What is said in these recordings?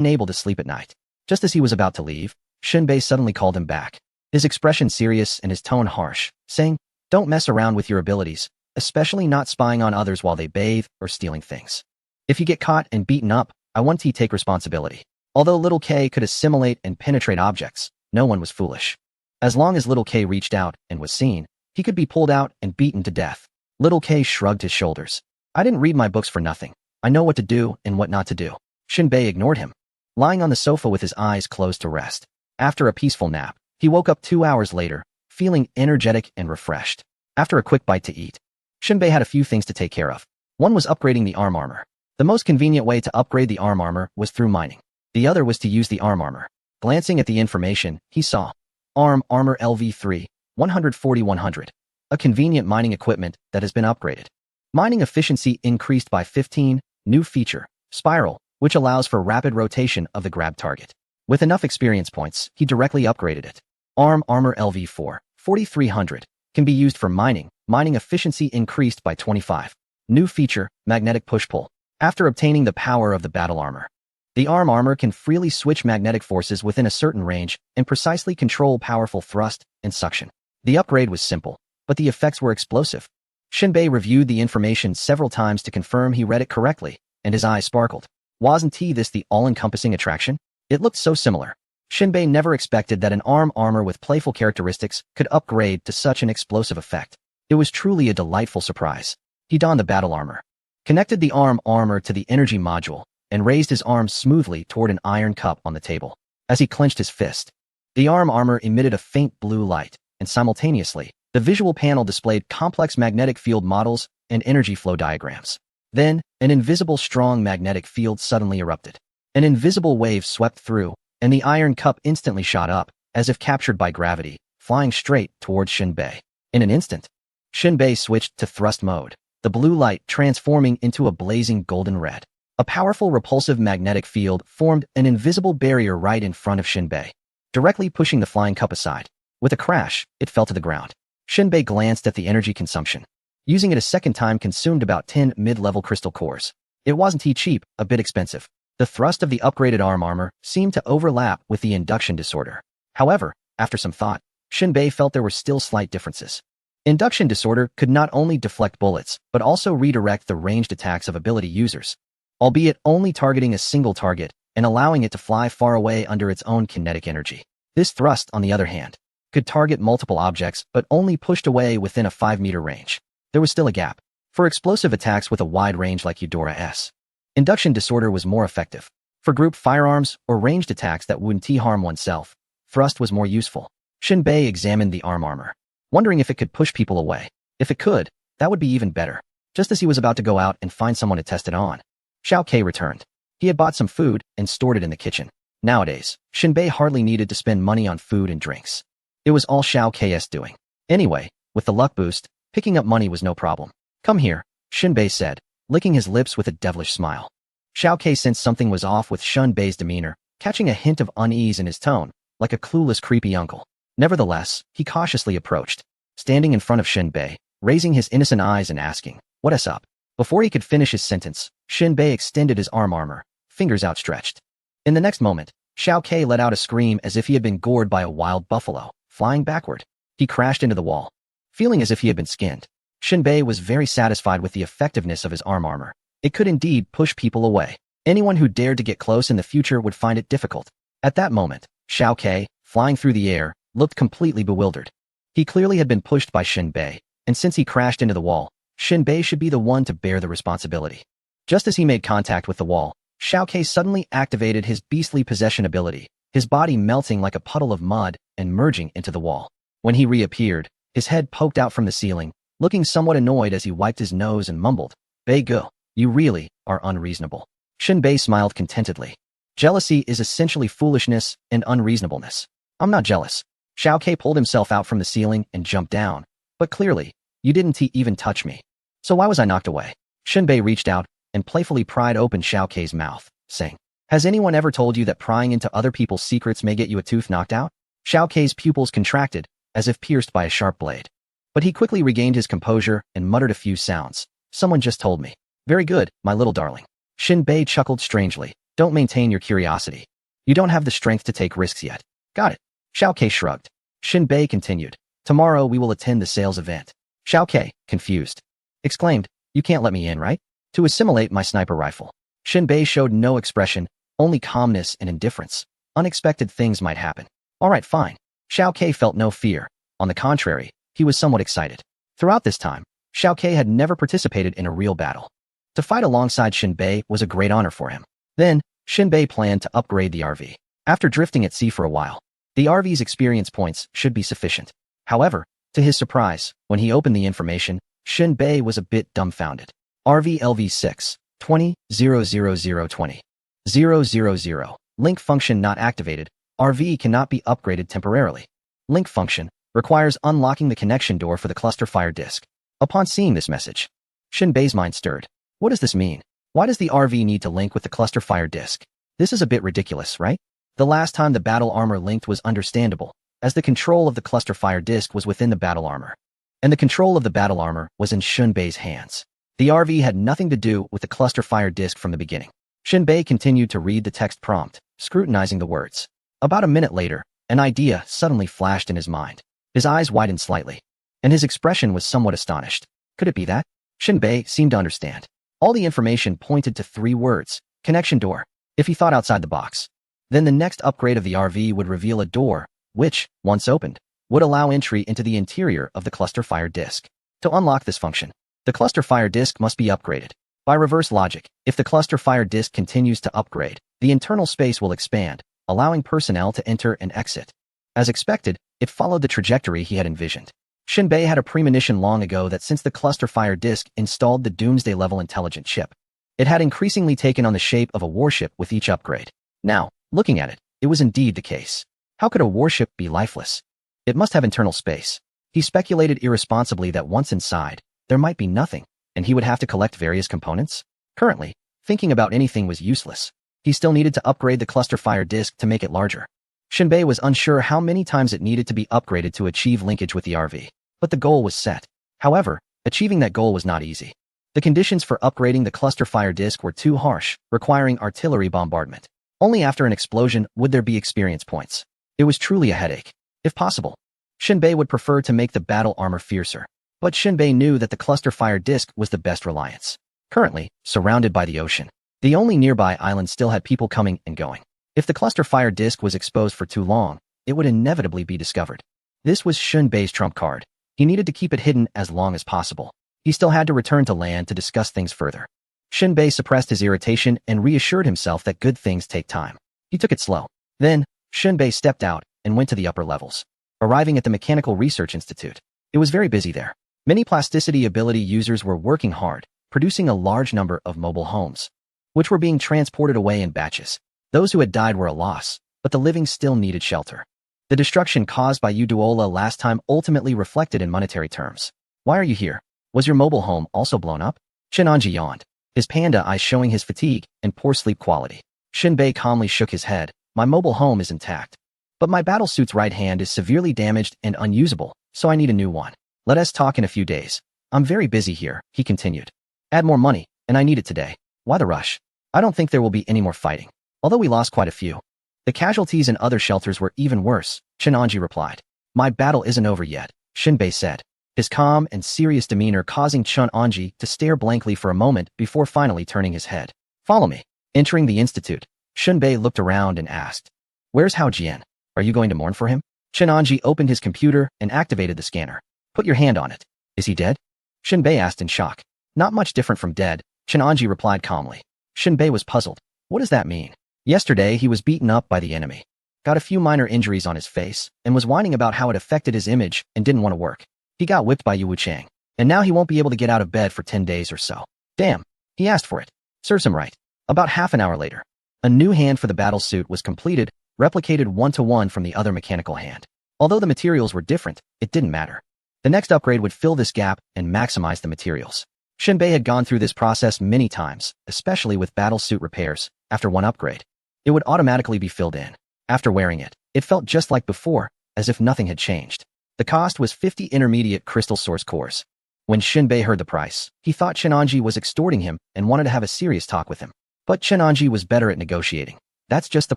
unable to sleep at night. Just as he was about to leave, Shinbei suddenly called him back. His expression serious and his tone harsh, saying, "Don't mess around with your abilities, especially not spying on others while they bathe or stealing things. If you get caught and beaten up, I want to take responsibility." Although Little K could assimilate and penetrate objects, no one was foolish. As long as Little K reached out and was seen, he could be pulled out and beaten to death. Little K shrugged his shoulders. "I didn't read my books for nothing. I know what to do and what not to do." Shinbei ignored him, lying on the sofa with his eyes closed to rest. After a peaceful nap, he woke up 2 hours later, feeling energetic and refreshed. After a quick bite to eat, Shinbei had a few things to take care of. One was upgrading the arm armor. The most convenient way to upgrade the arm armor was through mining. The other was to use the arm armor. Glancing at the information, he saw Arm Armor LV3, 140-100, a convenient mining equipment that has been upgraded. Mining efficiency increased by 15, new feature, Spiral, which allows for rapid rotation of the grab target. With enough experience points, he directly upgraded it. Arm Armor LV4, 4300, can be used for mining. Mining efficiency increased by 25. New feature, Magnetic Push-Pull. After obtaining the power of the battle armor, the arm armor can freely switch magnetic forces within a certain range and precisely control powerful thrust and suction. The upgrade was simple, but the effects were explosive. Shinbei reviewed the information several times to confirm he read it correctly, and his eyes sparkled. Wasn't this the all-encompassing attraction? It looked so similar. Shinbei never expected that an arm armor with playful characteristics could upgrade to such an explosive effect. It was truly a delightful surprise. He donned the battle armor, connected the arm armor to the energy module, and raised his arms smoothly toward an iron cup on the table. As he clenched his fist, the arm armor emitted a faint blue light, and simultaneously, the visual panel displayed complex magnetic field models and energy flow diagrams. Then, an invisible strong magnetic field suddenly erupted. An invisible wave swept through, and the iron cup instantly shot up, as if captured by gravity, flying straight towards Shinbei. In an instant, Shinbei switched to thrust mode, the blue light transforming into a blazing golden red. A powerful repulsive magnetic field formed an invisible barrier right in front of Shinbei, directly pushing the flying cup aside. With a crash, it fell to the ground. Shinbei glanced at the energy consumption. Using it a second time consumed about 10 mid-level crystal cores. It wasn't cheap, a bit expensive. The thrust of the upgraded arm armor seemed to overlap with the induction disorder. However, after some thought, Shinbei felt there were still slight differences. Induction disorder could not only deflect bullets, but also redirect the ranged attacks of ability users, albeit only targeting a single target and allowing it to fly far away under its own kinetic energy. This thrust, on the other hand, could target multiple objects but only pushed away within a 5-meter range. There was still a gap. For explosive attacks with a wide range like Eudora-S, induction disorder was more effective. For group firearms or ranged attacks that wouldn't harm oneself, thrust was more useful. Shinbei examined the arm armor, wondering if it could push people away. If it could, that would be even better. Just as he was about to go out and find someone to test it on, Xiao Ke returned. He had bought some food and stored it in the kitchen. Nowadays, Shinbei hardly needed to spend money on food and drinks. It was all Xiao Ke's doing. Anyway, with the luck boost, picking up money was no problem. "Come here," Shinbei said, licking his lips with a devilish smile. Xiao Ke sensed something was off with Shinbei's demeanor, catching a hint of unease in his tone, like a clueless creepy uncle. Nevertheless, he cautiously approached, standing in front of Shinbei, raising his innocent eyes and asking, "What's up?" Before he could finish his sentence, Shinbei extended his arm armor, fingers outstretched. In the next moment, Xiao Ke let out a scream as if he had been gored by a wild buffalo, flying backward. He crashed into the wall, feeling as if he had been skinned. Shinbei was very satisfied with the effectiveness of his arm armor. It could indeed push people away. Anyone who dared to get close in the future would find it difficult. At that moment, Xiao Ke, flying through the air, looked completely bewildered. He clearly had been pushed by Shinbei, and since he crashed into the wall, Shinbei should be the one to bear the responsibility. Just as he made contact with the wall, Xiao Ke suddenly activated his beastly possession ability, his body melting like a puddle of mud and merging into the wall. When he reappeared, his head poked out from the ceiling, looking somewhat annoyed as he wiped his nose and mumbled, "Bei Ge, you really are unreasonable." Shinbei smiled contentedly. Jealousy is essentially foolishness and unreasonableness. "I'm not jealous." Xiao Ke pulled himself out from the ceiling and jumped down. "But clearly, you didn't even touch me. So why was I knocked away?" Shinbei reached out and playfully pried open Xiao Ke's mouth, saying, "Has anyone ever told you that prying into other people's secrets may get you a tooth knocked out?" Xiao Ke's pupils contracted, as if pierced by a sharp blade. But he quickly regained his composure and muttered a few sounds. "Someone just told me." "Very good, my little darling." Shinbei chuckled strangely. Don't maintain your curiosity. You don't have the strength to take risks yet. Got it. Xiao Ke shrugged. Shin Bei continued. Tomorrow we will attend the sales event. Xiao Ke, confused, exclaimed, you can't let me in, right? To assimilate my sniper rifle. Shin Bei showed no expression, only calmness and indifference. Unexpected things might happen. All right, fine. Xiao Ke felt no fear. On the contrary, he was somewhat excited. Throughout this time, Xiao Ke had never participated in a real battle. To fight alongside Shin Bei was a great honor for him. Then, Shin Bei planned to upgrade the RV. After drifting at sea for a while, the RV's experience points should be sufficient. However, to his surprise, when he opened the information, Shin Bei was a bit dumbfounded. RV LV6, 20, 00020. 000. Link function not activated. RV cannot be upgraded temporarily. Link function requires unlocking the connection door for the cluster fire disk. Upon seeing this message, Shin Bei's mind stirred. What does this mean? Why does the RV need to link with the cluster fire disk? This is a bit ridiculous, right? The last time the battle armor linked was understandable, as the control of the cluster fire disk was within the battle armor. And the control of the battle armor was in Shin Bei's hands. The RV had nothing to do with the cluster fire disk from the beginning. Shin Bei continued to read the text prompt, scrutinizing the words. About a minute later, an idea suddenly flashed in his mind. His eyes widened slightly, and his expression was somewhat astonished. Could it be that? Shin Bei seemed to understand. All the information pointed to 3 words, connection door. If he thought outside the box, then the next upgrade of the RV would reveal a door, which, once opened, would allow entry into the interior of the cluster fire disk. To unlock this function, the cluster fire disk must be upgraded. By reverse logic, if the cluster fire disk continues to upgrade, the internal space will expand, allowing personnel to enter and exit. As expected, it followed the trajectory he had envisioned. Shin Bei had a premonition long ago that since the cluster fire disk installed the Doomsday-level intelligent chip, it had increasingly taken on the shape of a warship with each upgrade. Now, looking at it, it was indeed the case. How could a warship be lifeless? It must have internal space. He speculated irresponsibly that once inside, there might be nothing, and he would have to collect various components. Currently, thinking about anything was useless. He still needed to upgrade the cluster fire disk to make it larger. Shin Bei was unsure how many times it needed to be upgraded to achieve linkage with the RV, but the goal was set. However, achieving that goal was not easy. The conditions for upgrading the cluster fire disk were too harsh, requiring artillery bombardment. Only after an explosion would there be experience points. It was truly a headache. If possible, Shin Bei would prefer to make the battle armor fiercer. But Shin Bei knew that the cluster fire disk was the best reliance. Currently, surrounded by the ocean, the only nearby island still had people coming and going. If the cluster fire disk was exposed for too long, it would inevitably be discovered. This was Shin Bei's trump card. He needed to keep it hidden as long as possible. He still had to return to land to discuss things further. Shin Bei suppressed his irritation and reassured himself that good things take time. He took it slow. Then, Shin Bei stepped out and went to the upper levels. Arriving at the Mechanical Research Institute, it was very busy there. Many plasticity ability users were working hard, producing a large number of mobile homes, which were being transported away in batches. Those who had died were a loss, but the living still needed shelter. The destruction caused by Uduola last time ultimately reflected in monetary terms. Why are you here? Was your mobile home also blown up? Chenanji yawned, his panda eyes showing his fatigue and poor sleep quality. Shin Bei calmly shook his head. My mobile home is intact, but my battlesuit's right hand is severely damaged and unusable, so I need a new one. Let us talk in a few days. I'm very busy here, he continued. Add more money, and I need it today. Why the rush? I don't think there will be any more fighting, although we lost quite a few. The casualties in other shelters were even worse, Chenanji replied. My battle isn't over yet, Shin Bei said, his calm and serious demeanor causing Chenanji to stare blankly for a moment before finally turning his head. Follow me. Entering the institute, Shin Bei looked around and asked, Where's Hao Jian? Are you going to mourn for him? Chenanji opened his computer and activated the scanner. Put your hand on it. Is he dead? Shin Bei asked in shock. Not much different from dead, Chenanji replied calmly. Shin Bei was puzzled. What does that mean? Yesterday, he was beaten up by the enemy, got a few minor injuries on his face, and was whining about how it affected his image and didn't want to work. He got whipped by Yu Wuchang, and now he won't be able to get out of bed for 10 days or so. Damn, he asked for it. Serves him right. About half an hour later, a new hand for the battle suit was completed, replicated one-to-one from the other mechanical hand. Although the materials were different, it didn't matter. The next upgrade would fill this gap and maximize the materials. Shin Bei had gone through this process many times, especially with battle suit repairs. After one upgrade, it would automatically be filled in. After wearing it, it felt just like before, as if nothing had changed. The cost was 50 intermediate crystal source cores. When Shin Bei heard the price, he thought Chenanji was extorting him and wanted to have a serious talk with him. But Chenanji was better at negotiating. That's just the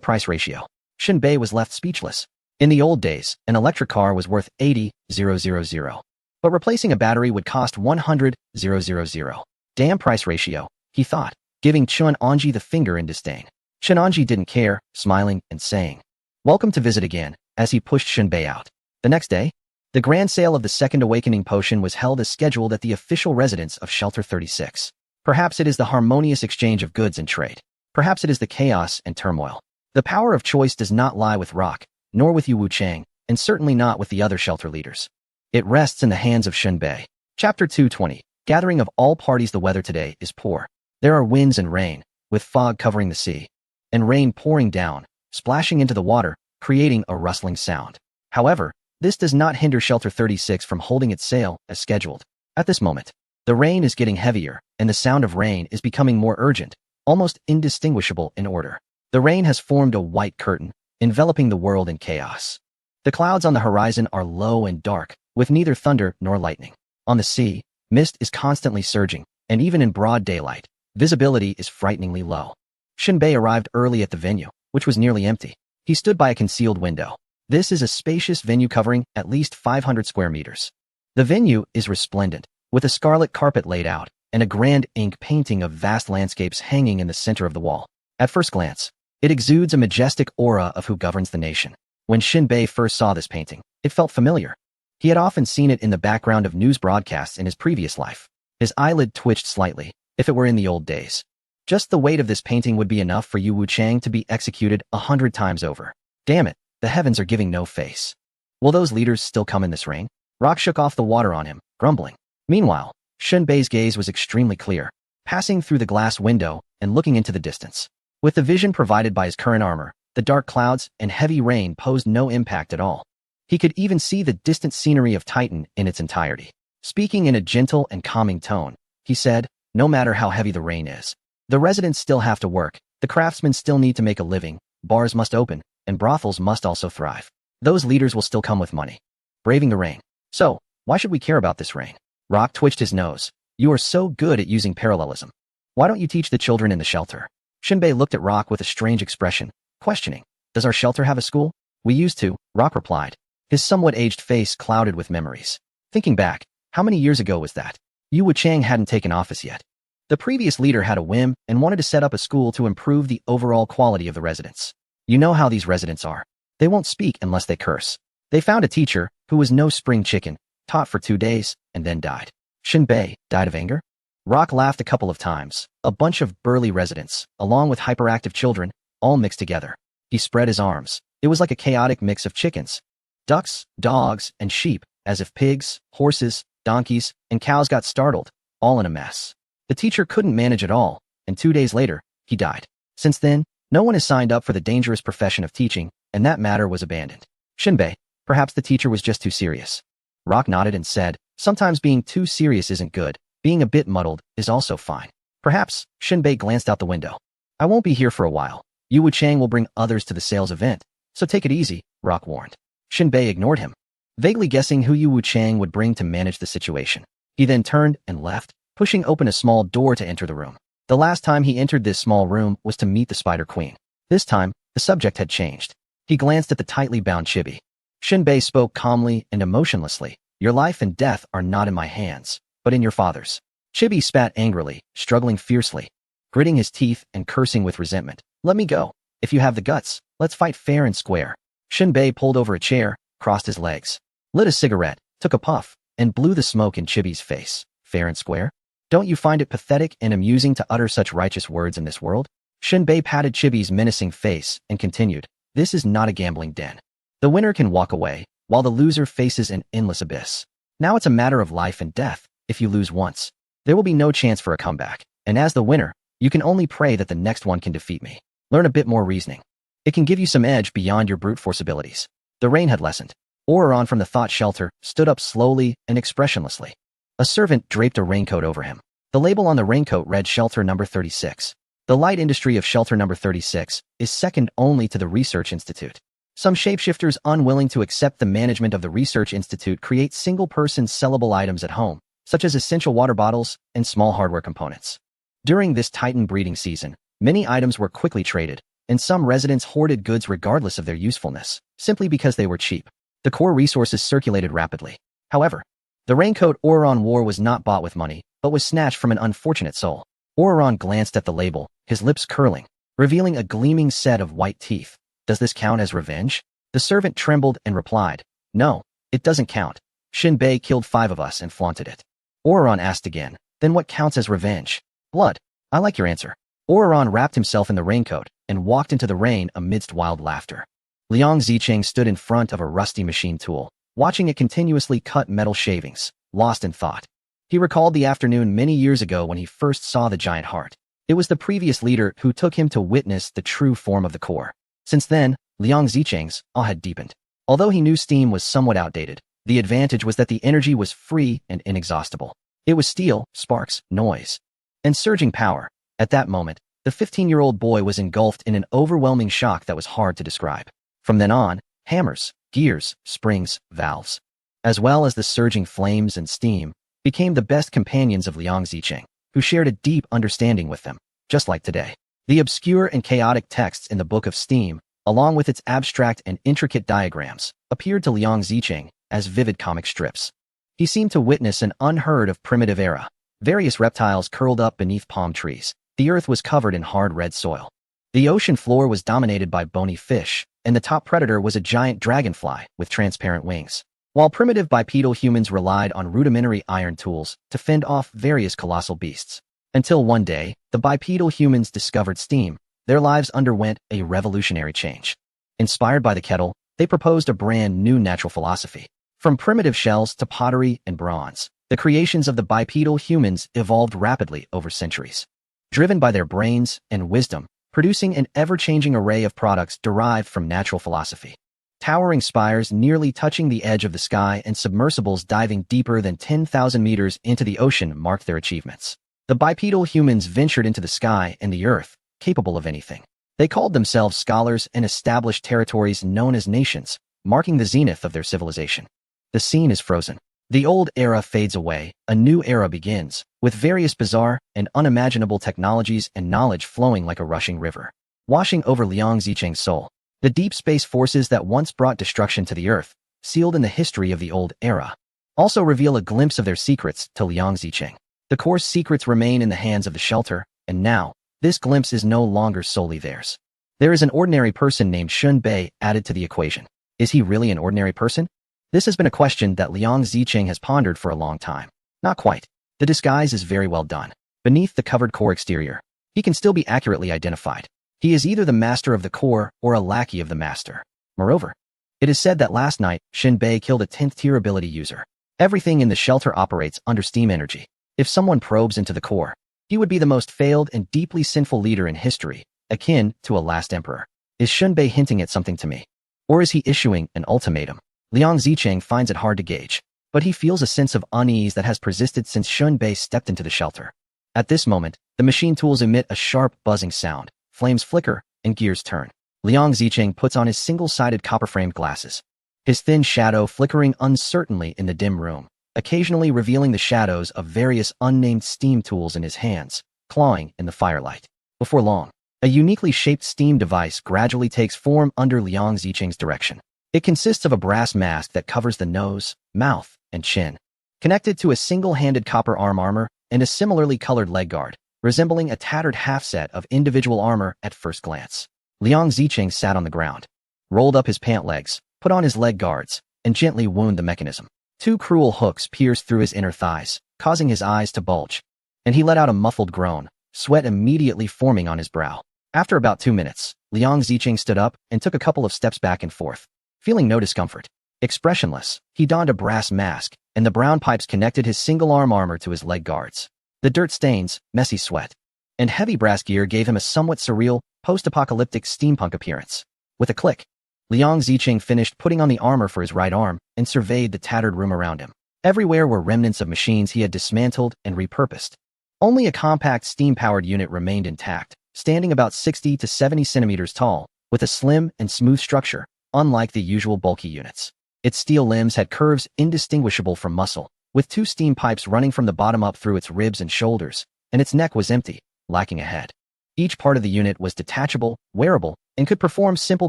price ratio. Shinbei was left speechless. In the old days, an electric car was worth 80,000. But replacing a battery would cost 100,000. Damn price ratio, he thought, giving Chenanji the finger in disdain. Chenanji didn't care, smiling and saying, "Welcome to visit again," as he pushed Shinbei out. The next day, the grand sale of the Second Awakening potion was held as scheduled at the official residence of Shelter 36. Perhaps it is the harmonious exchange of goods and trade. Perhaps it is the chaos and turmoil. The power of choice does not lie with Rock, nor with Yu Wuchang, and certainly not with the other shelter leaders. It rests in the hands of Shinbei. Chapter 220. Gathering of all parties. The weather today is poor. There are winds and rain, with fog covering the sea, and rain pouring down, splashing into the water, creating a rustling sound. However, this does not hinder Shelter 36 from holding its sale as scheduled. At this moment, the rain is getting heavier, and the sound of rain is becoming more urgent, almost indistinguishable in order. The rain has formed a white curtain, enveloping the world in chaos. The clouds on the horizon are low and dark, with neither thunder nor lightning. On the sea, mist is constantly surging, and even in broad daylight, visibility is frighteningly low. Shinbei arrived early at the venue, which was nearly empty. He stood by a concealed window. This is a spacious venue covering at least 500 square meters. The venue is resplendent, with a scarlet carpet laid out, and a grand ink painting of vast landscapes hanging in the center of the wall. At first glance, it exudes a majestic aura of who governs the nation. When Shinbei first saw this painting, it felt familiar. He had often seen it in the background of news broadcasts in his previous life. His eyelid twitched slightly, if it were in the old days. Just the weight of this painting would be enough for Yu Wuchang to be executed 100 times over. Damn it, the heavens are giving no face. Will those leaders still come in this rain? Rock shook off the water on him, grumbling. Meanwhile, Shinbei's gaze was extremely clear, passing through the glass window and looking into the distance. With the vision provided by his current armor, the dark clouds and heavy rain posed no impact at all. He could even see the distant scenery of Titan in its entirety. Speaking in a gentle and calming tone, he said, "No matter how heavy the rain is, the residents still have to work, the craftsmen still need to make a living, bars must open, and brothels must also thrive. Those leaders will still come with money, braving the rain. So, why should we care about this rain?" Rock twitched his nose. "You are so good at using parallelism. Why don't you teach the children in the shelter?" Shinbei looked at Rock with a strange expression, questioning, "Does our shelter have a school?" "We used to," Rock replied, his somewhat aged face clouded with memories. Thinking back, how many years ago was that? Yu Wuchang hadn't taken office yet. The previous leader had a whim and wanted to set up a school to improve the overall quality of the residents. You know how these residents are. They won't speak unless they curse. They found a teacher, who was no spring chicken, taught for 2 days, and then died. Shinbei died of anger? Rock laughed a couple of times. A bunch of burly residents, along with hyperactive children, all mixed together. He spread his arms. It was like a chaotic mix of chickens, ducks, dogs, and sheep, as if pigs, horses, donkeys, and cows got startled, all in a mess. The teacher couldn't manage it all, and 2 days later, he died. Since then, no one has signed up for the dangerous profession of teaching, and that matter was abandoned. Shinbei, perhaps the teacher was just too serious. Rock nodded and said, "Sometimes being too serious isn't good. Being a bit muddled is also fine." Perhaps. Shinbei glanced out the window. "I won't be here for a while. Yu Wuchang will bring others to the sales event, so take it easy," Rock warned. Shinbei ignored him, vaguely guessing who Yu Wuchang would bring to manage the situation. He then turned and left, pushing open a small door to enter the room. The last time he entered this small room was to meet the Spider Queen. This time, the subject had changed. He glanced at the tightly bound chibi. Shinbei spoke calmly and emotionlessly. "Your life and death are not in my hands, but in your father's." Chibi spat angrily, struggling fiercely, gritting his teeth and cursing with resentment. "Let me go. If you have the guts, let's fight fair and square." Shinbei pulled over a chair, crossed his legs, lit a cigarette, took a puff, and blew the smoke in Chibi's face. "Fair and square? Don't you find it pathetic and amusing to utter such righteous words in this world?" Shinbei patted Chibi's menacing face and continued, "This is not a gambling den. The winner can walk away, while the loser faces an endless abyss. Now it's a matter of life and death. If you lose once, there will be no chance for a comeback, and as the winner, you can only pray that the next one can defeat me. Learn a bit more reasoning. It can give you some edge beyond your brute force abilities." The rain had lessened. Oreron from the thought shelter stood up slowly and expressionlessly. A servant draped a raincoat over him. The label on the raincoat read Shelter Number 36. The light industry of Shelter Number 36 is second only to the Research Institute. Some shapeshifters unwilling to accept the management of the Research Institute create single-person sellable items at home, such as essential water bottles and small hardware components. During this Titan breeding season, Many items were quickly traded, and some residents hoarded goods regardless of their usefulness, simply because they were cheap. The core resources circulated rapidly. However, the raincoat Auron wore was not bought with money, but was snatched from an unfortunate soul. Auron glanced at the label, his lips curling, revealing a gleaming set of white teeth. Does this count as revenge? The servant trembled and replied, no, it doesn't count. Shinbei killed 5 of us and flaunted it. Auron asked again, then what counts as revenge? Blood. I like your answer. Auron wrapped himself in the raincoat and walked into the rain amidst wild laughter. Liang Zicheng stood in front of a rusty machine tool, watching it continuously cut metal shavings, lost in thought. He recalled the afternoon many years ago when he first saw the giant heart. It was the previous leader who took him to witness the true form of the core. Since then, Liang Zicheng's awe had deepened. Although he knew steam was somewhat outdated, the advantage was that the energy was free and inexhaustible. It was steel, sparks, noise, and surging power. At that moment, the 15-year-old boy was engulfed in an overwhelming shock that was hard to describe. From then on, hammers, gears, springs, valves, as well as the surging flames and steam, became the best companions of Liang Zicheng, who shared a deep understanding with them, just like today. The obscure and chaotic texts in the Book of Steam, along with its abstract and intricate diagrams, appeared to Liang Zicheng as vivid comic strips. He seemed to witness an unheard of primitive era. Various reptiles curled up beneath palm trees. The earth was covered in hard red soil. The ocean floor was dominated by bony fish, and the top predator was a giant dragonfly with transparent wings. While primitive bipedal humans relied on rudimentary iron tools to fend off various colossal beasts. Until one day, the bipedal humans discovered steam. Their lives underwent a revolutionary change. Inspired by the kettle, they proposed a brand new natural philosophy. From primitive shells to pottery and bronze, the creations of the bipedal humans evolved rapidly over centuries. Driven by their brains and wisdom, producing an ever-changing array of products derived from natural philosophy. Towering spires nearly touching the edge of the sky and submersibles diving deeper than 10,000 meters into the ocean marked their achievements. The bipedal humans ventured into the sky and the earth, capable of anything. They called themselves scholars and established territories known as nations, marking the zenith of their civilization. The scene is frozen. The old era fades away, a new era begins, with various bizarre and unimaginable technologies and knowledge flowing like a rushing river, washing over Liang Zicheng's soul. The deep space forces that once brought destruction to the earth, sealed in the history of the old era, also reveal a glimpse of their secrets to Liang Zicheng. The core's secrets remain in the hands of the shelter, and now, this glimpse is no longer solely theirs. There is an ordinary person named Shinbei added to the equation. Is he really an ordinary person? This has been a question that Liang Zicheng has pondered for a long time. Not quite. The disguise is very well done. Beneath the covered core exterior, he can still be accurately identified. He is either the master of the core or a lackey of the master. Moreover, it is said that last night, Shinbei killed a 10th tier ability user. Everything in the shelter operates under steam energy. If someone probes into the core, he would be the most failed and deeply sinful leader in history, akin to a last emperor. Is Shinbei hinting at something to me? Or is he issuing an ultimatum? Liang Zicheng finds it hard to gauge, but he feels a sense of unease that has persisted since Shinbei stepped into the shelter. At this moment, the machine tools emit a sharp, buzzing sound, flames flicker, and gears turn. Liang Zicheng puts on his single-sided copper-framed glasses, his thin shadow flickering uncertainly in the dim room, occasionally revealing the shadows of various unnamed steam tools in his hands, clawing in the firelight. Before long, a uniquely shaped steam device gradually takes form under Liang Zicheng's direction. It consists of a brass mask that covers the nose, mouth, and chin, connected to a single-handed copper arm armor and a similarly colored leg guard, resembling a tattered half-set of individual armor at first glance. Liang Zicheng sat on the ground, rolled up his pant legs, put on his leg guards, and gently wound the mechanism. 2 cruel hooks pierced through his inner thighs, causing his eyes to bulge, and he let out a muffled groan, sweat immediately forming on his brow. After about 2 minutes, Liang Zicheng stood up and took a couple of steps back and forth. Feeling no discomfort, expressionless, he donned a brass mask, and the brown pipes connected his single-arm armor to his leg guards. The dirt stains, messy sweat, and heavy brass gear gave him a somewhat surreal, post-apocalyptic steampunk appearance. With a click, Liang Zicheng finished putting on the armor for his right arm and surveyed the tattered room around him. Everywhere were remnants of machines he had dismantled and repurposed. Only a compact steam-powered unit remained intact, standing about 60 to 70 centimeters tall, with a slim and smooth structure, unlike the usual bulky units. Its steel limbs had curves indistinguishable from muscle, with 2 steam pipes running from the bottom up through its ribs and shoulders, and its neck was empty, lacking a head. Each part of the unit was detachable, wearable, and could perform simple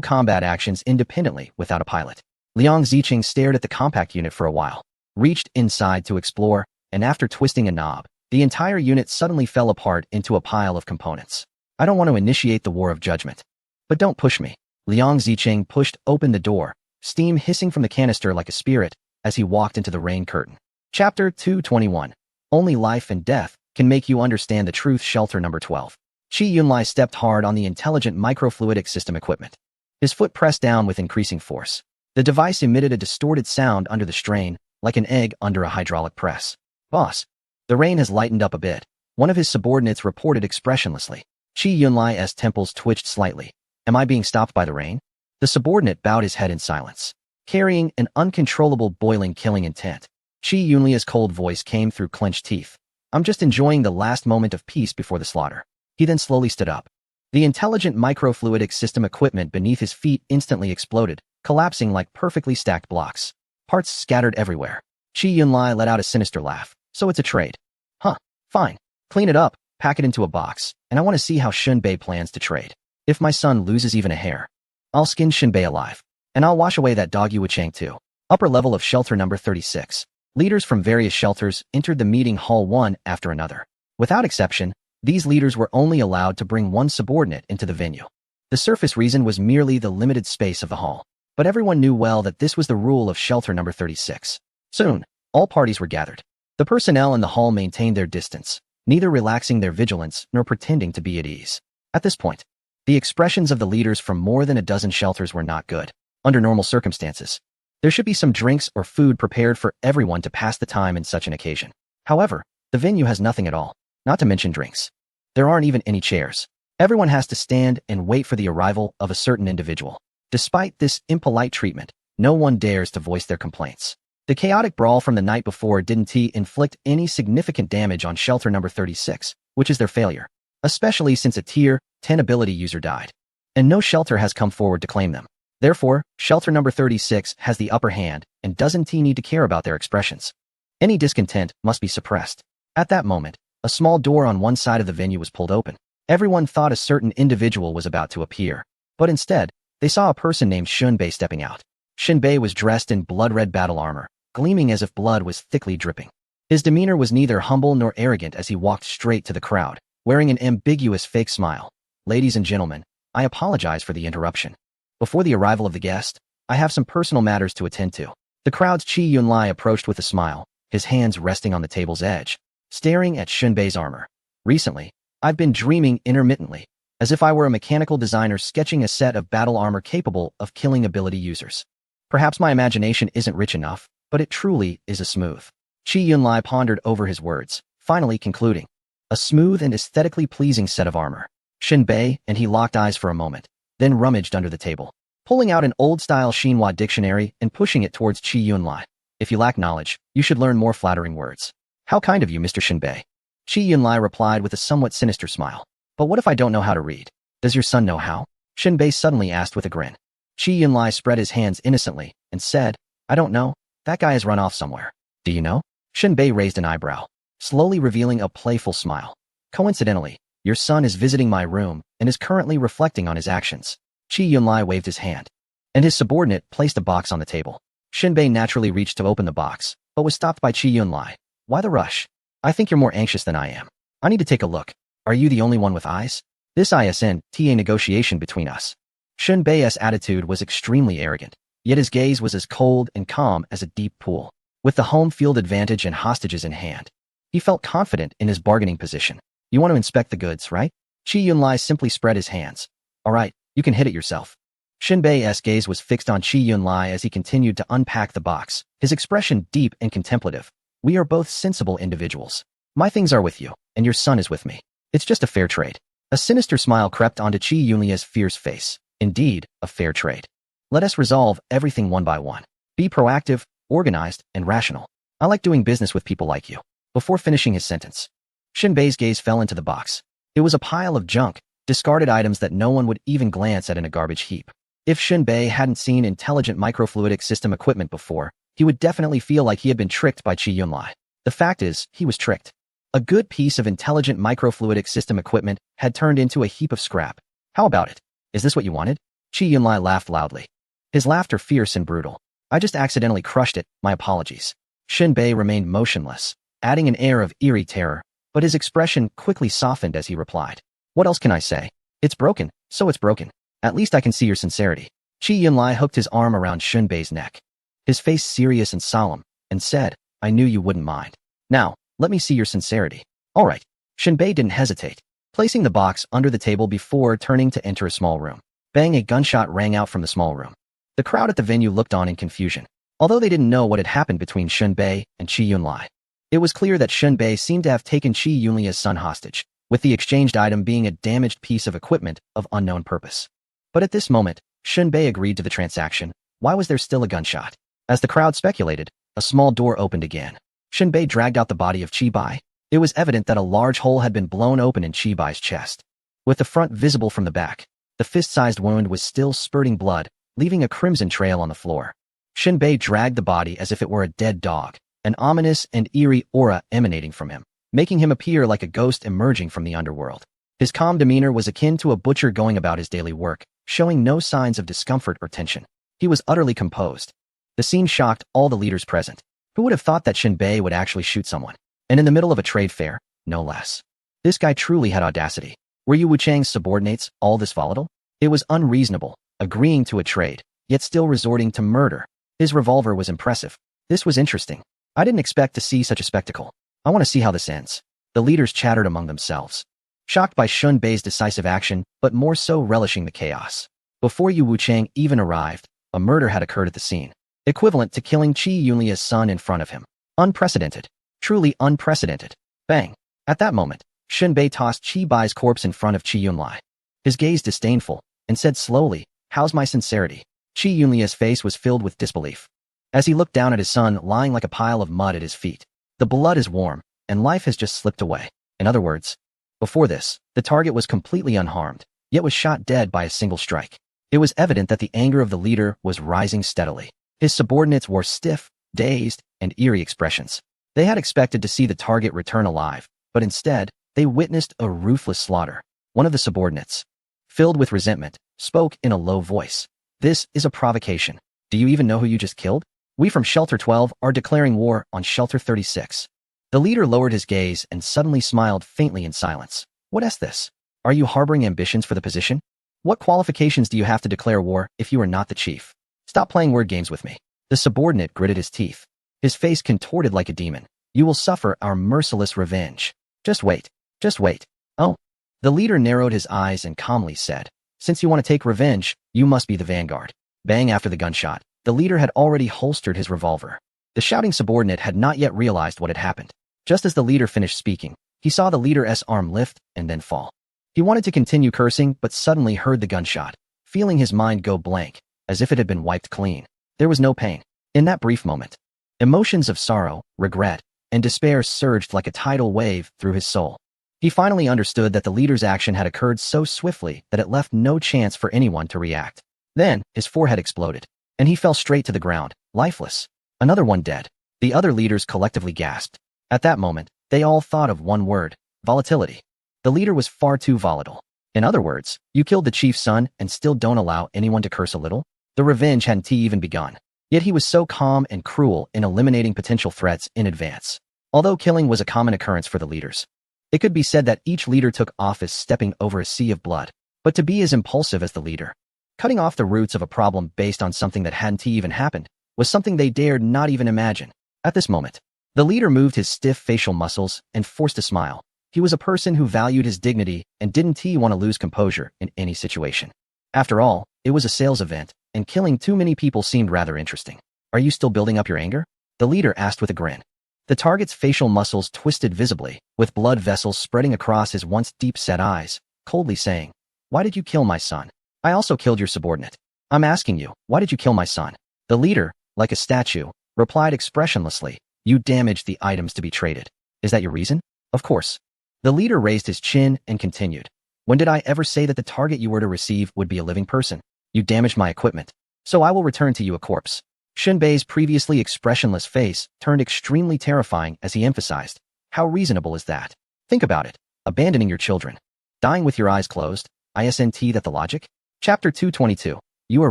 combat actions independently without a pilot. Liang Ziqing stared at the compact unit for a while, reached inside to explore, and after twisting a knob, the entire unit suddenly fell apart into a pile of components. I don't want to initiate the war of judgment. But don't push me. Liang Ziqing pushed open the door, steam hissing from the canister like a spirit as he walked into the rain curtain. Chapter 221. Only life and death can make you understand the truth. Shelter number 12. Qi Yunlai stepped hard on the intelligent microfluidic system equipment. His foot pressed down with increasing force. The device emitted a distorted sound under the strain, like an egg under a hydraulic press. Boss, the rain has lightened up a bit. One of his subordinates reported expressionlessly. Qi Yunlai's temples twitched slightly. Am I being stopped by the rain? The subordinate bowed his head in silence, carrying an uncontrollable boiling killing intent. Qi Yunlai's cold voice came through clenched teeth. I'm just enjoying the last moment of peace before the slaughter. He then slowly stood up. The intelligent microfluidic system equipment beneath his feet instantly exploded, collapsing like perfectly stacked blocks. Parts scattered everywhere. Qi Yunlai let out a sinister laugh. So it's a trade. Huh, fine. Clean it up, pack it into a box, and I want to see how Shunbei plans to trade. If my son loses even a hair, I'll skin Shunbei alive. And I'll wash away that dog Yuachang too. Upper level of shelter number 36. Leaders from various shelters entered the meeting hall one after another. Without exception, these leaders were only allowed to bring one subordinate into the venue. The surface reason was merely the limited space of the hall. But everyone knew well that this was the rule of shelter number 36. Soon, all parties were gathered. The personnel in the hall maintained their distance, neither relaxing their vigilance nor pretending to be at ease. At this point, the expressions of the leaders from more than a dozen shelters were not good. Under normal circumstances, there should be some drinks or food prepared for everyone to pass the time in such an occasion. However, the venue has nothing at all, not to mention drinks. There aren't even any chairs. Everyone has to stand and wait for the arrival of a certain individual. Despite this impolite treatment, no one dares to voice their complaints. The chaotic brawl from the night before didn't inflict any significant damage on shelter number 36, which is their failure, especially since a tier 10 ability user died, and no shelter has come forward to claim them. Therefore, shelter number 36 has the upper hand and doesn't need to care about their expressions. Any discontent must be suppressed. At that moment, a small door on one side of the venue was pulled open. Everyone thought a certain individual was about to appear, but instead, they saw a person named Shunbei stepping out. Shunbei was dressed in blood-red battle armor, gleaming as if blood was thickly dripping. His demeanor was neither humble nor arrogant as he walked straight to the crowd, wearing an ambiguous fake smile. Ladies and gentlemen, I apologize for the interruption. Before the arrival of the guest, I have some personal matters to attend to. The crowd's Qi Yunlai approached with a smile, his hands resting on the table's edge, staring at Shunbei's armor. Recently, I've been dreaming intermittently, as if I were a mechanical designer sketching a set of battle armor capable of killing ability users. Perhaps my imagination isn't rich enough, but it truly is a smooth. Qi Yunlai pondered over his words, finally concluding. A smooth and aesthetically pleasing set of armor. Shunbei and he locked eyes for a moment, then rummaged under the table, pulling out an old-style Xinhua dictionary and pushing it towards Qi Yunlai. If you lack knowledge, you should learn more flattering words. How kind of you, Mr. Shunbei. Qi Yunlai replied with a somewhat sinister smile. But what if I don't know how to read? Does your son know how? Shunbei suddenly asked with a grin. Qi Yunlai spread his hands innocently and said, I don't know. That guy has run off somewhere. Do you know? Shunbei raised an eyebrow, slowly revealing a playful smile. Coincidentally, your son is visiting my room and is currently reflecting on his actions. Qi Yunlai waved his hand, and his subordinate placed a box on the table. Shunbei naturally reached to open the box, but was stopped by Qi Yunlai. Why the rush? I think you're more anxious than I am. I need to take a look. Are you the only one with eyes? This isn't a negotiation between us. Shunbei's attitude was extremely arrogant, yet his gaze was as cold and calm as a deep pool. With the home field advantage and hostages in hand, he felt confident in his bargaining position. You want to inspect the goods, right? Qi Yunlai simply spread his hands. All right, you can hit it yourself. Shunbei's gaze was fixed on Qi Yunlai as he continued to unpack the box, his expression deep and contemplative. We are both sensible individuals. My things are with you, and your son is with me. It's just a fair trade. A sinister smile crept onto Qi Yunlai's fierce face. Indeed, a fair trade. Let us resolve everything one by one. Be proactive, organized, and rational. I like doing business with people like you. Before finishing his sentence, Shunbei's gaze fell into the box. It was a pile of junk, discarded items that no one would even glance at in a garbage heap. If Shunbei hadn't seen intelligent microfluidic system equipment before, he would definitely feel like he had been tricked by Qi Yunlai. The fact is, he was tricked. A good piece of intelligent microfluidic system equipment had turned into a heap of scrap. How about it? Is this what you wanted? Chi Yunlai laughed loudly. His laughter fierce and brutal. I just accidentally crushed it, my apologies. Shin Bei remained motionless, adding an air of eerie terror, but his expression quickly softened as he replied. What else can I say? It's broken, so it's broken. At least I can see your sincerity. Chi Yunlai hooked his arm around Shin Bei's neck, his face serious and solemn, and said, I knew you wouldn't mind. Now, let me see your sincerity. All right. Shin Bei didn't hesitate, placing the box under the table before turning to enter a small room. Bang, a gunshot rang out from the small room. The crowd at the venue looked on in confusion, although they didn't know what had happened between Shin Bei and Chi Yunlai. It was clear that Shin Bei seemed to have taken Chi Yunlai's son hostage, with the exchanged item being a damaged piece of equipment of unknown purpose. But at this moment, Shin Bei agreed to the transaction. Why was there still a gunshot? As the crowd speculated, a small door opened again. Shin Bei dragged out the body of Chi Bai. It was evident that a large hole had been blown open in Chi Bai's chest. With the front visible from the back, the fist-sized wound was still spurting blood, leaving a crimson trail on the floor. Shin Bei dragged the body as if it were a dead dog, an ominous and eerie aura emanating from him, making him appear like a ghost emerging from the underworld. His calm demeanor was akin to a butcher going about his daily work, showing no signs of discomfort or tension. He was utterly composed. The scene shocked all the leaders present. Who would have thought that Shin Bei would actually shoot someone? And in the middle of a trade fair, no less. This guy truly had audacity. Were you Wu Chang's subordinates all this volatile? It was unreasonable, agreeing to a trade, yet still resorting to murder. His revolver was impressive. This was interesting. I didn't expect to see such a spectacle. I want to see how this ends. The leaders chattered among themselves, shocked by Shin Bei's decisive action, but more so relishing the chaos. Before Yu Wu Chang even arrived, a murder had occurred at the scene, equivalent to killing Chi Yunlai's son in front of him. Unprecedented. Truly unprecedented. Bang. At that moment, Shin Bei tossed Chi Bai's corpse in front of Chi Yunlai. His gaze disdainful, and said slowly, How's my sincerity? Chi Yunlai's face was filled with disbelief, as he looked down at his son lying like a pile of mud at his feet. The blood is warm, and life has just slipped away. In other words, before this, the target was completely unharmed, yet was shot dead by a single strike. It was evident that the anger of the leader was rising steadily. His subordinates wore stiff, dazed, and eerie expressions. They had expected to see the target return alive, but instead, they witnessed a ruthless slaughter. One of the subordinates, filled with resentment, spoke in a low voice. This is a provocation. Do you even know who you just killed? We from Shelter 12 are declaring war on Shelter 36. The leader lowered his gaze and suddenly smiled faintly in silence. What is this? Are you harboring ambitions for the position? What qualifications do you have to declare war if you are not the chief? Stop playing word games with me. The subordinate gritted his teeth, his face contorted like a demon. You will suffer our merciless revenge. Just wait. Just wait. Oh. The leader narrowed his eyes and calmly said, Since you want to take revenge, you must be the vanguard. Bang after the gunshot. The leader had already holstered his revolver. The shouting subordinate had not yet realized what had happened. Just as the leader finished speaking, he saw the leader's arm lift and then fall. He wanted to continue cursing, but suddenly heard the gunshot, feeling his mind go blank, as if it had been wiped clean. There was no pain. In that brief moment, emotions of sorrow, regret, and despair surged like a tidal wave through his soul. He finally understood that the leader's action had occurred so swiftly that it left no chance for anyone to react. Then, his forehead exploded, and he fell straight to the ground, lifeless. Another one dead. The other leaders collectively gasped. At that moment, they all thought of one word: volatility. The leader was far too volatile. In other words, you killed the chief's son and still don't allow anyone to curse a little? The revenge hadn't even begun. Yet he was so calm and cruel in eliminating potential threats in advance. Although killing was a common occurrence for the leaders, it could be said that each leader took office stepping over a sea of blood. But to be as impulsive as the leader, cutting off the roots of a problem based on something that hadn't even happened, was something they dared not even imagine. At this moment, the leader moved his stiff facial muscles and forced a smile. He was a person who valued his dignity and didn't want to lose composure in any situation. After all, it was a sales event, and killing too many people seemed rather interesting. Are you still building up your anger? The leader asked with a grin. The target's facial muscles twisted visibly, with blood vessels spreading across his once deep-set eyes, coldly saying, Why did you kill my son? I also killed your subordinate. I'm asking you, why did you kill my son? The leader, like a statue, replied expressionlessly, You damaged the items to be traded. Is that your reason? Of course. The leader raised his chin and continued, When did I ever say that the target you were to receive would be a living person? You damaged my equipment, so I will return to you a corpse. Shin Bei's previously expressionless face turned extremely terrifying as he emphasized, How reasonable is that? Think about it. Abandoning your children. Dying with your eyes closed. Isn't that the logic? Chapter 222. You are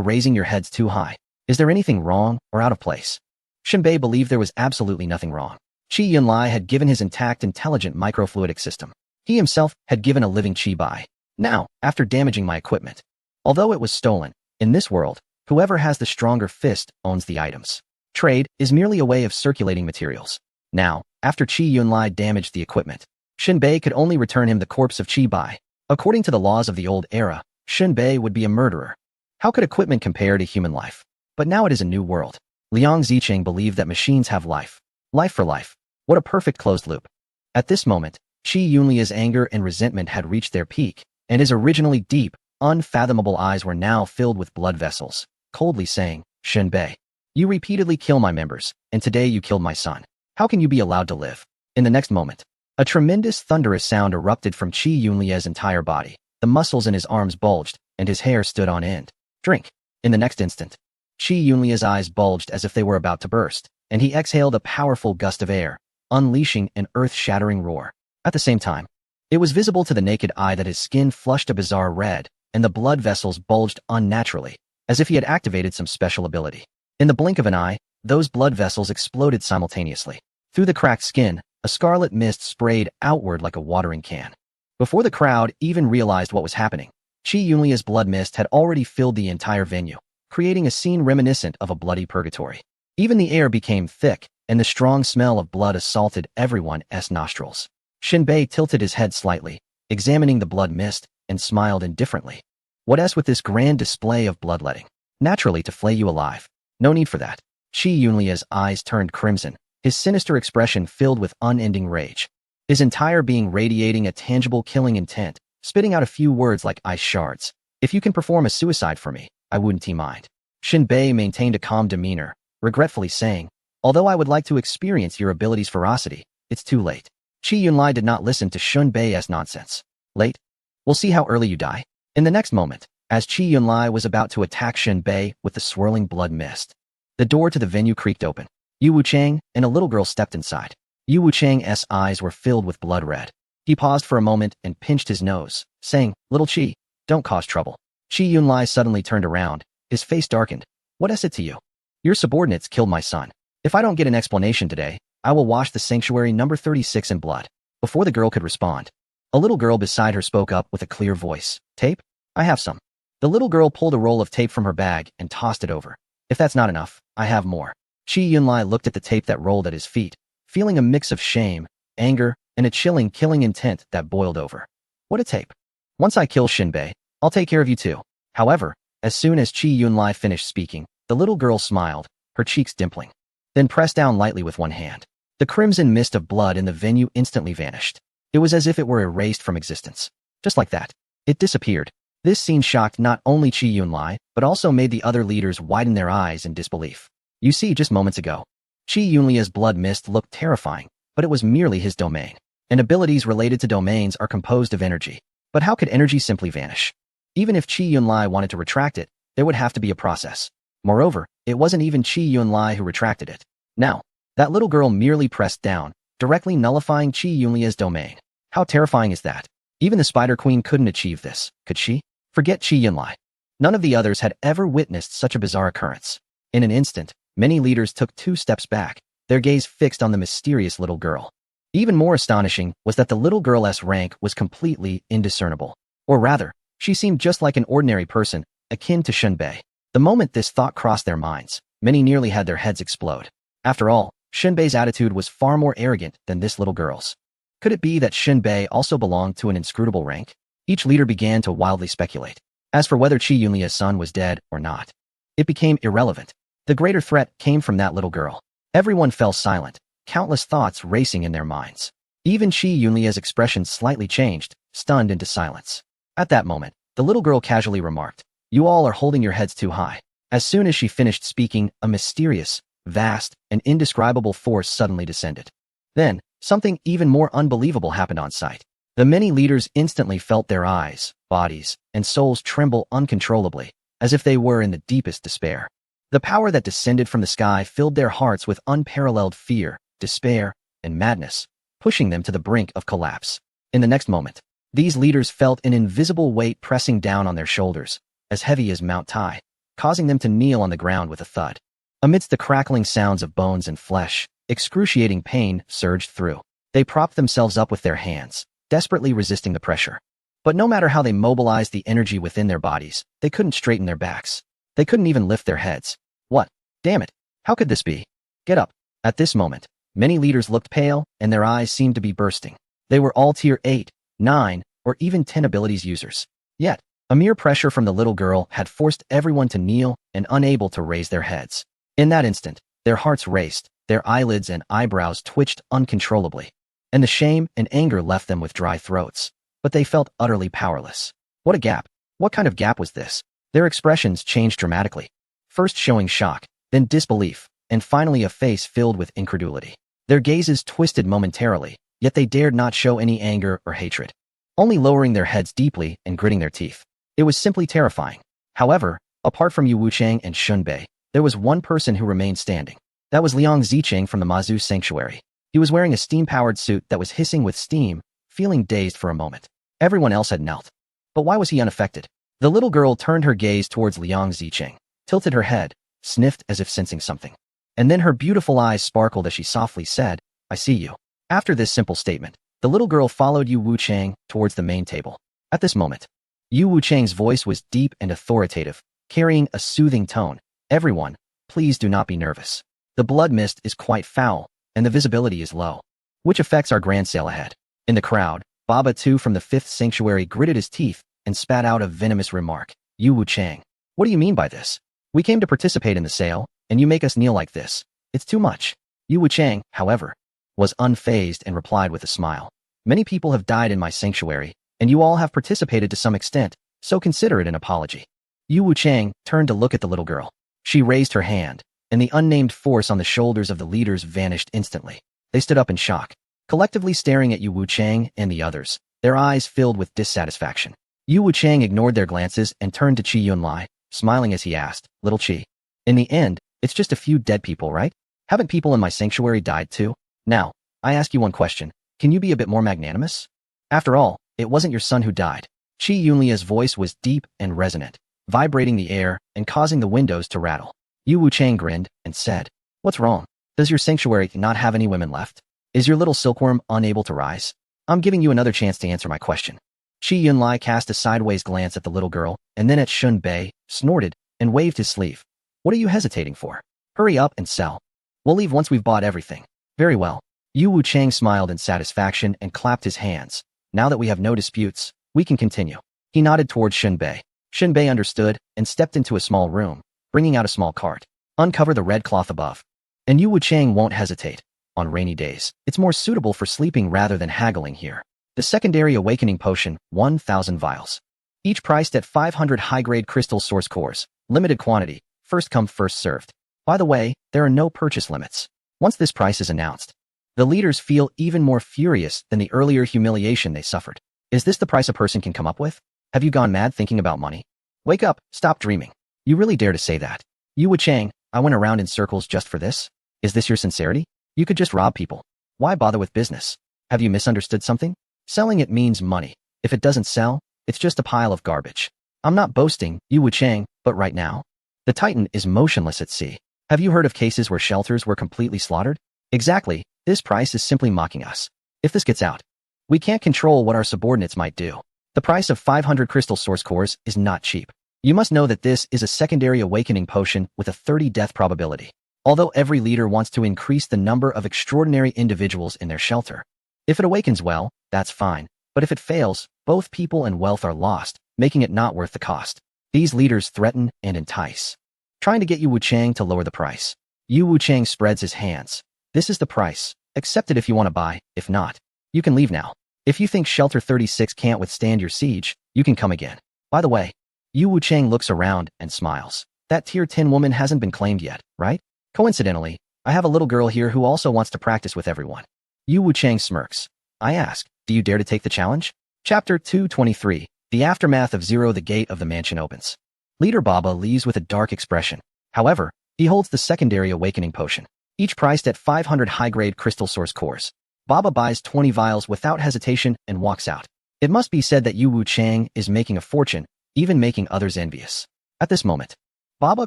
raising your heads too high. Is there anything wrong or out of place? Shinbei believed there was absolutely nothing wrong. Qi Yunlai had given his intact, intelligent microfluidic system. He himself had given a living Qi Bai. Now, after damaging my equipment. Although it was stolen, in this world, whoever has the stronger fist owns the items. Trade is merely a way of circulating materials. Now, after Qi Yunlai damaged the equipment, Shinbei could only return him the corpse of Qi Bai. According to the laws of the old era, Shinbei would be a murderer. How could equipment compare to human life? But now it is a new world. Liang Zicheng believed that machines have life. Life for life. What a perfect closed loop. At this moment, Qi Yunlia's anger and resentment had reached their peak, and his originally deep, unfathomable eyes were now filled with blood vessels, coldly saying, Shinbei, you repeatedly kill my members, and today you killed my son. How can you be allowed to live? In the next moment, a tremendous thunderous sound erupted from Qi Yunlia's entire body. The muscles in his arms bulged, and his hair stood on end. Drink. In the next instant, Qi Yunlia's eyes bulged as if they were about to burst, and he exhaled a powerful gust of air, unleashing an earth-shattering roar. At the same time, it was visible to the naked eye that his skin flushed a bizarre red, and the blood vessels bulged unnaturally, as if he had activated some special ability. In the blink of an eye, those blood vessels exploded simultaneously. Through the cracked skin, a scarlet mist sprayed outward like a watering can. Before the crowd even realized what was happening, Qi Yunlia's blood mist had already filled the entire venue, creating a scene reminiscent of a bloody purgatory. Even the air became thick, and the strong smell of blood assaulted everyone's nostrils. Shinbei tilted his head slightly, examining the blood mist, and smiled indifferently. What with this grand display of bloodletting? Naturally to flay you alive. No need for that. Qi Yunlia's eyes turned crimson, his sinister expression filled with unending rage. His entire being radiating a tangible killing intent, spitting out a few words like ice shards. If you can perform a suicide for me, I wouldn't mind. Shinbei maintained a calm demeanor, regretfully saying, although I would like to experience your ability's ferocity, it's too late. Qi Yunlai did not listen to Shinbei's nonsense. Late? We'll see how early you die. In the next moment, as Qi Yunlai was about to attack Shinbei with the swirling blood mist, the door to the venue creaked open. Yu Wuchang and a little girl stepped inside. Yu Wuchang's eyes were filled with blood red. He paused for a moment and pinched his nose, saying, Little Qi, don't cause trouble. Qi Yunlai suddenly turned around, his face darkened. What is it to you? Your subordinates killed my son. If I don't get an explanation today, I will wash the sanctuary number 36 in blood. Before the girl could respond, a little girl beside her spoke up with a clear voice. Tape? I have some. The little girl pulled a roll of tape from her bag and tossed it over. If that's not enough, I have more. Qi Yunlai looked at the tape that rolled at his feet, feeling a mix of shame, anger, and a chilling killing intent that boiled over. What a tape. Once I kill Shinbei, I'll take care of you too. However, as soon as Qi Yunlai finished speaking, the little girl smiled, her cheeks dimpling, then pressed down lightly with one hand. The crimson mist of blood in the venue instantly vanished. It was as if it were erased from existence. Just like that, it disappeared. This scene shocked not only Qi Yunlai, but also made the other leaders widen their eyes in disbelief. You see, just moments ago, Qi Yunlia's blood mist looked terrifying, but it was merely his domain. And abilities related to domains are composed of energy. But how could energy simply vanish? Even if Qi Yunlai wanted to retract it, there would have to be a process. Moreover, it wasn't even Qi Yunlai who retracted it. Now, that little girl merely pressed down, directly nullifying Qi Yunlia's domain. How terrifying is that? Even the Spider Queen couldn't achieve this, could she? Forget Qi Yunlai. None of the others had ever witnessed such a bizarre occurrence. In an instant, many leaders took 2 steps back, their gaze fixed on the mysterious little girl. Even more astonishing was that the little girl's rank was completely indiscernible. Or rather, she seemed just like an ordinary person, akin to Shinbei. The moment this thought crossed their minds, many nearly had their heads explode. After all, Shinbei's attitude was far more arrogant than this little girl's. Could it be that Shinbei also belonged to an inscrutable rank? Each leader began to wildly speculate. As for whether Qi Yunlia's son was dead or not, it became irrelevant. The greater threat came from that little girl. Everyone fell silent, countless thoughts racing in their minds. Even Qi Yunlia's expression slightly changed, stunned into silence. At that moment, the little girl casually remarked, You all are holding your heads too high. As soon as she finished speaking, a mysterious, vast, and indescribable force suddenly descended. Then, something even more unbelievable happened on sight. The many leaders instantly felt their eyes, bodies, and souls tremble uncontrollably, as if they were in the deepest despair. The power that descended from the sky filled their hearts with unparalleled fear, despair, and madness, pushing them to the brink of collapse. In the next moment, these leaders felt an invisible weight pressing down on their shoulders, as heavy as Mount Tai, causing them to kneel on the ground with a thud. Amidst the crackling sounds of bones and flesh, excruciating pain surged through. They propped themselves up with their hands, desperately resisting the pressure. But no matter how they mobilized the energy within their bodies, they couldn't straighten their backs. They couldn't even lift their heads. What? Damn it. How could this be? Get up. At this moment, many leaders looked pale, and their eyes seemed to be bursting. They were all tier 8, 9, or even 10 abilities users. Yet, a mere pressure from the little girl had forced everyone to kneel and unable to raise their heads. In that instant, their hearts raced, their eyelids and eyebrows twitched uncontrollably, and the shame and anger left them with dry throats. But they felt utterly powerless. What a gap. What kind of gap was this? Their expressions changed dramatically, first showing shock, then disbelief, and finally a face filled with incredulity. Their gazes twisted momentarily, yet they dared not show any anger or hatred, only lowering their heads deeply and gritting their teeth. It was simply terrifying. However, apart from Yu Wuchang and Shunbei, there was one person who remained standing. That was Liang Zicheng from the Mazu Sanctuary. He was wearing a steam-powered suit that was hissing with steam, feeling dazed for a moment. Everyone else had knelt. But why was he unaffected? The little girl turned her gaze towards Liang Zicheng, tilted her head, sniffed as if sensing something. And then her beautiful eyes sparkled as she softly said, "I see you." After this simple statement, the little girl followed Yu Wuchang towards the main table. At this moment, Yu Wuchang's voice was deep and authoritative, carrying a soothing tone. "Everyone, please do not be nervous. The blood mist is quite foul, and the visibility is low, which affects our grand sale ahead." In the crowd, Baba Tu from the 5th Sanctuary gritted his teeth and spat out a venomous remark. "Yu Wuchang, what do you mean by this? We came to participate in the sale, and you make us kneel like this. It's too much." Yu Wuchang, however, was unfazed and replied with a smile. "Many people have died in my sanctuary, and you all have participated to some extent, so consider it an apology." Yu Wuchang turned to look at the little girl. She raised her hand, and the unnamed force on the shoulders of the leaders vanished instantly. They stood up in shock, collectively staring at Yu Wuchang and the others, their eyes filled with dissatisfaction. Yu Wuchang ignored their glances and turned to Qi Yunlai, smiling as he asked, "Little Qi, in the end, it's just a few dead people, right? Haven't people in my sanctuary died too? Now, I ask you one question. Can you be a bit more magnanimous? After all, it wasn't your son who died." Qi Yunlia's voice was deep and resonant, vibrating the air and causing the windows to rattle. Yu Wuchang grinned and said, "What's wrong? Does your sanctuary not have any women left? Is your little silkworm unable to rise? I'm giving you another chance to answer my question." Qi Yunlai cast a sideways glance at the little girl, and then at Shun Bei, snorted, and waved his sleeve. "What are you hesitating for? Hurry up and sell. We'll leave once we've bought everything." "Very well." Yu Wuchang smiled in satisfaction and clapped his hands. "Now that we have no disputes, we can continue." He nodded towards Shun Bei. Shun Bei understood and stepped into a small room, bringing out a small cart. "Uncover the red cloth above." And Yu Wuchang won't hesitate. On rainy days, it's more suitable for sleeping rather than haggling here. The secondary awakening potion, 1,000 vials. Each priced at 500 high-grade crystal source cores. Limited quantity, first come first served. By the way, there are no purchase limits. Once this price is announced, the leaders feel even more furious than the earlier humiliation they suffered. Is this the price a person can come up with? Have you gone mad thinking about money? Wake up, stop dreaming. You really dare to say that? Yu Wuchang, I went around in circles just for this? Is this your sincerity? You could just rob people. Why bother with business? Have you misunderstood something? Selling it means money. If it doesn't sell, it's just a pile of garbage. I'm not boasting, Yu Wuchang, but right now, the Titan is motionless at sea. Have you heard of cases where shelters were completely slaughtered? Exactly, this price is simply mocking us. If this gets out, we can't control what our subordinates might do. The price of 500 crystal source cores is not cheap. You must know that this is a secondary awakening potion with a 30 death probability. Although every leader wants to increase the number of extraordinary individuals in their shelter. If it awakens well, that's fine, but if it fails, both people and wealth are lost, making it not worth the cost. These leaders threaten and entice, trying to get Yu Wuchang to lower the price. Yu Wuchang spreads his hands. This is the price. Accept it if you want to buy. If not, you can leave now. If you think Shelter 36 can't withstand your siege, you can come again. By the way, Yu Wuchang looks around and smiles. That tier 10 woman hasn't been claimed yet, right? Coincidentally, I have a little girl here who also wants to practice with everyone. Yu Wuchang smirks. I ask, do you dare to take the challenge? Chapter 223. The Aftermath of Zero. The gate of the mansion opens. Leader Baba leaves with a dark expression. However, he holds the secondary awakening potion, each priced at 500 high-grade crystal source cores. Baba buys 20 vials without hesitation and walks out. It must be said that Yu Wuchang is making a fortune, even making others envious. At this moment, Baba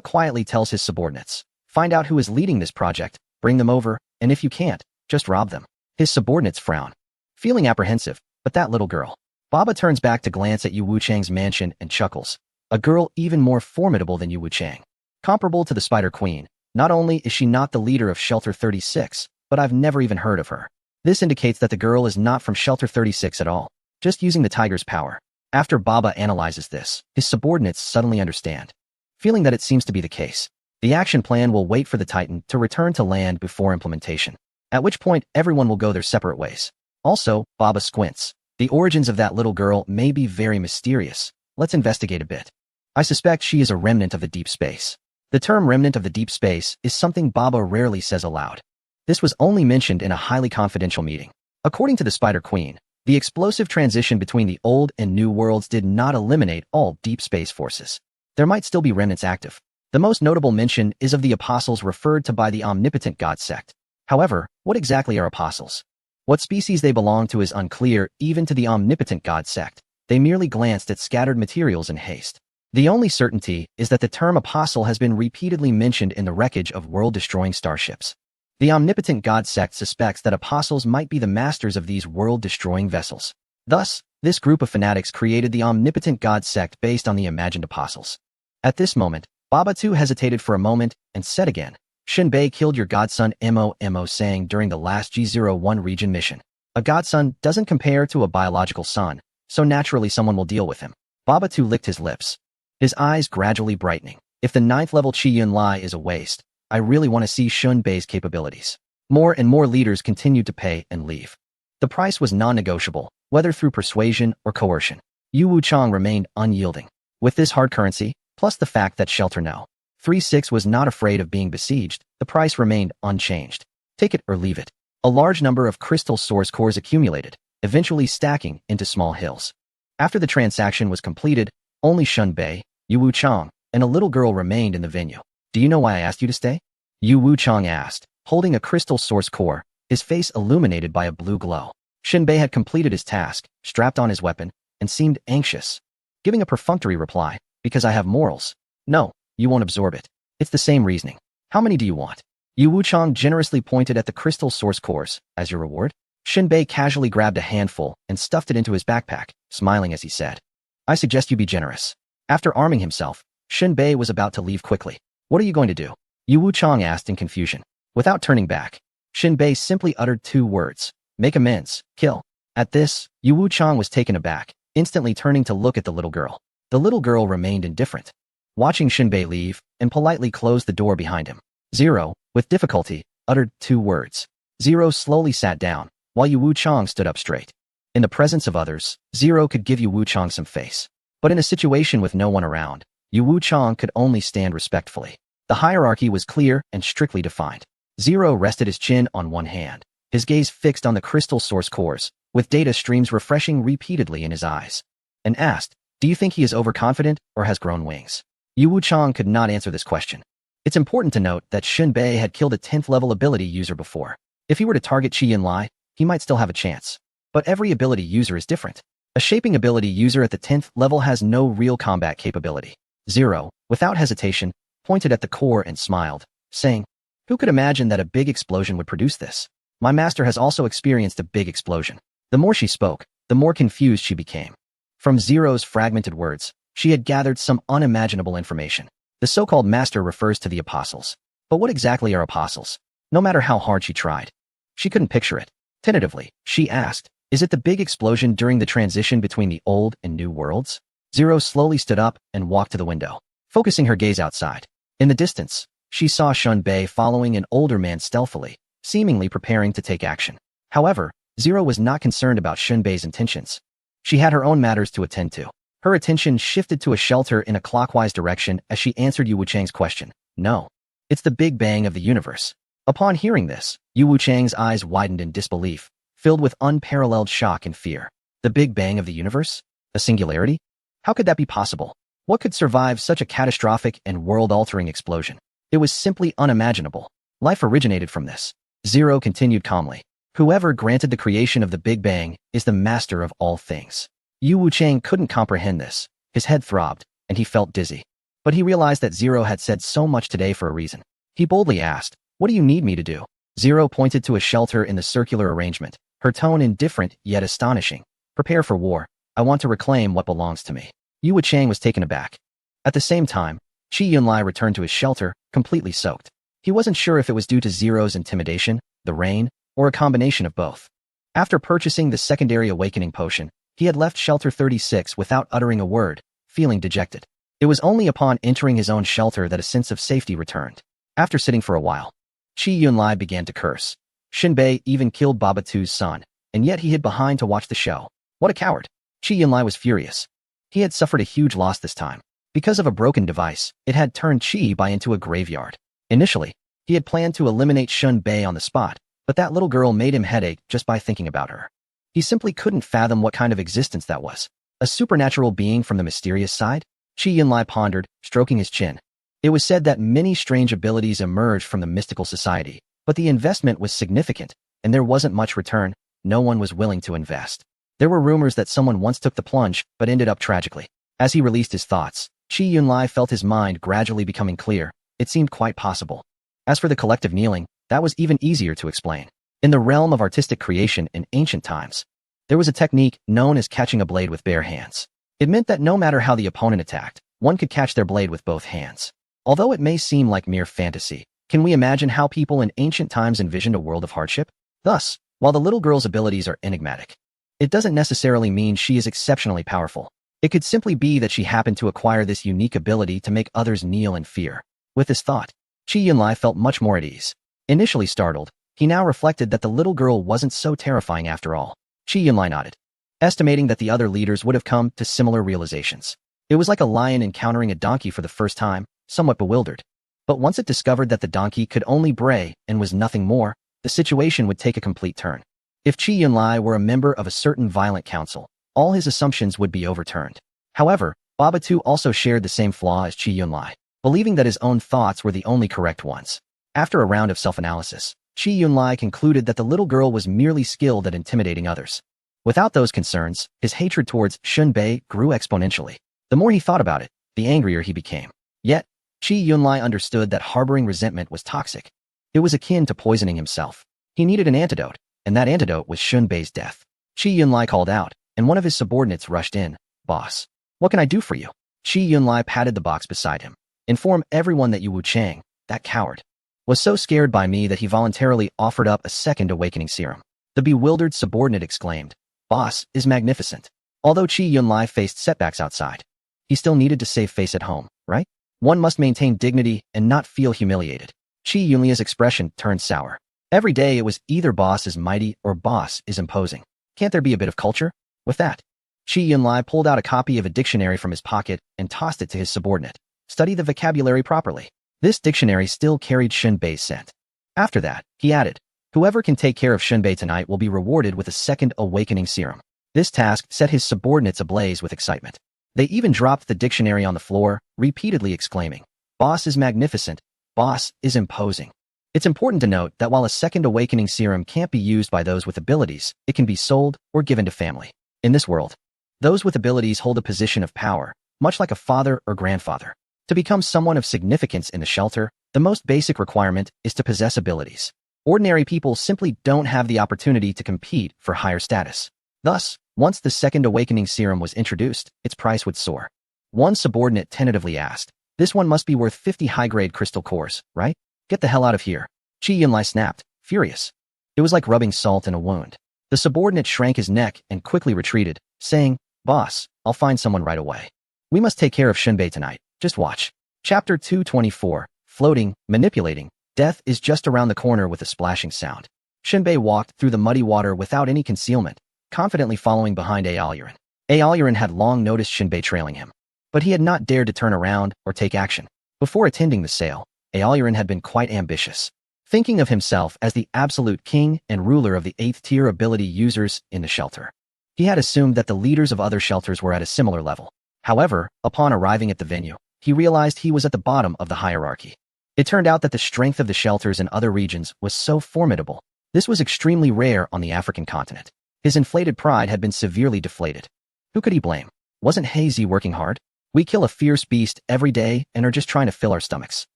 quietly tells his subordinates, find out who is leading this project, bring them over, and if you can't, just rob them. His subordinates frown, feeling apprehensive, but that little girl. Baba turns back to glance at Yu Wuchang's mansion and chuckles. A girl even more formidable than Yu Wuchang. Comparable to the Spider Queen, not only is she not the leader of Shelter 36, but I've never even heard of her. This indicates that the girl is not from Shelter 36 at all, just using the tiger's power. After Baba analyzes this, his subordinates suddenly understand. Feeling that it seems to be the case, the action plan will wait for the Titan to return to land before implementation, at which point everyone will go their separate ways. Also, Baba squints. The origins of that little girl may be very mysterious. Let's investigate a bit. I suspect she is a remnant of the deep space. The term remnant of the deep space is something Baba rarely says aloud. This was only mentioned in a highly confidential meeting. According to the Spider Queen, the explosive transition between the old and new worlds did not eliminate all deep space forces. There might still be remnants active. The most notable mention is of the apostles referred to by the omnipotent god sect. However, what exactly are apostles? What species they belong to is unclear even to the omnipotent god sect. They merely glanced at scattered materials in haste. The only certainty is that the term apostle has been repeatedly mentioned in the wreckage of world-destroying starships. The omnipotent god sect suspects that apostles might be the masters of these world-destroying vessels. Thus, this group of fanatics created the omnipotent god sect based on the imagined apostles. At this moment, Baba too hesitated for a moment and said again, Shinbei killed your godson Mo saying during the last G01 region mission. A godson doesn't compare to a biological son, so naturally someone will deal with him. Baba too licked his lips, his eyes gradually brightening. If the 9th level Qi Yun Lai is a waste, I really want to see Shunbei's capabilities. More and more leaders continued to pay and leave. The price was non-negotiable, whether through persuasion or coercion. Yu Wuchang remained unyielding. With this hard currency, plus the fact that Shelter No. 36 was not afraid of being besieged, the price remained unchanged. Take it or leave it. A large number of crystal source cores accumulated, eventually stacking into small hills. After the transaction was completed, only Shunbei, Yu Wuchang, and a little girl remained in the venue. Do you know why I asked you to stay? Yu Wuchang asked, holding a crystal source core, his face illuminated by a blue glow. Shinbei had completed his task, strapped on his weapon, and seemed anxious. Giving a perfunctory reply, because I have morals. No, you won't absorb it. It's the same reasoning. How many do you want? Yu Wuchang generously pointed at the crystal source cores. As your reward? Shinbei casually grabbed a handful and stuffed it into his backpack, smiling as he said, I suggest you be generous. After arming himself, Shinbei was about to leave quickly. What are you going to do? Yu Wuchang asked in confusion. Without turning back, Shinbei simply uttered 2 words. Make amends, kill. At this, Yu Wuchang was taken aback, instantly turning to look at the little girl. The little girl remained indifferent, watching Shinbei leave, and politely closed the door behind him. Zero, with difficulty, uttered 2 words. Zero slowly sat down, while Yu Wuchang stood up straight. In the presence of others, Zero could give Yu Wuchang some face. But in a situation with no one around, Yu Wuchang could only stand respectfully. The hierarchy was clear and strictly defined. Zero rested his chin on one hand, his gaze fixed on the crystal source cores, with data streams refreshing repeatedly in his eyes, and asked, do you think he is overconfident or has grown wings? Yu Wuchang could not answer this question. It's important to note that Shinbei had killed a 10th level ability user before. If he were to target Qi Yun Lai, he might still have a chance. But every ability user is different. A shaping ability user at the 10th level has no real combat capability. Zero, without hesitation, pointed at the core and smiled, saying, who could imagine that a big explosion would produce this? My master has also experienced a big explosion. The more she spoke, the more confused she became. From Zero's fragmented words, she had gathered some unimaginable information. The so-called master refers to the apostles. But what exactly are apostles? No matter how hard she tried, she couldn't picture it. Tentatively, she asked, is it the big explosion during the transition between the old and new worlds? Zero slowly stood up and walked to the window, focusing her gaze outside. In the distance, she saw Shunbei following an older man stealthily, seemingly preparing to take action. However, Zero was not concerned about Shunbei's intentions. She had her own matters to attend to. Her attention shifted to a shelter in a clockwise direction as she answered Yu Wuchang's question. No. It's the Big Bang of the universe. Upon hearing this, Yu Wuchang's eyes widened in disbelief, filled with unparalleled shock and fear. The Big Bang of the universe? A singularity? How could that be possible? What could survive such a catastrophic and world-altering explosion? It was simply unimaginable. Life originated from this. Zero continued calmly. Whoever granted the creation of the Big Bang is the master of all things. Yu Wuchang couldn't comprehend this. His head throbbed, and he felt dizzy. But he realized that Zero had said so much today for a reason. He boldly asked, "What do you need me to do?" Zero pointed to a shelter in the circular arrangement, her tone indifferent yet astonishing. "Prepare for war. I want to reclaim what belongs to me." Yu Wuchang was taken aback. At the same time, Qi Yunlai returned to his shelter, completely soaked. He wasn't sure if it was due to Zero's intimidation, the rain, or a combination of both. After purchasing the secondary awakening potion, he had left Shelter 36 without uttering a word, feeling dejected. It was only upon entering his own shelter that a sense of safety returned. After sitting for a while, Qi Yunlai began to curse. Shinbei even killed Babatu's son, and yet he hid behind to watch the show. What a coward! Qi Yunlai was furious. He had suffered a huge loss this time. Because of a broken device, it had turned Qi Bai into a graveyard. Initially, he had planned to eliminate Shinbei on the spot, but that little girl made him headache just by thinking about her. He simply couldn't fathom what kind of existence that was. A supernatural being from the mysterious side? Qi Yunlai pondered, stroking his chin. It was said that many strange abilities emerged from the mystical society, but the investment was significant, and there wasn't much return. No one was willing to invest. There were rumors that someone once took the plunge, but ended up tragically. As he released his thoughts, Qi Yunlai felt his mind gradually becoming clear. It seemed quite possible. As for the collective kneeling, that was even easier to explain. In the realm of artistic creation in ancient times, there was a technique known as catching a blade with bare hands. It meant that no matter how the opponent attacked, one could catch their blade with both hands. Although it may seem like mere fantasy, can we imagine how people in ancient times envisioned a world of hardship? Thus, while the little girl's abilities are enigmatic, it doesn't necessarily mean she is exceptionally powerful. It could simply be that she happened to acquire this unique ability to make others kneel in fear. With this thought, Qi Yunlai felt much more at ease. Initially startled, he now reflected that the little girl wasn't so terrifying after all. Qi Yunlai nodded, estimating that the other leaders would have come to similar realizations. It was like a lion encountering a donkey for the first time, somewhat bewildered. But once it discovered that the donkey could only bray and was nothing more, the situation would take a complete turn. If Qi Yunlai were a member of a certain violent council, all his assumptions would be overturned. However, Babatu also shared the same flaw as Qi Yunlai, believing that his own thoughts were the only correct ones. After a round of self-analysis, Qi Yunlai concluded that the little girl was merely skilled at intimidating others. Without those concerns, his hatred towards Shinbei grew exponentially. The more he thought about it, the angrier he became. Yet, Qi Yunlai understood that harboring resentment was toxic. It was akin to poisoning himself. He needed an antidote, and that antidote was Shinbei's death. Qi Yunlai called out, and one of his subordinates rushed in. "Boss, what can I do for you?" Qi Yunlai patted the box beside him. "Inform everyone that Yu Wuchang, that coward, was so scared by me that he voluntarily offered up a second awakening serum." The bewildered subordinate exclaimed, "Boss is magnificent." Although Qi Yunlai faced setbacks outside, he still needed to save face at home, right? One must maintain dignity and not feel humiliated. Qi Yunlia's expression turned sour. Every day it was either boss is mighty or boss is imposing. Can't there be a bit of culture? With that, Qi Yunlai pulled out a copy of a dictionary from his pocket and tossed it to his subordinate. "Study the vocabulary properly." This dictionary still carried Shinbei's scent. After that, he added, "Whoever can take care of Shinbei tonight will be rewarded with a second awakening serum." This task set his subordinates ablaze with excitement. They even dropped the dictionary on the floor, repeatedly exclaiming, "Boss is magnificent. Boss is imposing." It's important to note that while a second awakening serum can't be used by those with abilities, it can be sold or given to family. In this world, those with abilities hold a position of power, much like a father or grandfather. To become someone of significance in the shelter, the most basic requirement is to possess abilities. Ordinary people simply don't have the opportunity to compete for higher status. Thus, once the second awakening serum was introduced, its price would soar. One subordinate tentatively asked, "This one must be worth 50 high-grade crystal cores, right? Get the hell out of here." Qi Yunlai snapped, furious. It was like rubbing salt in a wound. The subordinate shrank his neck and quickly retreated, saying, "Boss, I'll find someone right away. We must take care of Shinbei tonight. Just watch." Chapter 224, Floating, Manipulating. Death is just around the corner with a splashing sound. Shinbei walked through the muddy water without any concealment, confidently following behind Aolurin. Aolurin had long noticed Shinbei trailing him, but he had not dared to turn around or take action. Before attending the sale, Aolurin had been quite ambitious, thinking of himself as the absolute king and ruler of the 8th-tier ability users in the shelter. He had assumed that the leaders of other shelters were at a similar level. However, upon arriving at the venue, he realized he was at the bottom of the hierarchy. It turned out that the strength of the shelters in other regions was so formidable This was extremely rare on the African continent. His inflated pride had been severely deflated. Who could he blame? Wasn't Hazy working hard? We kill a fierce beast every day and are just trying to fill our stomachs.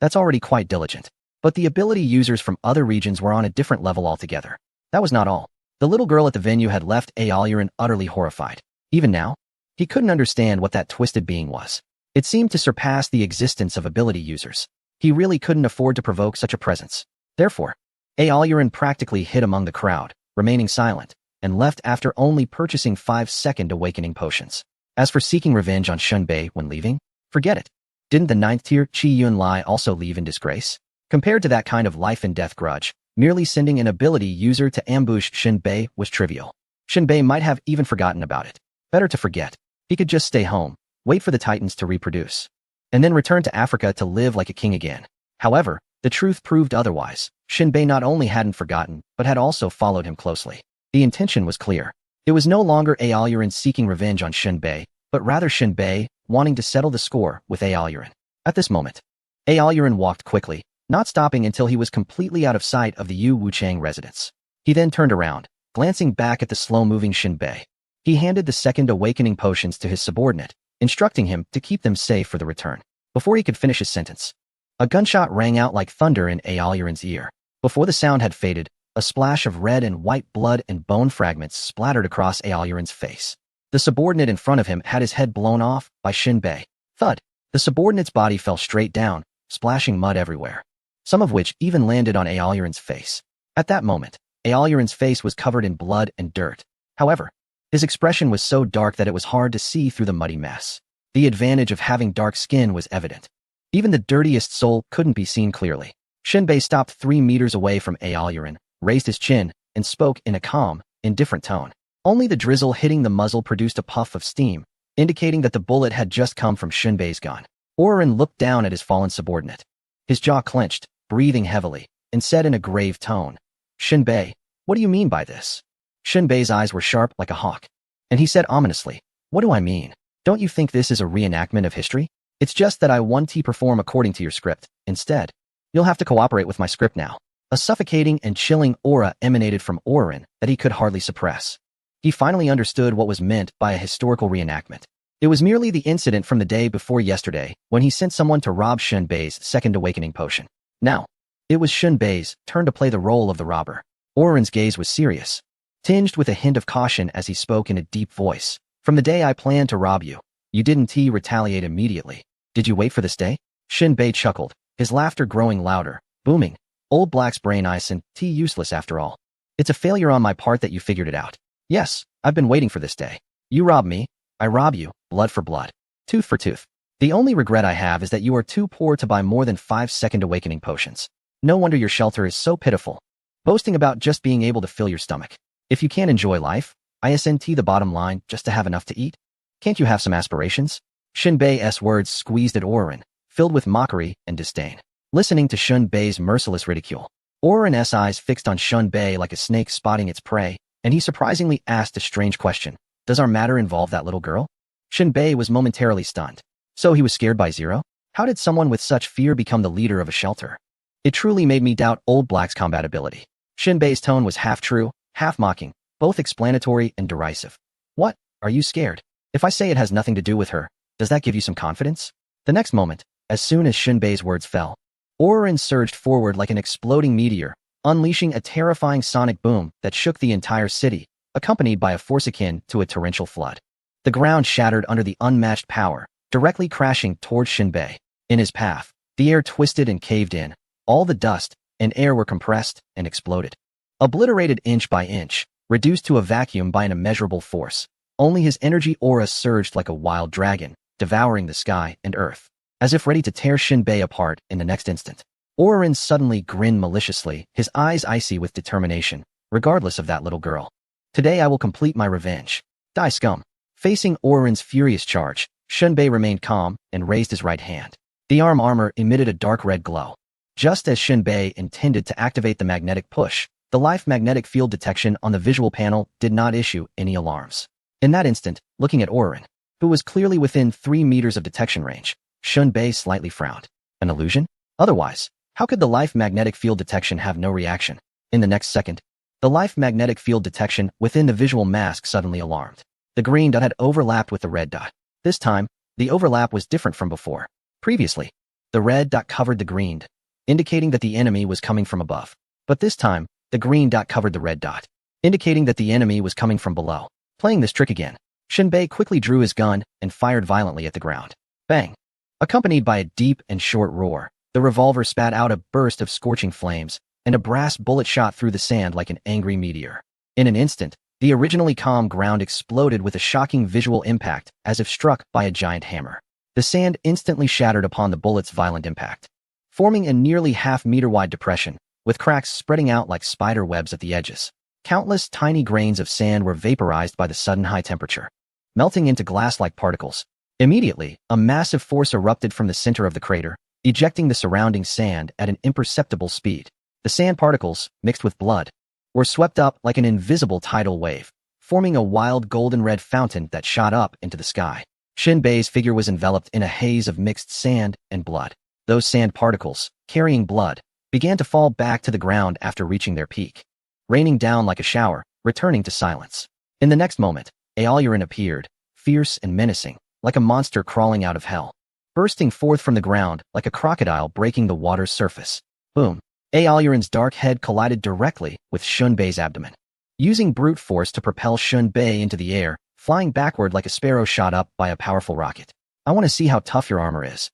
That's already quite diligent. But the ability users from other regions were on a different level altogether. That was not all. The little girl at the venue had left Aolurin utterly horrified. Even now, he couldn't understand what that twisted being was. It seemed to surpass the existence of ability users. He really couldn't afford to provoke such a presence. Therefore, Aolurin practically hid among the crowd, remaining silent, and left after only purchasing 5-second awakening potions. As for seeking revenge on Shunbei when leaving, forget it. Didn't the 9th tier Qi Yunlai also leave in disgrace? Compared to that kind of life-and-death grudge, merely sending an ability user to ambush Shunbei was trivial. Shunbei might have even forgotten about it. Better to forget. He could just stay home, wait for the Titans to reproduce, and then return to Africa to live like a king again. However, the truth proved otherwise. Shunbei not only hadn't forgotten, but had also followed him closely. The intention was clear. It was no longer Aolurin seeking revenge on Shunbei, but rather Shunbei wanting to settle the score with Aolurin. At this moment, Aolurin walked quickly, not stopping until he was completely out of sight of the Yu Wuchang residence. He then turned around, glancing back at the slow-moving Shunbei. He handed the second awakening potions to his subordinate, instructing him to keep them safe for the return. Before he could finish his sentence, a gunshot rang out like thunder in Aolurin's ear. Before the sound had faded, a splash of red and white blood and bone fragments splattered across Aolurin's face. The subordinate in front of him had his head blown off by Shunbei. Thud! The subordinate's body fell straight down, splashing mud everywhere, some of which even landed on Aolurin's face. At that moment, Aolurin's face was covered in blood and dirt. However, his expression was so dark that it was hard to see through the muddy mess. The advantage of having dark skin was evident. Even the dirtiest soul couldn't be seen clearly. Shunbei stopped 3 meters away from Aolurin, raised his chin, and spoke in a calm, indifferent tone. Only the drizzle hitting the muzzle produced a puff of steam, indicating that the bullet had just come from Shunbei's gun. Orin looked down at his fallen subordinate. His jaw clenched, breathing heavily, and said in a grave tone, "Shunbei, what do you mean by this?" Shunbei's eyes were sharp like a hawk, and he said ominously, "What do I mean? Don't you think this is a reenactment of history? It's just that I want to perform according to your script. Instead, you'll have to cooperate with my script now." A suffocating and chilling aura emanated from Orin that he could hardly suppress. He finally understood what was meant by a historical reenactment. It was merely the incident from the day before yesterday when he sent someone to rob Shunbei's second awakening potion. Now, it was Shunbei's turn to play the role of the robber. Orin's gaze was serious, tinged with a hint of caution as he spoke in a deep voice. "From the day I planned to rob you, you didn't retaliate immediately. Did you wait for this day?" Shunbei chuckled, his laughter growing louder, booming. "Old Black's brain isn't useless after all. It's a failure on my part that you figured it out. Yes, I've been waiting for this day. You rob me, I rob you, blood for blood, tooth for tooth. The only regret I have is that you are too poor to buy more than 5-second awakening potions. No wonder your shelter is so pitiful, boasting about just being able to fill your stomach. If you can't enjoy life, isn't the bottom line just to have enough to eat? Can't you have some aspirations?" Shunbei's words squeezed at Orin, filled with mockery and disdain. Listening to Shunbei's merciless ridicule, Orin's eyes fixed on Shunbei like a snake spotting its prey, and he surprisingly asked a strange question. "Does our matter involve that little girl?" Shunbei was momentarily stunned. So he was scared by Zero? How did someone with such fear become the leader of a shelter? It truly made me doubt Old Black's combatability. Shunbei's tone was half true, half mocking, both explanatory and derisive. "What? Are you scared? If I say it has nothing to do with her, does that give you some confidence?" The next moment, as soon as Shunbei's words fell, Orin surged forward like an exploding meteor, unleashing a terrifying sonic boom that shook the entire city, accompanied by a force akin to a torrential flood. The ground shattered under the unmatched power, directly crashing toward Shunbei. In his path, the air twisted and caved in. All the dust and air were compressed and exploded. Obliterated inch by inch, reduced to a vacuum by an immeasurable force. Only his energy aura surged like a wild dragon, devouring the sky and earth, as if ready to tear Shunbei apart in the next instant. Orin suddenly grinned maliciously, his eyes icy with determination, regardless of that little girl. "Today I will complete my revenge. Die, scum." Facing Orin's furious charge, Shunbei remained calm and raised his right hand. The armor emitted a dark red glow. Just as Shunbei intended to activate the magnetic push, the life magnetic field detection on the visual panel did not issue any alarms. In that instant, looking at Orin, who was clearly within 3 meters of detection range, Shunbei slightly frowned. An illusion? Otherwise, how could the life magnetic field detection have no reaction? In the next second, the life magnetic field detection within the visual mask suddenly alarmed. The green dot had overlapped with the red dot. This time, the overlap was different from before. Previously, the red dot covered the green, indicating that the enemy was coming from above. But this time, the green dot covered the red dot, indicating that the enemy was coming from below. Playing this trick again, Shinbei quickly drew his gun and fired violently at the ground. Bang! Accompanied by a deep and short roar, the revolver spat out a burst of scorching flames, and a brass bullet shot through the sand like an angry meteor. In an instant, the originally calm ground exploded with a shocking visual impact as if struck by a giant hammer. The sand instantly shattered upon the bullet's violent impact, forming a nearly half-meter-wide depression, with cracks spreading out like spider webs at the edges. Countless tiny grains of sand were vaporized by the sudden high temperature, melting into glass-like particles. Immediately, a massive force erupted from the center of the crater, ejecting the surrounding sand at an imperceptible speed. The sand particles, mixed with blood, were swept up like an invisible tidal wave, forming a wild golden-red fountain that shot up into the sky. Shinbei's figure was enveloped in a haze of mixed sand and blood. Those sand particles, carrying blood, began to fall back to the ground after reaching their peak, raining down like a shower, returning to silence. In the next moment, Aolurin appeared, fierce and menacing, like a monster crawling out of hell, bursting forth from the ground like a crocodile breaking the water's surface. Boom! Aolurin's dark head collided directly with Shunbei's abdomen, using brute force to propel Shunbei into the air, flying backward like a sparrow shot up by a powerful rocket. I want to see how tough your armor is.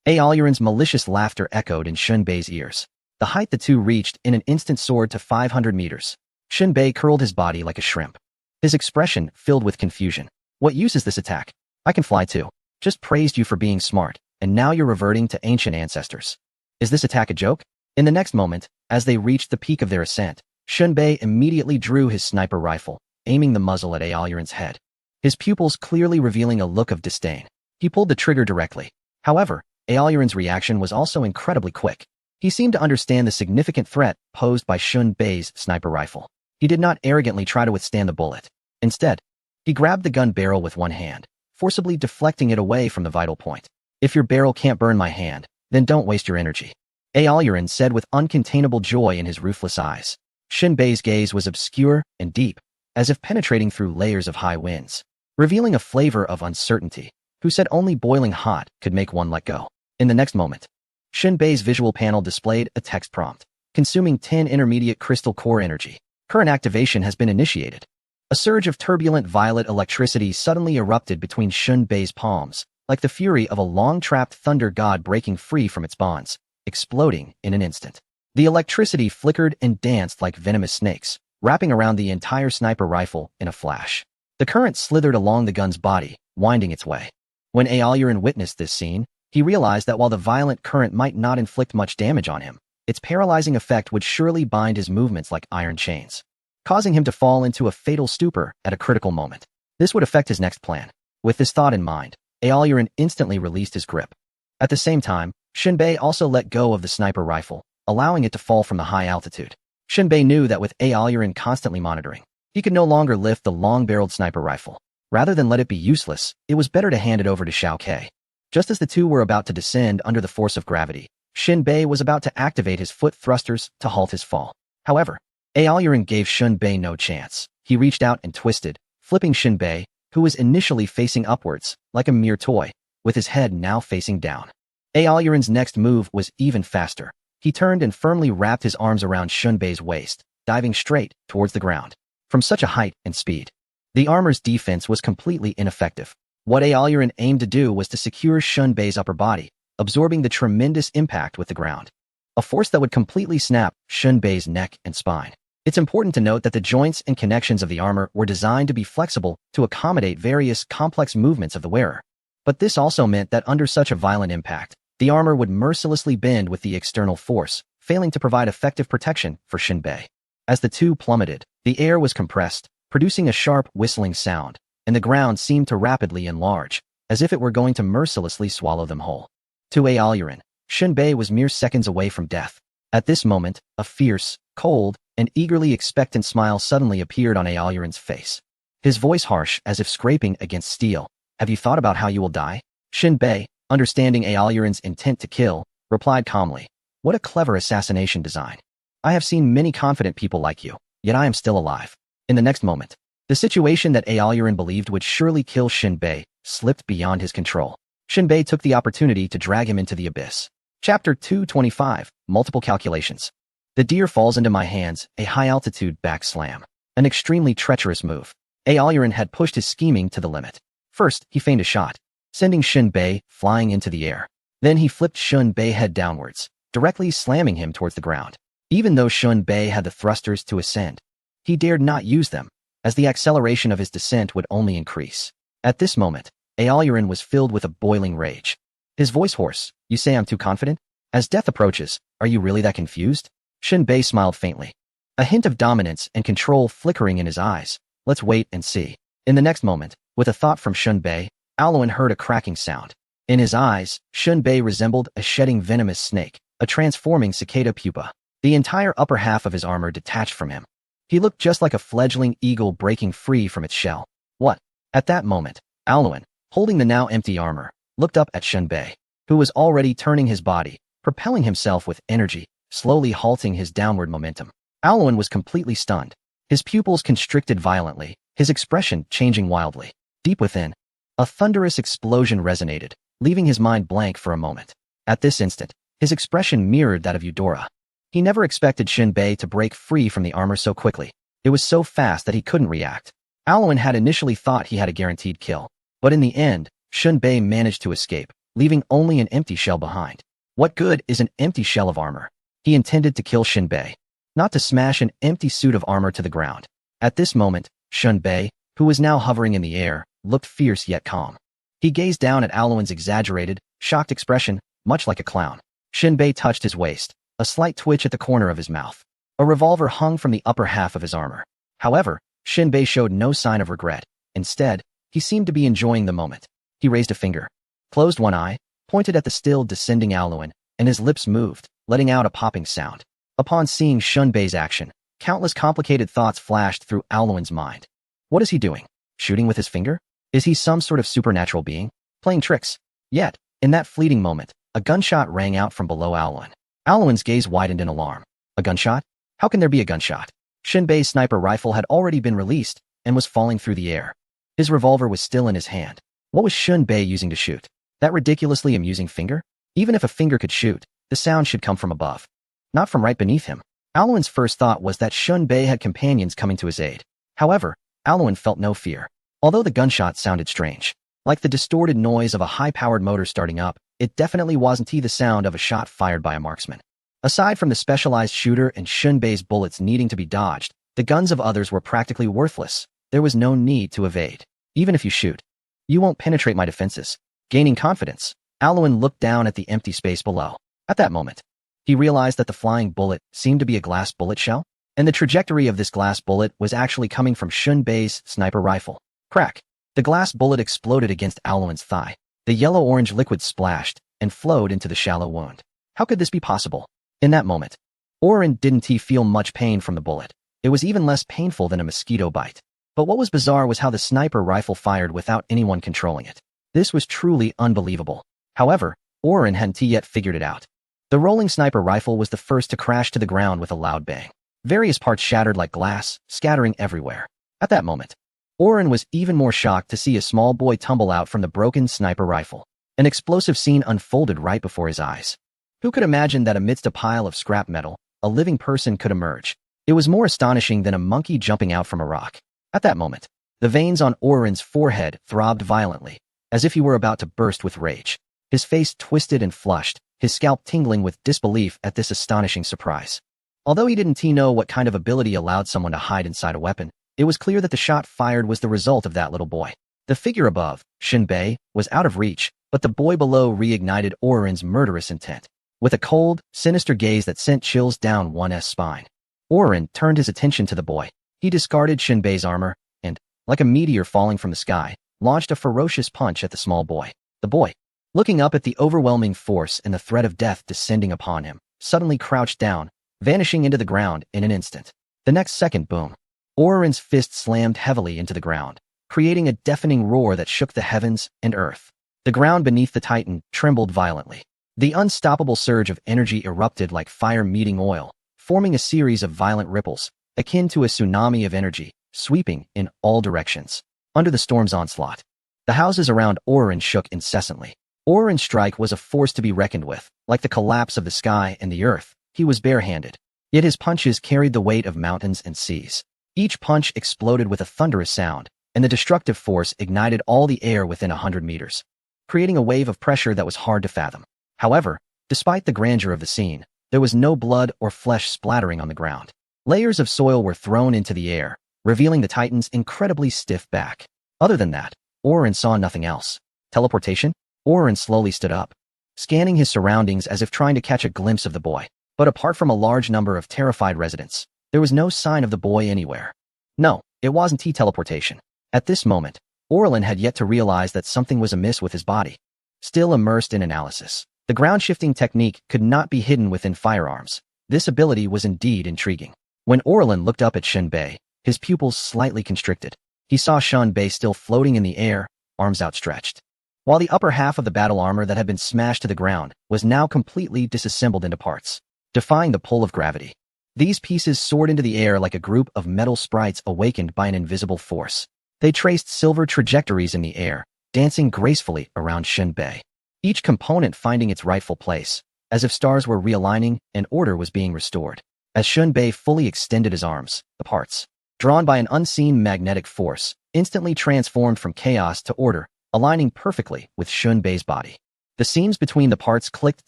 Aolurin's malicious laughter echoed in Shunbei's ears. The height the two reached in an instant soared to 500 meters. Shunbei curled his body like a shrimp, his expression filled with confusion. What use is this attack? I can fly too. Just praised you for being smart, and now you're reverting to ancient ancestors. Is this attack a joke? In the next moment, as they reached the peak of their ascent, Shunbei immediately drew his sniper rifle, aiming the muzzle at Aolurin's head, his pupils clearly revealing a look of disdain. He pulled the trigger directly. However, Aolurin's reaction was also incredibly quick. He seemed to understand the significant threat posed by Shunbei's sniper rifle. He did not arrogantly try to withstand the bullet. Instead, he grabbed the gun barrel with one hand, forcibly deflecting it away from the vital point. If your barrel can't burn my hand, then don't waste your energy, Aolurin said with uncontainable joy in his ruthless eyes. Shinbei's gaze was obscure and deep, as if penetrating through layers of high winds, revealing a flavor of uncertainty. Who said only boiling hot could make one let go? In the next moment, Shinbei's visual panel displayed a text prompt, consuming 10 intermediate crystal core energy. Current activation has been initiated. A surge of turbulent violet electricity suddenly erupted between Shunbei's palms, like the fury of a long-trapped thunder god breaking free from its bonds, exploding in an instant. The electricity flickered and danced like venomous snakes, wrapping around the entire sniper rifle in a flash. The current slithered along the gun's body, winding its way. When Aolurin witnessed this scene, he realized that while the violent current might not inflict much damage on him, its paralyzing effect would surely bind his movements like iron chains, causing him to fall into a fatal stupor at a critical moment. This would affect his next plan. With this thought in mind, Aolurin instantly released his grip. At the same time, Shinbei also let go of the sniper rifle, allowing it to fall from the high altitude. Shinbei knew that with Aolurin constantly monitoring, he could no longer lift the long-barreled sniper rifle. Rather than let it be useless, it was better to hand it over to Xiao Ke. Just as the two were about to descend under the force of gravity, Shinbei was about to activate his foot thrusters to halt his fall. However, Aolurin gave Shinbei no chance. He reached out and twisted, flipping Shinbei, who was initially facing upwards, like a mere toy, with his head now facing down. Aolurin's next move was even faster. He turned and firmly wrapped his arms around Shunbei's waist, diving straight towards the ground. From such a height and speed, the armor's defense was completely ineffective. What Aolurin aimed to do was to secure Shunbei's upper body, absorbing the tremendous impact with the ground, a force that would completely snap Shunbei's neck and spine. It's important to note that the joints and connections of the armor were designed to be flexible to accommodate various complex movements of the wearer. But this also meant that under such a violent impact, the armor would mercilessly bend with the external force, failing to provide effective protection for Shinbei. As the two plummeted, the air was compressed, producing a sharp whistling sound, and the ground seemed to rapidly enlarge, as if it were going to mercilessly swallow them whole. To Aolurin, Shinbei was mere seconds away from death. At this moment, a fierce, cold, and eagerly expectant smile suddenly appeared on Aolurin's face. His voice harsh as if scraping against steel. Have you thought about how you will die? Shinbei, understanding Aolurin's intent to kill, replied calmly. What a clever assassination design. I have seen many confident people like you, yet I am still alive. In the next moment, the situation that Aolurin believed would surely kill Shinbei slipped beyond his control. Shinbei took the opportunity to drag him into the abyss. Chapter 225, Multiple Calculations. The deer falls into my hands, a high-altitude back slam. An extremely treacherous move. Aolurin had pushed his scheming to the limit. First, he feigned a shot, sending Shinbei flying into the air. Then he flipped Shinbei head downwards, directly slamming him towards the ground. Even though Shinbei had the thrusters to ascend, he dared not use them, as the acceleration of his descent would only increase. At this moment, Aolurin was filled with a boiling rage. His voice hoarse. You say I'm too confident? As death approaches, are you really that confused? Shinbei smiled faintly, a hint of dominance and control flickering in his eyes. Let's wait and see. In the next moment, with a thought from Shinbei, Aolurin heard a cracking sound. In his eyes, Shinbei resembled a shedding venomous snake, a transforming cicada pupa. The entire upper half of his armor detached from him. He looked just like a fledgling eagle breaking free from its shell. What? At that moment, Aolurin, holding the now empty armor, looked up at Shinbei, who was already turning his body, propelling himself with energy, slowly halting his downward momentum. Aolurin was completely stunned. His pupils constricted violently, his expression changing wildly. Deep within, a thunderous explosion resonated, leaving his mind blank for a moment. At this instant, his expression mirrored that of Eudora. He never expected Shinbei to break free from the armor so quickly. It was so fast that he couldn't react. Aolurin had initially thought he had a guaranteed kill, but in the end, Shinbei managed to escape, leaving only an empty shell behind. What good is an empty shell of armor? He intended to kill Shinbei, not to smash an empty suit of armor to the ground. At this moment, Shinbei, who was now hovering in the air, looked fierce yet calm. He gazed down at Aolurin's exaggerated, shocked expression, much like a clown. Shinbei touched his waist, a slight twitch at the corner of his mouth. A revolver hung from the upper half of his armor. However, Shinbei showed no sign of regret. Instead, he seemed to be enjoying the moment. He raised a finger, closed one eye, pointed at the still descending Aolurin, and his lips moved, letting out a popping sound. Upon seeing Shinbei's action, countless complicated thoughts flashed through Aolurin's mind. What is he doing? Shooting with his finger? Is he some sort of supernatural being? Playing tricks? Yet, in that fleeting moment, a gunshot rang out from below Aolurin. Aolurin's gaze widened in alarm. A gunshot? How can there be a gunshot? Shinbei's sniper rifle had already been released and was falling through the air. His revolver was still in his hand. What was Shinbei using to shoot? That ridiculously amusing finger? Even if a finger could shoot, the sound should come from above, not from right beneath him. Aolurin's first thought was that Shinbei had companions coming to his aid. However, Aolurin felt no fear. Although the gunshot sounded strange, like the distorted noise of a high-powered motor starting up, it definitely wasn't the sound of a shot fired by a marksman. Aside from the specialized shooter and Shinbei's bullets needing to be dodged, the guns of others were practically worthless. There was no need to evade. Even if you shoot, you won't penetrate my defenses. Gaining confidence, Aolurin looked down at the empty space below. At that moment, he realized that the flying bullet seemed to be a glass bullet shell, and the trajectory of this glass bullet was actually coming from Shinbei's sniper rifle. Crack! The glass bullet exploded against Aolurin's thigh. The yellow-orange liquid splashed and flowed into the shallow wound. How could this be possible? In that moment, Aolurin didn't feel much pain from the bullet. It was even less painful than a mosquito bite. But what was bizarre was how the sniper rifle fired without anyone controlling it. This was truly unbelievable. However, Aolurin hadn't yet figured it out. The rolling sniper rifle was the first to crash to the ground with a loud bang. Various parts shattered like glass, scattering everywhere. At that moment, Aolurin was even more shocked to see a small boy tumble out from the broken sniper rifle. An explosive scene unfolded right before his eyes. Who could imagine that amidst a pile of scrap metal, a living person could emerge? It was more astonishing than a monkey jumping out from a rock. At that moment, the veins on Aolurin's forehead throbbed violently, as if he were about to burst with rage. His face twisted and flushed, his scalp tingling with disbelief at this astonishing surprise. Although he didn't know what kind of ability allowed someone to hide inside a weapon, it was clear that the shot fired was the result of that little boy. The figure above, Shinbei, was out of reach, but the boy below reignited Aolurin's murderous intent. With a cold, sinister gaze that sent chills down one's spine, Aolurin turned his attention to the boy. He discarded Shinbei's armor and, like a meteor falling from the sky, launched a ferocious punch at the small boy. The boy, looking up at the overwhelming force and the threat of death descending upon him, suddenly crouched down, vanishing into the ground in an instant. The next second, boom. Aolurin's fist slammed heavily into the ground, creating a deafening roar that shook the heavens and earth. The ground beneath the Titan trembled violently. The unstoppable surge of energy erupted like fire meeting oil, forming a series of violent ripples, akin to a tsunami of energy, sweeping in all directions. Under the storm's onslaught, the houses around Orin shook incessantly. Orin's strike was a force to be reckoned with. Like the collapse of the sky and the earth, he was barehanded. Yet his punches carried the weight of mountains and seas. Each punch exploded with a thunderous sound, and the destructive force ignited all the air within 100 meters, creating a wave of pressure that was hard to fathom. However, despite the grandeur of the scene, there was no blood or flesh splattering on the ground. Layers of soil were thrown into the air, revealing the Titan's incredibly stiff back. Other than that, Orin saw nothing else. Teleportation? Orin slowly stood up, scanning his surroundings as if trying to catch a glimpse of the boy. But apart from a large number of terrified residents, there was no sign of the boy anywhere. No, it wasn't teleportation. At this moment, Orlin had yet to realize that something was amiss with his body. Still immersed in analysis, the ground-shifting technique could not be hidden within firearms. This ability was indeed intriguing. When Orlin looked up at Shin Bei, his pupils slightly constricted. He saw Shin Bei still floating in the air, arms outstretched, while the upper half of the battle armor that had been smashed to the ground was now completely disassembled into parts, defying the pull of gravity. These pieces soared into the air like a group of metal sprites awakened by an invisible force. They traced silver trajectories in the air, dancing gracefully around Shin Bei, each component finding its rightful place, as if stars were realigning and order was being restored. As Shin Bei fully extended his arms, the parts, drawn by an unseen magnetic force, instantly transformed from chaos to order, aligning perfectly with Shin Bei's body. The seams between the parts clicked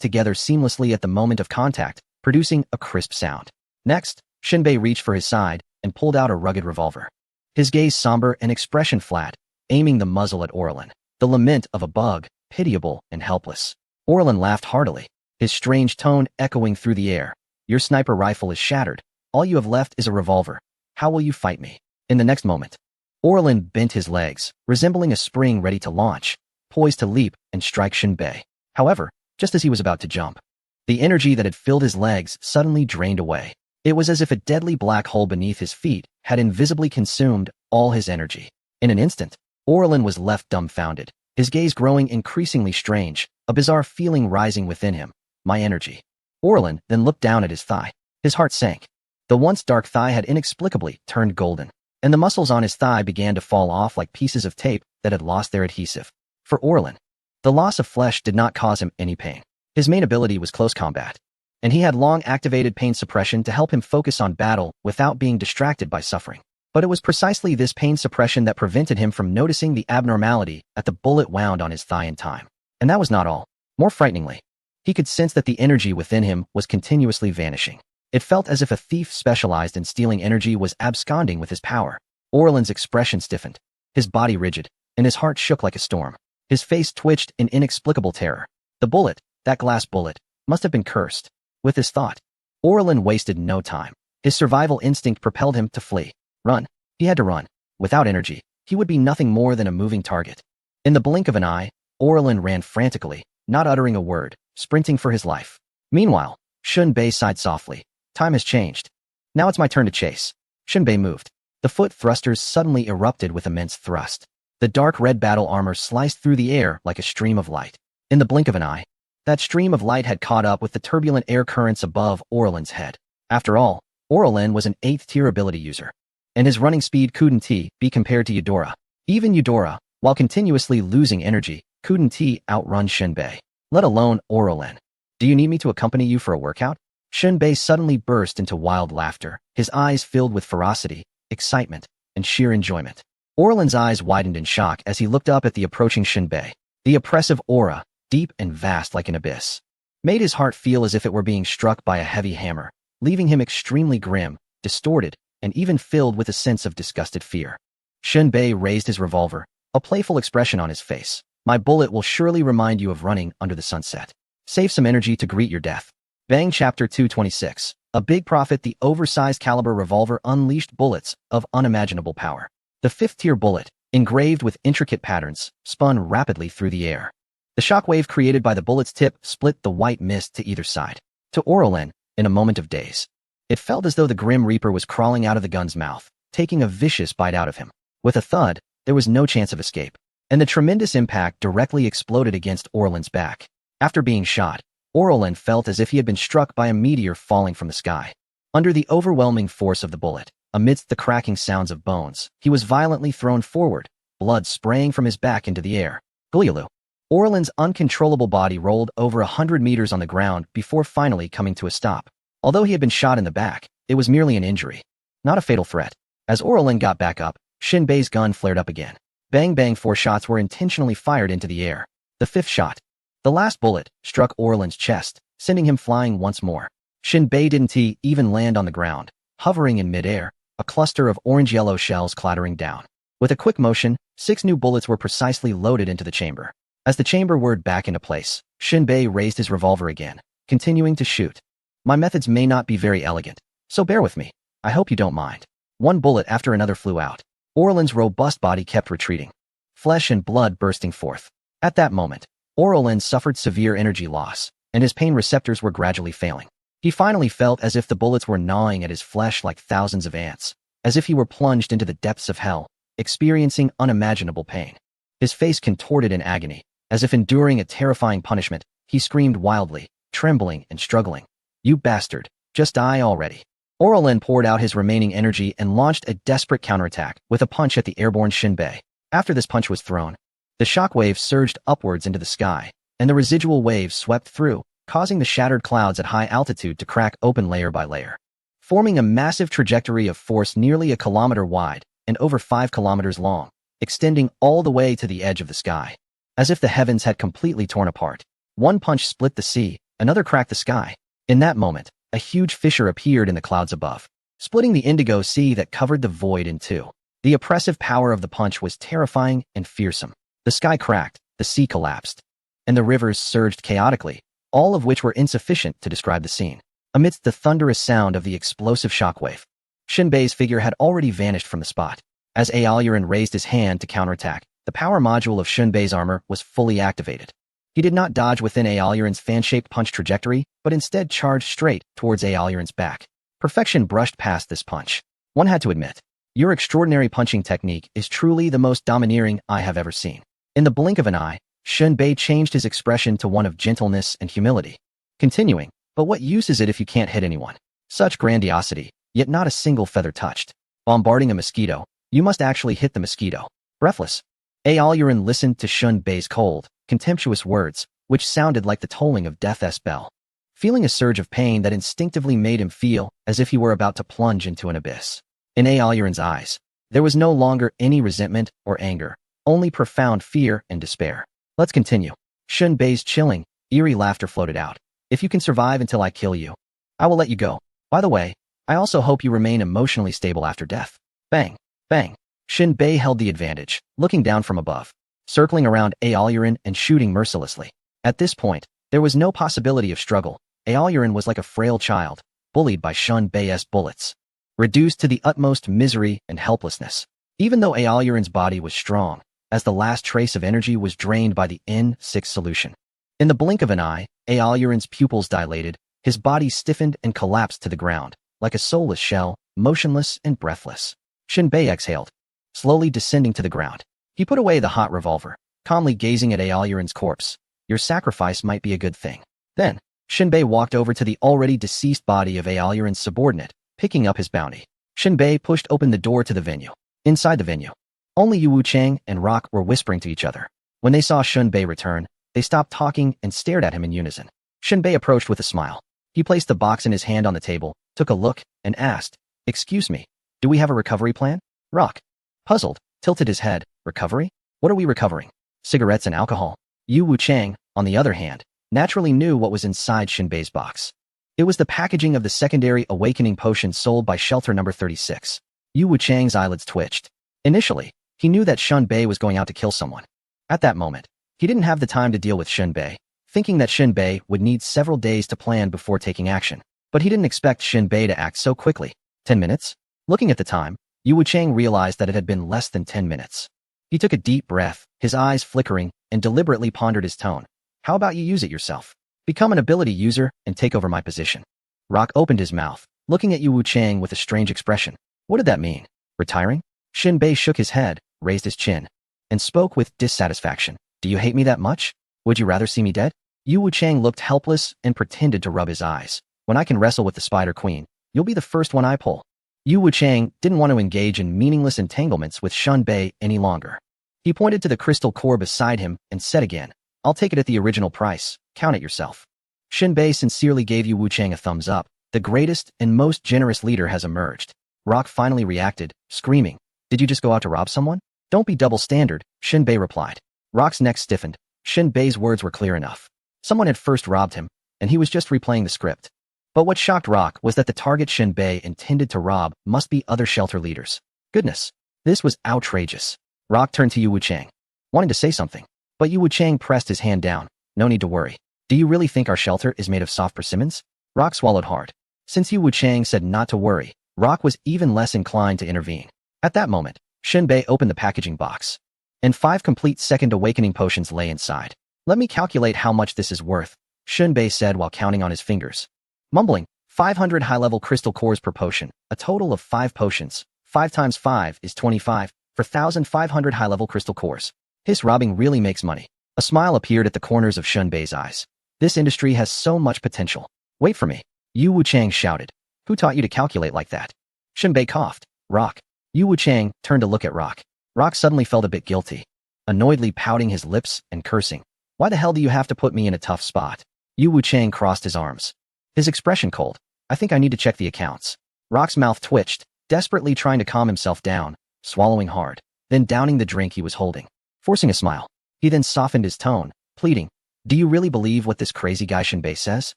together seamlessly at the moment of contact, producing a crisp sound. Next, Shin Bei reached for his side and pulled out a rugged revolver. His gaze somber and expression flat, aiming the muzzle at Orlin. The lament of a bug, pitiable and helpless. Orlin laughed heartily, his strange tone echoing through the air. Your sniper rifle is shattered. All you have left is a revolver. How will you fight me? In the next moment, Orlin bent his legs, resembling a spring ready to launch, poised to leap and strike Shin Bei. However, just as he was about to jump, the energy that had filled his legs suddenly drained away. It was as if a deadly black hole beneath his feet had invisibly consumed all his energy. In an instant, Orlin was left dumbfounded, his gaze growing increasingly strange, a bizarre feeling rising within him. My energy. Orlin then looked down at his thigh. His heart sank. The once dark thigh had inexplicably turned golden, and the muscles on his thigh began to fall off like pieces of tape that had lost their adhesive. For Orlin, the loss of flesh did not cause him any pain. His main ability was close combat, and he had long activated pain suppression to help him focus on battle without being distracted by suffering. But it was precisely this pain suppression that prevented him from noticing the abnormality at the bullet wound on his thigh in time. And that was not all. More frighteningly, he could sense that the energy within him was continuously vanishing. It felt as if a thief specialized in stealing energy was absconding with his power. Orlin's expression stiffened, his body rigid, and his heart shook like a storm. His face twitched in inexplicable terror. The bullet, that glass bullet, must have been cursed. With this thought, Orlin wasted no time. His survival instinct propelled him to flee. Run. He had to run. Without energy, he would be nothing more than a moving target. In the blink of an eye, Orlin ran frantically, not uttering a word, sprinting for his life. Meanwhile, Shin Bei sighed softly. Time has changed. Now it's my turn to chase. Shin Bei moved. The foot thrusters suddenly erupted with immense thrust. The dark red battle armor sliced through the air like a stream of light. In the blink of an eye, that stream of light had caught up with the turbulent air currents above Orlin's head. After all, Orlin was an 8th-tier ability user, and his running speed couldn't be compared to Eudora. Even Eudora, while continuously losing energy, couldn't outrun Shin Bei, let alone Orlin. Do you need me to accompany you for a workout? Shin Bei suddenly burst into wild laughter, his eyes filled with ferocity, excitement, and sheer enjoyment. Orlin's eyes widened in shock as he looked up at the approaching Shin Bei. The oppressive aura, deep and vast like an abyss, made his heart feel as if it were being struck by a heavy hammer, leaving him extremely grim, distorted, and even filled with a sense of disgusted fear. Shin Bei raised his revolver, a playful expression on his face. My bullet will surely remind you of running under the sunset. Save some energy to greet your death. Bang Chapter 226. A Big Profit. The oversized caliber revolver unleashed bullets of unimaginable power. The 5th-tier bullet, engraved with intricate patterns, spun rapidly through the air. The shockwave created by the bullet's tip split the white mist to either side. To Orlin, in a moment of daze, it felt as though the Grim Reaper was crawling out of the gun's mouth, taking a vicious bite out of him. With a thud, there was no chance of escape, and the tremendous impact directly exploded against Orlin's back. After being shot, Orlin felt as if he had been struck by a meteor falling from the sky. Under the overwhelming force of the bullet, amidst the cracking sounds of bones, he was violently thrown forward, blood spraying from his back into the air. Gulyalu. Orlan's uncontrollable body rolled over 100 meters on the ground before finally coming to a stop. Although he had been shot in the back, it was merely an injury, not a fatal threat. As Orlan got back up, Shinbei's gun flared up again. Bang bang, 4 shots were intentionally fired into the air. The 5th shot. The last bullet struck Orlan's chest, sending him flying once more. Shinbei didn't even land on the ground. Hovering in midair, a cluster of orange-yellow shells clattering down. With a quick motion, 6 new bullets were precisely loaded into the chamber. As the chamber whirred back into place, Shinbei raised his revolver again, continuing to shoot. My methods may not be very elegant, so bear with me. I hope you don't mind. One bullet after another flew out. Orlan's robust body kept retreating, flesh and blood bursting forth. At that moment, Orlan suffered severe energy loss, and his pain receptors were gradually failing. He finally felt as if the bullets were gnawing at his flesh like thousands of ants, as if he were plunged into the depths of hell, experiencing unimaginable pain. His face contorted in agony, as if enduring a terrifying punishment. He screamed wildly, trembling and struggling. You bastard, just die already. Orlan poured out his remaining energy and launched a desperate counterattack with a punch at the airborne Shinbei. After this punch was thrown, the shockwaves surged upwards into the sky, and the residual waves swept through, causing the shattered clouds at high altitude to crack open layer by layer, forming a massive trajectory of force nearly a kilometer wide and over 5 kilometers long, extending all the way to the edge of the sky. As if the heavens had completely torn apart. One punch split the sea, another cracked the sky. In that moment, a huge fissure appeared in the clouds above, splitting the indigo sea that covered the void in two. The oppressive power of the punch was terrifying and fearsome. The sky cracked, the sea collapsed, and the rivers surged chaotically, all of which were insufficient to describe the scene. Amidst the thunderous sound of the explosive shockwave, Shinbei's figure had already vanished from the spot. As Aolyuran raised his hand to counterattack, the power module of Shinbei's armor was fully activated. He did not dodge within Aolyuran's fan-shaped punch trajectory, but instead charged straight towards Aolyuran's back. Perfection brushed past this punch. One had to admit, your extraordinary punching technique is truly the most domineering I have ever seen. In the blink of an eye, Shinbei changed his expression to one of gentleness and humility. Continuing, but what use is it if you can't hit anyone? Such grandiosity, yet not a single feather touched. Bombarding a mosquito, you must actually hit the mosquito. Breathless, Aolyuran listened to Shinbei's cold, contemptuous words, which sounded like the tolling of death's bell. Feeling a surge of pain that instinctively made him feel as if he were about to plunge into an abyss. In Aolyuran's eyes, there was no longer any resentment or anger, only profound fear and despair. Let's continue. Shinbei's chilling, eerie laughter floated out. If you can survive until I kill you, I will let you go. By the way, I also hope you remain emotionally stable after death. Bang, bang. Shinbei held the advantage, looking down from above, circling around Aolyuran and shooting mercilessly. At this point, there was no possibility of struggle. Aolyuran was like a frail child, bullied by Shinbei's bullets, reduced to the utmost misery and helplessness. Even though Aolyuran's body was strong, as the last trace of energy was drained by the N6 solution. In the blink of an eye, Aolyuran's pupils dilated, his body stiffened and collapsed to the ground, like a soulless shell, motionless and breathless. Shinbei exhaled, slowly descending to the ground. He put away the hot revolver, calmly gazing at Aolyuran's corpse. Your sacrifice might be a good thing. Then, Shinbei walked over to the already deceased body of Aolyuran's subordinate, picking up his bounty. Shinbei pushed open the door to the venue. Inside the venue, only Yu Wuchang and Rock were whispering to each other. When they saw Shinbei return, they stopped talking and stared at him in unison. Shinbei approached with a smile. He placed the box in his hand on the table, took a look, and asked, "Excuse me, do we have a recovery plan?" Rock, puzzled, tilted his head. Recovery? What are we recovering? Cigarettes and alcohol. Yu Wuchang, on the other hand, naturally knew what was inside Shinbei's box. It was the packaging of the secondary awakening potion sold by shelter number 36. Yu Wuchang's eyelids twitched. Initially, he knew that Shinbei was going out to kill someone. At that moment, he didn't have the time to deal with Shinbei, thinking that Shinbei would need several days to plan before taking action. But he didn't expect Shinbei to act so quickly. 10 minutes? Looking at the time, Yu Wuchang realized that it had been less than 10 minutes. He took a deep breath, his eyes flickering, and deliberately pondered his tone. How about you use it yourself? Become an ability user and take over my position. Rock opened his mouth, looking at Yu Wuchang with a strange expression. What did that mean? Retiring? Shinbei shook his head, raised his chin, and spoke with dissatisfaction. Do you hate me that much? Would you rather see me dead? Yu Wuchang looked helpless and pretended to rub his eyes. When I can wrestle with the Spider Queen, You'll be the first one I pull. Yu Wuchang didn't want to engage in meaningless entanglements with Shun Bei any longer. He pointed to the crystal core beside him and said again, I'll take it at the original price. Count it yourself. Shin Bei sincerely gave Yu Wuchang a thumbs up. The greatest and most generous leader has emerged. Rock finally reacted, screaming, Did you just go out to rob someone? Don't be double standard, Shin Bei replied. Rock's neck stiffened. Shin Bei's words were clear enough. Someone had first robbed him, and he was just replaying the script. But what shocked Rock was that the target Shin Bei intended to rob must be other shelter leaders. Goodness, this was outrageous. Rock turned to Yu Wuchang, wanting to say something. But Yu Wuchang pressed his hand down. No need to worry. Do you really think our shelter is made of soft persimmons? Rock swallowed hard. Since Yu Wuchang said not to worry, Rock was even less inclined to intervene. At that moment, Shin Bei opened the packaging box, and 5 complete second awakening potions lay inside. Let me calculate how much this is worth, Shin Bei said while counting on his fingers. Mumbling, 500 high-level crystal cores per potion, a total of 5 potions. 5 times 5 is 25, for 1,500 high-level crystal cores. His robbing really makes money. A smile appeared at the corners of Shin Bei's eyes. This industry has so much potential. Wait for me. Yu Wuchang shouted. Who taught you to calculate like that? Shin Bei coughed. Rock. Yu Wuchang turned to look at Rock. Rock suddenly felt a bit guilty, annoyedly pouting his lips and cursing. Why the hell do you have to put me in a tough spot? Yu Wuchang crossed his arms, his expression cold. I think I need to check the accounts. Rock's mouth twitched, desperately trying to calm himself down, swallowing hard, then downing the drink he was holding, forcing a smile. He then softened his tone, pleading, Do you really believe what this crazy guy Shin Bei says?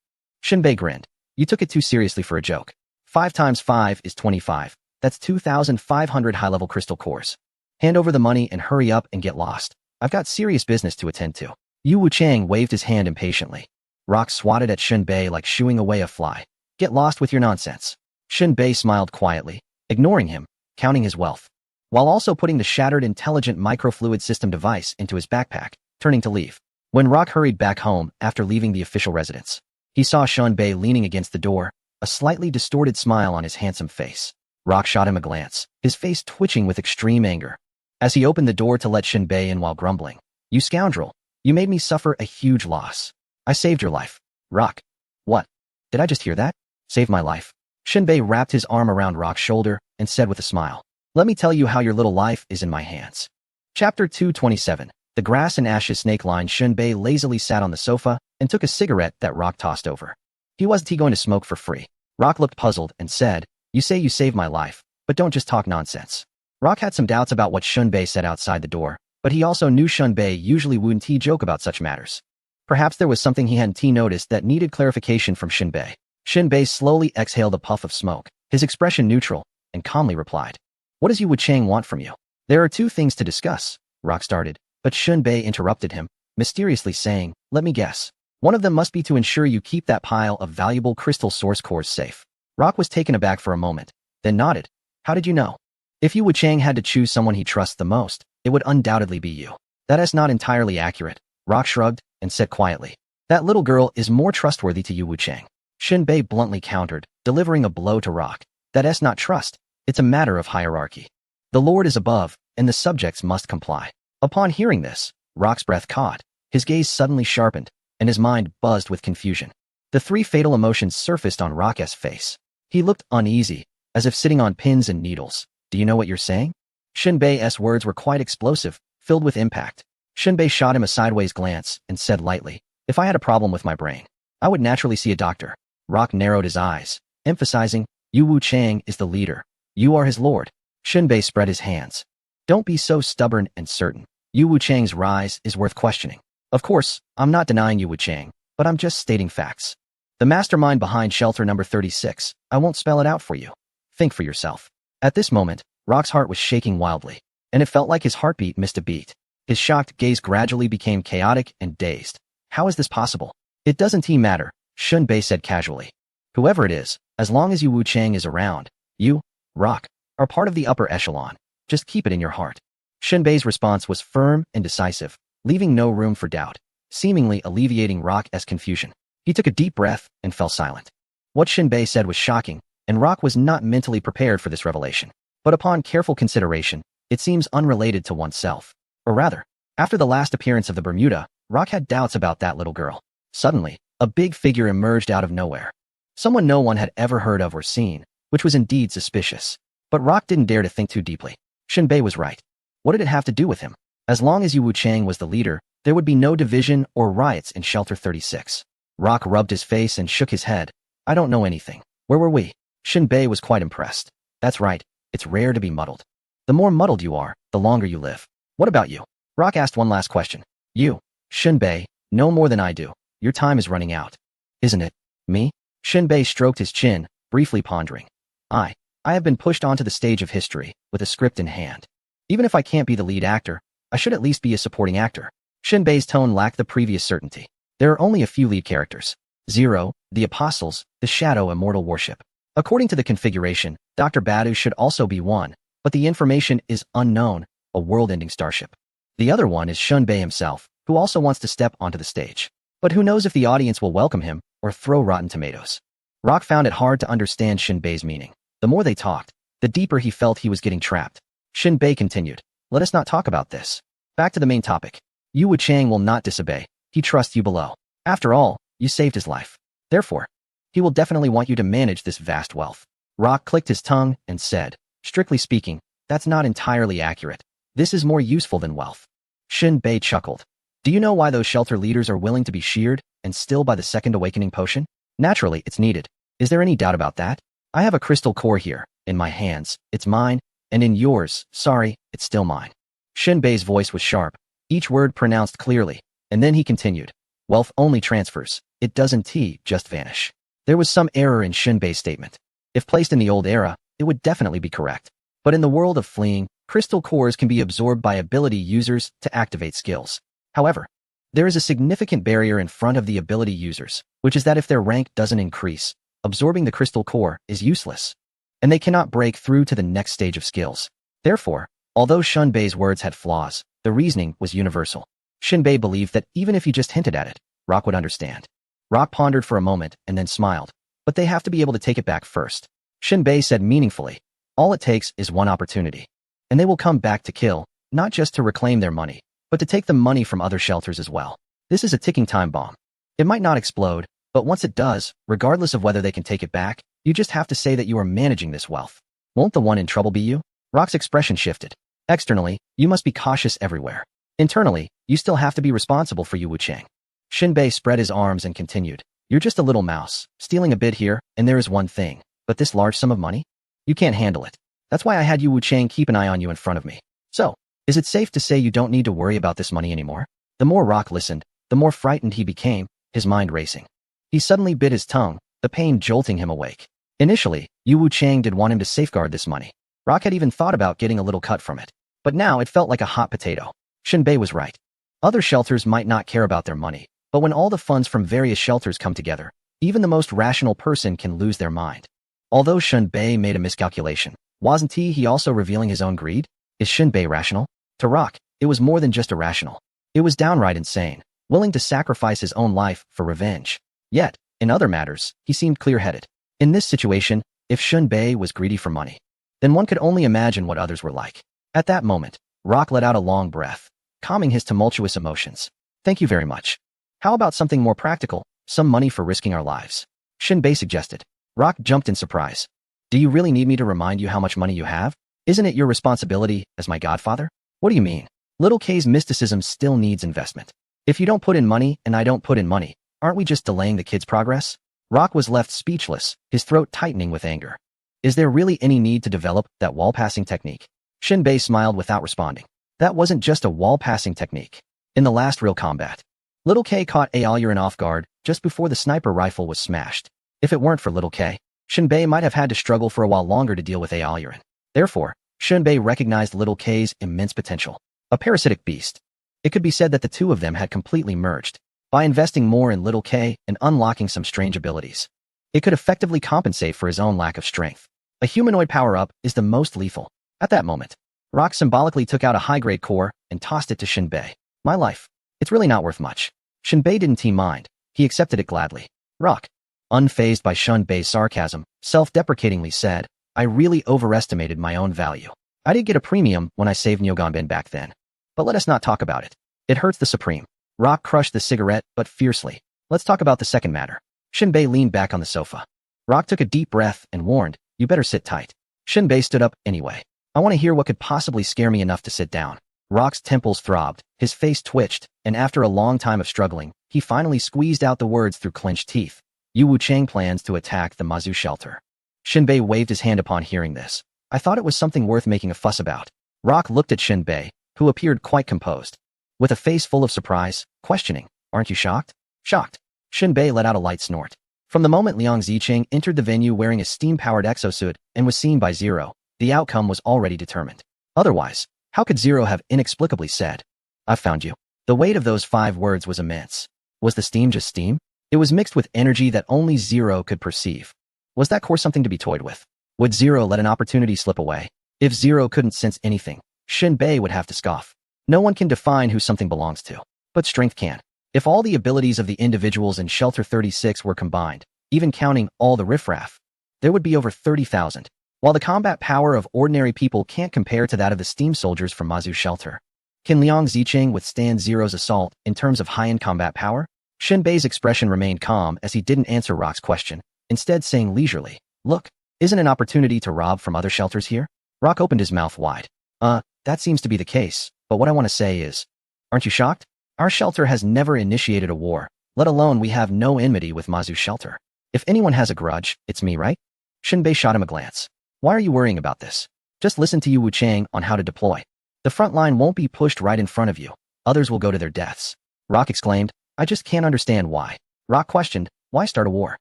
Shin Bei grinned. You took it too seriously for a joke. 5 times 5 is 25. That's 2,500 high-level crystal cores. Hand over the money and hurry up and get lost. I've got serious business to attend to. Yu Wuchang waved his hand impatiently. Rock swatted at Shin Bei like shooing away a fly. Get lost with your nonsense. Shin Bei smiled quietly, ignoring him, counting his wealth, while also putting the shattered intelligent microfluid system device into his backpack, turning to leave. When Rock hurried back home after leaving the official residence, he saw Shin Bei leaning against the door, a slightly distorted smile on his handsome face. Rock shot him a glance, his face twitching with extreme anger, as he opened the door to let Shin Bei in while grumbling. You scoundrel, you made me suffer a huge loss. I saved your life. Rock. What? Did I just hear that? Saved my life. Shin Bei wrapped his arm around Rock's shoulder and said with a smile, Let me tell you how your little life is in my hands. Chapter 227. The grass and ashes snake line. Shin Bei lazily sat on the sofa and took a cigarette that Rock tossed over. Wasn't he going to smoke for free? Rock looked puzzled and said, You say you saved my life, but don't just talk nonsense. Rock had some doubts about what Shin Bei said outside the door, but he also knew Shin Bei usually wouldn't joke about such matters. Perhaps there was something he hadn't noticed that needed clarification from Shin Bei. Shin Bei slowly exhaled a puff of smoke, his expression neutral, and calmly replied, What does Yu Wuchang want from you? There are 2 things to discuss, Rock started, but Shin Bei interrupted him, mysteriously saying, Let me guess. One of them must be to ensure you keep that pile of valuable crystal source cores safe. Rock was taken aback for a moment, then nodded. How did you know? If Yu Wuchang had to choose someone he trusts the most, it would undoubtedly be you. That is not entirely accurate, Rock shrugged and said quietly. That little girl is more trustworthy to Yu Wuchang. Shin Bei bluntly countered, delivering a blow to Rock. That's not trust. It's a matter of hierarchy. The Lord is above, and the subjects must comply. Upon hearing this, Rock's breath caught, his gaze suddenly sharpened, and his mind buzzed with confusion. The 3 fatal emotions surfaced on Rock's face. He looked uneasy, as if sitting on pins and needles. Do you know what you're saying? Shin Bei's words were quite explosive, filled with impact. Shin Bei shot him a sideways glance and said lightly, If I had a problem with my brain, I would naturally see a doctor. Rock narrowed his eyes, emphasizing, Yu Wuchang is the leader. You are his lord. Shin Bei spread his hands. Don't be so stubborn and certain. Yu Wuchang's rise is worth questioning. Of course, I'm not denying Yu Wuchang, but I'm just stating facts. The mastermind behind shelter number 36, I won't spell it out for you. Think for yourself. At this moment, Rock's heart was shaking wildly, and it felt like his heartbeat missed a beat. His shocked gaze gradually became chaotic and dazed. How is this possible? It doesn't matter, Shin Bei said casually. Whoever it is, as long as Yu Wuchang is around, you, Rock, are part of the upper echelon. Just keep it in your heart. Shin Bei's response was firm and decisive, leaving no room for doubt, seemingly alleviating Rock's confusion. He took a deep breath and fell silent. What Shin Bei said was shocking, and Rock was not mentally prepared for this revelation. But upon careful consideration, it seems unrelated to oneself. Or rather, after the last appearance of the Bermuda, Rock had doubts about that little girl. Suddenly, a big figure emerged out of nowhere. Someone no one had ever heard of or seen, which was indeed suspicious. But Rock didn't dare to think too deeply. Shinbei was right. What did it have to do with him? As long as Yu Wuchang was the leader, there would be no division or riots in Shelter 36. Rock rubbed his face and shook his head. I don't know anything. Where were we? Shinbei was quite impressed. That's right. It's rare to be muddled. The more muddled you are, the longer you live. What about you? Rock asked one last question. You, Shinbei, know more than I do. Your time is running out. Isn't it? Me? Shinbei stroked his chin, briefly pondering. I have been pushed onto the stage of history, with a script in hand. Even if I can't be the lead actor, I should at least be a supporting actor. Shinbei's tone lacked the previous certainty. There are only a few lead characters. Zero, the Apostles, the Shadow Immortal Worship. According to the configuration, Dr. Badu should also be one, but the information is unknown, a world-ending starship. The other one is Shinbei himself, who also wants to step onto the stage. But who knows if the audience will welcome him or throw rotten tomatoes. Rock found it hard to understand Shinbei's meaning. The more they talked, the deeper he felt he was getting trapped. Shinbei continued, let us not talk about this. Back to the main topic. Yu Wuchang will not disobey. He trusts you below. After all, you saved his life. Therefore, he will definitely want you to manage this vast wealth. Rock clicked his tongue and said, strictly speaking, that's not entirely accurate. This is more useful than wealth. Shinbei chuckled. Do you know why those shelter leaders are willing to be sheared and still by the second awakening potion? Naturally, it's needed. Is there any doubt about that? I have a crystal core here, in my hands. It's mine, and in yours, sorry, it's still mine. Shinbei's voice was sharp, each word pronounced clearly, and then he continued. Wealth only transfers. It doesn't just vanish. There was some error in Shinbei's statement. If placed in the old era, it would definitely be correct. But in the world of fleeing, crystal cores can be absorbed by ability users to activate skills. However, there is a significant barrier in front of the ability users, which is that if their rank doesn't increase, absorbing the crystal core is useless, and they cannot break through to the next stage of skills. Therefore, although Shinbei's words had flaws, the reasoning was universal. Shinbei believed that even if he just hinted at it, Rock would understand. Rock pondered for a moment and then smiled. But they have to be able to take it back first. Shinbei said meaningfully, all it takes is one opportunity. And they will come back to kill, not just to reclaim their money, but to take the money from other shelters as well. This is a ticking time bomb. It might not explode, but once it does, regardless of whether they can take it back, you just have to say that you are managing this wealth. Won't the one in trouble be you? Rock's expression shifted. Externally, you must be cautious everywhere. Internally, you still have to be responsible for Yu Wuchang. Shinbei spread his arms and continued. You're just a little mouse, stealing a bit here, and there is one thing. But this large sum of money? You can't handle it. That's why I had Yu Wuchang keep an eye on you in front of me. So, is it safe to say you don't need to worry about this money anymore? The more Rock listened, the more frightened he became, his mind racing. He suddenly bit his tongue, the pain jolting him awake. Initially, Yu Wuchang did want him to safeguard this money. Rock had even thought about getting a little cut from it. But now it felt like a hot potato. Shinbei was right. Other shelters might not care about their money, but when all the funds from various shelters come together, even the most rational person can lose their mind. Although Shinbei made a miscalculation, wasn't he also revealing his own greed? Is Shinbei rational? To Rock, it was more than just irrational. It was downright insane, willing to sacrifice his own life for revenge. Yet, in other matters, he seemed clear-headed. In this situation, if Shinbei was greedy for money, then one could only imagine what others were like. At that moment, Rock let out a long breath, calming his tumultuous emotions. Thank you very much. How about something more practical, some money for risking our lives? Shinbei suggested. Rock jumped in surprise. Do you really need me to remind you how much money you have? Isn't it your responsibility as my godfather? What do you mean? Little K's mysticism still needs investment. If you don't put in money and I don't put in money, aren't we just delaying the kid's progress? Rock was left speechless, his throat tightening with anger. Is there really any need to develop that wall-passing technique? Shinbei smiled without responding. That wasn't just a wall-passing technique. In the last real combat, Little K caught Aolurin off guard just before the sniper rifle was smashed. If it weren't for Little K, Shinbei might have had to struggle for a while longer to deal with Aolurin. Therefore, Shinbei recognized Little K's immense potential. A parasitic beast. It could be said that the two of them had completely merged. By investing more in Little K and unlocking some strange abilities, it could effectively compensate for his own lack of strength. A humanoid power-up is the most lethal. At that moment, Rock symbolically took out a high-grade core and tossed it to Shinbei. My life. It's really not worth much. Shinbei didn't mind. He accepted it gladly. Rock, unfazed by Shinbei's sarcasm, self-deprecatingly said, I really overestimated my own value. I did get a premium when I saved Nyogonben back then. But let us not talk about it. It hurts the Supreme. Rock crushed the cigarette, but fiercely. Let's talk about the second matter. Shinbei leaned back on the sofa. Rock took a deep breath and warned, You better sit tight. Shinbei stood up anyway. I want to hear what could possibly scare me enough to sit down. Rock's temples throbbed, his face twitched, and after a long time of struggling, he finally squeezed out the words through clenched teeth. Yu Wuchang plans to attack the Mazu shelter. Shinbei waved his hand upon hearing this. I thought it was something worth making a fuss about. Rock looked at Shinbei, who appeared quite composed. With a face full of surprise, questioning, aren't you shocked? Shocked. Shinbei let out a light snort. From the moment Liang Ziqing entered the venue wearing a steam-powered exosuit and was seen by Zero, the outcome was already determined. Otherwise, how could Zero have inexplicably said, "I've found you"? The weight of those 5 words was immense. Was the steam just steam? It was mixed with energy that only Zero could perceive. Was that core something to be toyed with? Would Zero let an opportunity slip away? If Zero couldn't sense anything, Shinbei would have to scoff. No one can define who something belongs to, but strength can. If all the abilities of the individuals in Shelter 36 were combined, even counting all the riffraff, there would be over 30,000. While the combat power of ordinary people can't compare to that of the steam soldiers from Mazu Shelter. Can Liang Ziqing withstand Zero's assault in terms of high-end combat power? Shinbei's expression remained calm as he didn't answer Rock's question, instead saying leisurely, "Look, isn't an opportunity to rob from other shelters here?" Rock opened his mouth wide. That seems to be the case, but what I want to say is, aren't you shocked? Our shelter has never initiated a war, let alone we have no enmity with Mazu Shelter. If anyone has a grudge, it's me, right? Shinbei shot him a glance. Why are you worrying about this? Just listen to Yu Wuchang on how to deploy. The front line won't be pushed right in front of you. Others will go to their deaths. Rock exclaimed, I just can't understand why. Rock questioned, why start a war?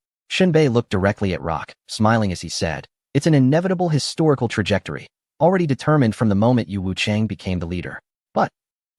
Shinbei looked directly at Rock, smiling as he said, it's an inevitable historical trajectory, already determined from the moment Yu Wuchang became the leader. But,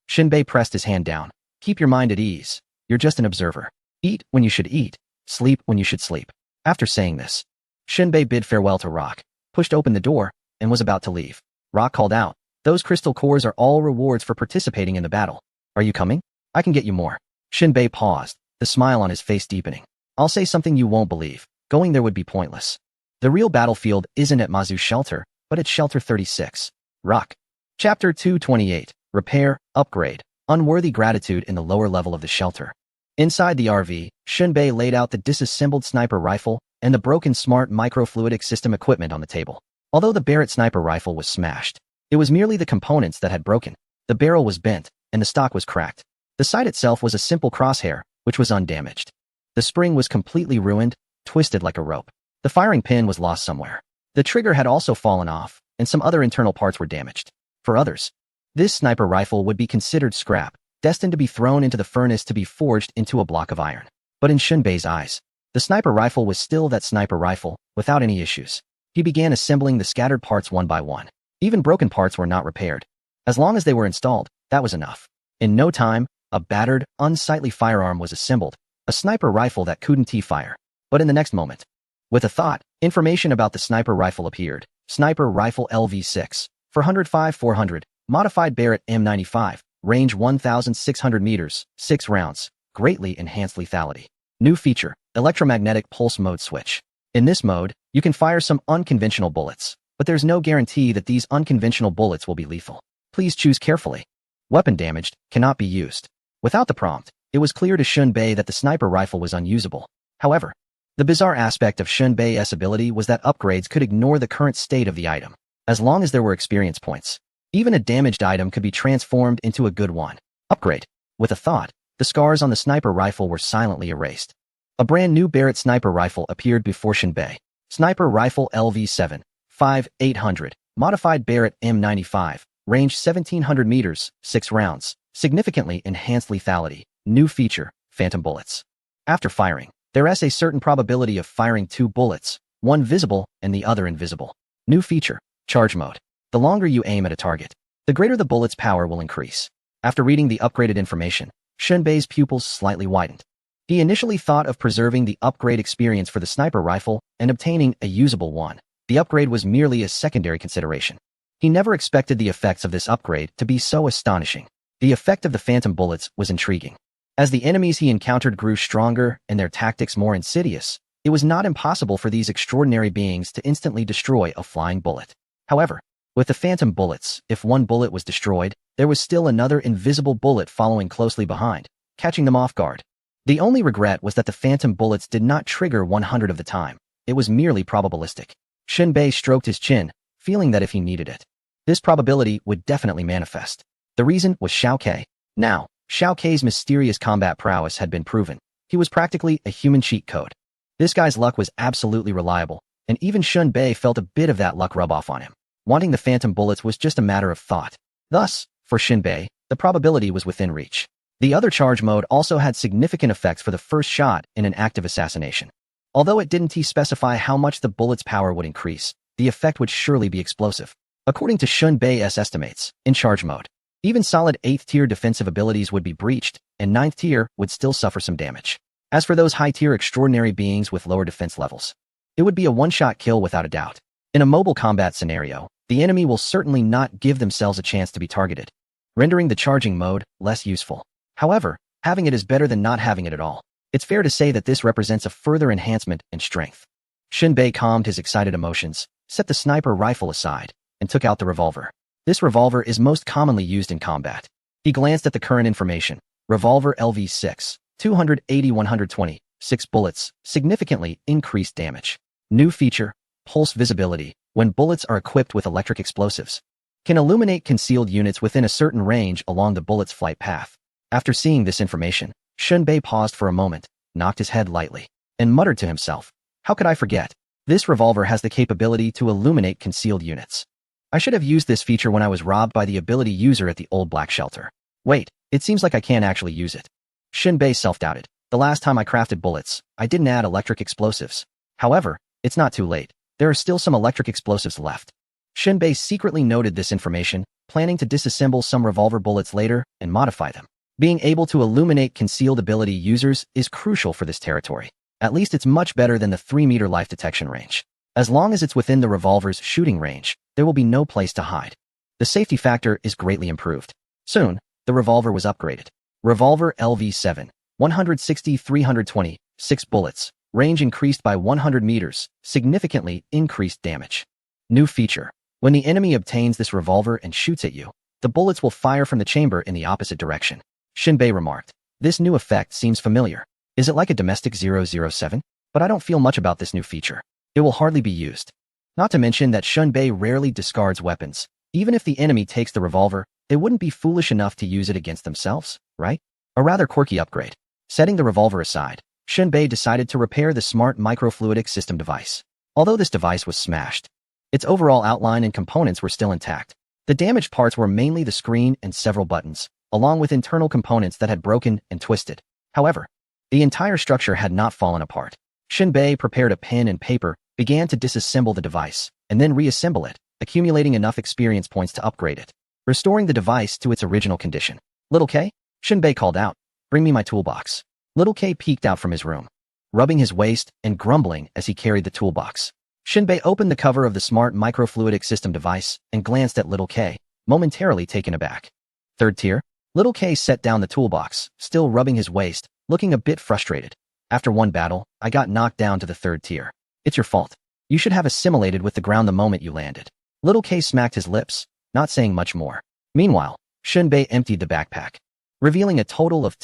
Shinbei pressed his hand down, keep your mind at ease. You're just an observer. Eat when you should eat, sleep when you should sleep. After saying this, Shinbei bid farewell to Rock, pushed open the door, and was about to leave. Rock called out, those crystal cores are all rewards for participating in the battle. Are you coming? I can get you more. Shinbei paused, the smile on his face deepening. I'll say something you won't believe. Going there would be pointless. The real battlefield isn't at Mazu Shelter, but at Shelter 36. Rock. Chapter 228. Repair, Upgrade, Unworthy Gratitude in the lower level of the shelter. Inside the RV, Shinbei laid out the disassembled sniper rifle and the broken smart microfluidic system equipment on the table. Although the Barrett sniper rifle was smashed, it was merely the components that had broken. The barrel was bent, and the stock was cracked. The sight itself was a simple crosshair, which was undamaged. The spring was completely ruined, twisted like a rope. The firing pin was lost somewhere. The trigger had also fallen off, and some other internal parts were damaged. For others, this sniper rifle would be considered scrap, destined to be thrown into the furnace to be forged into a block of iron. But in Shinbei's eyes, the sniper rifle was still that sniper rifle, without any issues. He began assembling the scattered parts one by one. Even broken parts were not repaired. As long as they were installed, that was enough. In no time, a battered, unsightly firearm was assembled, a sniper rifle that couldn't fire. But in the next moment, with a thought, information about the sniper rifle appeared. Sniper Rifle LV6, 405-400, Modified Barrett M95, range 1,600 meters, 6 rounds, greatly enhanced lethality. New feature, electromagnetic pulse mode switch. In this mode, you can fire some unconventional bullets, but there's no guarantee that these unconventional bullets will be lethal. Please choose carefully. Weapon damaged, cannot be used. Without the prompt, it was clear to Shinbei that the sniper rifle was unusable. However, the bizarre aspect of Shinbei's ability was that upgrades could ignore the current state of the item, as long as there were experience points. Even a damaged item could be transformed into a good one. Upgrade. With a thought, the scars on the sniper rifle were silently erased. A brand new Barrett sniper rifle appeared before Shinbei. Sniper Rifle LV7, 5,800, Modified Barrett M95, range 1,700 meters, 6 rounds, significantly enhanced lethality. New feature, phantom bullets. After firing, there is a certain probability of firing 2 bullets, one visible and the other invisible. New feature, charge mode. The longer you aim at a target, the greater the bullet's power will increase. After reading the upgraded information, Shinbei's pupils slightly widened. He initially thought of preserving the upgrade experience for the sniper rifle and obtaining a usable one. The upgrade was merely a secondary consideration. He never expected the effects of this upgrade to be so astonishing. The effect of the phantom bullets was intriguing. As the enemies he encountered grew stronger and their tactics more insidious, it was not impossible for these extraordinary beings to instantly destroy a flying bullet. However, with the phantom bullets, if one bullet was destroyed, there was still another invisible bullet following closely behind, catching them off guard. The only regret was that the phantom bullets did not trigger 100 of the time. It was merely probabilistic. Shinbei stroked his chin, feeling that if he needed it, this probability would definitely manifest. The reason was Xiao Ke. Now, Xiao Ke's mysterious combat prowess had been proven. He was practically a human cheat code. This guy's luck was absolutely reliable, and even Shinbei felt a bit of that luck rub off on him. Wanting the phantom bullets was just a matter of thought. Thus, for Shinbei, the probability was within reach. The other charge mode also had significant effects for the first shot in an active assassination. Although it didn't specify how much the bullet's power would increase, the effect would surely be explosive. According to Shinbei's estimates, in charge mode, even solid 8th tier defensive abilities would be breached, and 9th tier would still suffer some damage. As for those high-tier extraordinary beings with lower defense levels, it would be a one-shot kill without a doubt. In a mobile combat scenario, the enemy will certainly not give themselves a chance to be targeted, rendering the charging mode less useful. However, having it is better than not having it at all. It's fair to say that this represents a further enhancement in strength. Shinbei calmed his excited emotions, set the sniper rifle aside, and took out the revolver. This revolver is most commonly used in combat. He glanced at the current information. Revolver LV6, 280-120, 6 bullets, significantly increased damage. New feature, pulse visibility, when bullets are equipped with electric explosives, can illuminate concealed units within a certain range along the bullet's flight path. After seeing this information, Shinbei paused for a moment, knocked his head lightly, and muttered to himself, "How could I forget? This revolver has the capability to illuminate concealed units. I should have used this feature when I was robbed by the ability user at the old black shelter. Wait, it seems like I can't actually use it." Shinbei self-doubted. The last time I crafted bullets, I didn't add electric explosives. However, it's not too late. There are still some electric explosives left. Shinbei secretly noted this information, planning to disassemble some revolver bullets later and modify them. Being able to illuminate concealed ability users is crucial for this territory. At least it's much better than the 3-meter life detection range. As long as it's within the revolver's shooting range, there will be no place to hide. The safety factor is greatly improved. Soon, the revolver was upgraded. Revolver LV7, 160-320, 6 bullets, range increased by 100 meters, significantly increased damage. New feature. When the enemy obtains this revolver and shoots at you, the bullets will fire from the chamber in the opposite direction. Shinbei remarked, "This new effect seems familiar. Is it like a domestic 007? But I don't feel much about this new feature. It will hardly be used." Not to mention that Shinbei rarely discards weapons. Even if the enemy takes the revolver, they wouldn't be foolish enough to use it against themselves, right? A rather quirky upgrade. Setting the revolver aside, Shinbei decided to repair the smart microfluidic system device. Although this device was smashed, its overall outline and components were still intact. The damaged parts were mainly the screen and several buttons, along with internal components that had broken and twisted. However, the entire structure had not fallen apart. Shinbei prepared a pen and paper, began to disassemble the device, and then reassemble it, accumulating enough experience points to upgrade it, restoring the device to its original condition. "Little K?" Shinbei called out. "Bring me my toolbox." Little K peeked out from his room, rubbing his waist and grumbling as he carried the toolbox. Shinbei opened the cover of the smart microfluidic system device and glanced at Little K, momentarily taken aback. "3rd tier?" Little K set down the toolbox, still rubbing his waist, looking a bit frustrated. "After one battle, I got knocked down to the 3rd tier. It's your fault. You should have assimilated with the ground the moment you landed." Little K smacked his lips, not saying much more. Meanwhile, Shinbei emptied the backpack, revealing a total of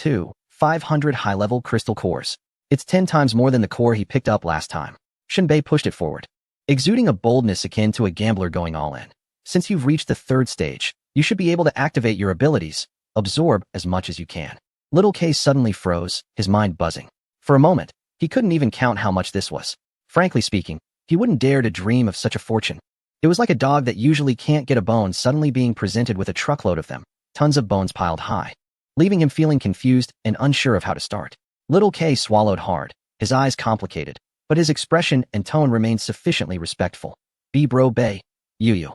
500 high-level crystal cores. It's 10 times more than the core he picked up last time. Shinbei pushed it forward, exuding a boldness akin to a gambler going all in. "Since you've reached the 3rd stage, you should be able to activate your abilities. Absorb as much as you can." Little K suddenly froze, his mind buzzing. For a moment, he couldn't even count how much this was. Frankly speaking, he wouldn't dare to dream of such a fortune. It was like a dog that usually can't get a bone suddenly being presented with a truckload of them, tons of bones piled high, leaving him feeling confused and unsure of how to start. Little K swallowed hard, his eyes complicated, but his expression and tone remained sufficiently respectful. "Be bro bay, you."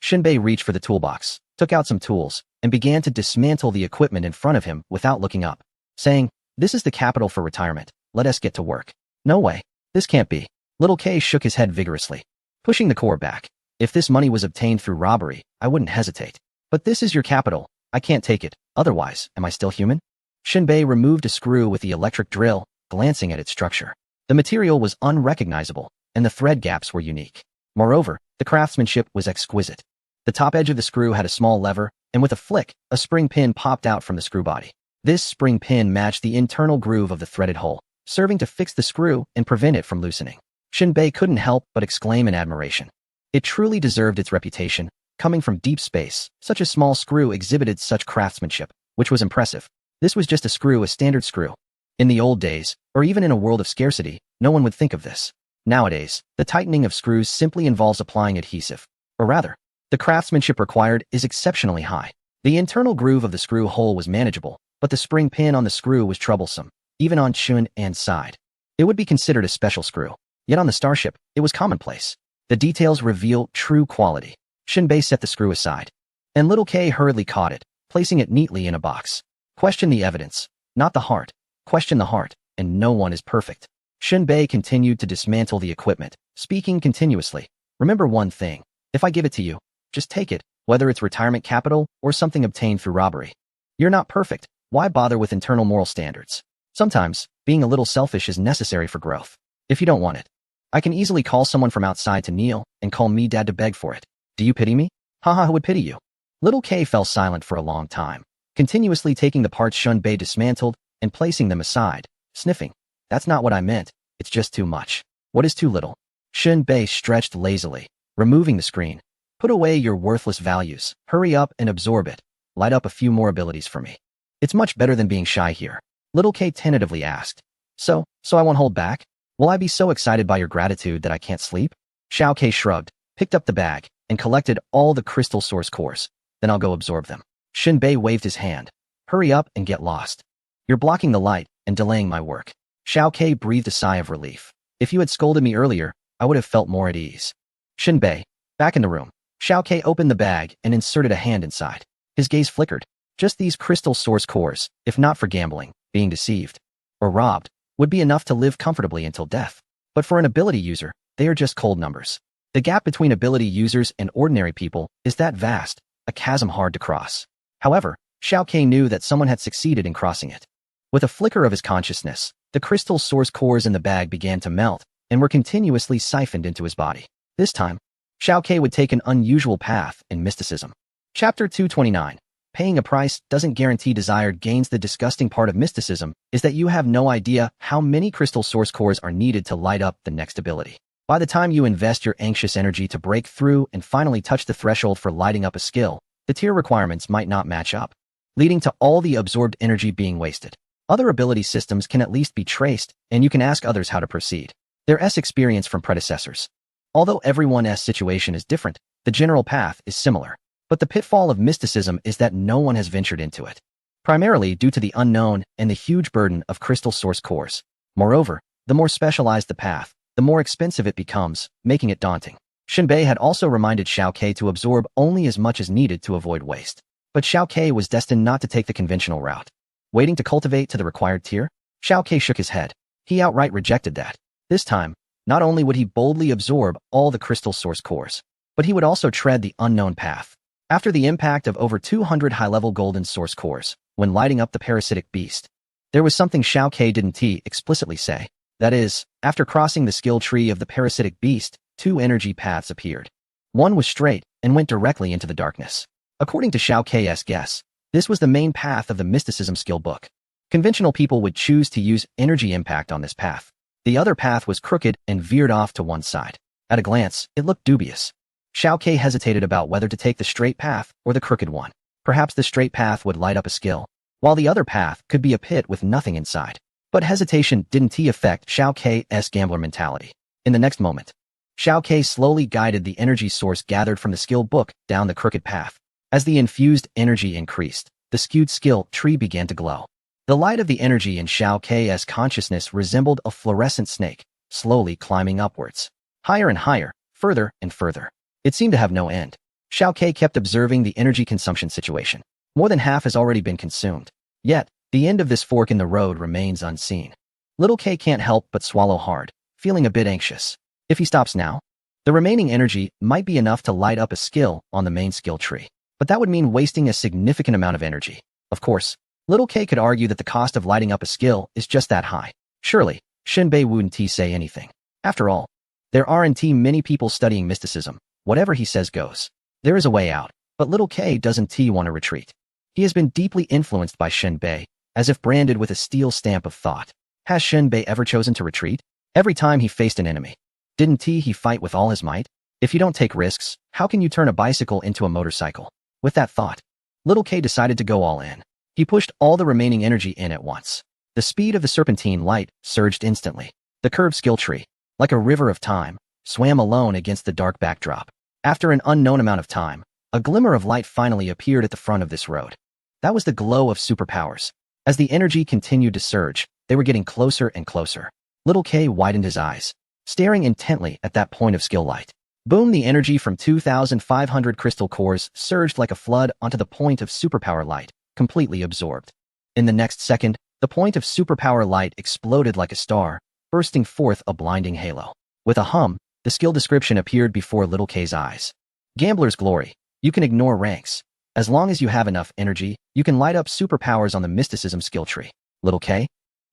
Shinbei reached for the toolbox, took out some tools, and began to dismantle the equipment in front of him without looking up, saying, "This is the capital for retirement. Let us get to work." "No way. This can't be." Little K shook his head vigorously, pushing the core back. "If this money was obtained through robbery, I wouldn't hesitate. But this is your capital. I can't take it. Otherwise, am I still human?" Shinbei removed a screw with the electric drill, glancing at its structure. The material was unrecognizable, and the thread gaps were unique. Moreover, the craftsmanship was exquisite. The top edge of the screw had a small lever, and with a flick, a spring pin popped out from the screw body. This spring pin matched the internal groove of the threaded hole, serving to fix the screw and prevent it from loosening. Shinbei couldn't help but exclaim in admiration. It truly deserved its reputation. Coming from deep space, such a small screw exhibited such craftsmanship, which was impressive. This was just a screw, a standard screw. In the old days, or even in a world of scarcity, no one would think of this. Nowadays, the tightening of screws simply involves applying adhesive. Or rather, the craftsmanship required is exceptionally high. The internal groove of the screw hole was manageable, but the spring pin on the screw was troublesome, even on Chun An's side. It would be considered a special screw. Yet on the starship, it was commonplace. The details reveal true quality. Shinbei set the screw aside, and little K hurriedly caught it, placing it neatly in a box. Question the evidence, not the heart. Question the heart, and no one is perfect. Shinbei continued to dismantle the equipment, speaking continuously. Remember one thing. If I give it to you, just take it, whether it's retirement capital or something obtained through robbery. You're not perfect. Why bother with internal moral standards? Sometimes, being a little selfish is necessary for growth. If you don't want it, I can easily call someone from outside to kneel and call me dad to beg for it. Do you pity me? Haha, who would pity you? Little K fell silent for a long time, continuously taking the parts Shinbei dismantled and placing them aside, sniffing. That's not what I meant. It's just too much. What is too little? Shinbei stretched lazily, removing the screen. Put away your worthless values. Hurry up and absorb it. Light up a few more abilities for me. It's much better than being shy here. Little K tentatively asked. So I won't hold back? Will I be so excited by your gratitude that I can't sleep? Xiao K shrugged, picked up the bag, and collected all the crystal source cores. Then I'll go absorb them. Shinbei waved his hand. Hurry up and get lost. You're blocking the light and delaying my work. Xiao K breathed a sigh of relief. If you had scolded me earlier, I would have felt more at ease. Shinbei, back in the room. Xiao K opened the bag and inserted a hand inside. His gaze flickered. Just these crystal source cores, if not for gambling, being deceived, or robbed, would be enough to live comfortably until death. But for an ability user, they are just cold numbers. The gap between ability users and ordinary people is that vast, a chasm hard to cross. However, Xiao K knew that someone had succeeded in crossing it. With a flicker of his consciousness, the crystal source cores in the bag began to melt and were continuously siphoned into his body. This time, Xiao K would take an unusual path in mysticism. Chapter 229. Paying a price doesn't guarantee desired gains. The disgusting part of mysticism is that you have no idea how many crystal source cores are needed to light up the next ability. By the time you invest your anxious energy to break through and finally touch the threshold for lighting up a skill, the tier requirements might not match up, leading to all the absorbed energy being wasted. Other ability systems can at least be traced, and you can ask others how to proceed. Their experience from predecessors. Although everyone's situation is different, the general path is similar. But the pitfall of mysticism is that no one has ventured into it, primarily due to the unknown and the huge burden of crystal source cores. Moreover, the more specialized the path, the more expensive it becomes, making it daunting. Shinbei had also reminded Xiao K to absorb only as much as needed to avoid waste. But Xiao K was destined not to take the conventional route. Waiting to cultivate to the required tier? Xiao K shook his head. He outright rejected that. This time, not only would he boldly absorb all the crystal source cores, but he would also tread the unknown path. After the impact of over 200 high-level golden source cores, when lighting up the parasitic beast, there was something Xiao K didn't explicitly say. That is, after crossing the skill tree of the parasitic beast, two energy paths appeared. One was straight and went directly into the darkness. According to Xiao K's guess, this was the main path of the mysticism skill book. Conventional people would choose to use energy impact on this path. The other path was crooked and veered off to one side. At a glance, it looked dubious. Xiao K hesitated about whether to take the straight path or the crooked one. Perhaps the straight path would light up a skill, while the other path could be a pit with nothing inside. But hesitation didn't affect Xiao K's gambler mentality. In the next moment, Xiao K slowly guided the energy source gathered from the skill book down the crooked path. As the infused energy increased, the skewed skill tree began to glow. The light of the energy in Xiao K's consciousness resembled a fluorescent snake, slowly climbing upwards. Higher and higher, further and further. It seemed to have no end. Xiao K kept observing the energy consumption situation. More than half has already been consumed. Yet, the end of this fork in the road remains unseen. Little K can't help but swallow hard, feeling a bit anxious. If he stops now, the remaining energy might be enough to light up a skill on the main skill tree. But that would mean wasting a significant amount of energy. Of course, Little K could argue that the cost of lighting up a skill is just that high. Surely, Shinbei wouldn't say anything. After all, there aren't many people studying mysticism. Whatever he says goes. There is a way out, but Little K doesn't want to retreat. He has been deeply influenced by Shinbei, as if branded with a steel stamp of thought. Has Shinbei ever chosen to retreat? Every time he faced an enemy, Didn't he fight with all his might? If you don't take risks, how can you turn a bicycle into a motorcycle? With that thought, little K decided to go all in. He pushed all the remaining energy in at once. The speed of the serpentine light surged instantly. The curved skill tree, like a river of time, swam alone against the dark backdrop. After an unknown amount of time, a glimmer of light finally appeared at the front of this road. That was the glow of superpowers. As the energy continued to surge, they were getting closer and closer. Little K widened his eyes, staring intently at that point of skill light. Boom! The energy from 2,500 crystal cores surged like a flood onto the point of superpower light, completely absorbed. In the next second, the point of superpower light exploded like a star, bursting forth a blinding halo. With a hum, the skill description appeared before little K's eyes. Gambler's glory. You can ignore ranks. As long as you have enough energy, you can light up superpowers on the mysticism skill tree. Little K?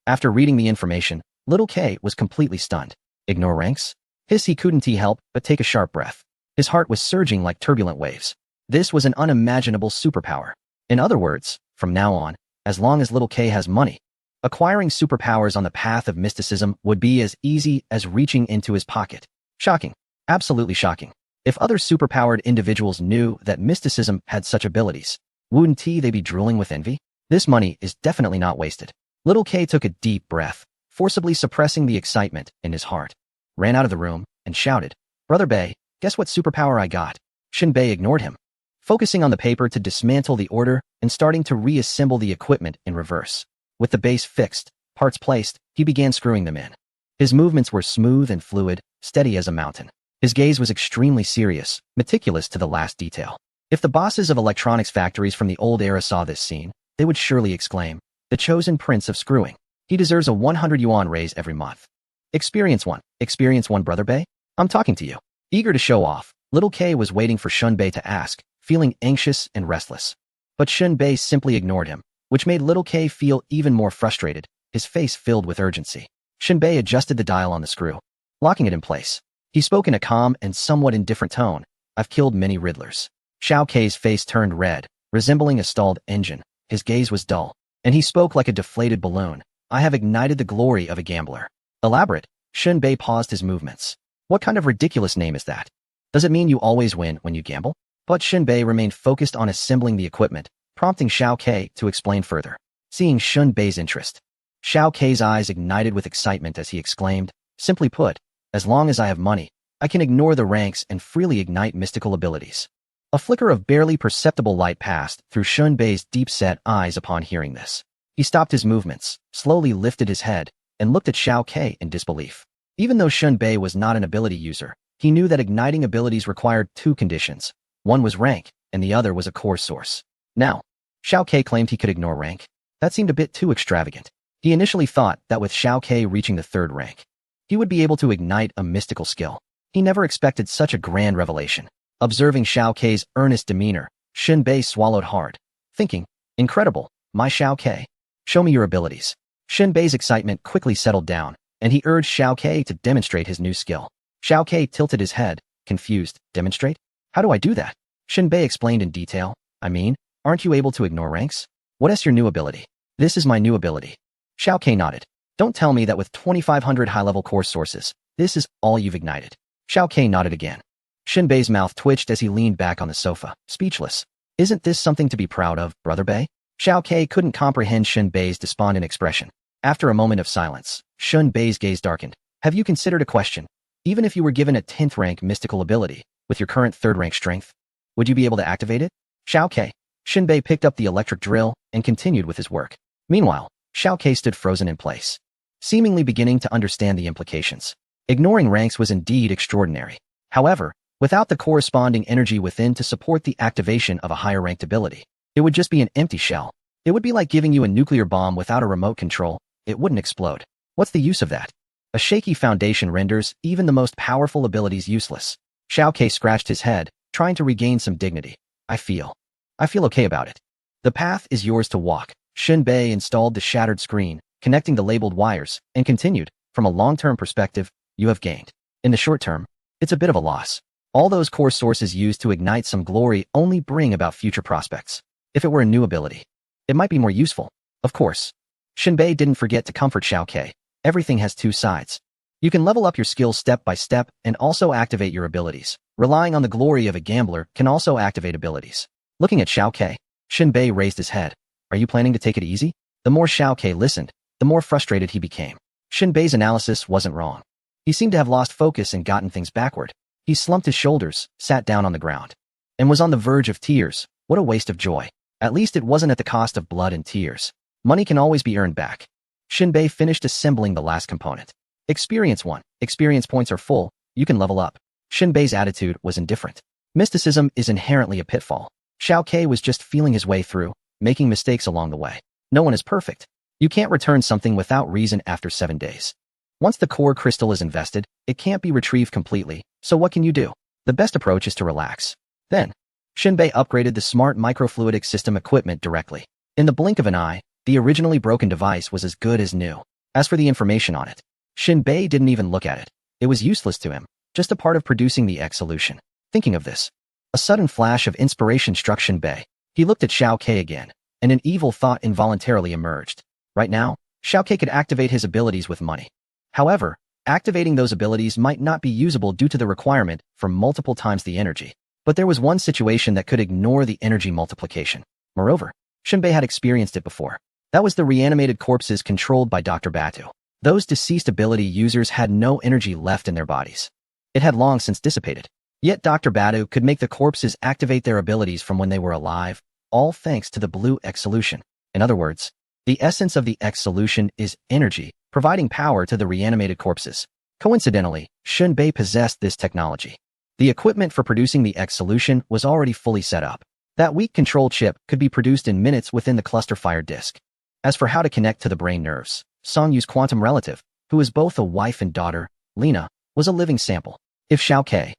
After reading the information, little K was completely stunned. Ignore ranks? He couldn't help but take a sharp breath. His heart was surging like turbulent waves. This was an unimaginable superpower. In other words, from now on, as long as little K has money, acquiring superpowers on the path of mysticism would be as easy as reaching into his pocket. Shocking. Absolutely shocking. If other superpowered individuals knew that mysticism had such abilities, wouldn't they be drooling with envy? This money is definitely not wasted. Little K took a deep breath, forcibly suppressing the excitement in his heart, ran out of the room, and shouted, "Brother Bay, guess what superpower I got?" Shin Bei ignored him, focusing on the paper to dismantle the order and starting to reassemble the equipment in reverse. With the base fixed, parts placed, he began screwing them in. His movements were smooth and fluid, steady as a mountain. His gaze was extremely serious, meticulous to the last detail. If the bosses of electronics factories from the old era saw this scene, they would surely exclaim, "The chosen prince of screwing. He deserves a 100 yuan raise every month." Experience one, Brother Bay? I'm talking to you. Eager to show off, little K was waiting for Shun Bei to ask, feeling anxious and restless. But Shun Bei simply ignored him, which made little K feel even more frustrated, his face filled with urgency. Shun Bei adjusted the dial on the screw, locking it in place. He spoke in a calm and somewhat indifferent tone. "I've killed many Riddlers." Xiao K's face turned red, resembling a stalled engine. His gaze was dull, and he spoke like a deflated balloon. "I have ignited the glory of a gambler." Elaborate. Shun Bei paused his movements. What kind of ridiculous name is that? Does it mean you always win when you gamble? But Shun Bei remained focused on assembling the equipment, prompting Xiao K to explain further. Seeing Shun Bei's interest, Xiao K's eyes ignited with excitement as he exclaimed, "Simply put, as long as I have money, I can ignore the ranks and freely ignite mystical abilities." A flicker of barely perceptible light passed through Shun Bei's deep-set eyes upon hearing this. He stopped his movements, slowly lifted his head, and looked at Xiao K in disbelief. Even though Shun Bei was not an ability user, he knew that igniting abilities required two conditions. One was rank, and the other was a core source. Now, Xiao K claimed he could ignore rank. That seemed a bit too extravagant. He initially thought that with Xiao K reaching the third rank, he would be able to ignite a mystical skill. He never expected such a grand revelation. Observing Xiao K's earnest demeanor, Shun Bei swallowed hard, thinking, "Incredible, my Xiao K. Show me your abilities." Shun Bei's excitement quickly settled down, and he urged Xiao K to demonstrate his new skill. Xiao K tilted his head, confused. "Demonstrate? How do I do that?" Shun Bei explained in detail. "I mean, aren't you able to ignore ranks? What is your new ability?" "This is my new ability." Xiao K nodded. "Don't tell me that with 2,500 high-level core sources, this is all you've ignited." Xiao K nodded again. Shun Bei's mouth twitched as he leaned back on the sofa, speechless. "Isn't this something to be proud of, Brother Bei?" Xiao K couldn't comprehend Shun Bei's despondent expression. After a moment of silence, Shun Bei's gaze darkened. "Have you considered a question? Even if you were given a 10th rank mystical ability, with your current 3rd rank strength, would you be able to activate it?" Xiao K. Shun Bei picked up the electric drill and continued with his work. Meanwhile, Xiao K stood frozen in place, seemingly beginning to understand the implications. Ignoring ranks was indeed extraordinary. However, without the corresponding energy within to support the activation of a higher ranked ability, it would just be an empty shell. It would be like giving you a nuclear bomb without a remote control. It wouldn't explode. What's the use of that? A shaky foundation renders even the most powerful abilities useless. Xiao K scratched his head, trying to regain some dignity. I feel okay about it. The path is yours to walk." Shun Bei installed the shattered screen, connecting the labeled wires, and continued, "From a long-term perspective, you have gained. In the short term, it's a bit of a loss. All those core sources used to ignite some glory only bring about future prospects. If it were a new ability, it might be more useful. Of course." Shun Bei didn't forget to comfort Xiao K. "Everything has two sides. You can level up your skills step by step and also activate your abilities. Relying on the glory of a gambler can also activate abilities. Looking at Xiao Ke, Shin Bei raised his head. Are you planning to take it easy? The more Xiao Ke listened, the more frustrated he became. Shin Bei's analysis wasn't wrong. He seemed to have lost focus and gotten things backward. He slumped his shoulders, sat down on the ground, and was on the verge of tears. What a waste of joy. At least it wasn't at the cost of blood and tears. Money can always be earned back. Shin Bei finished assembling the last component. Experience 1. Experience points are full. You can level up. Shin Bei's attitude was indifferent. Mysticism is inherently a pitfall. Xiao Ke was just feeling his way through, making mistakes along the way. No one is perfect. You can't return something without reason after 7 days. Once the core crystal is invested, it can't be retrieved completely, so what can you do? The best approach is to relax. Then, Shin Bei upgraded the smart microfluidic system equipment directly. In the blink of an eye, the originally broken device was as good as new. As for the information on it, Shin Bei didn't even look at it. It was useless to him, just a part of producing the X solution. Thinking of this, a sudden flash of inspiration struck Shin Bei. He looked at Xiao Ke again, and an evil thought involuntarily emerged. Right now, Xiao Ke could activate his abilities with money. However, activating those abilities might not be usable due to the requirement for multiple times the energy. But there was one situation that could ignore the energy multiplication. Moreover, Shin Bei had experienced it before. That was the reanimated corpses controlled by Dr. Batu. Those deceased ability users had no energy left in their bodies. It had long since dissipated. Yet Dr. Batu could make the corpses activate their abilities from when they were alive, all thanks to the blue X solution. In other words, the essence of the X solution is energy, providing power to the reanimated corpses. Coincidentally, Shin Bei possessed this technology. The equipment for producing the X solution was already fully set up. That weak control chip could be produced in minutes within the cluster fire disk. As for how to connect to the brain nerves, Song Yu's quantum relative, who is both a wife and daughter, Lena, was a living sample. If Xiao Ke,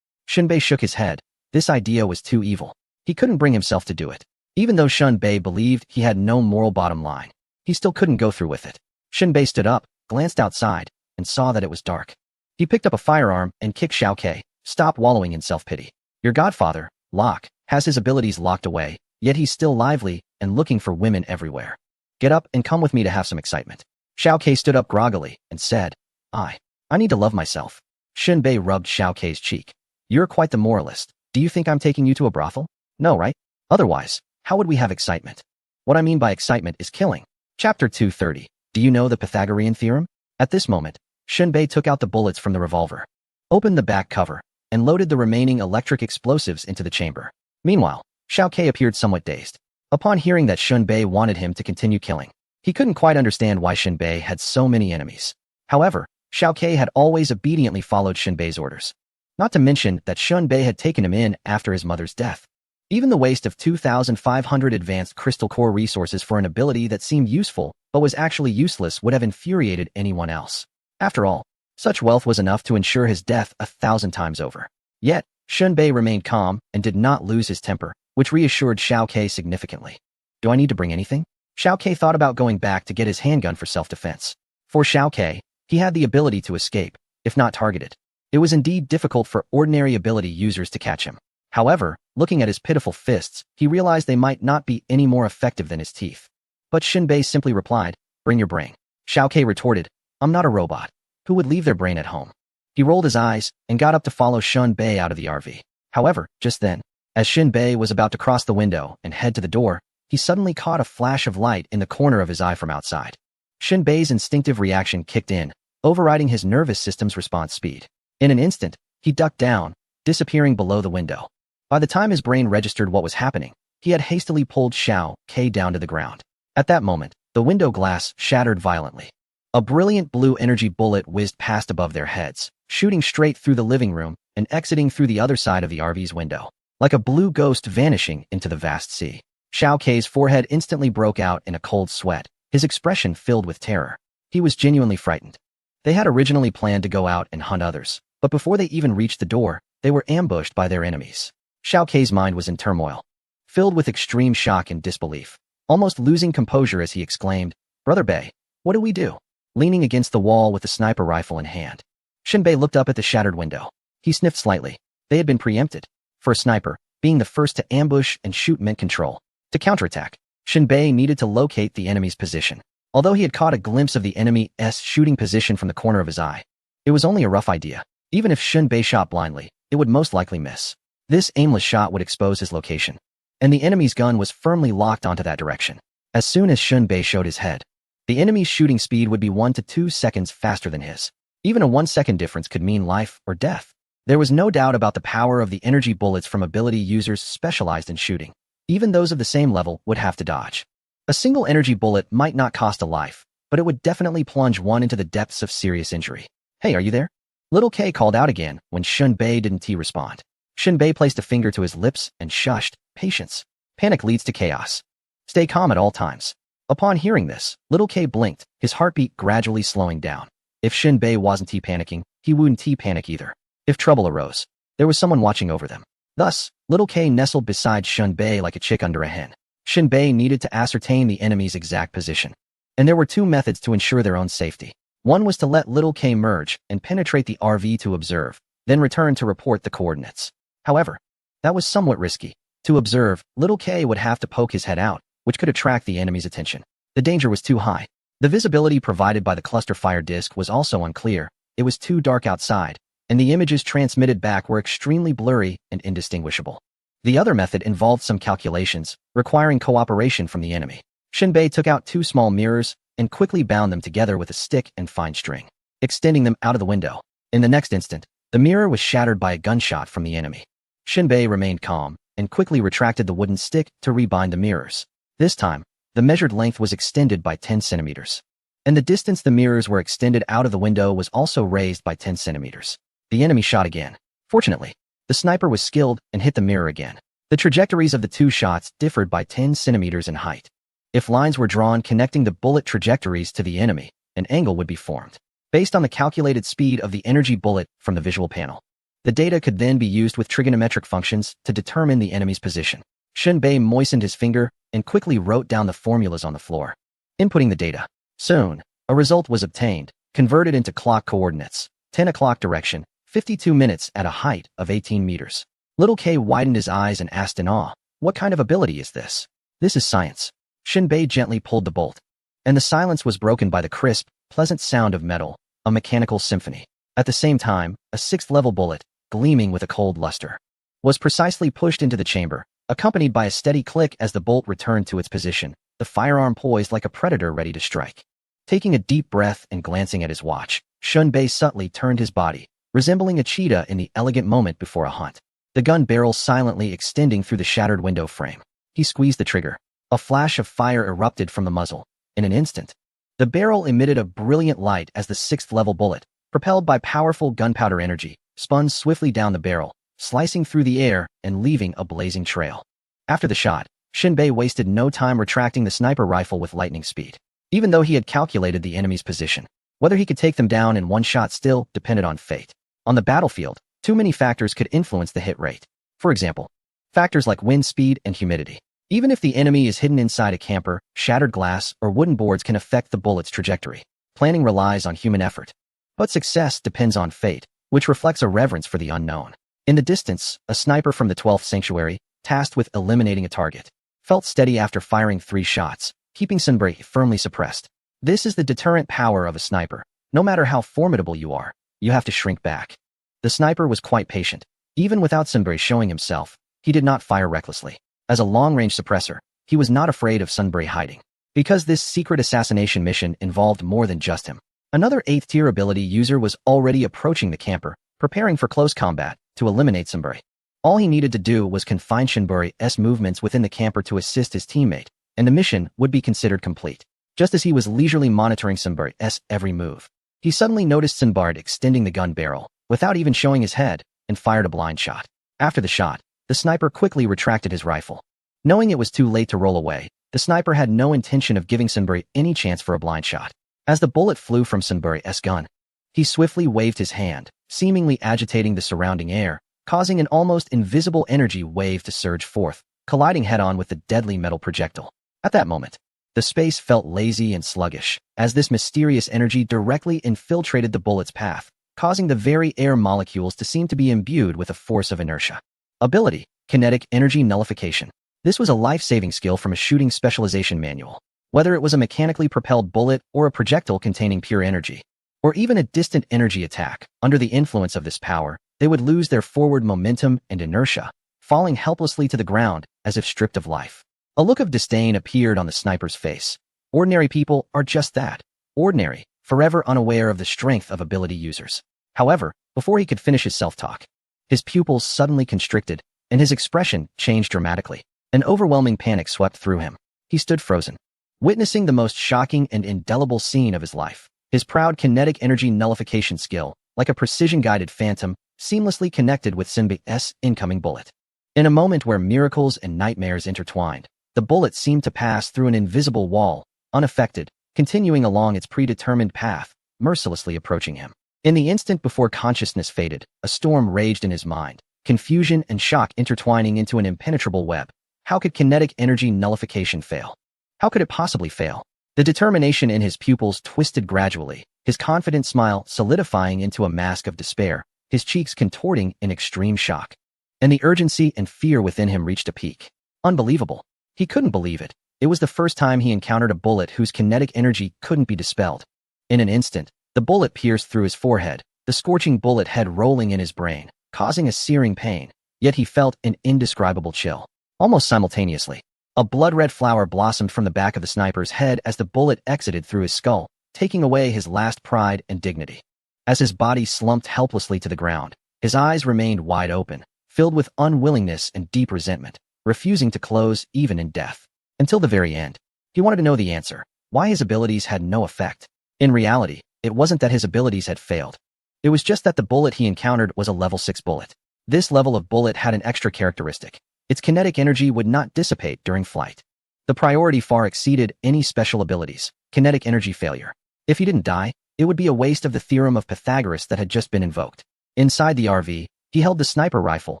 Shin Bei shook his head. This idea was too evil. He couldn't bring himself to do it. Even though Shin Bei believed he had no moral bottom line, he still couldn't go through with it. Shin Bei stood up, glanced outside, and saw that it was dark. He picked up a firearm and kicked Xiao Ke. Stop wallowing in self-pity. Your godfather, Locke, has his abilities locked away, yet he's still lively and looking for women everywhere. Get up and come with me to have some excitement. Xiao Ke stood up groggily and said, I need to love myself. Shin Bei rubbed Xiao Ke's cheek. You're quite the moralist. Do you think I'm taking you to a brothel? No, right? Otherwise, how would we have excitement? What I mean by excitement is killing. Chapter 230. Do you know the Pythagorean theorem? At this moment, Shin Bei took out the bullets from the revolver, opened the back cover, and loaded the remaining electric explosives into the chamber. Meanwhile, Xiao Ke appeared somewhat dazed. Upon hearing that Shin Bei wanted him to continue killing, he couldn't quite understand why Shin Bei had so many enemies. However, Xiao Ke had always obediently followed Shin Bei's orders. Not to mention that Shin Bei had taken him in after his mother's death. Even the waste of 2,500 advanced crystal core resources for an ability that seemed useful but was actually useless would have infuriated anyone else. After all, such wealth was enough to ensure his death 1,000 times over. Yet, Shin Bei remained calm and did not lose his temper, which reassured Xiao Ke significantly. Do I need to bring anything? Xiao Ke thought about going back to get his handgun for self-defense. For Xiao Ke, he had the ability to escape, if not targeted. It was indeed difficult for ordinary ability users to catch him. However, looking at his pitiful fists, he realized they might not be any more effective than his teeth. But Shin Bei simply replied, bring your brain. Xiao Ke retorted, I'm not a robot. Who would leave their brain at home? He rolled his eyes and got up to follow Shin Bei out of the RV. However, just then, as Shin Bei was about to cross the window and head to the door, he suddenly caught a flash of light in the corner of his eye from outside. Shin Bei's instinctive reaction kicked in, overriding his nervous system's response speed. In an instant, he ducked down, disappearing below the window. By the time his brain registered what was happening, he had hastily pulled Xiao Ke down to the ground. At that moment, the window glass shattered violently. A brilliant blue energy bullet whizzed past above their heads, shooting straight through the living room and exiting through the other side of the RV's window, like a blue ghost vanishing into the vast sea. Xiao Ke's forehead instantly broke out in a cold sweat, his expression filled with terror. He was genuinely frightened. They had originally planned to go out and hunt others, but before they even reached the door, they were ambushed by their enemies. Xiao Ke's mind was in turmoil, filled with extreme shock and disbelief, almost losing composure as he exclaimed, Brother Bei, what do we do? Leaning against the wall with the sniper rifle in hand, Shin Bei looked up at the shattered window. He sniffed slightly. They had been preempted. For a sniper, being the first to ambush and shoot meant control. To counterattack, Shin Bei needed to locate the enemy's position. Although he had caught a glimpse of the enemy's shooting position from the corner of his eye, It was only a rough idea. Even if Shunbei shot blindly, it would most likely miss. This aimless shot would expose his location, and the enemy's gun was firmly locked onto that direction. As soon as Shunbei showed his head, the enemy's shooting speed would be 1 to 2 seconds faster than his. Even a 1-second difference could mean life or death. There was no doubt about the power of the energy bullets from ability users specialized in shooting. Even those of the same level would have to dodge. A single energy bullet might not cost a life, but it would definitely plunge one into the depths of serious injury. "Hey, are you there?" Little K called out again when Shunbei didn't respond. Shunbei placed a finger to his lips and shushed, "Patience. Panic leads to chaos. Stay calm at all times." Upon hearing this, Little K blinked, his heartbeat gradually slowing down. If Shunbei wasn't panicking, he wouldn't panic either. If trouble arose, there was someone watching over them. Thus, Little K nestled beside Shunbei like a chick under a hen. Shunbei needed to ascertain the enemy's exact position, and there were two methods to ensure their own safety. One was to let Little K merge and penetrate the RV to observe, then return to report the coordinates. However, that was somewhat risky. To observe, Little K would have to poke his head out, which could attract the enemy's attention. The danger was too high. The visibility provided by the cluster fire disc was also unclear. It was too dark outside, and the images transmitted back were extremely blurry and indistinguishable. The other method involved some calculations, requiring cooperation from the enemy. Shunbei took out 2 small mirrors and quickly bound them together with a stick and fine string, extending them out of the window. In the next instant, the mirror was shattered by a gunshot from the enemy. Shunbei remained calm and quickly retracted the wooden stick to rebind the mirrors. This time, the measured length was extended by 10 centimeters, and the distance the mirrors were extended out of the window was also raised by 10 centimeters. The enemy shot again. Fortunately, the sniper was skilled and hit the mirror again. The trajectories of the 2 shots differed by 10 centimeters in height. If lines were drawn connecting the bullet trajectories to the enemy, an angle would be formed, based on the calculated speed of the energy bullet from the visual panel. The data could then be used with trigonometric functions to determine the enemy's position. Shunbei moistened his finger and quickly wrote down the formulas on the floor, inputting the data. Soon, a result was obtained, converted into clock coordinates, 10 o'clock direction, 52 minutes at a height of 18 meters. Little K widened his eyes and asked in awe, "What kind of ability is this?" "This is science." Shunbei gently pulled the bolt, and the silence was broken by the crisp, pleasant sound of metal, a mechanical symphony. At the same time, a 6th-level bullet, gleaming with a cold luster, was precisely pushed into the chamber, accompanied by a steady click as the bolt returned to its position, the firearm poised like a predator ready to strike. Taking a deep breath and glancing at his watch, Shunbei subtly turned his body, resembling a cheetah in the elegant moment before a hunt. The gun barrel silently extending through the shattered window frame. He squeezed the trigger. A flash of fire erupted from the muzzle. In an instant, the barrel emitted a brilliant light as the 6th-level bullet, propelled by powerful gunpowder energy, spun swiftly down the barrel, slicing through the air and leaving a blazing trail. After the shot, Shunbei wasted no time retracting the sniper rifle with lightning speed. Even though he had calculated the enemy's position, whether he could take them down in one shot still depended on fate. On the battlefield, too many factors could influence the hit rate. For example, factors like wind speed and humidity. Even if the enemy is hidden inside a camper, shattered glass or wooden boards can affect the bullet's trajectory. Planning relies on human effort, but success depends on fate, which reflects a reverence for the unknown. In the distance, a sniper from the 12th Sanctuary, tasked with eliminating a target, felt steady after firing 3 shots, keeping Sunbury firmly suppressed. This is the deterrent power of a sniper. No matter how formidable you are, you have to shrink back. The sniper was quite patient. Even without Sunbury showing himself, he did not fire recklessly. As a long-range suppressor, he was not afraid of Sunbury hiding, because this secret assassination mission involved more than just him. Another 8th-tier ability user was already approaching the camper, preparing for close combat to eliminate Sunbury. All he needed to do was confine Sunbury's movements within the camper to assist his teammate, and the mission would be considered complete. Just as he was leisurely monitoring Sunbury's every move, he suddenly noticed Sunbury extending the gun barrel, without even showing his head, and fired a blind shot. After the shot, the sniper quickly retracted his rifle. Knowing it was too late to roll away, the sniper had no intention of giving Sunbury any chance for a blind shot. As the bullet flew from Sunbury's gun, he swiftly waved his hand, seemingly agitating the surrounding air, causing an almost invisible energy wave to surge forth, colliding head-on with the deadly metal projectile. At that moment, the space felt lazy and sluggish, as this mysterious energy directly infiltrated the bullet's path, causing the very air molecules to seem to be imbued with a force of inertia. Ability: Kinetic Energy Nullification. This was a life-saving skill from a shooting specialization manual. Whether it was a mechanically propelled bullet or a projectile containing pure energy, or even a distant energy attack. Under the influence of this power, they would lose their forward momentum and inertia, falling helplessly to the ground as if stripped of life. A look of disdain appeared on the sniper's face. Ordinary people are just that, ordinary, forever unaware of the strength of ability users. However, before he could finish his self-talk, his pupils suddenly constricted, and his expression changed dramatically. An overwhelming panic swept through him. He stood frozen, witnessing the most shocking and indelible scene of his life. His proud kinetic energy nullification skill, like a precision-guided phantom, seamlessly connected with Shinbei's incoming bullet. In a moment where miracles and nightmares intertwined, the bullet seemed to pass through an invisible wall, unaffected, continuing along its predetermined path, mercilessly approaching him. In the instant before consciousness faded, a storm raged in his mind, confusion and shock intertwining into an impenetrable web. How could kinetic energy nullification fail? How could it possibly fail? The determination in his pupils twisted gradually, his confident smile solidifying into a mask of despair, his cheeks contorting in extreme shock. And the urgency and fear within him reached a peak. Unbelievable. He couldn't believe it. It was the first time he encountered a bullet whose kinetic energy couldn't be dispelled. In an instant, the bullet pierced through his forehead, the scorching bullet head rolling in his brain, causing a searing pain, yet he felt an indescribable chill. Almost simultaneously, a blood-red flower blossomed from the back of the sniper's head as the bullet exited through his skull, taking away his last pride and dignity. As his body slumped helplessly to the ground, his eyes remained wide open, filled with unwillingness and deep resentment, refusing to close even in death. Until the very end, he wanted to know the answer, why his abilities had no effect. In reality, it wasn't that his abilities had failed. It was just that the bullet he encountered was a level 6 bullet. This level of bullet had an extra characteristic. Its kinetic energy would not dissipate during flight. The priority far exceeded any special abilities, kinetic energy failure. If he didn't die, it would be a waste of the theorem of Pythagoras that had just been invoked. Inside the RV, he held the sniper rifle,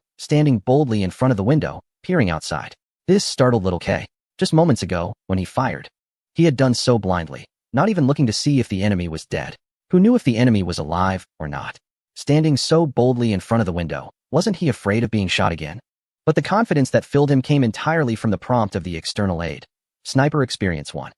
standing boldly in front of the window, peering outside. This startled little K. Just moments ago, when he fired, he had done so blindly, not even looking to see if the enemy was dead. Who knew if the enemy was alive or not? Standing so boldly in front of the window, wasn't he afraid of being shot again? But the confidence that filled him came entirely from the prompt of the external aid. Sniper Experience 1.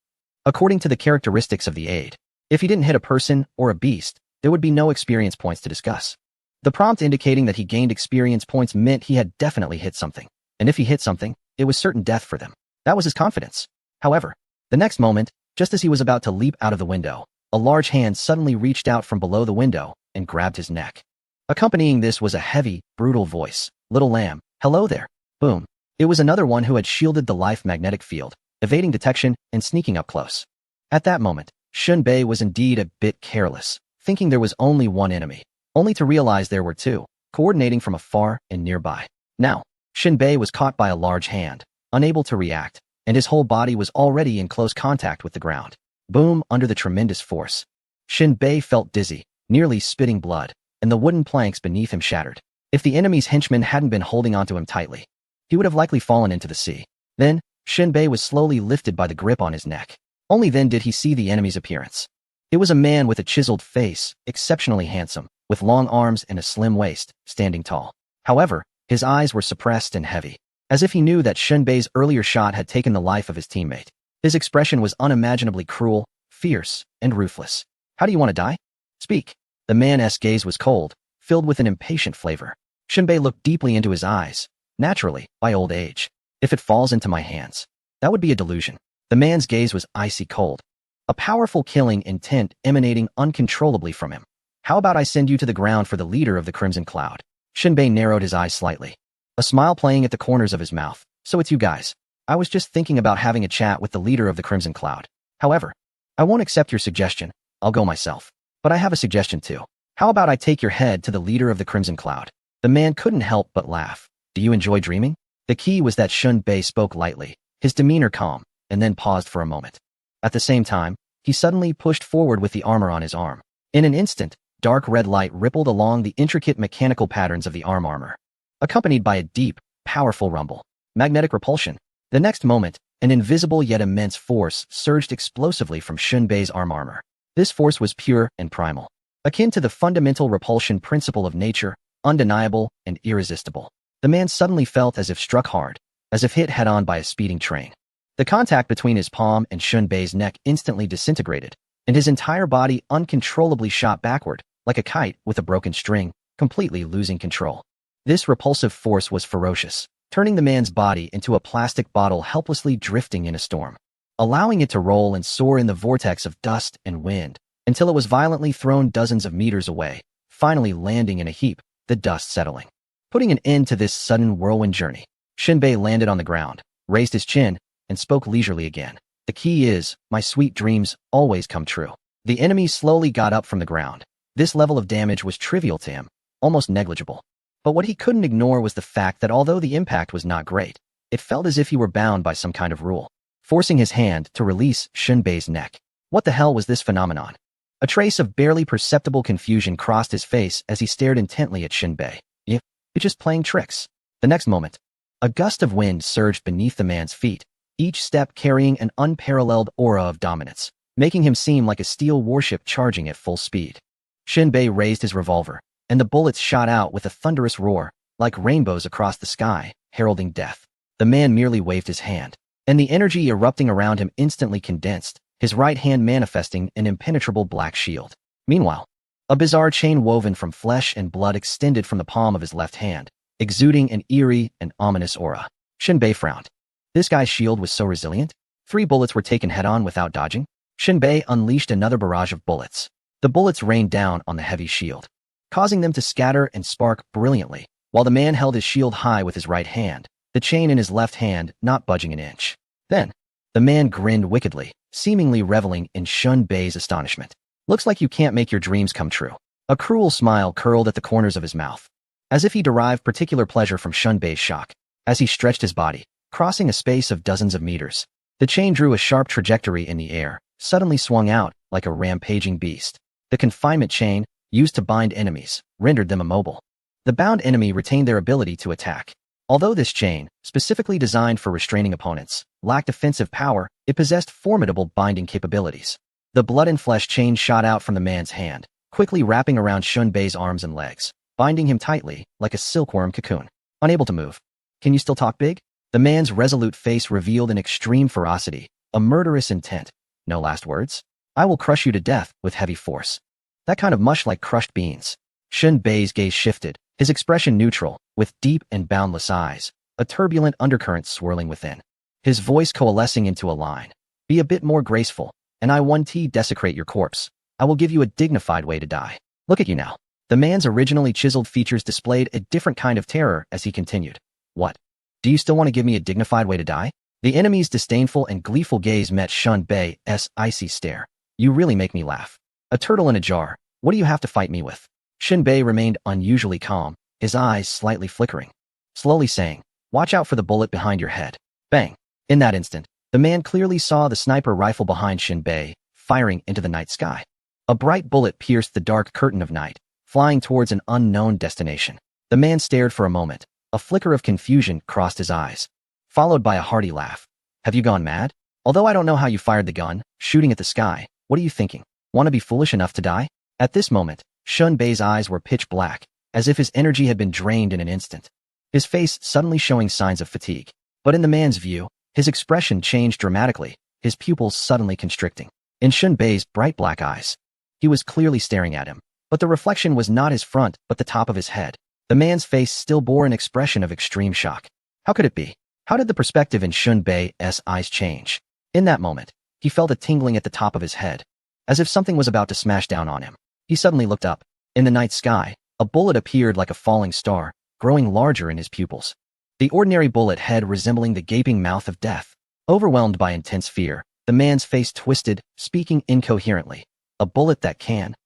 According to the characteristics of the aid, if he didn't hit a person or a beast, there would be no experience points to discuss. The prompt indicating that he gained experience points meant he had definitely hit something. And if he hit something, it was certain death for them. That was his confidence. However, the next moment, just as he was about to leap out of the window, a large hand suddenly reached out from below the window and grabbed his neck. Accompanying this was a heavy, brutal voice. "Little lamb, hello there." Boom. It was another one who had shielded the life magnetic field, evading detection and sneaking up close. At that moment, Shinbei was indeed a bit careless, thinking there was only one enemy, only to realize there were two, coordinating from afar and nearby. Now, Shinbei was caught by a large hand, unable to react, and his whole body was already in close contact with the ground. Boom, under the tremendous force. Shinbei felt dizzy, nearly spitting blood, and the wooden planks beneath him shattered. If the enemy's henchmen hadn't been holding onto him tightly, he would have likely fallen into the sea. Then, Shinbei was slowly lifted by the grip on his neck. Only then did he see the enemy's appearance. It was a man with a chiseled face, exceptionally handsome, with long arms and a slim waist, standing tall. However, his eyes were suppressed and heavy, as if he knew that Shinbei's earlier shot had taken the life of his teammate. His expression was unimaginably cruel, fierce, and ruthless. "How do you want to die? Speak." The man's gaze was cold, filled with an impatient flavor. Shinbei looked deeply into his eyes. "Naturally, by old age. If it falls into my hands, that would be a delusion." The man's gaze was icy cold, a powerful killing intent emanating uncontrollably from him. "How about I send you to the ground for the leader of the Crimson Cloud?" Shinbei narrowed his eyes slightly, a smile playing at the corners of his mouth. "So it's you guys. I was just thinking about having a chat with the leader of the Crimson Cloud. However, I won't accept your suggestion. I'll go myself. But I have a suggestion too. How about I take your head to the leader of the Crimson Cloud?" The man couldn't help but laugh. "Do you enjoy dreaming?" The key was that Shinbei spoke lightly, his demeanor calm, and then paused for a moment. At the same time, he suddenly pushed forward with the armor on his arm. In an instant, dark red light rippled along the intricate mechanical patterns of the arm armor, accompanied by a deep, powerful rumble. Magnetic repulsion. The next moment, an invisible yet immense force surged explosively from Shinbei's arm armor. This force was pure and primal, akin to the fundamental repulsion principle of nature, undeniable and irresistible. The man suddenly felt as if struck hard, as if hit head-on by a speeding train. The contact between his palm and Shinbei's neck instantly disintegrated, and his entire body uncontrollably shot backward, like a kite with a broken string, completely losing control. This repulsive force was ferocious, turning the man's body into a plastic bottle helplessly drifting in a storm, allowing it to roll and soar in the vortex of dust and wind, until it was violently thrown dozens of meters away, finally landing in a heap, the dust settling. Putting an end to this sudden whirlwind journey, Shinbei landed on the ground, raised his chin, and spoke leisurely again. The key is, my sweet dreams always come true. The enemy slowly got up from the ground. This level of damage was trivial to him, almost negligible. But what he couldn't ignore was the fact that although the impact was not great, it felt as if he were bound by some kind of rule, forcing his hand to release Shinbei's neck. What the hell was this phenomenon? A trace of barely perceptible confusion crossed his face as he stared intently at Shinbei. You're just playing tricks. The next moment, a gust of wind surged beneath the man's feet, each step carrying an unparalleled aura of dominance, making him seem like a steel warship charging at full speed. Shinbei raised his revolver, and the bullets shot out with a thunderous roar, like rainbows across the sky, heralding death. The man merely waved his hand, and the energy erupting around him instantly condensed, his right hand manifesting an impenetrable black shield. Meanwhile, a bizarre chain woven from flesh and blood extended from the palm of his left hand, exuding an eerie and ominous aura. Shinbei frowned. This guy's shield was so resilient? 3 bullets were taken head-on without dodging? Shinbei unleashed another barrage of bullets. The bullets rained down on the heavy shield, causing them to scatter and spark brilliantly, while the man held his shield high with his right hand, the chain in his left hand not budging an inch. Then, the man grinned wickedly, seemingly reveling in Shinbei's astonishment. Looks like you can't make your dreams come true. A cruel smile curled at the corners of his mouth, as if he derived particular pleasure from Shinbei's shock. As he stretched his body, crossing a space of dozens of meters, the chain drew a sharp trajectory in the air, suddenly swung out like a rampaging beast. The confinement chain, used to bind enemies, rendered them immobile. The bound enemy retained their ability to attack. Although this chain, specifically designed for restraining opponents, lacked offensive power, it possessed formidable binding capabilities. The blood and flesh chain shot out from the man's hand, quickly wrapping around Shinbei's arms and legs, binding him tightly, like a silkworm cocoon. Unable to move. Can you still talk big? The man's resolute face revealed an extreme ferocity, a murderous intent. No last words? I will crush you to death with heavy force. That kind of mush like crushed beans. Shinbei's gaze shifted, his expression neutral, with deep and boundless eyes, a turbulent undercurrent swirling within. His voice coalescing into a line. Be a bit more graceful, and I 1T desecrate your corpse. I will give you a dignified way to die. Look at you now. The man's originally chiseled features displayed a different kind of terror as he continued. What? Do you still want to give me a dignified way to die? The enemy's disdainful and gleeful gaze met Shinbei's icy stare. You really make me laugh. A turtle in a jar. What do you have to fight me with? Shinbei remained unusually calm, his eyes slightly flickering, slowly saying, watch out for the bullet behind your head. Bang. In that instant, the man clearly saw the sniper rifle behind Shinbei, firing into the night sky. A bright bullet pierced the dark curtain of night, flying towards an unknown destination. The man stared for a moment. A flicker of confusion crossed his eyes, followed by a hearty laugh. Have you gone mad? Although I don't know how you fired the gun, shooting at the sky, what are you thinking? Want to be foolish enough to die? At this moment, Shinbei's eyes were pitch black, as if his energy had been drained in an instant, his face suddenly showing signs of fatigue. But in the man's view, his expression changed dramatically, his pupils suddenly constricting. In Shinbei's bright black eyes, he was clearly staring at him, but the reflection was not his front but the top of his head. The man's face still bore an expression of extreme shock. How could it be? How did the perspective in Shinbei's eyes change? In that moment, he felt a tingling at the top of his head, as if something was about to smash down on him. He suddenly looked up. In the night sky, a bullet appeared like a falling star, growing larger in his pupils. The ordinary bullet head resembling the gaping mouth of death. Overwhelmed by intense fear, the man's face twisted, speaking incoherently. A bullet that can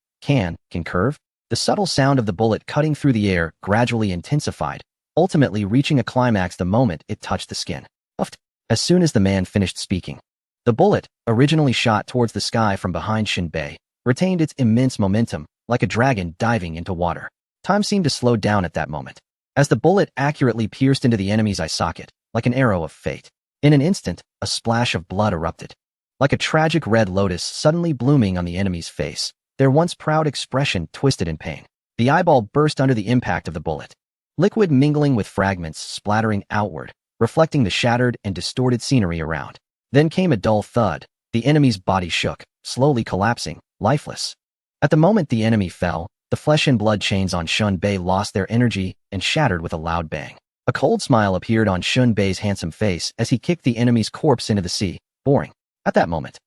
curve? The subtle sound of the bullet cutting through the air gradually intensified, ultimately reaching a climax the moment it touched the skin. Puffed. As soon as the man finished speaking, the bullet, originally shot towards the sky from behind Shinbei, retained its immense momentum, like a dragon diving into water. Time seemed to slow down at that moment, as the bullet accurately pierced into the enemy's eye socket, like an arrow of fate. In an instant, a splash of blood erupted, like a tragic red lotus suddenly blooming on the enemy's face, their once proud expression twisted in pain. The eyeball burst under the impact of the bullet, liquid mingling with fragments splattering outward, reflecting the shattered and distorted scenery around. Then came a dull thud. The enemy's body shook, slowly collapsing, lifeless. At the moment the enemy fell, the flesh and blood chains on Shun Bei lost their energy and shattered with a loud bang. A cold smile appeared on Shun Bei's handsome face as he kicked the enemy's corpse into the sea, boring. At that moment,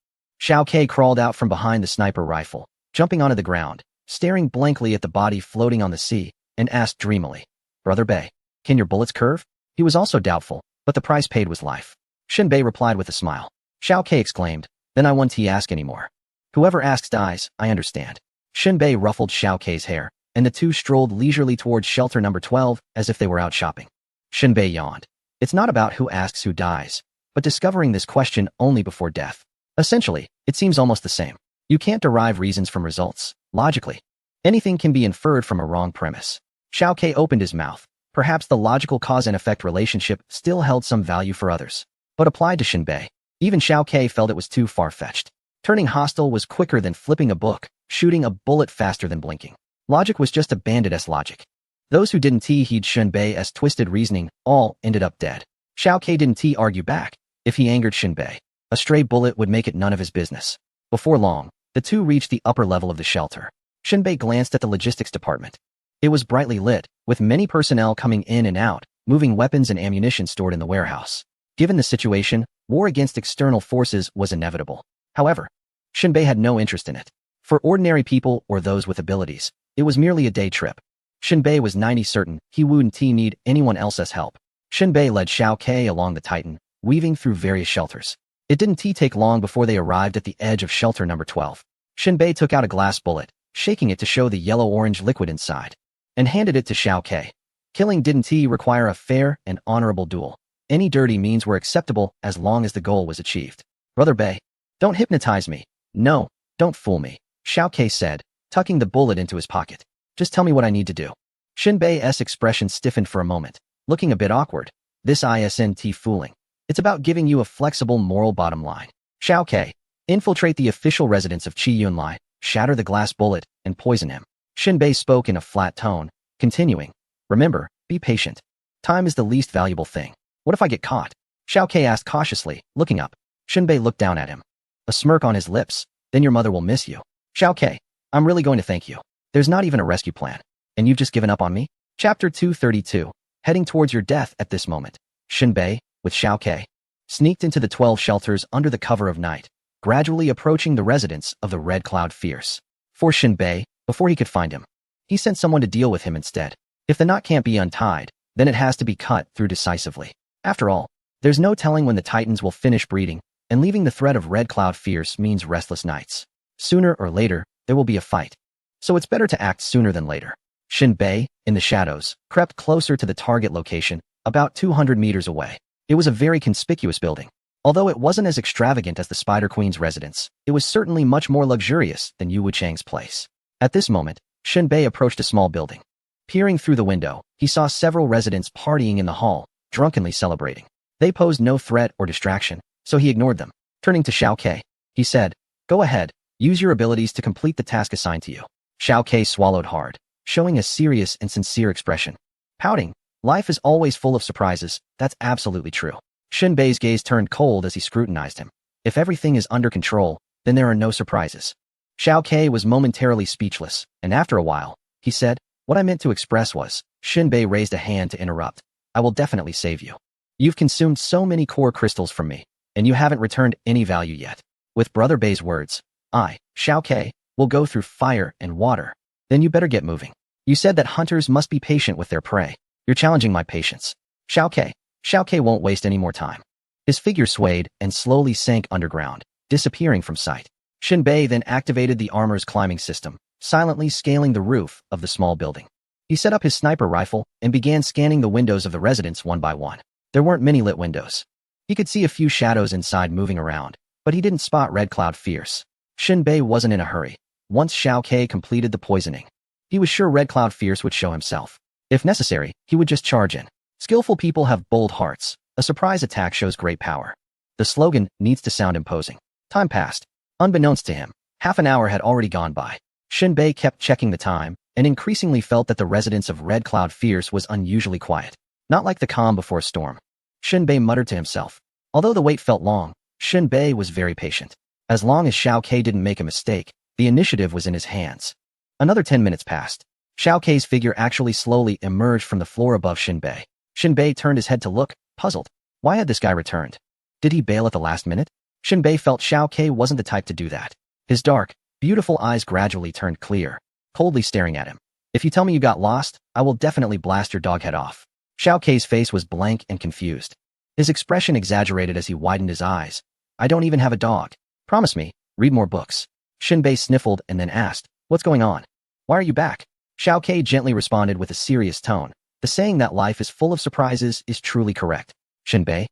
Xiao Ke crawled out from behind the sniper rifle, jumping onto the ground, staring blankly at the body floating on the sea, and asked dreamily, "Brother Bei, can your bullets curve?" He was also doubtful, but the price paid was life. Shin Bei replied with a smile. Xiao Ke exclaimed, "Then I won't ask anymore. Whoever asks dies, I understand." Shin Bei ruffled Xiao Ke's hair, and the two strolled leisurely towards shelter number 12 as if they were out shopping. Shin Bei yawned. It's not about who asks who dies, but discovering this question only before death. Essentially, it seems almost the same. You can't derive reasons from results, logically. Anything can be inferred from a wrong premise. Xiao Ke opened his mouth. Perhaps the logical cause and effect relationship still held some value for others, but applied to Shin Bei, even Xiao Ke felt it was too far-fetched. Turning hostile was quicker than flipping a book, shooting a bullet faster than blinking. Logic was just a bandit-esque logic. Those who didn't heed Shin Bei's twisted reasoning all ended up dead. Xiao Ke didn't argue back. If he angered Shin Bei, a stray bullet would make it none of his business. Before long, the two reached the upper level of the shelter. Shin Bei glanced at the logistics department. It was brightly lit, with many personnel coming in and out, moving weapons and ammunition stored in the warehouse. Given the situation, war against external forces was inevitable. However, Shin Bei had no interest in it. For ordinary people or those with abilities, it was merely a day trip. Shin Bei was 90% certain he wouldn't need anyone else's help. Shin Bei led Xiao Ke along the Titan, weaving through various shelters. It didn't take long before they arrived at the edge of shelter number 12. Shin Bei took out a glass bullet, shaking it to show the yellow-orange liquid inside, and handed it to Xiao Ke. Killing didn't require a fair and honorable duel. Any dirty means were acceptable as long as the goal was achieved. Brother Bei, don't hypnotize me. No, don't fool me, Xiao Ke said, tucking the bullet into his pocket. Just tell me what I need to do. Shin Bei's expression stiffened for a moment, looking a bit awkward. This isn't fooling. It's about giving you a flexible moral bottom line. Xiao Ke, infiltrate the official residence of Qi Yunlai, shatter the glass bullet, and poison him. Shin Bei spoke in a flat tone, continuing, remember, be patient. Time is the least valuable thing. What if I get caught? Xiao Ke asked cautiously, looking up. Shin Bei looked down at him. A smirk on his lips. Then your mother will miss you. Xiao Ke, I'm really going to thank you. There's not even a rescue plan. And you've just given up on me? Chapter 232. Heading towards your death at this moment. Shin Bei, with Xiao Ke, sneaked into the 12 shelters under the cover of night, gradually approaching the residence of the Red Cloud Fierce. For Shin Bei, before he could find him, he sent someone to deal with him instead. If the knot can't be untied, then it has to be cut through decisively. After all, there's no telling when the Titans will finish breeding, and leaving the threat of Red Cloud Fierce means restless nights. Sooner or later, there will be a fight. So it's better to act sooner than later. Shin Bei, in the shadows, crept closer to the target location, about 200 meters away. It was a very conspicuous building. Although it wasn't as extravagant as the Spider Queen's residence, it was certainly much more luxurious than Yu Wuchang's place. At this moment, Shin Bei approached a small building. Peering through the window, he saw several residents partying in the hall, drunkenly celebrating. They posed no threat or distraction, so he ignored them. Turning to Xiao Ke, he said, "Go ahead, use your abilities to complete the task assigned to you." Xiao Ke swallowed hard, showing a serious and sincere expression. Pouting, life is always full of surprises, that's absolutely true. Shin Bei's gaze turned cold as he scrutinized him. If everything is under control, then there are no surprises. Xiao Ke was momentarily speechless, and after a while, he said, "What I meant to express was," Shin Bei raised a hand to interrupt, "I will definitely save you. You've consumed so many core crystals from me, and you haven't returned any value yet." With Brother Bei's words, "I, Xiao Ke, will go through fire and water. Then you better get moving. You said that hunters must be patient with their prey. You're challenging my patience." Xiao Ke won't waste any more time. His figure swayed and slowly sank underground, disappearing from sight. Shin Bei then activated the armor's climbing system, silently scaling the roof of the small building. He set up his sniper rifle and began scanning the windows of the residence one by one. There weren't many lit windows. He could see a few shadows inside moving around, but he didn't spot Red Cloud Fierce. Shin Bei wasn't in a hurry. Once Xiao Ke completed the poisoning, he was sure Red Cloud Fierce would show himself. If necessary, he would just charge in. Skillful people have bold hearts. A surprise attack shows great power. The slogan needs to sound imposing. Time passed. Unbeknownst to him, half an hour had already gone by. Shin Bei kept checking the time, and increasingly felt that the residence of Red Cloud Fierce was unusually quiet. Not like the calm before a storm. Shin Bei muttered to himself. Although the wait felt long, Shin Bei was very patient. As long as Xiao Ke didn't make a mistake, the initiative was in his hands. Another 10 minutes passed. Xiao Ke's figure actually slowly emerged from the floor above Shinbei. Shinbei turned his head to look, puzzled. Why had this guy returned? Did he bail at the last minute? Shinbei felt Xiao Ke wasn't the type to do that. His dark, beautiful eyes gradually turned clear, coldly staring at him. If you tell me you got lost, I will definitely blast your dog head off. Xiao Ke's face was blank and confused. His expression exaggerated as he widened his eyes. I don't even have a dog. Promise me, read more books. Shinbei sniffled and then asked, what's going on? Why are you back? Xiao Ke gently responded with a serious tone. The saying that life is full of surprises is truly correct. Shinbei?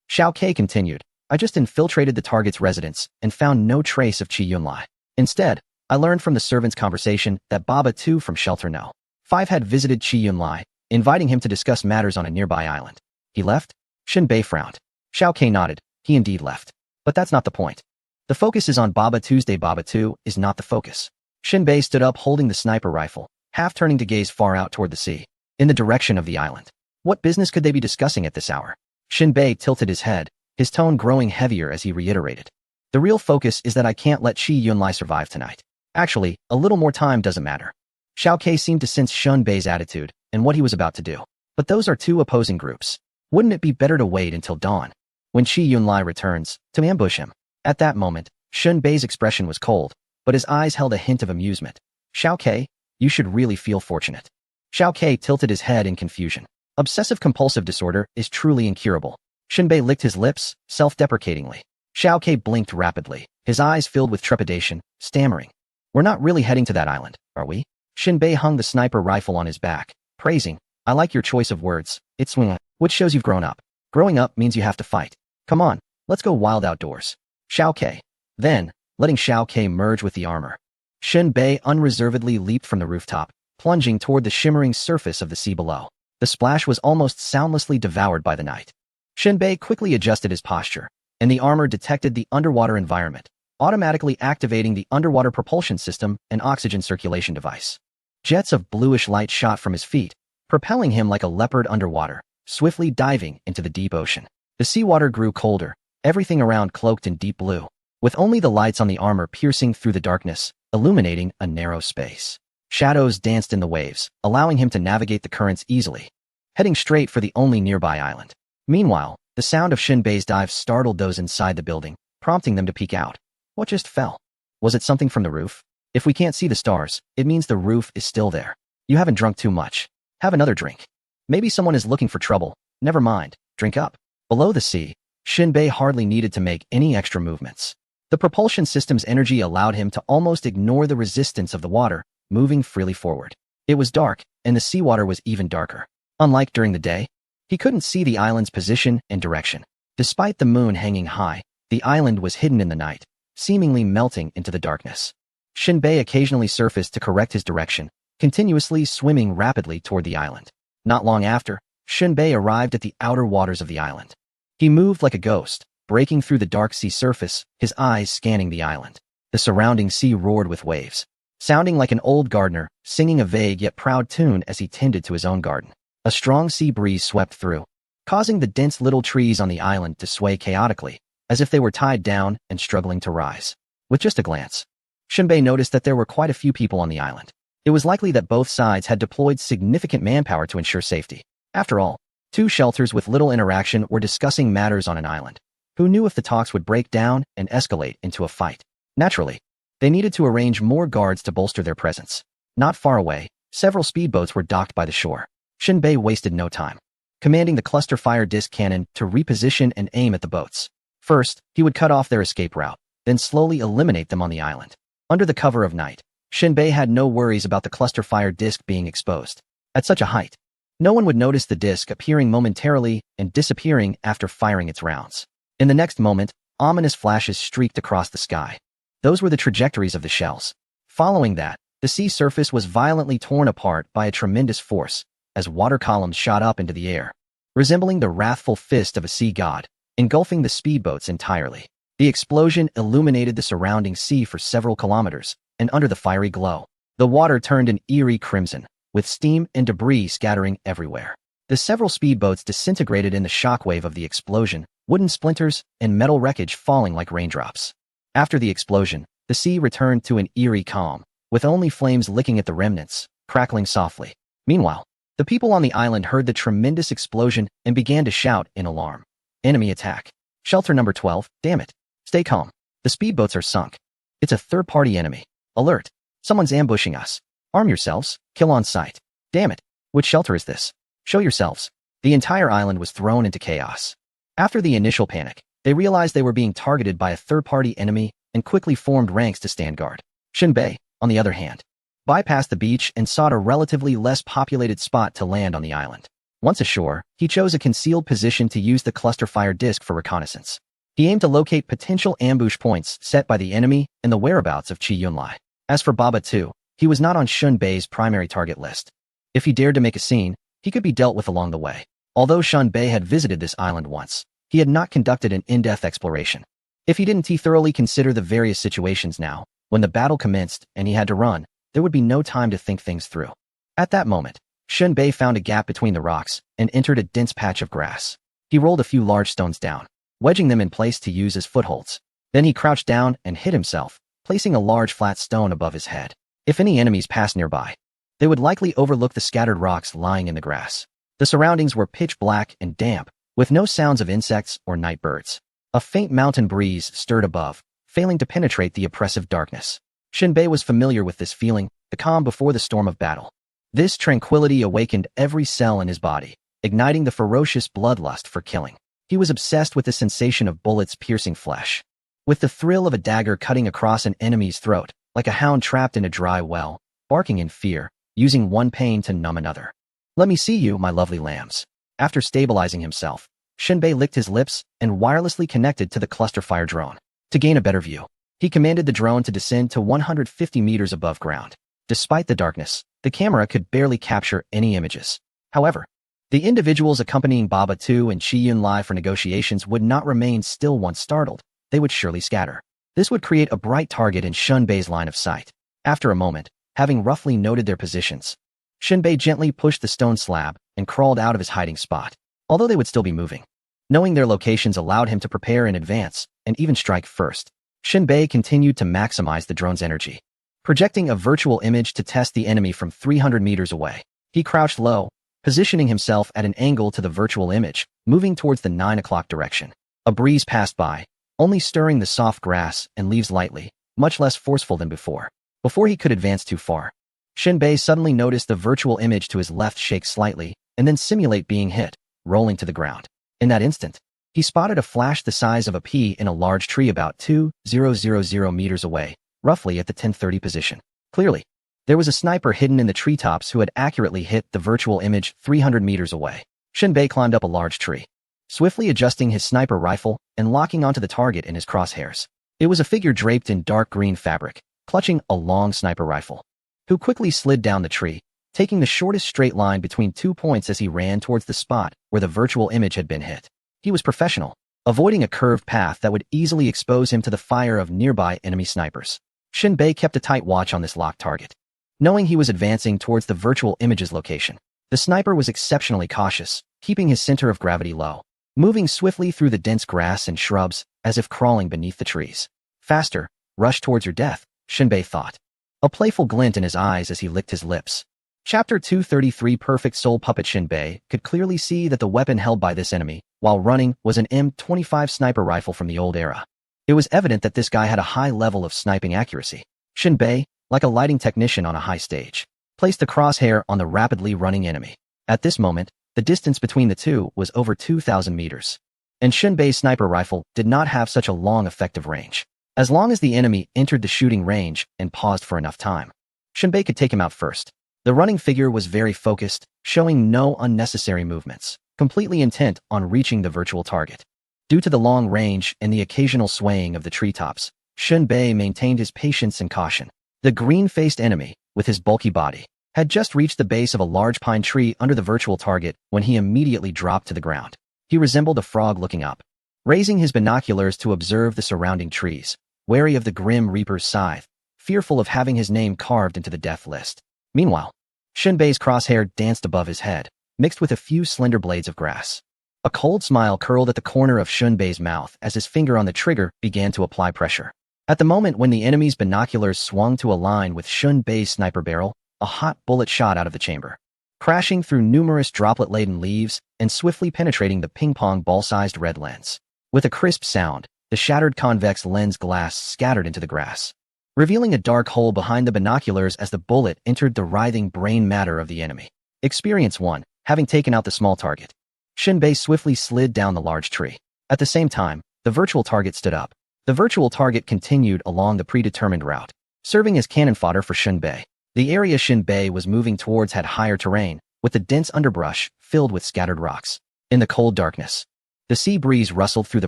Xiao Ke continued, I just infiltrated the target's residence and found no trace of Qi Yunlai. Instead, I learned from the servant's conversation that Baba 2 from Shelter No. 5 had visited Qi Yunlai, inviting him to discuss matters on a nearby island. He left? Shinbei frowned. Xiao Ke nodded. He indeed left. But that's not the point. The focus is on Baba Tuesday. Baba 2 is not the focus. Shinbei stood up holding the sniper rifle, half turning to gaze far out toward the sea, in the direction of the island. What business could they be discussing at this hour? Shinbei tilted his head, his tone growing heavier as he reiterated. The real focus is that I can't let Qi Yunlai survive tonight. Actually, a little more time doesn't matter. Xiao Ke seemed to sense Shinbei's attitude and what he was about to do. But those are two opposing groups. Wouldn't it be better to wait until dawn, when Qi Yunlai returns, to ambush him? At that moment, Shinbei's expression was cold, but his eyes held a hint of amusement. Xiao Ke, you should really feel fortunate. Xiao Ke tilted his head in confusion. Obsessive-compulsive disorder is truly incurable. Shinbei licked his lips, self-deprecatingly. Xiao Ke blinked rapidly, his eyes filled with trepidation, stammering. We're not really heading to that island, are we? Shinbei hung the sniper rifle on his back, praising, I like your choice of words, it's swing, which shows you've grown up. Growing up means you have to fight. Come on, let's go wild outdoors. Xiao Ke. Then, letting Xiao Ke merge with the armor, Shinbei unreservedly leaped from the rooftop, plunging toward the shimmering surface of the sea below. The splash was almost soundlessly devoured by the night. Shinbei quickly adjusted his posture, and the armor detected the underwater environment, automatically activating the underwater propulsion system and oxygen circulation device. Jets of bluish light shot from his feet, propelling him like a leopard underwater, swiftly diving into the deep ocean. The seawater grew colder, everything around cloaked in deep blue, with only the lights on the armor piercing through the darkness, illuminating a narrow space. Shadows danced in the waves, allowing him to navigate the currents easily, heading straight for the only nearby island. Meanwhile, the sound of Shinbei's dive startled those inside the building, prompting them to peek out. What just fell? Was it something from the roof? If we can't see the stars, it means the roof is still there. You haven't drunk too much. Have another drink. Maybe someone is looking for trouble. Never mind. Drink up. Below the sea, Shinbei hardly needed to make any extra movements. The propulsion system's energy allowed him to almost ignore the resistance of the water, moving freely forward. It was dark, and the seawater was even darker. Unlike during the day, he couldn't see the island's position and direction. Despite the moon hanging high, the island was hidden in the night, seemingly melting into the darkness. Shinbei occasionally surfaced to correct his direction, continuously swimming rapidly toward the island. Not long after, Shinbei arrived at the outer waters of the island. He moved like a ghost, breaking through the dark sea surface, his eyes scanning the island. The surrounding sea roared with waves, sounding like an old gardener singing a vague yet proud tune as he tended to his own garden. A strong sea breeze swept through, causing the dense little trees on the island to sway chaotically, as if they were tied down and struggling to rise. With just a glance, Shinbei noticed that there were quite a few people on the island. It was likely that both sides had deployed significant manpower to ensure safety. After all, two shelters with little interaction were discussing matters on an island. Who knew if the talks would break down and escalate into a fight? Naturally, they needed to arrange more guards to bolster their presence. Not far away, several speedboats were docked by the shore. Shinbei wasted no time, commanding the cluster fire disc cannon to reposition and aim at the boats. First, he would cut off their escape route, then slowly eliminate them on the island. Under the cover of night, Shinbei had no worries about the cluster fire disc being exposed. At such a height, no one would notice the disc appearing momentarily and disappearing after firing its rounds. In the next moment, ominous flashes streaked across the sky. Those were the trajectories of the shells. Following that, the sea surface was violently torn apart by a tremendous force, as water columns shot up into the air, resembling the wrathful fist of a sea god, engulfing the speedboats entirely. The explosion illuminated the surrounding sea for several kilometers, and under the fiery glow, the water turned an eerie crimson, with steam and debris scattering everywhere. The several speedboats disintegrated in the shockwave of the explosion, wooden splinters and metal wreckage falling like raindrops. After the explosion, the sea returned to an eerie calm, with only flames licking at the remnants, crackling softly. Meanwhile, the people on the island heard the tremendous explosion and began to shout in alarm. Enemy attack. Shelter number 12, damn it. Stay calm. The speedboats are sunk. It's a third-party enemy. Alert. Someone's ambushing us. Arm yourselves. Kill on sight. Damn it. Which shelter is this? Show yourselves. The entire island was thrown into chaos. After the initial panic, they realized they were being targeted by a third-party enemy and quickly formed ranks to stand guard. Shinbei, on the other hand, bypassed the beach and sought a relatively less populated spot to land on the island. Once ashore, he chose a concealed position to use the cluster fire disc for reconnaissance. He aimed to locate potential ambush points set by the enemy and the whereabouts of Chi Yunlai. As for Baba too, he was not on Shunbei's primary target list. If he dared to make a scene, he could be dealt with along the way. Although Shunbei had visited this island once, he had not conducted an in-depth exploration. If he didn't thoroughly consider the various situations now, when the battle commenced and he had to run, there would be no time to think things through. At that moment, Shunbei found a gap between the rocks and entered a dense patch of grass. He rolled a few large stones down, wedging them in place to use as footholds. Then he crouched down and hid himself, placing a large flat stone above his head. If any enemies passed nearby, they would likely overlook the scattered rocks lying in the grass. The surroundings were pitch black and damp, with no sounds of insects or night birds. A faint mountain breeze stirred above, failing to penetrate the oppressive darkness. Shinbei was familiar with this feeling, the calm before the storm of battle. This tranquility awakened every cell in his body, igniting the ferocious bloodlust for killing. He was obsessed with the sensation of bullets piercing flesh, with the thrill of a dagger cutting across an enemy's throat, like a hound trapped in a dry well, barking in fear, using one pain to numb another. Let me see you, my lovely lambs. After stabilizing himself, Shinbei licked his lips and wirelessly connected to the cluster fire drone. To gain a better view, he commanded the drone to descend to 150 meters above ground. Despite the darkness, the camera could barely capture any images. However, the individuals accompanying Baba Tu and Chi Yunlai for negotiations would not remain still once startled. They would surely scatter. This would create a bright target in Shunbei's line of sight. After a moment, having roughly noted their positions, Shinbei gently pushed the stone slab and crawled out of his hiding spot. Although they would still be moving, knowing their locations allowed him to prepare in advance and even strike first. Shinbei continued to maximize the drone's energy, projecting a virtual image to test the enemy from 300 meters away. He crouched low, positioning himself at an angle to the virtual image, moving towards the 9 o'clock direction. A breeze passed by, only stirring the soft grass and leaves lightly, much less forceful than before. Before he could advance too far, Shinbei suddenly noticed the virtual image to his left shake slightly and then simulate being hit, rolling to the ground. In that instant, he spotted a flash the size of a pea in a large tree about 2,000 meters away, roughly at the 10:30 position. Clearly, there was a sniper hidden in the treetops who had accurately hit the virtual image 300 meters away. Shinbei climbed up a large tree, swiftly adjusting his sniper rifle and locking onto the target in his crosshairs. It was a figure draped in dark green fabric, clutching a long sniper rifle, who quickly slid down the tree, taking the shortest straight line between 2 points as he ran towards the spot where the virtual image had been hit. He was professional, avoiding a curved path that would easily expose him to the fire of nearby enemy snipers. Shinbei kept a tight watch on this locked target. Knowing he was advancing towards the virtual image's location, the sniper was exceptionally cautious, keeping his center of gravity low, moving swiftly through the dense grass and shrubs as if crawling beneath the trees. Faster, rush towards your death, Shinbei thought, a playful glint in his eyes as he licked his lips. Chapter 233 Perfect Soul Puppet. Shinbei could clearly see that the weapon held by this enemy, while running, was an M25 sniper rifle from the old era. It was evident that this guy had a high level of sniping accuracy. Shinbei, like a lighting technician on a high stage, placed the crosshair on the rapidly running enemy. At this moment, the distance between the two was over 2,000 meters. And Shinbei's sniper rifle did not have such a long effective range. As long as the enemy entered the shooting range and paused for enough time, Shinbei could take him out first. The running figure was very focused, showing no unnecessary movements, completely intent on reaching the virtual target. Due to the long range and the occasional swaying of the treetops, Shinbei maintained his patience and caution. The green-faced enemy, with his bulky body, had just reached the base of a large pine tree under the virtual target when he immediately dropped to the ground. He resembled a frog looking up, raising his binoculars to observe the surrounding trees, wary of the Grim Reaper's scythe, fearful of having his name carved into the death list. Meanwhile, Shinbei's crosshair danced above his head, mixed with a few slender blades of grass. A cold smile curled at the corner of Shinbei's mouth as his finger on the trigger began to apply pressure. At the moment when the enemy's binoculars swung to align with Shun Bei's sniper barrel, a hot bullet shot out of the chamber, crashing through numerous droplet-laden leaves and swiftly penetrating the ping-pong ball-sized red lens. With a crisp sound, the shattered convex lens glass scattered into the grass, revealing a dark hole behind the binoculars as the bullet entered the writhing brain matter of the enemy. Experience 1. Having taken out the small target, Shun Bei swiftly slid down the large tree. At the same time, the virtual target stood up. The virtual target continued along the predetermined route, serving as cannon fodder for Shun Bei. The area Shun Bei was moving towards had higher terrain, with the dense underbrush filled with scattered rocks. In the cold darkness, the sea breeze rustled through the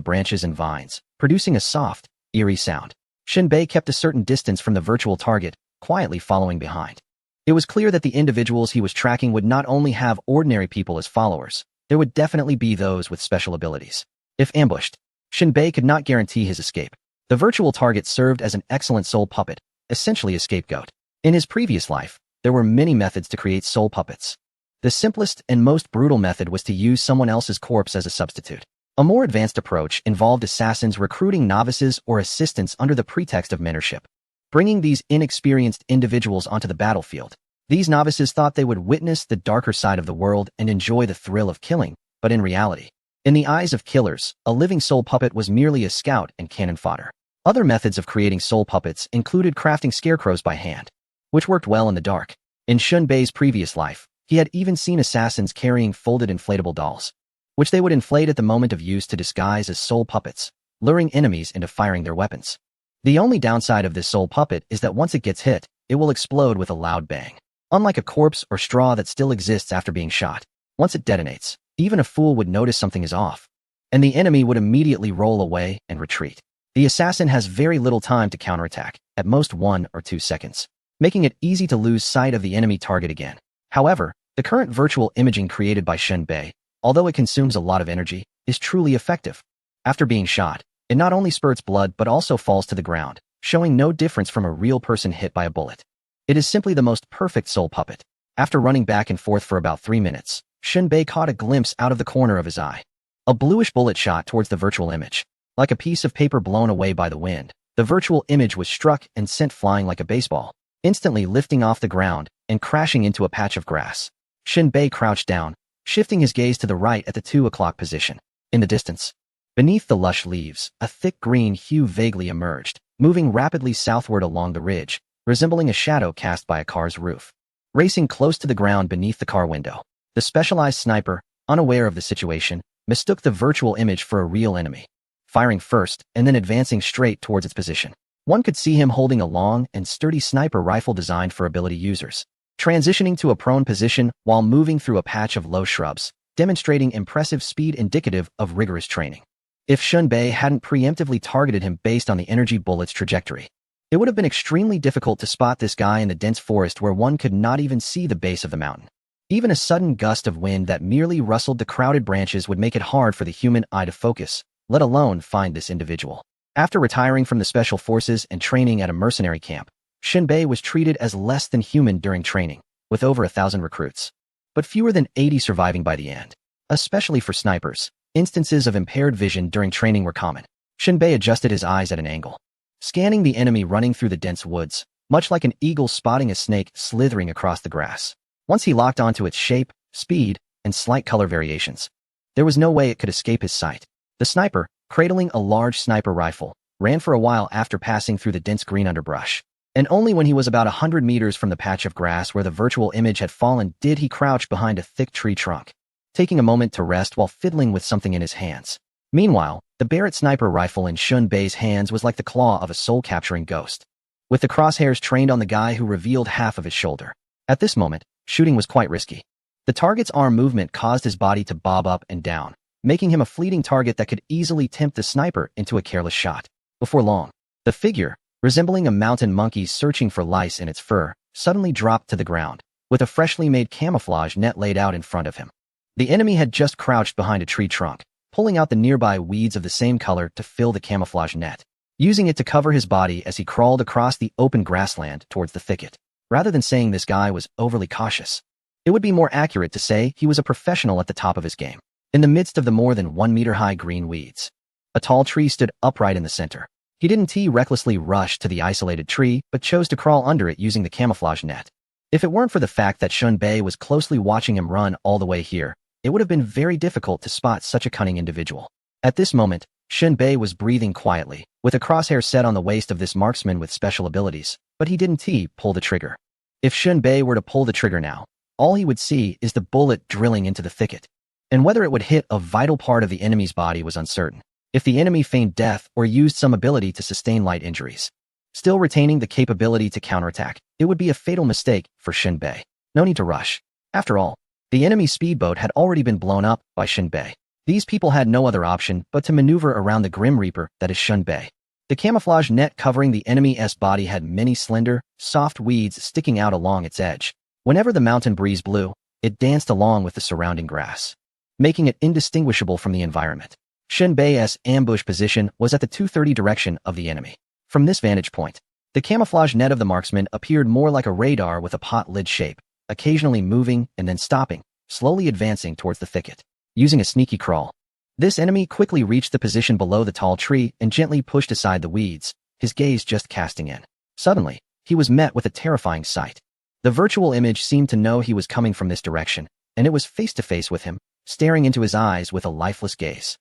branches and vines, producing a soft, eerie sound. Shun Bei kept a certain distance from the virtual target, quietly following behind. It was clear that the individuals he was tracking would not only have ordinary people as followers, there would definitely be those with special abilities. If ambushed, Shun Bei could not guarantee his escape. The virtual target served as an excellent soul puppet, essentially a scapegoat. In his previous life, there were many methods to create soul puppets. The simplest and most brutal method was to use someone else's corpse as a substitute. A more advanced approach involved assassins recruiting novices or assistants under the pretext of mentorship, bringing these inexperienced individuals onto the battlefield. These novices thought they would witness the darker side of the world and enjoy the thrill of killing, but in reality, in the eyes of killers, a living soul puppet was merely a scout and cannon fodder. Other methods of creating soul puppets included crafting scarecrows by hand, which worked well in the dark. In Shun Bei's previous life, he had even seen assassins carrying folded inflatable dolls, which they would inflate at the moment of use to disguise as soul puppets, luring enemies into firing their weapons. The only downside of this soul puppet is that once it gets hit, it will explode with a loud bang. Unlike a corpse or straw that still exists after being shot, once it detonates, even a fool would notice something is off, and the enemy would immediately roll away and retreat. The assassin has very little time to counterattack, at most 1 or 2 seconds, making it easy to lose sight of the enemy target again. However, the current virtual imaging created by Shun Bei, although it consumes a lot of energy, is truly effective. After being shot, it not only spurts blood but also falls to the ground, showing no difference from a real person hit by a bullet. It is simply the most perfect soul puppet. After running back and forth for about 3 minutes, Shun Bei caught a glimpse out of the corner of his eye. A bluish bullet shot towards the virtual image. Like a piece of paper blown away by the wind, the virtual image was struck and sent flying like a baseball, instantly lifting off the ground and crashing into a patch of grass. Shun Bei crouched down, shifting his gaze to the right at the 2 o'clock position. In the distance, beneath the lush leaves, a thick green hue vaguely emerged, moving rapidly southward along the ridge, resembling a shadow cast by a car's roof. Racing close to the ground beneath the car window, the specialized sniper, unaware of the situation, mistook the virtual image for a real enemy, firing first and then advancing straight towards its position. One could see him holding a long and sturdy sniper rifle designed for ability users, transitioning to a prone position while moving through a patch of low shrubs, demonstrating impressive speed indicative of rigorous training. If Shun Bei hadn't preemptively targeted him based on the energy bullet's trajectory, it would have been extremely difficult to spot this guy in the dense forest where one could not even see the base of the mountain. Even a sudden gust of wind that merely rustled the crowded branches would make it hard for the human eye to focus, let alone find this individual. After retiring from the special forces and training at a mercenary camp, Shun Bei was treated as less than human during training, with over 1,000 recruits, but fewer than 80 surviving by the end. Especially for snipers, instances of impaired vision during training were common. Shun Bei adjusted his eyes at an angle, scanning the enemy running through the dense woods, much like an eagle spotting a snake slithering across the grass. Once he locked onto its shape, speed, and slight color variations, there was no way it could escape his sight. The sniper, cradling a large sniper rifle, ran for a while after passing through the dense green underbrush, and only when he was about 100 meters from the patch of grass where the virtual image had fallen did he crouch behind a thick tree trunk, taking a moment to rest while fiddling with something in his hands. Meanwhile, the Barrett sniper rifle in Shun Bei's hands was like the claw of a soul-capturing ghost, with the crosshairs trained on the guy who revealed half of his shoulder. At this moment, shooting was quite risky. The target's arm movement caused his body to bob up and down, making him a fleeting target that could easily tempt the sniper into a careless shot. Before long, the figure, resembling a mountain monkey searching for lice in its fur, suddenly dropped to the ground, with a freshly made camouflage net laid out in front of him. The enemy had just crouched behind a tree trunk, pulling out the nearby weeds of the same color to fill the camouflage net, using it to cover his body as he crawled across the open grassland towards the thicket. Rather than saying this guy was overly cautious, it would be more accurate to say he was a professional at the top of his game. In the midst of the more than 1 meter high green weeds, a tall tree stood upright in the center, He didn't recklessly rush to the isolated tree, but chose to crawl under it using the camouflage net. If it weren't for the fact that Shun Bei was closely watching him run all the way here, it would have been very difficult to spot such a cunning individual. At this moment, Shun Bei was breathing quietly, with a crosshair set on the waist of this marksman with special abilities, but he didn't pull the trigger. If Shun Bei were to pull the trigger now, all he would see is the bullet drilling into the thicket. And whether it would hit a vital part of the enemy's body was uncertain. If the enemy feigned death or used some ability to sustain light injuries, still retaining the capability to counterattack, it would be a fatal mistake for Shun Bei. No need to rush. After all, the enemy speedboat had already been blown up by Shun Bei. These people had no other option but to maneuver around the Grim Reaper that is Shun Bei. The camouflage net covering the enemy's body had many slender, soft weeds sticking out along its edge. Whenever the mountain breeze blew, it danced along with the surrounding grass, making it indistinguishable from the environment. Shun Bei's ambush position was at the 230 direction of the enemy. From this vantage point, the camouflage net of the marksman appeared more like a radar with a pot lid shape, occasionally moving and then stopping, slowly advancing towards the thicket. Using a sneaky crawl, this enemy quickly reached the position below the tall tree and gently pushed aside the weeds, his gaze just casting in. Suddenly, he was met with a terrifying sight. The virtual image seemed to know he was coming from this direction, and it was face to face with him, staring into his eyes with a lifeless gaze.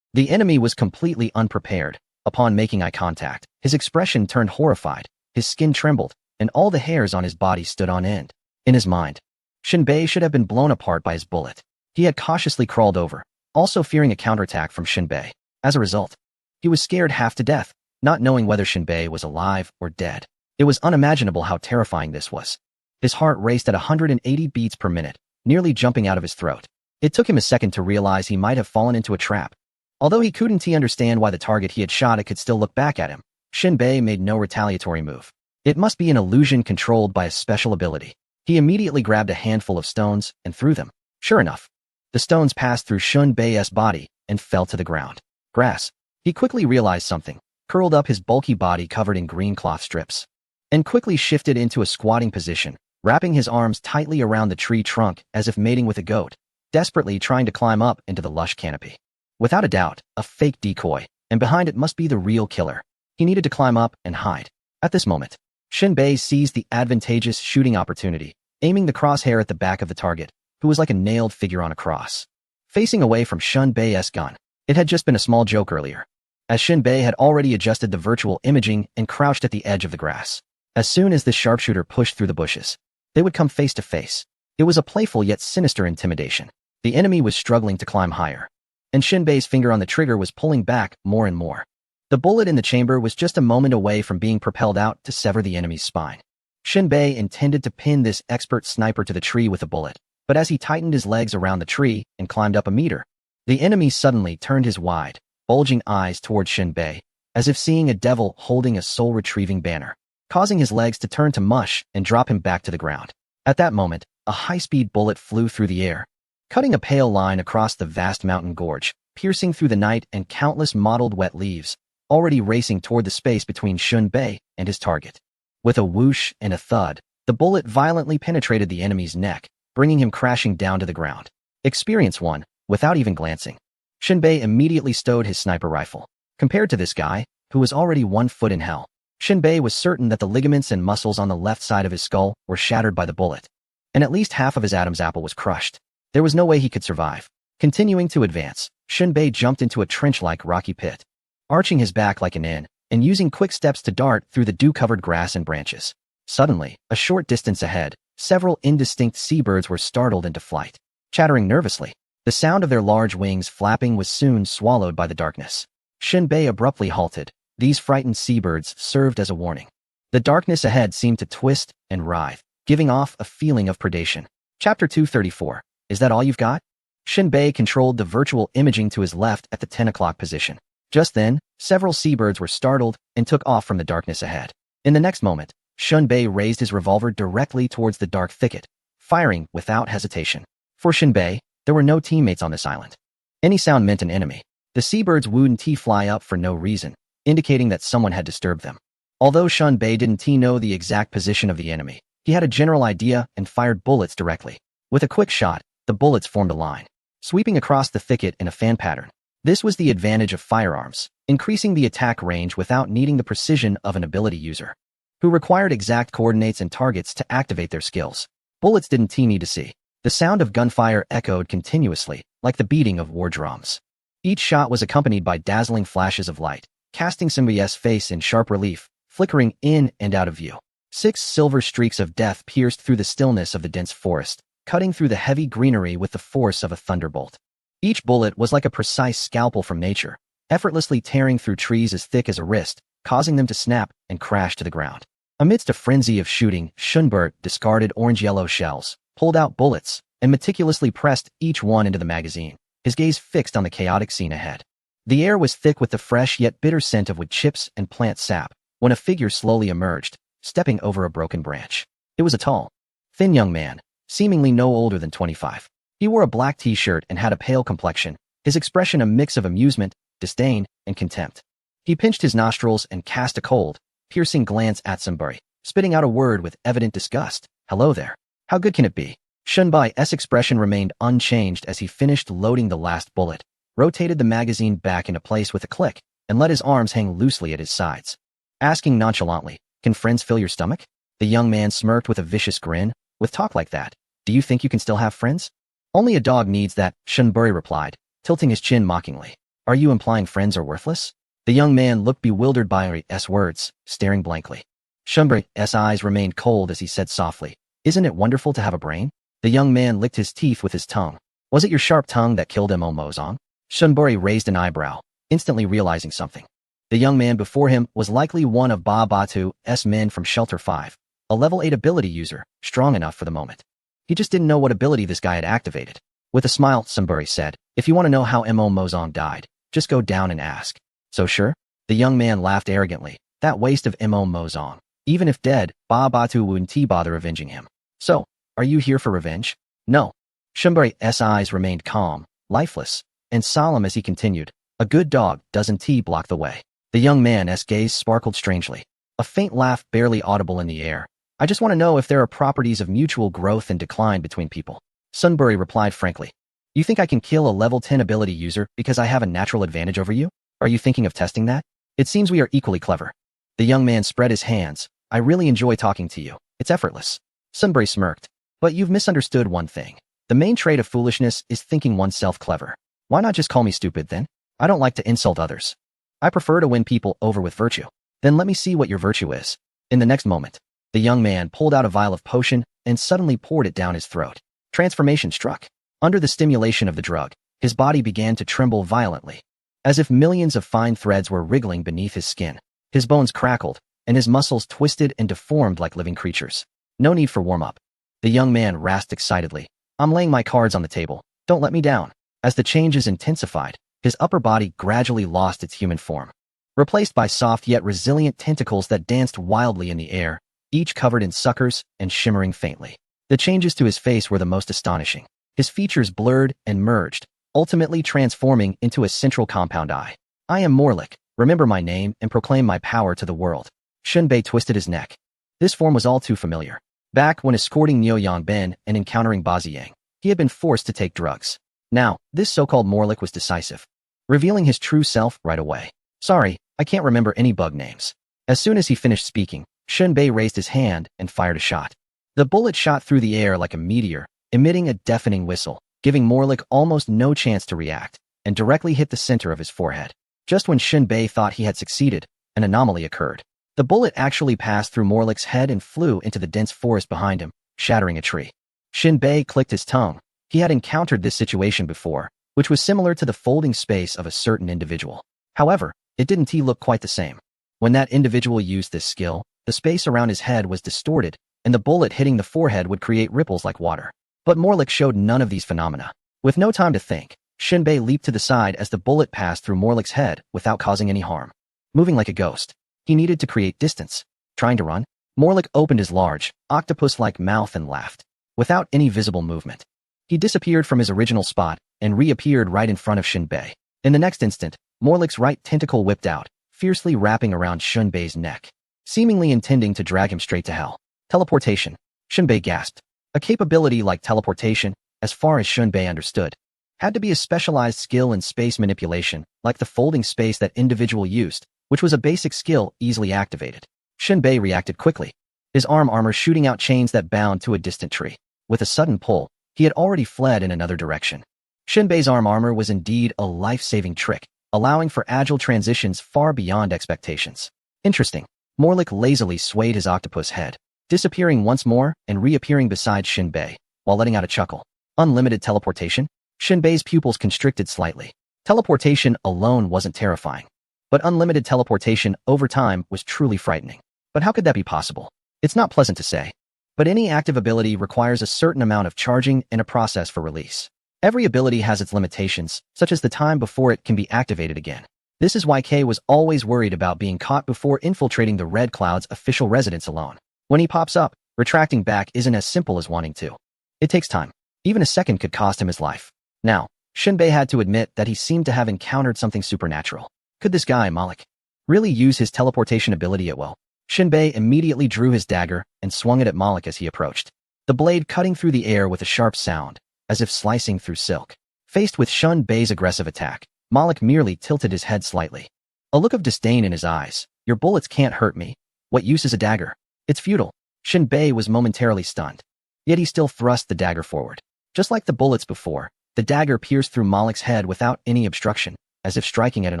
The enemy was completely unprepared. Upon making eye contact, his expression turned horrified, his skin trembled, and all the hairs on his body stood on end. In his mind, Shun Bei should have been blown apart by his bullet. He had cautiously crawled over, also fearing a counterattack from Shun Bei. As a result, he was scared half to death, not knowing whether Shun Bei was alive or dead. It was unimaginable how terrifying this was. His heart raced at 180 beats per minute, nearly jumping out of his throat. It took him a second to realize he might have fallen into a trap. Although he couldn't understand why the target he had shot at could still look back at him, Shun Bei made no retaliatory move. It must be an illusion controlled by a special ability. He immediately grabbed a handful of stones and threw them. Sure enough, the stones passed through Shun Bei's body and fell to the ground. Grass. He quickly realized something, curled up his bulky body covered in green cloth strips, and quickly shifted into a squatting position, wrapping his arms tightly around the tree trunk as if mating with a goat, desperately trying to climb up into the lush canopy. Without a doubt, a fake decoy, and behind it must be the real killer. He needed to climb up and hide. At this moment, Shun Bei seized the advantageous shooting opportunity, aiming the crosshair at the back of the target, who was like a nailed figure on a cross. Facing away from Shun Bei's gun, it had just been a small joke earlier, as Shun Bei had already adjusted the virtual imaging and crouched at the edge of the grass. As soon as the sharpshooter pushed through the bushes, they would come face to face. It was a playful yet sinister intimidation. The enemy was struggling to climb higher, and Shun Bei's finger on the trigger was pulling back more and more. The bullet in the chamber was just a moment away from being propelled out to sever the enemy's spine. Shun Bei intended to pin this expert sniper to the tree with a bullet, but as he tightened his legs around the tree and climbed up a meter, the enemy suddenly turned his wide, bulging eyes toward Shun Bei, as if seeing a devil holding a soul-retrieving banner, causing his legs to turn to mush and drop him back to the ground. At that moment, a high-speed bullet flew through the air, cutting a pale line across the vast mountain gorge, piercing through the night and countless mottled wet leaves, already racing toward the space between Shun Bei and his target. With a whoosh and a thud, the bullet violently penetrated the enemy's neck, bringing him crashing down to the ground. Experience 1, without even glancing. Shun Bei immediately stowed his sniper rifle. Compared to this guy, who was already 1 foot in hell, Shun Bei was certain that the ligaments and muscles on the left side of his skull were shattered by the bullet, and at least half of his Adam's apple was crushed. There was no way he could survive. Continuing to advance, Shun Bei jumped into a trench-like rocky pit, arching his back like an N, and using quick steps to dart through the dew-covered grass and branches. Suddenly, a short distance ahead, several indistinct seabirds were startled into flight. Chattering nervously, the sound of their large wings flapping was soon swallowed by the darkness. Shun Bei abruptly halted. These frightened seabirds served as a warning. The darkness ahead seemed to twist and writhe, giving off a feeling of predation. Chapter 234. Is that all you've got? Shun Bei controlled the virtual imaging to his left at the 10 o'clock position. Just then, several seabirds were startled and took off from the darkness ahead. In the next moment, Shun Bei raised his revolver directly towards the dark thicket, firing without hesitation. For Shun Bei, there were no teammates on this island. Any sound meant an enemy. The seabirds wouldn't fly up for no reason, indicating that someone had disturbed them. Although Shun Bei didn't know the exact position of the enemy, he had a general idea and fired bullets directly. With a quick shot, the bullets formed a line, sweeping across the thicket in a fan pattern. This was the advantage of firearms, increasing the attack range without needing the precision of an ability user, who required exact coordinates and targets to activate their skills. Bullets didn't need to see. The sound of gunfire echoed continuously, like the beating of war drums. Each shot was accompanied by dazzling flashes of light, casting Simba's face in sharp relief, flickering in and out of view. 6 silver streaks of death pierced through the stillness of the dense forest, cutting through the heavy greenery with the force of a thunderbolt. Each bullet was like a precise scalpel from nature, effortlessly tearing through trees as thick as a wrist, causing them to snap and crash to the ground. Amidst a frenzy of shooting, Shunbert discarded orange-yellow shells, pulled out bullets, and meticulously pressed each one into the magazine, his gaze fixed on the chaotic scene ahead. The air was thick with the fresh yet bitter scent of wood chips and plant sap, when a figure slowly emerged, stepping over a broken branch. It was a tall, thin young man, seemingly no older than 25. He wore a black t-shirt and had a pale complexion, his expression a mix of amusement, disdain, and contempt. He pinched his nostrils and cast a cold, piercing glance at Sunbury, spitting out a word with evident disgust. "Hello there. How good can it be?" Shunbai's expression remained unchanged as he finished loading the last bullet, rotated the magazine back into place with a click, and let his arms hang loosely at his sides. Asking nonchalantly, "Can friends fill your stomach?" The young man smirked with a vicious grin. "With talk like that, do you think you can still have friends?" "Only a dog needs that," Shunbury replied, tilting his chin mockingly. "Are you implying friends are worthless?" The young man looked bewildered by his words, staring blankly. Shunbury's eyes remained cold as he said softly, "Isn't it wonderful to have a brain?" The young man licked his teeth with his tongue. "Was it your sharp tongue that killed Mo Mozong?" Shunbury raised an eyebrow, instantly realizing something. The young man before him was likely one of Ba Batu's men from Shelter 5, a level 8 ability user, strong enough for the moment. He just didn't know what ability this guy had activated. With a smile, Shunbury said, "If you want to know how Mo Mozong died, just go down and ask." "So sure?" The young man laughed arrogantly. "That waste of Mo Mozong. Even if dead, Ba Batu wouldn't bother avenging him. So, are you here for revenge?" "No." Shunbury's eyes remained calm, lifeless, and solemn as he continued, "A good dog doesn't block the way." The young man's gaze sparkled strangely. A faint laugh barely audible in the air. "I just want to know if there are properties of mutual growth and decline between people." Sunbury replied frankly, "You think I can kill a level 10 ability user because I have a natural advantage over you? Are you thinking of testing that? It seems we are equally clever." The young man spread his hands. "I really enjoy talking to you. It's effortless." Sunbury smirked. "But you've misunderstood one thing. The main trait of foolishness is thinking oneself clever. Why not just call me stupid then? I don't like to insult others. I prefer to win people over with virtue. Then let me see what your virtue is." In the next moment, the young man pulled out a vial of potion and suddenly poured it down his throat. Transformation struck. Under the stimulation of the drug, his body began to tremble violently, as if millions of fine threads were wriggling beneath his skin. His bones crackled, and his muscles twisted and deformed like living creatures. "No need for warm-up." The young man rasped excitedly. "I'm laying my cards on the table. Don't let me down." As the changes intensified, his upper body gradually lost its human form, replaced by soft yet resilient tentacles that danced wildly in the air, each covered in suckers and shimmering faintly. The changes to his face were the most astonishing. His features blurred and merged, ultimately transforming into a central compound eye. "I am Morlik. Remember my name and proclaim my power to the world." Shunbei twisted his neck. This form was all too familiar. Back when escorting Niu Yangben and encountering Baziyang, he had been forced to take drugs. Now, this so-called Morlik was decisive, revealing his true self right away. "Sorry, I can't remember any bug names." As soon as he finished speaking, Shunbei raised his hand and fired a shot. The bullet shot through the air like a meteor, emitting a deafening whistle, giving Morlik almost no chance to react, and directly hit the center of his forehead. Just when Shunbei thought he had succeeded, an anomaly occurred. The bullet actually passed through Morlik's head and flew into the dense forest behind him, shattering a tree. Shunbei clicked his tongue. He had encountered this situation before, which was similar to the folding space of a certain individual. However, it didn't look quite the same. When that individual used this skill, the space around his head was distorted, and the bullet hitting the forehead would create ripples like water. But Morlik showed none of these phenomena. With no time to think, Shunbei leaped to the side as the bullet passed through Morlik's head without causing any harm. Moving like a ghost, he needed to create distance. Trying to run, Morlik opened his large, octopus-like mouth and laughed. Without any visible movement, he disappeared from his original spot and reappeared right in front of Shunbei. In the next instant, Morlik's right tentacle whipped out, fiercely wrapping around Shunbei's neck, seemingly intending to drag him straight to hell. Teleportation. Shunbei gasped. A capability like teleportation, as far as Shunbei understood, Had to be a specialized skill in space manipulation, like the folding space that individual used, which was a basic skill easily activated. Shinbei reacted quickly, his arm armor shooting out chains that bound to a distant tree. With a sudden pull, he had already fled in another direction. Shinbei's arm armor was indeed a life-saving trick, allowing for agile transitions far beyond expectations. Interesting. Morlik lazily swayed his octopus head, disappearing once more and reappearing beside Shinbei, while letting out a chuckle. Unlimited teleportation? Shinbei's pupils constricted slightly. Teleportation alone wasn't terrifying, but unlimited teleportation over time was truly frightening. But how could that be possible? It's not pleasant to say, but any active ability requires a certain amount of charging and a process for release. Every ability has its limitations, such as the time before it can be activated again. This is why Kay was always worried about being caught before infiltrating the Red Cloud's official residence alone. When he pops up, retracting back isn't as simple as wanting to. It takes time. Even a second could cost him his life. Now, Shinbei had to admit that he seemed to have encountered something supernatural. Could this guy, Malik, really use his teleportation ability at will? Shinbei immediately drew his dagger and swung it at Malik as he approached, the blade cutting through the air with a sharp sound, as if slicing through silk. Faced with Shinbei's aggressive attack, Malik merely tilted his head slightly. A look of disdain in his eyes. Your bullets can't hurt me. What use is a dagger? It's futile. Shinbei was momentarily stunned. Yet he still thrust the dagger forward. Just like the bullets before, the dagger pierced through Malik's head without any obstruction, as if striking at an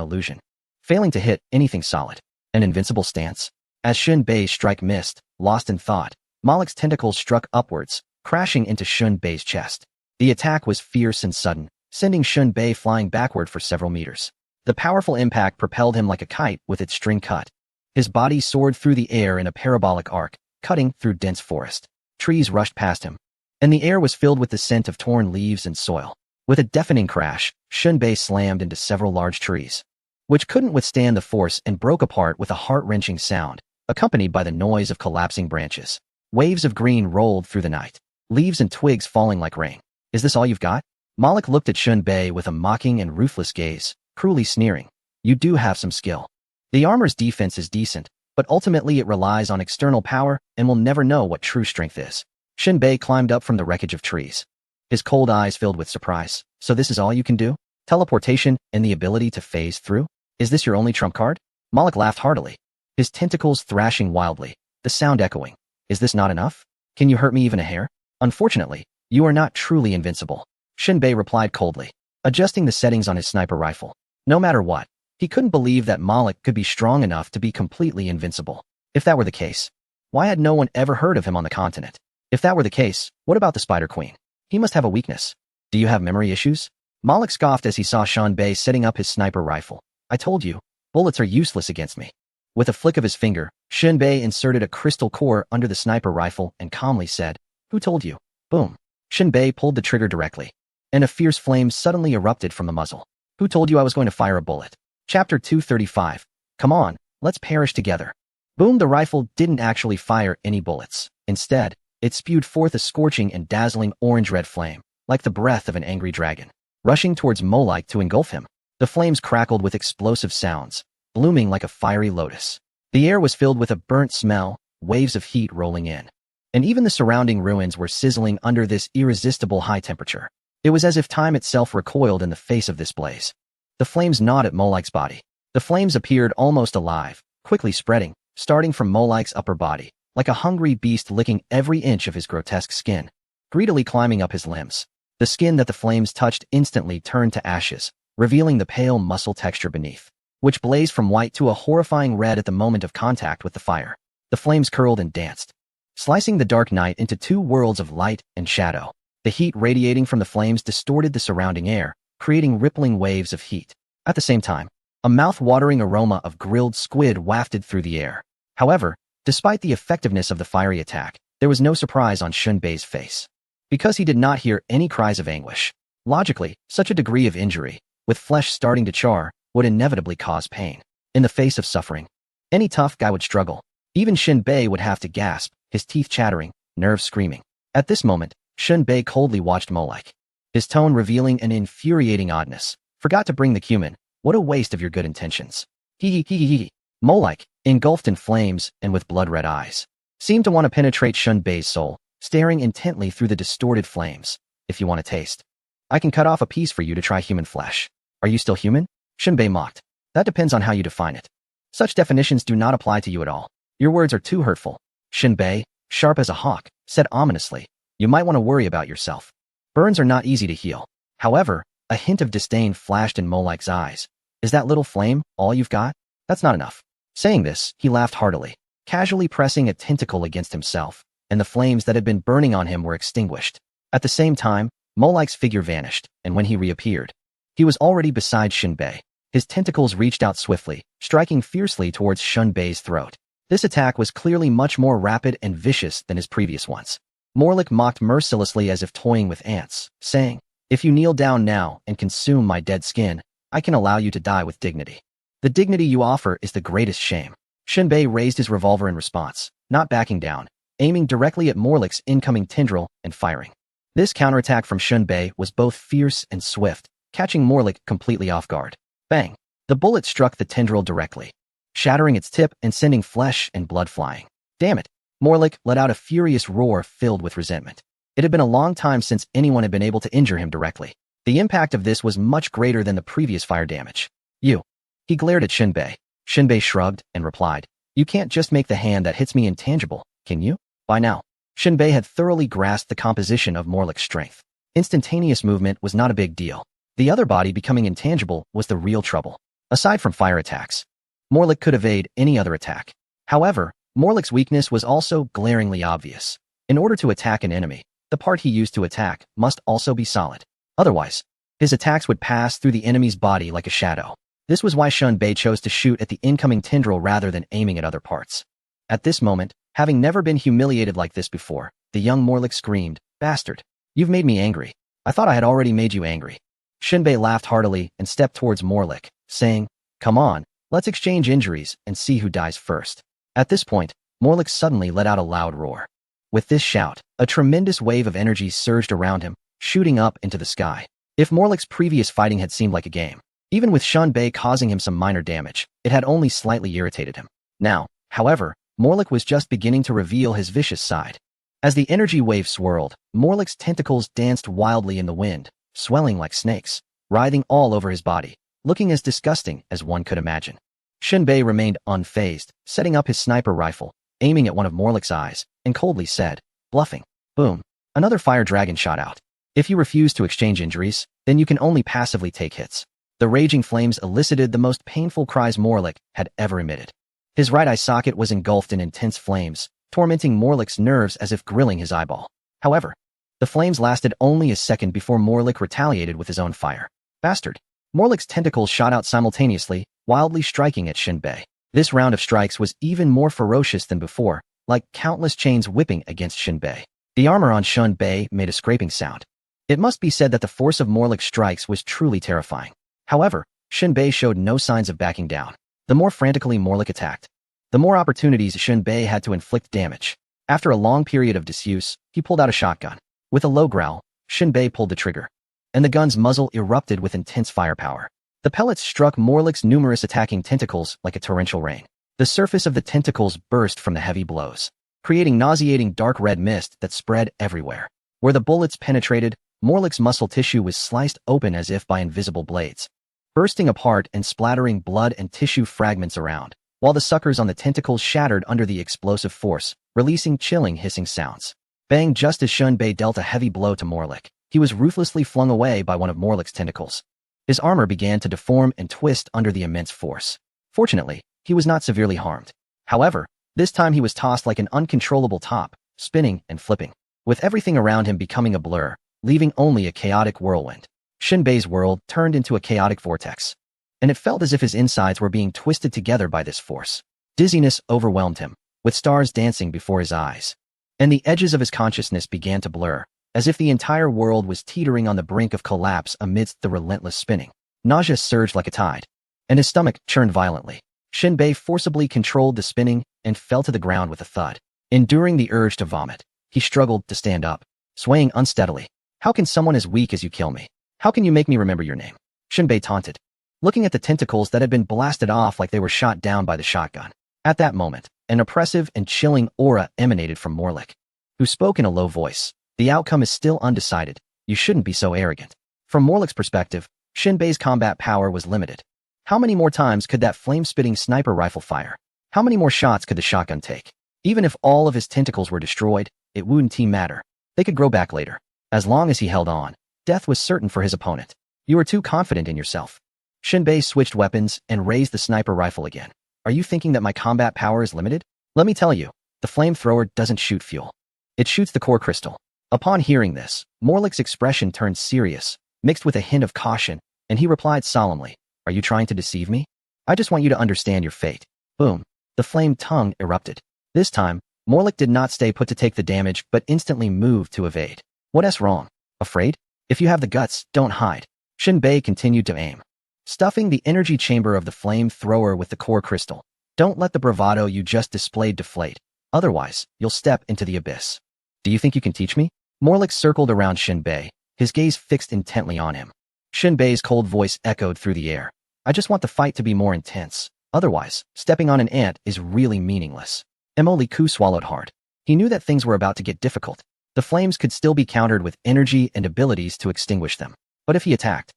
illusion. Failing to hit anything solid. An invincible stance. As Shinbei's strike missed, lost in thought, Malik's tentacles struck upwards, crashing into Shinbei's chest. The attack was fierce and sudden, sending Shinbei flying backward for several meters. The powerful impact propelled him like a kite with its string cut. His body soared through the air in a parabolic arc, cutting through dense forest. Trees rushed past him, and the air was filled with the scent of torn leaves and soil. With a deafening crash, Shinbei slammed into several large trees, which couldn't withstand the force and broke apart with a heart-wrenching sound, accompanied by the noise of collapsing branches. Waves of green rolled through the night, leaves and twigs falling like rain. Is this all you've got? Malik looked at Shinbei with a mocking and ruthless gaze, cruelly sneering. You do have some skill. The armor's defense is decent, but ultimately it relies on external power and will never know what true strength is. Shinbei climbed up from the wreckage of trees, his cold eyes filled with surprise. So this is all you can do? Teleportation and the ability to phase through? Is this your only trump card? Malik laughed heartily, his tentacles thrashing wildly, the sound echoing. Is this not enough? Can you hurt me even a hair? Unfortunately, you are not truly invincible. Shinbei replied coldly, adjusting the settings on his sniper rifle. No matter what, he couldn't believe that Malik could be strong enough to be completely invincible. If that were the case, why had no one ever heard of him on the continent? If that were the case, what about the Spider Queen? He must have a weakness. Do you have memory issues? Malik scoffed as he saw Shinbei setting up his sniper rifle. I told you, bullets are useless against me. With a flick of his finger, Shinbei inserted a crystal core under the sniper rifle and calmly said, Who told you? Boom. Shinbei pulled the trigger directly, and a fierce flame suddenly erupted from the muzzle. Who told you I was going to fire a bullet? Chapter 235. Come on, let's perish together. Boom, the rifle didn't actually fire any bullets. Instead, it spewed forth a scorching and dazzling orange-red flame, like the breath of an angry dragon, rushing towards Molik to engulf him. The flames crackled with explosive sounds, blooming like a fiery lotus. The air was filled with a burnt smell, waves of heat rolling in, and even the surrounding ruins were sizzling under this irresistible high temperature. It was as if time itself recoiled in the face of this blaze. The flames gnawed at Molik's body. The flames appeared almost alive, quickly spreading, starting from Molik's upper body, like a hungry beast licking every inch of his grotesque skin, greedily climbing up his limbs. The skin that the flames touched instantly turned to ashes, revealing the pale muscle texture beneath, which blazed from white to a horrifying red at the moment of contact with the fire. The flames curled and danced, slicing the dark night into two worlds of light and shadow. The heat radiating from the flames distorted the surrounding air, creating rippling waves of heat. At the same time, a mouth-watering aroma of grilled squid wafted through the air. However, despite the effectiveness of the fiery attack, there was no surprise on Shinbei's face, because he did not hear any cries of anguish. Logically, such a degree of injury, with flesh starting to char, would inevitably cause pain. In the face of suffering, any tough guy would struggle. Even Shinbei would have to gasp, his teeth chattering, nerves screaming. At this moment, Shinbei coldly watched Molik, his tone revealing an infuriating oddness. Forgot to bring the cumin. What a waste of your good intentions. Hee hee hee hee hee. Molik, engulfed in flames and with blood-red eyes, seemed to want to penetrate Shinbei's soul, staring intently through the distorted flames. If you want a taste, I can cut off a piece for you to try human flesh. Are you still human? Shinbei mocked. That depends on how you define it. Such definitions do not apply to you at all. Your words are too hurtful. Shinbei, sharp as a hawk, said ominously. You might want to worry about yourself. Burns are not easy to heal. However, a hint of disdain flashed in Molike's eyes. Is that little flame all you've got? That's not enough. Saying this, he laughed heartily, casually pressing a tentacle against himself, and the flames that had been burning on him were extinguished. At the same time, Molike's figure vanished, and when he reappeared, he was already beside Shinbei. His tentacles reached out swiftly, striking fiercely towards Shinbei's throat. This attack was clearly much more rapid and vicious than his previous ones. Morlik mocked mercilessly as if toying with ants, saying, If you kneel down now and consume my dead skin, I can allow you to die with dignity. The dignity you offer is the greatest shame. Shinbei raised his revolver in response, not backing down, aiming directly at Morlik's incoming tendril and firing. This counterattack from Shinbei was both fierce and swift, catching Morlik completely off guard. Bang! The bullet struck the tendril directly, shattering its tip and sending flesh and blood flying. Damn it! Morlik let out a furious roar filled with resentment. It had been a long time since anyone had been able to injure him directly. The impact of this was much greater than the previous fire damage. You. He glared at Shinbei. Shinbei shrugged and replied, You can't just make the hand that hits me intangible, can you? By now, Shinbei had thoroughly grasped the composition of Morlik's strength. Instantaneous movement was not a big deal. The other body becoming intangible was the real trouble. Aside from fire attacks, Morlik could evade any other attack. However, Morlik's weakness was also glaringly obvious. In order to attack an enemy, the part he used to attack must also be solid. Otherwise, his attacks would pass through the enemy's body like a shadow. This was why Shinbei chose to shoot at the incoming tendril rather than aiming at other parts. At this moment, having never been humiliated like this before, the young Morlik screamed, Bastard! You've made me angry. I thought I had already made you angry. Shinbei laughed heartily and stepped towards Morlik, saying, Come on, let's exchange injuries and see who dies first. At this point, Morlik suddenly let out a loud roar. With this shout, a tremendous wave of energy surged around him, shooting up into the sky. If Morlik's previous fighting had seemed like a game, even with Shinbei causing him some minor damage, it had only slightly irritated him. Now, however, Morlik was just beginning to reveal his vicious side. As the energy wave swirled, Morlik's tentacles danced wildly in the wind, swelling like snakes, writhing all over his body, looking as disgusting as one could imagine. Shinbei remained unfazed, setting up his sniper rifle, aiming at one of Morlik's eyes, and coldly said, Bluffing. Boom. Another fire dragon shot out. If you refuse to exchange injuries, then you can only passively take hits. The raging flames elicited the most painful cries Morlik had ever emitted. His right eye socket was engulfed in intense flames, tormenting Morlik's nerves as if grilling his eyeball. However, the flames lasted only a second before Morlik retaliated with his own fire. Bastard! Morlik's tentacles shot out simultaneously, wildly striking at Shinbei. This round of strikes was even more ferocious than before, like countless chains whipping against Shinbei. The armor on Shinbei made a scraping sound. It must be said that the force of Morlik's strikes was truly terrifying. However, Shinbei showed no signs of backing down. The more frantically Morlik attacked, the more opportunities Shinbei had to inflict damage. After a long period of disuse, he pulled out a shotgun. With a low growl, Shinbei pulled the trigger, and the gun's muzzle erupted with intense firepower. The pellets struck Morlik's numerous attacking tentacles like a torrential rain. The surface of the tentacles burst from the heavy blows, creating nauseating dark red mist that spread everywhere. Where the bullets penetrated, Morlik's muscle tissue was sliced open as if by invisible blades, bursting apart and splattering blood and tissue fragments around, while the suckers on the tentacles shattered under the explosive force, releasing chilling hissing sounds. Bang! Just as Shinbei dealt a heavy blow to Morlik, he was ruthlessly flung away by one of Morlik's tentacles. His armor began to deform and twist under the immense force. Fortunately, he was not severely harmed. However, this time he was tossed like an uncontrollable top, spinning and flipping, with everything around him becoming a blur, leaving only a chaotic whirlwind. Shinbei's world turned into a chaotic vortex, and it felt as if his insides were being twisted together by this force. Dizziness overwhelmed him, with stars dancing before his eyes, and the edges of his consciousness began to blur, as if the entire world was teetering on the brink of collapse amidst the relentless spinning. Nausea surged like a tide, and his stomach churned violently. Shinbei forcibly controlled the spinning and fell to the ground with a thud. Enduring the urge to vomit, he struggled to stand up, swaying unsteadily. How can someone as weak as you kill me? How can you make me remember your name? Shinbei taunted, looking at the tentacles that had been blasted off like they were shot down by the shotgun. At that moment, an oppressive and chilling aura emanated from Morlik, who spoke in a low voice. The outcome is still undecided. You shouldn't be so arrogant. From Morlick's perspective, Shinbei's combat power was limited. How many more times could that flame-spitting sniper rifle fire? How many more shots could the shotgun take? Even if all of his tentacles were destroyed, it wouldn't matter. They could grow back later. As long as he held on, death was certain for his opponent. You were too confident in yourself. Shinbei switched weapons and raised the sniper rifle again. Are you thinking that my combat power is limited? Let me tell you, the flamethrower doesn't shoot fuel. It shoots the core crystal. Upon hearing this, Morlick's expression turned serious, mixed with a hint of caution, and he replied solemnly, "Are you trying to deceive me? I just want you to understand your fate." Boom. The flame tongue erupted. This time, Morlick did not stay put to take the damage but instantly moved to evade. What's wrong? Afraid? If you have the guts, don't hide. Shinbei continued to aim, stuffing the energy chamber of the flamethrower with the core crystal. Don't let the bravado you just displayed deflate. Otherwise, you'll step into the abyss. Do you think you can teach me? Morlick circled around Shinbei, his gaze fixed intently on him. Shinbei's cold voice echoed through the air. I just want the fight to be more intense. Otherwise, stepping on an ant is really meaningless. Liku swallowed hard. He knew that things were about to get difficult. The flames could still be countered with energy and abilities to extinguish them. But if he attacked,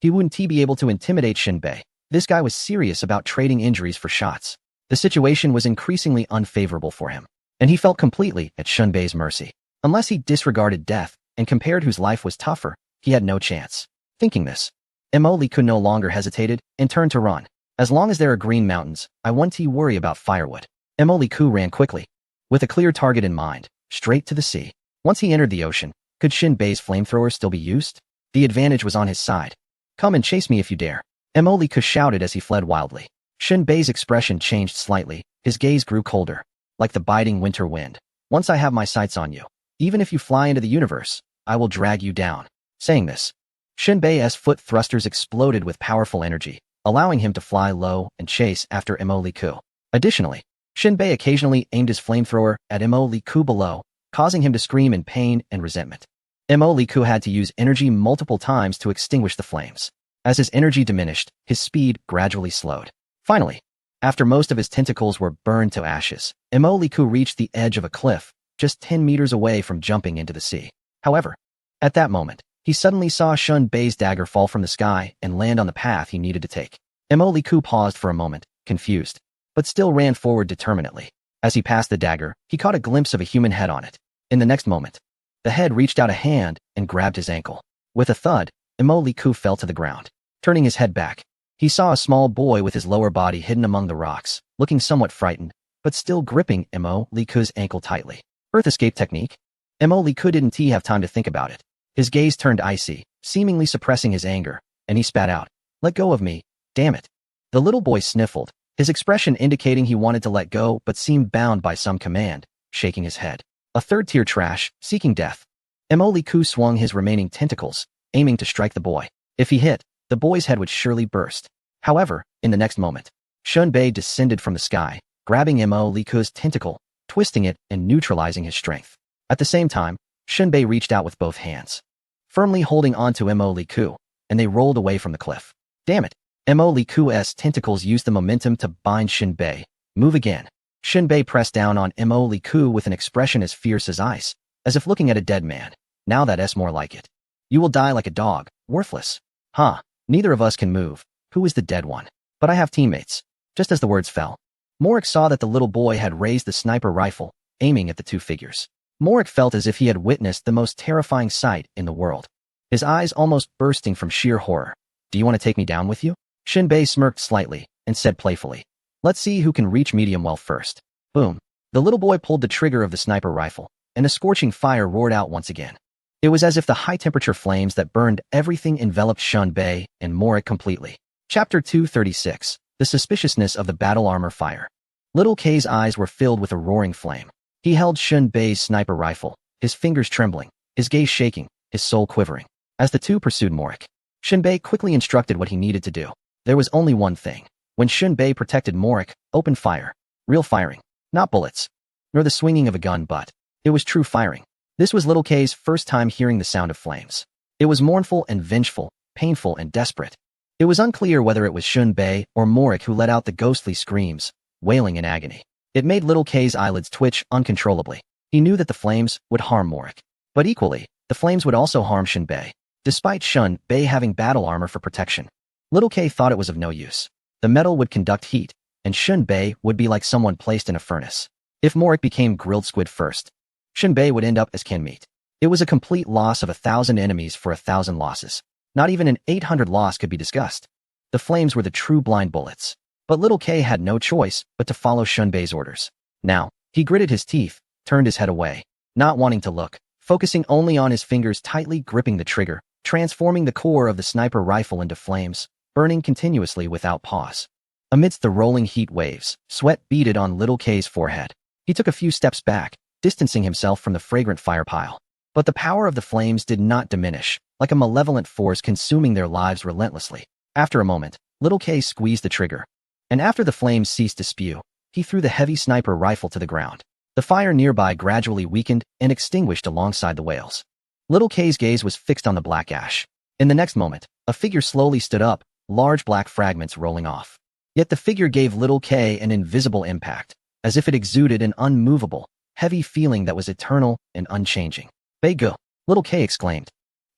he wouldn't be able to intimidate Shinbei. This guy was serious about trading injuries for shots. The situation was increasingly unfavorable for him, and he felt completely at Shinbei's mercy. Unless he disregarded death and compared whose life was tougher, he had no chance. Thinking this, Liku no longer hesitated and turned to run. As long as there are green mountains, I won't worry about firewood. Liku ran quickly, with a clear target in mind, straight to the sea. Once he entered the ocean, could Shinbei's flamethrower still be used? The advantage was on his side. Come and chase me if you dare. Liku shouted as he fled wildly. Shinbei's expression changed slightly, his gaze grew colder, like the biting winter wind. Once I have my sights on you, even if you fly into the universe, I will drag you down. Saying this, Shinbei's foot thrusters exploded with powerful energy, allowing him to fly low and chase after Liku. Additionally, Shinbei occasionally aimed his flamethrower at Liku below, causing him to scream in pain and resentment. Liku had to use energy multiple times to extinguish the flames. As his energy diminished, his speed gradually slowed. Finally, after most of his tentacles were burned to ashes, Liku reached the edge of a cliff, just 10 meters away from jumping into the sea. However, at that moment, he suddenly saw Shinbei's dagger fall from the sky and land on the path he needed to take. Liku paused for a moment, confused, but still ran forward determinedly. As he passed the dagger, he caught a glimpse of a human head on it. In the next moment, the head reached out a hand and grabbed his ankle. With a thud, Liku fell to the ground. Turning his head back, he saw a small boy with his lower body hidden among the rocks, looking somewhat frightened, but still gripping Liku's ankle tightly. Earth escape technique? Liku didn't have time to think about it. His gaze turned icy, seemingly suppressing his anger, and he spat out, "Let go of me, damn it." The little boy sniffled, his expression indicating he wanted to let go but seemed bound by some command, shaking his head. A third-tier trash, seeking death. Liku swung his remaining tentacles, aiming to strike the boy. If he hit, the boy's head would surely burst. However, in the next moment, Shinbei descended from the sky, grabbing Liku's tentacle, twisting it and neutralizing his strength. At the same time, Shinbei reached out with both hands, firmly holding onto Liku, and they rolled away from the cliff. Damn it! Liku's tentacles used the momentum to bind Shinbei. Move again. Shinbei pressed down on Liku with an expression as fierce as ice, as if looking at a dead man. Now that's more like it. You will die like a dog, worthless. Huh, neither of us can move. Who is the dead one? But I have teammates. Just as the words fell, Morlick saw that the little boy had raised the sniper rifle, aiming at the two figures. Morlick felt as if he had witnessed the most terrifying sight in the world, his eyes almost bursting from sheer horror. Do you want to take me down with you? Shinbei smirked slightly and said playfully, "Let's see who can reach medium well first." Boom. The little boy pulled the trigger of the sniper rifle, and a scorching fire roared out once again. It was as if the high-temperature flames that burned everything enveloped Shinbei and Morlick completely. Chapter 236. The Suspiciousness of the Battle Armor Fire. Little K's eyes were filled with a roaring flame. He held Shinbei's sniper rifle, his fingers trembling, his gaze shaking, his soul quivering. As the two pursued Morlick, Shinbei quickly instructed what he needed to do. There was only one thing. When Shinbei protected Morlick, open fire. Real firing. Not bullets, nor the swinging of a gun, but it was true firing. This was Little K's first time hearing the sound of flames. It was mournful and vengeful, painful and desperate. It was unclear whether it was Shinbei or Morlick who let out the ghostly screams, wailing in agony. It made Little K's eyelids twitch uncontrollably. He knew that the flames would harm Morlick, but equally, the flames would also harm Shinbei. despite Shun Bei having battle armor for protection. Little K thought it was of no use. The metal would conduct heat, and Shun Bei would be like someone placed in a furnace. If Morik became grilled squid first, Shun Bei would end up as canned meat. It was a complete loss of 1,000 enemies for 1,000 losses. Not even an 800 loss could be discussed. The flames were the true blind bullets. But Little K had no choice but to follow Shun Bei's orders. Now, he gritted his teeth, turned his head away, not wanting to look, focusing only on his fingers tightly gripping the trigger, transforming the core of the sniper rifle into flames, burning continuously without pause. Amidst the rolling heat waves, sweat beaded on Little K's forehead. He took a few steps back, distancing himself from the fragrant fire pile. But the power of the flames did not diminish, like a malevolent force consuming their lives relentlessly. After a moment, Little K squeezed the trigger. And after the flames ceased to spew, he threw the heavy sniper rifle to the ground. The fire nearby gradually weakened and extinguished alongside the whales. Little K's gaze was fixed on the black ash. In the next moment, a figure slowly stood up, large black fragments rolling off. Yet the figure gave Little K an invisible impact, as if it exuded an unmovable, heavy feeling that was eternal and unchanging. Bei Ge, Little K exclaimed.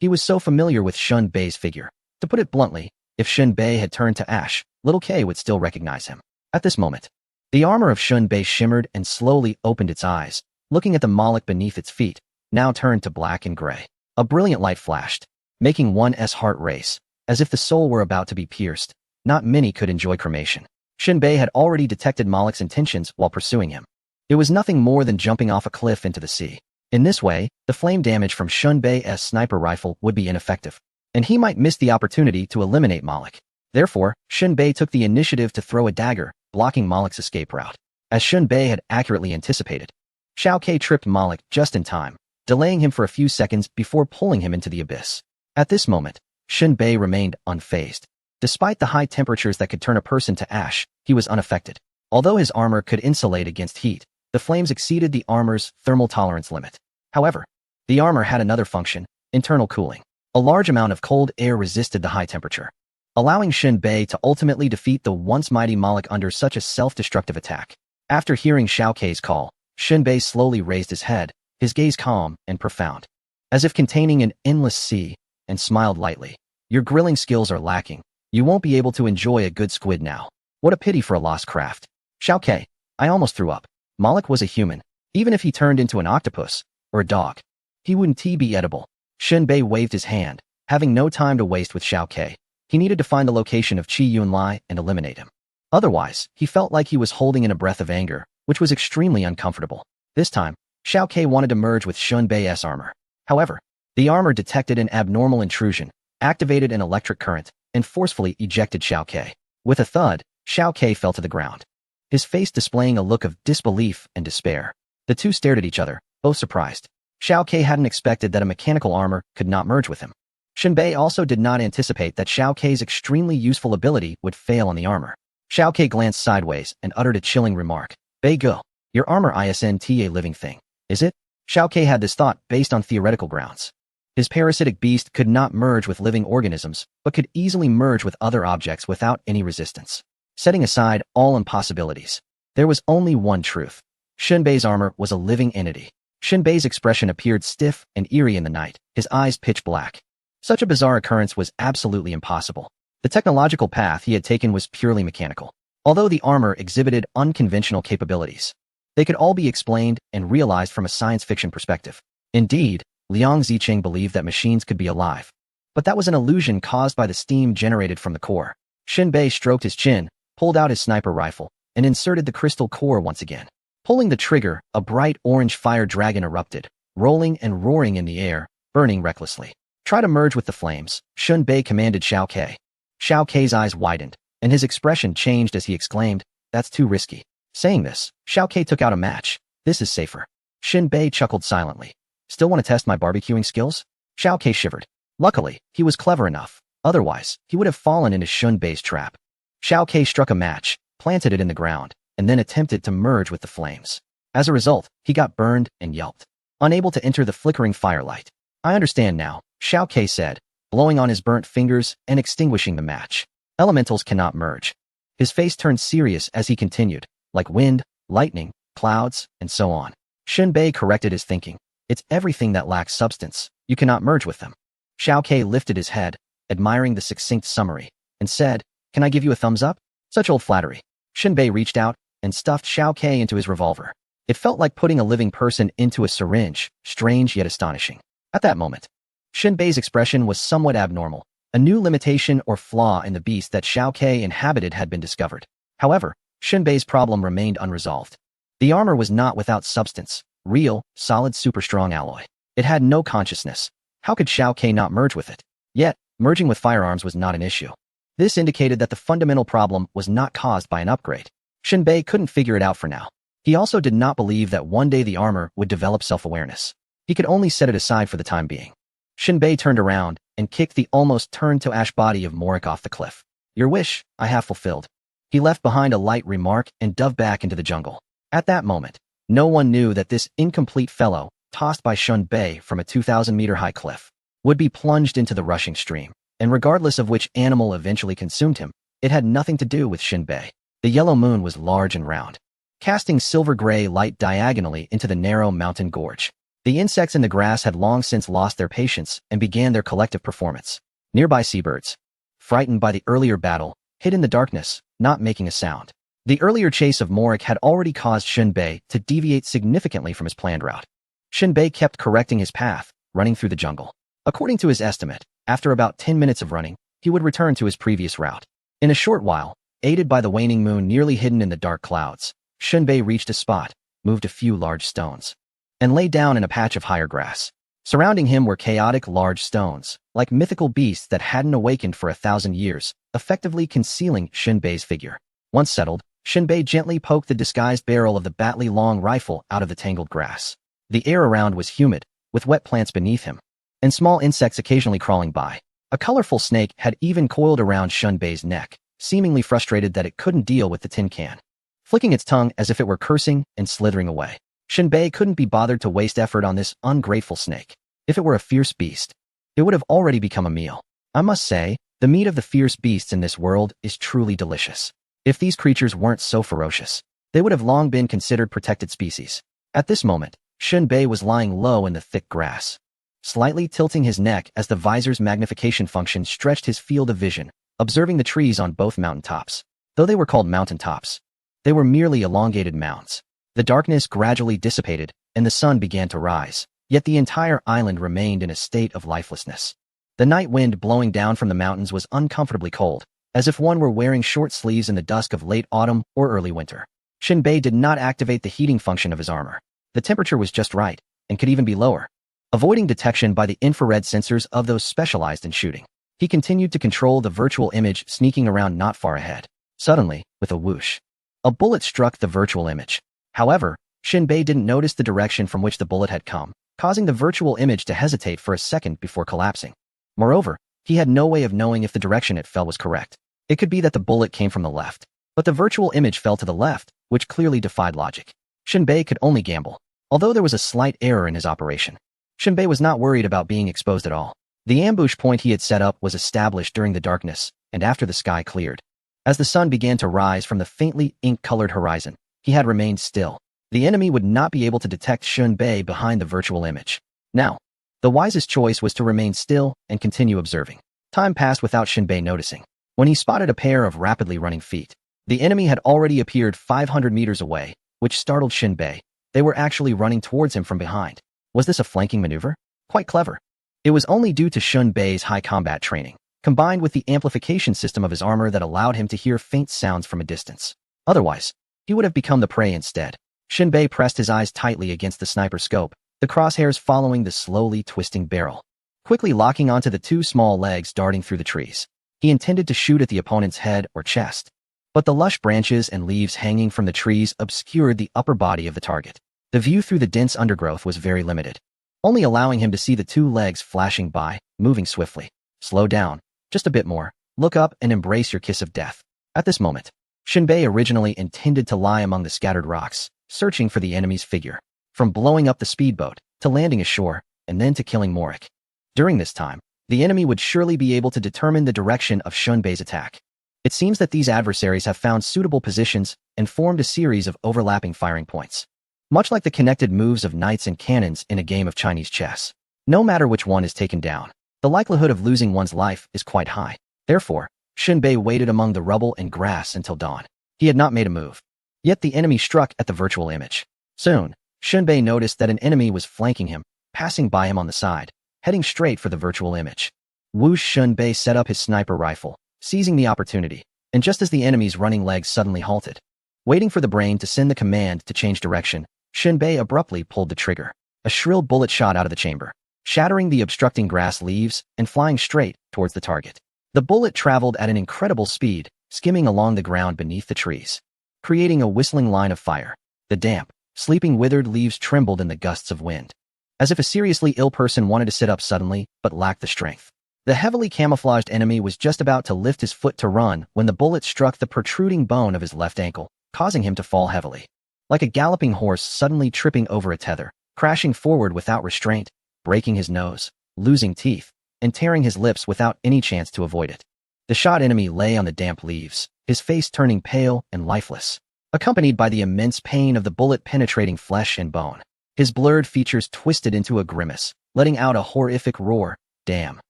He was so familiar with Shun Bei's figure. To put it bluntly, if Shun Bei had turned to ash, Little K would still recognize him. At this moment, the armor of Shun Bei shimmered and slowly opened its eyes, looking at the Moloch beneath its feet, now turned to black and gray. A brilliant light flashed, making one's heart race, as if the soul were about to be pierced. Not many could enjoy cremation. Shun Bei had already detected Moloch's intentions while pursuing him. It was nothing more than jumping off a cliff into the sea. In this way, the flame damage from Shun Bei's sniper rifle would be ineffective, and he might miss the opportunity to eliminate Moloch. Therefore, Shun Bei took the initiative to throw a dagger, blocking Moloch's escape route. As Shun Bei had accurately anticipated, Xiao Ke tripped Moloch just in time, delaying him for a few seconds before pulling him into the abyss. At this moment, Shun Bei remained unfazed. Despite the high temperatures that could turn a person to ash, he was unaffected. Although his armor could insulate against heat, the flames exceeded the armor's thermal tolerance limit. However, the armor had another function, internal cooling. A large amount of cold air resisted the high temperature, allowing Shun Bei to ultimately defeat the once mighty Moloch under such a self-destructive attack. After hearing Xiao Ke's call, Shun Bei slowly raised his head, his gaze calm and profound, as if containing an endless sea, and smiled lightly. Your grilling skills are lacking. You won't be able to enjoy a good squid now. What a pity for a lost craft. Xiao Ke, I almost threw up. Moloch was a human. Even if he turned into an octopus, or a dog, he wouldn't be edible. Shun Bei waved his hand, having no time to waste with Xiao Ke. He needed to find the location of Qi Yunlai and eliminate him. Otherwise, he felt like he was holding in a breath of anger, which was extremely uncomfortable. This time, Xiao Ke wanted to merge with Shun Bei's armor. However, the armor detected an abnormal intrusion, activated an electric current, and forcefully ejected Xiao Ke. With a thud, Xiao Ke fell to the ground, his face displaying a look of disbelief and despair. The two stared at each other, both surprised. Xiao Ke hadn't expected that a mechanical armor could not merge with him. Shun Bei also did not anticipate that Xiao Ke's extremely useful ability would fail on the armor. Xiao Ke glanced sideways and uttered a chilling remark. Bei Ge, your armor isn't a living thing, is it? Xiao Ke had this thought based on theoretical grounds. His parasitic beast could not merge with living organisms, but could easily merge with other objects without any resistance. Setting aside all impossibilities, there was only one truth. Shun Bei's armor was a living entity. Shun Bei's expression appeared stiff and eerie in the night, his eyes pitch black. Such a bizarre occurrence was absolutely impossible. The technological path he had taken was purely mechanical. Although the armor exhibited unconventional capabilities, they could all be explained and realized from a science fiction perspective. Indeed, Liang Ziqing believed that machines could be alive. But that was an illusion caused by the steam generated from the core. Shun Bei stroked his chin, pulled out his sniper rifle, and inserted the crystal core once again. Pulling the trigger, a bright orange fire dragon erupted, rolling and roaring in the air, burning recklessly. Try to merge with the flames, Shun Bei commanded Xiao Ke. Xiao Ke's eyes widened, and his expression changed as he exclaimed, that's too risky. Saying this, Xiao Ke took out a match. This is safer. Shun Bei chuckled silently. Still want to test my barbecuing skills? Xiao Ke shivered. Luckily, he was clever enough. Otherwise, he would have fallen into Shun Bei's trap. Xiao Ke struck a match, planted it in the ground, and then attempted to merge with the flames. As a result, he got burned and yelped, unable to enter the flickering firelight. I understand now, Xiao Ke said, blowing on his burnt fingers and extinguishing the match. Elementals cannot merge. His face turned serious as he continued, like wind, lightning, clouds, and so on. Shun Bei corrected his thinking. It's everything that lacks substance. You cannot merge with them. Xiao Ke lifted his head, admiring the succinct summary, and said, "Can I give you a thumbs up?" Such old flattery. Shinbei reached out and stuffed Xiao Ke into his revolver. It felt like putting a living person into a syringe, strange yet astonishing. At that moment, Shinbei's expression was somewhat abnormal. A new limitation or flaw in the beast that Xiao Ke inhabited had been discovered. However, Shinbei's problem remained unresolved. The armor was not without substance, real, solid super-strong alloy. It had no consciousness. How could Xiao Ke not merge with it? Yet, merging with firearms was not an issue. This indicated that the fundamental problem was not caused by an upgrade. Shinbei couldn't figure it out for now. He also did not believe that one day the armor would develop self-awareness. He could only set it aside for the time being. Shinbei turned around and kicked the almost turned-to-ash body of Morik off the cliff. "Your wish, I have fulfilled." He left behind a light remark and dove back into the jungle. At that moment, no one knew that this incomplete fellow, tossed by Shinbei from a 2,000-meter-high cliff, would be plunged into the rushing stream, and regardless of which animal eventually consumed him, it had nothing to do with Shinbei. The yellow moon was large and round, casting silver-gray light diagonally into the narrow mountain gorge. The insects in the grass had long since lost their patience and began their collective performance. Nearby seabirds, frightened by the earlier battle, hid in the darkness, not making a sound. The earlier chase of Morik had already caused Shinbei to deviate significantly from his planned route. Shinbei kept correcting his path, running through the jungle. According to his estimate, after about 10 minutes of running, he would return to his previous route. In a short while, aided by the waning moon nearly hidden in the dark clouds, Shinbei reached a spot, moved a few large stones, and lay down in a patch of higher grass. Surrounding him were chaotic large stones, like mythical beasts that hadn't awakened for 1,000 years, effectively concealing Shinbei's figure. Once settled, Shinbei gently poked the disguised barrel of the battly-long rifle out of the tangled grass. The air around was humid, with wet plants beneath him, and small insects occasionally crawling by. A colorful snake had even coiled around Shinbei's neck, seemingly frustrated that it couldn't deal with the tin can, flicking its tongue as if it were cursing and slithering away. Shinbei couldn't be bothered to waste effort on this ungrateful snake. If it were a fierce beast, it would have already become a meal. I must say, the meat of the fierce beasts in this world is truly delicious. If these creatures weren't so ferocious, they would have long been considered protected species. At this moment, Shinbei was lying low in the thick grass, slightly tilting his neck as the visor's magnification function stretched his field of vision, observing the trees on both mountaintops. Though they were called mountaintops, they were merely elongated mounds. The darkness gradually dissipated, and the sun began to rise, yet the entire island remained in a state of lifelessness. The night wind blowing down from the mountains was uncomfortably cold, as if one were wearing short sleeves in the dusk of late autumn or early winter. Shinbei did not activate the heating function of his armor. The temperature was just right, and could even be lower, avoiding detection by the infrared sensors of those specialized in shooting. He continued to control the virtual image sneaking around not far ahead. Suddenly, with a whoosh, a bullet struck the virtual image. However, Shinbei didn't notice the direction from which the bullet had come, causing the virtual image to hesitate for a second before collapsing. Moreover, he had no way of knowing if the direction it fell was correct. It could be that the bullet came from the left, but the virtual image fell to the left, which clearly defied logic. Shinbei could only gamble, although there was a slight error in his operation. Shinbei was not worried about being exposed at all. The ambush point he had set up was established during the darkness, and after the sky cleared. As the sun began to rise from the faintly ink-colored horizon, he had remained still. The enemy would not be able to detect Shinbei behind the virtual image. Now, the wisest choice was to remain still and continue observing. Time passed without Shinbei noticing. When he spotted a pair of rapidly running feet, the enemy had already appeared 500 meters away, which startled Shinbei. They were actually running towards him from behind. Was this a flanking maneuver? Quite clever. It was only due to Shinbei's high combat training, combined with the amplification system of his armor that allowed him to hear faint sounds from a distance. Otherwise, he would have become the prey instead. Shinbei pressed his eyes tightly against the sniper scope, the crosshairs following the slowly twisting barrel, quickly locking onto the two small legs darting through the trees. He intended to shoot at the opponent's head or chest, but the lush branches and leaves hanging from the trees obscured the upper body of the target. The view through the dense undergrowth was very limited, only allowing him to see the two legs flashing by, moving swiftly. Slow down, just a bit more, look up and embrace your kiss of death. At this moment, Shinbei originally intended to lie among the scattered rocks, searching for the enemy's figure, from blowing up the speedboat, to landing ashore, and then to killing Morik. During this time, the enemy would surely be able to determine the direction of Shinbei's attack. It seems that these adversaries have found suitable positions and formed a series of overlapping firing points, much like the connected moves of knights and cannons in a game of Chinese chess. No matter which one is taken down, the likelihood of losing one's life is quite high. Therefore, Shinbei waited among the rubble and grass until dawn. He had not made a move. Yet the enemy struck at the virtual image. Soon, Shinbei noticed that an enemy was flanking him, passing by him on the side, heading straight for the virtual image. Whoosh! Shinbei set up his sniper rifle, seizing the opportunity, and just as the enemy's running legs suddenly halted, waiting for the brain to send the command to change direction, Shinbei abruptly pulled the trigger. A shrill bullet shot out of the chamber, shattering the obstructing grass leaves and flying straight towards the target. The bullet traveled at an incredible speed, skimming along the ground beneath the trees, creating a whistling line of fire. The damp, sleeping withered leaves trembled in the gusts of wind, as if a seriously ill person wanted to sit up suddenly but lacked the strength. The heavily camouflaged enemy was just about to lift his foot to run when the bullet struck the protruding bone of his left ankle, causing him to fall heavily. Like a galloping horse suddenly tripping over a tether, crashing forward without restraint, breaking his nose, losing teeth, and tearing his lips without any chance to avoid it. The shot enemy lay on the damp leaves, his face turning pale and lifeless, accompanied by the immense pain of the bullet penetrating flesh and bone. His blurred features twisted into a grimace, letting out a horrific roar. Damn.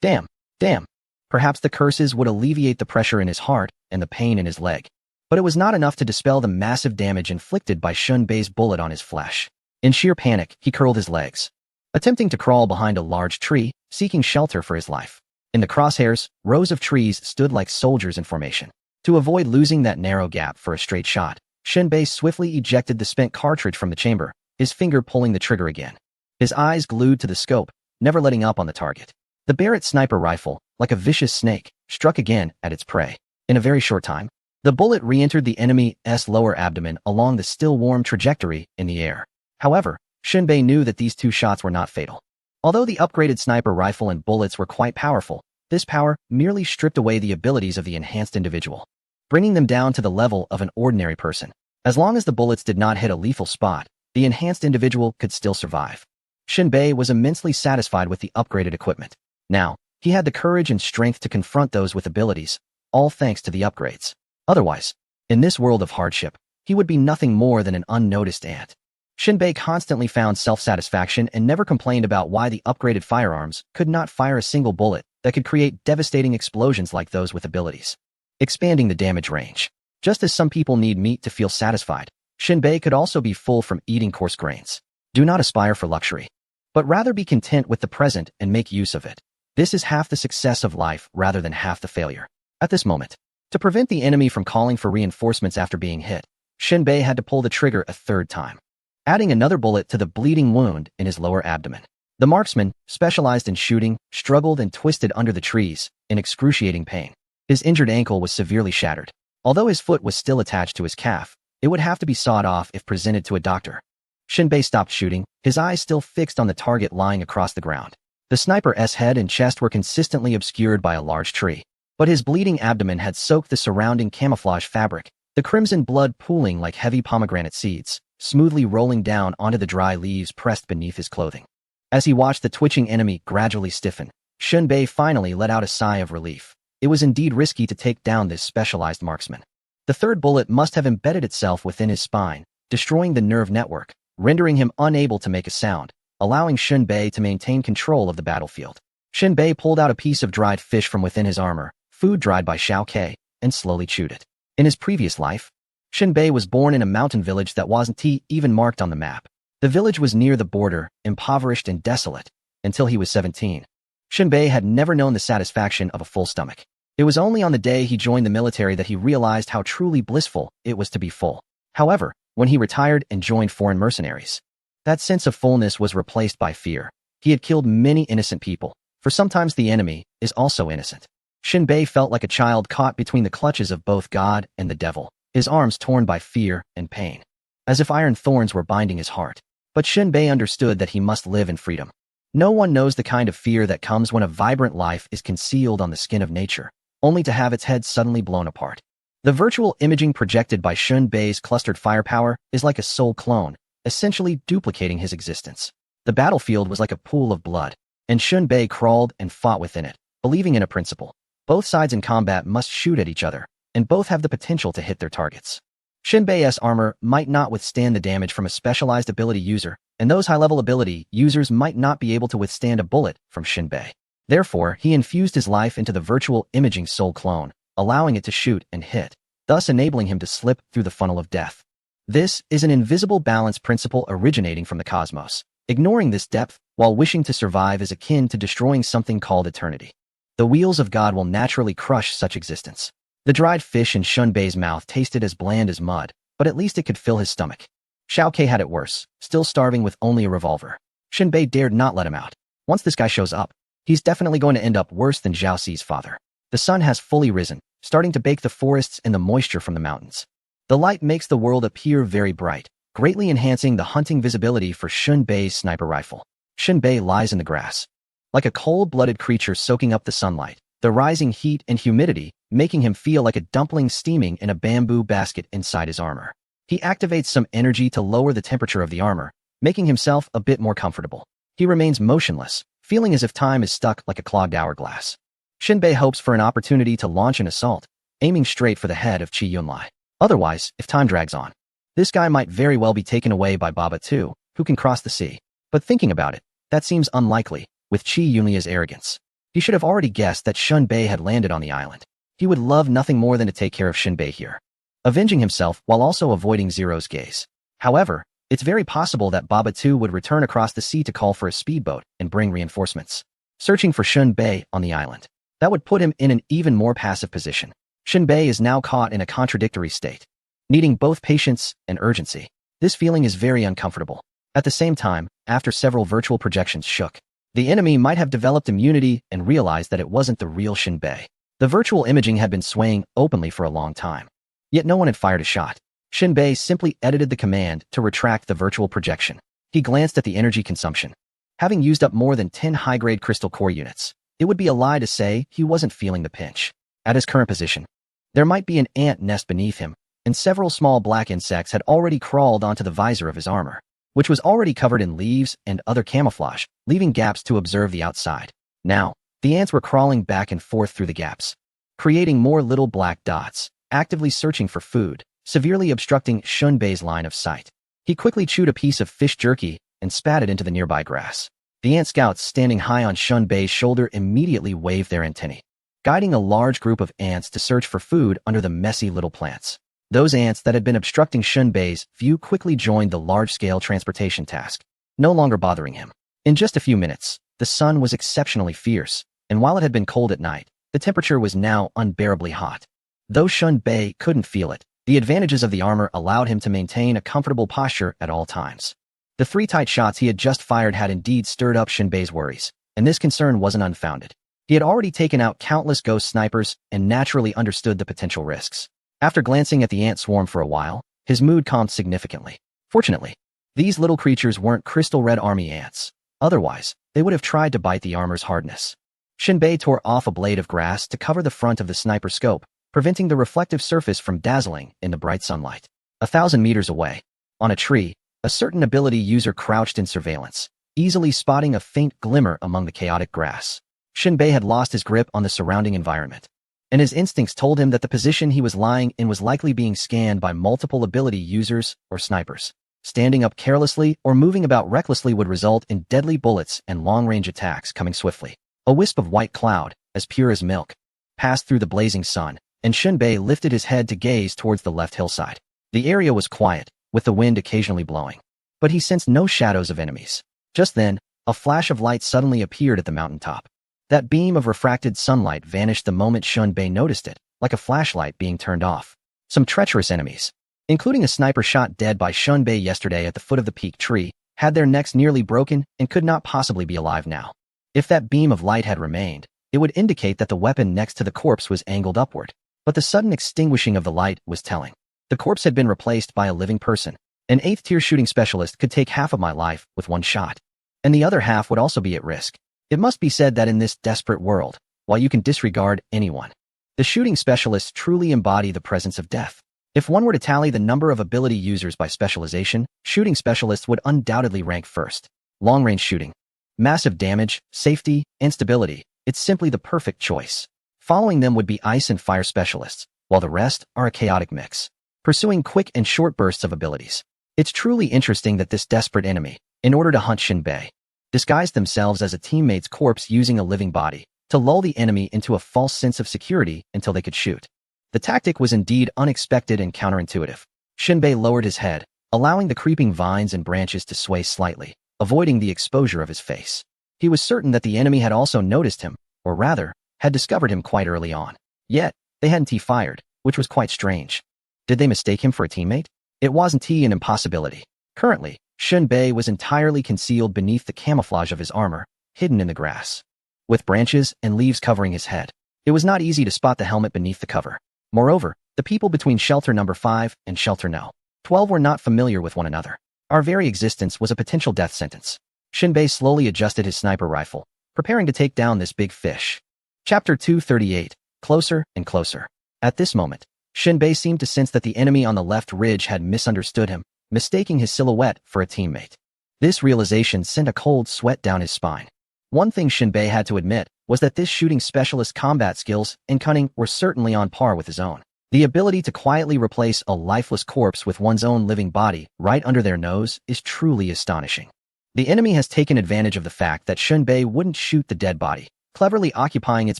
Damn. Damn. Perhaps the curses would alleviate the pressure in his heart and the pain in his leg, but it was not enough to dispel the massive damage inflicted by Shinbei's bullet on his flesh. In sheer panic, he curled his legs, attempting to crawl behind a large tree, seeking shelter for his life. In the crosshairs, rows of trees stood like soldiers in formation. To avoid losing that narrow gap for a straight shot, Shinbei swiftly ejected the spent cartridge from the chamber, his finger pulling the trigger again. His eyes glued to the scope, never letting up on the target. The Barrett sniper rifle, like a vicious snake, struck again at its prey. In a very short time, the bullet re-entered the enemy's lower abdomen along the still warm trajectory in the air. However, Shinbei knew that these two shots were not fatal. Although the upgraded sniper rifle and bullets were quite powerful, this power merely stripped away the abilities of the enhanced individual, bringing them down to the level of an ordinary person. As long as the bullets did not hit a lethal spot, the enhanced individual could still survive. Shinbei was immensely satisfied with the upgraded equipment. Now, he had the courage and strength to confront those with abilities, all thanks to the upgrades. Otherwise, in this world of hardship, he would be nothing more than an unnoticed ant. Shinbei constantly found self-satisfaction and never complained about why the upgraded firearms could not fire a single bullet that could create devastating explosions like those with abilities, expanding the damage range. Just as some people need meat to feel satisfied, Shinbei could also be full from eating coarse grains. Do not aspire for luxury, but rather be content with the present and make use of it. This is half the success of life rather than half the failure. At this moment, to prevent the enemy from calling for reinforcements after being hit, Shinbei had to pull the trigger a third time, adding another bullet to the bleeding wound in his lower abdomen. The marksman, specialized in shooting, struggled and twisted under the trees in excruciating pain. His injured ankle was severely shattered. Although his foot was still attached to his calf, it would have to be sawed off if presented to a doctor. Shinbei stopped shooting, his eyes still fixed on the target lying across the ground. The sniper's head and chest were consistently obscured by a large tree, but his bleeding abdomen had soaked the surrounding camouflage fabric, the crimson blood pooling like heavy pomegranate seeds, smoothly rolling down onto the dry leaves pressed beneath his clothing. As he watched the twitching enemy gradually stiffen, Shinbei finally let out a sigh of relief. It was indeed risky to take down this specialized marksman. The third bullet must have embedded itself within his spine, destroying the nerve network, rendering him unable to make a sound, allowing Shinbei to maintain control of the battlefield. Shinbei pulled out a piece of dried fish from within his armor, food dried by Xiao Kei, and slowly chewed it. In his previous life, Shinbei was born in a mountain village that wasn't even marked on the map. The village was near the border, impoverished and desolate, until he was 17. Shinbei had never known the satisfaction of a full stomach. It was only on the day he joined the military that he realized how truly blissful it was to be full. However, when he retired and joined foreign mercenaries, that sense of fullness was replaced by fear. He had killed many innocent people, for sometimes the enemy is also innocent. Shinbei felt like a child caught between the clutches of both God and the devil, his arms torn by fear and pain, as if iron thorns were binding his heart. But Shinbei understood that he must live in freedom. No one knows the kind of fear that comes when a vibrant life is concealed on the skin of nature, only to have its head suddenly blown apart. The virtual imaging projected by Shinbei's clustered firepower is like a soul clone, essentially duplicating his existence. The battlefield was like a pool of blood, and Shinbei crawled and fought within it, believing in a principle. Both sides in combat must shoot at each other, and both have the potential to hit their targets. Shinbei's armor might not withstand the damage from a specialized ability user, and those high-level ability users might not be able to withstand a bullet from Shinbei. Therefore, he infused his life into the virtual imaging soul clone, allowing it to shoot and hit, thus enabling him to slip through the funnel of death. This is an invisible balance principle originating from the cosmos. Ignoring this depth while wishing to survive is akin to destroying something called eternity. The wheels of God will naturally crush such existence. The dried fish in Shun Bei's mouth tasted as bland as mud, but at least it could fill his stomach. Xiao Ke had it worse, still starving with only a revolver. Shun Bei dared not let him out. Once this guy shows up, he's definitely going to end up worse than Zhao Xi's father. The sun has fully risen, starting to bake the forests and the moisture from the mountains. The light makes the world appear very bright, greatly enhancing the hunting visibility for Shun Bei's sniper rifle. Shun Bei lies in the grass, like a cold-blooded creature soaking up the sunlight, the rising heat and humidity making him feel like a dumpling steaming in a bamboo basket inside his armor. He activates some energy to lower the temperature of the armor, making himself a bit more comfortable. He remains motionless, feeling as if time is stuck like a clogged hourglass. Shun Bei hopes for an opportunity to launch an assault, aiming straight for the head of Qi Yunlai. Otherwise, if time drags on, this guy might very well be taken away by Baba too, who can cross the sea. But thinking about it, that seems unlikely, with Qi Yunlia's arrogance. He should have already guessed that Shun Bei had landed on the island. He would love nothing more than to take care of Shun Bei here, avenging himself while also avoiding Zero's gaze. However, it's very possible that Baba too would return across the sea to call for a speedboat and bring reinforcements, searching for Shun Bei on the island. That would put him in an even more passive position. Shun Bei is now caught in a contradictory state, needing both patience and urgency. This feeling is very uncomfortable. At the same time, after several virtual projections shook, the enemy might have developed immunity and realized that it wasn't the real Shun Bei. The virtual imaging had been swaying openly for a long time, yet no one had fired a shot. Shun Bei simply edited the command to retract the virtual projection. He glanced at the energy consumption. Having used up more than 10 high-grade crystal core units, it would be a lie to say he wasn't feeling the pinch. At his current position, there might be an ant nest beneath him, and several small black insects had already crawled onto the visor of his armor, which was already covered in leaves and other camouflage, leaving gaps to observe the outside. Now, the ants were crawling back and forth through the gaps, creating more little black dots, actively searching for food, severely obstructing Shun Bei's line of sight. He quickly chewed a piece of fish jerky and spat it into the nearby grass. The ant scouts standing high on Shun Bei's shoulder immediately waved their antennae, guiding a large group of ants to search for food under the messy little plants. Those ants that had been obstructing Shun Bei's view quickly joined the large-scale transportation task, no longer bothering him. In just a few minutes, the sun was exceptionally fierce, and while it had been cold at night, the temperature was now unbearably hot. Though Shun Bei couldn't feel it, the advantages of the armor allowed him to maintain a comfortable posture at all times. The 3 tight shots he had just fired had indeed stirred up Shun Bei's worries, and this concern wasn't unfounded. He had already taken out countless ghost snipers and naturally understood the potential risks. After glancing at the ant swarm for a while, his mood calmed significantly. Fortunately, these little creatures weren't crystal red army ants. Otherwise, they would have tried to bite the armor's hardness. Shun Bei tore off a blade of grass to cover the front of the sniper scope, preventing the reflective surface from dazzling in the bright sunlight. 1,000 meters away, on a tree, a certain ability user crouched in surveillance, easily spotting a faint glimmer among the chaotic grass. Shun Bei had lost his grip on the surrounding environment, and his instincts told him that the position he was lying in was likely being scanned by multiple ability users or snipers. Standing up carelessly or moving about recklessly would result in deadly bullets and long-range attacks coming swiftly. A wisp of white cloud, as pure as milk, passed through the blazing sun, and Shun Bei lifted his head to gaze towards the left hillside. The area was quiet, with the wind occasionally blowing, but he sensed no shadows of enemies. Just then, a flash of light suddenly appeared at the mountaintop. That beam of refracted sunlight vanished the moment Shun Bei noticed it, like a flashlight being turned off. Some treacherous enemies, including a sniper shot dead by Shun Bei yesterday at the foot of the peak tree, had their necks nearly broken and could not possibly be alive now. If that beam of light had remained, it would indicate that the weapon next to the corpse was angled upward. But the sudden extinguishing of the light was telling. The corpse had been replaced by a living person. An 8th-tier shooting specialist could take half of my life with one shot, and the other half would also be at risk. It must be said that in this desperate world, while you can disregard anyone, the shooting specialists truly embody the presence of death. If one were to tally the number of ability users by specialization, shooting specialists would undoubtedly rank first. Long-range shooting. Massive damage, safety, and stability. It's simply the perfect choice. Following them would be ice and fire specialists, while the rest are a chaotic mix, pursuing quick and short bursts of abilities. It's truly interesting that this desperate enemy, in order to hunt Shun Bei, disguised themselves as a teammate's corpse using a living body to lull the enemy into a false sense of security until they could shoot. The tactic was indeed unexpected and counterintuitive. Shinbei lowered his head, allowing the creeping vines and branches to sway slightly, avoiding the exposure of his face. He was certain that the enemy had also noticed him, or rather, had discovered him quite early on. Yet, they hadn't fired, which was quite strange. Did they mistake him for a teammate? It wasn't an impossibility. Currently, Shinbei was entirely concealed beneath the camouflage of his armor, hidden in the grass, with branches and leaves covering his head. It was not easy to spot the helmet beneath the cover. Moreover, the people between shelter number 5 and shelter no. 12 were not familiar with one another. Our very existence was a potential death sentence. Shinbei slowly adjusted his sniper rifle, preparing to take down this big fish. Chapter 238, Closer and Closer. At this moment, Shinbei seemed to sense that the enemy on the left ridge had misunderstood him, mistaking his silhouette for a teammate. This realization sent a cold sweat down his spine. One thing Shinbei had to admit was that this shooting specialist's combat skills and cunning were certainly on par with his own. The ability to quietly replace a lifeless corpse with one's own living body right under their nose is truly astonishing. The enemy has taken advantage of the fact that Shinbei wouldn't shoot the dead body, cleverly occupying its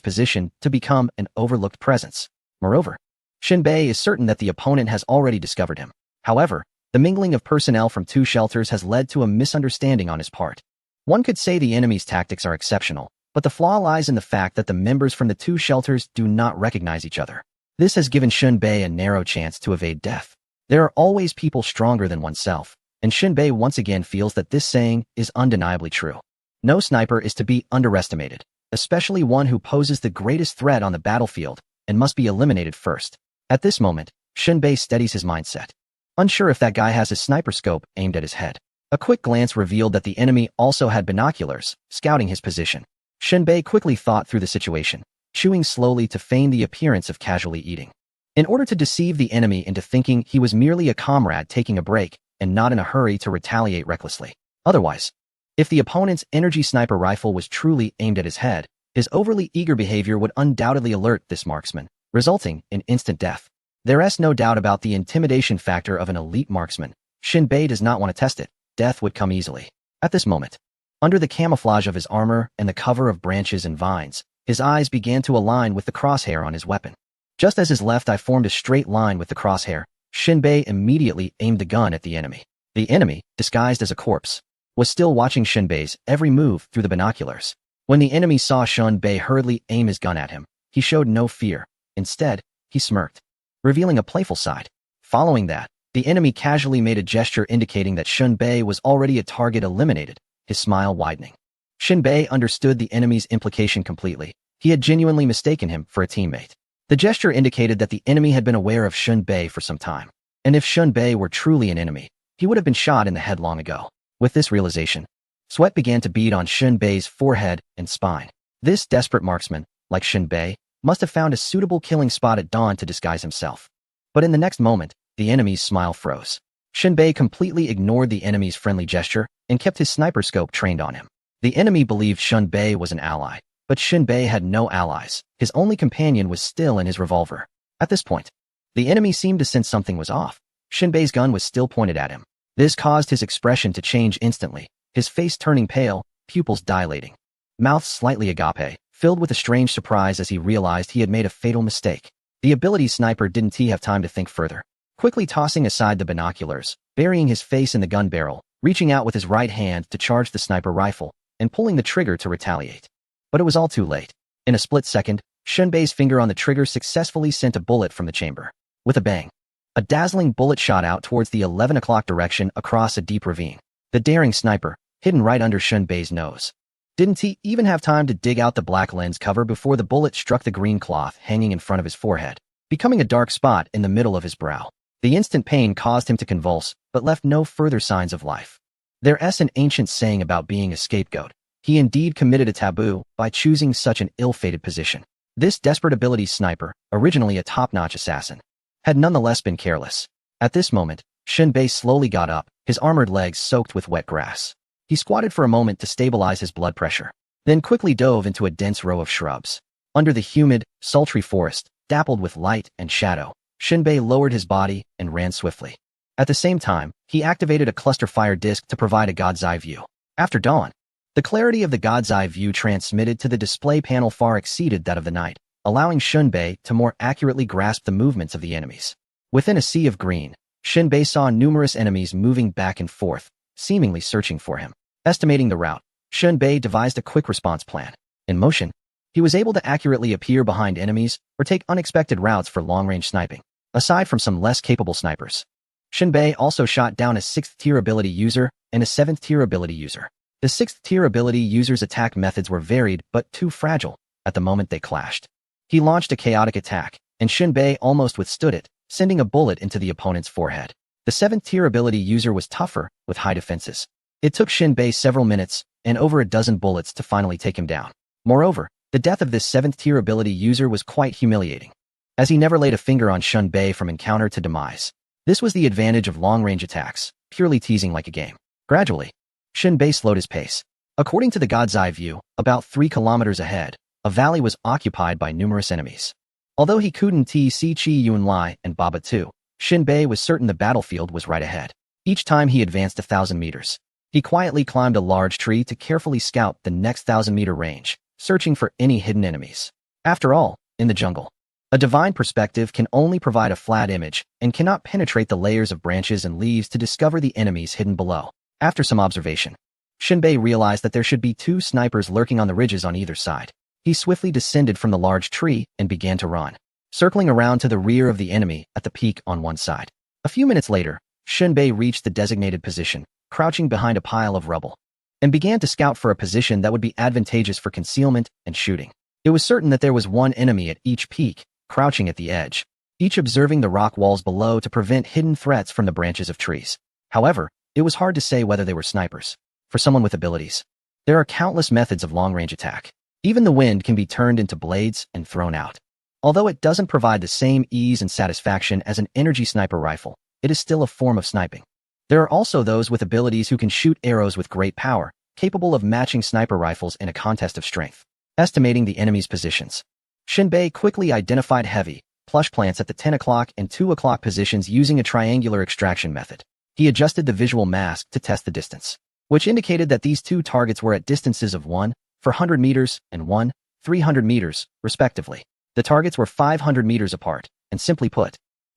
position to become an overlooked presence. Moreover, Shinbei is certain that the opponent has already discovered him. However, the mingling of personnel from two shelters has led to a misunderstanding on his part. One could say the enemy's tactics are exceptional, but the flaw lies in the fact that the members from the two shelters do not recognize each other. This has given Shinbei a narrow chance to evade death. There are always people stronger than oneself, and Shinbei once again feels that this saying is undeniably true. No sniper is to be underestimated, especially one who poses the greatest threat on the battlefield and must be eliminated first. At this moment, Shinbei steadies his mindset. Unsure if that guy has his sniper scope aimed at his head. A quick glance revealed that the enemy also had binoculars, scouting his position. Shinbei quickly thought through the situation, chewing slowly to feign the appearance of casually eating. In order to deceive the enemy into thinking he was merely a comrade taking a break and not in a hurry to retaliate recklessly. Otherwise, if the opponent's energy sniper rifle was truly aimed at his head, his overly eager behavior would undoubtedly alert this marksman, resulting in instant death. There's no doubt about the intimidation factor of an elite marksman. Shinbei does not want to test it. Death would come easily. At this moment, under the camouflage of his armor and the cover of branches and vines, his eyes began to align with the crosshair on his weapon. Just as his left eye formed a straight line with the crosshair, Shinbei immediately aimed the gun at the enemy. The enemy, disguised as a corpse, was still watching Shinbei's every move through the binoculars. When the enemy saw Shinbei hurriedly aim his gun at him, he showed no fear. Instead, he smirked, revealing a playful side. Following that, the enemy casually made a gesture indicating that Shinbei was already a target eliminated, his smile widening. Shinbei understood the enemy's implication completely. He had genuinely mistaken him for a teammate. The gesture indicated that the enemy had been aware of Shinbei for some time. And if Shinbei were truly an enemy, he would have been shot in the head long ago. With this realization, sweat began to bead on Shinbei's forehead and spine. This desperate marksman, like Shinbei, must have found a suitable killing spot at dawn to disguise himself. But in the next moment, the enemy's smile froze. Shinbei completely ignored the enemy's friendly gesture and kept his sniper scope trained on him. The enemy believed Shinbei was an ally, but Shinbei had no allies. His only companion was still in his revolver. At this point, the enemy seemed to sense something was off. Shinbei's gun was still pointed at him. This caused his expression to change instantly, his face turning pale, pupils dilating, mouth slightly agape, filled with a strange surprise as he realized he had made a fatal mistake. The ability sniper didn't have time to think further. Quickly tossing aside the binoculars, burying his face in the gun barrel, reaching out with his right hand to charge the sniper rifle, and pulling the trigger to retaliate. But it was all too late. In a split second, Shinbei's finger on the trigger successfully sent a bullet from the chamber. With a bang, a dazzling bullet shot out towards the 11 o'clock direction across a deep ravine. The daring sniper, hidden right under Shinbei's nose, didn't he even have time to dig out the black lens cover before the bullet struck the green cloth hanging in front of his forehead, becoming a dark spot in the middle of his brow. The instant pain caused him to convulse, but left no further signs of life. There's an ancient saying about being a scapegoat. He indeed committed a taboo by choosing such an ill-fated position. This desperate ability sniper, originally a top-notch assassin, had nonetheless been careless. At this moment, Shinbei slowly got up, his armored legs soaked with wet grass. He squatted for a moment to stabilize his blood pressure, then quickly dove into a dense row of shrubs. Under the humid, sultry forest, dappled with light and shadow, Shinbei lowered his body and ran swiftly. At the same time, he activated a cluster fire disc to provide a god's eye view. After dawn, The clarity of the God's Eye view transmitted to the display panel far exceeded that of the night, allowing Shunbei to more accurately grasp the movements of the enemies. Within a sea of green, Shunbei saw numerous enemies moving back and forth, seemingly searching for him. Estimating the route, Shunbei devised a quick response plan. In motion, he was able to accurately appear behind enemies or take unexpected routes for long-range sniping. Aside from some less capable snipers, Shunbei also shot down a 6th-tier ability user and a 7th-tier ability user. The 6th-tier ability user's attack methods were varied but too fragile at the moment they clashed. He launched a chaotic attack, and Shunbei almost withstood it, sending a bullet into the opponent's forehead. The 7th-tier ability user was tougher, with high defenses. It took Shunbei several minutes and over a dozen bullets to finally take him down. Moreover, the death of this 7th-tier ability user was quite humiliating, as he never laid a finger on Shunbei from encounter to demise. This was the advantage of long-range attacks, purely teasing like a game. Gradually, Shunbei slowed his pace. According to the God's Eye view, about 3 kilometers ahead, a valley was occupied by numerous enemies. Although he couldn't see Chi Yunlai and Baba too, Shunbei was certain the battlefield was right ahead. Each time he advanced 1,000 meters, he quietly climbed a large tree to carefully scout the next 1,000-meter range, searching for any hidden enemies. After all, in the jungle, a divine perspective can only provide a flat image and cannot penetrate the layers of branches and leaves to discover the enemies hidden below. After some observation, Shunbei realized that there should be 2 snipers lurking on the ridges on either side. He swiftly descended from the large tree and began to run, circling around to the rear of the enemy at the peak on one side. A few minutes later, Shunbei reached the designated position, crouching behind a pile of rubble, and began to scout for a position that would be advantageous for concealment and shooting. It was certain that there was one enemy at each peak, crouching at the edge, each observing the rock walls below to prevent hidden threats from the branches of trees. However, it was hard to say whether they were snipers. For someone with abilities, there are countless methods of long-range attack. Even the wind can be turned into blades and thrown out. Although it doesn't provide the same ease and satisfaction as an energy sniper rifle, it is still a form of sniping. There are also those with abilities who can shoot arrows with great power, capable of matching sniper rifles in a contest of strength. Estimating the enemy's positions, Shunbei quickly identified heavy, plush plants at the 10 o'clock and 2 o'clock positions using a triangular extraction method. He adjusted the visual mask to test the distance, which indicated that these 2 targets were at distances of 400 meters and 300 meters, respectively. The targets were 500 meters apart, and simply put,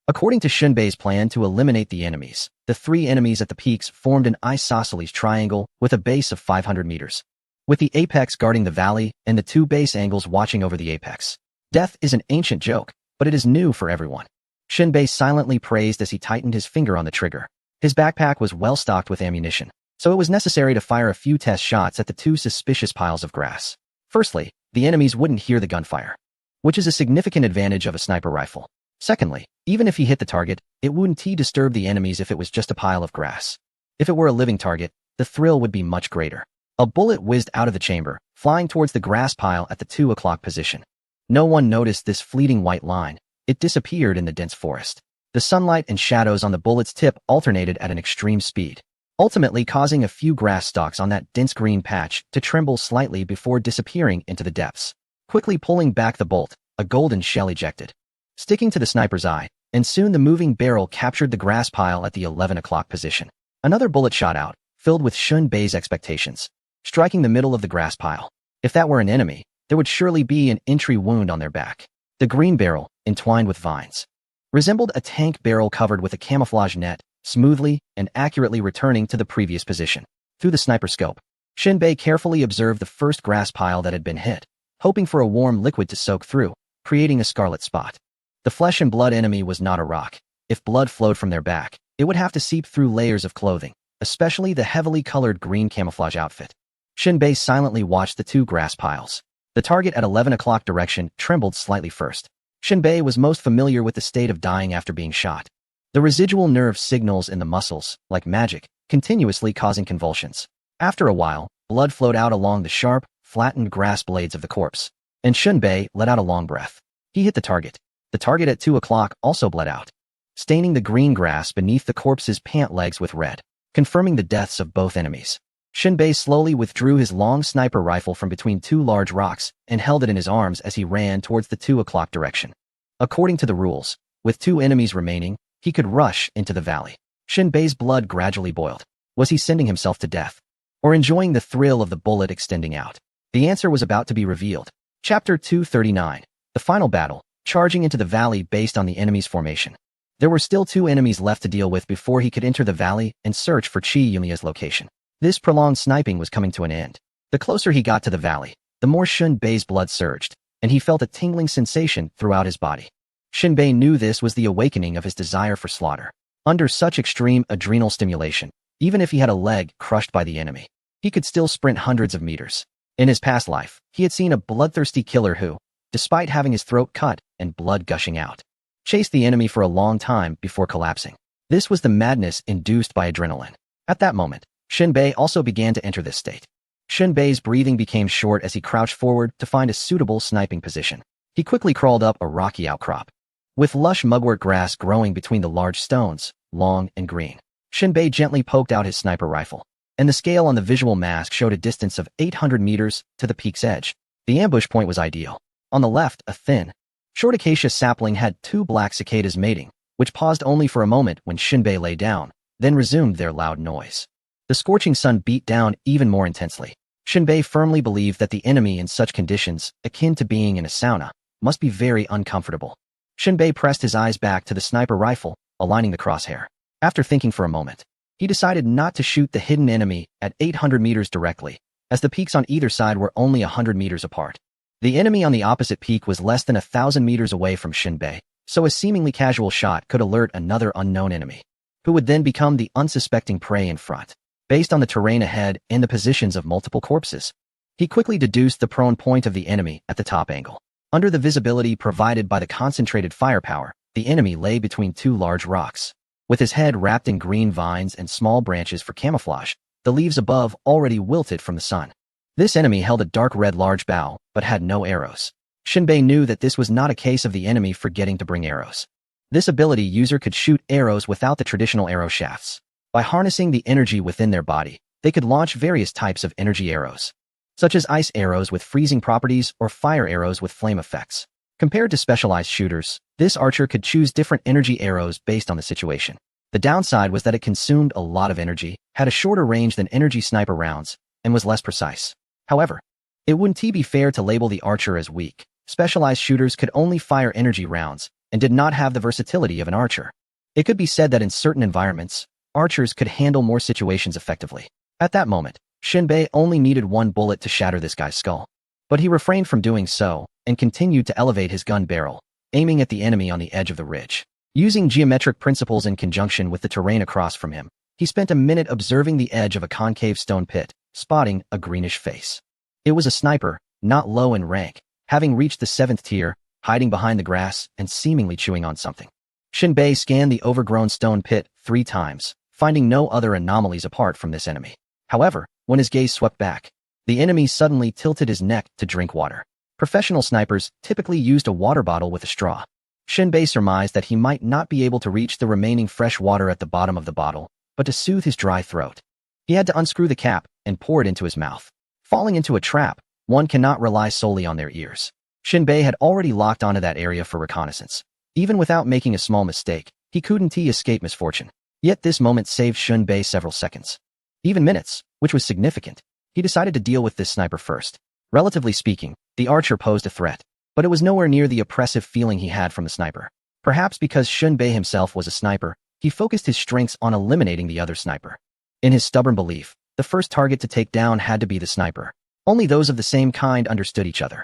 according to Shunbei's plan to eliminate the enemies, the 3 enemies at the peaks formed an isosceles triangle with a base of 500 meters, with the apex guarding the valley and the 2 base angles watching over the apex. Death is an ancient joke, but it is new for everyone. Shunbei silently praised as he tightened his finger on the trigger. His backpack was well stocked with ammunition, so it was necessary to fire a few test shots at the 2 suspicious piles of grass. Firstly, the enemies wouldn't hear the gunfire, which is a significant advantage of a sniper rifle. Secondly, even if he hit the target, it wouldn't disturb the enemies if it was just a pile of grass. If it were a living target, the thrill would be much greater. A bullet whizzed out of the chamber, flying towards the grass pile at the 2 o'clock position. No one noticed this fleeting white line. It disappeared in the dense forest. The sunlight and shadows on the bullet's tip alternated at an extreme speed, ultimately causing a few grass stalks on that dense green patch to tremble slightly before disappearing into the depths. Quickly pulling back the bolt, a golden shell ejected, sticking to the sniper's eye, and soon the moving barrel captured the grass pile at the 11 o'clock position. Another bullet shot out, filled with Shunbei's expectations, striking the middle of the grass pile. If that were an enemy, there would surely be an entry wound on their back. The green barrel, entwined with vines, resembled a tank barrel covered with a camouflage net, smoothly and accurately returning to the previous position. Through the sniper scope, Shunbei carefully observed the first grass pile that had been hit, hoping for a warm liquid to soak through, creating a scarlet spot. The flesh and blood enemy was not a rock. If blood flowed from their back, it would have to seep through layers of clothing, especially the heavily colored green camouflage outfit. Shunbei silently watched the 2 grass piles. The target at 11 o'clock direction trembled slightly first. Shunbei was most familiar with the state of dying after being shot. The residual nerve signals in the muscles, like magic, continuously causing convulsions. After a while, blood flowed out along the sharp, flattened grass blades of the corpse, and Shunbei let out a long breath. He hit the target. The target at 2 o'clock also bled out, staining the green grass beneath the corpse's pant legs with red, confirming the deaths of both enemies. Shunbei slowly withdrew his long sniper rifle from between 2 large rocks and held it in his arms as he ran towards the 2 o'clock direction. According to the rules, with 2 enemies remaining, he could rush into the valley. Shunbei's blood gradually boiled. Was he sending himself to death? or enjoying the thrill of the bullet extending out? The answer was about to be revealed. Chapter 239. The Final Battle, charging into the valley based on the enemy's formation. There were still 2 enemies left to deal with before he could enter the valley and search for Chi Yumiya's location. This prolonged sniping was coming to an end. The closer he got to the valley, the more Shunbei's blood surged, and he felt a tingling sensation throughout his body. Shunbei knew this was the awakening of his desire for slaughter. Under such extreme adrenal stimulation, even if he had a leg crushed by the enemy, he could still sprint hundreds of meters. In his past life, he had seen a bloodthirsty killer who, despite having his throat cut and blood gushing out, chased the enemy for a long time before collapsing. This was the madness induced by adrenaline. At that moment, Shunbei also began to enter this state. Shunbei's breathing became short as he crouched forward to find a suitable sniping position. He quickly crawled up a rocky outcrop, with lush mugwort grass growing between the large stones, long and green. Shunbei gently poked out his sniper rifle, and the scale on the visual mask showed a distance of 800 meters to the peak's edge. The ambush point was ideal. On the left, a thin, short acacia sapling had 2 black cicadas mating, which paused only for a moment when Shunbei lay down, then resumed their loud noise. The scorching sun beat down even more intensely. Shunbei firmly believed that the enemy in such conditions, akin to being in a sauna, must be very uncomfortable. Shunbei pressed his eyes back to the sniper rifle, aligning the crosshair. After thinking for a moment, he decided not to shoot the hidden enemy at 800 meters directly, as the peaks on either side were only 100 meters apart. The enemy on the opposite peak was less than 1,000 meters away from Shunbei, so a seemingly casual shot could alert another unknown enemy, who would then become the unsuspecting prey in front. Based on the terrain ahead and the positions of multiple corpses, he quickly deduced the prone point of the enemy at the top angle. Under the visibility provided by the concentrated firepower, the enemy lay between 2 large rocks. With his head wrapped in green vines and small branches for camouflage, the leaves above already wilted from the sun. This enemy held a dark red large bow, but had no arrows. Shunbei knew that this was not a case of the enemy forgetting to bring arrows. This ability user could shoot arrows without the traditional arrow shafts. By harnessing the energy within their body, they could launch various types of energy arrows, such as ice arrows with freezing properties or fire arrows with flame effects. Compared to specialized shooters, this archer could choose different energy arrows based on the situation. The downside was that it consumed a lot of energy, had a shorter range than energy sniper rounds, and was less precise. However, it wouldn't be fair to label the archer as weak. Specialized shooters could only fire energy rounds and did not have the versatility of an archer. It could be said that in certain environments, archers could handle more situations effectively. At that moment, Shunbei only needed 1 bullet to shatter this guy's skull. But he refrained from doing so and continued to elevate his gun barrel, aiming at the enemy on the edge of the ridge. Using geometric principles in conjunction with the terrain across from him, he spent a minute observing the edge of a concave stone pit, spotting a greenish face. It was a sniper, not low in rank, having reached the 7th tier, hiding behind the grass and seemingly chewing on something. Shunbei scanned the overgrown stone pit 3 times, finding no other anomalies apart from this enemy. However, when his gaze swept back, the enemy suddenly tilted his neck to drink water. Professional snipers typically used a water bottle with a straw. Shunbei surmised that he might not be able to reach the remaining fresh water at the bottom of the bottle, but to soothe his dry throat, he had to unscrew the cap and pour it into his mouth. Falling into a trap, one cannot rely solely on their ears. Shunbei had already locked onto that area for reconnaissance. Even without making a small mistake, he couldn't escape misfortune. Yet this moment saved Shunbei several seconds, even minutes, which was significant. He decided to deal with this sniper first. Relatively speaking, the archer posed a threat, but it was nowhere near the oppressive feeling he had from the sniper. Perhaps because Shunbei himself was a sniper, he focused his strengths on eliminating the other sniper. In his stubborn belief, the first target to take down had to be the sniper. Only those of the same kind understood each other.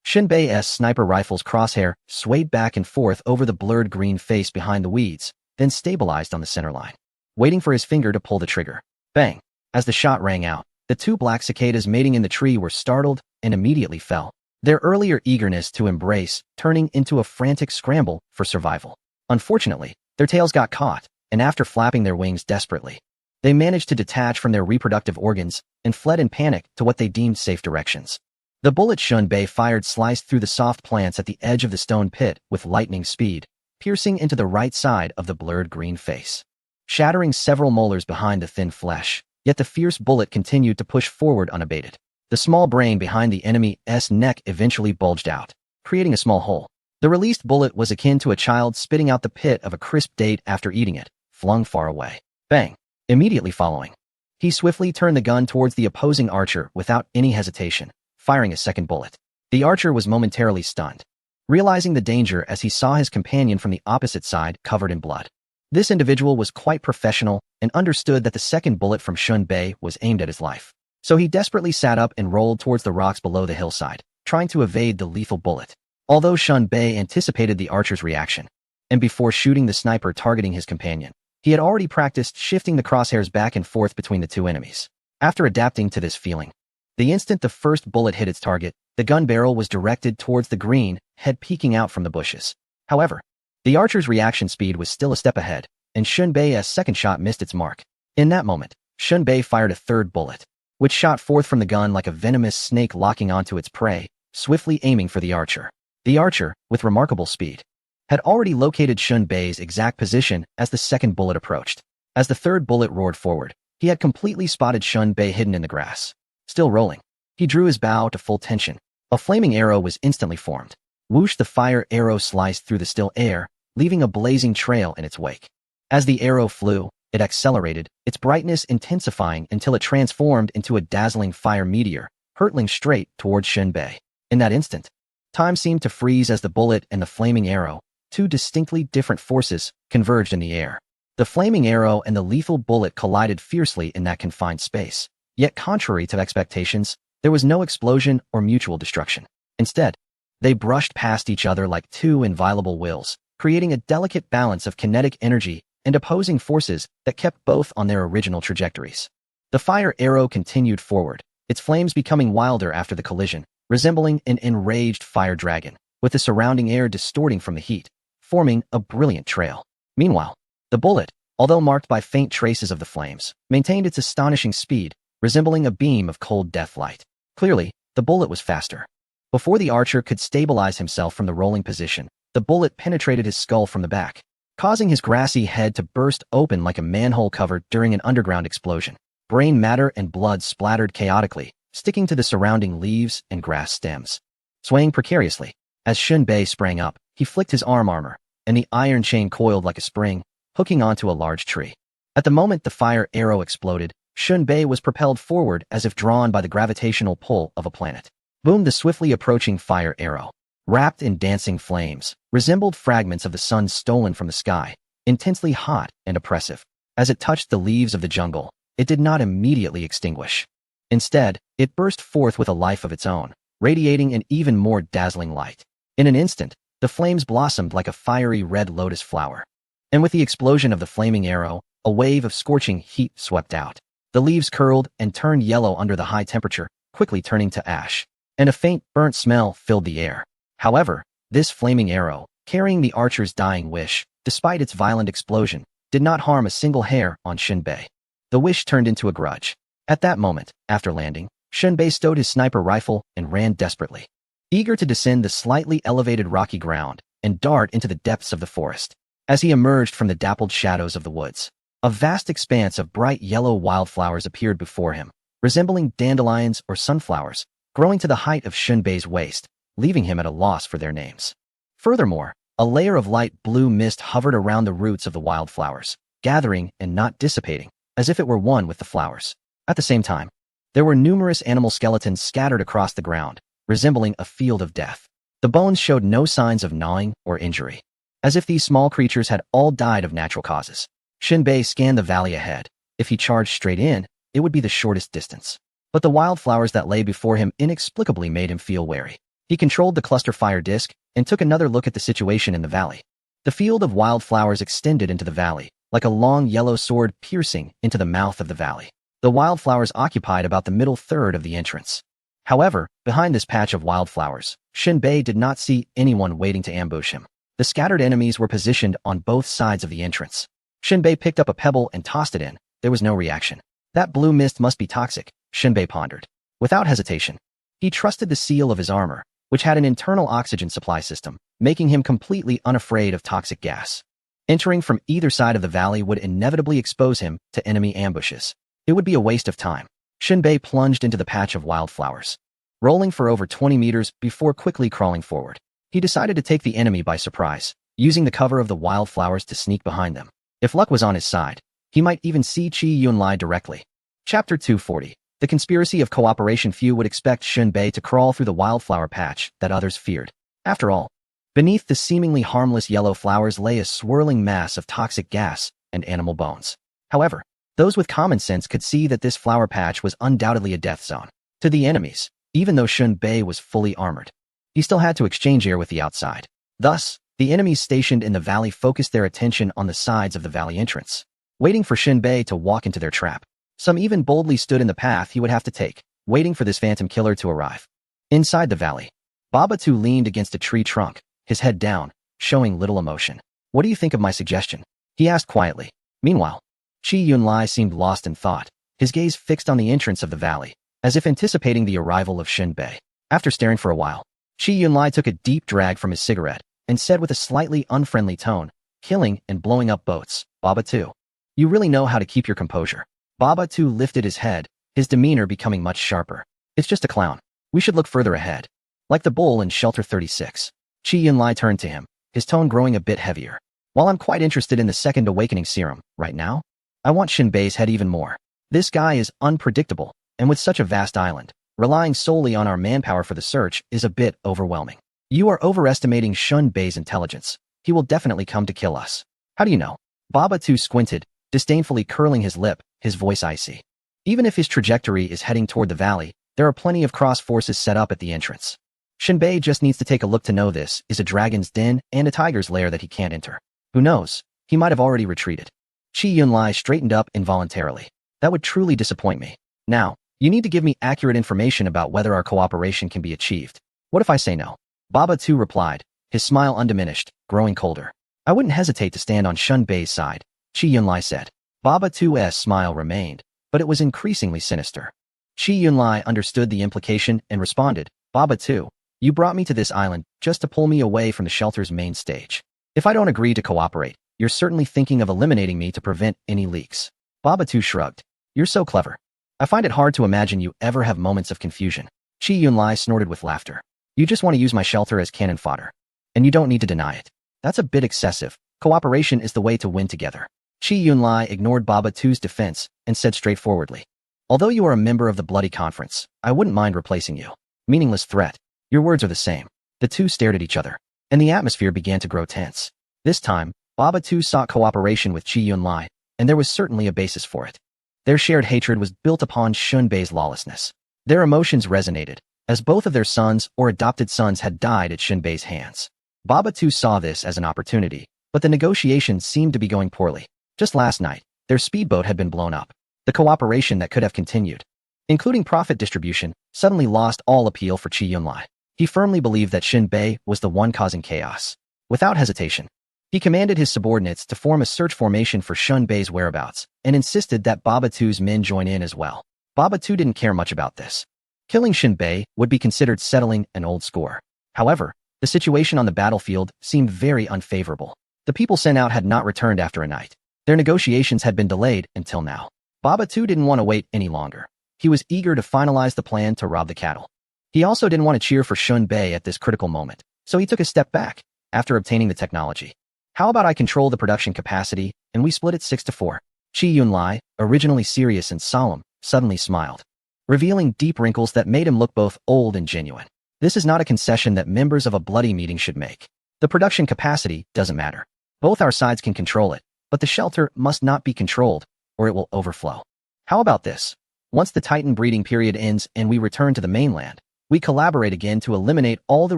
Shunbei's sniper rifle's crosshair swayed back and forth over the blurred green face behind the weeds, then stabilized on the center line, waiting for his finger to pull the trigger. Bang! As the shot rang out, the 2 black cicadas mating in the tree were startled and immediately fell, their earlier eagerness to embrace turning into a frantic scramble for survival. Unfortunately, their tails got caught, and after flapping their wings desperately, they managed to detach from their reproductive organs and fled in panic to what they deemed safe directions. The bullet Shunbei fired sliced through the soft plants at the edge of the stone pit with lightning speed, piercing into the right side of the blurred green face, shattering several molars behind the thin flesh. Yet the fierce bullet continued to push forward unabated. The small brain behind the enemy's neck eventually bulged out, creating a small hole. The released bullet was akin to a child spitting out the pit of a crisp date after eating it, flung far away. Bang! Immediately following, He swiftly turned the gun towards the opposing archer without any hesitation, firing a second bullet. The archer was momentarily stunned, realizing the danger as he saw his companion from the opposite side covered in blood. This individual was quite professional and understood that the second bullet from Shun Bei was aimed at his life. So he desperately sat up and rolled towards the rocks below the hillside, trying to evade the lethal bullet. Although Shun Bei anticipated the archer's reaction, and before shooting the sniper targeting his companion, he had already practiced shifting the crosshairs back and forth between the two enemies. After adapting to this feeling, the instant the first bullet hit its target, the gun barrel was directed towards the green, head peeking out from the bushes. However, the archer's reaction speed was still a step ahead, and Shun Bei's second shot missed its mark. In that moment, Shun Bei fired a third bullet, which shot forth from the gun like a venomous snake locking onto its prey, swiftly aiming for the archer. The archer, with remarkable speed, had already located Shun Bei's exact position as the second bullet approached. As the third bullet roared forward, he had completely spotted Shun Bei hidden in the grass. Still rolling, he drew his bow to full tension. A flaming arrow was instantly formed. Whoosh, the fire arrow sliced through the still air, leaving a blazing trail in its wake. As the arrow flew, it accelerated, its brightness intensifying until it transformed into a dazzling fire meteor, hurtling straight towards Shun Bei. In that instant, time seemed to freeze as the bullet and the flaming arrow, two distinctly different forces, converged in the air. The flaming arrow and the lethal bullet collided fiercely in that confined space. Yet contrary to expectations, there was no explosion or mutual destruction. Instead, they brushed past each other like two inviolable wills, creating a delicate balance of kinetic energy and opposing forces that kept both on their original trajectories. The fire arrow continued forward, its flames becoming wilder after the collision, resembling an enraged fire dragon, with the surrounding air distorting from the heat, forming a brilliant trail. Meanwhile, the bullet, although marked by faint traces of the flames, maintained its astonishing speed, resembling a beam of cold death light. Clearly, the bullet was faster. Before the archer could stabilize himself from the rolling position, the bullet penetrated his skull from the back, causing his grassy head to burst open like a manhole cover during an underground explosion. Brain matter and blood splattered chaotically, sticking to the surrounding leaves and grass stems. Swaying precariously, as Shun Bei sprang up, he flicked his arm armor, and the iron chain coiled like a spring, hooking onto a large tree. At the moment the fire arrow exploded, Shun Bei was propelled forward as if drawn by the gravitational pull of a planet. Boom! The swiftly approaching fire arrow, wrapped in dancing flames, resembled fragments of the sun stolen from the sky, intensely hot and oppressive. As it touched the leaves of the jungle, it did not immediately extinguish. Instead, it burst forth with a life of its own, radiating an even more dazzling light. In an instant, the flames blossomed like a fiery red lotus flower. And with the explosion of the flaming arrow, a wave of scorching heat swept out. The leaves curled and turned yellow under the high temperature, quickly turning to ash, and a faint, burnt smell filled the air. However, this flaming arrow, carrying the archer's dying wish, despite its violent explosion, did not harm a single hair on Shun Bei. The wish turned into a grudge. At that moment, after landing, Shun Bei stowed his sniper rifle and ran desperately, eager to descend the slightly elevated rocky ground and dart into the depths of the forest. As he emerged from the dappled shadows of the woods, a vast expanse of bright yellow wildflowers appeared before him, resembling dandelions or sunflowers, growing to the height of Shun Bei's waist, leaving him at a loss for their names. Furthermore, a layer of light blue mist hovered around the roots of the wildflowers, gathering and not dissipating, as if it were one with the flowers. At the same time, there were numerous animal skeletons scattered across the ground, resembling a field of death. The bones showed no signs of gnawing or injury, as if these small creatures had all died of natural causes. Shun Bei scanned the valley ahead. If he charged straight in, it would be the shortest distance. But the wildflowers that lay before him inexplicably made him feel wary. He controlled the cluster fire disc and took another look at the situation in the valley. The field of wildflowers extended into the valley, like a long yellow sword piercing into the mouth of the valley. The wildflowers occupied about the middle third of the entrance. However, behind this patch of wildflowers, Shun Bei did not see anyone waiting to ambush him. The scattered enemies were positioned on both sides of the entrance. Shun Bei picked up a pebble and tossed it in. There was no reaction. That blue mist must be toxic, Shun Bei pondered. Without hesitation, he trusted the seal of his armor, which had an internal oxygen supply system, making him completely unafraid of toxic gas. Entering from either side of the valley would inevitably expose him to enemy ambushes. It would be a waste of time. Shun Bei plunged into the patch of wildflowers, rolling for over 20 meters before quickly crawling forward. He decided to take the enemy by surprise, using the cover of the wildflowers to sneak behind them. If luck was on his side, he might even see Qi Yunlai directly. Chapter 240. The conspiracy of cooperation. Few would expect Shunbei to crawl through the wildflower patch that others feared. After all, beneath the seemingly harmless yellow flowers lay a swirling mass of toxic gas and animal bones. However, those with common sense could see that this flower patch was undoubtedly a death zone. To the enemies, even though Shunbei was fully armored, he still had to exchange air with the outside. Thus, the enemies stationed in the valley focused their attention on the sides of the valley entrance, waiting for Shunbei to walk into their trap. Some even boldly stood in the path he would have to take, waiting for this phantom killer to arrive. Inside the valley, Babatu leaned against a tree trunk, his head down, showing little emotion. "What do you think of my suggestion?" he asked quietly. Meanwhile, Qi Yunlai seemed lost in thought, his gaze fixed on the entrance of the valley, as if anticipating the arrival of Shunbei. After staring for a while, Qi Yunlai took a deep drag from his cigarette and said with a slightly unfriendly tone, "Killing and blowing up boats, Babatu. You really know how to keep your composure." Babatu lifted his head, his demeanor becoming much sharper. "It's just a clown. We should look further ahead. Like the bull in Shelter 36. Qi Yunlai turned to him, his tone growing a bit heavier. "While I'm quite interested in the second awakening serum, right now, I want Shunbei's head even more. This guy is unpredictable, and with such a vast island, relying solely on our manpower for the search is a bit overwhelming. You are overestimating Shunbei's intelligence. He will definitely come to kill us." "How do you know?" Babatu squinted, disdainfully curling his lip, his voice icy. "Even if his trajectory is heading toward the valley, there are plenty of cross forces set up at the entrance. Shunbei just needs to take a look to know this is a dragon's den and a tiger's lair that he can't enter. Who knows? He might have already retreated." Qi Yunlai straightened up involuntarily. "That would truly disappoint me. Now, you need to give me accurate information about whether our cooperation can be achieved. What if I say no?" Babatu replied, his smile undiminished, growing colder. "I wouldn't hesitate to stand on Shunbei's side," Qi Yunlai said. Babatu's smile remained, but it was increasingly sinister. Qi Yunlai understood the implication and responded, "Babatu, you brought me to this island just to pull me away from the shelter's main stage. If I don't agree to cooperate, you're certainly thinking of eliminating me to prevent any leaks." Babatu shrugged. "You're so clever. I find it hard to imagine you ever have moments of confusion." Qi Yunlai snorted with laughter. "You just want to use my shelter as cannon fodder. And you don't need to deny it. That's a bit excessive. Cooperation is the way to win together." Qi Yunlai ignored Babatu's defense and said straightforwardly, "Although you are a member of the Bloody Conference, I wouldn't mind replacing you." Meaningless threat. Your words are the same. The two stared at each other, and the atmosphere began to grow tense. This time, Babatu sought cooperation with Qi Yunlai, and there was certainly a basis for it. Their shared hatred was built upon Shunbei's lawlessness. Their emotions resonated, as both of their sons or adopted sons had died at Shunbei's hands. Babatu saw this as an opportunity, but the negotiations seemed to be going poorly. Just last night, their speedboat had been blown up. The cooperation that could have continued, including profit distribution, suddenly lost all appeal for Qi Yunlai. He firmly believed that Shunbei was the one causing chaos. Without hesitation, he commanded his subordinates to form a search formation for Shunbei's whereabouts and insisted that Babatu's men join in as well. Babatu didn't care much about this. Killing Shunbei would be considered settling an old score. However, the situation on the battlefield seemed very unfavorable. The people sent out had not returned after a night. Their negotiations had been delayed until now. Babatu didn't want to wait any longer. He was eager to finalize the plan to rob the cattle. He also didn't want to cheer for Shunbei at this critical moment, so he took a step back after obtaining the technology. "How about I control the production capacity and we split it 6-4? Qi Yunlai, originally serious and solemn, suddenly smiled, revealing deep wrinkles that made him look both old and genuine. "This is not a concession that members of a bloody meeting should make. The production capacity doesn't matter. Both our sides can control it, but the shelter must not be controlled, or it will overflow. How about this? Once the Titan breeding period ends and we return to the mainland, we collaborate again to eliminate all the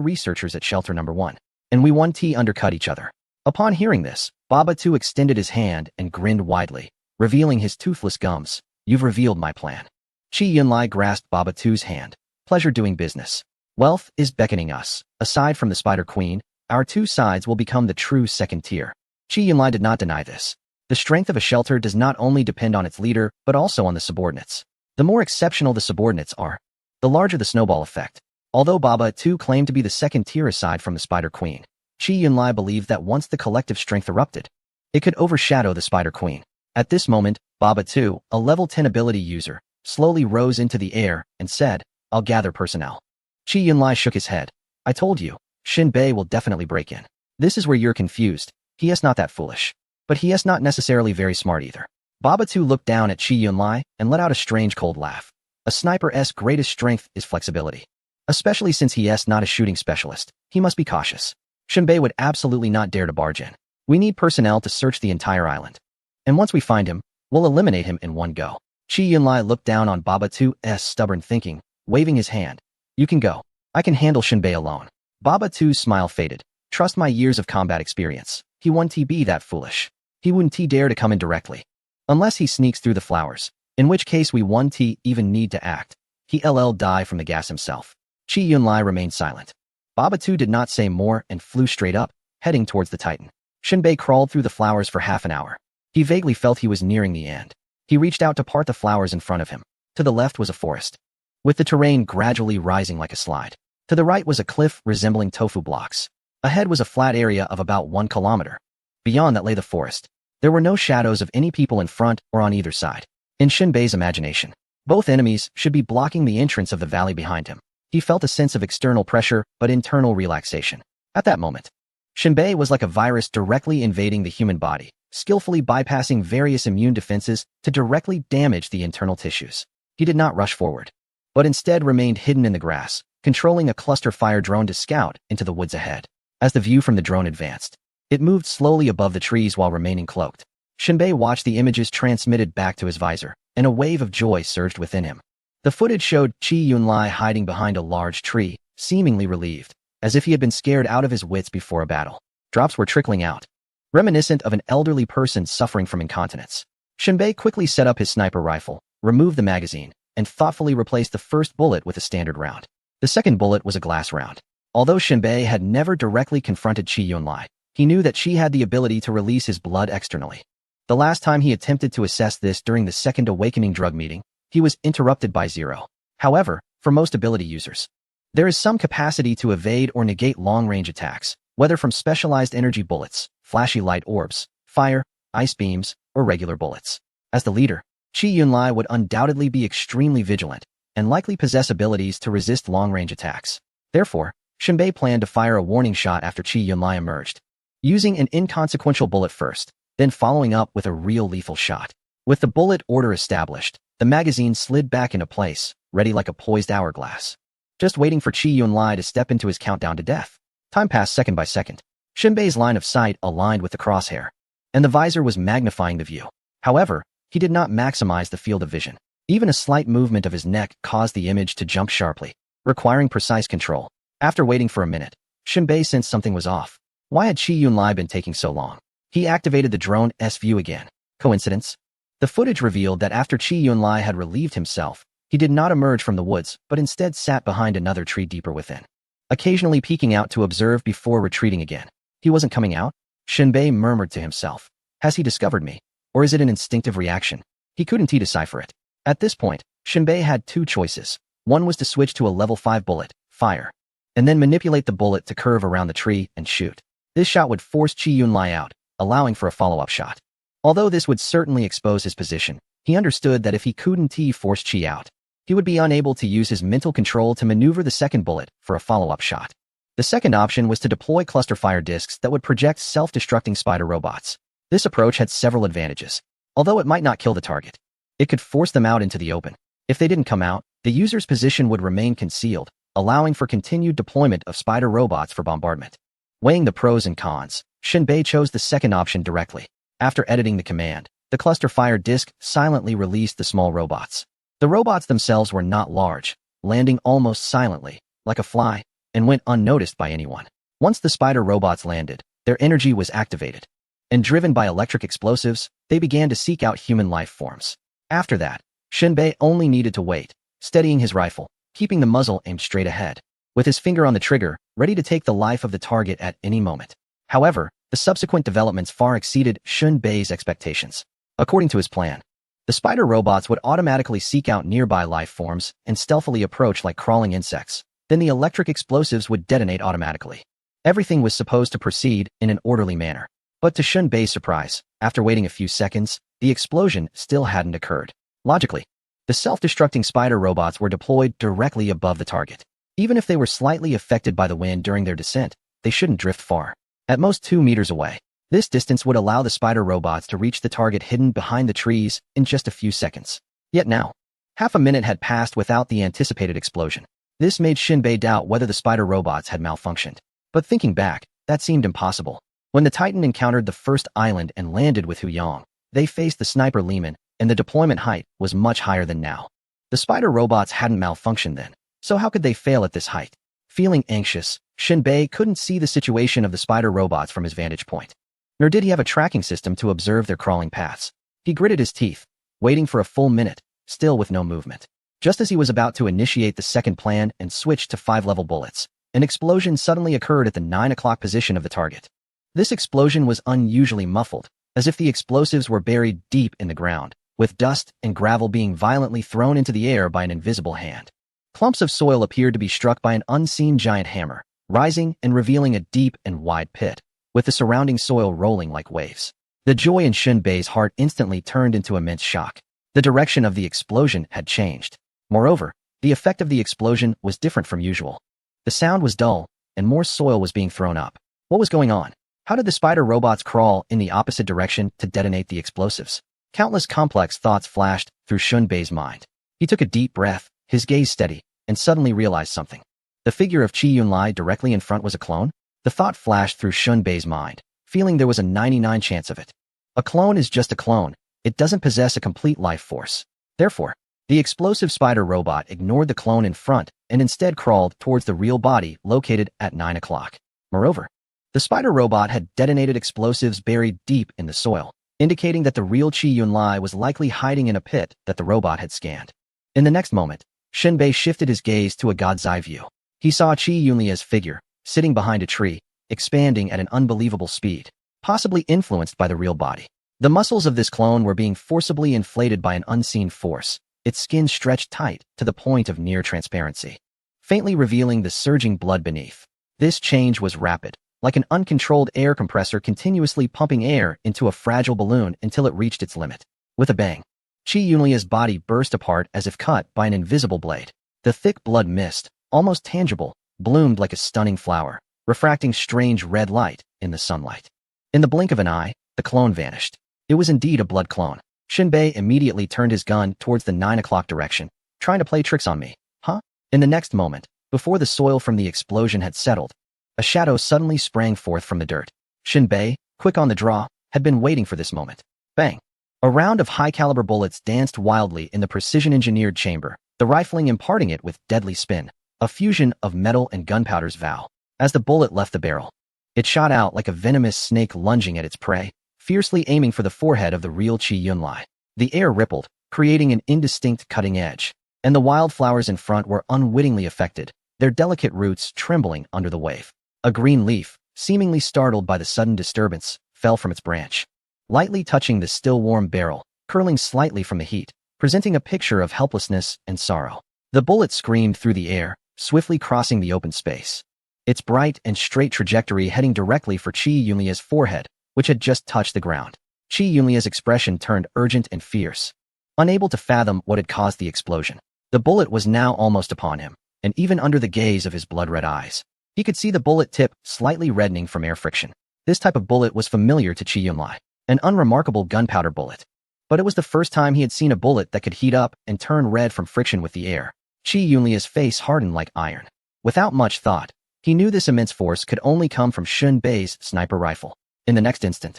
researchers at Shelter Number 1, and we 1T undercut each other." Upon hearing this, Babatu extended his hand and grinned widely, revealing his toothless gums. "You've revealed my plan." Qi Yunlai grasped Babatu's hand. "Pleasure doing business. Wealth is beckoning us. Aside from the Spider Queen, our two sides will become the true second tier." Qi Yunlai did not deny this. The strength of a shelter does not only depend on its leader, but also on the subordinates. The more exceptional the subordinates are, the larger the snowball effect. Although Babatu claimed to be the second tier aside from the Spider Queen, Qi Yunlai believed that once the collective strength erupted, it could overshadow the Spider Queen. At this moment, Babatu, a level 10 ability user, slowly rose into the air and said, "I'll gather personnel." Qi Yunlai shook his head. "I told you, Shunbei will definitely break in. This is where you're confused. He is not that foolish. But he is not necessarily very smart either." Babatu looked down at Chi Yunlai and let out a strange cold laugh. A sniper's greatest strength is flexibility. Especially since he is not a shooting specialist, he must be cautious. Shinbei would absolutely not dare to barge in. We need personnel to search the entire island. And once we find him, we'll eliminate him in one go. Chi Yunlai looked down on Babatu's stubborn thinking, waving his hand. You can go. I can handle Shinbei alone. Babatu's smile faded. Trust my years of combat experience. He wouldn't be that foolish. He wouldn't dare to come in directly. Unless he sneaks through the flowers, in which case we wouldn't even need to act. He'll die from the gas himself. Chi Yunlai remained silent. Babatu did not say more and flew straight up, heading towards the Titan. Shinbei crawled through the flowers for half an hour. He vaguely felt he was nearing the end. He reached out to part the flowers in front of him. To the left was a forest, with the terrain gradually rising like a slide. To the right was a cliff resembling tofu blocks. Ahead was a flat area of about 1 kilometer. Beyond that lay the forest. There were no shadows of any people in front or on either side. In Shinbei's imagination, both enemies should be blocking the entrance of the valley behind him. He felt a sense of external pressure but internal relaxation. At that moment, Shinbei was like a virus directly invading the human body, skillfully bypassing various immune defenses to directly damage the internal tissues. He did not rush forward, but instead remained hidden in the grass, controlling a cluster fire drone to scout into the woods ahead. As the view from the drone advanced, it moved slowly above the trees while remaining cloaked. Shinbei watched the images transmitted back to his visor, and a wave of joy surged within him. The footage showed Chi Yunlai hiding behind a large tree, seemingly relieved, as if he had been scared out of his wits before a battle. Drops were trickling out, reminiscent of an elderly person suffering from incontinence. Shinbei quickly set up his sniper rifle, removed the magazine, and thoughtfully replaced the first bullet with a standard round. The second bullet was a glass round. Although Shinbei had never directly confronted Chi Yunlai, he knew that she had the ability to release his blood externally. The last time he attempted to assess this during the second awakening drug meeting, he was interrupted by Zero. However, for most ability users, there is some capacity to evade or negate long-range attacks, whether from specialized energy bullets, flashy light orbs, fire, ice beams, or regular bullets. As the leader, Chi Yunlai would undoubtedly be extremely vigilant and likely possess abilities to resist long-range attacks. Therefore, Shinbei planned to fire a warning shot after Chi Yunlai emerged, using an inconsequential bullet first, then following up with a real lethal shot. With the bullet order established, the magazine slid back into place, ready like a poised hourglass, just waiting for Chi Yunlai to step into his countdown to death. Time passed second by second. Shinbei's line of sight aligned with the crosshair, and the visor was magnifying the view. However, he did not maximize the field of vision. Even a slight movement of his neck caused the image to jump sharply, requiring precise control. After waiting for a minute, Shinbei sensed something was off. Why had Chi Yunlai been taking so long? He activated the drone's view again. Coincidence? The footage revealed that after Chi Yunlai had relieved himself, he did not emerge from the woods, but instead sat behind another tree deeper within, occasionally peeking out to observe before retreating again. He wasn't coming out? Shinbei murmured to himself. Has he discovered me? Or is it an instinctive reaction? He couldn't decipher it. At this point, Shinbei had two choices. One was to switch to a level 5 bullet, fire, and then manipulate the bullet to curve around the tree and shoot. This shot would force Chi Yunlai out, allowing for a follow-up shot. Although this would certainly expose his position, he understood that if he couldn't force Chi out, he would be unable to use his mental control to maneuver the second bullet for a follow-up shot. The second option was to deploy cluster fire discs that would project self-destructing spider robots. This approach had several advantages. Although it might not kill the target, it could force them out into the open. If they didn't come out, the user's position would remain concealed, allowing for continued deployment of spider robots for bombardment. Weighing the pros and cons, Shinbei chose the second option directly. After editing the command, the cluster fire disc silently released the small robots. The robots themselves were not large, landing almost silently, like a fly, and went unnoticed by anyone. Once the spider robots landed, their energy was activated, and driven by electric explosives, they began to seek out human life forms. After that, Shinbei only needed to wait, steadying his rifle, keeping the muzzle aimed straight ahead, with his finger on the trigger, ready to take the life of the target at any moment. However, the subsequent developments far exceeded Shinbei's expectations. According to his plan, the spider robots would automatically seek out nearby life forms and stealthily approach like crawling insects. Then the electric explosives would detonate automatically. Everything was supposed to proceed in an orderly manner. But to Shinbei's surprise, after waiting a few seconds, the explosion still hadn't occurred. Logically, the self-destructing spider robots were deployed directly above the target. Even if they were slightly affected by the wind during their descent, they shouldn't drift far. At most 2 meters away, This distance would allow the spider robots to reach the target hidden behind the trees in just a few seconds. Yet now, half a minute had passed without the anticipated explosion. This made Shinbei doubt whether the spider robots had malfunctioned. But thinking back, that seemed impossible. When the Titan encountered the first island and landed with Huyang, they faced the sniper Lehman, and the deployment height was much higher than now. The spider robots hadn't malfunctioned then, so how could they fail at this height? Feeling anxious, Shinbei couldn't see the situation of the spider robots from his vantage point. Nor did he have a tracking system to observe their crawling paths. He gritted his teeth, waiting for a full minute, still with no movement. Just as he was about to initiate the second plan and switch to 5-level bullets, an explosion suddenly occurred at the 9 o'clock position of the target. This explosion was unusually muffled, as if the explosives were buried deep in the ground, with dust and gravel being violently thrown into the air by an invisible hand. Clumps of soil appeared to be struck by an unseen giant hammer, rising and revealing a deep and wide pit, with the surrounding soil rolling like waves. The joy in Shinbei's heart instantly turned into immense shock. The direction of the explosion had changed. Moreover, the effect of the explosion was different from usual. The sound was dull, and more soil was being thrown up. What was going on? How did the spider robots crawl in the opposite direction to detonate the explosives? Countless complex thoughts flashed through Shinbei's mind. He took a deep breath, his gaze steady, and suddenly realized something. The figure of Chi Yunlai directly in front was a clone? The thought flashed through Shinbei's mind, feeling there was a 99 chance of it. A clone is just a clone. It doesn't possess a complete life force. Therefore, the explosive spider robot ignored the clone in front and instead crawled towards the real body located at 9 o'clock. Moreover, the spider robot had detonated explosives buried deep in the soil, indicating that the real Chi Yunlai was likely hiding in a pit that the robot had scanned. In the next moment, Shinbei shifted his gaze to a god's eye view. He saw Chi Yunlia's figure, sitting behind a tree, expanding at an unbelievable speed, possibly influenced by the real body. The muscles of this clone were being forcibly inflated by an unseen force, its skin stretched tight to the point of near transparency, faintly revealing the surging blood beneath. This change was rapid, like an uncontrolled air compressor continuously pumping air into a fragile balloon until it reached its limit. With a bang, Chi Yunlia's body burst apart as if cut by an invisible blade. The thick blood mist, almost tangible, bloomed like a stunning flower, refracting strange red light in the sunlight. In the blink of an eye, the clone vanished. It was indeed a blood clone. Shinbei immediately turned his gun towards the 9 o'clock direction, trying to play tricks on me. Huh? In the next moment, before the soil from the explosion had settled, a shadow suddenly sprang forth from the dirt. Shinbei, quick on the draw, had been waiting for this moment. Bang! A round of high-caliber bullets danced wildly in the precision-engineered chamber, the rifling imparting it with deadly spin, a fusion of metal and gunpowder's vow. As the bullet left the barrel, it shot out like a venomous snake lunging at its prey, fiercely aiming for the forehead of the real Chi Yunlai. The air rippled, creating an indistinct cutting edge, and the wildflowers in front were unwittingly affected, their delicate roots trembling under the wave. A green leaf, seemingly startled by the sudden disturbance, fell from its branch, lightly touching the still warm barrel, curling slightly from the heat, presenting a picture of helplessness and sorrow. The bullet screamed through the air, swiftly crossing the open space, its bright and straight trajectory heading directly for Chi Yunlia's forehead, which had just touched the ground. Chi Yunlia's expression turned urgent and fierce, unable to fathom what had caused the explosion. The bullet was now almost upon him, and even under the gaze of his blood-red eyes, he could see the bullet tip slightly reddening from air friction. This type of bullet was familiar to Chi Yunlai, an unremarkable gunpowder bullet. But it was the first time he had seen a bullet that could heat up and turn red from friction with the air. Chi Yunlia's face hardened like iron. Without much thought, he knew this immense force could only come from Shinbei's sniper rifle. In the next instant,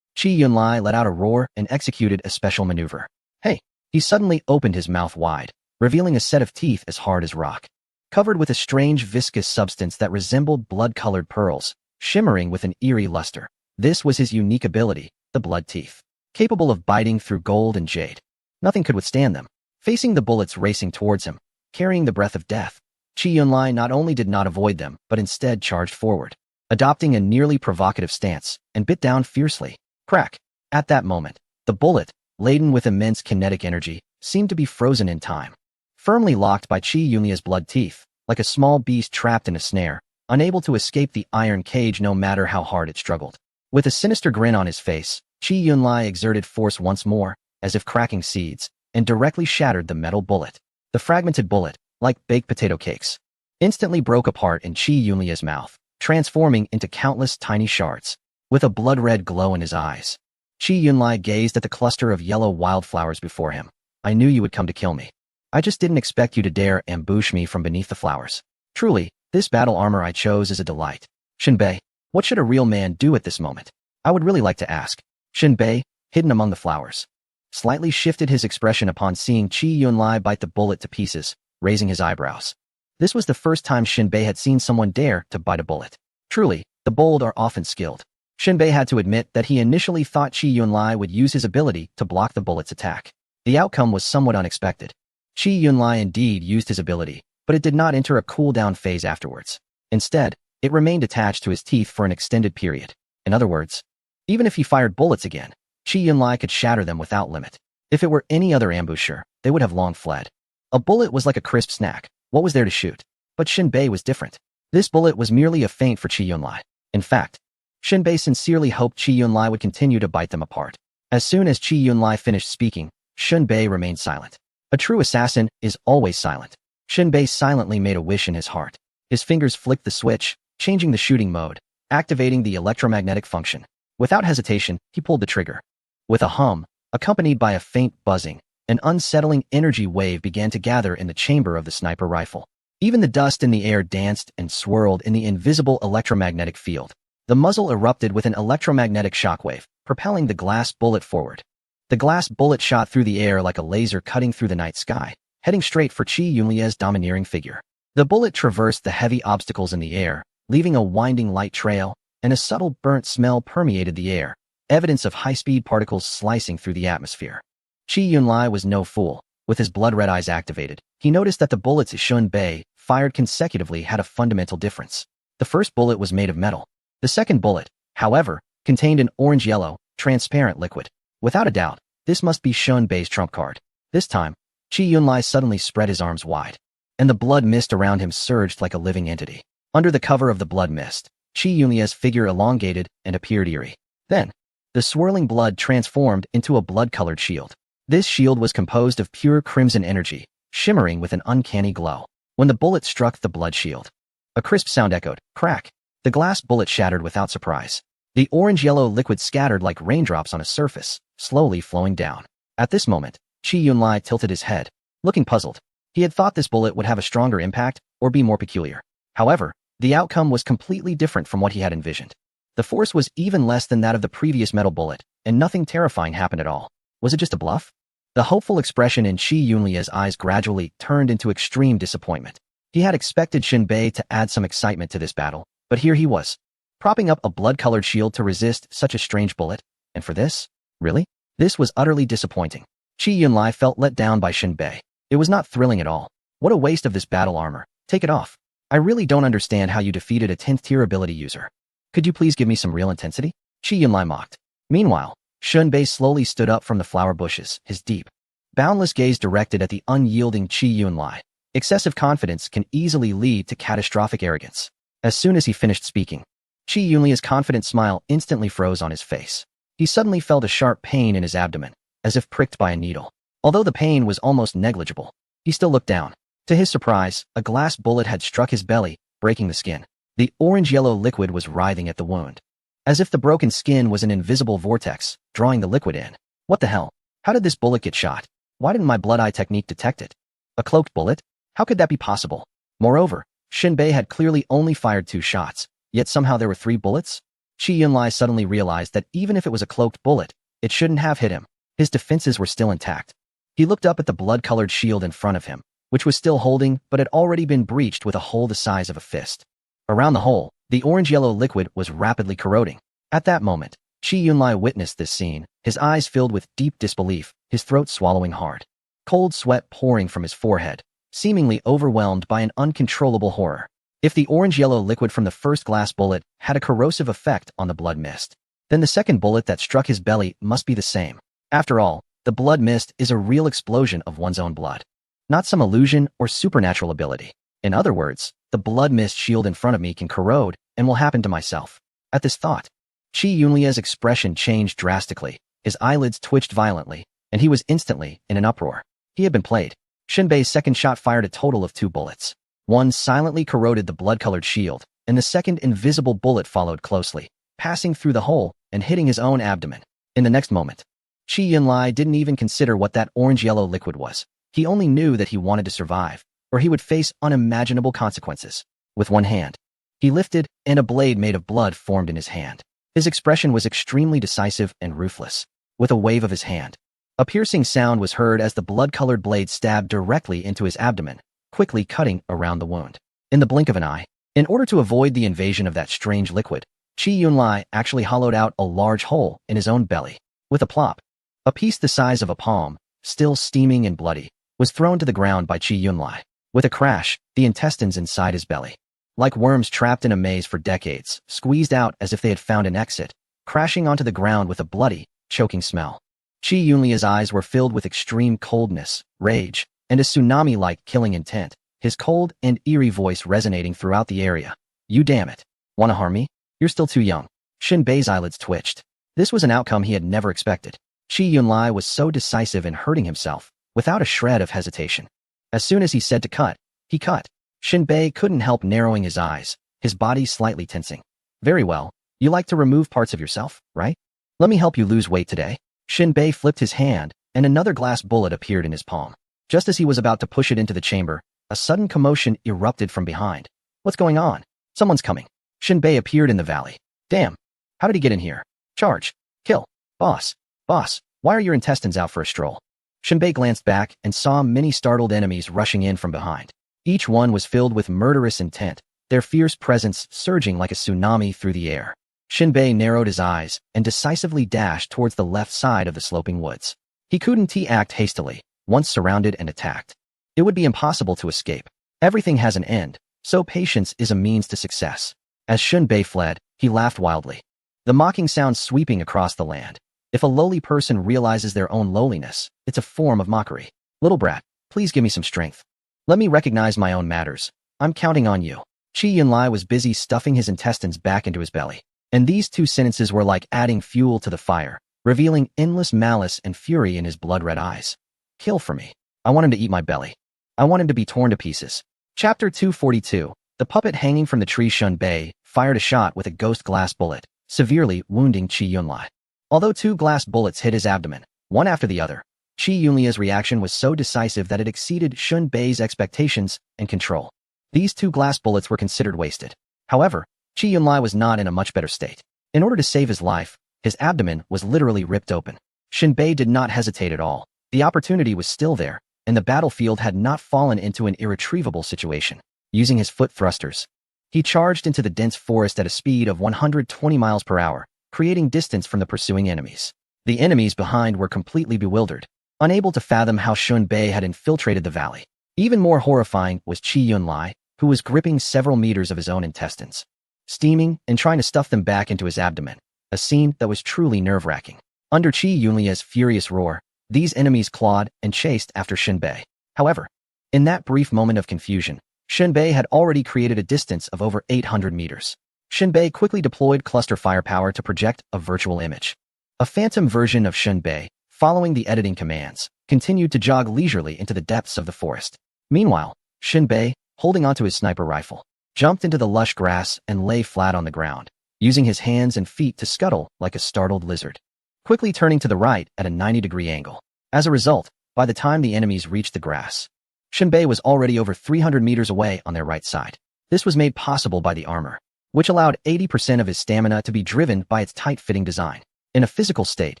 Chi Yunlai let out a roar and executed a special maneuver. Hey! He suddenly opened his mouth wide, revealing a set of teeth as hard as rock, covered with a strange viscous substance that resembled blood-colored pearls, shimmering with an eerie luster. This was his unique ability, the blood teeth, capable of biting through gold and jade. Nothing could withstand them. Facing the bullets racing towards him, carrying the breath of death, Chi Yunlai not only did not avoid them, but instead charged forward, adopting a nearly provocative stance, and bit down fiercely. Crack! At that moment, the bullet, laden with immense kinetic energy, seemed to be frozen in time, firmly locked by Chi Yunlia's blood teeth, like a small beast trapped in a snare, unable to escape the iron cage no matter how hard it struggled. With a sinister grin on his face, Chi Yunlai exerted force once more, as if cracking seeds, and directly shattered the metal bullet. The fragmented bullet, like baked potato cakes, instantly broke apart in Chi Yunlia's mouth, transforming into countless tiny shards. with a blood-red glow in his eyes. Qi Yunlai gazed at the cluster of yellow wildflowers before him. I knew you would come to kill me. I just didn't expect you to dare ambush me from beneath the flowers. Truly, this battle armor I chose is a delight. Shinbei, what should a real man do at this moment? I would really like to ask. Shinbei, hidden among the flowers, slightly shifted his expression upon seeing Qi Yunlai bite the bullet to pieces, raising his eyebrows. This was the first time Shinbei had seen someone dare to bite a bullet. Truly, the bold are often skilled. Shinbei had to admit that he initially thought Qi Yunlai would use his ability to block the bullet's attack. The outcome was somewhat unexpected. Qi Yunlai indeed used his ability, but it did not enter a cooldown phase afterwards. Instead, it remained attached to his teeth for an extended period. In other words, even if he fired bullets again, Qi Yunlai could shatter them without limit. If it were any other ambusher, they would have long fled. A bullet was like a crisp snack. What was there to shoot? But Shinbei was different. This bullet was merely a feint for Qi Yunlai. In fact, Shinbei sincerely hoped Qi Yunlai would continue to bite them apart. As soon as Qi Yunlai finished speaking, Shinbei remained silent. A true assassin is always silent. Shinbei silently made a wish in his heart. His fingers flicked the switch, changing the shooting mode, activating the electromagnetic function. Without hesitation, he pulled the trigger. With a hum, accompanied by a faint buzzing, an unsettling energy wave began to gather in the chamber of the sniper rifle. Even the dust in the air danced and swirled in the invisible electromagnetic field. The muzzle erupted with an electromagnetic shockwave, propelling the glass bullet forward. The glass bullet shot through the air like a laser cutting through the night sky, heading straight for Qi Yunlai's domineering figure. The bullet traversed the heavy obstacles in the air, leaving a winding light trail, and a subtle burnt smell permeated the air, evidence of high-speed particles slicing through the atmosphere. Qi Yunlai was no fool. With his blood-red eyes activated, he noticed that the bullets Shinbei fired consecutively had a fundamental difference. The first bullet was made of metal. The second bullet, however, contained an orange-yellow, transparent liquid. Without a doubt, this must be Shinbei's trump card. This time, Qi Yunlai suddenly spread his arms wide, and the blood mist around him surged like a living entity. Under the cover of the blood mist, Qi Yunlai's figure elongated and appeared eerie. Then, the swirling blood transformed into a blood-colored shield. This shield was composed of pure crimson energy, shimmering with an uncanny glow. When the bullet struck the blood shield, a crisp sound echoed, crack. The glass bullet shattered without surprise. The orange-yellow liquid scattered like raindrops on a surface, slowly flowing down. At this moment, Qi Yunlai tilted his head, looking puzzled. He had thought this bullet would have a stronger impact or be more peculiar. However, the outcome was completely different from what he had envisioned. The force was even less than that of the previous metal bullet, and nothing terrifying happened at all. Was it just a bluff? The hopeful expression in Qi Yunlai's eyes gradually turned into extreme disappointment. He had expected Shinbei to add some excitement to this battle, but here he was, propping up a blood-colored shield to resist such a strange bullet. And for this? Really? This was utterly disappointing. Qi Yunlai felt let down by Shinbei. It was not thrilling at all. What a waste of this battle armor. Take it off. I really don't understand how you defeated a 10th tier ability user. Could you please give me some real intensity? Qi Yunlai mocked. Meanwhile, Shinbei slowly stood up from the flower bushes, his deep, boundless gaze directed at the unyielding Qi Yunlai. Excessive confidence can easily lead to catastrophic arrogance. As soon as he finished speaking, Qi Yunlai's confident smile instantly froze on his face. He suddenly felt a sharp pain in his abdomen, as if pricked by a needle. Although the pain was almost negligible, he still looked down. To his surprise, a glass bullet had struck his belly, breaking the skin. The orange-yellow liquid was writhing at the wound, as if the broken skin was an invisible vortex, drawing the liquid in. What the hell? How did this bullet get shot? Why didn't my blood eye technique detect it? A cloaked bullet? How could that be possible? Moreover, Shinbei had clearly only fired 2 shots, yet somehow there were 3 bullets? Qi Yunlai suddenly realized that even if it was a cloaked bullet, it shouldn't have hit him. His defenses were still intact. He looked up at the blood-colored shield in front of him, which was still holding but had already been breached with a hole the size of a fist. Around the hole, the orange-yellow liquid was rapidly corroding. At that moment, Qi Yunlai witnessed this scene, his eyes filled with deep disbelief, his throat swallowing hard. Cold sweat pouring from his forehead, seemingly overwhelmed by an uncontrollable horror. If the orange-yellow liquid from the first glass bullet had a corrosive effect on the blood mist, then the second bullet that struck his belly must be the same. After all, the blood mist is a real explosion of one's own blood, not some illusion or supernatural ability. In other words, the blood mist shield in front of me can corrode and will happen to myself. At this thought, Qi Yunlai's expression changed drastically, his eyelids twitched violently, and he was instantly in an uproar. He had been played. Shinbei's second shot fired a total of 2 bullets. One silently corroded the blood-colored shield, and the second invisible bullet followed closely, passing through the hole and hitting his own abdomen. In the next moment, Qi Yunlai didn't even consider what that orange-yellow liquid was. He only knew that he wanted to survive, or he would face unimaginable consequences. With one hand, he lifted, and a blade made of blood formed in his hand. His expression was extremely decisive and ruthless. With a wave of his hand, a piercing sound was heard as the blood-colored blade stabbed directly into his abdomen, quickly cutting around the wound. In the blink of an eye, in order to avoid the invasion of that strange liquid, Qi Yunlai actually hollowed out a large hole in his own belly. With a plop, a piece the size of a palm, still steaming and bloody, was thrown to the ground by Qi Yunlai. With a crash, the intestines inside his belly, like worms trapped in a maze for decades, squeezed out as if they had found an exit, crashing onto the ground with a bloody, choking smell. Qi Yunlai's eyes were filled with extreme coldness, rage, and a tsunami-like killing intent, his cold and eerie voice resonating throughout the area. "You damn it. Wanna harm me? You're still too young." Shin Bei's eyelids twitched. This was an outcome he had never expected. Qi Yunlai was so decisive in hurting himself, without a shred of hesitation. As soon as he said to cut, he cut. Shin Bei couldn't help narrowing his eyes, his body slightly tensing. "Very well, you like to remove parts of yourself, right? Let me help you lose weight today." Shin Bei flipped his hand, and another glass bullet appeared in his palm. Just as he was about to push it into the chamber, a sudden commotion erupted from behind. "What's going on? Someone's coming." Shin Bei appeared in the valley. "Damn, how did he get in here? Charge. Kill. Boss. Boss, why are your intestines out for a stroll?" Shin Bei glanced back and saw many startled enemies rushing in from behind. Each one was filled with murderous intent, their fierce presence surging like a tsunami through the air. Shin Bei narrowed his eyes and decisively dashed towards the left side of the sloping woods. He couldn't act hastily, once surrounded and attacked. It would be impossible to escape. Everything has an end, so patience is a means to success. As Shin Bei fled, he laughed wildly, the mocking sound sweeping across the land. If a lowly person realizes their own lowliness, it's a form of mockery. "Little brat, please give me some strength. Let me recognize my own matters. I'm counting on you." Qi Yunlai was busy stuffing his intestines back into his belly, and these two sentences were like adding fuel to the fire, revealing endless malice and fury in his blood-red eyes. "Kill for me. I want him to eat my belly. I want him to be torn to pieces." Chapter 242. The puppet hanging from the tree. Shin Bei fired a shot with a ghost glass bullet, severely wounding Qi Yunlai. Although two glass bullets hit his abdomen, one after the other, Qi Yunlai's reaction was so decisive that it exceeded Shin Bei's expectations and control. These two glass bullets were considered wasted. However, Qi Yunlai was not in a much better state. In order to save his life, his abdomen was literally ripped open. Shin Bei did not hesitate at all. The opportunity was still there, and the battlefield had not fallen into an irretrievable situation. Using his foot thrusters, he charged into the dense forest at a speed of 120 miles per hour, creating distance from the pursuing enemies. The enemies behind were completely bewildered, unable to fathom how Shin Bei had infiltrated the valley. Even more horrifying was Qi Yunlai, who was gripping several meters of his own intestines, steaming and trying to stuff them back into his abdomen, a scene that was truly nerve-wracking. Under Qi Yunlai's furious roar, these enemies clawed and chased after Shin Bei. However, in that brief moment of confusion, Shin Bei had already created a distance of over 800 meters. Shin Bei quickly deployed cluster firepower to project a virtual image. A phantom version of Shin Bei, following the editing commands, continued to jog leisurely into the depths of the forest. Meanwhile, Shin Bei, holding onto his sniper rifle, jumped into the lush grass and lay flat on the ground, using his hands and feet to scuttle like a startled lizard, quickly turning to the right at a 90-degree angle. As a result, by the time the enemies reached the grass, Shin Bei was already over 300 meters away on their right side. This was made possible by the armor, which allowed 80% of his stamina to be driven by its tight-fitting design. In a physical state,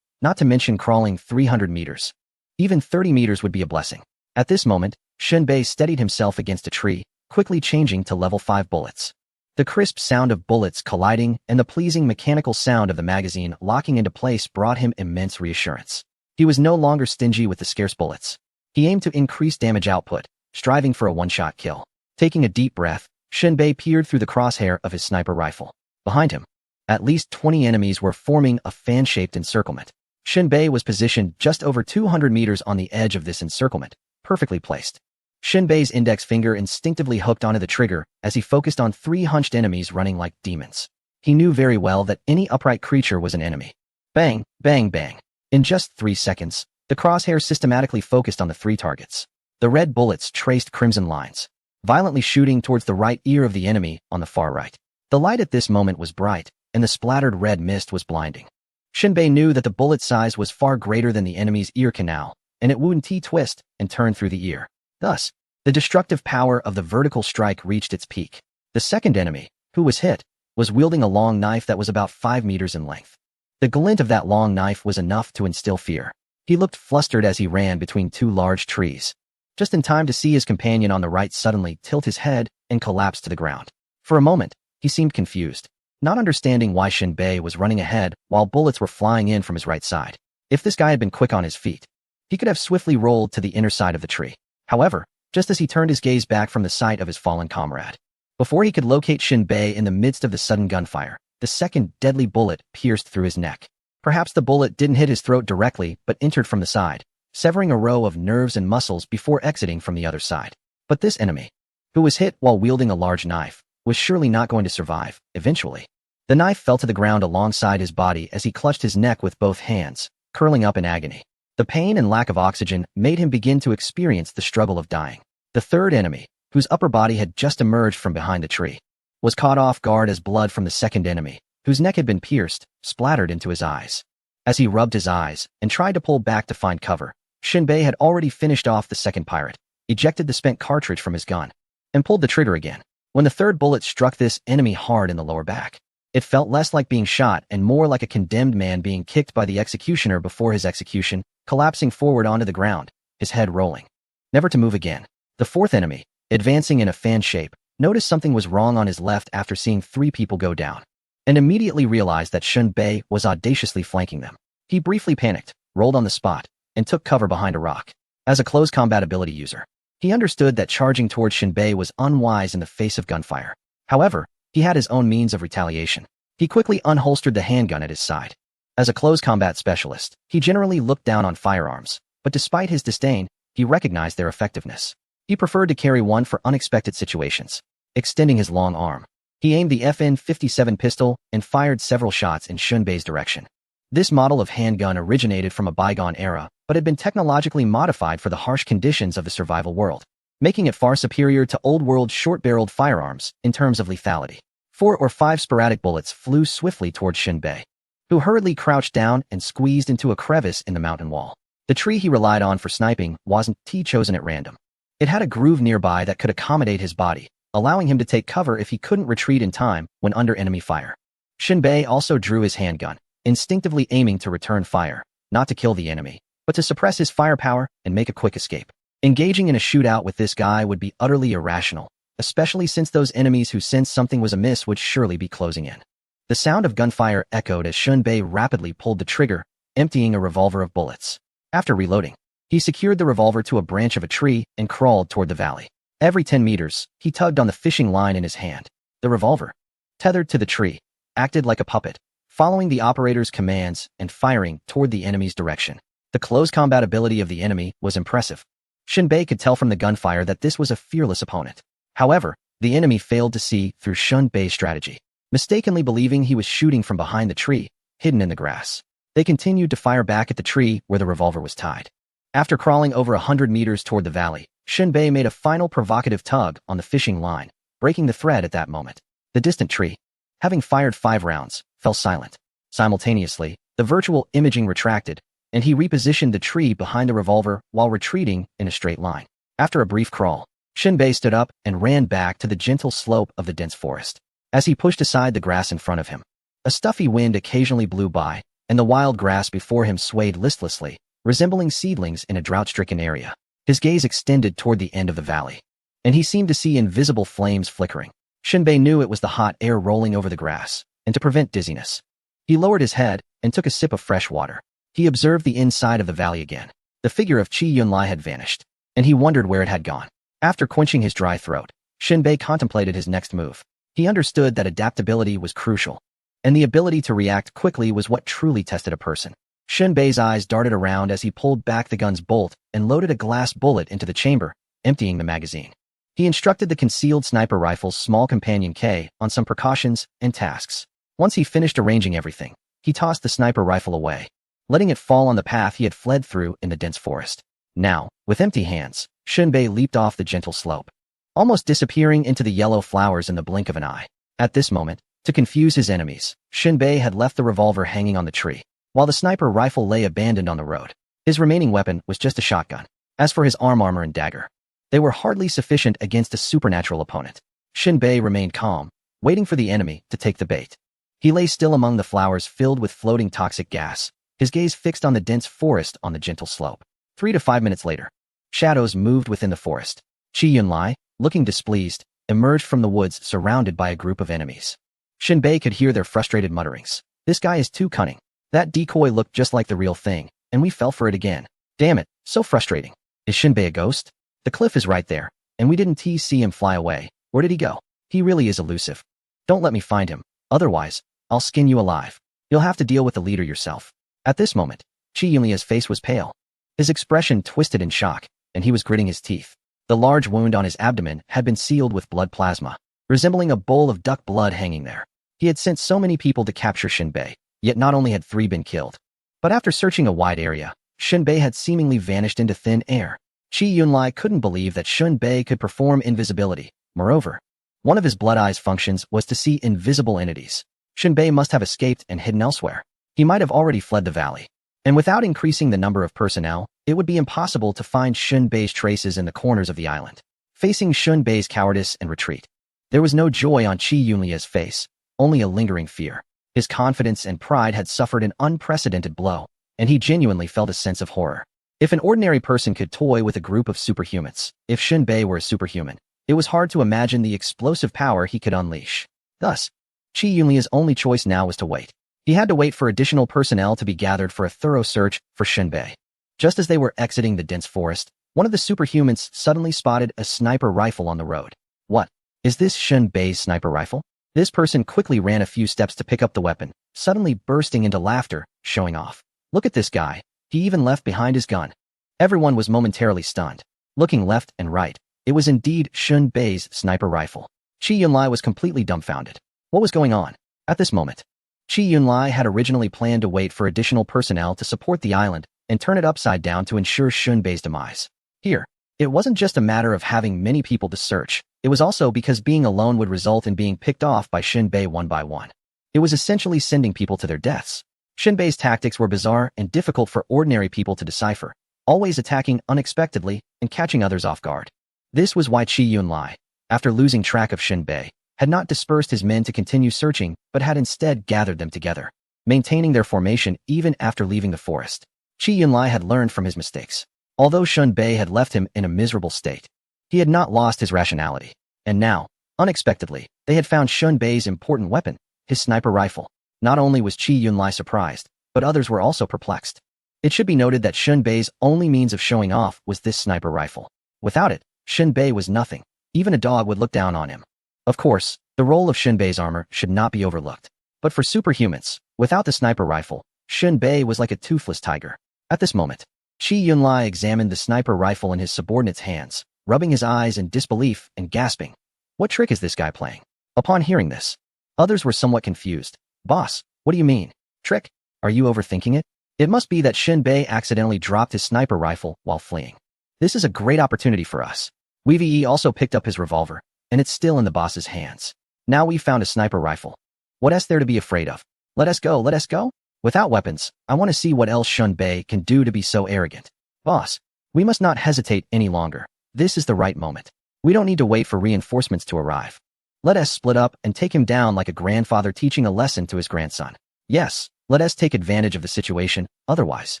not to mention crawling 300 meters, even 30 meters would be a blessing. At this moment, Shin Bei steadied himself against a tree, quickly changing to level 5 bullets. The crisp sound of bullets colliding and the pleasing mechanical sound of the magazine locking into place brought him immense reassurance. He was no longer stingy with the scarce bullets. He aimed to increase damage output, striving for a one-shot kill. Taking a deep breath, Shin Bei peered through the crosshair of his sniper rifle. Behind him, at least 20 enemies were forming a fan-shaped encirclement. Shin Bei was positioned just over 200 meters on the edge of this encirclement, perfectly placed. Shin Bei's index finger instinctively hooked onto the trigger as he focused on 3 hunched enemies running like demons. He knew very well that any upright creature was an enemy. Bang, bang, bang. In just 3 seconds, the crosshair systematically focused on the 3 targets. The red bullets traced crimson lines, violently shooting towards the right ear of the enemy on the far right. The light at this moment was bright, and the splattered red mist was blinding. Shinbei knew that the bullet's size was far greater than the enemy's ear canal, and it would twist and turn through the ear. Thus, the destructive power of the vertical strike reached its peak. The second enemy, who was hit, was wielding a long knife that was about 5 meters in length. The glint of that long knife was enough to instill fear. He looked flustered as he ran between two large trees, just in time to see his companion on the right suddenly tilt his head and collapse to the ground. For a moment, he seemed confused, not understanding why Shinbei was running ahead while bullets were flying in from his right side. If this guy had been quick on his feet, he could have swiftly rolled to the inner side of the tree. However, just as he turned his gaze back from the sight of his fallen comrade, before he could locate Shinbei in the midst of the sudden gunfire, the second deadly bullet pierced through his neck. Perhaps the bullet didn't hit his throat directly but entered from the side, severing a row of nerves and muscles before exiting from the other side. But this enemy, who was hit while wielding a large knife, was surely not going to survive. Eventually, the knife fell to the ground alongside his body as he clutched his neck with both hands, curling up in agony. The pain and lack of oxygen made him begin to experience the struggle of dying. The third enemy, whose upper body had just emerged from behind the tree, was caught off guard as blood from the second enemy, whose neck had been pierced, splattered into his eyes. As he rubbed his eyes and tried to pull back to find cover, Shinbei had already finished off the second pirate, ejected the spent cartridge from his gun, and pulled the trigger again. When the third bullet struck this enemy hard in the lower back, it felt less like being shot and more like a condemned man being kicked by the executioner before his execution, collapsing forward onto the ground, his head rolling, never to move again. The fourth enemy, advancing in a fan shape, noticed something was wrong on his left after seeing 3 people go down, and immediately realized that Shinbei was audaciously flanking them. He briefly panicked, rolled on the spot, and took cover behind a rock. As a close combat ability user, he understood that charging towards Shinbei was unwise in the face of gunfire. However, he had his own means of retaliation. He quickly unholstered the handgun at his side. As a close combat specialist, he generally looked down on firearms, but despite his disdain, he recognized their effectiveness. He preferred to carry one for unexpected situations. Extending his long arm, he aimed the FN-57 pistol and fired several shots in Shinbei's direction. This model of handgun originated from a bygone era, but had been technologically modified for the harsh conditions of the survival world, making it far superior to old-world short-barreled firearms in terms of lethality. 4 or 5 sporadic bullets flew swiftly towards Shinbei, who hurriedly crouched down and squeezed into a crevice in the mountain wall. The tree he relied on for sniping wasn't chosen at random. It had a groove nearby that could accommodate his body, allowing him to take cover if he couldn't retreat in time when under enemy fire. Shinbei also drew his handgun, instinctively aiming to return fire, not to kill the enemy, but to suppress his firepower and make a quick escape. Engaging in a shootout with this guy would be utterly irrational, especially since those enemies who sensed something was amiss would surely be closing in. The sound of gunfire echoed as Shinbei rapidly pulled the trigger, emptying a revolver of bullets. After reloading, he secured the revolver to a branch of a tree and crawled toward the valley. Every 10 meters, he tugged on the fishing line in his hand. The revolver, tethered to the tree, acted like a puppet, following the operator's commands and firing toward the enemy's direction. The close combat ability of the enemy was impressive. Shinbei could tell from the gunfire that this was a fearless opponent. However, the enemy failed to see through Shinbei's strategy, mistakenly believing he was shooting from behind the tree, hidden in the grass. They continued to fire back at the tree where the revolver was tied. After crawling over 100 meters toward the valley, Shinbei made a final provocative tug on the fishing line, breaking the thread at that moment. The distant tree, having fired 5 rounds, fell silent. Simultaneously, the virtual imaging retracted, and he repositioned the tree behind the revolver while retreating in a straight line. After a brief crawl, Shinbei stood up and ran back to the gentle slope of the dense forest. As he pushed aside the grass in front of him, a stuffy wind occasionally blew by, and the wild grass before him swayed listlessly, resembling seedlings in a drought-stricken area. His gaze extended toward the end of the valley, and he seemed to see invisible flames flickering. Shinbei knew it was the hot air rolling over the grass, and to prevent dizziness, he lowered his head and took a sip of fresh water. He observed the inside of the valley again. The figure of Chi Yunlai had vanished, and he wondered where it had gone. After quenching his dry throat, Shinbei contemplated his next move. He understood that adaptability was crucial, and the ability to react quickly was what truly tested a person. Shinbei's eyes darted around as he pulled back the gun's bolt and loaded a glass bullet into the chamber, emptying the magazine. He instructed the concealed sniper rifle's small companion K on some precautions and tasks. Once he finished arranging everything, he tossed the sniper rifle away, letting it fall on the path he had fled through in the dense forest. Now, with empty hands, Shinbei leaped off the gentle slope, almost disappearing into the yellow flowers in the blink of an eye. At this moment, To confuse his enemies, Shinbei had left the revolver hanging on the tree, while the sniper rifle lay abandoned on the road. His remaining weapon was just a shotgun. As for his armor and dagger, they were hardly sufficient against a supernatural opponent. Shinbei remained calm, waiting for the enemy to take the bait. He lay still among the flowers filled with floating toxic gas, his gaze fixed on the dense forest on the gentle slope. 3 to 5 minutes later, shadows moved within the forest. Qi Yunlai, looking displeased, emerged from the woods surrounded by a group of enemies. Shinbei could hear their frustrated mutterings. This guy is too cunning. That decoy looked just like the real thing, and we fell for it again. Damn it, so frustrating. Is Shinbei a ghost? The cliff is right there, and we didn't see him fly away. Where did he go? He really is elusive. Don't let me find him, otherwise, I'll skin you alive. You'll have to deal with the leader yourself. At this moment, Qi Yunlia's face was pale. His expression twisted in shock, and he was gritting his teeth. The large wound on his abdomen had been sealed with blood plasma, resembling a bowl of duck blood hanging there. He had sent so many people to capture Shinbei, yet not only had 3 been killed, but after searching a wide area, Shinbei had seemingly vanished into thin air. Qi Yunlai couldn't believe that Shinbei could perform invisibility. Moreover, one of his blood eye's functions was to see invisible entities. Shinbei must have escaped and hidden elsewhere. He might have already fled the valley. And without increasing the number of personnel, it would be impossible to find Shinbei's traces in the corners of the island. Facing Shinbei's cowardice and retreat, there was no joy on Qi Yunlia's face, only a lingering fear. His confidence and pride had suffered an unprecedented blow, and he genuinely felt a sense of horror. If an ordinary person could toy with a group of superhumans, if Shinbei were a superhuman, it was hard to imagine the explosive power he could unleash. Thus, Qi Yunlia's only choice now was to wait. He had to wait for additional personnel to be gathered for a thorough search for Shinbei. Just as they were exiting the dense forest, one of the superhumans suddenly spotted a sniper rifle on the road. What? Is this Shinbei's sniper rifle? This person quickly ran a few steps to pick up the weapon, suddenly bursting into laughter, showing off. Look at this guy. He even left behind his gun. Everyone was momentarily stunned. Looking left and right, it was indeed Shinbei's sniper rifle. Qi Yunlai was completely dumbfounded. What was going on? At this moment, Qi Yunlai had originally planned to wait for additional personnel to support the island and turn it upside down to ensure Shinbei's demise. Here, it wasn't just a matter of having many people to search, it was also because being alone would result in being picked off by Shinbei one by one. It was essentially sending people to their deaths. Shinbei's tactics were bizarre and difficult for ordinary people to decipher, always attacking unexpectedly and catching others off guard. This was why Qi Yunlai, after losing track of Shinbei, had not dispersed his men to continue searching but had instead gathered them together, maintaining their formation even after leaving the forest. Qi Yunlai had learned from his mistakes. Although Shinbei had left him in a miserable state, he had not lost his rationality. And now, unexpectedly, they had found Shinbei's important weapon, his sniper rifle. Not only was Qi Yunlai surprised, but others were also perplexed. It should be noted that Shinbei's only means of showing off was this sniper rifle. Without it, Shinbei was nothing. Even a dog would look down on him. Of course, the role of Shinbei's armor should not be overlooked. But for superhumans, without the sniper rifle, Shinbei was like a toothless tiger. At this moment, Qi Yunlai examined the sniper rifle in his subordinate's hands, rubbing his eyes in disbelief and gasping. What trick is this guy playing? Upon hearing this, others were somewhat confused. Boss, what do you mean? Trick? Are you overthinking it? It must be that Shinbei accidentally dropped his sniper rifle while fleeing. This is a great opportunity for us. Weavee also picked up his revolver, and it's still in the boss's hands. Now we've found a sniper rifle. What else there to be afraid of? Let us go, let us go. Without weapons, I want to see what else Shinbei can do to be so arrogant. Boss, we must not hesitate any longer. This is the right moment. We don't need to wait for reinforcements to arrive. Let us split up and take him down like a grandfather teaching a lesson to his grandson. Yes, let us take advantage of the situation, otherwise,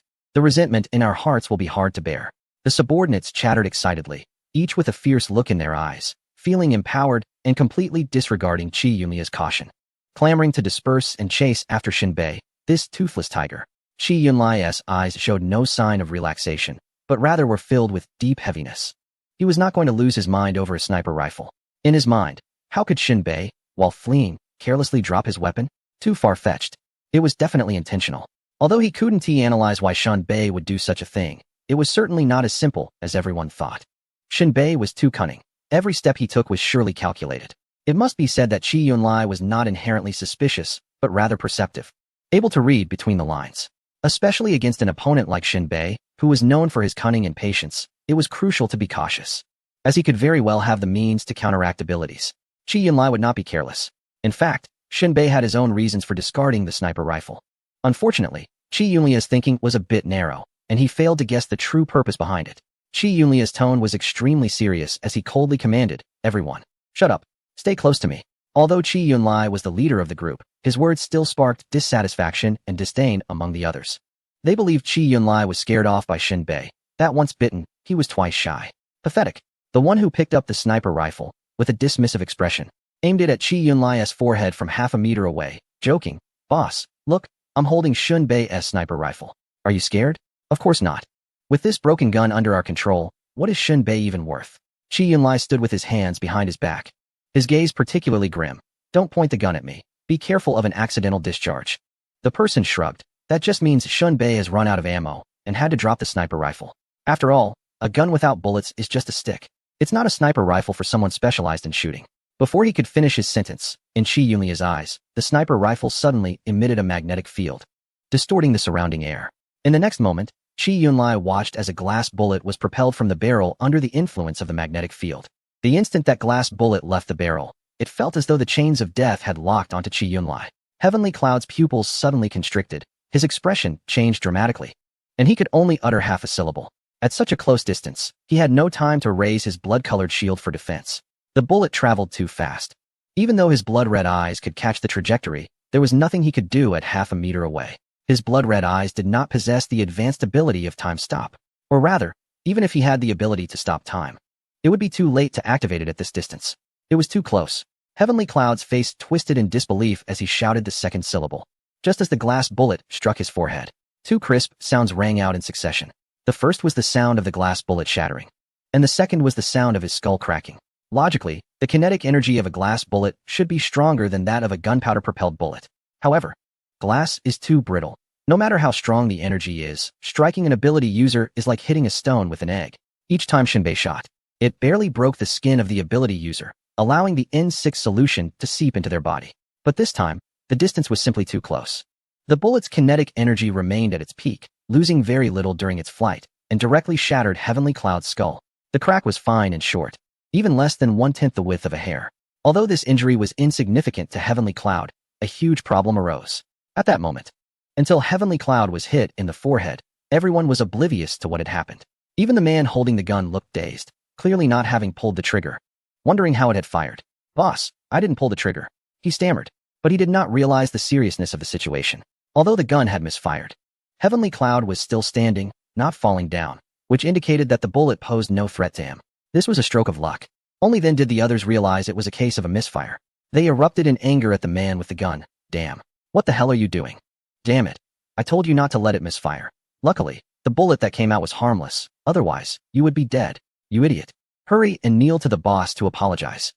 the resentment in our hearts will be hard to bear. The subordinates chattered excitedly, each with a fierce look in their eyes, feeling empowered and completely disregarding Qi Yunlia's caution. Clamoring to disperse and chase after Shinbei, this toothless tiger. Qi Yunlai's eyes showed no sign of relaxation, but rather were filled with deep heaviness. He was not going to lose his mind over a sniper rifle. In his mind, how could Shinbei, while fleeing, carelessly drop his weapon? Too far-fetched. It was definitely intentional. Although he couldn't analyze why Shinbei would do such a thing, it was certainly not as simple as everyone thought. Shinbei was too cunning. Every step he took was surely calculated. It must be said that Qi Yunlai was not inherently suspicious, but rather perceptive, able to read between the lines. Especially against an opponent like Shinbei, who was known for his cunning and patience, it was crucial to be cautious, as he could very well have the means to counteract abilities. Qi Yunlai would not be careless. In fact, Shinbei had his own reasons for discarding the sniper rifle. Unfortunately, Qi Yunlia's thinking was a bit narrow, and he failed to guess the true purpose behind it. Qi Yunlia's tone was extremely serious as he coldly commanded, "Everyone, shut up. Stay close to me." Although Qi Yunlai was the leader of the group, his words still sparked dissatisfaction and disdain among the others. They believed Qi Yunlai was scared off by Shinbei. That once bitten, he was twice shy. Pathetic. The one who picked up the sniper rifle, with a dismissive expression, aimed it at Qi Yunlai's forehead from half a meter away, joking, "Boss, look, I'm holding Shinbei's sniper rifle. Are you scared?" "Of course not. With this broken gun under our control, what is Shinbei even worth?" Qi Yunlai stood with his hands behind his back, his gaze particularly grim. "Don't point the gun at me. Be careful of an accidental discharge." The person shrugged. That just means Shinbei has run out of ammo and had to drop the sniper rifle. After all, a gun without bullets is just a stick. It's not a sniper rifle for someone specialized in shooting. Before he could finish his sentence, in Qi Yunlia's eyes, the sniper rifle suddenly emitted a magnetic field, distorting the surrounding air. In the next moment, Qi Yunlai watched as a glass bullet was propelled from the barrel under the influence of the magnetic field. The instant that glass bullet left the barrel, it felt as though the chains of death had locked onto Qi Yunlai. Heavenly Cloud's pupils suddenly constricted, his expression changed dramatically, and he could only utter half a syllable. At such a close distance, he had no time to raise his blood-colored shield for defense. The bullet traveled too fast. Even though his blood-red eyes could catch the trajectory, there was nothing he could do at half a meter away. His blood-red eyes did not possess the advanced ability of time stop. Or rather, even if he had the ability to stop time, it would be too late to activate it at this distance. It was too close. Heavenly Cloud's face twisted in disbelief as he shouted the second syllable. Just as the glass bullet struck his forehead, two crisp sounds rang out in succession. The first was the sound of the glass bullet shattering, and the second was the sound of his skull cracking. Logically, the kinetic energy of a glass bullet should be stronger than that of a gunpowder-propelled bullet. However, glass is too brittle. No matter how strong the energy is, striking an ability user is like hitting a stone with an egg. Each time Shinbei shot, it barely broke the skin of the ability user, allowing the N6 solution to seep into their body. But this time, the distance was simply too close. The bullet's kinetic energy remained at its peak, losing very little during its flight, and directly shattered Heavenly Cloud's skull. The crack was fine and short, even less than 1/10 the width of a hair. Although this injury was insignificant to Heavenly Cloud, a huge problem arose. At that moment, until Heavenly Cloud was hit in the forehead, everyone was oblivious to what had happened. Even the man holding the gun looked dazed, clearly not having pulled the trigger, wondering how it had fired. "Boss, I didn't pull the trigger," he stammered, but he did not realize the seriousness of the situation. Although the gun had misfired, Heavenly Cloud was still standing, not falling down, which indicated that the bullet posed no threat to him. This was a stroke of luck. Only then did the others realize it was a case of a misfire. They erupted in anger at the man with the gun. "Damn. What the hell are you doing? Damn it. I told you not to let it misfire. Luckily, the bullet that came out was harmless. Otherwise, you would be dead. You idiot. Hurry and kneel to the boss to apologize."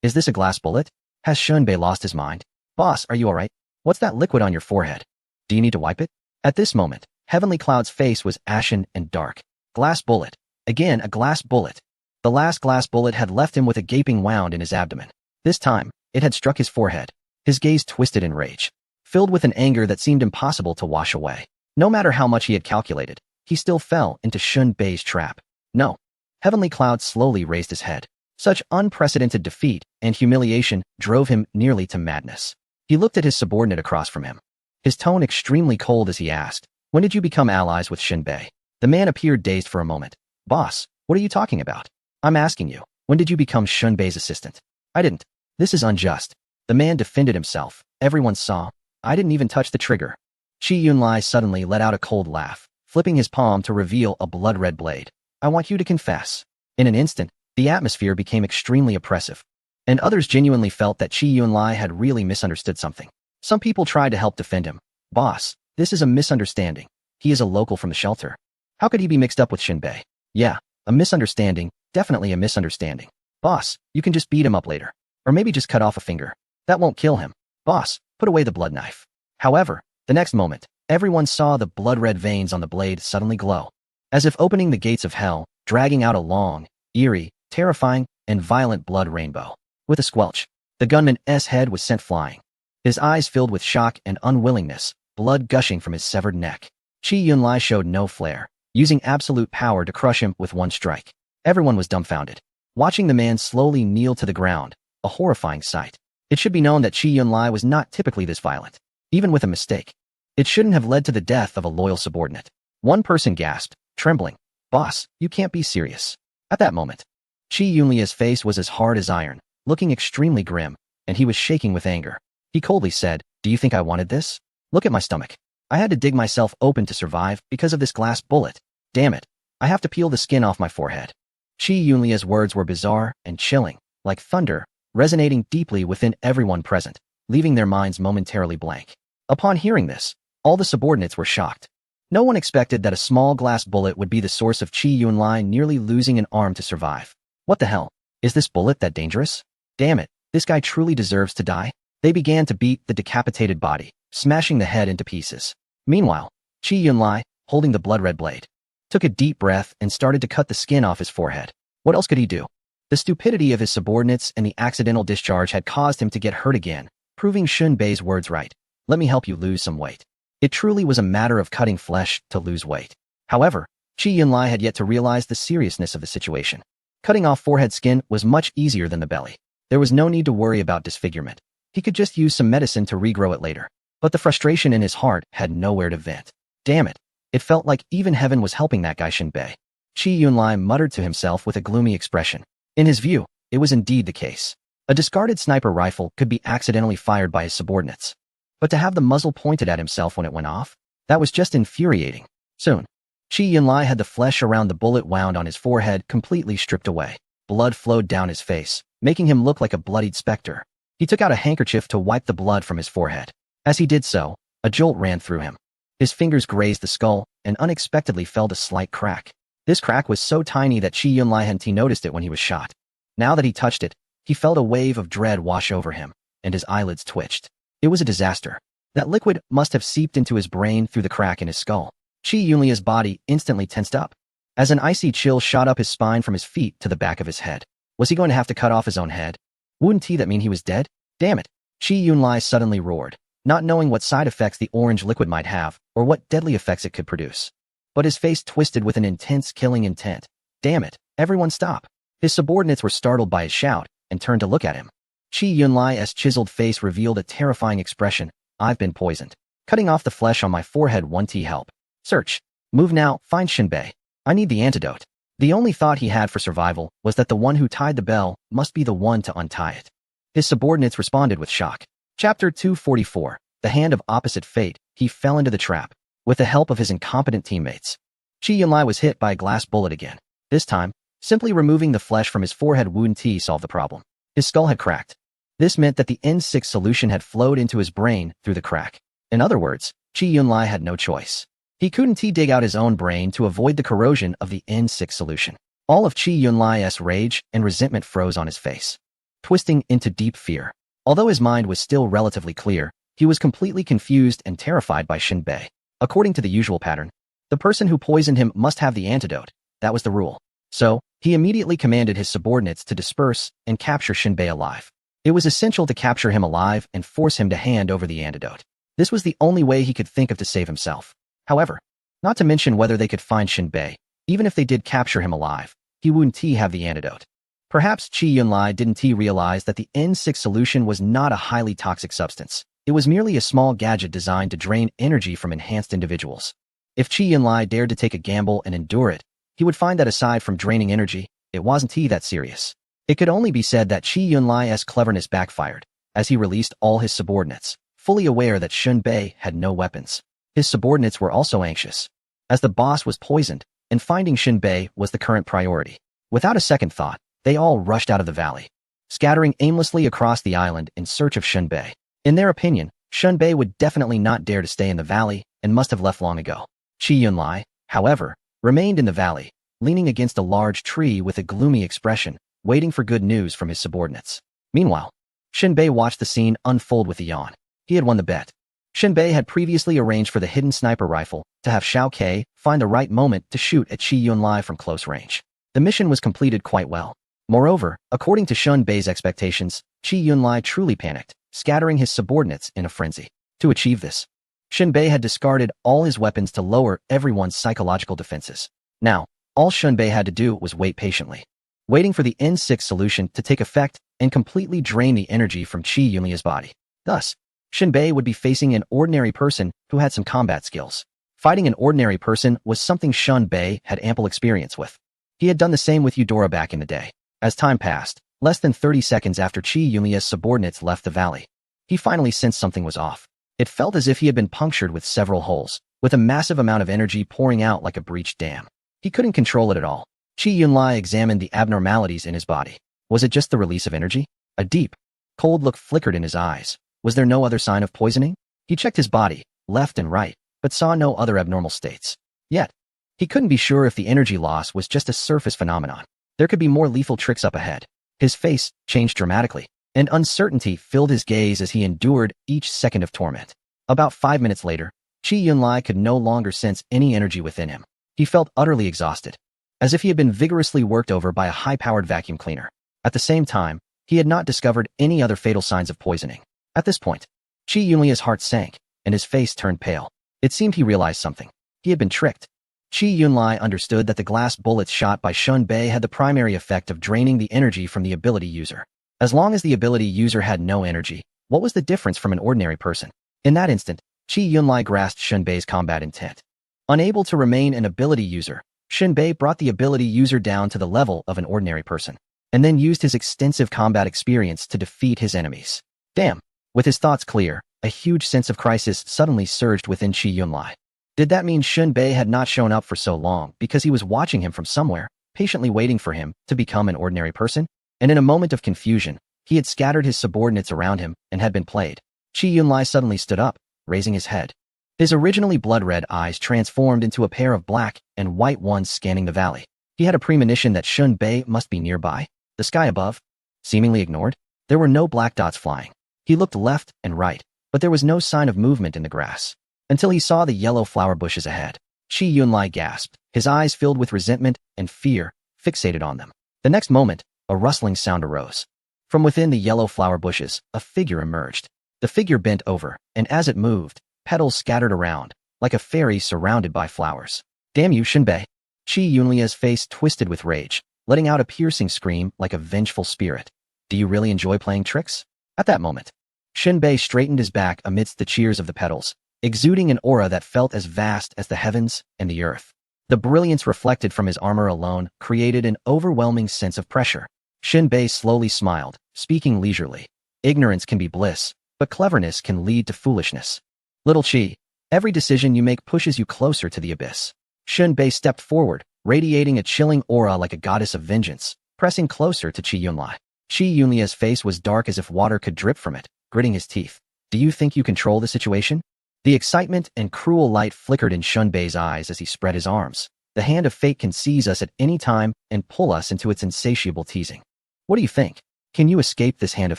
Is this a glass bullet? Has Shinbei lost his mind? "Boss, are you alright? What's that liquid on your forehead? Do you need to wipe it?" At this moment, Heavenly Cloud's face was ashen and dark. Glass bullet. Again, a glass bullet. The last glass bullet had left him with a gaping wound in his abdomen. This time, it had struck his forehead. His gaze twisted in rage, filled with an anger that seemed impossible to wash away. No matter how much he had calculated, he still fell into Shinbei's trap. No. Heavenly Cloud slowly raised his head. Such unprecedented defeat and humiliation drove him nearly to madness. He looked at his subordinate across from him, his tone extremely cold as he asked, "When did you become allies with Shinbei?" The man appeared dazed for a moment. "Boss, what are you talking about? I'm asking you, when did you become Shinbei's assistant?" "I didn't. This is unjust." The man defended himself. "Everyone saw. I didn't even touch the trigger." Qi Yunlai suddenly let out a cold laugh, flipping his palm to reveal a blood-red blade. "I want you to confess." In an instant, the atmosphere became extremely oppressive, and others genuinely felt that Qi Yunlai had really misunderstood something. Some people tried to help defend him. "Boss, this is a misunderstanding. He is a local from the shelter. How could he be mixed up with Shinbei?" "Yeah, a misunderstanding, definitely a misunderstanding." "Boss, you can just beat him up later. Or maybe just cut off a finger. That won't kill him." "Boss, put away the blood knife." However, the next moment, everyone saw the blood-red veins on the blade suddenly glow, as if opening the gates of hell, dragging out a long, eerie, terrifying, and violent blood rainbow. With a squelch, the gunman's head was sent flying, his eyes filled with shock and unwillingness, blood gushing from his severed neck. Qi Yunlai showed no flair, using absolute power to crush him with one strike. Everyone was dumbfounded, watching the man slowly kneel to the ground, a horrifying sight. It should be known that Qi Yunlai was not typically this violent. Even with a mistake, it shouldn't have led to the death of a loyal subordinate. One person gasped, trembling, "Boss, you can't be serious." At that moment, Qi Yunlia's face was as hard as iron, looking extremely grim, and he was shaking with anger. He coldly said, "Do you think I wanted this? Look at my stomach. I had to dig myself open to survive because of this glass bullet. Damn it, I have to peel the skin off my forehead." Qi Yunlia's words were bizarre and chilling, like thunder, resonating deeply within everyone present, leaving their minds momentarily blank. Upon hearing this, all the subordinates were shocked. No one expected that a small glass bullet would be the source of Qi Yunlai nearly losing an arm to survive. What the hell? Is this bullet that dangerous? Damn it, this guy truly deserves to die? They began to beat the decapitated body, smashing the head into pieces. Meanwhile, Qi Yunlai, holding the blood-red blade, took a deep breath and started to cut the skin off his forehead. What else could he do? The stupidity of his subordinates and the accidental discharge had caused him to get hurt again, proving Shun Bei's words right. "Let me help you lose some weight." It truly was a matter of cutting flesh to lose weight. However, Qi Yunlai had yet to realize the seriousness of the situation. Cutting off forehead skin was much easier than the belly. There was no need to worry about disfigurement. He could just use some medicine to regrow it later. But the frustration in his heart had nowhere to vent. Damn it. It felt like even heaven was helping that guy Shun Bei. Qi Yunlai muttered to himself with a gloomy expression. In his view, it was indeed the case. A discarded sniper rifle could be accidentally fired by his subordinates. But to have the muzzle pointed at himself when it went off? That was just infuriating. Soon, Qi Yunlai had the flesh around the bullet wound on his forehead completely stripped away. Blood flowed down his face, making him look like a bloodied specter. He took out a handkerchief to wipe the blood from his forehead. As he did so, a jolt ran through him. His fingers grazed the skull and unexpectedly felt a slight crack. This crack was so tiny that Qi Yunlai hadn't noticed it when he was shot. Now that he touched it, he felt a wave of dread wash over him, and his eyelids twitched. It was a disaster. That liquid must have seeped into his brain through the crack in his skull. Qi Yunlia's body instantly tensed up, as an icy chill shot up his spine from his feet to the back of his head. Was he going to have to cut off his own head? Wouldn't that mean he was dead? Damn it! Qi Yunlai suddenly roared, not knowing what side effects the orange liquid might have, or what deadly effects it could produce. But his face twisted with an intense killing intent. Damn it, everyone stop. His subordinates were startled by his shout, and turned to look at him. Qi Yunlai's chiseled face revealed a terrifying expression. "I've been poisoned. Cutting off the flesh on my forehead won't help. Search. Move now, find Shun Bei. I need the antidote." The only thought he had for survival was that the one who tied the bell must be the one to untie it. His subordinates responded with shock. Chapter 244. The Hand of Opposite Fate. He fell into the trap. With the help of his incompetent teammates, Qi Yunlai was hit by a glass bullet again. This time, simply removing the flesh from his forehead wouldn't solve the problem. His skull had cracked. This meant that the N6 solution had flowed into his brain through the crack. In other words, Qi Yunlai had no choice. He couldn't dig out his own brain to avoid the corrosion of the N6 solution. All of Qi Yunlai's rage and resentment froze on his face, twisting into deep fear. Although his mind was still relatively clear, he was completely confused and terrified by Shun Bei. According to the usual pattern, the person who poisoned him must have the antidote. That was the rule. So, he immediately commanded his subordinates to disperse and capture Shun Bei alive. It was essential to capture him alive and force him to hand over the antidote. This was the only way he could think of to save himself. However, not to mention whether they could find Shun Bei, even if they did capture him alive, he wouldn't have the antidote. Perhaps Qi Yunlai didn't realize that the N6 solution was not a highly toxic substance. It was merely a small gadget designed to drain energy from enhanced individuals. If Qi Yunlai dared to take a gamble and endure it, he would find that aside from draining energy, it wasn't that serious. It could only be said that Qi Yunlai's cleverness backfired, as he released all his subordinates, fully aware that Shun Bei had no weapons. His subordinates were also anxious, as the boss was poisoned, and finding Shun Bei was the current priority. Without a second thought, they all rushed out of the valley, scattering aimlessly across the island in search of Shun Bei. In their opinion, Shun Bei would definitely not dare to stay in the valley and must have left long ago. Qi Yunlai, however, remained in the valley, leaning against a large tree with a gloomy expression, waiting for good news from his subordinates. Meanwhile, Shun Bei watched the scene unfold with a yawn. He had won the bet. Shun Bei had previously arranged for the hidden sniper rifle to have Xiao Ke find the right moment to shoot at Qi Yunlai from close range. The mission was completed quite well. Moreover, according to Shun Bei's expectations, Qi Yunlai truly panicked, scattering his subordinates in a frenzy. To achieve this, Shun Bei had discarded all his weapons to lower everyone's psychological defenses. Now, all Shun Bei had to do was wait patiently. waiting for the N6 solution to take effect and completely drain the energy from Qi Yunlia's body. Thus, Shinbei would be facing an ordinary person who had some combat skills. Fighting an ordinary person was something Shinbei had ample experience with. He had done the same with Eudora back in the day. As time passed, less than 30 seconds after Qi Yunlia's subordinates left the valley, he finally sensed something was off. It felt as if he had been punctured with several holes, with a massive amount of energy pouring out like a breached dam. He couldn't control it at all. Qi Yunlai examined the abnormalities in his body. Was it just the release of energy? A deep, cold look flickered in his eyes. Was there no other sign of poisoning? He checked his body, left and right, but saw no other abnormal states. Yet, he couldn't be sure if the energy loss was just a surface phenomenon. There could be more lethal tricks up ahead. His face changed dramatically, and uncertainty filled his gaze as he endured each second of torment. About 5 minutes later, Qi Yunlai could no longer sense any energy within him. He felt utterly exhausted, as if he had been vigorously worked over by a high-powered vacuum cleaner. At the same time, he had not discovered any other fatal signs of poisoning. At this point, Qi Yunlia's heart sank, and his face turned pale. It seemed he realized something. He had been tricked. Qi Yunlai understood that the glass bullets shot by Shinbei had the primary effect of draining the energy from the ability user. As long as the ability user had no energy, what was the difference from an ordinary person? In that instant, Qi Yunlai grasped Shinbei's combat intent. Unable to remain an ability user, Shinbei brought the ability user down to the level of an ordinary person, and then used his extensive combat experience to defeat his enemies. Damn! With his thoughts clear, a huge sense of crisis suddenly surged within Qi Yunlai. Did that mean Shinbei had not shown up for so long because he was watching him from somewhere, patiently waiting for him to become an ordinary person? And in a moment of confusion, he had scattered his subordinates around him and had been played. Qi Yunlai suddenly stood up, raising his head. His originally blood-red eyes transformed into a pair of black and white ones scanning the valley. He had a premonition that Shinbei must be nearby. The sky above, seemingly ignored, there were no black dots flying. He looked left and right, but there was no sign of movement in the grass. Until he saw the yellow flower bushes ahead. Qi Yunlai gasped, his eyes filled with resentment and fear, fixated on them. The next moment, a rustling sound arose. From within the yellow flower bushes, a figure emerged. The figure bent over, and as it moved, petals scattered around, like a fairy surrounded by flowers. Damn you, Shinbei! Qi Yunlia's face twisted with rage, letting out a piercing scream like a vengeful spirit. Do you really enjoy playing tricks? At that moment, Shinbei straightened his back amidst the cheers of the petals, exuding an aura that felt as vast as the heavens and the earth. The brilliance reflected from his armor alone created an overwhelming sense of pressure. Shinbei slowly smiled, speaking leisurely. Ignorance can be bliss, but cleverness can lead to foolishness. Little Qi, every decision you make pushes you closer to the abyss. Shinbei stepped forward, radiating a chilling aura like a goddess of vengeance, pressing closer to Qi Yunlai. Qi Yunlia's face was dark as if water could drip from it, gritting his teeth. Do you think you control the situation? The excitement and cruel light flickered in Shinbei's eyes as he spread his arms. The hand of fate can seize us at any time and pull us into its insatiable teasing. What do you think? Can you escape this hand of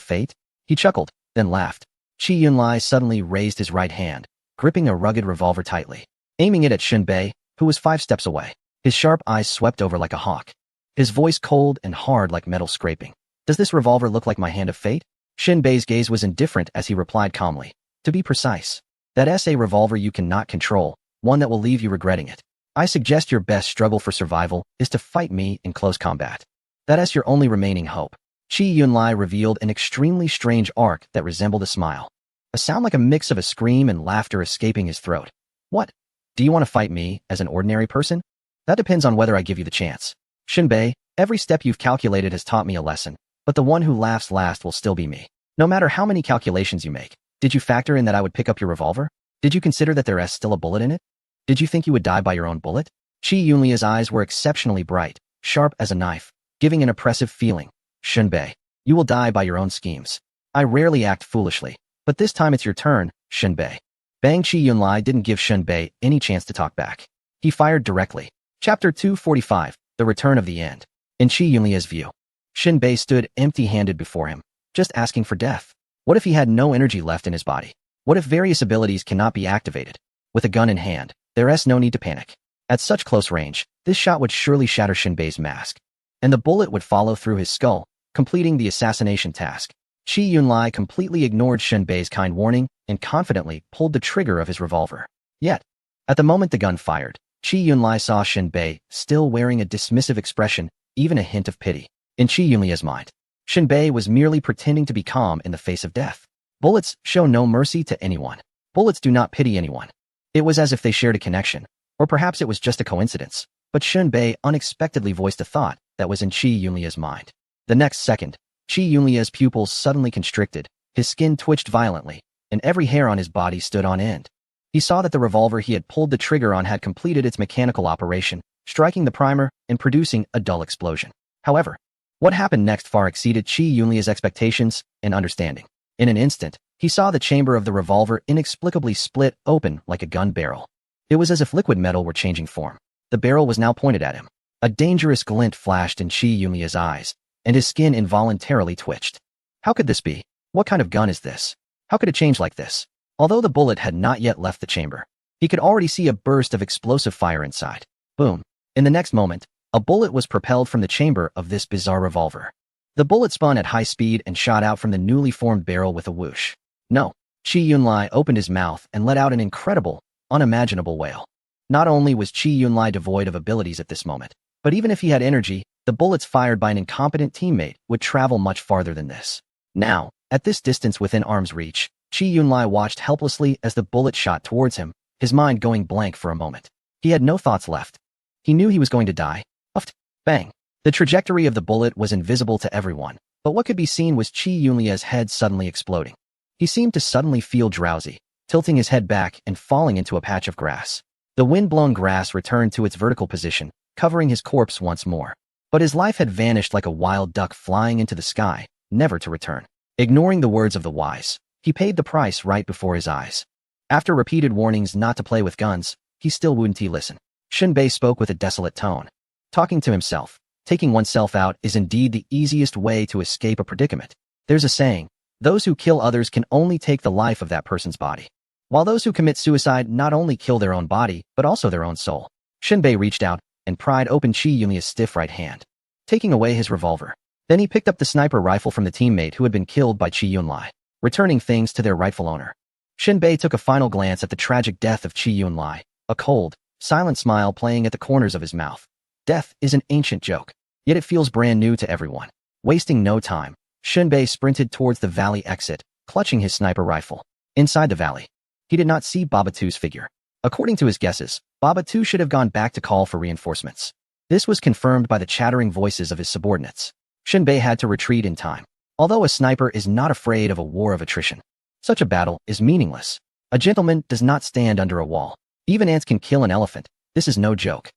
fate? He chuckled, then laughed. Qi Yunlai suddenly raised his right hand, gripping a rugged revolver tightly, aiming it at Shinbei, who was 5 steps away. His sharp eyes swept over like a hawk, his voice cold and hard like metal scraping. Does this revolver look like my hand of fate? Shinbei's gaze was indifferent as he replied calmly. To be precise, that's a revolver you cannot control, one that will leave you regretting it. I suggest your best struggle for survival is to fight me in close combat. That's your only remaining hope. Qi Yunlai revealed an extremely strange arc that resembled a smile. A sound like a mix of a scream and laughter escaping his throat. What? Do you want to fight me as an ordinary person? That depends on whether I give you the chance. Shinbei, every step you've calculated has taught me a lesson, but the one who laughs last will still be me. No matter how many calculations you make. Did you factor in that I would pick up your revolver? Did you consider that there's still a bullet in it? Did you think you would die by your own bullet? Qi Yunlia's eyes were exceptionally bright, sharp as a knife, giving an oppressive feeling. Shinbei, you will die by your own schemes. I rarely act foolishly, but this time it's your turn, Shinbei. Bang! Qi Yunlai didn't give Shinbei any chance to talk back. He fired directly. Chapter 245, The Return of the End. In Qi Yunlia's view, Shinbei stood empty-handed before him, just asking for death. What if he had no energy left in his body? What if various abilities cannot be activated? With a gun in hand, there's no need to panic. At such close range, this shot would surely shatter Shinbei's mask, and the bullet would follow through his skull, completing the assassination task. Qi Yunlai completely ignored Shinbei's kind warning and confidently pulled the trigger of his revolver. Yet, at the moment the gun fired, Qi Yunlai saw Shinbei still wearing a dismissive expression, even a hint of pity. In Qi Yunlia's mind, Shinbei was merely pretending to be calm in the face of death. Bullets show no mercy to anyone. Bullets do not pity anyone. It was as if they shared a connection, or perhaps it was just a coincidence, but Shinbei unexpectedly voiced a thought that was in Qi Yunlia's mind. The next second, Qi Yunlia's pupils suddenly constricted, his skin twitched violently, and every hair on his body stood on end. He saw that the revolver he had pulled the trigger on had completed its mechanical operation, striking the primer and producing a dull explosion. However, what happened next far exceeded Qi Yunlia's expectations and understanding. In an instant, he saw the chamber of the revolver inexplicably split open like a gun barrel. It was as if liquid metal were changing form. The barrel was now pointed at him. A dangerous glint flashed in Qi Yunlia's eyes, and his skin involuntarily twitched. How could this be? What kind of gun is this? How could it change like this? Although the bullet had not yet left the chamber, he could already see a burst of explosive fire inside. Boom. In the next moment, a bullet was propelled from the chamber of this bizarre revolver. The bullet spun at high speed and shot out from the newly formed barrel with a whoosh. No. Qi Yunlai opened his mouth and let out an incredible, unimaginable wail. Not only was Qi Yunlai devoid of abilities at this moment, but even if he had energy, the bullets fired by an incompetent teammate would travel much farther than this. Now, at this distance within arm's reach, Qi Yunlai watched helplessly as the bullet shot towards him, his mind going blank for a moment. He had no thoughts left. He knew he was going to die. Uft. Bang. The trajectory of the bullet was invisible to everyone, but what could be seen was Qi Yunlia's head suddenly exploding. He seemed to suddenly feel drowsy, tilting his head back and falling into a patch of grass. The wind-blown grass returned to its vertical position, covering his corpse once more. But his life had vanished like a wild duck flying into the sky, never to return. Ignoring the words of the wise, he paid the price right before his eyes. After repeated warnings not to play with guns, he still wouldn't listen. Shinbei spoke with a desolate tone. Talking to himself, taking oneself out is indeed the easiest way to escape a predicament. There's a saying, those who kill others can only take the life of that person's body, while those who commit suicide not only kill their own body, but also their own soul. Shinbei reached out and pried open Qi Yunlia's stiff right hand, taking away his revolver. Then he picked up the sniper rifle from the teammate who had been killed by Qi Yunlai, returning things to their rightful owner. Shinbei took a final glance at the tragic death of Qi Yunlai, a cold, silent smile playing at the corners of his mouth. Death is an ancient joke, yet it feels brand new to everyone. Wasting no time, Shinbei sprinted towards the valley exit, clutching his sniper rifle. Inside the valley, he did not see Babatu's figure. According to his guesses, Babatu should have gone back to call for reinforcements. This was confirmed by the chattering voices of his subordinates. Shinbei had to retreat in time. Although a sniper is not afraid of a war of attrition, such a battle is meaningless. A gentleman does not stand under a wall. Even ants can kill an elephant. This is no joke.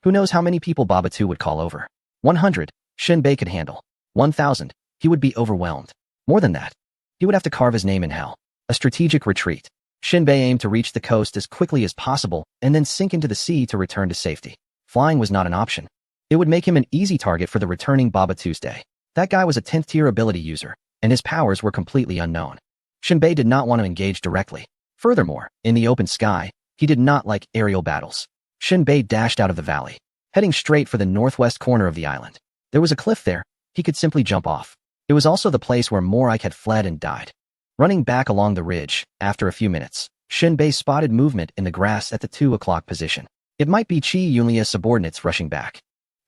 Who knows how many people Babatu would call over? 100, Shinbei could handle. 1,000, he would be overwhelmed. More than that, he would have to carve his name in hell. A strategic retreat. Shinbei aimed to reach the coast as quickly as possible and then sink into the sea to return to safety. Flying was not an option. It would make him an easy target for the returning Babatu's day. That guy was a 10th-tier ability user, and his powers were completely unknown. Shinbei did not want to engage directly. Furthermore, in the open sky, he did not like aerial battles. Shinbei dashed out of the valley, heading straight for the northwest corner of the island. There was a cliff there. He could simply jump off. It was also the place where Morik had fled and died. Running back along the ridge, after a few minutes, Shinbei spotted movement in the grass at the 2 o'clock position. It might be Qi Yunlia's subordinates rushing back.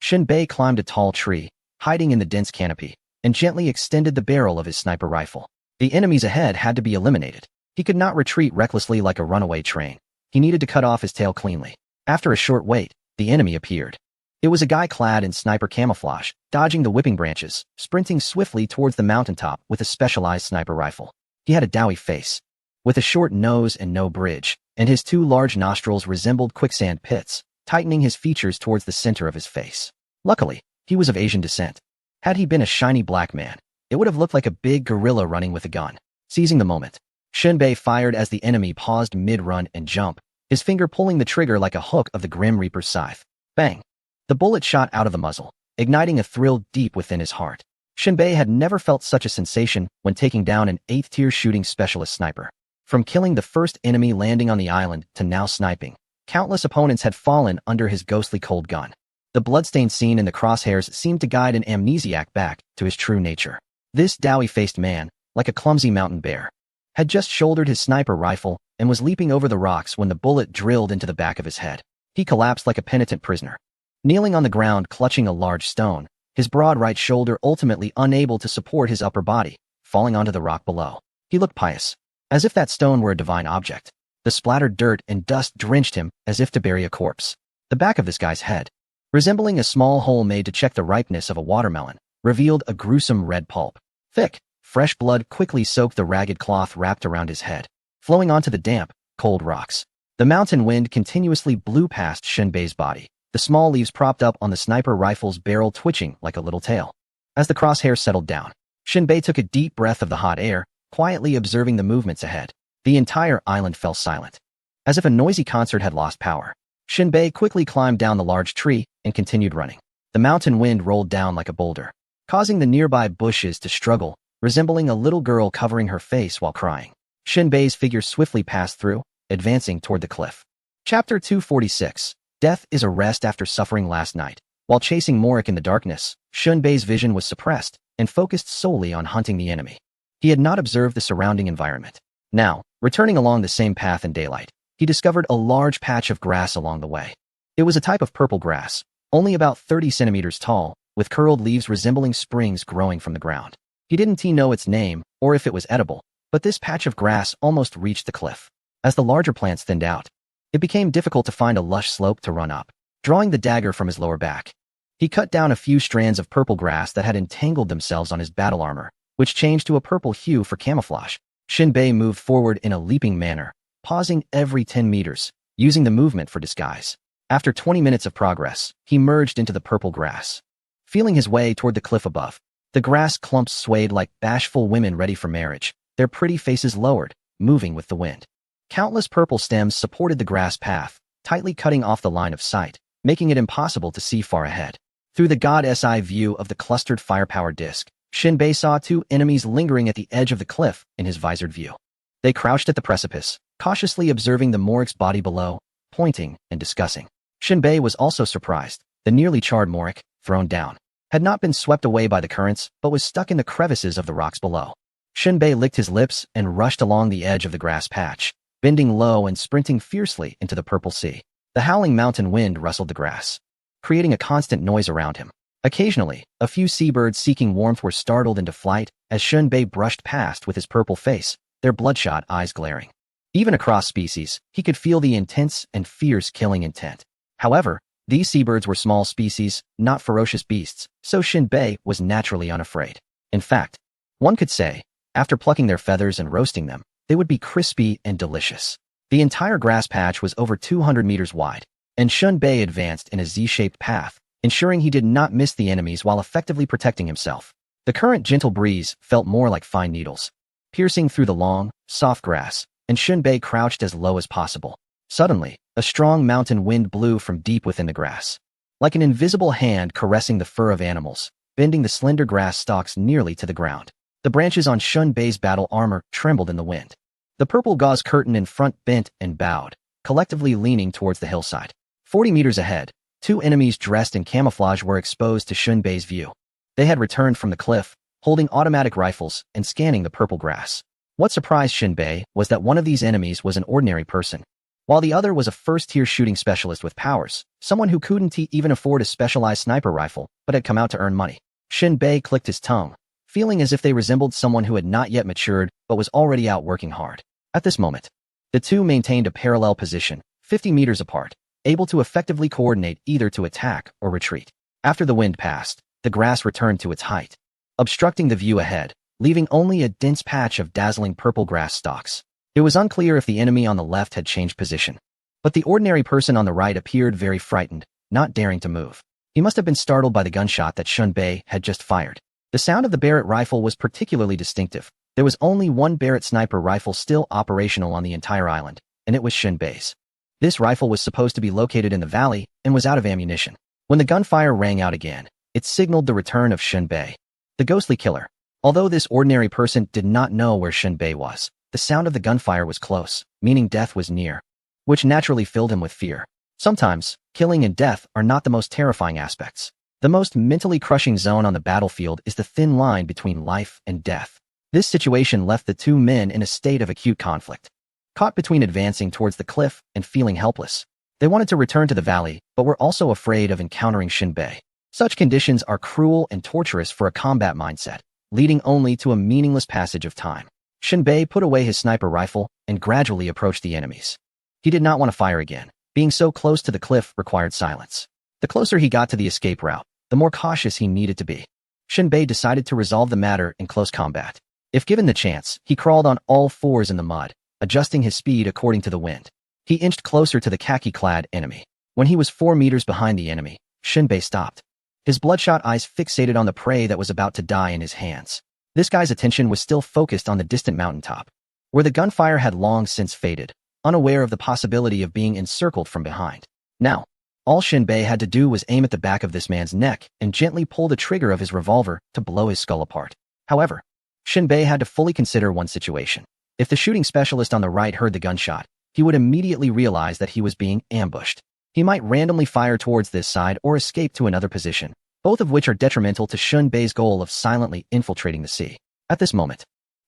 Shinbei climbed a tall tree, hiding in the dense canopy, and gently extended the barrel of his sniper rifle. The enemies ahead had to be eliminated. He could not retreat recklessly like a runaway train. He needed to cut off his tail cleanly. After a short wait, the enemy appeared. It was a guy clad in sniper camouflage, dodging the whipping branches, sprinting swiftly towards the mountaintop with a specialized sniper rifle. He had a doughy face, with a short nose and no bridge, and his 2 large nostrils resembled quicksand pits, tightening his features towards the center of his face. Luckily, he was of Asian descent. Had he been a shiny black man, it would have looked like a big gorilla running with a gun. Seizing the moment, Shinbei fired as the enemy paused mid-run and jump, his finger pulling the trigger like a hook of the Grim Reaper's scythe. Bang! The bullet shot out of the muzzle, igniting a thrill deep within his heart. Shinbei had never felt such a sensation when taking down an 8th-tier shooting specialist sniper. From killing the first enemy landing on the island to now sniping, countless opponents had fallen under his ghostly cold gun. The bloodstained scene in the crosshairs seemed to guide an amnesiac back to his true nature. This doughy-faced man, like a clumsy mountain bear, had just shouldered his sniper rifle and was leaping over the rocks when the bullet drilled into the back of his head. He collapsed like a penitent prisoner. Kneeling on the ground clutching a large stone, his broad right shoulder ultimately unable to support his upper body, falling onto the rock below. He looked pious, as if that stone were a divine object. The splattered dirt and dust drenched him as if to bury a corpse. The back of this guy's head, resembling a small hole made to check the ripeness of a watermelon, revealed a gruesome red pulp. Thick, fresh blood quickly soaked the ragged cloth wrapped around his head, flowing onto the damp, cold rocks. The mountain wind continuously blew past Shinbei's body, the small leaves propped up on the sniper rifle's barrel twitching like a little tail. As the crosshairs settled down, Shinbei took a deep breath of the hot air, quietly observing the movements ahead. The entire island fell silent, as if a noisy concert had lost power. Shinbei quickly climbed down the large tree and continued running. The mountain wind rolled down like a boulder, causing the nearby bushes to struggle, resembling a little girl covering her face while crying. Shinbei's figure swiftly passed through, advancing toward the cliff. Chapter 246. Death is a rest after suffering last night. While chasing Morik in the darkness, Shinbei's vision was suppressed and focused solely on hunting the enemy. He had not observed the surrounding environment. Now, returning along the same path in daylight, he discovered a large patch of grass along the way. It was a type of purple grass, only about 30 centimeters tall, with curled leaves resembling springs growing from the ground. He didn't know its name or if it was edible, but this patch of grass almost reached the cliff. As the larger plants thinned out, it became difficult to find a lush slope to run up. Drawing the dagger from his lower back, he cut down a few strands of purple grass that had entangled themselves on his battle armor, which changed to a purple hue for camouflage. Shinbei moved forward in a leaping manner, pausing every 10 meters, using the movement for disguise. After 20 minutes of progress, he merged into the purple grass. Feeling his way toward the cliff above, the grass clumps swayed like bashful women ready for marriage, their pretty faces lowered, moving with the wind. Countless purple stems supported the grass path, tightly cutting off the line of sight, making it impossible to see far ahead. Through the god's eye view of the clustered firepower disc, Shinbei saw two enemies lingering at the edge of the cliff in his visored view. They crouched at the precipice, cautiously observing the Morik's body below, pointing and discussing. Shinbei was also surprised. The nearly charred Morik, thrown down, had not been swept away by the currents, but was stuck in the crevices of the rocks below. Shinbei licked his lips and rushed along the edge of the grass patch, bending low and sprinting fiercely into the purple sea. The howling mountain wind rustled the grass, creating a constant noise around him. Occasionally, a few seabirds seeking warmth were startled into flight as Shinbei brushed past with his purple face, their bloodshot eyes glaring. Even across species, he could feel the intense and fierce killing intent. However, these seabirds were small species, not ferocious beasts, so Shinbei was naturally unafraid. In fact, one could say, after plucking their feathers and roasting them, they would be crispy and delicious. The entire grass patch was over 200 meters wide, and Shinbei advanced in a Z-shaped path, ensuring he did not miss the enemies while effectively protecting himself. The current gentle breeze felt more like fine needles, piercing through the long, soft grass, and Shinbei crouched as low as possible. Suddenly, a strong mountain wind blew from deep within the grass, like an invisible hand caressing the fur of animals, bending the slender grass stalks nearly to the ground. The branches on Shinbei's battle armor trembled in the wind. The purple gauze curtain in front bent and bowed, collectively leaning towards the hillside. 40 meters ahead, two enemies dressed in camouflage were exposed to Shinbei's view. They had returned from the cliff, holding automatic rifles and scanning the purple grass. What surprised Shinbei was that one of these enemies was an ordinary person, while the other was a first-tier shooting specialist with powers, someone who couldn't even afford a specialized sniper rifle but had come out to earn money. Shinbei clicked his tongue, feeling as if they resembled someone who had not yet matured but was already out working hard. At this moment, the two maintained a parallel position, 50 meters apart, able to effectively coordinate either to attack or retreat. After the wind passed, the grass returned to its height, obstructing the view ahead, leaving only a dense patch of dazzling purple grass stalks. It was unclear if the enemy on the left had changed position, but the ordinary person on the right appeared very frightened, not daring to move. He must have been startled by the gunshot that Shinbei had just fired. The sound of the Barrett rifle was particularly distinctive. There was only one Barrett sniper rifle still operational on the entire island, and it was Shinbei's. This rifle was supposed to be located in the valley and was out of ammunition. When the gunfire rang out again, it signaled the return of Shinbei, the ghostly killer. Although this ordinary person did not know where Shinbei was, the sound of the gunfire was close, meaning death was near, which naturally filled him with fear. Sometimes, killing and death are not the most terrifying aspects. The most mentally crushing zone on the battlefield is the thin line between life and death. This situation left the two men in a state of acute conflict. Caught between advancing towards the cliff and feeling helpless, they wanted to return to the valley, but were also afraid of encountering Shinbei. Such conditions are cruel and torturous for a combat mindset, leading only to a meaningless passage of time. Shinbei put away his sniper rifle and gradually approached the enemies. He did not want to fire again. Being so close to the cliff required silence. The closer he got to the escape route, the more cautious he needed to be. Shinbei decided to resolve the matter in close combat. If given the chance, he crawled on all fours in the mud, adjusting his speed according to the wind. He inched closer to the khaki-clad enemy. When he was 4 meters behind the enemy, Shinbei stopped. His bloodshot eyes fixated on the prey that was about to die in his hands. This guy's attention was still focused on the distant mountaintop, where the gunfire had long since faded, unaware of the possibility of being encircled from behind. Now, all Shinbei had to do was aim at the back of this man's neck and gently pull the trigger of his revolver to blow his skull apart. However, Shinbei had to fully consider one situation. If the shooting specialist on the right heard the gunshot, he would immediately realize that he was being ambushed. He might randomly fire towards this side or escape to another position, both of which are detrimental to Shinbei's goal of silently infiltrating the sea. At this moment,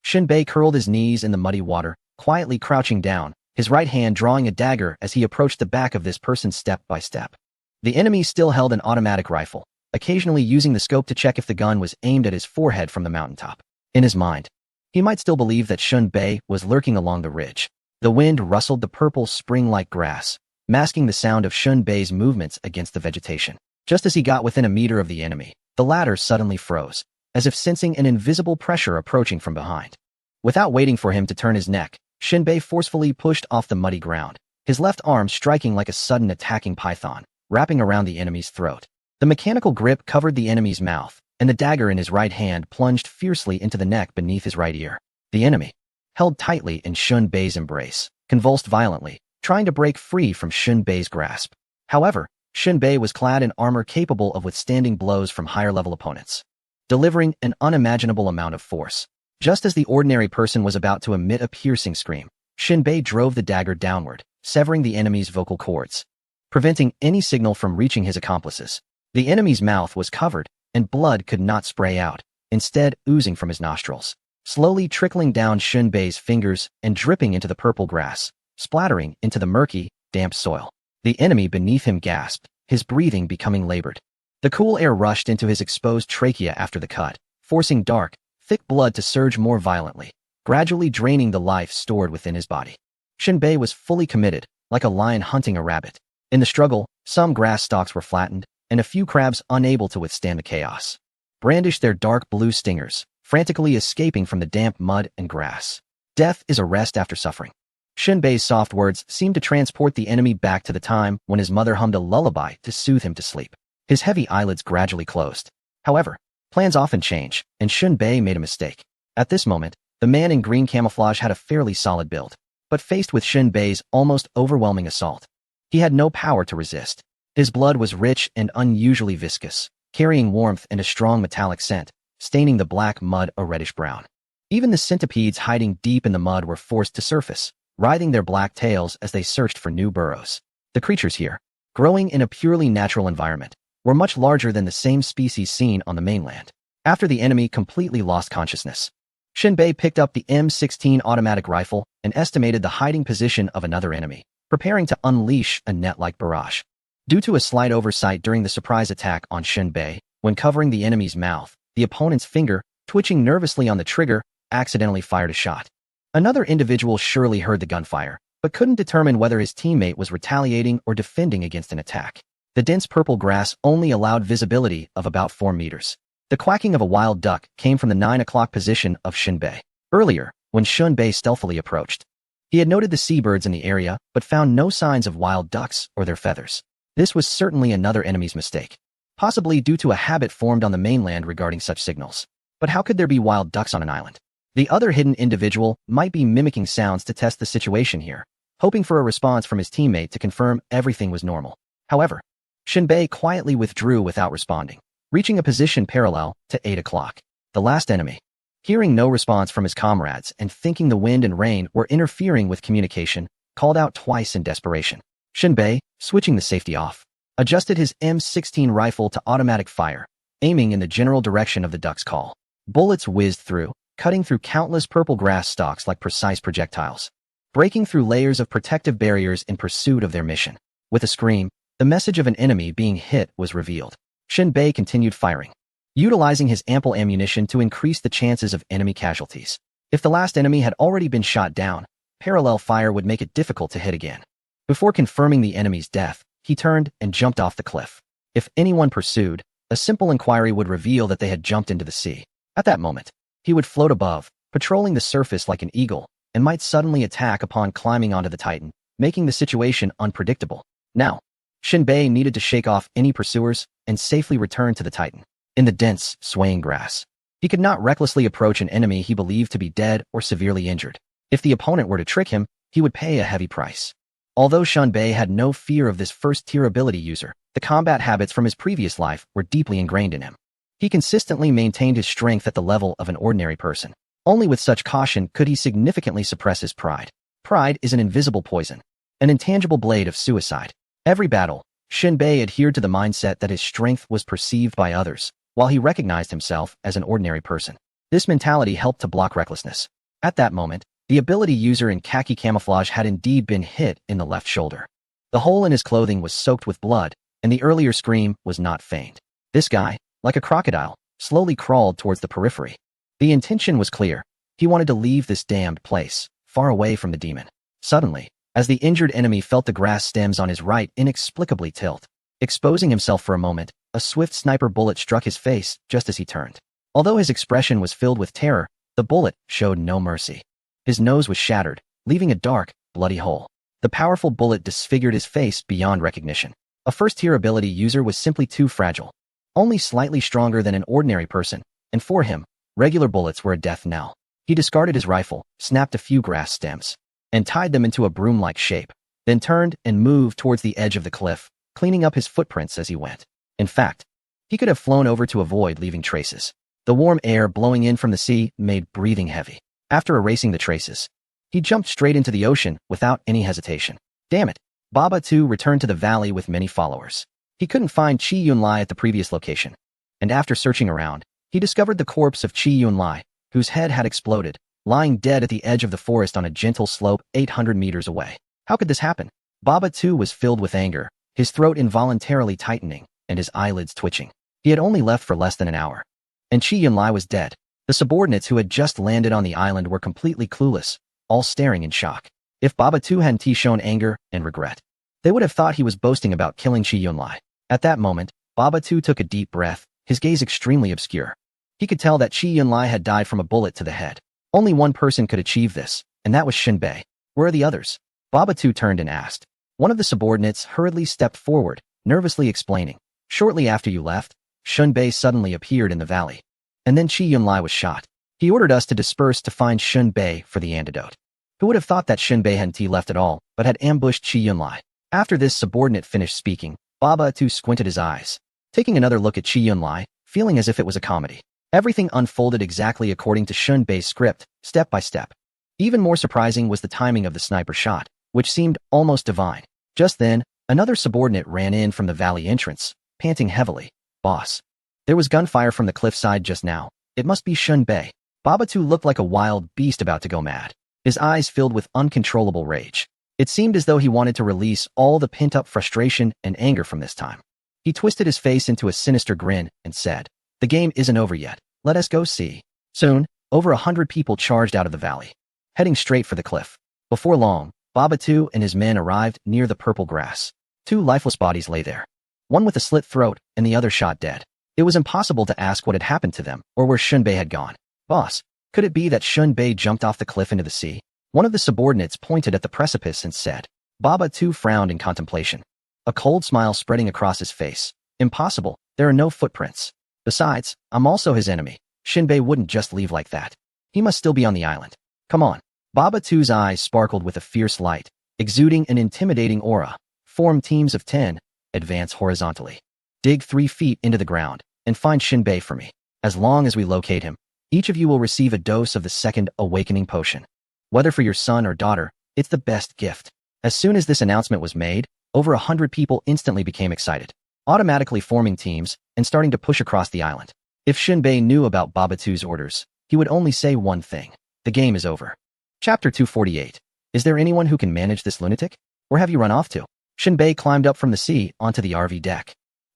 Shinbei curled his knees in the muddy water, quietly crouching down, his right hand drawing a dagger as he approached the back of this person step by step. The enemy still held an automatic rifle, occasionally using the scope to check if the gun was aimed at his forehead from the mountaintop. In his mind, he might still believe that Shinbei was lurking along the ridge. The wind rustled the purple spring-like grass, masking the sound of Shinbei's movements against the vegetation. Just as he got within a meter of the enemy, the latter suddenly froze, as if sensing an invisible pressure approaching from behind. Without waiting for him to turn his neck, Shinbei forcefully pushed off the muddy ground, his left arm striking like a sudden attacking python, wrapping around the enemy's throat. The mechanical grip covered the enemy's mouth, and the dagger in his right hand plunged fiercely into the neck beneath his right ear. The enemy, held tightly in Shinbei's embrace, convulsed violently, trying to break free from Shinbei's grasp. However, Shinbei was clad in armor capable of withstanding blows from higher-level opponents, delivering an unimaginable amount of force. Just as the ordinary person was about to emit a piercing scream, Shinbei drove the dagger downward, severing the enemy's vocal cords, preventing any signal from reaching his accomplices. The enemy's mouth was covered, and blood could not spray out, instead oozing from his nostrils, slowly trickling down Shinbei's fingers and dripping into the purple grass, splattering into the murky, damp soil. The enemy beneath him gasped, his breathing becoming labored. The cool air rushed into his exposed trachea after the cut, forcing dark, thick blood to surge more violently, gradually draining the life stored within his body. Shinbei was fully committed, like a lion hunting a rabbit. In the struggle, some grass stalks were flattened, and a few crabs, unable to withstand the chaos, brandished their dark blue stingers, frantically escaping from the damp mud and grass. Death is a rest after suffering. Shinbei's soft words seemed to transport the enemy back to the time when his mother hummed a lullaby to soothe him to sleep. His heavy eyelids gradually closed. However, plans often change, and Shinbei made a mistake. At this moment, the man in green camouflage had a fairly solid build, but faced with Shinbei's almost overwhelming assault, he had no power to resist. His blood was rich and unusually viscous, carrying warmth and a strong metallic scent, staining the black mud a reddish-brown. Even the centipedes hiding deep in the mud were forced to surface, writhing their black tails as they searched for new burrows. The creatures here, growing in a purely natural environment, were much larger than the same species seen on the mainland. After the enemy completely lost consciousness, Shinbei picked up the M16 automatic rifle and estimated the hiding position of another enemy, preparing to unleash a net-like barrage. Due to a slight oversight during the surprise attack on Shinbei, when covering the enemy's mouth, the opponent's finger, twitching nervously on the trigger, accidentally fired a shot. Another individual surely heard the gunfire, but couldn't determine whether his teammate was retaliating or defending against an attack. The dense purple grass only allowed visibility of about 4 meters. The quacking of a wild duck came from the 9 o'clock position of Shinbei. Earlier, when Shinbei stealthily approached, he had noted the seabirds in the area, but found no signs of wild ducks or their feathers. This was certainly another enemy's mistake, possibly due to a habit formed on the mainland regarding such signals. But how could there be wild ducks on an island? The other hidden individual might be mimicking sounds to test the situation here, hoping for a response from his teammate to confirm everything was normal. However, Shinbei quietly withdrew without responding, reaching a position parallel to 8 o'clock. The last enemy, hearing no response from his comrades and thinking the wind and rain were interfering with communication, called out twice in desperation. Shinbei, switching the safety off, adjusted his M16 rifle to automatic fire, aiming in the general direction of the duck's call. Bullets whizzed through, cutting through countless purple grass stalks like precise projectiles, breaking through layers of protective barriers in pursuit of their mission. With a scream, the message of an enemy being hit was revealed. Shinbei continued firing, utilizing his ample ammunition to increase the chances of enemy casualties. If the last enemy had already been shot down, parallel fire would make it difficult to hit again. Before confirming the enemy's death, he turned and jumped off the cliff. If anyone pursued, a simple inquiry would reveal that they had jumped into the sea. At that moment, he would float above, patrolling the surface like an eagle, and might suddenly attack upon climbing onto the Titan, making the situation unpredictable. Now, Shinbei needed to shake off any pursuers and safely return to the Titan. In the dense, swaying grass, he could not recklessly approach an enemy he believed to be dead or severely injured. If the opponent were to trick him, he would pay a heavy price. Although Shinbei had no fear of this first-tier ability user, the combat habits from his previous life were deeply ingrained in him. He consistently maintained his strength at the level of an ordinary person. Only with such caution could he significantly suppress his pride. Pride is an invisible poison, an intangible blade of suicide. Every battle, Shinbei adhered to the mindset that his strength was perceived by others, while he recognized himself as an ordinary person. This mentality helped to block recklessness. At that moment, the ability user in khaki camouflage had indeed been hit in the left shoulder. The hole in his clothing was soaked with blood, and the earlier scream was not feigned. This guy, like a crocodile, slowly crawled towards the periphery. The intention was clear. He wanted to leave this damned place, far away from the demon. Suddenly, as the injured enemy felt the grass stems on his right inexplicably tilt, exposing himself for a moment, a swift sniper bullet struck his face just as he turned. Although his expression was filled with terror, the bullet showed no mercy. His nose was shattered, leaving a dark, bloody hole. The powerful bullet disfigured his face beyond recognition. A first-tier ability user was simply too fragile, only slightly stronger than an ordinary person, and for him, regular bullets were a death knell. He discarded his rifle, snapped a few grass stems, and tied them into a broom-like shape, then turned and moved towards the edge of the cliff, cleaning up his footprints as he went. In fact, he could have flown over to avoid leaving traces. The warm air blowing in from the sea made breathing heavy. After erasing the traces, he jumped straight into the ocean without any hesitation. Damn it! Baba too returned to the valley with many followers. He couldn't find Chi Yunlai at the previous location, and after searching around, he discovered the corpse of Chi Yunlai, whose head had exploded, lying dead at the edge of the forest on a gentle slope 800 meters away. How could this happen? Baba too was filled with anger, his throat involuntarily tightening, and his eyelids twitching. He had only left for less than an hour, and Chi Yunlai was dead. The subordinates who had just landed on the island were completely clueless, all staring in shock. If Baba too hadn't shown anger and regret, they would have thought he was boasting about killing Chi Yunlai. At that moment, Baba too took a deep breath, his gaze extremely obscure. He could tell that Chi Yunlai had died from a bullet to the head. Only one person could achieve this, and that was Shinbei. Where are the others? Baba too turned and asked. One of the subordinates hurriedly stepped forward, nervously explaining. Shortly after you left, Shinbei suddenly appeared in the valley. And then Chi Yunlai was shot. He ordered us to disperse to find Shinbei for the antidote. Who would have thought that Shinbei hadn't left at all, but had ambushed Chi Yunlai? After this subordinate finished speaking, Baba too squinted his eyes, taking another look at Chi Yunlai, feeling as if it was a comedy. Everything unfolded exactly according to Shinbei's script, step by step. Even more surprising was the timing of the sniper shot, which seemed almost divine. Just then, another subordinate ran in from the valley entrance, panting heavily. Boss. There was gunfire from the cliffside just now. It must be Shinbei. Baba too looked like a wild beast about to go mad, his eyes filled with uncontrollable rage. It seemed as though he wanted to release all the pent-up frustration and anger from this time. He twisted his face into a sinister grin and said, "The game isn't over yet. Let us go see." Soon, over 100 people charged out of the valley, heading straight for the cliff. Before long, Baba too and his men arrived near the purple grass. Two lifeless bodies lay there, one with a slit throat and the other shot dead. It was impossible to ask what had happened to them or where Shinbei had gone. Boss, could it be that Shinbei jumped off the cliff into the sea? One of the subordinates pointed at the precipice and said. Baba too frowned in contemplation, a cold smile spreading across his face. Impossible, there are no footprints. Besides, I'm also his enemy. Shinbei wouldn't just leave like that. He must still be on the island. Come on. Baba too's eyes sparkled with a fierce light, exuding an intimidating aura. Form teams of 10, advance horizontally. Dig 3 feet into the ground, and find Shinbei for me. As long as we locate him, each of you will receive a dose of the second awakening potion. Whether for your son or daughter, it's the best gift. As soon as this announcement was made, over 100 people instantly became excited, automatically forming teams and starting to push across the island. If Shinbei knew about Baba too's orders, he would only say one thing. The game is over. Chapter 248. Is there anyone who can manage this lunatic? Where have you run off to? Shinbei climbed up from the sea onto the RV deck.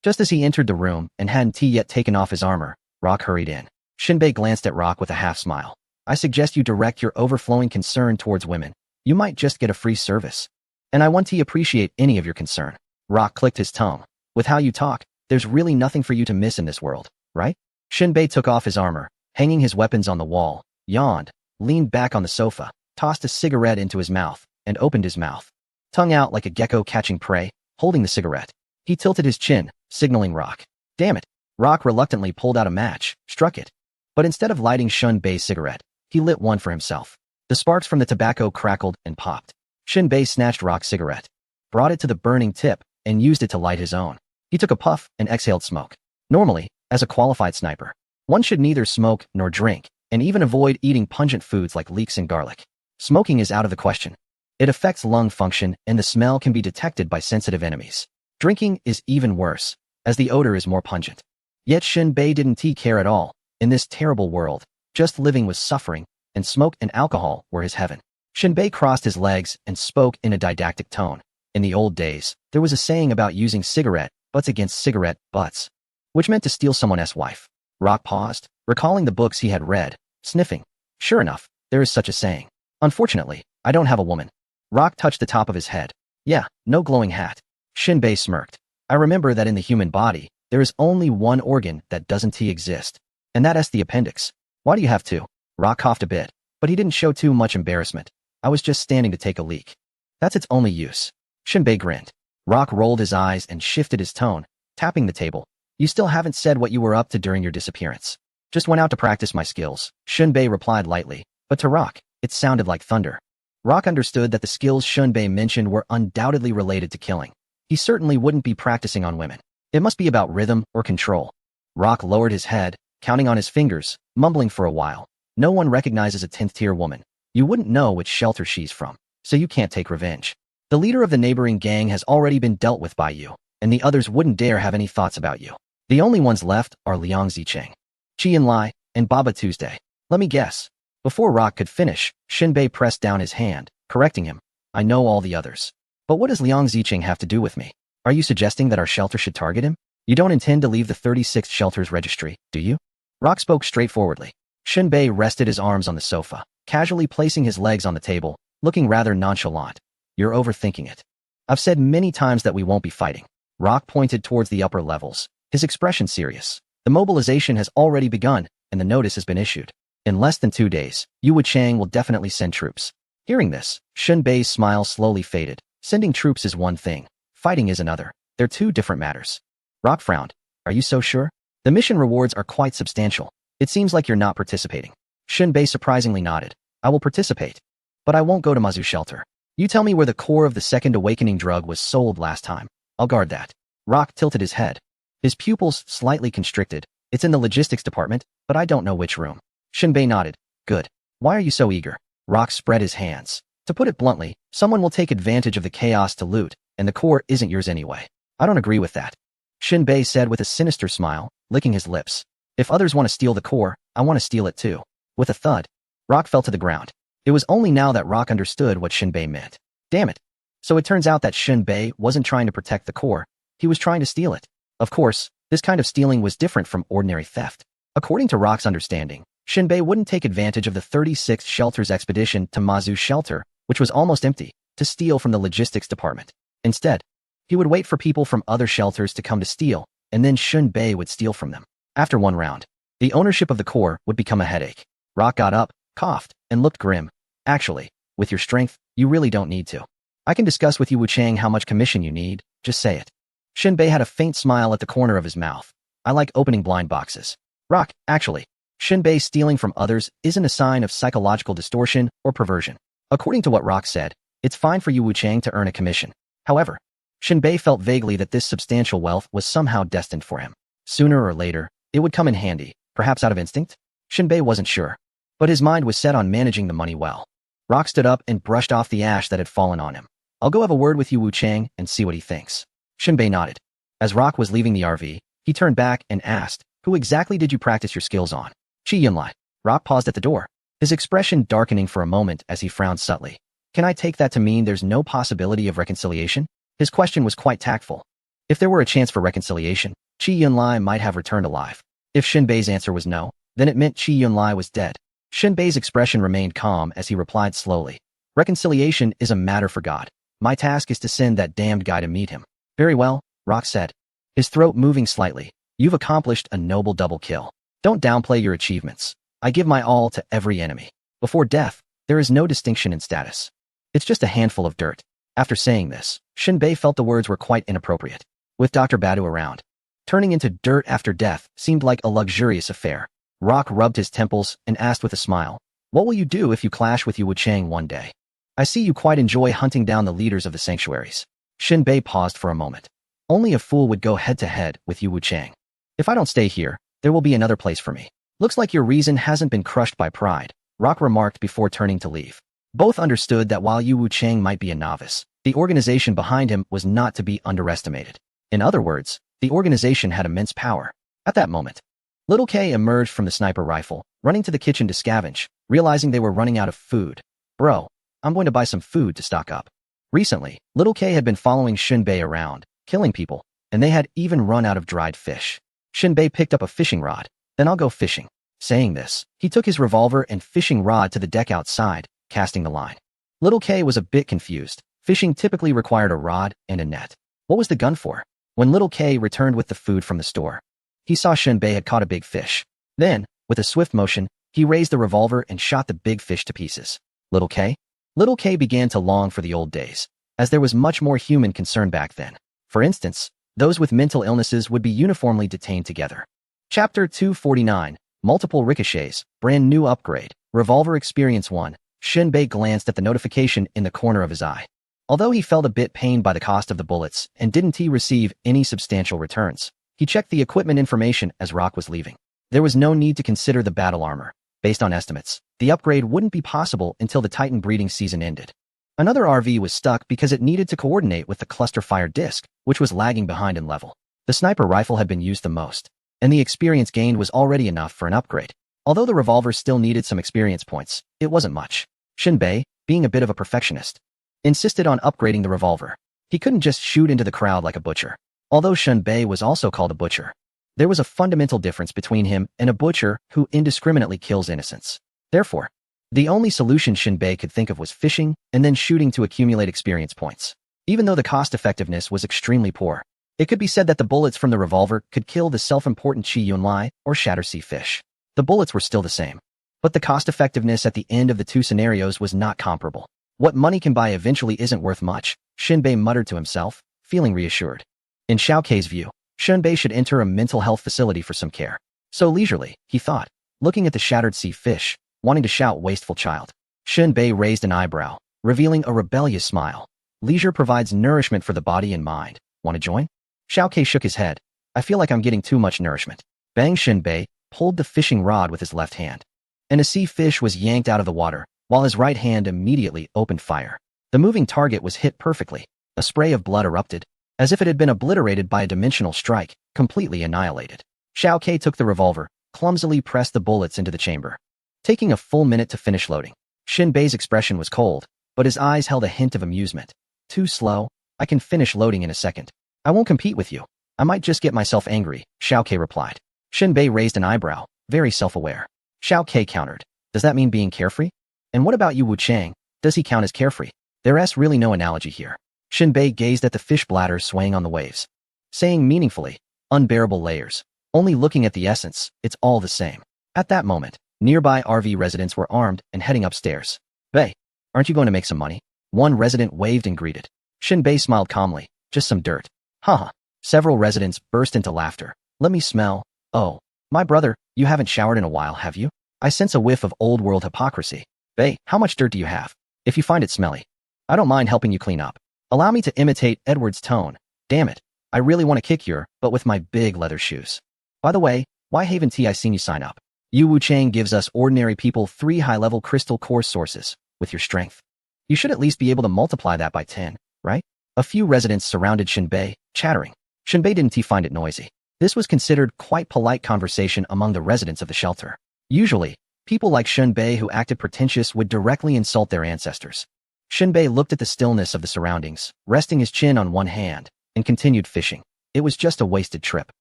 Just as he entered the room and hadn't yet taken off his armor, Rock hurried in. Shinbei glanced at Rock with a half-smile. I suggest you direct your overflowing concern towards women. You might just get a free service. And I want to appreciate any of your concern. Rock clicked his tongue. With how you talk, there's really nothing for you to miss in this world, right? Shinbei took off his armor, hanging his weapons on the wall, yawned, leaned back on the sofa, tossed a cigarette into his mouth, and opened his mouth. Tongue out like a gecko catching prey, holding the cigarette. He tilted his chin, signaling Rock. Damn it. Rock reluctantly pulled out a match, struck it. But instead of lighting Shinbei's cigarette, he lit one for himself. The sparks from the tobacco crackled and popped. Shinbei snatched Rock's cigarette, brought it to the burning tip, and used it to light his own. He took a puff and exhaled smoke. Normally, as a qualified sniper, one should neither smoke nor drink, and even avoid eating pungent foods like leeks and garlic. Smoking is out of the question. It affects lung function, and the smell can be detected by sensitive enemies. Drinking is even worse, as the odor is more pungent. Yet Shinbei didn't care at all. In this terrible world, just living was suffering, and smoke and alcohol were his heaven. Shinbei crossed his legs and spoke in a didactic tone. In the old days, there was a saying about using cigarette butts against cigarette butts, which meant to steal someone's wife. Rock paused, recalling the books he had read, sniffing. Sure enough, there is such a saying. Unfortunately, I don't have a woman. Rock touched the top of his head. Yeah, no glowing hat. Shinbei smirked. I remember that in the human body, there is only one organ that doesn't exist, and that's the appendix. Why do you have two? Rock coughed a bit, but he didn't show too much embarrassment. I was just standing to take a leak. That's its only use. Shinbei grinned. Rock rolled his eyes and shifted his tone, tapping the table. You still haven't said what you were up to during your disappearance. Just went out to practice my skills, Shinbei replied lightly, but to Rock, it sounded like thunder. Rock understood that the skills Shinbei mentioned were undoubtedly related to killing. He certainly wouldn't be practicing on women. It must be about rhythm or control. Rock lowered his head, counting on his fingers, mumbling for a while. No one recognizes a 10th-tier woman. You wouldn't know which shelter she's from, so you can't take revenge. The leader of the neighboring gang has already been dealt with by you, and the others wouldn't dare have any thoughts about you. The only ones left are Liang Zicheng, Chi Lai, and Baba Tuesday. Let me guess. Before Rock could finish, Shinbei pressed down his hand, correcting him. I know all the others. But what does Liang Zicheng have to do with me? Are you suggesting that our shelter should target him? You don't intend to leave the 36th shelter's registry, do you? Rock spoke straightforwardly. Shinbei rested his arms on the sofa, casually placing his legs on the table, looking rather nonchalant. You're overthinking it. I've said many times that we won't be fighting. Rock pointed towards the upper levels, his expression serious. The mobilization has already begun, and the notice has been issued. In less than 2 days, Yu Wuchang will definitely send troops. Hearing this, Shinbei's smile slowly faded. Sending troops is one thing. Fighting is another. They're two different matters. Rock frowned. Are you so sure? The mission rewards are quite substantial. It seems like you're not participating. Shinbei surprisingly nodded. I will participate. But I won't go to Mazu shelter. You tell me where the core of the second awakening drug was sold last time. I'll guard that. Rock tilted his head. His pupils slightly constricted. It's in the logistics department, but I don't know which room. Shinbei nodded. Good. Why are you so eager? Rock spread his hands. To put it bluntly, someone will take advantage of the chaos to loot, and the core isn't yours anyway. I don't agree with that. Shinbei said with a sinister smile, licking his lips. If others want to steal the core, I want to steal it too. With a thud, Rock fell to the ground. It was only now that Rock understood what Shinbei meant. Damn it. So it turns out that Shinbei wasn't trying to protect the core, he was trying to steal it. Of course, this kind of stealing was different from ordinary theft. According to Rock's understanding, Shinbei wouldn't take advantage of the 36th Shelter's expedition to Mazu Shelter, which was almost empty, to steal from the logistics department. Instead, he would wait for people from other shelters to come to steal, and then Shinbei would steal from them. After one round, the ownership of the core would become a headache. Rock got up, coughed, and looked grim. Actually, with your strength, you really don't need to. I can discuss with you Wuchang how much commission you need, just say it. Shinbei had a faint smile at the corner of his mouth. I like opening blind boxes. Rock, actually, Shinbei stealing from others isn't a sign of psychological distortion or perversion. According to what Rock said, it's fine for Yu Wuchang to earn a commission. However, Shinbei felt vaguely that this substantial wealth was somehow destined for him. Sooner or later, it would come in handy, perhaps out of instinct? Shinbei wasn't sure, but his mind was set on managing the money well. Rock stood up and brushed off the ash that had fallen on him. I'll go have a word with Yu Wuchang and see what he thinks. Shinbei nodded. As Rock was leaving the RV, he turned back and asked, who exactly did you practice your skills on? Chi Yunlai. Rock paused at the door, his expression darkening for a moment as he frowned subtly. Can I take that to mean there's no possibility of reconciliation? His question was quite tactful. If there were a chance for reconciliation, Qi Yunlai might have returned alive. If Shinbei's answer was no, then it meant Qi Yunlai was dead. Shinbei's expression remained calm as he replied slowly. Reconciliation is a matter for God. My task is to send that damned guy to meet him. Very well, Rock said, his throat moving slightly. You've accomplished a noble double kill. Don't downplay your achievements. I give my all to every enemy. Before death, there is no distinction in status. It's just a handful of dirt. After saying this, Shinbei felt the words were quite inappropriate. With Dr. Badu around, turning into dirt after death seemed like a luxurious affair. Rock rubbed his temples and asked with a smile, what will you do if you clash with Yu Wuchang one day? I see you quite enjoy hunting down the leaders of the sanctuaries. Shinbei paused for a moment. Only a fool would go head-to-head with Yu Wuchang. If I don't stay here, there will be another place for me. Looks like your reason hasn't been crushed by pride, Rock remarked before turning to leave. Both understood that while Yu Wuchang might be a novice, the organization behind him was not to be underestimated. In other words, the organization had immense power. At that moment, Little K emerged from the sniper rifle, running to the kitchen to scavenge, realizing they were running out of food. Bro, I'm going to buy some food to stock up. Recently, Little K had been following Shinbei around, killing people, and they had even run out of dried fish. Shinbei picked up a fishing rod. Then I'll go fishing. Saying this, he took his revolver and fishing rod to the deck outside, casting the line. Little K was a bit confused. Fishing typically required a rod and a net. What was the gun for? When Little K returned with the food from the store, he saw Shinbei had caught a big fish. Then, with a swift motion, he raised the revolver and shot the big fish to pieces. Little K? Little K began to long for the old days, as there was much more human concern back then. For instance, those with mental illnesses would be uniformly detained together. Chapter 249, Multiple Ricochets, Brand New Upgrade, Revolver Experience 1. Shinbei glanced at the notification in the corner of his eye. Although he felt a bit pained by the cost of the bullets and didn't receive any substantial returns, he checked the equipment information as Rock was leaving. There was no need to consider the battle armor. Based on estimates, the upgrade wouldn't be possible until the Titan breeding season ended. Another RV was stuck because it needed to coordinate with the cluster fire disc, which was lagging behind in level. The sniper rifle had been used the most, and the experience gained was already enough for an upgrade. Although the revolver still needed some experience points, it wasn't much. Shinbei, being a bit of a perfectionist, insisted on upgrading the revolver. He couldn't just shoot into the crowd like a butcher. Although Shinbei was also called a butcher, there was a fundamental difference between him and a butcher who indiscriminately kills innocents. Therefore, the only solution Shinbei could think of was fishing and then shooting to accumulate experience points. Even though the cost-effectiveness was extremely poor, it could be said that the bullets from the revolver could kill the self-important Qi Yunlai or Shatter Sea Fish. The bullets were still the same, but the cost-effectiveness at the end of the two scenarios was not comparable. What money can buy eventually isn't worth much, Shinbei muttered to himself, feeling reassured. In Xiao Kei's view, Shinbei should enter a mental health facility for some care. So leisurely, he thought, looking at the shattered sea fish, wanting to shout wasteful child. Shinbei raised an eyebrow, revealing a rebellious smile. Leisure provides nourishment for the body and mind. Want to join? Xiao Kei shook his head. I feel like I'm getting too much nourishment. Bang. Shinbei pulled the fishing rod with his left hand, and a sea fish was yanked out of the water, while his right hand immediately opened fire. The moving target was hit perfectly. A spray of blood erupted, as if it had been obliterated by a dimensional strike, completely annihilated. Xiao Kei took the revolver, clumsily pressed the bullets into the chamber, taking a full minute to finish loading. Shinbei's expression was cold, but his eyes held a hint of amusement. Too slow. I can finish loading in a second. I won't compete with you. I might just get myself angry, Xiao Kei replied. Shinbei raised an eyebrow, very self-aware. Xiao Kei countered. Does that mean being carefree? And what about Yu Wuchang? Does he count as carefree? There's really no analogy here. Shinbei gazed at the fish bladder swaying on the waves, saying meaningfully, unbearable layers. Only looking at the essence, it's all the same. At that moment, nearby RV residents were armed and heading upstairs. Bei, aren't you going to make some money? One resident waved and greeted. Shinbei smiled calmly. Just some dirt. Haha. Several residents burst into laughter. Let me smell. Oh, my brother, you haven't showered in a while, have you? I sense a whiff of old-world hypocrisy. Bei, how much dirt do you have? If you find it smelly, I don't mind helping you clean up. Allow me to imitate Edward's tone. Damn it. I really want to kick your butt with my big leather shoes. By the way, why haven't I seen you sign up? Yu Wuchang gives us ordinary people 3 high-level crystal core sources. With your strength, you should at least be able to multiply that by 10, right? A few residents surrounded Shinbei, chattering. Shinbei didn't find it noisy. This was considered quite polite conversation among the residents of the shelter. Usually, people like Shinbei who acted pretentious would directly insult their ancestors. Shinbei looked at the stillness of the surroundings, resting his chin on one hand, and continued fishing. it was just a wasted trip.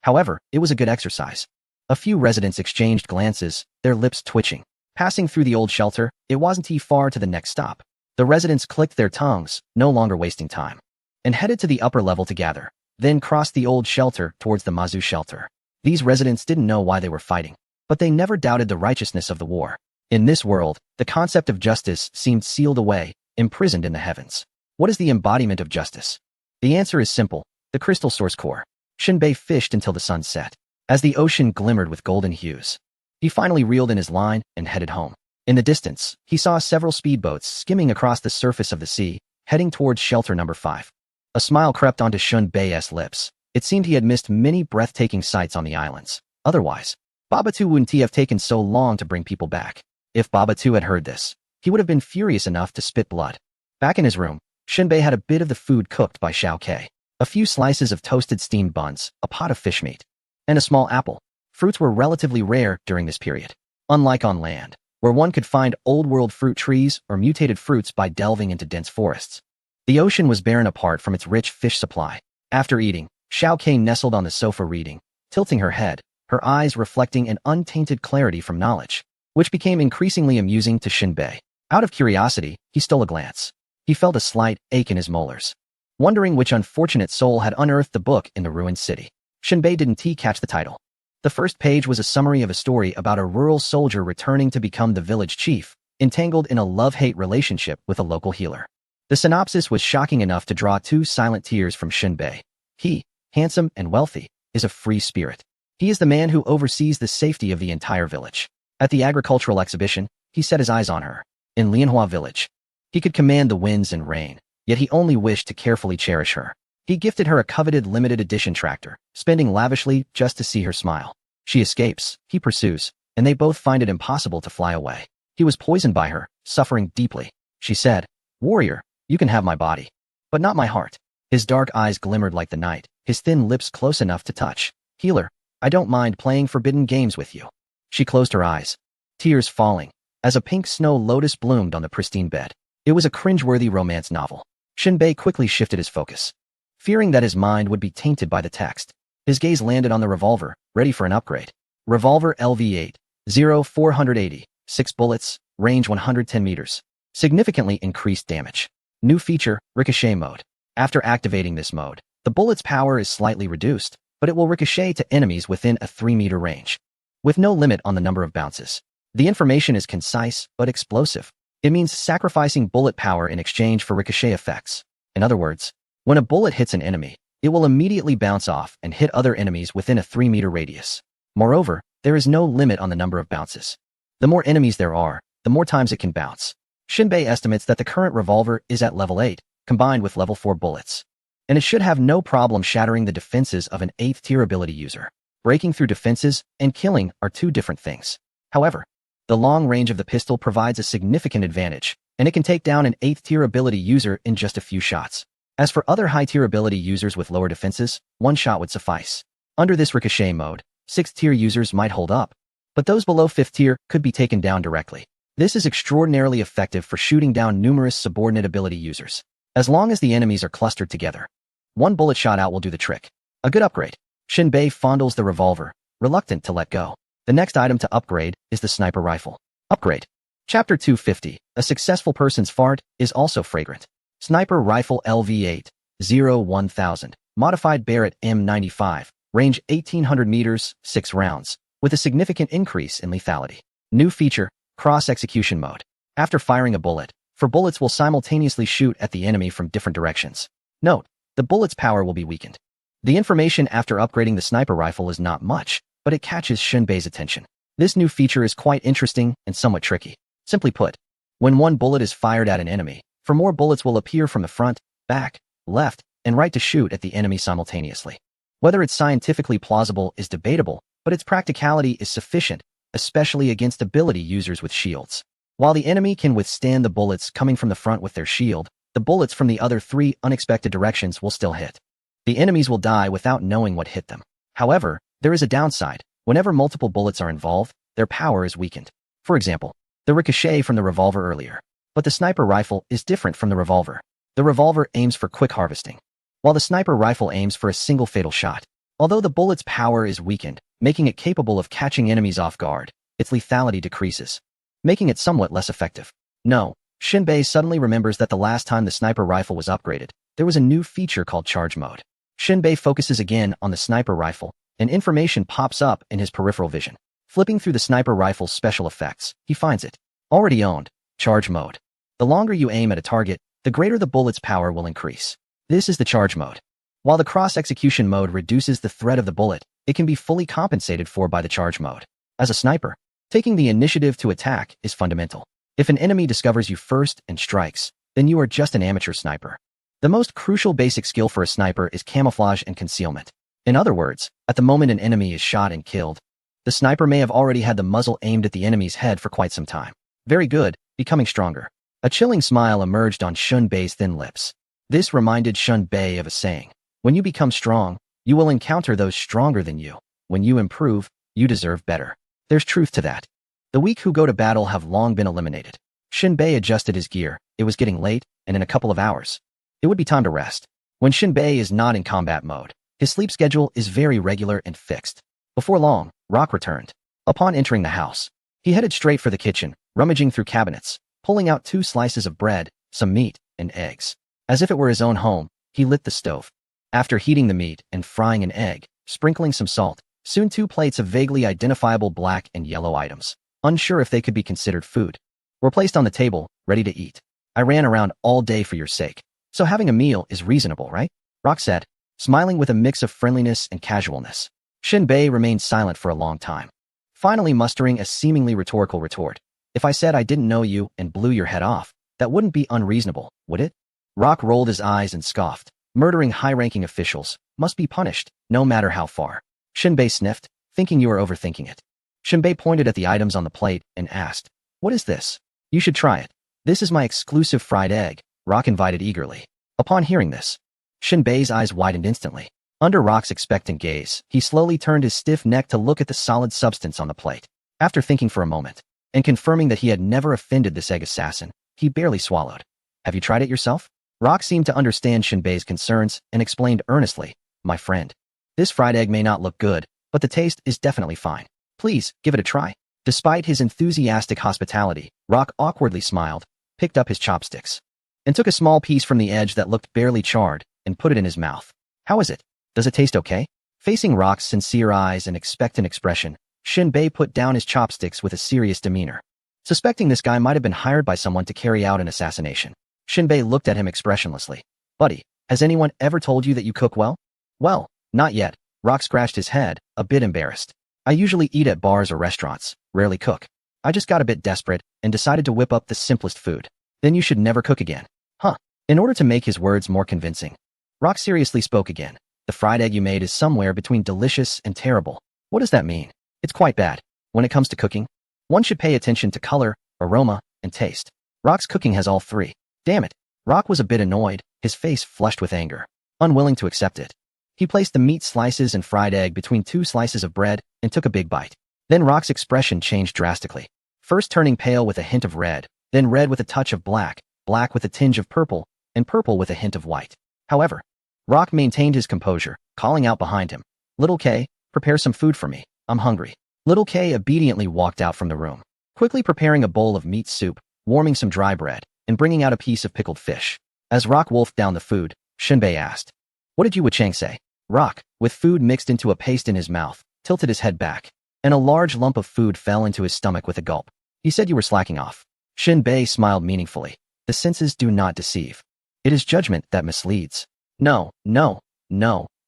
However, it was a good exercise. A few residents exchanged glances, their lips twitching. Passing through the old shelter, it wasn't too far to the next stop. The residents clicked their tongues, no longer wasting time, and headed to the upper level to gather, then crossed the old shelter towards the Mazu shelter. These residents didn't know why they were fighting, but they never doubted the righteousness of the war. In this world, the concept of justice seemed sealed away, imprisoned in the heavens. What is the embodiment of justice? The answer is simple: the crystal source core. Shinbei fished until the sun set. As the ocean glimmered with golden hues, he finally reeled in his line and headed home. In the distance, he saw several speedboats skimming across the surface of the sea, heading towards shelter number 5. A smile crept onto Shunbei's lips. It seemed he had missed many breathtaking sights on the islands. Otherwise, Babatu wouldn't have taken so long to bring people back. If Babatu had heard this, he would have been furious enough to spit blood. Back in his room, Shinbei had a bit of the food cooked by Xiao Kei. A few slices of toasted steamed buns, a pot of fish meat, and a small apple. Fruits were relatively rare during this period. Unlike on land, where one could find old-world fruit trees or mutated fruits by delving into dense forests, the ocean was barren apart from its rich fish supply. After eating, Xiao Kei nestled on the sofa reading, tilting her head, her eyes reflecting an untainted clarity from knowledge, which became increasingly amusing to Shinbei. Out of curiosity, he stole a glance. He felt a slight ache in his molars, wondering which unfortunate soul had unearthed the book in the ruined city. Shinbei didn't catch the title. The first page was a summary of a story about a rural soldier returning to become the village chief, entangled in a love-hate relationship with a local healer. The synopsis was shocking enough to draw 2 silent tears from Shinbei. He, handsome and wealthy, is a free spirit. He is the man who oversees the safety of the entire village. At the agricultural exhibition, he set his eyes on her. In Lianhua village, he could command the winds and rain, yet he only wished to carefully cherish her. He gifted her a coveted limited edition tractor, spending lavishly just to see her smile. She escapes, he pursues, and they both find it impossible to fly away. He was poisoned by her, suffering deeply. She said, "Warrior, you can have my body, but not my heart." His dark eyes glimmered like the night, his thin lips close enough to touch. "Healer, I don't mind playing forbidden games with you." She closed her eyes, tears falling, as a pink snow lotus bloomed on the pristine bed. It was a cringeworthy romance novel. Shinbei quickly shifted his focus, fearing that his mind would be tainted by the text. His gaze landed on the revolver, ready for an upgrade. Revolver LV8, 0480, 6 bullets, range 110 meters. Significantly increased damage. New feature, ricochet mode. After activating this mode, the bullet's power is slightly reduced, but it will ricochet to enemies within a 3-meter range, with no limit on the number of bounces. The information is concise but explosive. It means sacrificing bullet power in exchange for ricochet effects. In other words, when a bullet hits an enemy, it will immediately bounce off and hit other enemies within a 3-meter radius. Moreover, there is no limit on the number of bounces. The more enemies there are, the more times it can bounce. Shinbei estimates that the current revolver is at level 8, combined with level 4 bullets, and it should have no problem shattering the defenses of an 8th tier ability user. Breaking through defenses and killing are 2 different things. However, the long range of the pistol provides a significant advantage, and it can take down an 8th tier ability user in just a few shots. As for other high tier ability users with lower defenses, 1 shot would suffice. Under this ricochet mode, 6th tier users might hold up, but those below 5th tier could be taken down directly. This is extraordinarily effective for shooting down numerous subordinate ability users. As long as the enemies are clustered together, 1 bullet shot out will do the trick. A good upgrade. Shinbei fondles the revolver, reluctant to let go. The next item to upgrade is the sniper rifle. Upgrade. Chapter 250. A successful person's fart is also fragrant. Sniper rifle LV8, 1000. Modified Barrett M95. Range 1800 meters, 6 rounds, with a significant increase in lethality. New feature, cross-execution mode. After firing a bullet, 4 bullets will simultaneously shoot at the enemy from different directions. Note, the bullet's power will be weakened. The information after upgrading the sniper rifle is not much, but it catches Shinbei's attention. This new feature is quite interesting and somewhat tricky. Simply put, when 1 bullet is fired at an enemy, 4 more bullets will appear from the front, back, left, and right to shoot at the enemy simultaneously. Whether it's scientifically plausible is debatable, but its practicality is sufficient, especially against ability users with shields. While the enemy can withstand the bullets coming from the front with their shield, the bullets from the other 3 unexpected directions will still hit. The enemies will die without knowing what hit them. However, there is a downside. Whenever multiple bullets are involved, their power is weakened. For example, the ricochet from the revolver earlier. But the sniper rifle is different from the revolver. The revolver aims for quick harvesting, while the sniper rifle aims for a single fatal shot. Although the bullet's power is weakened, making it capable of catching enemies off guard, its lethality decreases, making it somewhat less effective. No, Shinbei suddenly remembers that the last time the sniper rifle was upgraded, there was a new feature called charge mode. Shinbei focuses again on the sniper rifle, and information pops up in his peripheral vision. Flipping through the sniper rifle's special effects, he finds it. Already owned, charge mode. The longer you aim at a target, the greater the bullet's power will increase. This is the charge mode. While the cross-execution mode reduces the threat of the bullet, it can be fully compensated for by the charge mode. As a sniper, taking the initiative to attack is fundamental. If an enemy discovers you first and strikes, then you are just an amateur sniper. The most crucial basic skill for a sniper is camouflage and concealment. In other words, at the moment an enemy is shot and killed, the sniper may have already had the muzzle aimed at the enemy's head for quite some time. Very good, becoming stronger. A chilling smile emerged on Shunbei's thin lips. This reminded Shunbei of a saying. When you become strong, you will encounter those stronger than you. When you improve, you deserve better. There's truth to that. The weak who go to battle have long been eliminated. Shinbei adjusted his gear. It was getting late, and in a couple of hours, it would be time to rest. When Shinbei is not in combat mode, his sleep schedule is very regular and fixed. Before long, Rock returned. Upon entering the house, he headed straight for the kitchen, rummaging through cabinets, pulling out 2 slices of bread, some meat, and eggs. As if it were his own home, he lit the stove. After heating the meat and frying an egg, sprinkling some salt, soon 2 plates of vaguely identifiable black and yellow items, unsure if they could be considered food, were placed on the table, ready to eat. I ran around all day for your sake, so having a meal is reasonable, right? Rock said, smiling with a mix of friendliness and casualness. Shinbei remained silent for a long time, finally mustering a seemingly rhetorical retort. If I said I didn't know you and blew your head off, that wouldn't be unreasonable, would it? Rock rolled his eyes and scoffed. Murdering high-ranking officials must be punished, no matter how far. Shinbei sniffed, thinking you were overthinking it. Shinbei pointed at the items on the plate and asked, what is this? You should try it. This is my exclusive fried egg, Rock invited eagerly. Upon hearing this, Shinbei's eyes widened instantly. Under Rock's expectant gaze, he slowly turned his stiff neck to look at the solid substance on the plate. After thinking for a moment, and confirming that he had never offended this egg assassin, he barely swallowed. Have you tried it yourself? Rock seemed to understand Shinbei's concerns and explained earnestly, my friend. This fried egg may not look good, but the taste is definitely fine. Please, give it a try. Despite his enthusiastic hospitality, Rock awkwardly smiled, picked up his chopsticks, and took a small piece from the edge that looked barely charred and put it in his mouth. How is it? Does it taste okay? Facing Rock's sincere eyes and expectant expression, Shinbei put down his chopsticks with a serious demeanor, suspecting this guy might have been hired by someone to carry out an assassination. Shinbei looked at him expressionlessly. Buddy, has anyone ever told you that you cook well? Well, not yet. Rock scratched his head, a bit embarrassed. I usually eat at bars or restaurants, rarely cook. I just got a bit desperate and decided to whip up the simplest food. Then you should never cook again. Huh. In order to make his words more convincing, Rock seriously spoke again. The fried egg you made is somewhere between delicious and terrible. What does that mean? It's quite bad. When it comes to cooking, one should pay attention to color, aroma, and taste. Rock's cooking has all 3. Damn it. Rock was a bit annoyed, his face flushed with anger, unwilling to accept it. He placed the meat slices and fried egg between 2 slices of bread and took a big bite. Then Rock's expression changed drastically, first turning pale with a hint of red, then red with a touch of black, black with a tinge of purple, and purple with a hint of white. However, Rock maintained his composure, calling out behind him, Little K, prepare some food for me. I'm hungry. Little K obediently walked out from the room, quickly preparing a bowl of meat soup, warming some dry bread, and bringing out a piece of pickled fish. As Rock wolfed down the food, Shinbei asked, what did you Wu-Chang say? Rock, with food mixed into a paste in his mouth, tilted his head back, and a large lump of food fell into his stomach with a gulp. He said you were slacking off. Shinbei smiled meaningfully. The senses do not deceive. It is judgment that misleads. No,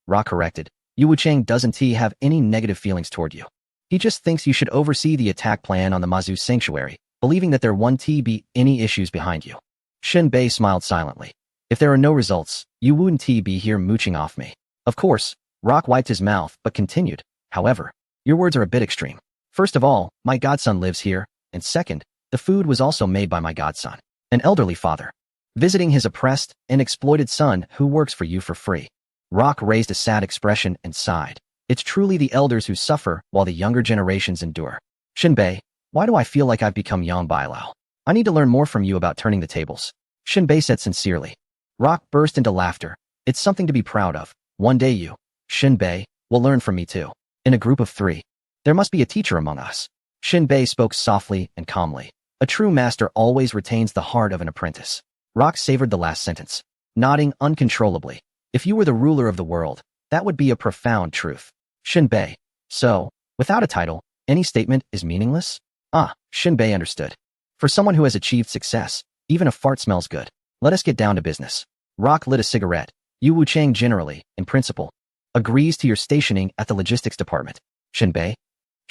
Rock corrected. Yu Wu-Chang doesn't have any negative feelings toward you. He just thinks you should oversee the attack plan on the Mazu Sanctuary, believing that there won't be any issues behind you. Shinbei smiled silently. If there are no results, you wouldn't be here mooching off me. Of course, Rock wiped his mouth but continued. However, your words are a bit extreme. First of all, my godson lives here, and second, the food was also made by my godson, an elderly father, visiting his oppressed and exploited son who works for you for free. Rock raised a sad expression and sighed. It's truly the elders who suffer while the younger generations endure. Shinbei, why do I feel like I've become Yang Bailao? I need to learn more from you about turning the tables. Shinbei said sincerely. Rock burst into laughter, It's something to be proud of. One day you, Shinbei, will learn from me too. In a group of 3. There must be a teacher among us. Shinbei spoke softly and calmly. A true master always retains the heart of an apprentice. Rock savored the last sentence, nodding uncontrollably. If you were the ruler of the world, that would be a profound truth. Shinbei. So, without a title, any statement is meaningless? Ah, Shinbei understood. For someone who has achieved success, even a fart smells good. Let us get down to business. Rock lit a cigarette. Yu Wuchang generally, in principle, agrees to your stationing at the logistics department. Shinbei?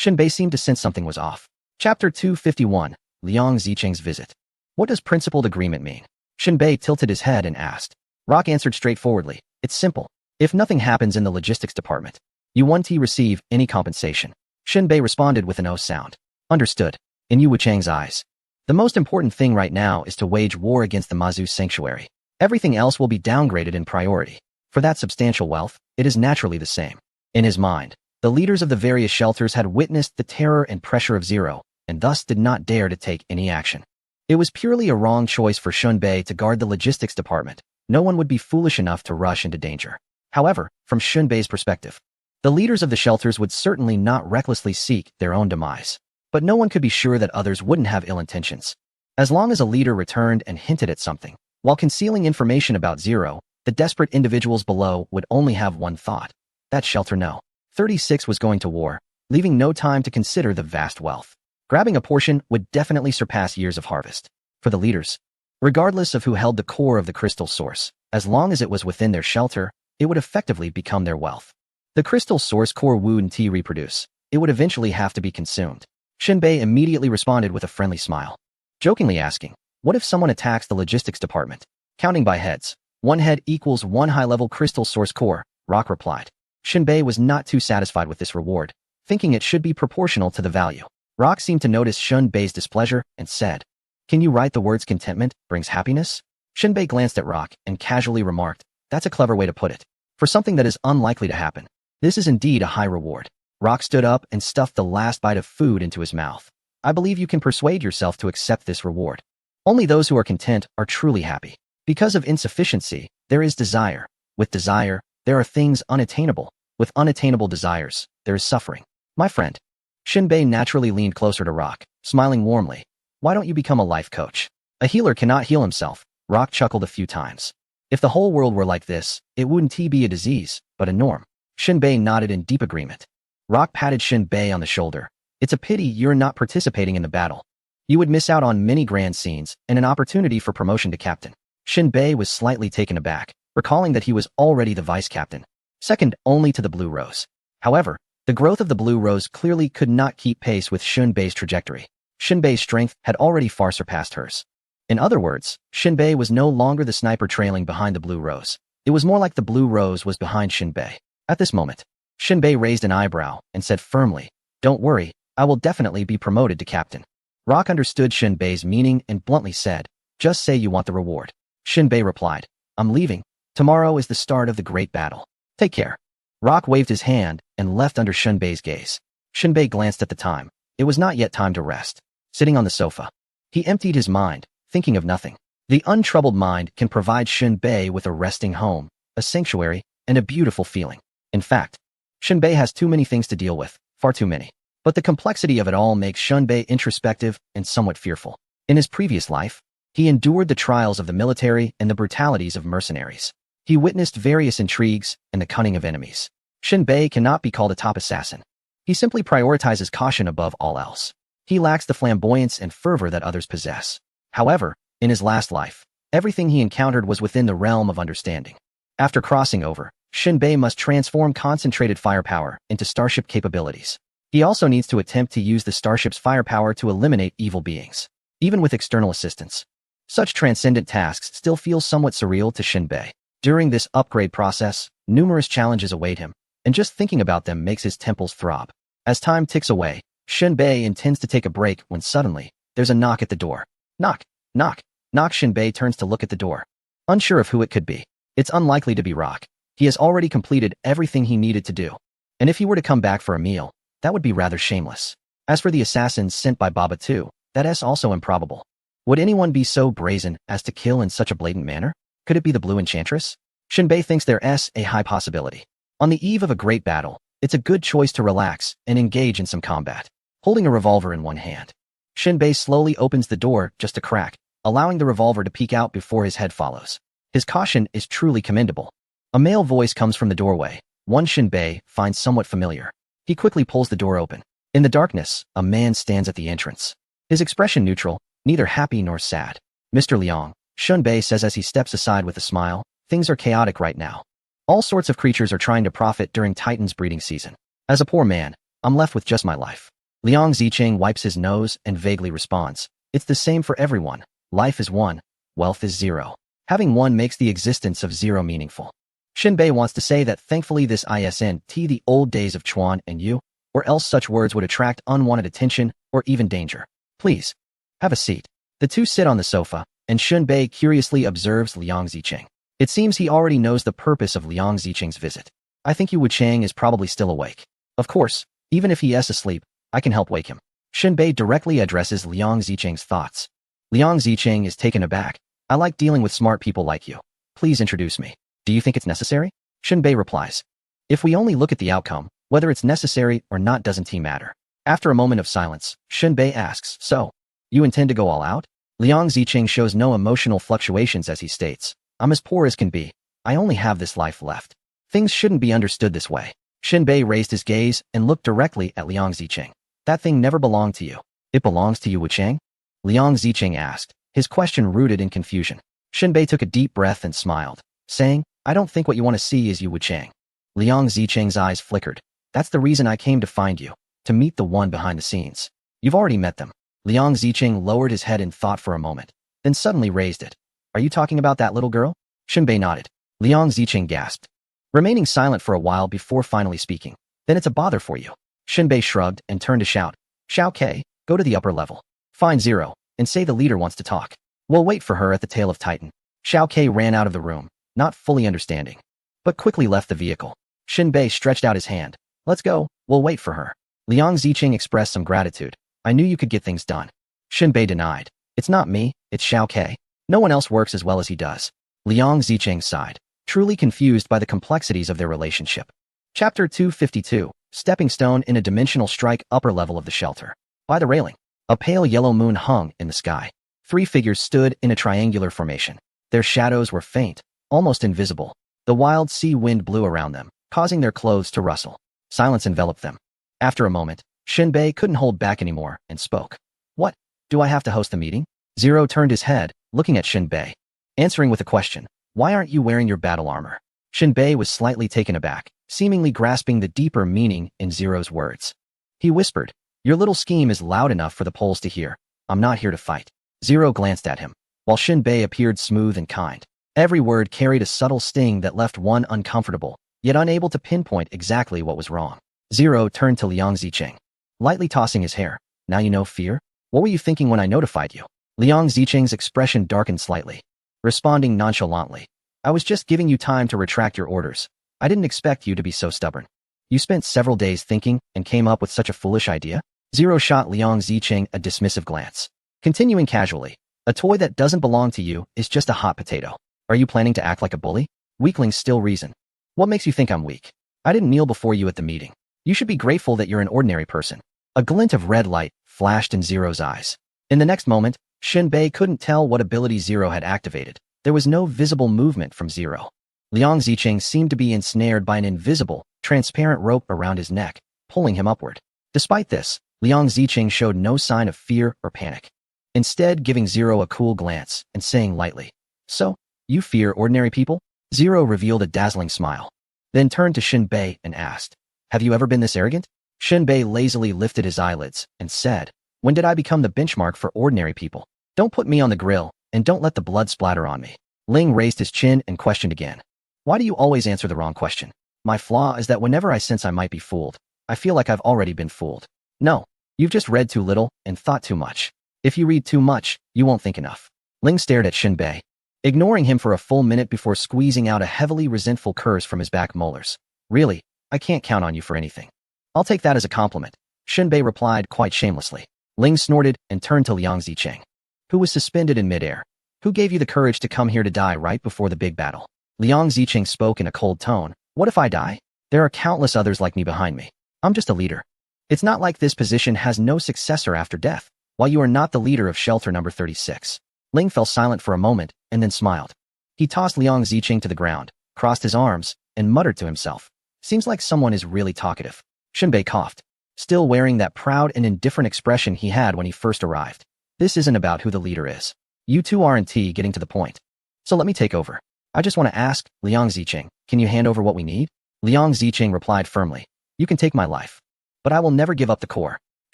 Shinbei seemed to sense something was off. Chapter 251, Liang Zicheng's visit. What does principled agreement mean? Shinbei tilted his head and asked. Rock answered straightforwardly. It's simple. If nothing happens in the logistics department, you won't receive any compensation. Shinbei responded with an O sound. Understood. In Yu Wuchang's eyes, the most important thing right now is to wage war against the Mazu sanctuary. Everything else will be downgraded in priority. For that substantial wealth, it is naturally the same. In his mind, the leaders of the various shelters had witnessed the terror and pressure of Zero, and thus did not dare to take any action. It was purely a wrong choice for Shinbei to guard the logistics department. No one would be foolish enough to rush into danger. However, from Shinbei's perspective, the leaders of the shelters would certainly not recklessly seek their own demise. But no one could be sure that others wouldn't have ill intentions. As long as a leader returned and hinted at something, while concealing information about Zero, the desperate individuals below would only have one thought. That shelter no. 36 was going to war, leaving no time to consider the vast wealth. Grabbing a portion would definitely surpass years of harvest. For the leaders, regardless of who held the core of the crystal source, as long as it was within their shelter, it would effectively become their wealth. The crystal source core wouldn't reproduce. It would eventually have to be consumed. Shinbei immediately responded with a friendly smile, jokingly asking, what if someone attacks the logistics department? Counting by heads. 1 head equals 1 high-level crystal source core, Rock replied. Shinbei was not too satisfied with this reward, thinking it should be proportional to the value. Rock seemed to notice Shinbei's displeasure and said, can you write the words contentment brings happiness? Shinbei glanced at Rock and casually remarked, that's a clever way to put it. For something that is unlikely to happen, this is indeed a high reward. Rock stood up and stuffed the last bite of food into his mouth. I believe you can persuade yourself to accept this reward. Only those who are content are truly happy. Because of insufficiency, there is desire. With desire, there are things unattainable. With unattainable desires, there is suffering. My friend. Shinbei naturally leaned closer to Rock, smiling warmly. Why don't you become a life coach? A healer cannot heal himself. Rock chuckled a few times. If the whole world were like this, it wouldn't be a disease, but a norm. Shinbei nodded in deep agreement. Rock patted Shinbei on the shoulder. It's a pity you're not participating in the battle. You would miss out on many grand scenes and an opportunity for promotion to captain. Shinbei was slightly taken aback, recalling that he was already the vice captain, second only to the Blue Rose. However, the growth of the Blue Rose clearly could not keep pace with Shinbei's trajectory. Shinbei's strength had already far surpassed hers. In other words, Shinbei was no longer the sniper trailing behind the Blue Rose. It was more like the Blue Rose was behind Shinbei. At this moment, Shinbei raised an eyebrow and said firmly, don't worry, I will definitely be promoted to captain. Rock understood Shinbei's meaning and bluntly said, just say you want the reward. Shinbei replied, I'm leaving. Tomorrow is the start of the great battle. Take care. Rock waved his hand and left under Shinbei's gaze. Shinbei glanced at the time. It was not yet time to rest. Sitting on the sofa, he emptied his mind, thinking of nothing. The untroubled mind can provide Shinbei with a resting home, a sanctuary, and a beautiful feeling. In fact, Shinbei has too many things to deal with, far too many. But the complexity of it all makes Shinbei introspective and somewhat fearful. In his previous life, he endured the trials of the military and the brutalities of mercenaries. He witnessed various intrigues and the cunning of enemies. Shinbei cannot be called a top assassin. He simply prioritizes caution above all else. He lacks the flamboyance and fervor that others possess. However, in his last life, everything he encountered was within the realm of understanding. After crossing over, Shinbei must transform concentrated firepower into starship capabilities. He also needs to attempt to use the starship's firepower to eliminate evil beings, even with external assistance. Such transcendent tasks still feel somewhat surreal to Shinbei. During this upgrade process, numerous challenges await him, and just thinking about them makes his temples throb. As time ticks away, Shinbei intends to take a break when suddenly, there's a knock at the door. Knock, knock, knock. Shinbei turns to look at the door, unsure of who it could be. It's unlikely to be Rock. He has already completed everything he needed to do. And if he were to come back for a meal, that would be rather shameless. As for the assassins sent by Baba too, that is also improbable. Would anyone be so brazen as to kill in such a blatant manner? Could it be the Blue Enchantress? Shinbei thinks there's a high possibility. On the eve of a great battle, it's a good choice to relax and engage in some combat. Holding a revolver in one hand, Shinbei slowly opens the door just a crack, allowing the revolver to peek out before his head follows. His caution is truly commendable. A male voice comes from the doorway, one Shinbei finds somewhat familiar. He quickly pulls the door open. In the darkness, a man stands at the entrance. His expression neutral, neither happy nor sad. Mr. Liang, Shinbei says as he steps aside with a smile, things are chaotic right now. All sorts of creatures are trying to profit during Titan's breeding season. As a poor man, I'm left with just my life. Liang Zicheng wipes his nose and vaguely responds, it's the same for everyone. Life is one, wealth is zero. Having one makes the existence of zero meaningful. Shinbei wants to say that thankfully this isn't the old days of Chuan and Yu, or else such words would attract unwanted attention or even danger. Please, have a seat. The two sit on the sofa, and Shinbei curiously observes Liang Zicheng. It seems he already knows the purpose of Liang Zicheng's visit. I think Yu Wuchang is probably still awake. Of course, even if he is asleep, I can help wake him. Shinbei directly addresses Liang Zicheng's thoughts. Liang Zicheng is taken aback. I like dealing with smart people like you. Please introduce me. Do you think it's necessary? Shinbei replies. If we only look at the outcome, whether it's necessary or not doesn't matter. After a moment of silence, Shinbei asks, so, you intend to go all out? Liang Zicheng shows no emotional fluctuations as he states, I'm as poor as can be. I only have this life left. Things shouldn't be understood this way. Shinbei raised his gaze and looked directly at Liang Zicheng. That thing never belonged to you. It belongs to Yu Wuchang? Liang Zicheng asked, his question rooted in confusion. Shinbei took a deep breath and smiled, saying, I don't think what you want to see is Yu Wuchang. Liang Zicheng's eyes flickered. That's the reason I came to find you, to meet the one behind the scenes. You've already met them. Liang Zicheng lowered his head in thought for a moment, then suddenly raised it. Are you talking about that little girl? Shinbei nodded. Liang Zicheng gasped, remaining silent for a while before finally speaking. Then it's a bother for you. Shinbei shrugged and turned to shout, Xiao Ke, go to the upper level. Find Zero, and say the leader wants to talk. We'll wait for her at the tail of Titan. Xiao Ke ran out of the room, not fully understanding, but quickly left the vehicle. Shinbei stretched out his hand. Let's go, we'll wait for her. Liang Zicheng expressed some gratitude. I knew you could get things done. Shinbei denied. It's not me, it's Xiao Ke. No one else works as well as he does. Liang Zicheng sighed, truly confused by the complexities of their relationship. Chapter 252, Stepping Stone in a Dimensional Strike. Upper level of the shelter. By the railing, a pale yellow moon hung in the sky. 3 figures stood in a triangular formation. Their shadows were faint, almost invisible. The wild sea wind blew around them, causing their clothes to rustle. Silence enveloped them. After a moment, Shinbei couldn't hold back anymore and spoke. What? Do I have to host the meeting? Zero turned his head, looking at Shinbei, answering with a question. Why aren't you wearing your battle armor? Shinbei was slightly taken aback, seemingly grasping the deeper meaning in Zero's words. He whispered, your little scheme is loud enough for the Poles to hear. I'm not here to fight. Zero glanced at him, while Shinbei appeared smooth and kind. Every word carried a subtle sting that left one uncomfortable, yet unable to pinpoint exactly what was wrong. Zero turned to Liang Zicheng, lightly tossing his hair. Now you know fear? What were you thinking when I notified you? Liang Zicheng's expression darkened slightly, responding nonchalantly. I was just giving you time to retract your orders. I didn't expect you to be so stubborn. You spent several days thinking and came up with such a foolish idea? Zero shot Liang Zicheng a dismissive glance. Continuing casually, a toy that doesn't belong to you is just a hot potato. Are you planning to act like a bully? Weaklings still reason. What makes you think I'm weak? I didn't kneel before you at the meeting. You should be grateful that you're an ordinary person. A glint of red light flashed in Zero's eyes. In the next moment, Shinbei couldn't tell what ability Zero had activated. There was no visible movement from Zero. Liang Zicheng seemed to be ensnared by an invisible, transparent rope around his neck, pulling him upward. Despite this, Liang Zicheng showed no sign of fear or panic, instead giving Zero a cool glance and saying lightly, So, you fear ordinary people? Zero revealed a dazzling smile, then turned to Shinbei and asked, Have you ever been this arrogant? Shinbei lazily lifted his eyelids and said, When did I become the benchmark for ordinary people? Don't put me on the grill, and don't let the blood splatter on me. Ling raised his chin and questioned again. Why do you always answer the wrong question? My flaw is that whenever I sense I might be fooled, I feel like I've already been fooled. No, you've just read too little and thought too much. If you read too much, you won't think enough. Ling stared at Shinbei, ignoring him for a full minute before squeezing out a heavily resentful curse from his back molars. Really, I can't count on you for anything. I'll take that as a compliment, Shinbei replied quite shamelessly. Ling snorted and turned to Liang Zicheng, who was suspended in midair. Who gave you the courage to come here to die right before the big battle? Liang Ziqing spoke in a cold tone. What if I die? There are countless others like me behind me. I'm just a leader. It's not like this position has no successor after death, while you are not the leader of shelter number 36. Ling fell silent for a moment and then smiled. He tossed Liang Ziqing to the ground, crossed his arms, and muttered to himself. Seems like someone is really talkative. Shinbei coughed, still wearing that proud and indifferent expression he had when he first arrived. This isn't about who the leader is. You two aren't getting to the point. So let me take over. I just want to ask, Liang Ziqing, can you hand over what we need? Liang Ziqing replied firmly. You can take my life. But I will never give up the core.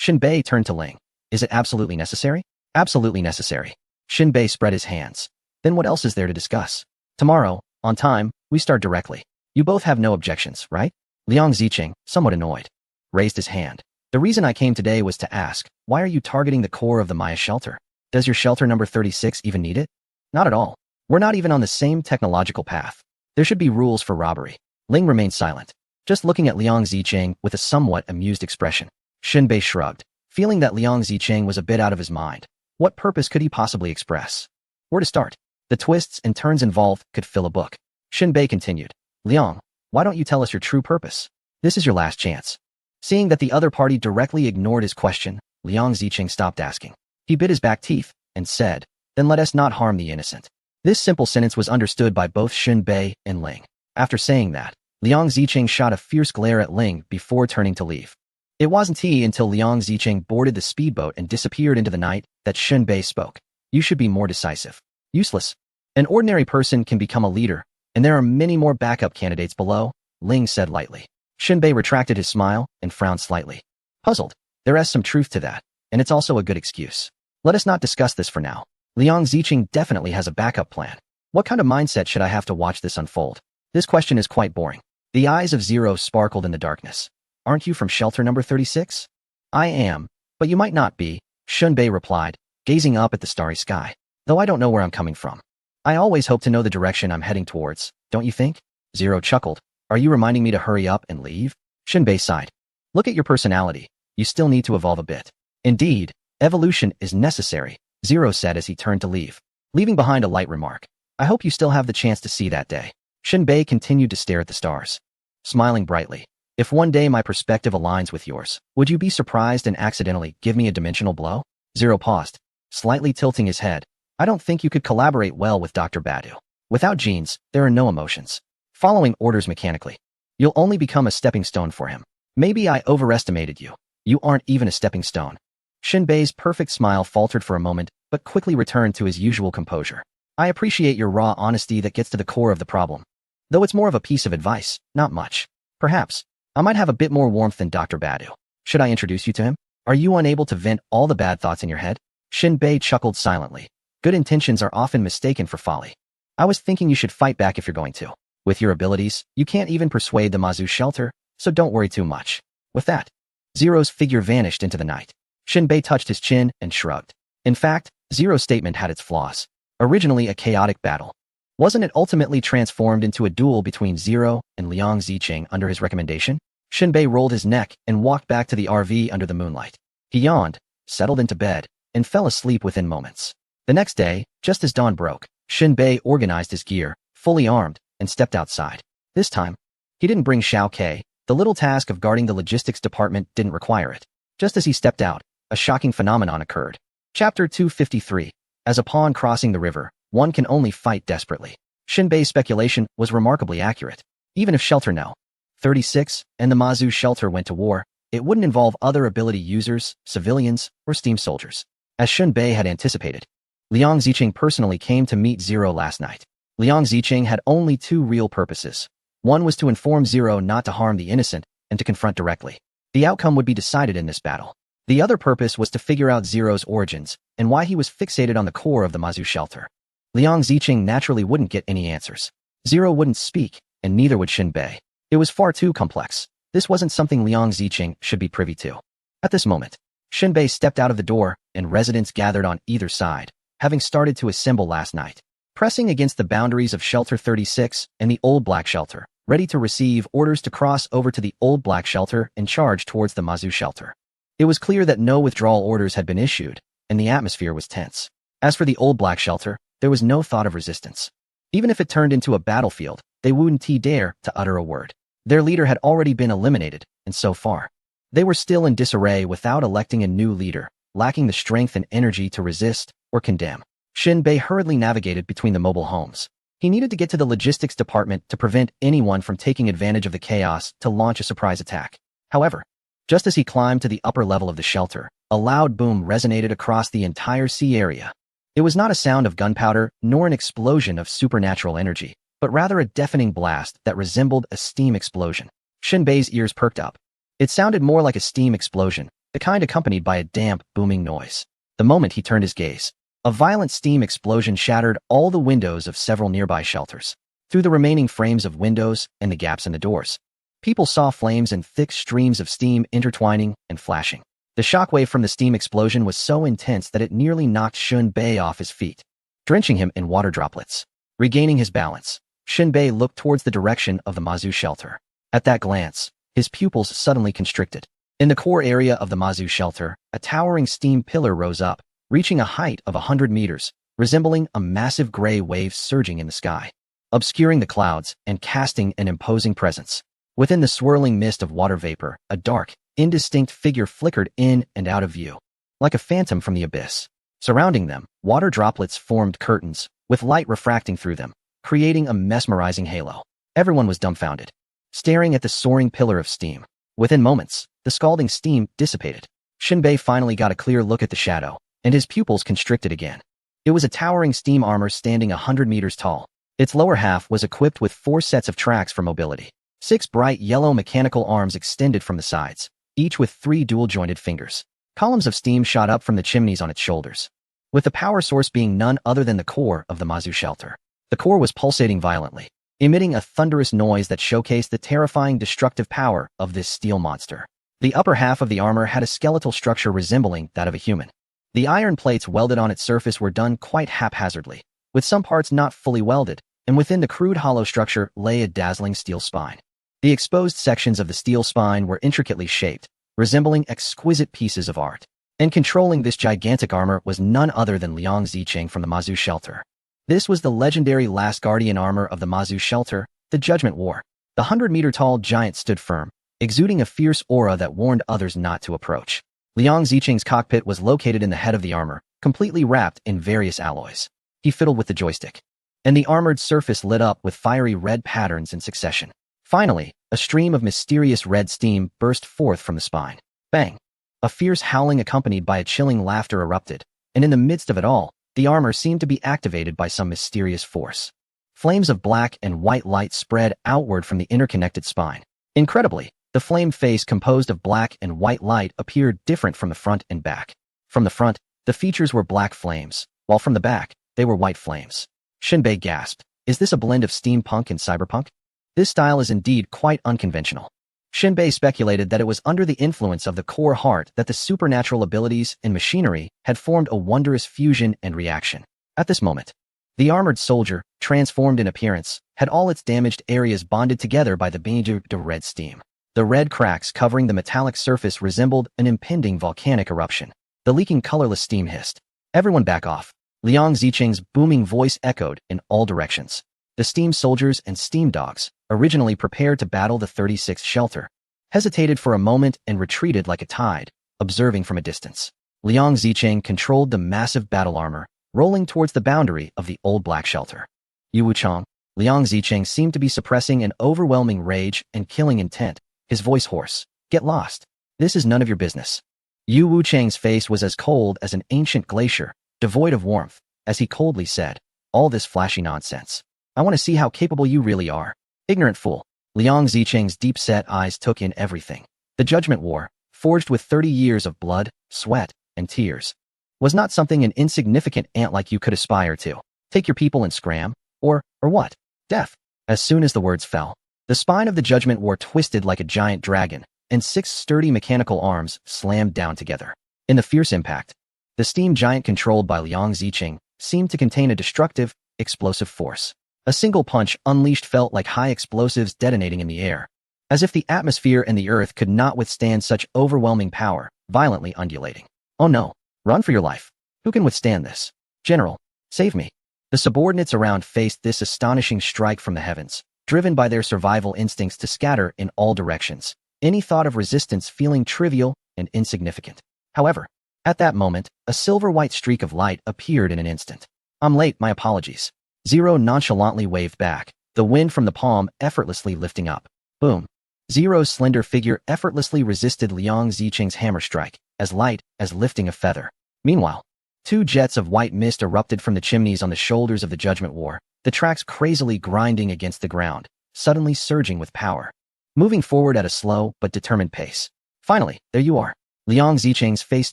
Shinbei turned to Ling. Is it absolutely necessary? Absolutely necessary. Shinbei spread his hands. Then what else is there to discuss? Tomorrow, on time, we start directly. You both have no objections, right? Liang Ziqing, somewhat annoyed, raised his hand. The reason I came today was to ask, why are you targeting the core of the Maya shelter? Does your shelter number 36 even need it? Not at all. We're not even on the same technological path. There should be rules for robbery. Ling remained silent, just looking at Liang Ziqing with a somewhat amused expression. Shinbei shrugged, feeling that Liang Ziqing was a bit out of his mind. What purpose could he possibly express? Where to start? The twists and turns involved could fill a book. Shinbei continued. Liang, why don't you tell us your true purpose? This is your last chance. Seeing that the other party directly ignored his question, Liang Ziqing stopped asking. He bit his back teeth and said, then let us not harm the innocent. This simple sentence was understood by both Shinbei and Ling. After saying that, Liang Ziqing shot a fierce glare at Ling before turning to leave. It wasn't until Liang Ziqing boarded the speedboat and disappeared into the night that Shinbei spoke. You should be more decisive. Useless. An ordinary person can become a leader, and there are many more backup candidates below, Ling said lightly. Shinbei retracted his smile and frowned slightly. Puzzled. There is some truth to that, and it's also a good excuse. Let us not discuss this for now. Liang Ziqing definitely has a backup plan. What kind of mindset should I have to watch this unfold? This question is quite boring. The eyes of Zero sparkled in the darkness. Aren't you from shelter number 36? I am, but you might not be, Shinbei replied, gazing up at the starry sky. Though I don't know where I'm coming from. I always hope to know the direction I'm heading towards, don't you think? Zero chuckled. Are you reminding me to hurry up and leave? Shinbei sighed. Look at your personality. You still need to evolve a bit. Indeed, evolution is necessary, Zero said as he turned to leave, leaving behind a light remark. I hope you still have the chance to see that day. Shinbei continued to stare at the stars, smiling brightly. If one day my perspective aligns with yours, would you be surprised and accidentally give me a dimensional blow? Zero paused, slightly tilting his head. I don't think you could collaborate well with Dr. Badu. Without genes, there are no emotions. Following orders mechanically. You'll only become a stepping stone for him. Maybe I overestimated you. You aren't even a stepping stone. Shinbei's perfect smile faltered for a moment, but quickly returned to his usual composure. I appreciate your raw honesty that gets to the core of the problem. Though it's more of a piece of advice, not much. Perhaps, I might have a bit more warmth than Dr. Badu. Should I introduce you to him? Are you unable to vent all the bad thoughts in your head? Shinbei chuckled silently. Good intentions are often mistaken for folly. I was thinking you should fight back if you're going to. With your abilities, you can't even persuade the Mazu shelter, so don't worry too much. With that, Zero's figure vanished into the night. Shinbei touched his chin and shrugged. In fact, Zero's statement had its flaws. Originally a chaotic battle. Wasn't it ultimately transformed into a duel between Zero and Liang Ziqing under his recommendation? Shinbei rolled his neck and walked back to the RV under the moonlight. He yawned, settled into bed, and fell asleep within moments. The next day, just as dawn broke, Shinbei organized his gear, fully armed, and stepped outside. This time, he didn't bring Xiao Ke. The little task of guarding the logistics department didn't require it. Just as he stepped out, a shocking phenomenon occurred. Chapter 253. As a pawn crossing the river, one can only fight desperately. Shinbei's speculation was remarkably accurate. Even if Shelter No. 36 and the Mazu shelter went to war, it wouldn't involve other ability users, civilians, or steam soldiers. As Shinbei had anticipated, Liang Ziqing personally came to meet Zero last night. Liang Ziqing had only two real purposes. One was to inform Zero not to harm the innocent and to confront directly. The outcome would be decided in this battle. The other purpose was to figure out Zero's origins and why he was fixated on the core of the Mazu shelter. Liang Ziqing naturally wouldn't get any answers. Zero wouldn't speak, and neither would Shinbei. It was far too complex. This wasn't something Liang Ziqing should be privy to. At this moment, Shinbei stepped out of the door, and residents gathered on either side, having started to assemble last night, pressing against the boundaries of Shelter 36 and the Old Black Shelter, ready to receive orders to cross over to the Old Black Shelter and charge towards the Mazu shelter. It was clear that no withdrawal orders had been issued, and the atmosphere was tense. As for the Old Black Shelter, there was no thought of resistance. Even if it turned into a battlefield, they wouldn't dare to utter a word. Their leader had already been eliminated, and so far, they were still in disarray without electing a new leader, lacking the strength and energy to resist or condemn. Shin Bei hurriedly navigated between the mobile homes. He needed to get to the logistics department to prevent anyone from taking advantage of the chaos to launch a surprise attack. However, just as he climbed to the upper level of the shelter, a loud boom resonated across the entire sea area. It was not a sound of gunpowder nor an explosion of supernatural energy, but rather a deafening blast that resembled a steam explosion. Shin Bei's ears perked up. It sounded more like a steam explosion, the kind accompanied by a damp, booming noise. The moment he turned his gaze, a violent steam explosion shattered all the windows of several nearby shelters. Through the remaining frames of windows and the gaps in the doors, people saw flames and thick streams of steam intertwining and flashing. The shockwave from the steam explosion was so intense that it nearly knocked Shin Bei off his feet, drenching him in water droplets. Regaining his balance, Shin Bei looked towards the direction of the Mazu shelter. At that glance, his pupils suddenly constricted. In the core area of the Mazu shelter, a towering steam pillar rose up, reaching a height of 100 meters, resembling a massive gray wave surging in the sky, obscuring the clouds and casting an imposing presence. Within the swirling mist of water vapor, a dark, indistinct figure flickered in and out of view, like a phantom from the abyss. Surrounding them, water droplets formed curtains, with light refracting through them, creating a mesmerizing halo. Everyone was dumbfounded, staring at the soaring pillar of steam. Within moments, the scalding steam dissipated. Shin Bei finally got a clear look at the shadow, and his pupils constricted again. It was a towering steam armor standing 100 meters tall. Its lower half was equipped with 4 sets of tracks for mobility. 6 bright yellow mechanical arms extended from the sides, each with 3 dual-jointed fingers. Columns of steam shot up from the chimneys on its shoulders, with the power source being none other than the core of the Mazu shelter. The core was pulsating violently, emitting a thunderous noise that showcased the terrifying destructive power of this steel monster. The upper half of the armor had a skeletal structure resembling that of a human. The iron plates welded on its surface were done quite haphazardly, with some parts not fully welded, and within the crude hollow structure lay a dazzling steel spine. The exposed sections of the steel spine were intricately shaped, resembling exquisite pieces of art. And controlling this gigantic armor was none other than Liang Zicheng from the Mazu shelter. This was the legendary last guardian armor of the Mazu shelter, the Judgment War. The 100-meter-tall giant stood firm, exuding a fierce aura that warned others not to approach. Liang Zicheng's cockpit was located in the head of the armor, completely wrapped in various alloys. He fiddled with the joystick, and the armored surface lit up with fiery red patterns in succession. Finally, a stream of mysterious red steam burst forth from the spine. Bang! A fierce howling accompanied by a chilling laughter erupted, and in the midst of it all, the armor seemed to be activated by some mysterious force. Flames of black and white light spread outward from the interconnected spine. Incredibly, the flame face composed of black and white light appeared different from the front and back. From the front, the features were black flames, while from the back, they were white flames. Shin Bei gasped. Is this a blend of steampunk and cyberpunk? This style is indeed quite unconventional. Shin Bei speculated that it was under the influence of the core heart that the supernatural abilities and machinery had formed a wondrous fusion and reaction. At this moment, the armored soldier, transformed in appearance, had all its damaged areas bonded together by the beam of red steam. The red cracks covering the metallic surface resembled an impending volcanic eruption. The leaking colorless steam hissed. Everyone back off. Liang Zicheng's booming voice echoed in all directions. The steam soldiers and steam dogs, originally prepared to battle the 36th shelter, hesitated for a moment and retreated like a tide, observing from a distance. Liang Zicheng controlled the massive battle armor, rolling towards the boundary of the old black shelter. Yu Wuchang, Liang Zicheng seemed to be suppressing an overwhelming rage and killing intent, his voice hoarse. Get lost. This is none of your business. Yu Wuchang's face was as cold as an ancient glacier, devoid of warmth, as he coldly said, all this flashy nonsense. I want to see how capable you really are. Ignorant fool. Liang Zicheng's deep-set eyes took in everything. The Judgment War, forged with 30 years of blood, sweat, and tears, was not something an insignificant ant like you could aspire to. Take your people and scram, or what? Death. As soon as the words fell, the spine of the Judgment War twisted like a giant dragon, and 6 sturdy mechanical arms slammed down together. In the fierce impact, the steam giant controlled by Liang Zicheng seemed to contain a destructive, explosive force. A single punch unleashed felt like high explosives detonating in the air, as if the atmosphere and the earth could not withstand such overwhelming power, violently undulating. Oh no, run for your life. Who can withstand this? General, save me. The subordinates around faced this astonishing strike from the heavens, driven by their survival instincts to scatter in all directions, any thought of resistance feeling trivial and insignificant. However, at that moment, a silver-white streak of light appeared in an instant. "I'm late, my apologies." Zero nonchalantly waved back, the wind from the palm effortlessly lifting up. Boom. Zero's slender figure effortlessly resisted Liang Zicheng's hammer strike, as light as lifting a feather. Meanwhile, two jets of white mist erupted from the chimneys on the shoulders of the Judgment War, the tracks crazily grinding against the ground, suddenly surging with power, moving forward at a slow but determined pace. Finally, there you are. Liang Zicheng's face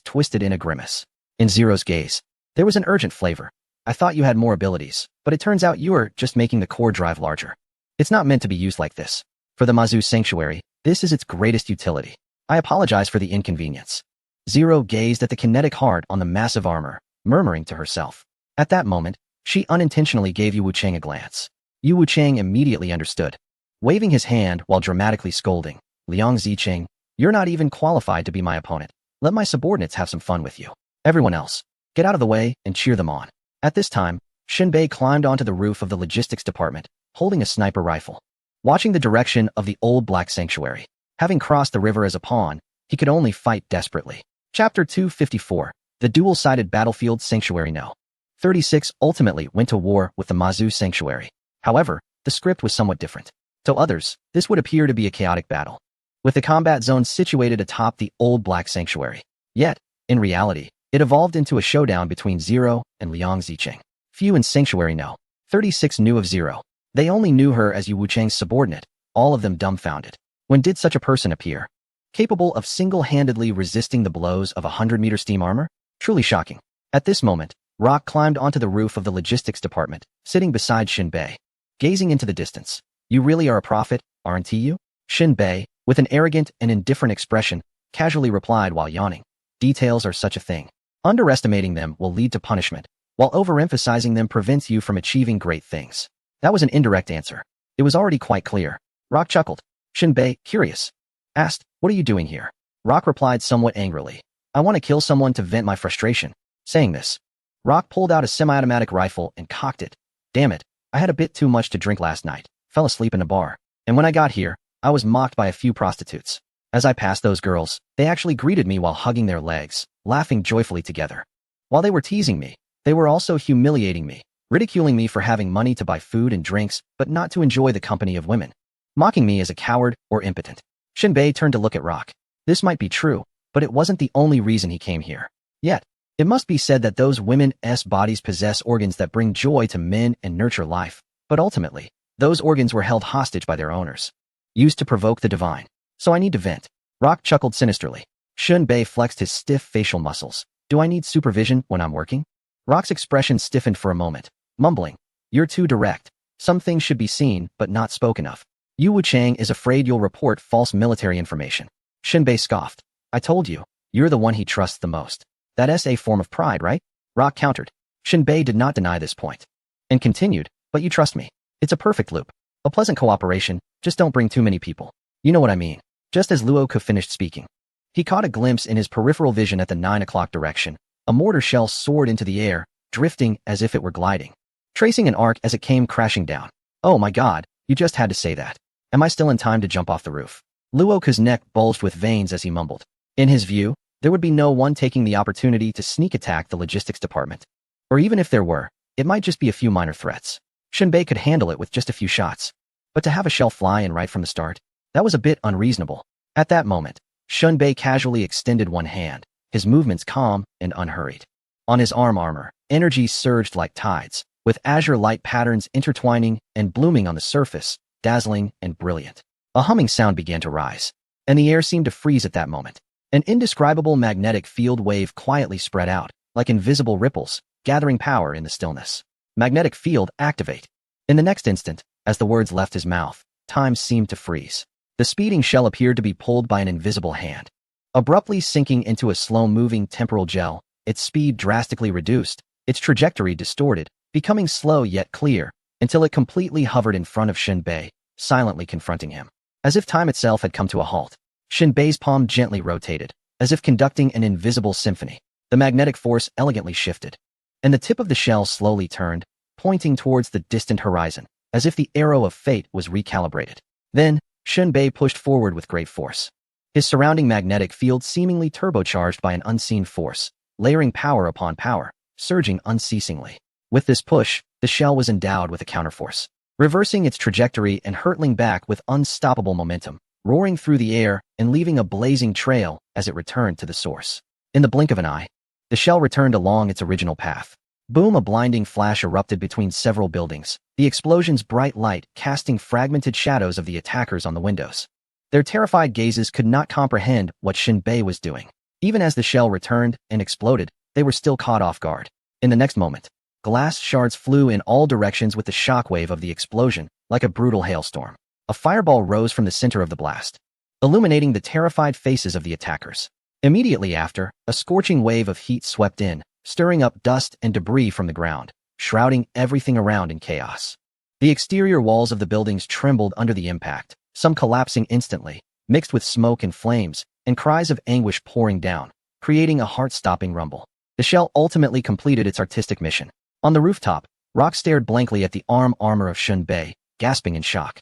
twisted in a grimace. In Zero's gaze, there was an urgent flavor. "I thought you had more abilities, but it turns out you're just making the core drive larger. It's not meant to be used like this. For the Mazu Sanctuary, this is its greatest utility. I apologize for the inconvenience." Zero gazed at the kinetic heart on the massive armor, murmuring to herself. At that moment, she unintentionally gave Yu Wuchang a glance. Yu Wuchang immediately understood. Waving his hand while dramatically scolding, "Liang Zicheng, you're not even qualified to be my opponent. Let my subordinates have some fun with you. Everyone else, get out of the way and cheer them on." At this time, Shinbei climbed onto the roof of the logistics department, holding a sniper rifle, watching the direction of the old black sanctuary. Having crossed the river as a pawn, he could only fight desperately. Chapter 254, The Dual-Sided Battlefield Sanctuary No. 36 ultimately went to war with the Mazu Sanctuary. However, the script was somewhat different. To others, this would appear to be a chaotic battle, with the combat zone situated atop the old black sanctuary. Yet, in reality, it evolved into a showdown between Zero and Liang Zicheng. Few in Sanctuary No. 36 knew of Zero. They only knew her as Yu Wuchang's subordinate, all of them dumbfounded. When did such a person appear? Capable of single-handedly resisting the blows of 100-meter steam armor? Truly shocking. At this moment, Rock climbed onto the roof of the logistics department, sitting beside Shinbei. Gazing into the distance. "You really are a prophet, aren't you?" Shinbei, with an arrogant and indifferent expression, casually replied while yawning. "Details are such a thing. Underestimating them will lead to punishment, while overemphasizing them prevents you from achieving great things." That was an indirect answer. It was already quite clear. Rock chuckled. Shinbei, curious, asked, "What are you doing here?" Rock replied somewhat angrily. "I want to kill someone to vent my frustration." Saying this, Rock pulled out a semi-automatic rifle and cocked it. "Damn it, I had a bit too much to drink last night, fell asleep in a bar, and when I got here, I was mocked by a few prostitutes. As I passed those girls, they actually greeted me while hugging their legs, laughing joyfully together. While they were teasing me, they were also humiliating me, ridiculing me for having money to buy food and drinks but not to enjoy the company of women, mocking me as a coward or impotent." Shinbei turned to look at Rock. This might be true, but it wasn't the only reason he came here. Yet, it must be said that those women's bodies possess organs that bring joy to men and nurture life, but ultimately, those organs were held hostage by their owners, used to provoke the divine. So I need to vent. Rock chuckled sinisterly. Shinbei flexed his stiff facial muscles. "Do I need supervision when I'm working?" Rock's expression stiffened for a moment, mumbling, "You're too direct. Some things should be seen but not spoken of. Yu Wuchang is afraid you'll report false military information." Shinbei scoffed. "I told you, you're the one he trusts the most. That's a form of pride, right?" Rock countered. Shinbei did not deny this point, and continued, "But you trust me. It's a perfect loop. A pleasant cooperation, just don't bring too many people. You know what I mean." Just as Luoka finished speaking, he caught a glimpse in his peripheral vision at the 9 o'clock direction. A mortar shell soared into the air, drifting as if it were gliding, tracing an arc as it came crashing down. "Oh my god, you just had to say that. Am I still in time to jump off the roof?" Luoka's neck bulged with veins as he mumbled. In his view, there would be no one taking the opportunity to sneak attack the logistics department. Or even if there were, it might just be a few minor threats. Shinbei could handle it with just a few shots. But to have a shell fly in right from the start, that was a bit unreasonable. At that moment, Shinbei casually extended one hand, his movements calm and unhurried. On his arm armor, energy surged like tides, with azure light patterns intertwining and blooming on the surface, dazzling and brilliant. A humming sound began to rise, and the air seemed to freeze at that moment. An indescribable magnetic field wave quietly spread out, like invisible ripples, gathering power in the stillness. "Magnetic field, activate." In the next instant, as the words left his mouth, time seemed to freeze. The speeding shell appeared to be pulled by an invisible hand. Abruptly sinking into a slow-moving temporal gel, its speed drastically reduced, its trajectory distorted, becoming slow yet clear, until it completely hovered in front of Shinbei, silently confronting him. As if time itself had come to a halt, Shinbei's palm gently rotated, as if conducting an invisible symphony. The magnetic force elegantly shifted, and the tip of the shell slowly turned, pointing towards the distant horizon, as if the arrow of fate was recalibrated. Then, Shunbei pushed forward with great force. His surrounding magnetic field seemingly turbocharged by an unseen force, layering power upon power, surging unceasingly. With this push, the shell was endowed with a counterforce, reversing its trajectory and hurtling back with unstoppable momentum, roaring through the air and leaving a blazing trail as it returned to the source. In the blink of an eye, the shell returned along its original path. Boom! A blinding flash erupted between several buildings, the explosion's bright light casting fragmented shadows of the attackers on the windows. Their terrified gazes could not comprehend what Shunbei was doing. Even as the shell returned and exploded, they were still caught off guard. In the next moment, glass shards flew in all directions with the shockwave of the explosion, like a brutal hailstorm. A fireball rose from the center of the blast, illuminating the terrified faces of the attackers. Immediately after, a scorching wave of heat swept in, stirring up dust and debris from the ground, shrouding everything around in chaos. The exterior walls of the buildings trembled under the impact, some collapsing instantly, mixed with smoke and flames, and cries of anguish pouring down, creating a heart-stopping rumble. The shell ultimately completed its artistic mission. On the rooftop, Rock stared blankly at the armor of Shunbei, gasping in shock.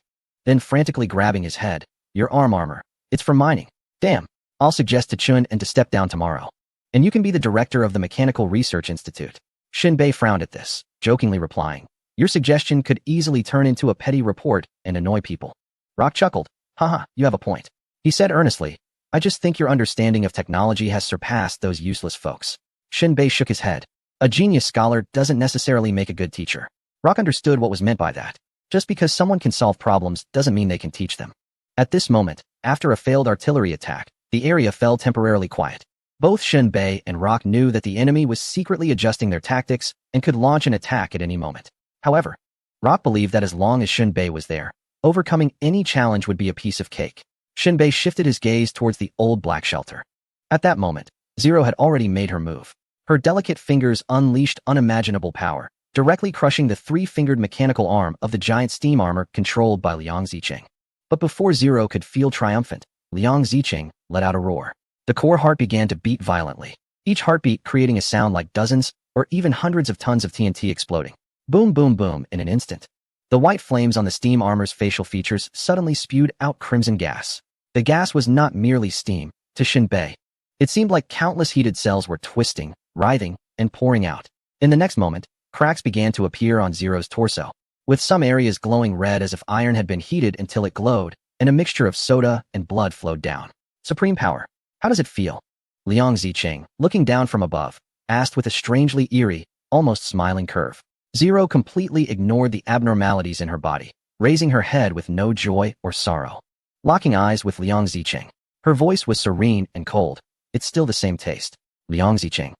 Then frantically grabbing his head, "Your armor. It's for mining. Damn. I'll suggest to Chun and to step down tomorrow. And you can be the director of the Mechanical Research Institute." Shunbei frowned at this, jokingly replying, "Your suggestion could easily turn into a petty report and annoy people." Rock chuckled. "Haha, you have a point." He said earnestly, "I just think your understanding of technology has surpassed those useless folks." Shunbei shook his head. A genius scholar doesn't necessarily make a good teacher. Rock understood what was meant by that. Just because someone can solve problems doesn't mean they can teach them. At this moment, after a failed artillery attack, the area fell temporarily quiet. Both Shunbei and Rock knew that the enemy was secretly adjusting their tactics and could launch an attack at any moment. However, Rock believed that as long as Shunbei was there, overcoming any challenge would be a piece of cake. Shunbei shifted his gaze towards the old black shelter. At that moment, Zero had already made her move. Her delicate fingers unleashed unimaginable power, directly crushing the three-fingered mechanical arm of the giant steam armor controlled by Liang Zicheng. But before Zero could feel triumphant, Liang Zicheng let out a roar. The core heart began to beat violently, each heartbeat creating a sound like dozens or even hundreds of tons of TNT exploding. Boom, boom, boom in an instant. The white flames on the steam armor's facial features suddenly spewed out crimson gas. The gas was not merely steam. To Shunbei, it seemed like countless heated cells were twisting, writhing, and pouring out. In the next moment, cracks began to appear on Zero's torso, with some areas glowing red as if iron had been heated until it glowed, and a mixture of soda and blood flowed down. Supreme power. How does it feel? Liang Zicheng, looking down from above, asked with a strangely eerie, almost smiling curve. Zero completely ignored the abnormalities in her body, raising her head with no joy or sorrow. Locking eyes with Liang Zicheng, her voice was serene and cold. "It's still the same taste." Liang Zicheng.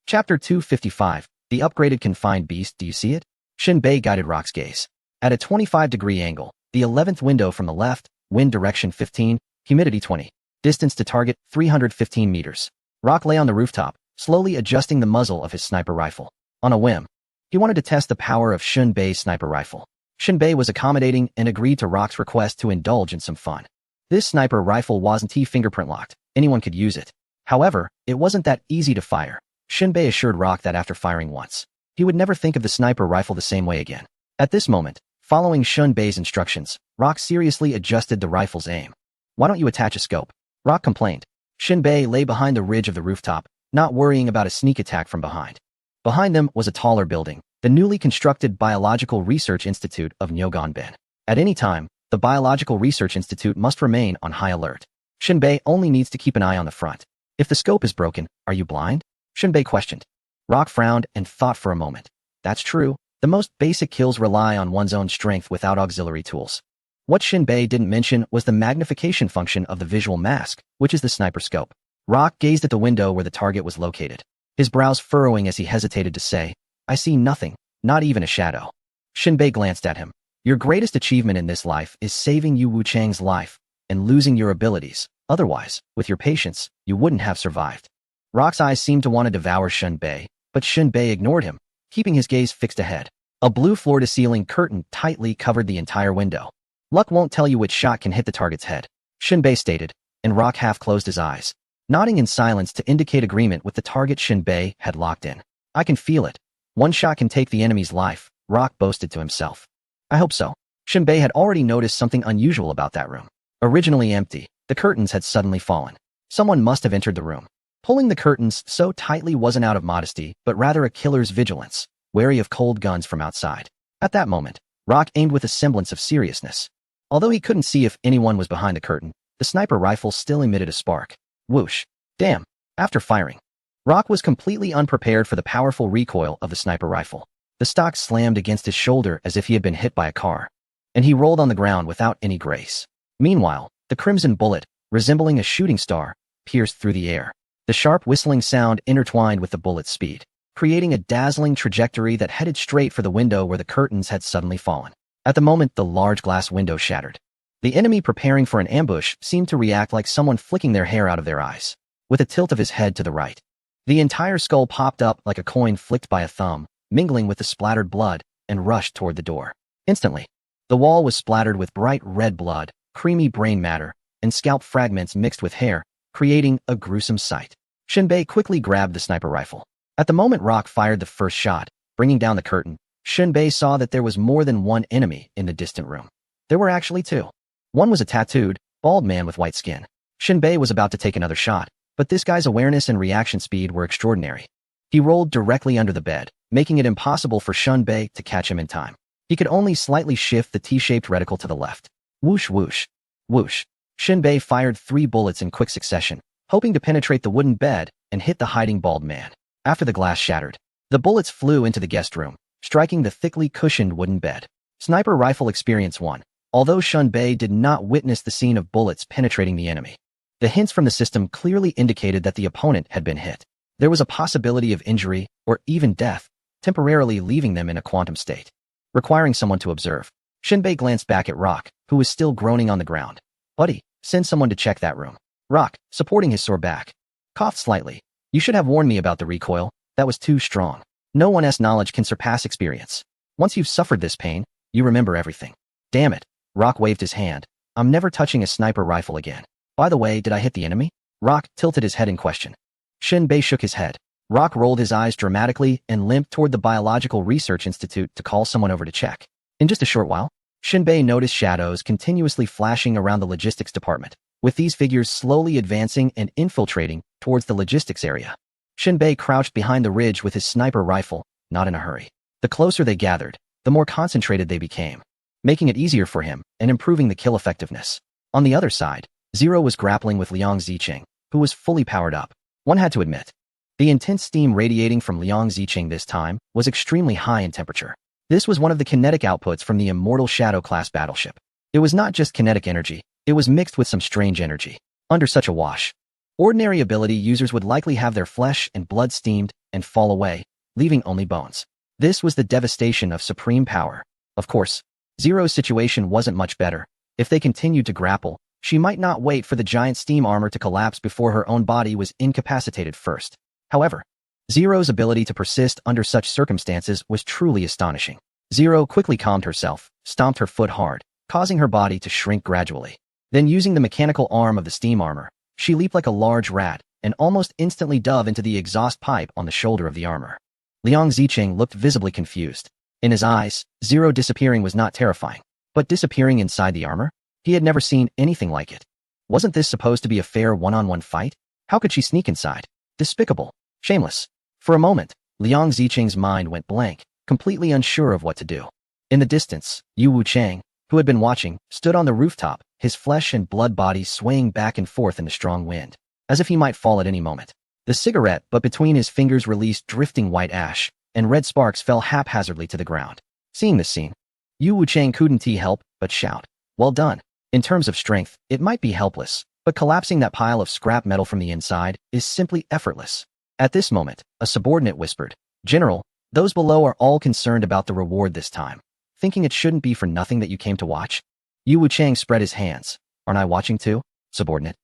Chapter 255, The Upgraded Confined Beast. Do you see it? Shunbei guided Rock's gaze. At a 25-degree angle, the 11th window from the left, wind direction 15, humidity 20. Distance to target, 315 meters. Rock lay on the rooftop, slowly adjusting the muzzle of his sniper rifle. On a whim, he wanted to test the power of Shunbei's sniper rifle. Shunbei was accommodating and agreed to Rock's request to indulge in some fun. This sniper rifle wasn't fingerprint locked. Anyone could use it. However, it wasn't that easy to fire. Shunbei assured Rock that after firing once, he would never think of the sniper rifle the same way again. At this moment, following Shunbei's instructions, Rock seriously adjusted the rifle's aim. "Why don't you attach a scope?" Rock complained. Shunbei lay behind the ridge of the rooftop, not worrying about a sneak attack from behind. Behind them was a taller building, the newly constructed Biological Research Institute of Nyogonben. At any time, the Biological Research Institute must remain on high alert. Shunbei only needs to keep an eye on the front. "If the scope is broken, are you blind?" Shunbei questioned. Rock frowned and thought for a moment. That's true. The most basic kills rely on one's own strength without auxiliary tools. What Shunbei didn't mention was the magnification function of the visual mask, which is the sniper scope. Rock gazed at the window where the target was located, his brows furrowing as he hesitated to say, "I see nothing, not even a shadow." Shunbei glanced at him. "Your greatest achievement in this life is saving Yu Wuchang's life and losing your abilities. Otherwise, with your patience, you wouldn't have survived." Rock's eyes seemed to want to devour Shunbei, but Shunbei ignored him, keeping his gaze fixed ahead. A blue floor-to-ceiling curtain tightly covered the entire window. "Luck won't tell you which shot can hit the target's head," Shunbei stated, and Rock half closed his eyes, nodding in silence to indicate agreement with the target Shunbei had locked in. "I can feel it. One shot can take the enemy's life, Rock boasted to himself. I hope so. Shinbei had already noticed something unusual about that room. Originally empty, the curtains had suddenly fallen. Someone must have entered the room. Pulling the curtains so tightly wasn't out of modesty, but rather a killer's vigilance, wary of cold guns from outside. At that moment, Rock aimed with a semblance of seriousness. Although he couldn't see if anyone was behind the curtain, the sniper rifle still emitted a spark. Whoosh. Damn. After firing, Rock was completely unprepared for the powerful recoil of the sniper rifle. The stock slammed against his shoulder as if he had been hit by a car, and he rolled on the ground without any grace. Meanwhile, the crimson bullet, resembling a shooting star, pierced through the air. The sharp whistling sound intertwined with the bullet's speed, creating a dazzling trajectory that headed straight for the window where the curtains had suddenly fallen. At the moment, the large glass window shattered. The enemy preparing for an ambush seemed to react like someone flicking their hair out of their eyes, with a tilt of his head to the right. The entire skull popped up like a coin flicked by a thumb, mingling with the splattered blood, and rushed toward the door. Instantly, the wall was splattered with bright red blood, creamy brain matter, and scalp fragments mixed with hair, creating a gruesome sight. Shinbei quickly grabbed the sniper rifle. At the moment Rock fired the first shot, bringing down the curtain, Shinbei saw that there was more than one enemy in the distant room. There were actually two. One was a tattooed, bald man with white skin. Shinbei was about to take another shot, but this guy's awareness and reaction speed were extraordinary. He rolled directly under the bed, making it impossible for Shinbei to catch him in time. He could only slightly shift the T-shaped reticle to the left. Whoosh whoosh. Whoosh. Shinbei fired 3 bullets in quick succession, hoping to penetrate the wooden bed and hit the hiding bald man. After the glass shattered, the bullets flew into the guest room, striking the thickly cushioned wooden bed. Sniper rifle experience 1. Although Shinbei did not witness the scene of bullets penetrating the enemy, the hints from the system clearly indicated that the opponent had been hit. There was a possibility of injury, or even death, temporarily leaving them in a quantum state, requiring someone to observe. Shinbei glanced back at Rock, who was still groaning on the ground. Buddy, send someone to check that room. Rock, supporting his sore back, coughed slightly. You should have warned me about the recoil. That was too strong. No one's knowledge can surpass experience. Once you've suffered this pain, you remember everything. Damn it. Rock waved his hand. I'm never touching a sniper rifle again. By the way, did I hit the enemy? Rock tilted his head in question. Shinbei shook his head. Rock rolled his eyes dramatically and limped toward the Biological Research Institute to call someone over to check. In just a short while, Shinbei noticed shadows continuously flashing around the logistics department, with these figures slowly advancing and infiltrating towards the logistics area. Shinbei crouched behind the ridge with his sniper rifle, not in a hurry. The closer they gathered, the more concentrated they became, making it easier for him and improving the kill effectiveness. On the other side, Zero was grappling with Liang Zicheng, who was fully powered up. One had to admit, the intense steam radiating from Liang Zicheng this time was extremely high in temperature. This was one of the kinetic outputs from the immortal Shadow-class battleship. It was not just kinetic energy, it was mixed with some strange energy. Under such a wash, ordinary ability users would likely have their flesh and blood steamed and fall away, leaving only bones. This was the devastation of supreme power. Of course, Zero's situation wasn't much better. If they continued to grapple, she might not wait for the giant steam armor to collapse before her own body was incapacitated first. However, Zero's ability to persist under such circumstances was truly astonishing. Zero quickly calmed herself, stomped her foot hard, causing her body to shrink gradually. Then using the mechanical arm of the steam armor, she leaped like a large rat and almost instantly dove into the exhaust pipe on the shoulder of the armor. Liang Zicheng looked visibly confused. In his eyes, Zero disappearing was not terrifying, but disappearing inside the armor? He had never seen anything like it. Wasn't this supposed to be a fair one-on-one fight? How could she sneak inside? Despicable. Shameless. For a moment, Liang Zicheng's mind went blank, completely unsure of what to do. In the distance, Yu Wuchang, who had been watching, stood on the rooftop, his flesh and blood body swaying back and forth in the strong wind, as if he might fall at any moment. The cigarette butt between his fingers released drifting white ash, and red sparks fell haphazardly to the ground. Seeing this scene, Yu Wuchang couldn't help but shout, "Well done." In terms of strength, it might be helpless, but collapsing that pile of scrap metal from the inside is simply effortless. At this moment, a subordinate whispered, "General, those below are all concerned about the reward this time, thinking it shouldn't be for nothing that you came to watch." Yu Wuchang spread his hands. "Aren't I watching too, subordinate?"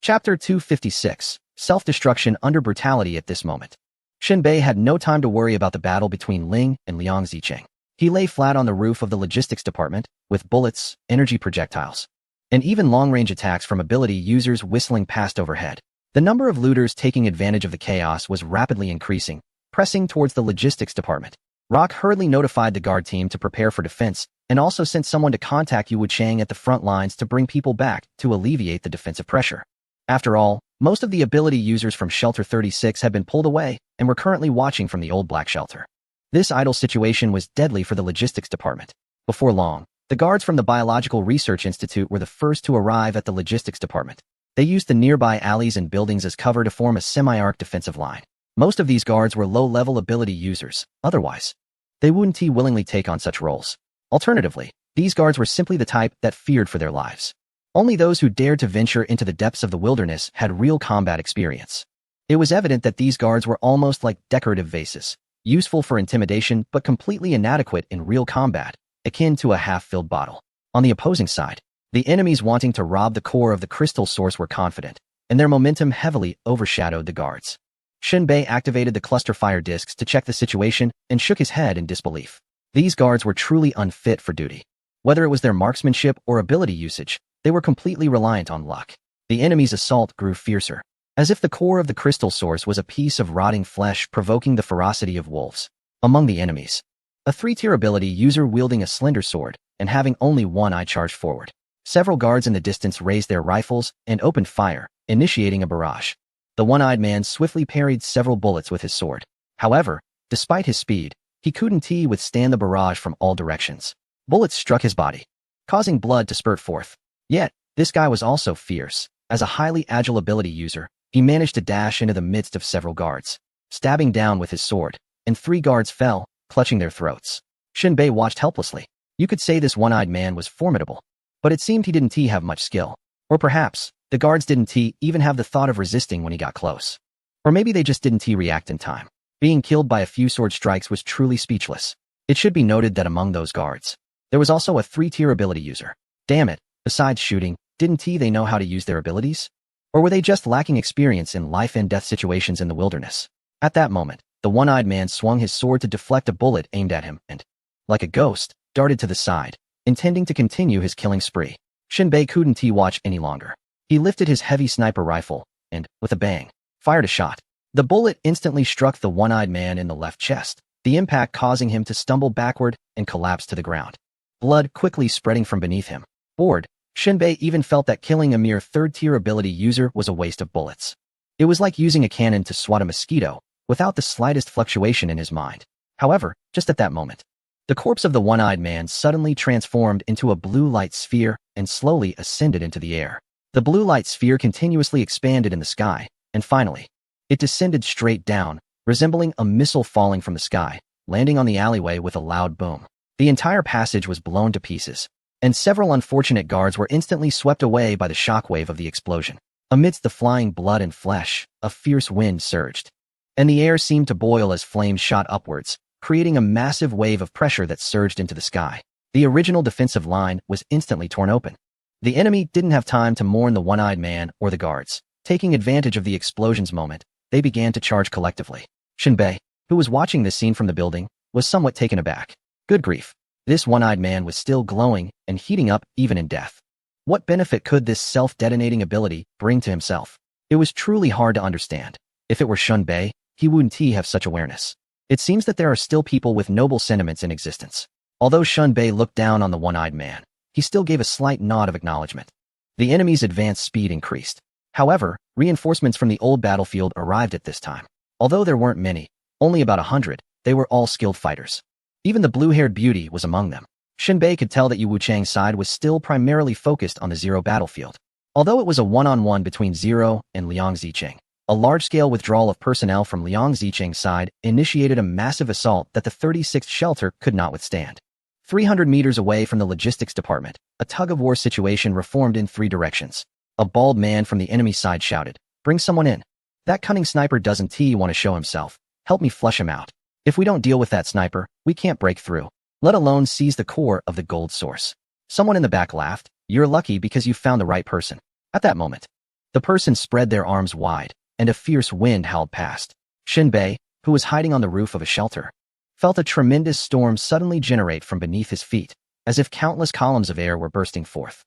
Chapter 256, Self-Destruction Under Brutality. At this moment, Shinbei had no time to worry about the battle between Ling and Liang Zicheng. He lay flat on the roof of the logistics department, with bullets, energy projectiles, and even long-range attacks from ability users whistling past overhead. The number of looters taking advantage of the chaos was rapidly increasing, pressing towards the logistics department. Rock hurriedly notified the guard team to prepare for defense and also sent someone to contact Wu Chang at the front lines to bring people back to alleviate the defensive pressure. After all, most of the ability users from Shelter 36 had been pulled away and were currently watching from the old Black Shelter. This idle situation was deadly for the logistics department. Before long, the guards from the Biological Research Institute were the first to arrive at the logistics department. They used the nearby alleys and buildings as cover to form a semi-arc defensive line. Most of these guards were low-level ability users. Otherwise, they wouldn't willingly take on such roles. Alternatively, these guards were simply the type that feared for their lives. Only those who dared to venture into the depths of the wilderness had real combat experience. It was evident that these guards were almost like decorative vases, useful for intimidation but completely inadequate in real combat, akin to a half-filled bottle. On the opposing side, the enemies wanting to rob the core of the crystal source were confident, and their momentum heavily overshadowed the guards. Shinbei activated the cluster fire discs to check the situation and shook his head in disbelief. These guards were truly unfit for duty. Whether it was their marksmanship or ability usage, they were completely reliant on luck. The enemy's assault grew fiercer, as if the core of the crystal source was a piece of rotting flesh provoking the ferocity of wolves. Among the enemies, a 3-tier ability user wielding a slender sword and having only one eye charged forward. Several guards in the distance raised their rifles and opened fire, initiating a barrage. The one-eyed man swiftly parried several bullets with his sword. However, despite his speed, he couldn't withstand the barrage from all directions. Bullets struck his body, causing blood to spurt forth. Yet, this guy was also fierce. As a highly agile ability user, he managed to dash into the midst of several guards, stabbing down with his sword, and 3 guards fell, clutching their throats. Shinbei watched helplessly. You could say this one-eyed man was formidable, but it seemed he didn't have much skill. Or perhaps, the guards didn't even have the thought of resisting when he got close. Or maybe they just didn't react in time. Being killed by a few sword strikes was truly speechless. It should be noted that among those guards, there was also a 3-tier ability user. Damn it, besides shooting, didn't they know how to use their abilities? Or were they just lacking experience in life-and-death situations in the wilderness? At that moment, the one-eyed man swung his sword to deflect a bullet aimed at him and, like a ghost, darted to the side, intending to continue his killing spree. Shinbei couldn't watch any longer. He lifted his heavy sniper rifle and, with a bang, fired a shot. The bullet instantly struck the one-eyed man in the left chest, the impact causing him to stumble backward and collapse to the ground. Blood quickly spreading from beneath him. Bored, Shinbei even felt that killing a mere 3rd-tier ability user was a waste of bullets. It was like using a cannon to swat a mosquito, without the slightest fluctuation in his mind. However, just at that moment, the corpse of the one-eyed man suddenly transformed into a blue light sphere and slowly ascended into the air. The blue light sphere continuously expanded in the sky, and finally, it descended straight down, resembling a missile falling from the sky, landing on the alleyway with a loud boom. The entire passage was blown to pieces, and several unfortunate guards were instantly swept away by the shockwave of the explosion. Amidst the flying blood and flesh, a fierce wind surged, and the air seemed to boil as flames shot upwards, creating a massive wave of pressure that surged into the sky. The original defensive line was instantly torn open. The enemy didn't have time to mourn the one-eyed man or the guards. Taking advantage of the explosion's moment, they began to charge collectively. Shinbei, who was watching this scene from the building, was somewhat taken aback. Good grief. This one-eyed man was still glowing and heating up even in death. What benefit could this self-detonating ability bring to himself? It was truly hard to understand. If it were Shinbei, he wouldn't have such awareness. It seems that there are still people with noble sentiments in existence. Although Shinbei looked down on the one-eyed man, he still gave a slight nod of acknowledgement. The enemy's advance speed increased. However, reinforcements from the old battlefield arrived at this time. Although there weren't many, only about 100, they were all skilled fighters. Even the blue-haired beauty was among them. Shinbei could tell that Wu Chang's side was still primarily focused on the Zero battlefield. Although it was a one-on-one between Zero and Liang Zicheng, a large-scale withdrawal of personnel from Liang Zicheng's side initiated a massive assault that the 36th Shelter could not withstand. 300 meters away from the logistics department, a tug-of-war situation reformed in 3 directions. A bald man from the enemy side shouted, "Bring someone in. That cunning sniper doesn't want to show himself. Help me flush him out. If we don't deal with that sniper, we can't break through, let alone seize the core of the gold source." Someone in the back laughed, "You're lucky because you found the right person." At that moment, the person spread their arms wide, and a fierce wind howled past. Shinbei, who was hiding on the roof of a shelter, felt a tremendous storm suddenly generate from beneath his feet, as if countless columns of air were bursting forth.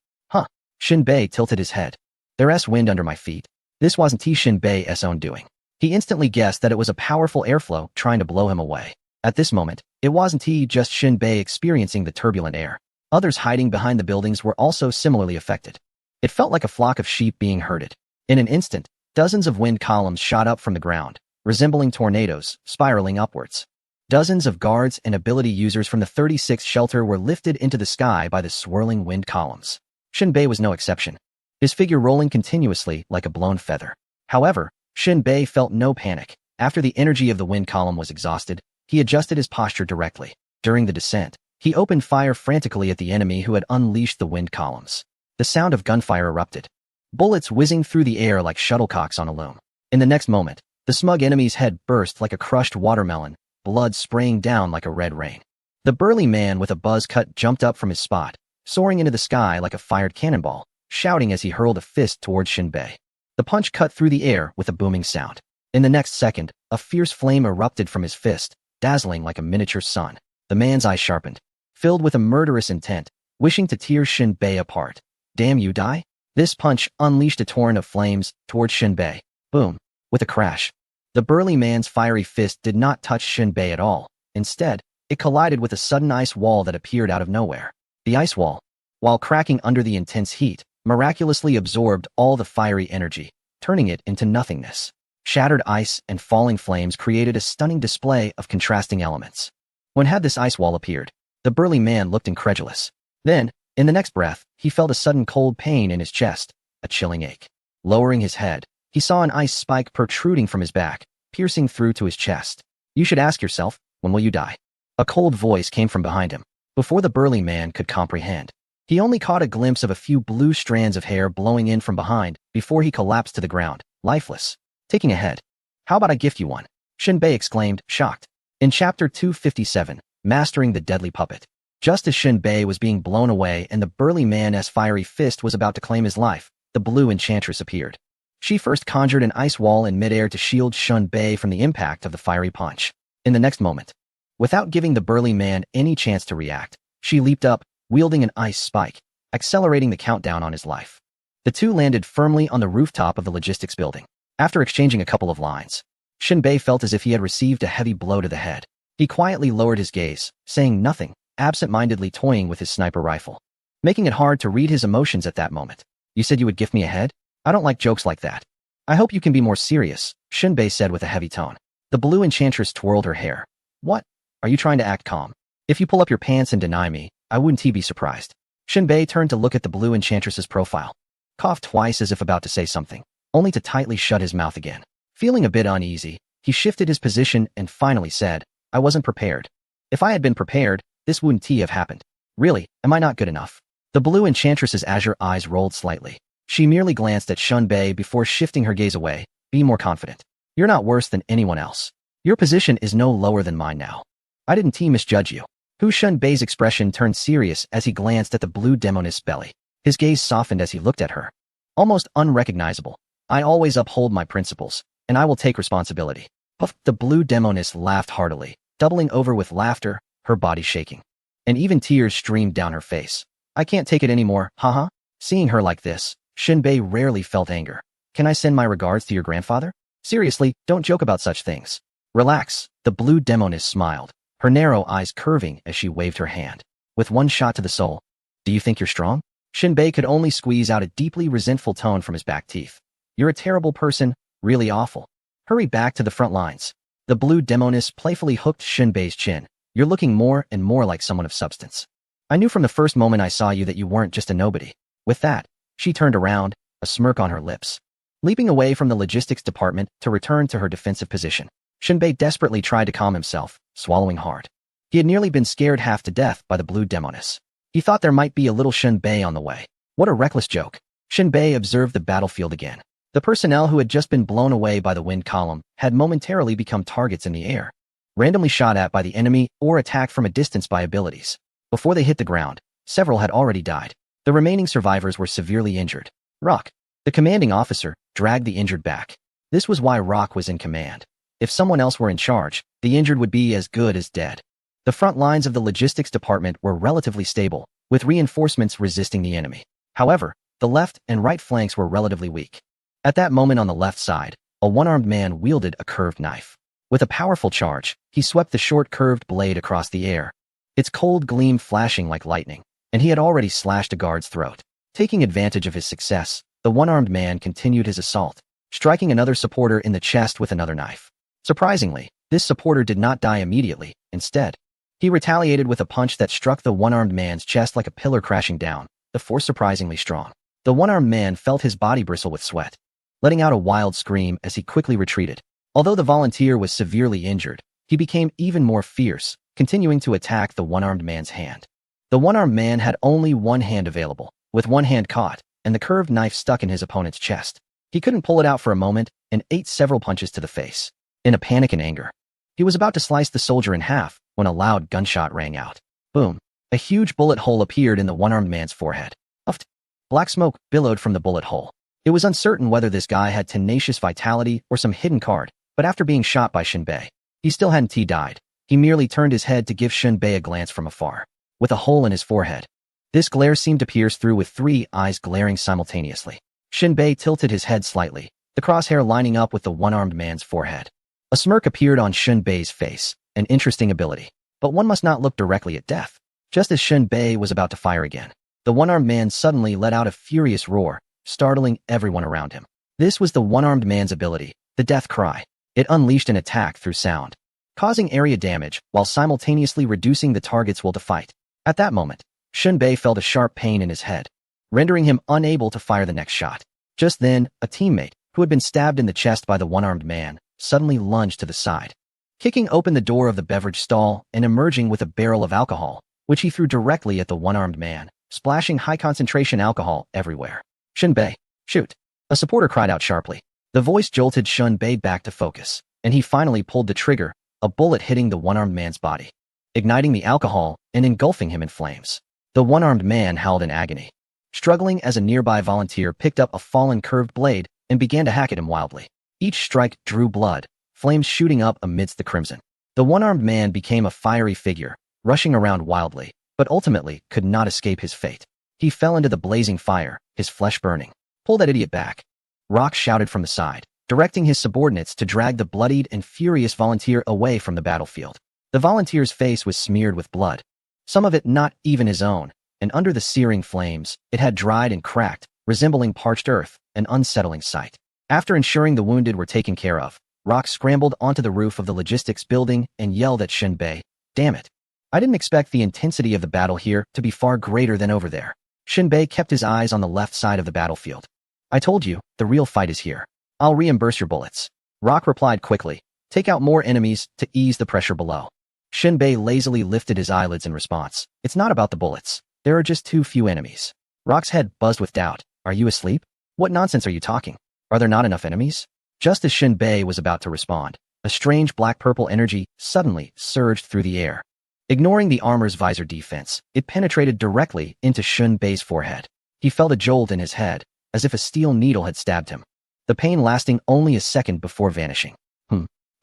Shinbei tilted his head. "There's wind under my feet." This wasn't Shinbei's own doing. He instantly guessed that it was a powerful airflow trying to blow him away. At this moment, it wasn't just Shinbei experiencing the turbulent air. Others hiding behind the buildings were also similarly affected. It felt like a flock of sheep being herded. In an instant, dozens of wind columns shot up from the ground, resembling tornadoes, spiraling upwards. Dozens of guards and ability users from the 36th shelter were lifted into the sky by the swirling wind columns. Shinbei was no exception, his figure rolling continuously like a blown feather. However, Shinbei felt no panic. After the energy of the wind column was exhausted, he adjusted his posture directly. During the descent, he opened fire frantically at the enemy who had unleashed the wind columns. The sound of gunfire erupted, bullets whizzing through the air like shuttlecocks on a loom. In the next moment, the smug enemy's head burst like a crushed watermelon, blood spraying down like a red rain. The burly man with a buzz cut jumped up from his spot, soaring into the sky like a fired cannonball, shouting as he hurled a fist towards Shinbei. The punch cut through the air with a booming sound. In the next second, a fierce flame erupted from his fist, dazzling like a miniature sun. The man's eyes sharpened, filled with a murderous intent, wishing to tear Shinbei apart. Damn you, die? This punch unleashed a torrent of flames towards Shinbei. Boom. With a crash. The burly man's fiery fist did not touch Shinbei at all. Instead, it collided with a sudden ice wall that appeared out of nowhere. The ice wall, while cracking under the intense heat, miraculously absorbed all the fiery energy, turning it into nothingness. Shattered ice and falling flames created a stunning display of contrasting elements. When had this ice wall appeared, the burly man looked incredulous. Then, in the next breath, he felt a sudden cold pain in his chest, a chilling ache. Lowering his head, he saw an ice spike protruding from his back, piercing through to his chest. You should ask yourself, when will you die? A cold voice came from behind him. Before the burly man could comprehend, he only caught a glimpse of a few blue strands of hair blowing in from behind before he collapsed to the ground, lifeless. Taking a head. How about I gift you one? Shinbei exclaimed, shocked. In Chapter 257, Mastering the Deadly Puppet. Just as Shinbei was being blown away and the burly man's fiery fist was about to claim his life, the blue enchantress appeared. She first conjured an ice wall in midair to shield Shinbei from the impact of the fiery punch. In the next moment, without giving the burly man any chance to react, she leaped up, wielding an ice spike, accelerating the countdown on his life. The two landed firmly on the rooftop of the logistics building. After exchanging a couple of lines, Shinbei felt as if he had received a heavy blow to the head. He quietly lowered his gaze, saying nothing, absent-mindedly toying with his sniper rifle, making it hard to read his emotions at that moment. You said you would gift me a head? I don't like jokes like that. I hope you can be more serious, Shinbei said with a heavy tone. The blue enchantress twirled her hair. What? Are you trying to act calm? If you pull up your pants and deny me, I wouldn't be surprised. Shinbei turned to look at the blue enchantress's profile, coughed twice as if about to say something, only to tightly shut his mouth again. Feeling a bit uneasy, he shifted his position and finally said, I wasn't prepared. If I had been prepared, this wouldn't have happened. Really, am I not good enough? The blue enchantress's azure eyes rolled slightly. She merely glanced at Shinbei before shifting her gaze away. Be more confident. You're not worse than anyone else. Your position is no lower than mine now. I didn't misjudge you. Shinbei's expression turned serious as he glanced at the blue demoness belly. His gaze softened as he looked at her. Almost unrecognizable. I always uphold my principles, and I will take responsibility. Puff! The blue demoness laughed heartily, doubling over with laughter, her body shaking. And even tears streamed down her face. I can't take it anymore, haha. Seeing her like this, Shinbei rarely felt anger. Can I send my regards to your grandfather? Seriously, don't joke about such things. Relax, the blue demoness smiled, her narrow eyes curving as she waved her hand. With one shot to the soul. Do you think you're strong? Shinbei could only squeeze out a deeply resentful tone from his back teeth. You're a terrible person, really awful. Hurry back to the front lines. The blue demoness playfully hooked Shinbei's chin. You're looking more and more like someone of substance. I knew from the first moment I saw you that you weren't just a nobody. With that, she turned around, a smirk on her lips, leaping away from the logistics department to return to her defensive position. Shinbei desperately tried to calm himself, swallowing hard. He had nearly been scared half to death by the blue demoness. He thought there might be a little Shinbei on the way. What a reckless joke. Shinbei observed the battlefield again. The personnel who had just been blown away by the wind column had momentarily become targets in the air, randomly shot at by the enemy or attacked from a distance by abilities. Before they hit the ground, several had already died. The remaining survivors were severely injured. Rock, the commanding officer, dragged the injured back. This was why Rock was in command. If someone else were in charge, the injured would be as good as dead. The front lines of the logistics department were relatively stable, with reinforcements resisting the enemy. However, the left and right flanks were relatively weak. At that moment on the left side, a one-armed man wielded a curved knife. With a powerful charge, he swept the short curved blade across the air, its cold gleam flashing like lightning, and he had already slashed a guard's throat. Taking advantage of his success, the one-armed man continued his assault, striking another supporter in the chest with another knife. Surprisingly, this supporter did not die immediately. Instead, he retaliated with a punch that struck the one-armed man's chest like a pillar crashing down, the force surprisingly strong. The one-armed man felt his body bristle with sweat, letting out a wild scream as he quickly retreated. Although the volunteer was severely injured, he became even more fierce, continuing to attack the one-armed man's hand. The one-armed man had only one hand available, with one hand caught, and the curved knife stuck in his opponent's chest. He couldn't pull it out for a moment and ate several punches to the face. In a panic and anger, he was about to slice the soldier in half when a loud gunshot rang out. Boom! A huge bullet hole appeared in the one-armed man's forehead. Puffed. Black smoke billowed from the bullet hole. It was uncertain whether this guy had tenacious vitality or some hidden card, but after being shot by Shinbei, he still hadn't died. He merely turned his head to give Shinbei a glance from afar. With a hole in his forehead, this glare seemed to pierce through with 3 eyes glaring simultaneously. Shinbei tilted his head slightly, the crosshair lining up with the one-armed man's forehead. A smirk appeared on Shinbei's face, an interesting ability. But one must not look directly at death. Just as Shinbei was about to fire again, the one-armed man suddenly let out a furious roar, startling everyone around him. This was the one-armed man's ability, the death cry. It unleashed an attack through sound, causing area damage while simultaneously reducing the target's will to fight. At that moment, Shinbei felt a sharp pain in his head, rendering him unable to fire the next shot. Just then, a teammate, who had been stabbed in the chest by the one-armed man, suddenly lunged to the side, kicking open the door of the beverage stall and emerging with a barrel of alcohol, which he threw directly at the one-armed man, splashing high-concentration alcohol everywhere. "Shinbei, shoot!" A supporter cried out sharply. The voice jolted Shinbei back to focus, and he finally pulled the trigger, a bullet hitting the one-armed man's body, igniting the alcohol and engulfing him in flames. The one-armed man howled in agony, struggling as a nearby volunteer picked up a fallen curved blade and began to hack at him wildly. Each strike drew blood, flames shooting up amidst the crimson. The one-armed man became a fiery figure, rushing around wildly, but ultimately could not escape his fate. He fell into the blazing fire, his flesh burning. "Pull that idiot back," Rock shouted from the side, directing his subordinates to drag the bloodied and furious volunteer away from the battlefield. The volunteer's face was smeared with blood, some of it not even his own, and under the searing flames, it had dried and cracked, resembling parched earth, an unsettling sight. After ensuring the wounded were taken care of, Rock scrambled onto the roof of the logistics building and yelled at Shinbei, "Damn it. I didn't expect the intensity of the battle here to be far greater than over there." Shinbei kept his eyes on the left side of the battlefield. "I told you, the real fight is here. I'll reimburse your bullets." Rock replied quickly, "Take out more enemies to ease the pressure below." Shinbei lazily lifted his eyelids in response. "It's not about the bullets. There are just too few enemies." Rock's head buzzed with doubt. "Are you asleep? What nonsense are you talking? Are there not enough enemies?" Just as Shinbei was about to respond, a strange black-purple energy suddenly surged through the air. Ignoring the armor's visor defense, it penetrated directly into Shinbei's forehead. He felt a jolt in his head, as if a steel needle had stabbed him, the pain lasting only a second before vanishing.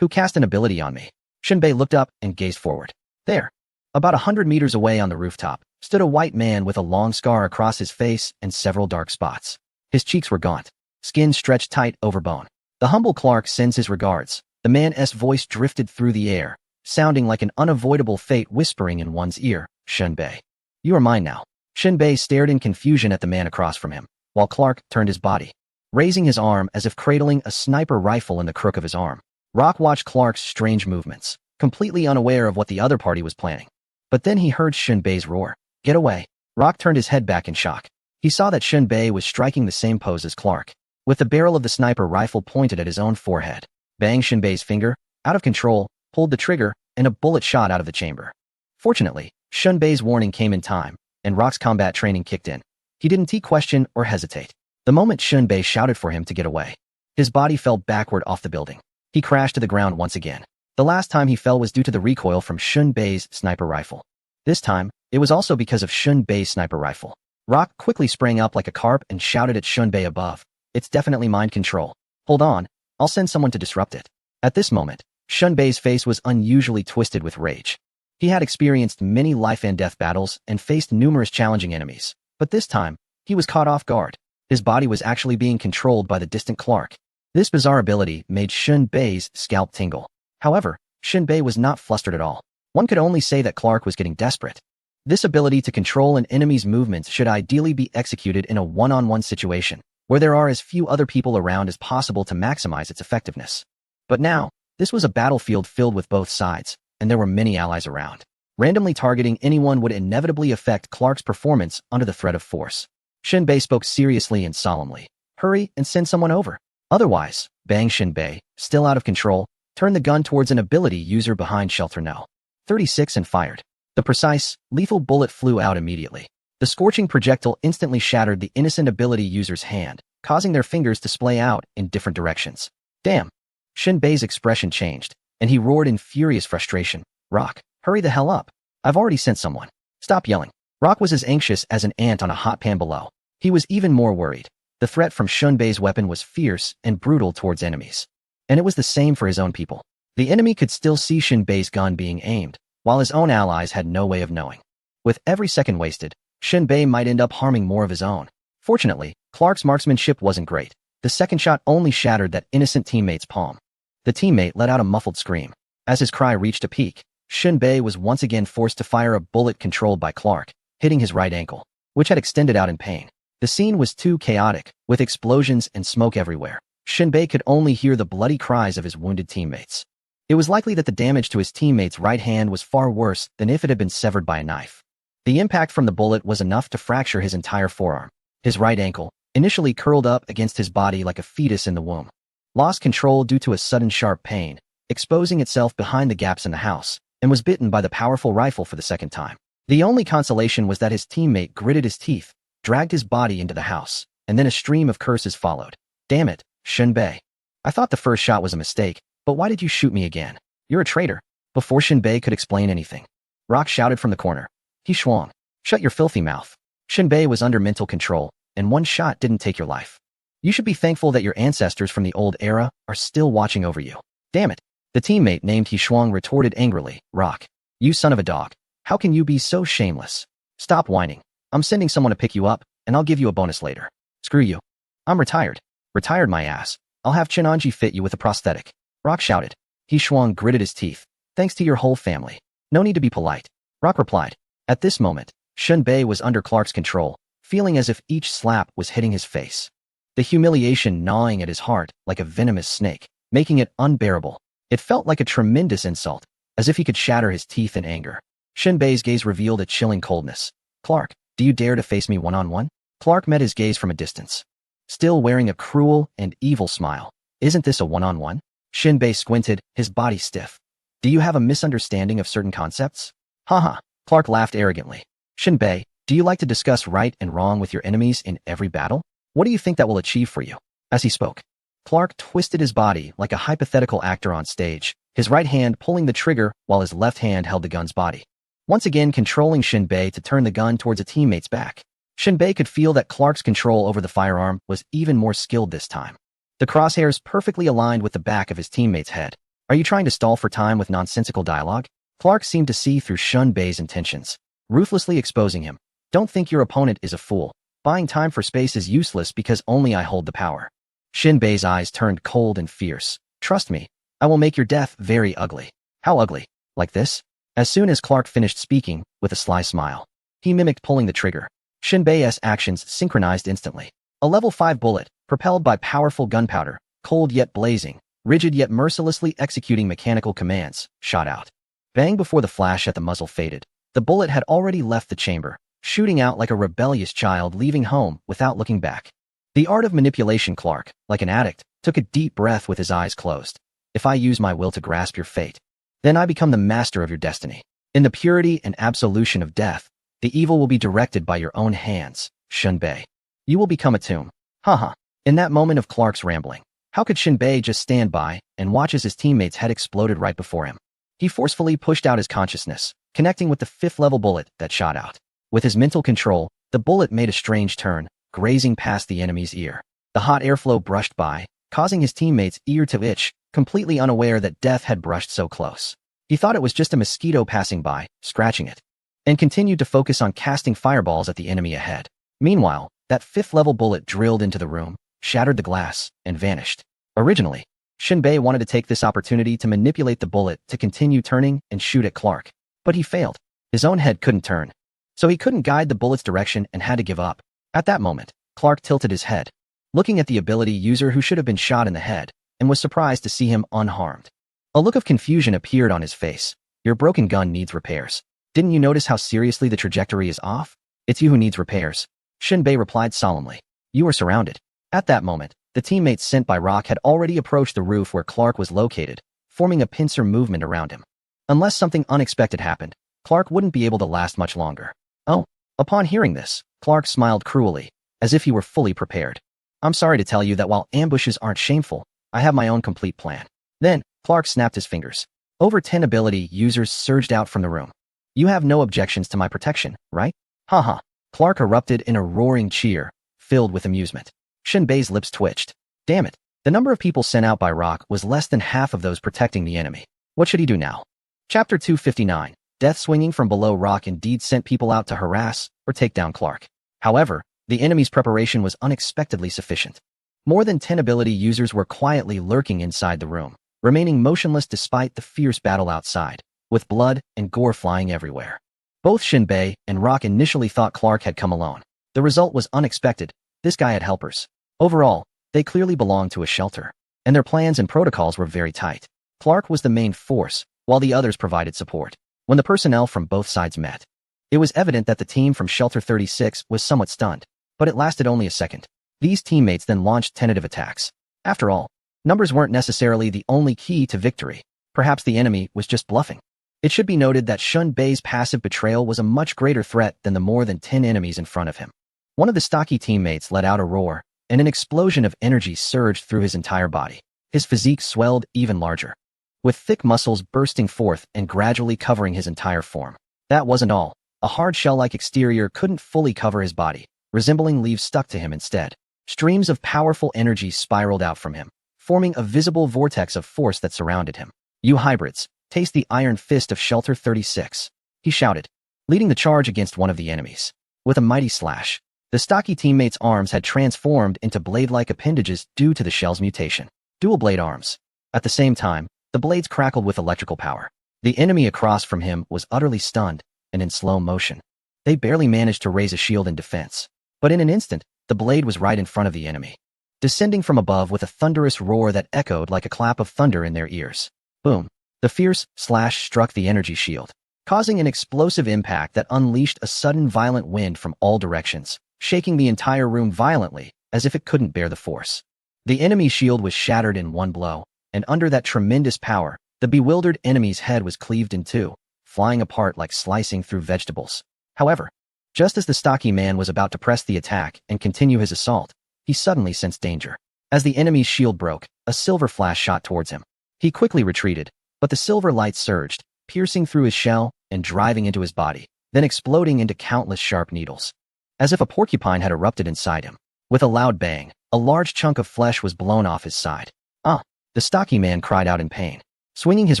Who cast an ability on me?" Shinbei looked up and gazed forward. There, about 100 meters away on the rooftop, stood a white man with a long scar across his face and several dark spots. His cheeks were gaunt, skin stretched tight over bone. "The humble Clark sends his regards." The man's voice drifted through the air, sounding like an unavoidable fate whispering in one's ear. "Shinbei, you are mine now." Shinbei stared in confusion at the man across from him, while Clark turned his body, raising his arm as if cradling a sniper rifle in the crook of his arm. Rock watched Clark's strange movements, completely unaware of what the other party was planning. But then he heard Shinbei's roar. "Get away." Rock turned his head back in shock. He saw that Shinbei was striking the same pose as Clark, with the barrel of the sniper rifle pointed at his own forehead. Bang! Shinbei's finger, out of control, pulled the trigger, and a bullet shot out of the chamber. Fortunately, Shinbei's warning came in time, and Rock's combat training kicked in. He didn't question or hesitate. The moment Shinbei shouted for him to get away, his body fell backward off the building. He crashed to the ground once again. The last time he fell was due to the recoil from Shinbei's sniper rifle. This time, it was also because of Shinbei's sniper rifle. Rock quickly sprang up like a carp and shouted at Shinbei above, "It's definitely mind control. Hold on, I'll send someone to disrupt it." At this moment, Shinbei's face was unusually twisted with rage. He had experienced many life-and-death battles and faced numerous challenging enemies, but this time, he was caught off guard. His body was actually being controlled by the distant Clark. This bizarre ability made Shinbei's scalp tingle. However, Shinbei was not flustered at all. One could only say that Clark was getting desperate. This ability to control an enemy's movements should ideally be executed in a one-on-one situation, where there are as few other people around as possible to maximize its effectiveness. But now, this was a battlefield filled with both sides, and there were many allies around. Randomly targeting anyone would inevitably affect Clark's performance under the threat of force. Shinbei spoke seriously and solemnly. Hurry and send someone over. Otherwise, bang. Shinbei, still out of control, turned the gun towards an ability user behind shelter no. 36 and fired. The precise, lethal bullet flew out immediately. The scorching projectile instantly shattered the innocent ability user's hand, causing their fingers to splay out in different directions. Damn. Shinbei's expression changed, and he roared in furious frustration. Rock, hurry the hell up. I've already sent someone. Stop yelling. Rock was as anxious as an ant on a hot pan below. He was even more worried. The threat from Shinbei's weapon was fierce and brutal towards enemies. And it was the same for his own people. The enemy could still see Shinbei's gun being aimed, while his own allies had no way of knowing. With every second wasted, Shinbei might end up harming more of his own. Fortunately, Clark's marksmanship wasn't great. The second shot only shattered that innocent teammate's palm. The teammate let out a muffled scream. As his cry reached a peak, Shinbei was once again forced to fire a bullet controlled by Clark, hitting his right ankle, which had extended out in pain. The scene was too chaotic, with explosions and smoke everywhere. Shinbei could only hear the bloody cries of his wounded teammates. It was likely that the damage to his teammate's right hand was far worse than if it had been severed by a knife. The impact from the bullet was enough to fracture his entire forearm. His right ankle, initially curled up against his body like a fetus in the womb, lost control due to a sudden sharp pain, exposing itself behind the gaps in the house, and was bitten by the powerful rifle for the second time. The only consolation was that his teammate gritted his teeth, dragged his body into the house, and then a stream of curses followed. Damn it, Shinbei. I thought the first shot was a mistake, but why did you shoot me again? You're a traitor. Before Shinbei could explain anything, Rock shouted from the corner. He swung. Shut your filthy mouth. Shinbei was under mental control, and one shot didn't take your life. You should be thankful that your ancestors from the old era are still watching over you. Damn it. The teammate named He Shuang retorted angrily. Rock, you son of a dog. How can you be so shameless? Stop whining. I'm sending someone to pick you up, and I'll give you a bonus later. Screw you. I'm retired. Retired my ass. I'll have Chinanji fit you with a prosthetic. Rock shouted. He Shuang gritted his teeth. Thanks to your whole family. No need to be polite. Rock replied. At this moment, Shinbei was under Clark's control, feeling as if each slap was hitting his face. The humiliation gnawing at his heart like a venomous snake, making it unbearable. It felt like a tremendous insult, as if he could shatter his teeth in anger. Shinbei's gaze revealed a chilling coldness. Clark, do you dare to face me one-on-one? Clark met his gaze from a distance, still wearing a cruel and evil smile. Isn't this a one-on-one? Shinbei squinted, his body stiff. Do you have a misunderstanding of certain concepts? Haha. Clark laughed arrogantly. Shinbei, do you like to discuss right and wrong with your enemies in every battle? What do you think that will achieve for you? As he spoke, Clark twisted his body like a hypothetical actor on stage, his right hand pulling the trigger while his left hand held the gun's body, once again controlling Shinbei to turn the gun towards a teammate's back. Shinbei could feel that Clark's control over the firearm was even more skilled this time. The crosshairs perfectly aligned with the back of his teammate's head. Are you trying to stall for time with nonsensical dialogue? Clark seemed to see through Shinbei's intentions, ruthlessly exposing him. Don't think your opponent is a fool. Buying time for space is useless because only I hold the power. Shinbei's eyes turned cold and fierce. Trust me, I will make your death very ugly. How ugly? Like this? As soon as Clark finished speaking, with a sly smile, he mimicked pulling the trigger. Shinbei's actions synchronized instantly. A level 5 bullet, propelled by powerful gunpowder, cold yet blazing, rigid yet mercilessly executing mechanical commands, shot out. Bang! Before the flash at the muzzle faded, the bullet had already left the chamber, shooting out like a rebellious child leaving home without looking back. The art of manipulation. Clark, like an addict, took a deep breath with his eyes closed. If I use my will to grasp your fate, then I become the master of your destiny. In the purity and absolution of death, the evil will be directed by your own hands, Shinbei. You will become a tomb. Haha. In that moment of Clark's rambling, how could Shinbei just stand by and watch as his teammate's head exploded right before him? He forcefully pushed out his consciousness, connecting with the 5th level bullet that shot out. With his mental control, the bullet made a strange turn, grazing past the enemy's ear. The hot airflow brushed by, causing his teammate's ear to itch, completely unaware that death had brushed so close. He thought it was just a mosquito passing by, scratching it, and continued to focus on casting fireballs at the enemy ahead. Meanwhile, that 5th level bullet drilled into the room, shattered the glass, and vanished. Originally, Shinbei wanted to take this opportunity to manipulate the bullet to continue turning and shoot at Clark. But he failed. His own head couldn't turn. So he couldn't guide the bullet's direction and had to give up. At that moment, Clark tilted his head, looking at the ability user who should have been shot in the head, and was surprised to see him unharmed. A look of confusion appeared on his face. Your broken gun needs repairs. Didn't you notice how seriously the trajectory is off? It's you who needs repairs. Shinbei replied solemnly. You are surrounded. At that moment, the teammates sent by Rock had already approached the roof where Clark was located, forming a pincer movement around him. Unless something unexpected happened, Clark wouldn't be able to last much longer. Oh. Upon hearing this, Clark smiled cruelly, as if he were fully prepared. I'm sorry to tell you that while ambushes aren't shameful, I have my own complete plan. Then, Clark snapped his fingers. Over 10 ability users surged out from the room. You have no objections to my protection, right? Haha. Clark erupted in a roaring cheer, filled with amusement. Shinbei's lips twitched. Damn it. The number of people sent out by Rock was less than half of those protecting the enemy. What should he do now? Chapter 259. Death swinging from below. Rock indeed sent people out to harass or take down Clark. However, the enemy's preparation was unexpectedly sufficient. More than 10 ability users were quietly lurking inside the room, remaining motionless despite the fierce battle outside, with blood and gore flying everywhere. Both Shinbei and Rock initially thought Clark had come alone. The result was unexpected. This guy had helpers. Overall, they clearly belonged to a shelter, and their plans and protocols were very tight. Clark was the main force, while the others provided support. When the personnel from both sides met, it was evident that the team from Shelter 36 was somewhat stunned, but it lasted only a second. These teammates then launched tentative attacks. After all, numbers weren't necessarily the only key to victory. Perhaps the enemy was just bluffing. It should be noted that Shinbei's passive betrayal was a much greater threat than the more than 10 enemies in front of him. One of the stocky teammates let out a roar, and an explosion of energy surged through his entire body. His physique swelled even larger, with thick muscles bursting forth and gradually covering his entire form. That wasn't all. A hard shell-like exterior couldn't fully cover his body, resembling leaves stuck to him instead. Streams of powerful energy spiraled out from him, forming a visible vortex of force that surrounded him. You hybrids, taste the iron fist of Shelter 36, he shouted, leading the charge against one of the enemies. With a mighty slash, the stocky teammate's arms had transformed into blade-like appendages due to the shell's mutation. Dual blade arms. At the same time, the blades crackled with electrical power. The enemy across from him was utterly stunned and in slow motion. They barely managed to raise a shield in defense. But in an instant, the blade was right in front of the enemy, descending from above with a thunderous roar that echoed like a clap of thunder in their ears. Boom. The fierce slash struck the energy shield, causing an explosive impact that unleashed a sudden violent wind from all directions, shaking the entire room violently as if it couldn't bear the force. The enemy's shield was shattered in one blow, and under that tremendous power, the bewildered enemy's head was cleaved in two, flying apart like slicing through vegetables. However, just as the stocky man was about to press the attack and continue his assault, he suddenly sensed danger. As the enemy's shield broke, a silver flash shot towards him. He quickly retreated, but the silver light surged, piercing through his shell and driving into his body, then exploding into countless sharp needles. As if a porcupine had erupted inside him. With a loud bang, a large chunk of flesh was blown off his side. Ah! The stocky man cried out in pain, swinging his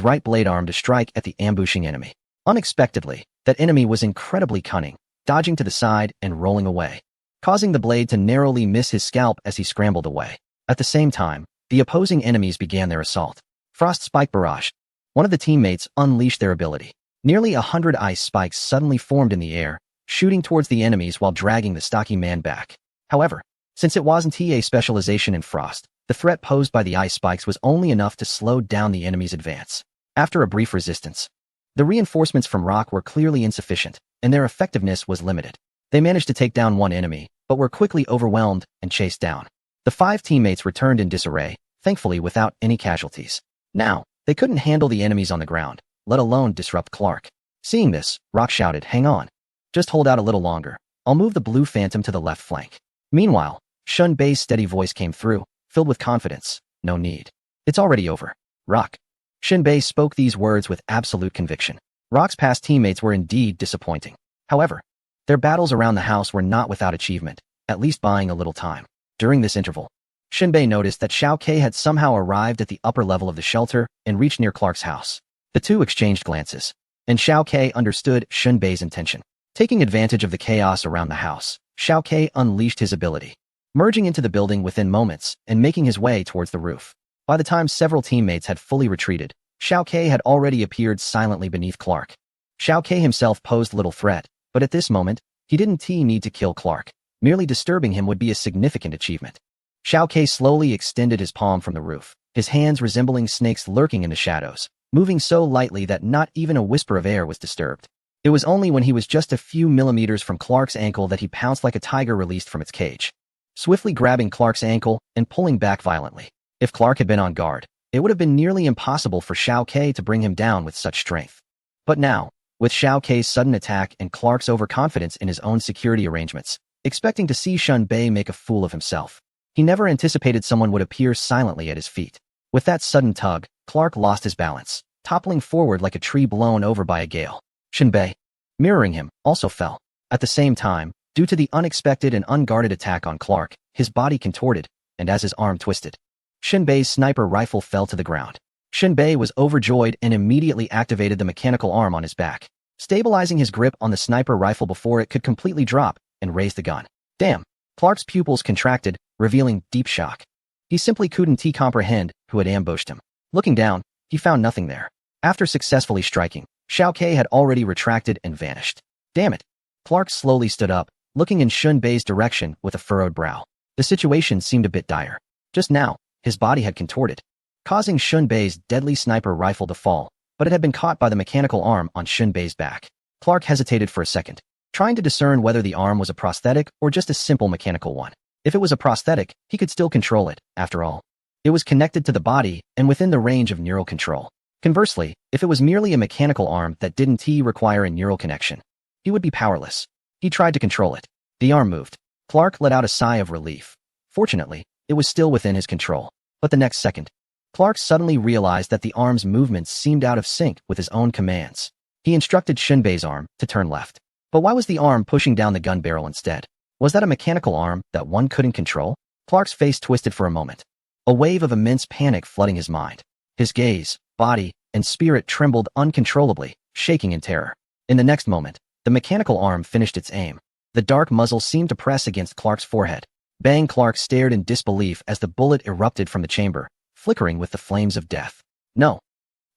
right blade arm to strike at the ambushing enemy. Unexpectedly, that enemy was incredibly cunning, dodging to the side and rolling away, causing the blade to narrowly miss his scalp as he scrambled away. At the same time, the opposing enemies began their assault. Frost Spike Barrage. One of the teammates unleashed their ability. Nearly 100 ice spikes suddenly formed in the air, shooting towards the enemies while dragging the stocky man back. However, since it wasn't a specialization in Frost, the threat posed by the ice spikes was only enough to slow down the enemy's advance. After a brief resistance, the reinforcements from Rock were clearly insufficient, and their effectiveness was limited. They managed to take down one enemy, but were quickly overwhelmed and chased down. The 5 teammates returned in disarray, thankfully without any casualties. Now, they couldn't handle the enemies on the ground, let alone disrupt Clark. Seeing this, Rock shouted, "Hang on. Just hold out a little longer. I'll move the blue phantom to the left flank." Meanwhile, Shinbei's steady voice came through, filled with confidence. "No need. It's already over. Rock." Shinbei spoke these words with absolute conviction. Rock's past teammates were indeed disappointing. However, their battles around the house were not without achievement, at least buying a little time. During this interval, Shinbei noticed that Xiao Kei had somehow arrived at the upper level of the shelter and reached near Clark's house. The two exchanged glances, and Xiao Kei understood Shinbei's intention. Taking advantage of the chaos around the house, Xiao Kei unleashed his ability, merging into the building within moments and making his way towards the roof. By the time several teammates had fully retreated, Xiao Ke had already appeared silently beneath Clark. Xiao Ke himself posed little threat, but at this moment, he didn't need to kill Clark. Merely disturbing him would be a significant achievement. Xiao Ke slowly extended his palm from the roof, his hands resembling snakes lurking in the shadows, moving so lightly that not even a whisper of air was disturbed. It was only when he was just a few millimeters from Clark's ankle that he pounced like a tiger released from its cage, swiftly grabbing Clark's ankle and pulling back violently. If Clark had been on guard, it would have been nearly impossible for Xiao Ke to bring him down with such strength. But now, with Xiao Ke's sudden attack and Clark's overconfidence in his own security arrangements, expecting to see Shun Bei make a fool of himself, he never anticipated someone would appear silently at his feet. With that sudden tug, Clark lost his balance, toppling forward like a tree blown over by a gale. Shun Bei, mirroring him, also fell. At the same time, due to the unexpected and unguarded attack on Clark, his body contorted, and as his arm twisted, Shun Bei's sniper rifle fell to the ground. Shun Bei was overjoyed and immediately activated the mechanical arm on his back, stabilizing his grip on the sniper rifle before it could completely drop, and raised the gun. Damn! Clark's pupils contracted, revealing deep shock. He simply couldn't comprehend who had ambushed him. Looking down, he found nothing there. After successfully striking, Xiao Ke had already retracted and vanished. Damn it! Clark slowly stood up, looking in Shun Bei's direction with a furrowed brow. The situation seemed a bit dire. Just now, his body had contorted, causing Shun Bei's deadly sniper rifle to fall, but it had been caught by the mechanical arm on Shun Bei's back. Clark hesitated for a second, trying to discern whether the arm was a prosthetic or just a simple mechanical one. If it was a prosthetic, he could still control it, after all. It was connected to the body and within the range of neural control. Conversely, if it was merely a mechanical arm that didn't require a neural connection, he would be powerless. He tried to control it. The arm moved. Clark let out a sigh of relief. Fortunately, it was still within his control. But the next second, Clark suddenly realized that the arm's movements seemed out of sync with his own commands. He instructed Shun Bei's arm to turn left. But why was the arm pushing down the gun barrel instead? Was that a mechanical arm that one couldn't control? Clark's face twisted for a moment, a wave of immense panic flooding his mind. His gaze, body, and spirit trembled uncontrollably, shaking in terror. In the next moment, the mechanical arm finished its aim. The dark muzzle seemed to press against Clark's forehead. Bang! Clark stared in disbelief as the bullet erupted from the chamber, flickering with the flames of death. No.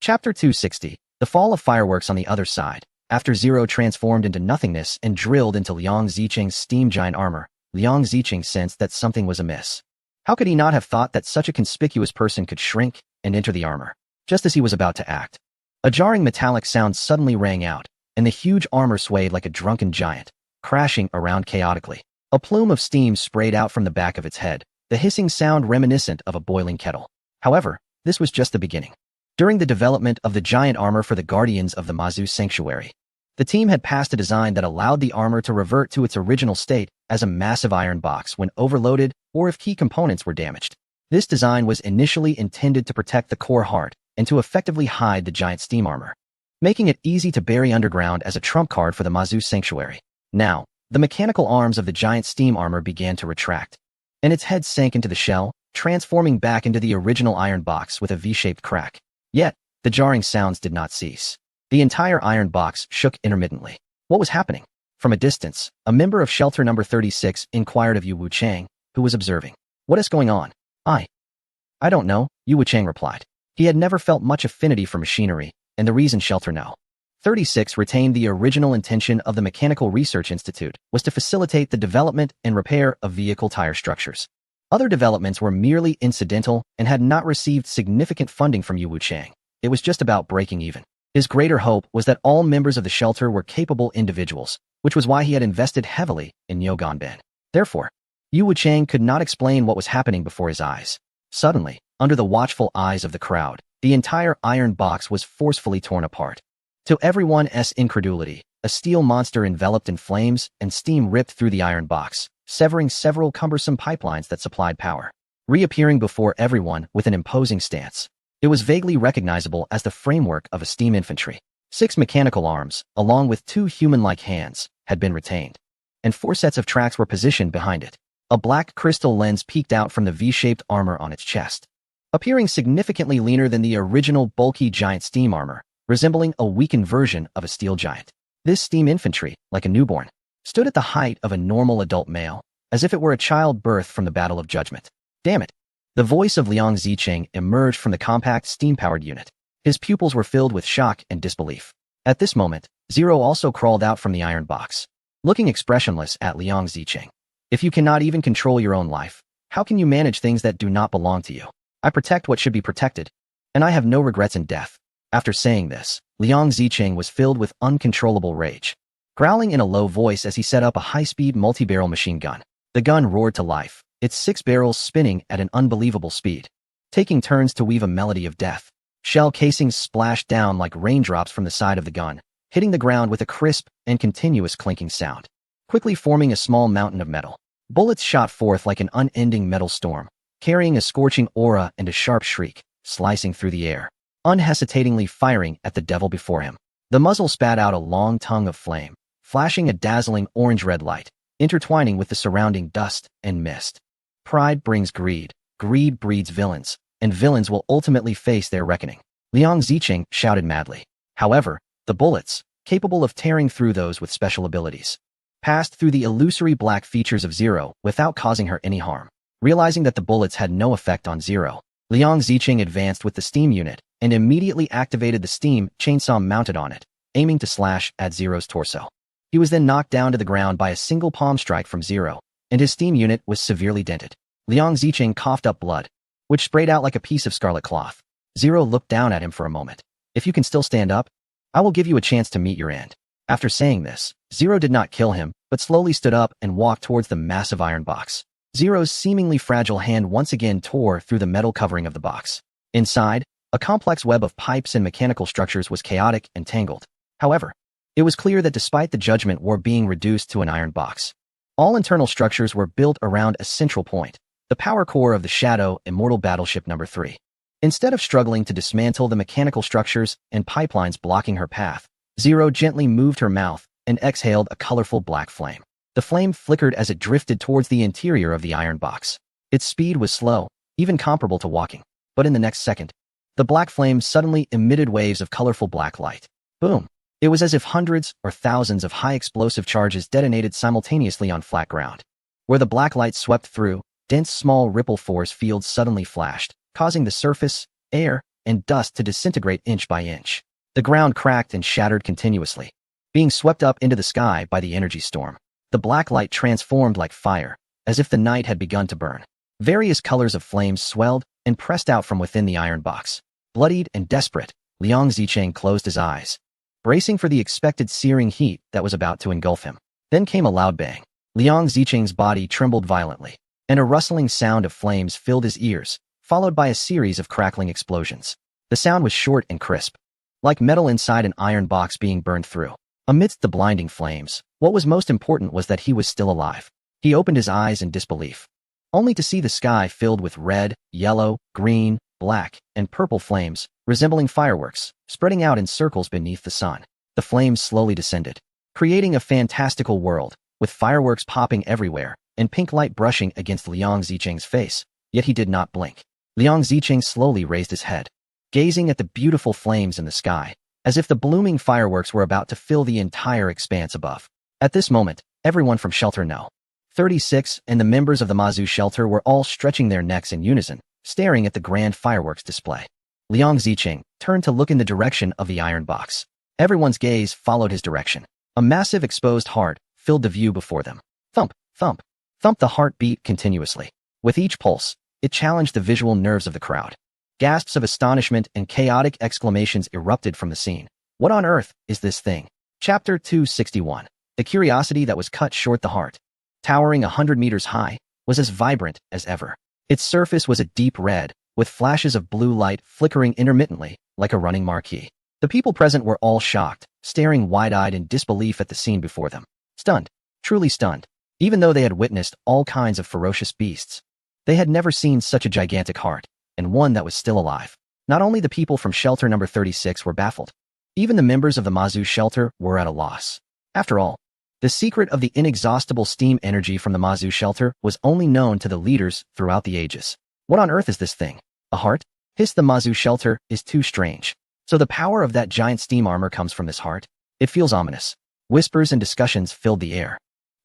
Chapter 260, The Fall of Fireworks. On the other side, after Zero transformed into nothingness and drilled into Liang Ziqing's steam giant armor, Liang Ziqing sensed that something was amiss. How could he not have thought that such a conspicuous person could shrink and enter the armor? Just as he was about to act, a jarring metallic sound suddenly rang out, and the huge armor swayed like a drunken giant, crashing around chaotically. A plume of steam sprayed out from the back of its head, the hissing sound reminiscent of a boiling kettle. However, this was just the beginning. During the development of the giant armor for the Guardians of the Mazu Sanctuary, the team had passed a design that allowed the armor to revert to its original state as a massive iron box when overloaded or if key components were damaged. This design was initially intended to protect the core heart and to effectively hide the giant steam armor, making it easy to bury underground as a trump card for the Mazu Sanctuary. Now, the mechanical arms of the giant steam armor began to retract, and its head sank into the shell, transforming back into the original iron box with a V-shaped crack. Yet, the jarring sounds did not cease. The entire iron box shook intermittently. What was happening? From a distance, a member of Shelter Number 36 inquired of Yu Wuchang, who was observing. What is going on? I don't know, Yu Wuchang replied. He had never felt much affinity for machinery, and the reason Shelter No. 36 retained the original intention of the Mechanical Research Institute was to facilitate the development and repair of vehicle tire structures. Other developments were merely incidental and had not received significant funding from Yu Wuchang. It was just about breaking even. His greater hope was that all members of the shelter were capable individuals, which was why he had invested heavily in Yogonben. Therefore, Yu Wuchang could not explain what was happening before his eyes. Suddenly, under the watchful eyes of the crowd, the entire iron box was forcefully torn apart. To everyone's incredulity, a steel monster enveloped in flames and steam ripped through the iron box, severing several cumbersome pipelines that supplied power. Reappearing before everyone with an imposing stance, it was vaguely recognizable as the framework of a steam infantry. 6 mechanical arms, along with 2 human-like hands, had been retained, and 4 sets of tracks were positioned behind it. A black crystal lens peeked out from the V-shaped armor on its chest, appearing significantly leaner than the original bulky giant steam armor, resembling a weakened version of a steel giant. This steam infantry, like a newborn, stood at the height of a normal adult male, as if it were a child birthed from the Battle of Judgment. Damn it! The voice of Liang Zicheng emerged from the compact steam-powered unit. His pupils were filled with shock and disbelief. At this moment, Zero also crawled out from the iron box, looking expressionless at Liang Zicheng. If you cannot even control your own life, how can you manage things that do not belong to you? I protect what should be protected, and I have no regrets in death. After saying this, Liang Zicheng was filled with uncontrollable rage, growling in a low voice as he set up a high-speed multi-barrel machine gun. The gun roared to life, its 6 barrels spinning at an unbelievable speed, taking turns to weave a melody of death. Shell casings splashed down like raindrops from the side of the gun, hitting the ground with a crisp and continuous clinking sound, quickly forming a small mountain of metal. Bullets shot forth like an unending metal storm, carrying a scorching aura and a sharp shriek, slicing through the air, unhesitatingly firing at the devil before him. The muzzle spat out a long tongue of flame, flashing a dazzling orange-red light, intertwining with the surrounding dust and mist. Pride brings greed, greed breeds villains, and villains will ultimately face their reckoning. Liang Zicheng shouted madly. However, the bullets, capable of tearing through those with special abilities, passed through the illusory black features of Zero without causing her any harm. Realizing that the bullets had no effect on Zero, Liang Zicheng advanced with the steam unit and immediately activated the steam chainsaw mounted on it, aiming to slash at Zero's torso. He was then knocked down to the ground by a single palm strike from Zero, and his steam unit was severely dented. Liang Zicheng coughed up blood, which sprayed out like a piece of scarlet cloth. Zero looked down at him for a moment. If you can still stand up, I will give you a chance to meet your end. After saying this, Zero did not kill him, but slowly stood up and walked towards the massive iron box. Zero's seemingly fragile hand once again tore through the metal covering of the box. Inside, a complex web of pipes and mechanical structures was chaotic and tangled. However, it was clear that despite the Judgment War being reduced to an iron box, all internal structures were built around a central point, the power core of the Shadow Immortal Battleship No. 3. Instead of struggling to dismantle the mechanical structures and pipelines blocking her path, Zero gently moved her mouth and exhaled a colorful black flame. The flame flickered as it drifted towards the interior of the iron box. Its speed was slow, even comparable to walking. But in the next second, the black flame suddenly emitted waves of colorful black light. Boom! It was as if hundreds or thousands of high explosive charges detonated simultaneously on flat ground. Where the black light swept through, dense small ripple force fields suddenly flashed, causing the surface, air, and dust to disintegrate inch by inch. The ground cracked and shattered continuously, being swept up into the sky by the energy storm. The black light transformed like fire, as if the night had begun to burn. Various colors of flames swelled and pressed out from within the iron box. Bloodied and desperate, Liang Zicheng closed his eyes, bracing for the expected searing heat that was about to engulf him. Then came a loud bang. Liang Zicheng's body trembled violently, and a rustling sound of flames filled his ears, followed by a series of crackling explosions. The sound was short and crisp, like metal inside an iron box being burned through. Amidst the blinding flames, what was most important was that he was still alive. He opened his eyes in disbelief, only to see the sky filled with red, yellow, green, black, and purple flames, resembling fireworks, spreading out in circles beneath the sun. The flames slowly descended, creating a fantastical world, with fireworks popping everywhere, and pink light brushing against Liang Zicheng's face, yet he did not blink. Liang Zicheng slowly raised his head, gazing at the beautiful flames in the sky, as if the blooming fireworks were about to fill the entire expanse above. At this moment, everyone from Shelter No. 36 and the members of the Mazu shelter were all stretching their necks in unison, staring at the grand fireworks display. Liang Zicheng turned to look in the direction of the iron box. Everyone's gaze followed his direction. A massive exposed heart filled the view before them. Thump, thump, thump. The heart beat continuously. With each pulse, it challenged the visual nerves of the crowd. Gasps of astonishment and chaotic exclamations erupted from the scene. What on earth is this thing? Chapter 261. The curiosity that was cut short. The heart, towering 100 meters high, was as vibrant as ever. Its surface was a deep red, with flashes of blue light flickering intermittently, like a running marquee. The people present were all shocked, staring wide-eyed in disbelief at the scene before them. Stunned, truly stunned. Even though they had witnessed all kinds of ferocious beasts, they had never seen such a gigantic heart, and one that was still alive. Not only the people from Shelter No. 36 were baffled, even the members of the Mazu shelter were at a loss. After all, the secret of the inexhaustible steam energy from the Mazu shelter was only known to the leaders throughout the ages. What on earth is this thing? A heart? Hissed the Mazu shelter is too strange. So the power of that giant steam armor comes from this heart? It feels ominous. Whispers and discussions filled the air.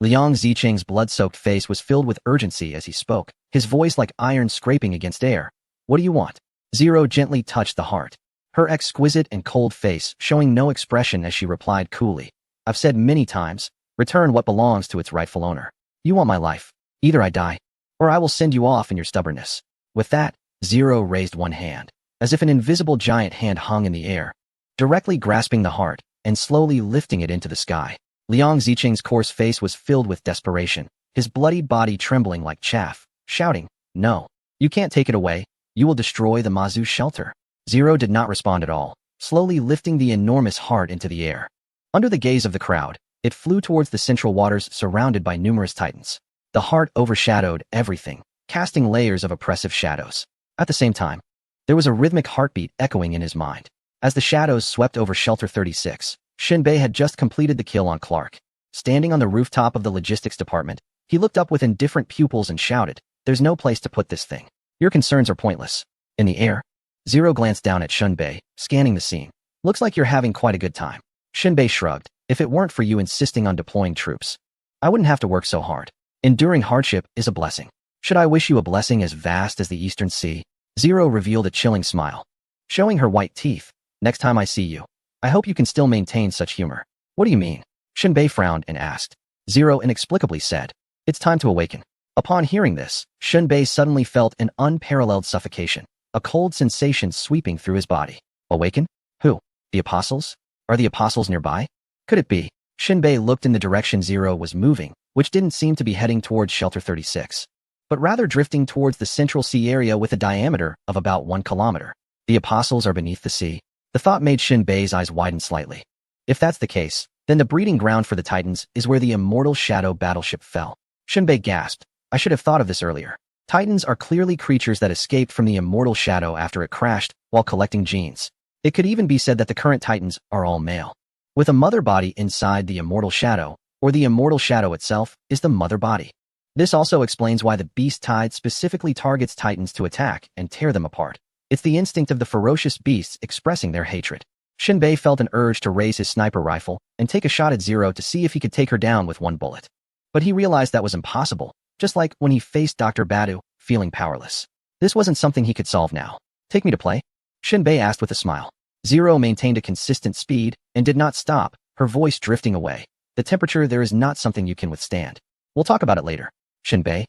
Liang Zicheng's blood-soaked face was filled with urgency as he spoke, his voice like iron scraping against air. What do you want? Zero gently touched the heart, her exquisite and cold face showing no expression as she replied coolly. I've said many times, return what belongs to its rightful owner. You want my life. Either I die, or I will send you off in your stubbornness. With that, Zero raised one hand, as if an invisible giant hand hung in the air, directly grasping the heart and slowly lifting it into the sky. Liang Zicheng's coarse face was filled with desperation, his bloodied body trembling like chaff, shouting, No, you can't take it away. You will destroy the Mazu's shelter. Zero did not respond at all, slowly lifting the enormous heart into the air. Under the gaze of the crowd, it flew towards the central waters surrounded by numerous titans. The heart overshadowed everything, casting layers of oppressive shadows. At the same time, there was a rhythmic heartbeat echoing in his mind. As the shadows swept over Shelter 36, Shinbei had just completed the kill on Clark. Standing on the rooftop of the logistics department, he looked up with indifferent pupils and shouted, There's no place to put this thing. Your concerns are pointless. In the air, Zero glanced down at Shinbei, scanning the scene. Looks like you're having quite a good time. Shinbei shrugged. If it weren't for you insisting on deploying troops, I wouldn't have to work so hard. Enduring hardship is a blessing. Should I wish you a blessing as vast as the Eastern Sea? Zero revealed a chilling smile, showing her white teeth. Next time I see you, I hope you can still maintain such humor. What do you mean? Shinbei frowned and asked. Zero inexplicably said, It's time to awaken. Upon hearing this, Shinbei suddenly felt an unparalleled suffocation, a cold sensation sweeping through his body. Awaken? Who? The apostles? Are the apostles nearby? Could it be? Shinbei looked in the direction Zero was moving, which didn't seem to be heading towards Shelter 36, but rather drifting towards the Central Sea area with a diameter of about 1 kilometer. The apostles are beneath the sea. The thought made Shinbei's eyes widen slightly. If that's the case, then the breeding ground for the Titans is where the immortal Shadow battleship fell. Shinbei gasped. I should have thought of this earlier. Titans are clearly creatures that escaped from the immortal Shadow after it crashed while collecting genes. It could even be said that the current Titans are all male, with a mother body inside the immortal Shadow, or the immortal Shadow itself is the mother body. This also explains why the Beast Tide specifically targets Titans to attack and tear them apart. It's the instinct of the ferocious beasts expressing their hatred. Shinbei felt an urge to raise his sniper rifle and take a shot at Zero to see if he could take her down with one bullet. But he realized that was impossible, just like when he faced Dr. Badu, feeling powerless. This wasn't something he could solve now. Take me to play? Shinbei asked with a smile. Zero maintained a consistent speed and did not stop, her voice drifting away. The temperature there is not something you can withstand. We'll talk about it later. Shinbei?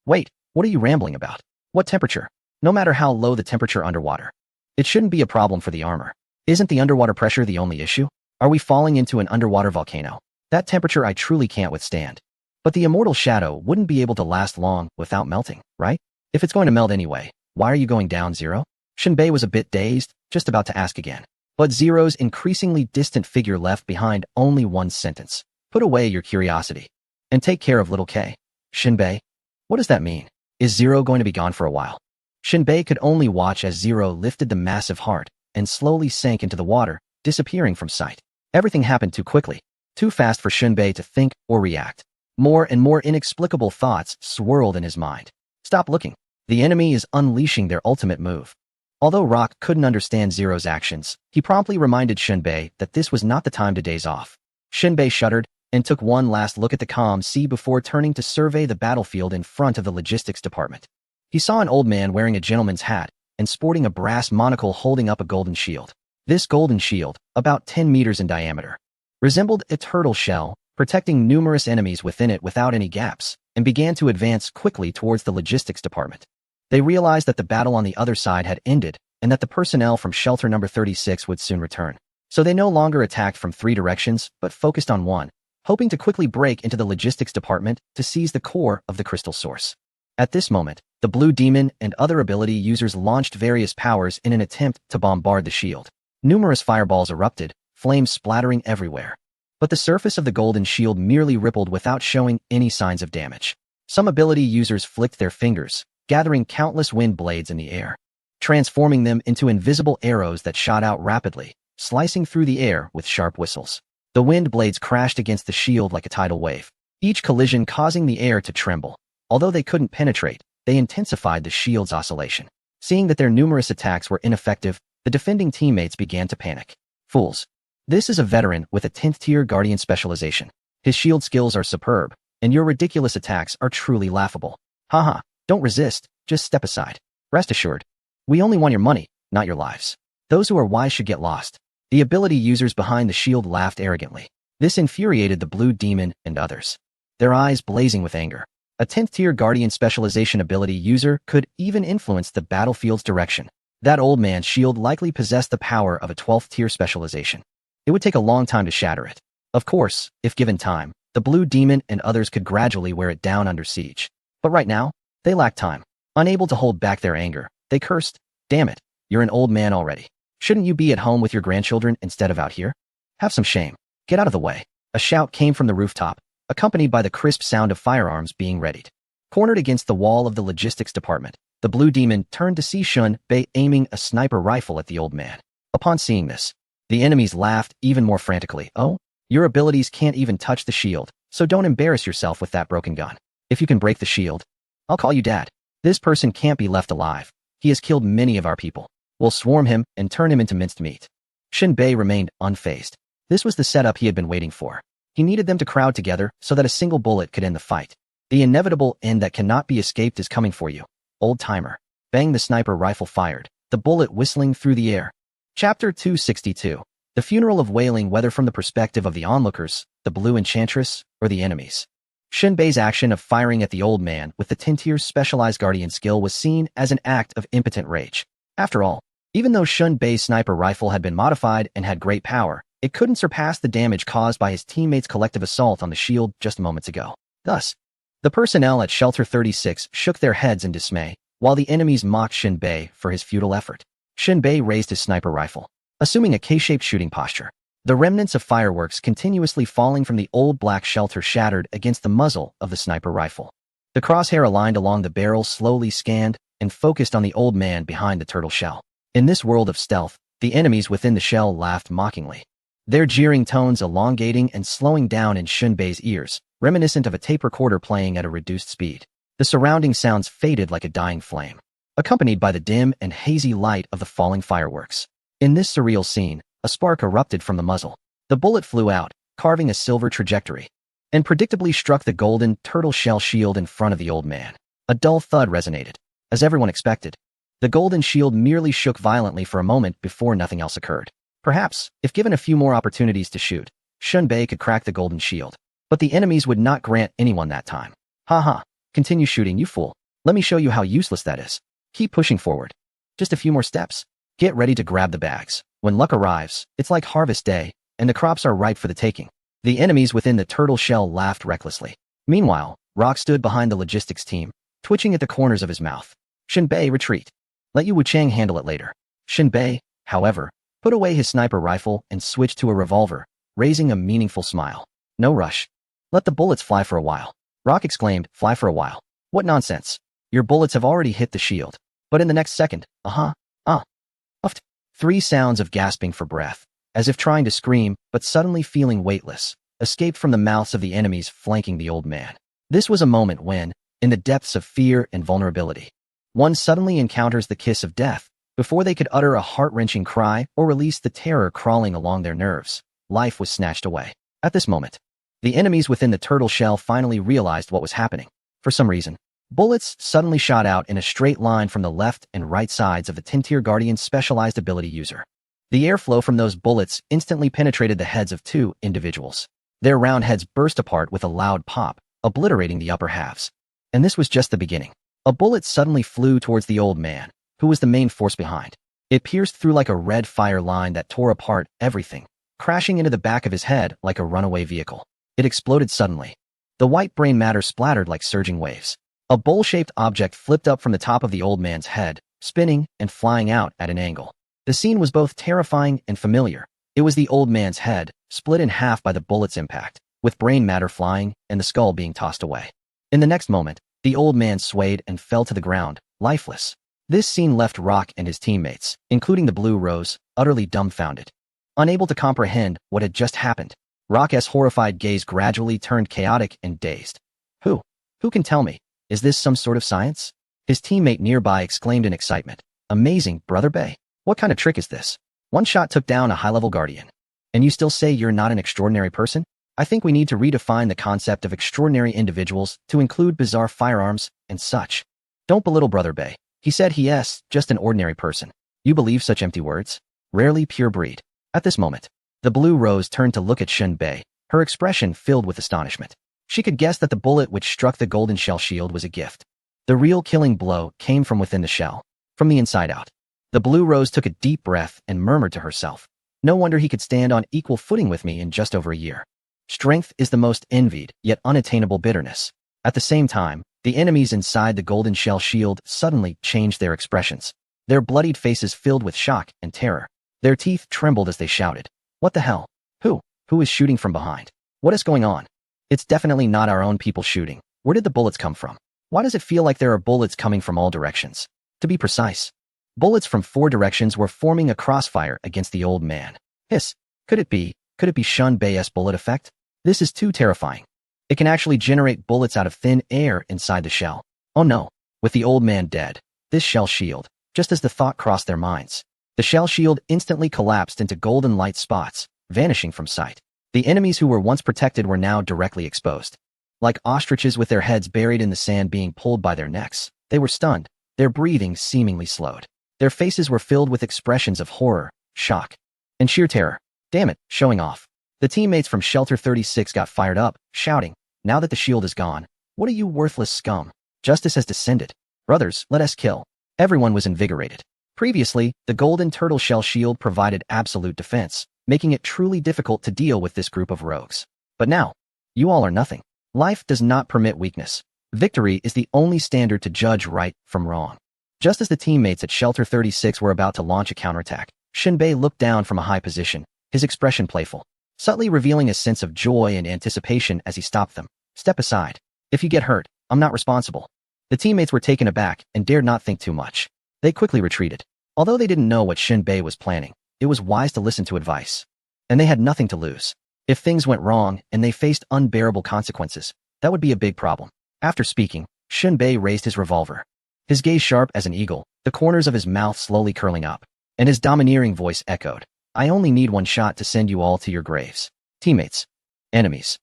Wait, what are you rambling about? What temperature? No matter how low the temperature underwater, it shouldn't be a problem for the armor. Isn't the underwater pressure the only issue? Are we falling into an underwater volcano? That temperature I truly can't withstand. But the immortal Shadow wouldn't be able to last long without melting, right? If it's going to melt anyway, why are you going down, Zero? Shinbei was a bit dazed, just about to ask again. But Zero's increasingly distant figure left behind only one sentence. Put away your curiosity and take care of little K. Shinbei? What does that mean? Is Zero going to be gone for a while? Shinbei could only watch as Zero lifted the massive heart and slowly sank into the water, disappearing from sight. Everything happened too quickly, too fast for Shinbei to think or react. More and more inexplicable thoughts swirled in his mind. Stop looking. The enemy is unleashing their ultimate move. Although Rock couldn't understand Zero's actions, he promptly reminded Shinbei that this was not the time to daze off. Shinbei shuddered and took one last look at the calm sea before turning to survey the battlefield in front of the logistics department. He saw an old man wearing a gentleman's hat and sporting a brass monocle holding up a golden shield. This golden shield, about 10 meters in diameter, resembled a turtle shell, protecting numerous enemies within it without any gaps, and began to advance quickly towards the logistics department. They realized that the battle on the other side had ended and that the personnel from shelter number 36 would soon return. So they no longer attacked from 3 directions, but focused on one, hoping to quickly break into the logistics department to seize the core of the crystal source. At this moment, the Blue Demon and other ability users launched various powers in an attempt to bombard the shield. Numerous fireballs erupted, flames splattering everywhere. But the surface of the golden shield merely rippled without showing any signs of damage. Some ability users flicked their fingers, gathering countless wind blades in the air, transforming them into invisible arrows that shot out rapidly, slicing through the air with sharp whistles. The wind blades crashed against the shield like a tidal wave, each collision causing the air to tremble. Although they couldn't penetrate, they intensified the shield's oscillation. Seeing that their numerous attacks were ineffective, the defending teammates began to panic. Fools. This is a veteran with a 10th tier Guardian specialization. His shield skills are superb, and your ridiculous attacks are truly laughable. Haha, don't resist, just step aside. Rest assured, we only want your money, not your lives. Those who are wise should get lost. The ability users behind the shield laughed arrogantly. This infuriated the blue demon and others, their eyes blazing with anger. A 10th tier Guardian specialization ability user could even influence the battlefield's direction. That old man's shield likely possessed the power of a 12th tier specialization. It would take a long time to shatter it. Of course, if given time, the blue demon and others could gradually wear it down under siege. But right now, they lacked time. Unable to hold back their anger, they cursed, "Damn it, you're an old man already. Shouldn't you be at home with your grandchildren instead of out here? Have some shame. Get out of the way." A shout came from the rooftop, accompanied by the crisp sound of firearms being readied. Cornered against the wall of the logistics department, the blue demon turned to see Shun Bei aiming a sniper rifle at the old man. Upon seeing this, the enemies laughed even more frantically. "Oh, your abilities can't even touch the shield, so don't embarrass yourself with that broken gun. If you can break the shield, I'll call you dad. This person can't be left alive. He has killed many of our people. We'll swarm him and turn him into minced meat." Shin Bei remained unfazed. This was the setup he had been waiting for. He needed them to crowd together so that a single bullet could end the fight. The inevitable end that cannot be escaped is coming for you, old timer. Bang, the sniper rifle fired, the bullet whistling through the air. Chapter 262. The funeral of wailing, whether from the perspective of the onlookers, the blue enchantress, or the enemies. Shin Bei's action of firing at the old man with the 10th tier specialized guardian skill was seen as an act of impotent rage. After all, even though Shun Bei's sniper rifle had been modified and had great power, it couldn't surpass the damage caused by his teammates' collective assault on the shield just moments ago. Thus, the personnel at Shelter 36 shook their heads in dismay, while the enemies mocked Shin Bei for his futile effort. Shin Bei raised his sniper rifle, assuming a K-shaped shooting posture. The remnants of fireworks continuously falling from the old black shelter shattered against the muzzle of the sniper rifle. The crosshair aligned along the barrel slowly scanned and focused on the old man behind the turtle shell. In this world of stealth, the enemies within the shell laughed mockingly, their jeering tones elongating and slowing down in Shun Bei's ears, reminiscent of a tape recorder playing at a reduced speed. The surrounding sounds faded like a dying flame, accompanied by the dim and hazy light of the falling fireworks. In this surreal scene, a spark erupted from the muzzle. The bullet flew out, carving a silver trajectory, and predictably struck the golden turtle shell shield in front of the old man. A dull thud resonated. As everyone expected, the golden shield merely shook violently for a moment before nothing else occurred. Perhaps, if given a few more opportunities to shoot, Shun Bei could crack the golden shield. But the enemies would not grant anyone that time. "Haha, continue shooting, you fool. Let me show you how useless that is. Keep pushing forward. Just a few more steps. Get ready to grab the bags. When luck arrives, it's like harvest day, and the crops are ripe for the taking." The enemies within the turtle shell laughed recklessly. Meanwhile, Rock stood behind the logistics team, twitching at the corners of his mouth. "Shin Bei, retreat. Let Yu Wuchang handle it later." Shin Bei, however, put away his sniper rifle and switched to a revolver, raising a meaningful smile. "No rush. Let the bullets fly for a while." Rock exclaimed, "Fly for a while? What nonsense. Your bullets have already hit the shield." But in the next second, uffed. 3 sounds of gasping for breath, as if trying to scream, but suddenly feeling weightless, escaped from the mouths of the enemies flanking the old man. This was a moment when, in the depths of fear and vulnerability, one suddenly encounters the kiss of death. Before they could utter a heart-wrenching cry or release the terror crawling along their nerves, life was snatched away. At this moment, the enemies within the turtle shell finally realized what was happening. For some reason, bullets suddenly shot out in a straight line from the left and right sides of the 10th tier Guardian's specialized ability user. The airflow from those bullets instantly penetrated the heads of 2 individuals. Their round heads burst apart with a loud pop, obliterating the upper halves. And this was just the beginning. A bullet suddenly flew towards the old man, who was the main force behind. It pierced through like a red fire line that tore apart everything, crashing into the back of his head like a runaway vehicle. It exploded suddenly. The white brain matter splattered like surging waves. A bowl-shaped object flipped up from the top of the old man's head, spinning and flying out at an angle. The scene was both terrifying and familiar. It was the old man's head, split in half by the bullet's impact, with brain matter flying and the skull being tossed away. In the next moment, the old man swayed and fell to the ground, lifeless. This scene left Rock and his teammates, including the Blue Rose, utterly dumbfounded. Unable to comprehend what had just happened, Rock's horrified gaze gradually turned chaotic and dazed. Who can tell me? Is this some sort of science?" His teammate nearby exclaimed in excitement. "Amazing, Brother Bei. What kind of trick is this? One shot took down a high-level guardian. And you still say you're not an extraordinary person? I think we need to redefine the concept of extraordinary individuals to include bizarre firearms and such. Don't belittle Brother Bay. He said yes, just an ordinary person. You believe such empty words? Rarely pure breed. At this moment, the Blue Rose turned to look at Shin Bei, her expression filled with astonishment. She could guess that the bullet which struck the golden shell shield was a gift. The real killing blow came from within the shell, from the inside out. The Blue Rose took a deep breath and murmured to herself, "No wonder he could stand on equal footing with me in just over a year." Strength is the most envied, yet unattainable bitterness. At the same time, the enemies inside the golden shell shield suddenly changed their expressions. Their bloodied faces filled with shock and terror. Their teeth trembled as they shouted, "What the hell? Who is shooting from behind? What is going on? It's definitely not our own people shooting. Where did the bullets come from? Why does it feel like there are bullets coming from all directions?" To be precise, bullets from 4 directions were forming a crossfire against the old man. Hiss. Could it be Shun Bei's bullet effect? This is too terrifying. It can actually generate bullets out of thin air inside the shell. Oh no. With the old man dead, this shell shield, just as the thought crossed their minds, the shell shield instantly collapsed into golden light spots, vanishing from sight. The enemies who were once protected were now directly exposed. Like ostriches with their heads buried in the sand being pulled by their necks, they were stunned, their breathing seemingly slowed. Their faces were filled with expressions of horror, shock, and sheer terror. Damn it, showing off. The teammates from Shelter 36 got fired up, shouting, "Now that the shield is gone, what are you worthless scum? Justice has descended. Brothers, let us kill." Everyone was invigorated. Previously, the golden turtle shell shield provided absolute defense, making it truly difficult to deal with this group of rogues. But now, you all are nothing. Life does not permit weakness. Victory is the only standard to judge right from wrong. Just as the teammates at Shelter 36 were about to launch a counterattack, Shin Bei looked down from a high position, his expression playful, subtly revealing a sense of joy and anticipation as he stopped them. "Step aside. If you get hurt, I'm not responsible." The teammates were taken aback and dared not think too much. They quickly retreated. Although they didn't know what Shin Bei was planning, it was wise to listen to advice. And they had nothing to lose. If things went wrong and they faced unbearable consequences, that would be a big problem. After speaking, Shin Bei raised his revolver. His gaze sharp as an eagle, the corners of his mouth slowly curling up, and his domineering voice echoed, "I only need one shot to send you all to your graves. Teammates. Enemies.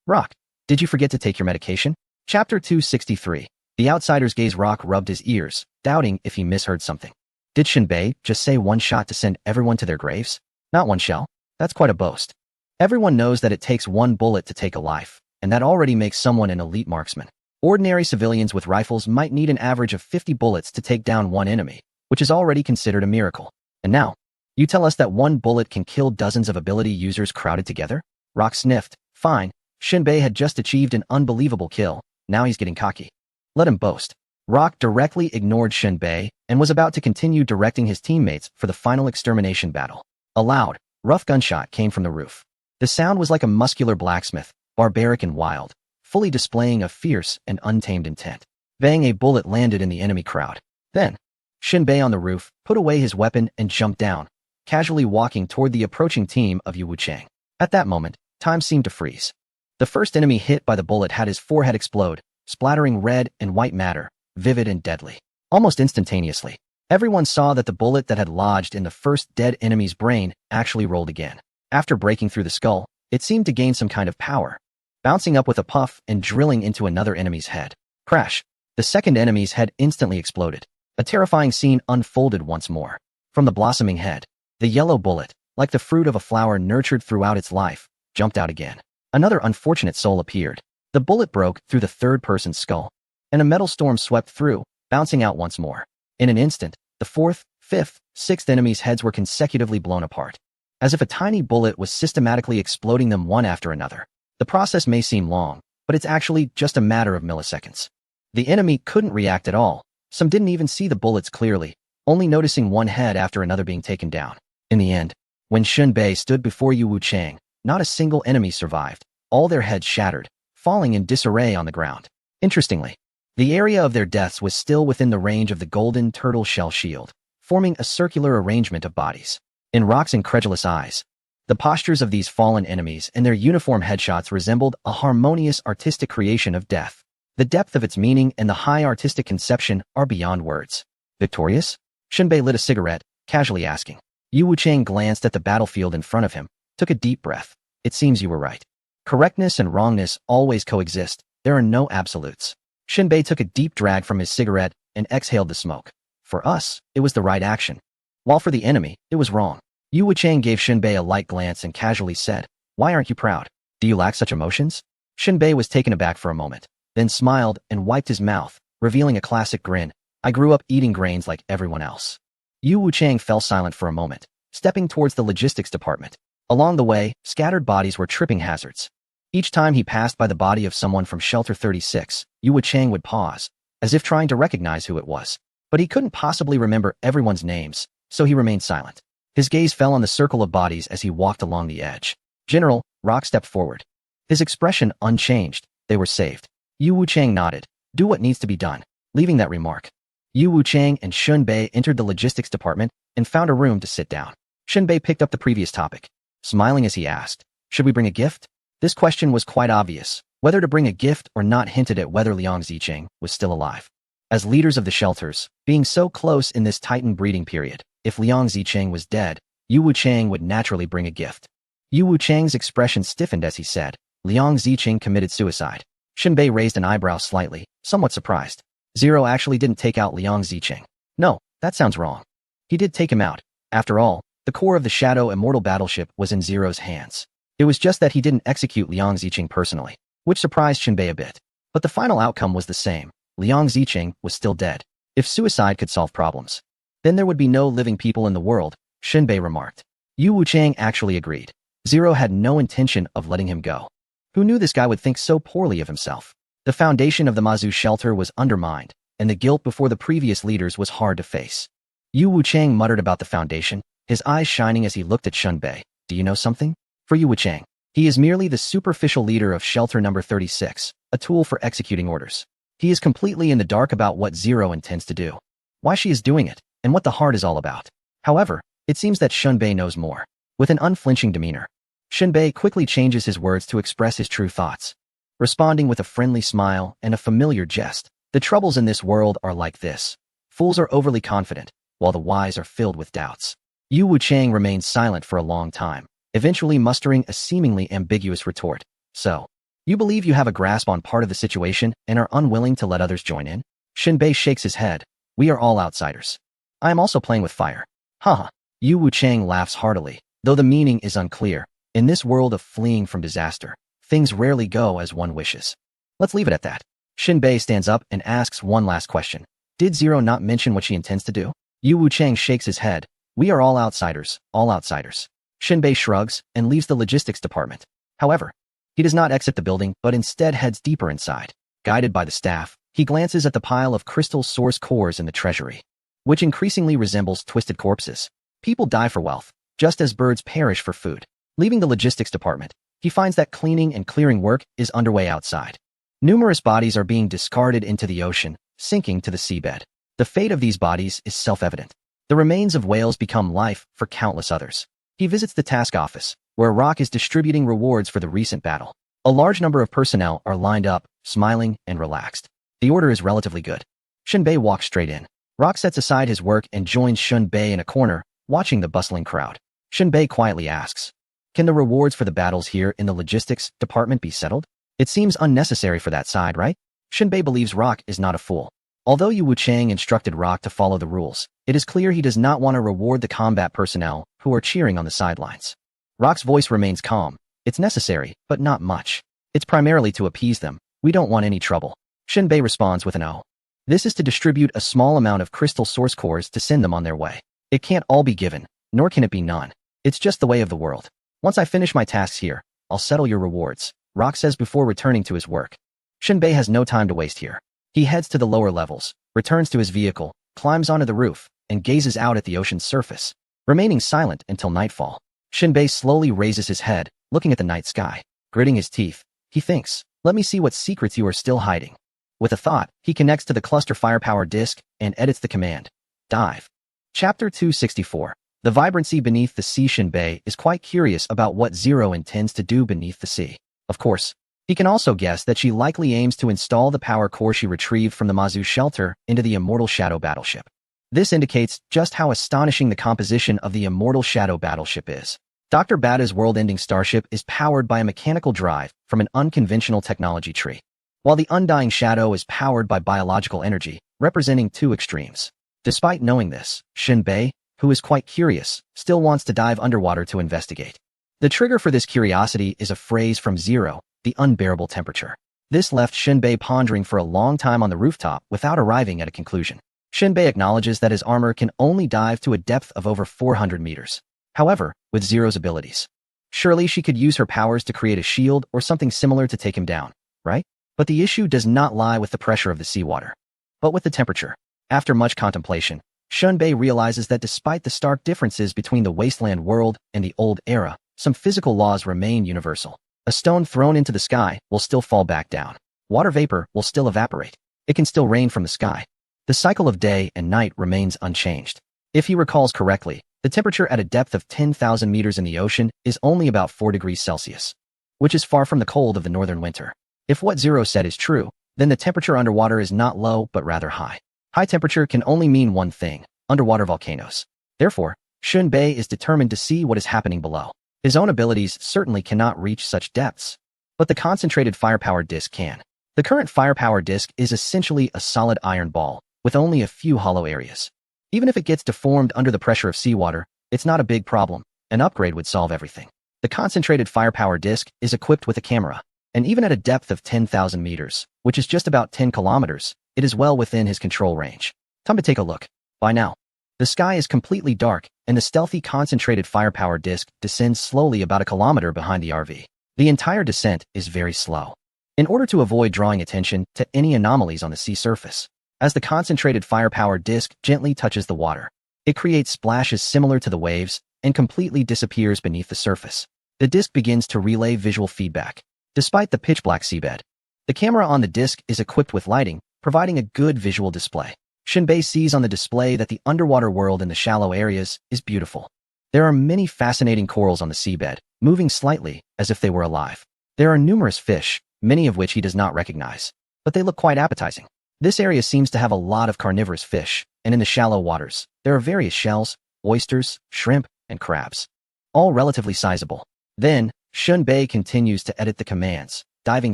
Rock, did you forget to take your medication?" Chapter 263. The outsider's gaze. Rock rubbed his ears, doubting if he misheard something. Did Shin Bei just say one shot to send everyone to their graves? Not one shell? That's quite a boast. Everyone knows that it takes one bullet to take a life, and that already makes someone an elite marksman. Ordinary civilians with rifles might need an average of 50 bullets to take down one enemy, which is already considered a miracle. And now, you tell us that one bullet can kill dozens of ability users crowded together? Rock sniffed. Fine, Shin Bei had just achieved an unbelievable kill, now he's getting cocky. Let him boast. Rock directly ignored Shin Bei and was about to continue directing his teammates for the final extermination battle. A loud, rough gunshot came from the roof. The sound was like a muscular blacksmith, barbaric and wild, fully displaying a fierce and untamed intent. Bang, a bullet landed in the enemy crowd. Then, Shin Bei on the roof put away his weapon and jumped down, casually walking toward the approaching team of Yu Wuchang. At that moment, time seemed to freeze. The first enemy hit by the bullet had his forehead explode, splattering red and white matter, vivid and deadly. Almost instantaneously, everyone saw that the bullet that had lodged in the first dead enemy's brain actually rolled again. After breaking through the skull, it seemed to gain some kind of power, bouncing up with a puff and drilling into another enemy's head. Crash! The second enemy's head instantly exploded. A terrifying scene unfolded once more. From the blossoming head, the yellow bullet, like the fruit of a flower nurtured throughout its life, jumped out again. Another unfortunate soul appeared. The bullet broke through the third person's skull, and a metal storm swept through, bouncing out once more. In an instant, the fourth, fifth, sixth enemies' heads were consecutively blown apart, as if a tiny bullet was systematically exploding them one after another. The process may seem long, but it's actually just a matter of milliseconds. The enemy couldn't react at all. Some didn't even see the bullets clearly, only noticing one head after another being taken down. In the end, when Shin Bei stood before Yu Wuchang, not a single enemy survived. All their heads shattered, falling in disarray on the ground. Interestingly, the area of their deaths was still within the range of the golden turtle shell shield, forming a circular arrangement of bodies. In Rock's incredulous eyes, the postures of these fallen enemies and their uniform headshots resembled a harmonious artistic creation of death. The depth of its meaning and the high artistic conception are beyond words. Victorious? Shin Bei lit a cigarette, casually asking. Yu Wuchang glanced at the battlefield in front of him, took a deep breath. It seems you were right. Correctness and wrongness always coexist. There are no absolutes. Shinbei took a deep drag from his cigarette and exhaled the smoke. For us, it was the right action. While for the enemy, it was wrong. Yu Wuchang gave Shinbei a light glance and casually said, "Why aren't you proud? Do you lack such emotions?" Shinbei was taken aback for a moment, then smiled and wiped his mouth, revealing a classic grin. "I grew up eating grains like everyone else." Yu Wuchang fell silent for a moment, stepping towards the logistics department. Along the way, scattered bodies were tripping hazards. Each time he passed by the body of someone from Shelter 36, Yu Wuchang would pause, as if trying to recognize who it was. But he couldn't possibly remember everyone's names, so he remained silent. His gaze fell on the circle of bodies as he walked along the edge. "General," Rock stepped forward. His expression unchanged. "They were saved." Yu Wuchang nodded. "Do what needs to be done." Leaving that remark, Yu Wuchang and Shunbei entered the logistics department and found a room to sit down. Shunbei picked up the previous topic, smiling as he asked, "Should we bring a gift?" This question was quite obvious. Whether to bring a gift or not hinted at whether Liang Zicheng was still alive. As leaders of the shelters, being so close in this titan breeding period, if Liang Zicheng was dead, Yu Wuchang would naturally bring a gift. Yu Wuchang's expression stiffened as he said, "Liang Zicheng committed suicide." Shinbei raised an eyebrow slightly, somewhat surprised. Zero actually didn't take out Liang Zicheng. No, that sounds wrong. He did take him out. After all, the core of the Shadow Immortal battleship was in Zero's hands. It was just that he didn't execute Liang Zicheng personally, which surprised Shinbei a bit. But the final outcome was the same. Liang Zicheng was still dead. If suicide could solve problems, then there would be no living people in the world, Shinbei remarked. Yu Wuchang actually agreed. Zero had no intention of letting him go. Who knew this guy would think so poorly of himself? The foundation of the Mazu shelter was undermined, and the guilt before the previous leaders was hard to face. Yu Wuchang muttered about the foundation, his eyes shining as he looked at Shunbei. "Do you know something?" For Yu Wuchang, he is merely the superficial leader of Shelter Number 36, a tool for executing orders. He is completely in the dark about what Zero intends to do, why she is doing it, and what the heart is all about. However, it seems that Shunbei knows more. With an unflinching demeanor, Shinbei quickly changes his words to express his true thoughts, responding with a friendly smile and a familiar jest. "The troubles in this world are like this. Fools are overly confident, while the wise are filled with doubts." Yu Wuchang remained silent for a long time, eventually mustering a seemingly ambiguous retort. "So, you believe you have a grasp on part of the situation and are unwilling to let others join in?" Shinbei shakes his head. "We are all outsiders. I am also playing with fire." Haha. Yu Wuchang laughs heartily, though the meaning is unclear. In this world of fleeing from disaster, things rarely go as one wishes. Let's leave it at that. Shinbei stands up and asks one last question. Did Zero not mention what she intends to do? Yu Wuchang shakes his head. "We are all outsiders, all outsiders." Shinbei shrugs and leaves the logistics department. However, he does not exit the building, but instead heads deeper inside. Guided by the staff, he glances at the pile of crystal source cores in the treasury, which increasingly resembles twisted corpses. People die for wealth, just as birds perish for food. Leaving the logistics department, he finds that cleaning and clearing work is underway outside. Numerous bodies are being discarded into the ocean, sinking to the seabed. The fate of these bodies is self-evident. The remains of whales become life for countless others. He visits the task office, where Rock is distributing rewards for the recent battle. A large number of personnel are lined up, smiling and relaxed. The order is relatively good. Shunbei walks straight in. Rock sets aside his work and joins Shunbei in a corner, watching the bustling crowd. Shunbei quietly asks, "Can the rewards for the battles here in the logistics department be settled?" It seems unnecessary for that side, right? Shunbei believes Rock is not a fool. Although Yu Wuchang instructed Rock to follow the rules, it is clear he does not want to reward the combat personnel who are cheering on the sidelines. Rock's voice remains calm. "It's necessary, but not much. It's primarily to appease them. We don't want any trouble." Shunbei responds with an "oh." This is to distribute a small amount of crystal source cores to send them on their way. It can't all be given, nor can it be none. It's just the way of the world. "Once I finish my tasks here, I'll settle your rewards," Rock says before returning to his work. Shunbei has no time to waste here. He heads to the lower levels, returns to his vehicle, climbs onto the roof, and gazes out at the ocean's surface, remaining silent until nightfall. Shunbei slowly raises his head, looking at the night sky. Gritting his teeth, he thinks, "Let me see what secrets you are still hiding." With a thought, he connects to the cluster firepower disk and edits the command. Dive. Chapter 264. The vibrancy beneath the sea. Shunbei is quite curious about what Zero intends to do beneath the sea. Of course, he can also guess that she likely aims to install the power core she retrieved from the Mazu shelter into the Immortal Shadow battleship. This indicates just how astonishing the composition of the Immortal Shadow battleship is. Dr. Bada's world-ending starship is powered by a mechanical drive from an unconventional technology tree, while the Undying Shadow is powered by biological energy, representing two extremes. Despite knowing this, Shinbei, who is quite curious, still wants to dive underwater to investigate. The trigger for this curiosity is a phrase from Zero, the unbearable temperature. This left Shinbei pondering for a long time on the rooftop without arriving at a conclusion. Shinbei acknowledges that his armor can only dive to a depth of over 400 meters. However, with Zero's abilities, surely she could use her powers to create a shield or something similar to take him down, right? But the issue does not lie with the pressure of the seawater, but with the temperature. After much contemplation, Shinbei realizes that despite the stark differences between the wasteland world and the old era, some physical laws remain universal. A stone thrown into the sky will still fall back down. Water vapor will still evaporate. It can still rain from the sky. The cycle of day and night remains unchanged. If he recalls correctly, the temperature at a depth of 10,000 meters in the ocean is only about 4 degrees Celsius, which is far from the cold of the northern winter. If what Zero said is true, then the temperature underwater is not low but rather high. High temperature can only mean one thing: underwater volcanoes. Therefore, Shinbei is determined to see what is happening below. His own abilities certainly cannot reach such depths, but the concentrated firepower disc can. The current firepower disc is essentially a solid iron ball, with only a few hollow areas. Even if it gets deformed under the pressure of seawater, it's not a big problem. An upgrade would solve everything. The concentrated firepower disc is equipped with a camera, and even at a depth of 10,000 meters, which is just about 10 kilometers, it is well within his control range. Time to take a look. By now, the sky is completely dark, and the stealthy concentrated firepower disc descends slowly about a kilometer behind the RV. The entire descent is very slow, in order to avoid drawing attention to any anomalies on the sea surface. As the concentrated firepower disc gently touches the water, it creates splashes similar to the waves and completely disappears beneath the surface. The disc begins to relay visual feedback. Despite the pitch-black seabed, the camera on the disc is equipped with lighting, providing a good visual display. Shinbei sees on the display that the underwater world in the shallow areas is beautiful. There are many fascinating corals on the seabed, moving slightly as if they were alive. There are numerous fish, many of which he does not recognize, but they look quite appetizing. This area seems to have a lot of carnivorous fish, and in the shallow waters, there are various shells, oysters, shrimp, and crabs, all relatively sizable. Then, Shinbei continues to edit the commands, diving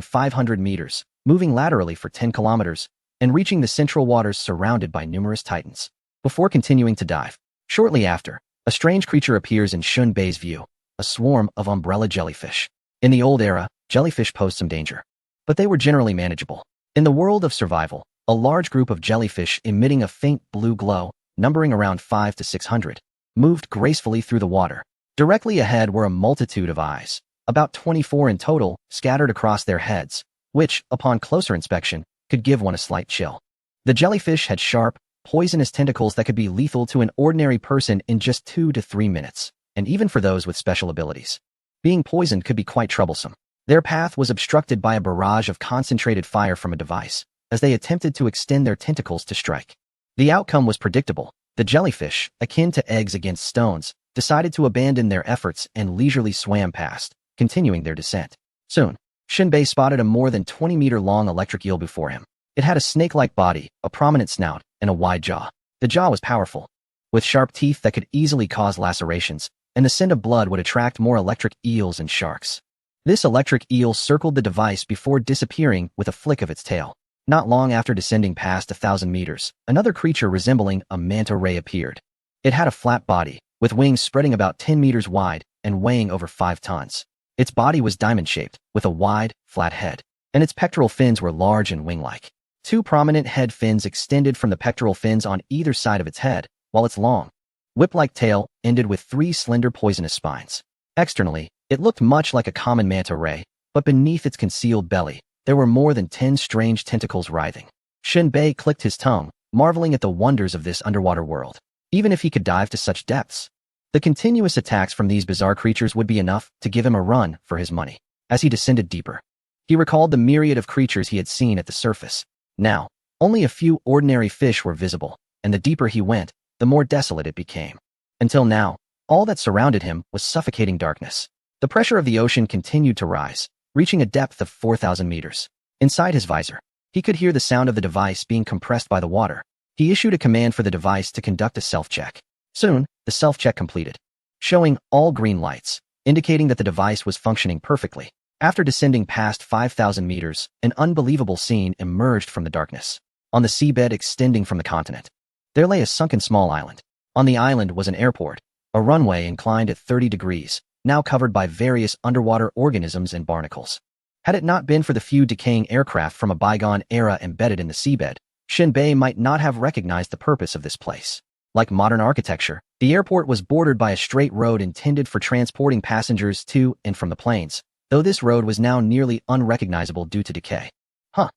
500 meters, moving laterally for 10 kilometers, and reaching the central waters surrounded by numerous titans. Before continuing to dive, shortly after, a strange creature appears in Shinbei's view, a swarm of umbrella jellyfish. In the old era, jellyfish posed some danger, but they were generally manageable. In the world of survival, a large group of jellyfish emitting a faint blue glow, numbering around 5 to 600, moved gracefully through the water. Directly ahead were a multitude of eyes, about 24 in total, scattered across their heads, which, upon closer inspection, could give one a slight chill. The jellyfish had sharp, poisonous tentacles that could be lethal to an ordinary person in just 2 to 3 minutes, and even for those with special abilities. Being poisoned could be quite troublesome. Their path was obstructed by a barrage of concentrated fire from a device, as they attempted to extend their tentacles to strike. The outcome was predictable. The jellyfish, akin to eggs against stones, decided to abandon their efforts and leisurely swam past, continuing their descent. Soon, Shinbei spotted a more than 20-meter-long electric eel before him. It had a snake-like body, a prominent snout, and a wide jaw. The jaw was powerful, with sharp teeth that could easily cause lacerations, and the scent of blood would attract more electric eels and sharks. This electric eel circled the device before disappearing with a flick of its tail. Not long after descending past 1,000 meters, another creature resembling a manta ray appeared. It had a flat body, with wings spreading about 10 meters wide and weighing over 5 tons. Its body was diamond-shaped, with a wide, flat head, and its pectoral fins were large and wing-like. 2 prominent head fins extended from the pectoral fins on either side of its head, while its long, whip-like tail ended with 3 slender poisonous spines. Externally, it looked much like a common manta ray, but beneath its concealed belly, there were more than 10 strange tentacles writhing. Shinbei clicked his tongue, marveling at the wonders of this underwater world. Even if he could dive to such depths, the continuous attacks from these bizarre creatures would be enough to give him a run for his money. As he descended deeper, he recalled the myriad of creatures he had seen at the surface. Now, only a few ordinary fish were visible, and the deeper he went, the more desolate it became. Until now, all that surrounded him was suffocating darkness. The pressure of the ocean continued to rise, reaching a depth of 4,000 meters. Inside his visor, he could hear the sound of the device being compressed by the water. He issued a command for the device to conduct a self-check. Soon, the self-check completed. showing all green lights, indicating that the device was functioning perfectly. After descending past 5,000 meters, an unbelievable scene emerged from the darkness. On the seabed extending from the continent, there lay a sunken small island. On the island was an airport, a runway inclined at 30 degrees, now covered by various underwater organisms and barnacles. Had it not been for the few decaying aircraft from a bygone era embedded in the seabed, Shinbei might not have recognized the purpose of this place. Like modern architecture, the airport was bordered by a straight road intended for transporting passengers to and from the planes, though this road was now nearly unrecognizable due to decay. Huh.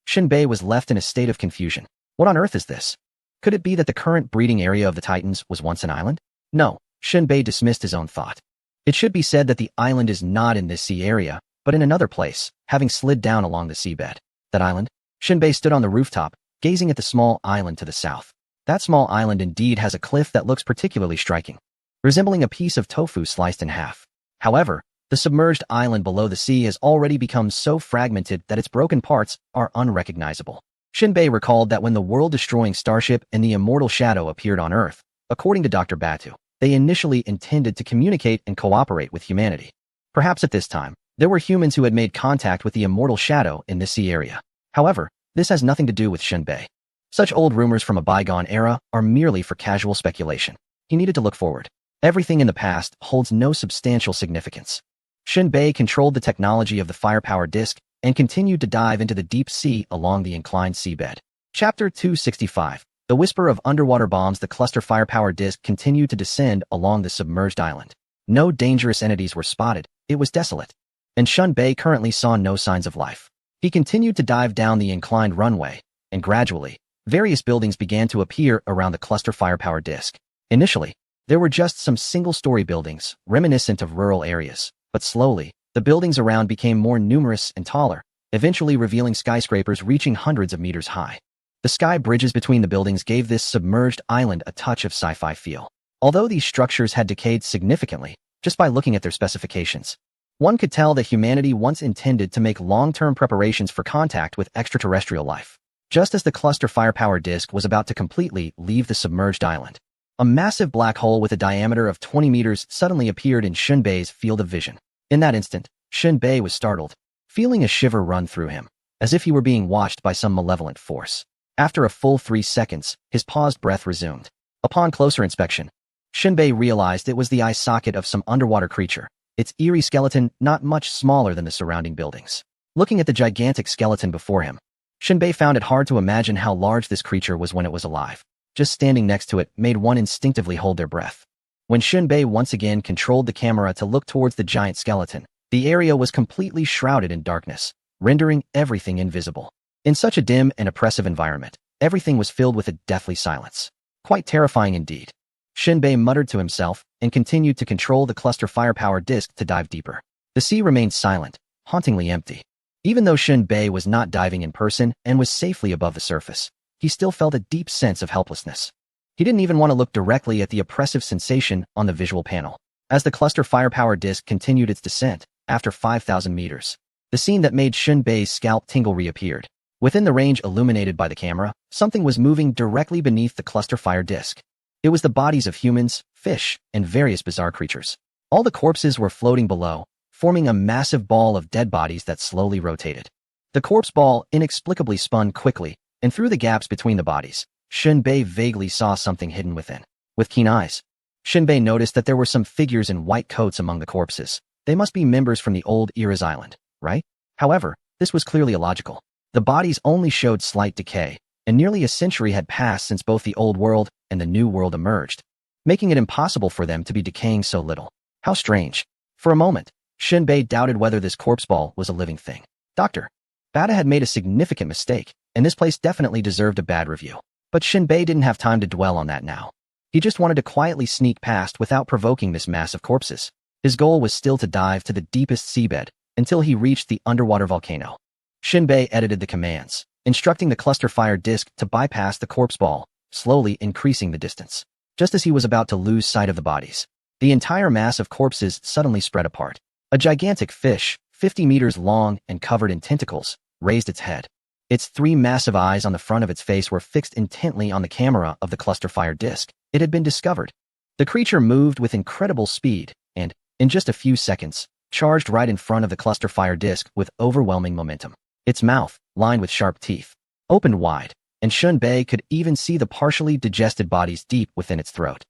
Shinbei was left in a state of confusion. What on earth is this? Could it be that the current breeding area of the Titans was once an island? No, Shinbei dismissed his own thought. It should be said that the island is not in this sea area, but in another place, having slid down along the seabed. That island? Shinbei stood on the rooftop, gazing at the small island to the south. That small island indeed has a cliff that looks particularly striking, resembling a piece of tofu sliced in half. However, the submerged island below the sea has already become so fragmented that its broken parts are unrecognizable. Shinbei recalled that when the world-destroying starship and the immortal shadow appeared on Earth, according to Dr. Batu, they initially intended to communicate and cooperate with humanity. Perhaps at this time, there were humans who had made contact with the immortal shadow in this sea area. However, this has nothing to do with Shinbei. Such old rumors from a bygone era are merely for casual speculation. He needed to look forward. Everything in the past holds no substantial significance. Shinbei controlled the technology of the firepower disc and continued to dive into the deep sea along the inclined seabed. Chapter 265. The whisper of underwater bombs. The cluster firepower disc continued to descend along the submerged island. No dangerous entities were spotted. It was desolate. And Shinbei currently saw no signs of life. He continued to dive down the inclined runway, and gradually, various buildings began to appear around the cluster firepower disc. Initially, there were just some single-story buildings, reminiscent of rural areas. But slowly, the buildings around became more numerous and taller, eventually revealing skyscrapers reaching hundreds of meters high. The sky bridges between the buildings gave this submerged island a touch of sci-fi feel. Although these structures had decayed significantly, just by looking at their specifications, one could tell that humanity once intended to make long-term preparations for contact with extraterrestrial life. Just as the cluster firepower disc was about to completely leave the submerged island, a massive black hole with a diameter of 20 meters suddenly appeared in Shinbei's field of vision. In that instant, Shinbei was startled, feeling a shiver run through him, as if he were being watched by some malevolent force. After a full 3 seconds, his paused breath resumed. Upon closer inspection, Shinbei realized it was the eye socket of some underwater creature, its eerie skeleton not much smaller than the surrounding buildings. Looking at the gigantic skeleton before him, Shinbei found it hard to imagine how large this creature was when it was alive. Just standing next to it made one instinctively hold their breath. When Shinbei once again controlled the camera to look towards the giant skeleton, the area was completely shrouded in darkness, rendering everything invisible. In such a dim and oppressive environment, everything was filled with a deathly silence. Quite terrifying indeed. Shinbei muttered to himself and continued to control the cluster firepower disc to dive deeper. The sea remained silent, hauntingly empty. Even though Shinbei was not diving in person and was safely above the surface, he still felt a deep sense of helplessness. He didn't even want to look directly at the oppressive sensation on the visual panel. As the cluster firepower disc continued its descent, after 5,000 meters, the scene that made Shinbei's scalp tingle reappeared. Within the range illuminated by the camera, something was moving directly beneath the cluster fire disc. It was the bodies of humans, fish, and various bizarre creatures. All the corpses were floating below, forming a massive ball of dead bodies that slowly rotated. The corpse ball inexplicably spun quickly, and through the gaps between the bodies, Shinbei vaguely saw something hidden within. With keen eyes, Shinbei noticed that there were some figures in white coats among the corpses. They must be members from the old era's island, right? However, this was clearly illogical. The bodies only showed slight decay, and nearly a century had passed since both the old world and the new world emerged, making it impossible for them to be decaying so little. How strange. For a moment, Shinbei doubted whether this corpse ball was a living thing. Dr. Bata had made a significant mistake, and this place definitely deserved a bad review. But Shinbei didn't have time to dwell on that now. He just wanted to quietly sneak past without provoking this mass of corpses. His goal was still to dive to the deepest seabed until he reached the underwater volcano. Shinbei edited the commands, instructing the cluster fire disc to bypass the corpse ball, slowly increasing the distance. Just as he was about to lose sight of the bodies, the entire mass of corpses suddenly spread apart. A gigantic fish, 50 meters long and covered in tentacles, raised its head. Its 3 massive eyes on the front of its face were fixed intently on the camera of the cluster fire disc. It had been discovered. The creature moved with incredible speed and, in just a few seconds, charged right in front of the cluster fire disk with overwhelming momentum. Its mouth, lined with sharp teeth, opened wide, and Shunbei could even see the partially digested bodies deep within its throat.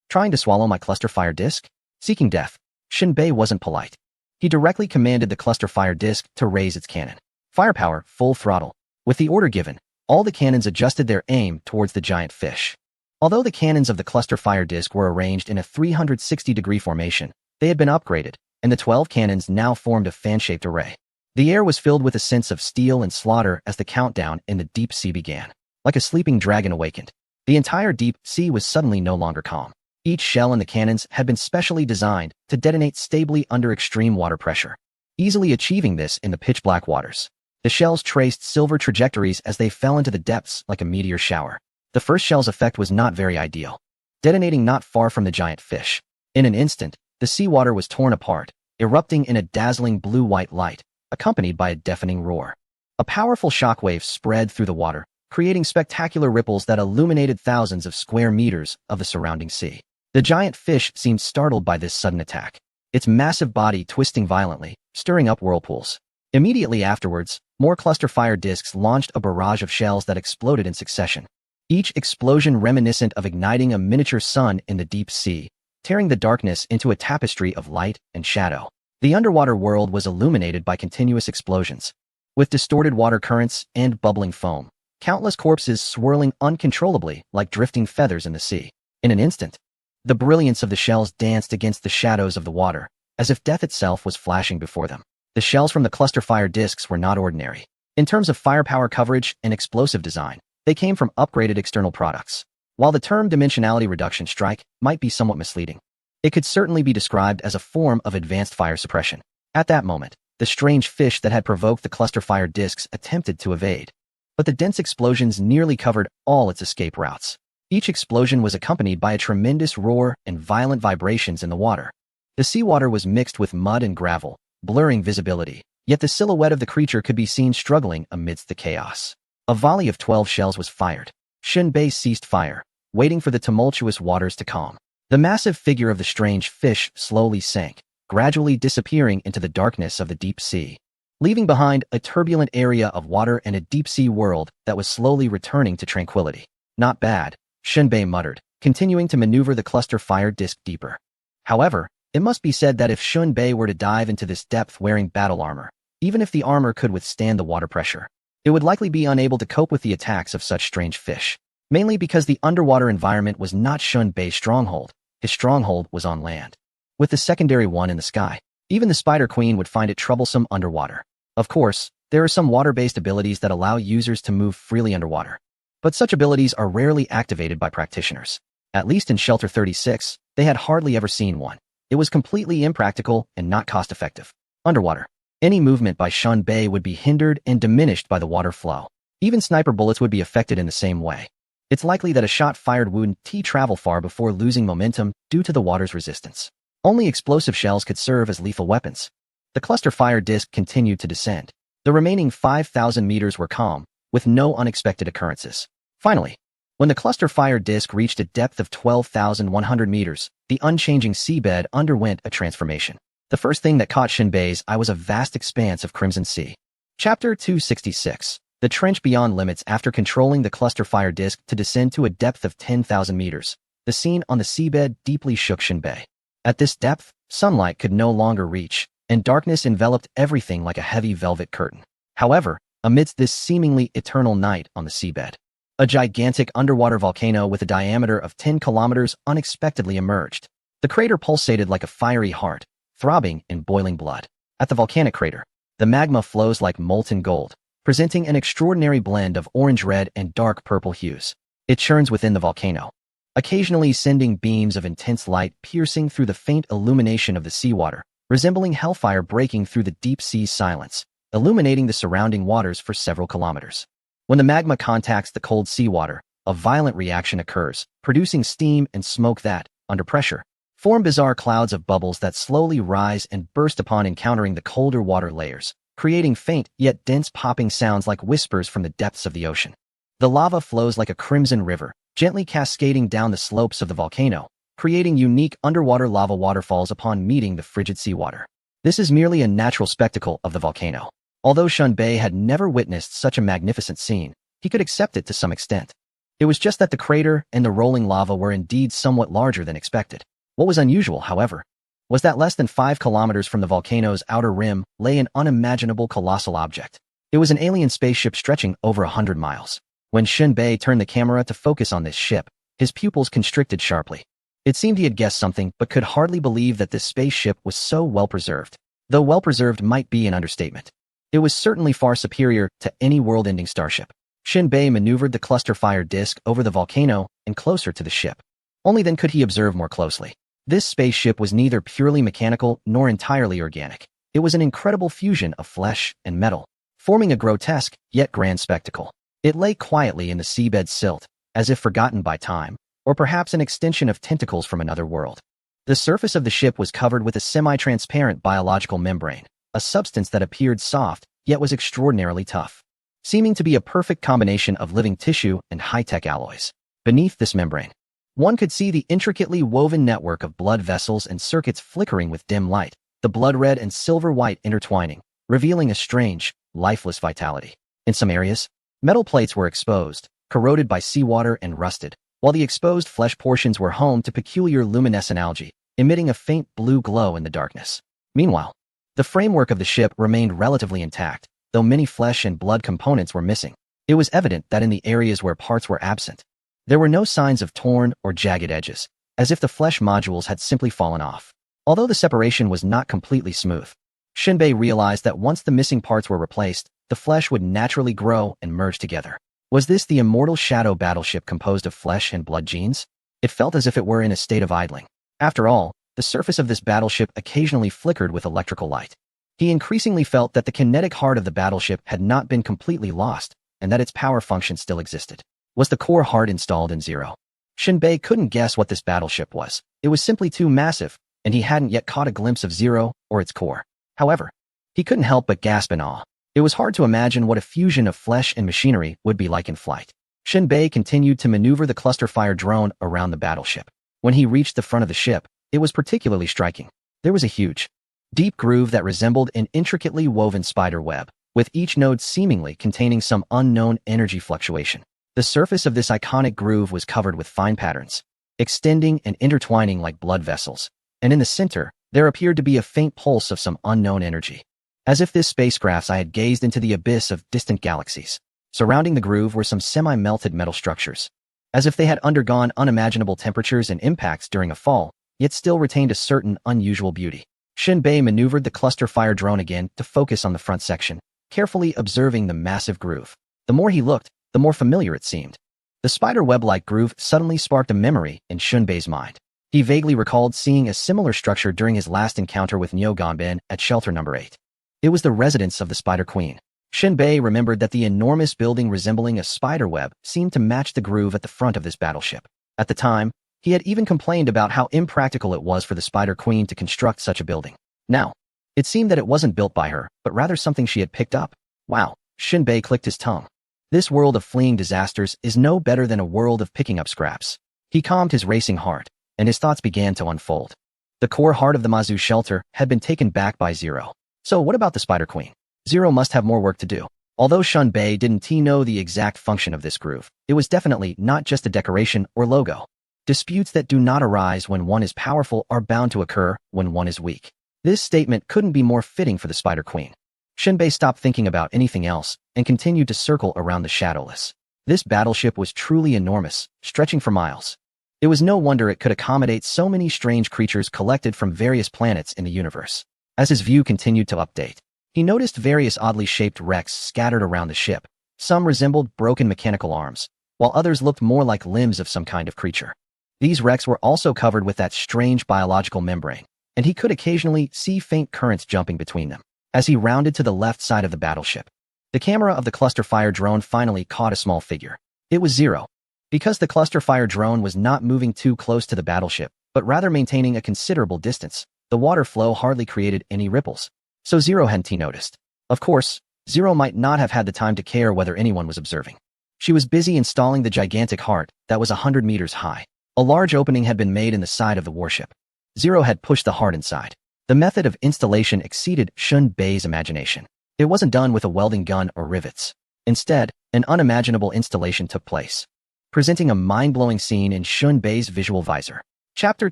Trying to swallow my cluster fire disk? Seeking death, Shunbei wasn't polite. He directly commanded the cluster fire disk to raise its cannon. Firepower, full throttle. With the order given, all the cannons adjusted their aim towards the giant fish. Although the cannons of the cluster fire disk were arranged in a 360-degree formation, they had been upgraded, and the 12 cannons now formed a fan-shaped array. The air was filled with a sense of steel and slaughter as the countdown in the deep sea began. Like a sleeping dragon awakened, the entire deep sea was suddenly no longer calm. Each shell in the cannons had been specially designed to detonate stably under extreme water pressure, easily achieving this in the pitch-black waters. The shells traced silver trajectories as they fell into the depths like a meteor shower. The first shell's effect was not very ideal, detonating not far from the giant fish. In an instant, the seawater was torn apart, erupting in a dazzling blue-white light, accompanied by a deafening roar. A powerful shockwave spread through the water, creating spectacular ripples that illuminated thousands of square meters of the surrounding sea. The giant fish seemed startled by this sudden attack, its massive body twisting violently, stirring up whirlpools. Immediately afterwards, more cluster fire disks launched a barrage of shells that exploded in succession, each explosion reminiscent of igniting a miniature sun in the deep sea, tearing the darkness into a tapestry of light and shadow. The underwater world was illuminated by continuous explosions, with distorted water currents and bubbling foam, countless corpses swirling uncontrollably like drifting feathers in the sea. In an instant, the brilliance of the shells danced against the shadows of the water, as if death itself was flashing before them. The shells from the cluster fire disks were not ordinary. In terms of firepower coverage and explosive design, they came from upgraded external products. While the term dimensionality reduction strike might be somewhat misleading, it could certainly be described as a form of advanced fire suppression. At that moment, the strange fish that had provoked the cluster fire disks attempted to evade, but the dense explosions nearly covered all its escape routes. Each explosion was accompanied by a tremendous roar and violent vibrations in the water. The seawater was mixed with mud and gravel, blurring visibility, yet the silhouette of the creature could be seen struggling amidst the chaos. A volley of 12 shells was fired. Shunbei ceased fire, waiting for the tumultuous waters to calm. The massive figure of the strange fish slowly sank, gradually disappearing into the darkness of the deep sea, leaving behind a turbulent area of water and a deep-sea world that was slowly returning to tranquility. Not bad, Shunbei muttered, continuing to maneuver the cluster fire disk deeper. However, it must be said that if Shunbei were to dive into this depth wearing battle armor, even if the armor could withstand the water pressure, it would likely be unable to cope with the attacks of such strange fish, mainly because the underwater environment was not Shunbei's stronghold. His stronghold was on land, with the secondary one in the sky. Even the Spider Queen would find it troublesome underwater. Of course, there are some water-based abilities that allow users to move freely underwater, but such abilities are rarely activated by practitioners. At least in Shelter 36, they had hardly ever seen one. It was completely impractical and not cost-effective. Underwater, any movement by Shunbei would be hindered and diminished by the water flow. Even sniper bullets would be affected in the same way. It's likely that a shot fired wouldn't travel far before losing momentum due to the water's resistance. Only explosive shells could serve as lethal weapons. The cluster fire disk continued to descend. The remaining 5,000 meters were calm, with no unexpected occurrences. Finally, when the cluster fire disk reached a depth of 12,100 meters, the unchanging seabed underwent a transformation. The first thing that caught Shunbei's eye was a vast expanse of crimson sea. Chapter 266. The trench beyond limits. After controlling the cluster fire disk to descend to a depth of 10,000 meters, the scene on the seabed deeply shook Shunbei. At this depth, sunlight could no longer reach, and darkness enveloped everything like a heavy velvet curtain. However, amidst this seemingly eternal night on the seabed, a gigantic underwater volcano with a diameter of 10 kilometers unexpectedly emerged. The crater pulsated like a fiery heart, throbbing in boiling blood. At the volcanic crater, the magma flows like molten gold, presenting an extraordinary blend of orange-red and dark purple hues. It churns within the volcano, occasionally sending beams of intense light piercing through the faint illumination of the seawater, resembling hellfire breaking through the deep sea silence, illuminating the surrounding waters for several kilometers. When the magma contacts the cold seawater, a violent reaction occurs, producing steam and smoke that, under pressure, form bizarre clouds of bubbles that slowly rise and burst upon encountering the colder water layers, creating faint yet dense popping sounds like whispers from the depths of the ocean. The lava flows like a crimson river, gently cascading down the slopes of the volcano, creating unique underwater lava waterfalls upon meeting the frigid seawater. This is merely a natural spectacle of the volcano. Although Shunbei had never witnessed such a magnificent scene, he could accept it to some extent. It was just that the crater and the rolling lava were indeed somewhat larger than expected. What was unusual, however, was that less than 5 kilometers from the volcano's outer rim lay an unimaginable colossal object. It was an alien spaceship stretching over 100 miles. When Shunbei turned the camera to focus on this ship, his pupils constricted sharply. It seemed he had guessed something but could hardly believe that this spaceship was so well-preserved. Though well-preserved might be an understatement. It was certainly far superior to any world-ending starship. Shunbei maneuvered the cluster fire disk over the volcano and closer to the ship. Only then could he observe more closely. This spaceship was neither purely mechanical nor entirely organic. It was an incredible fusion of flesh and metal, forming a grotesque yet grand spectacle. It lay quietly in the seabed silt, as if forgotten by time, or perhaps an extension of tentacles from another world. The surface of the ship was covered with a semi-transparent biological membrane, a substance that appeared soft yet was extraordinarily tough, seeming to be a perfect combination of living tissue and high-tech alloys. Beneath this membrane, one could see the intricately woven network of blood vessels and circuits flickering with dim light, the blood red and silver white intertwining, revealing a strange, lifeless vitality. In some areas, metal plates were exposed, corroded by seawater and rusted, while the exposed flesh portions were home to peculiar luminescent algae, emitting a faint blue glow in the darkness. Meanwhile, the framework of the ship remained relatively intact, though many flesh and blood components were missing. It was evident that in the areas where parts were absent, there were no signs of torn or jagged edges, as if the flesh modules had simply fallen off. Although the separation was not completely smooth, Shunbei realized that once the missing parts were replaced, the flesh would naturally grow and merge together. Was this the immortal shadow battleship composed of flesh and blood genes? It felt as if it were in a state of idling. After all, the surface of this battleship occasionally flickered with electrical light. He increasingly felt that the kinetic heart of the battleship had not been completely lost, and that its power function still existed. Was the core heart installed in Zero? Shunbei couldn't guess what this battleship was. It was simply too massive, and he hadn't yet caught a glimpse of Zero or its core. However, he couldn't help but gasp in awe. It was hard to imagine what a fusion of flesh and machinery would be like in flight. Shunbei continued to maneuver the cluster fire drone around the battleship. When he reached the front of the ship, it was particularly striking. There was a huge, deep groove that resembled an intricately woven spider web, with each node seemingly containing some unknown energy fluctuation. The surface of this iconic groove was covered with fine patterns, extending and intertwining like blood vessels, and in the center, there appeared to be a faint pulse of some unknown energy. As if this spacecraft's eye had gazed into the abyss of distant galaxies. Surrounding the groove were some semi-melted metal structures, as if they had undergone unimaginable temperatures and impacts during a fall, yet still retained a certain unusual beauty. Shunbei maneuvered the cluster fire drone again to focus on the front section, carefully observing the massive groove. The more he looked, the more familiar it seemed. The spider web-like groove suddenly sparked a memory in Shunbei's mind. He vaguely recalled seeing a similar structure during his last encounter with Nyo Ganbin at Shelter Number 8. It was the residence of the Spider Queen. Shunbei remembered that the enormous building resembling a spider web seemed to match the groove at the front of this battleship. At the time, he had even complained about how impractical it was for the Spider Queen to construct such a building. Now, it seemed that it wasn't built by her, but rather something she had picked up. Wow, Shunbei clicked his tongue. This world of fleeing disasters is no better than a world of picking up scraps. He calmed his racing heart, and his thoughts began to unfold. The core heart of the Mazu shelter had been taken back by Zero. So what about the Spider Queen? Zero must have more work to do. Although Shunbei didn't know the exact function of this groove, it was definitely not just a decoration or logo. Disputes that do not arise when one is powerful are bound to occur when one is weak. This statement couldn't be more fitting for the Spider Queen. Shunbei stopped thinking about anything else and continued to circle around the Shadowless. This battleship was truly enormous, stretching for miles. It was no wonder it could accommodate so many strange creatures collected from various planets in the universe. As his view continued to update, he noticed various oddly shaped wrecks scattered around the ship. Some resembled broken mechanical arms, while others looked more like limbs of some kind of creature. These wrecks were also covered with that strange biological membrane, and he could occasionally see faint currents jumping between them. As he rounded to the left side of the battleship, the camera of the cluster fire drone finally caught a small figure. It was Zero. Because the cluster fire drone was not moving too close to the battleship, but rather maintaining a considerable distance, the water flow hardly created any ripples. So Zero hadn't noticed. Of course, Zero might not have had the time to care whether anyone was observing. She was busy installing the gigantic heart that was 100 meters high. A large opening had been made in the side of the warship. Zero had pushed the heart inside. The method of installation exceeded Shun Bei's imagination. It wasn't done with a welding gun or rivets. Instead, an unimaginable installation took place, presenting a mind-blowing scene in Shun Bei's visual visor. Chapter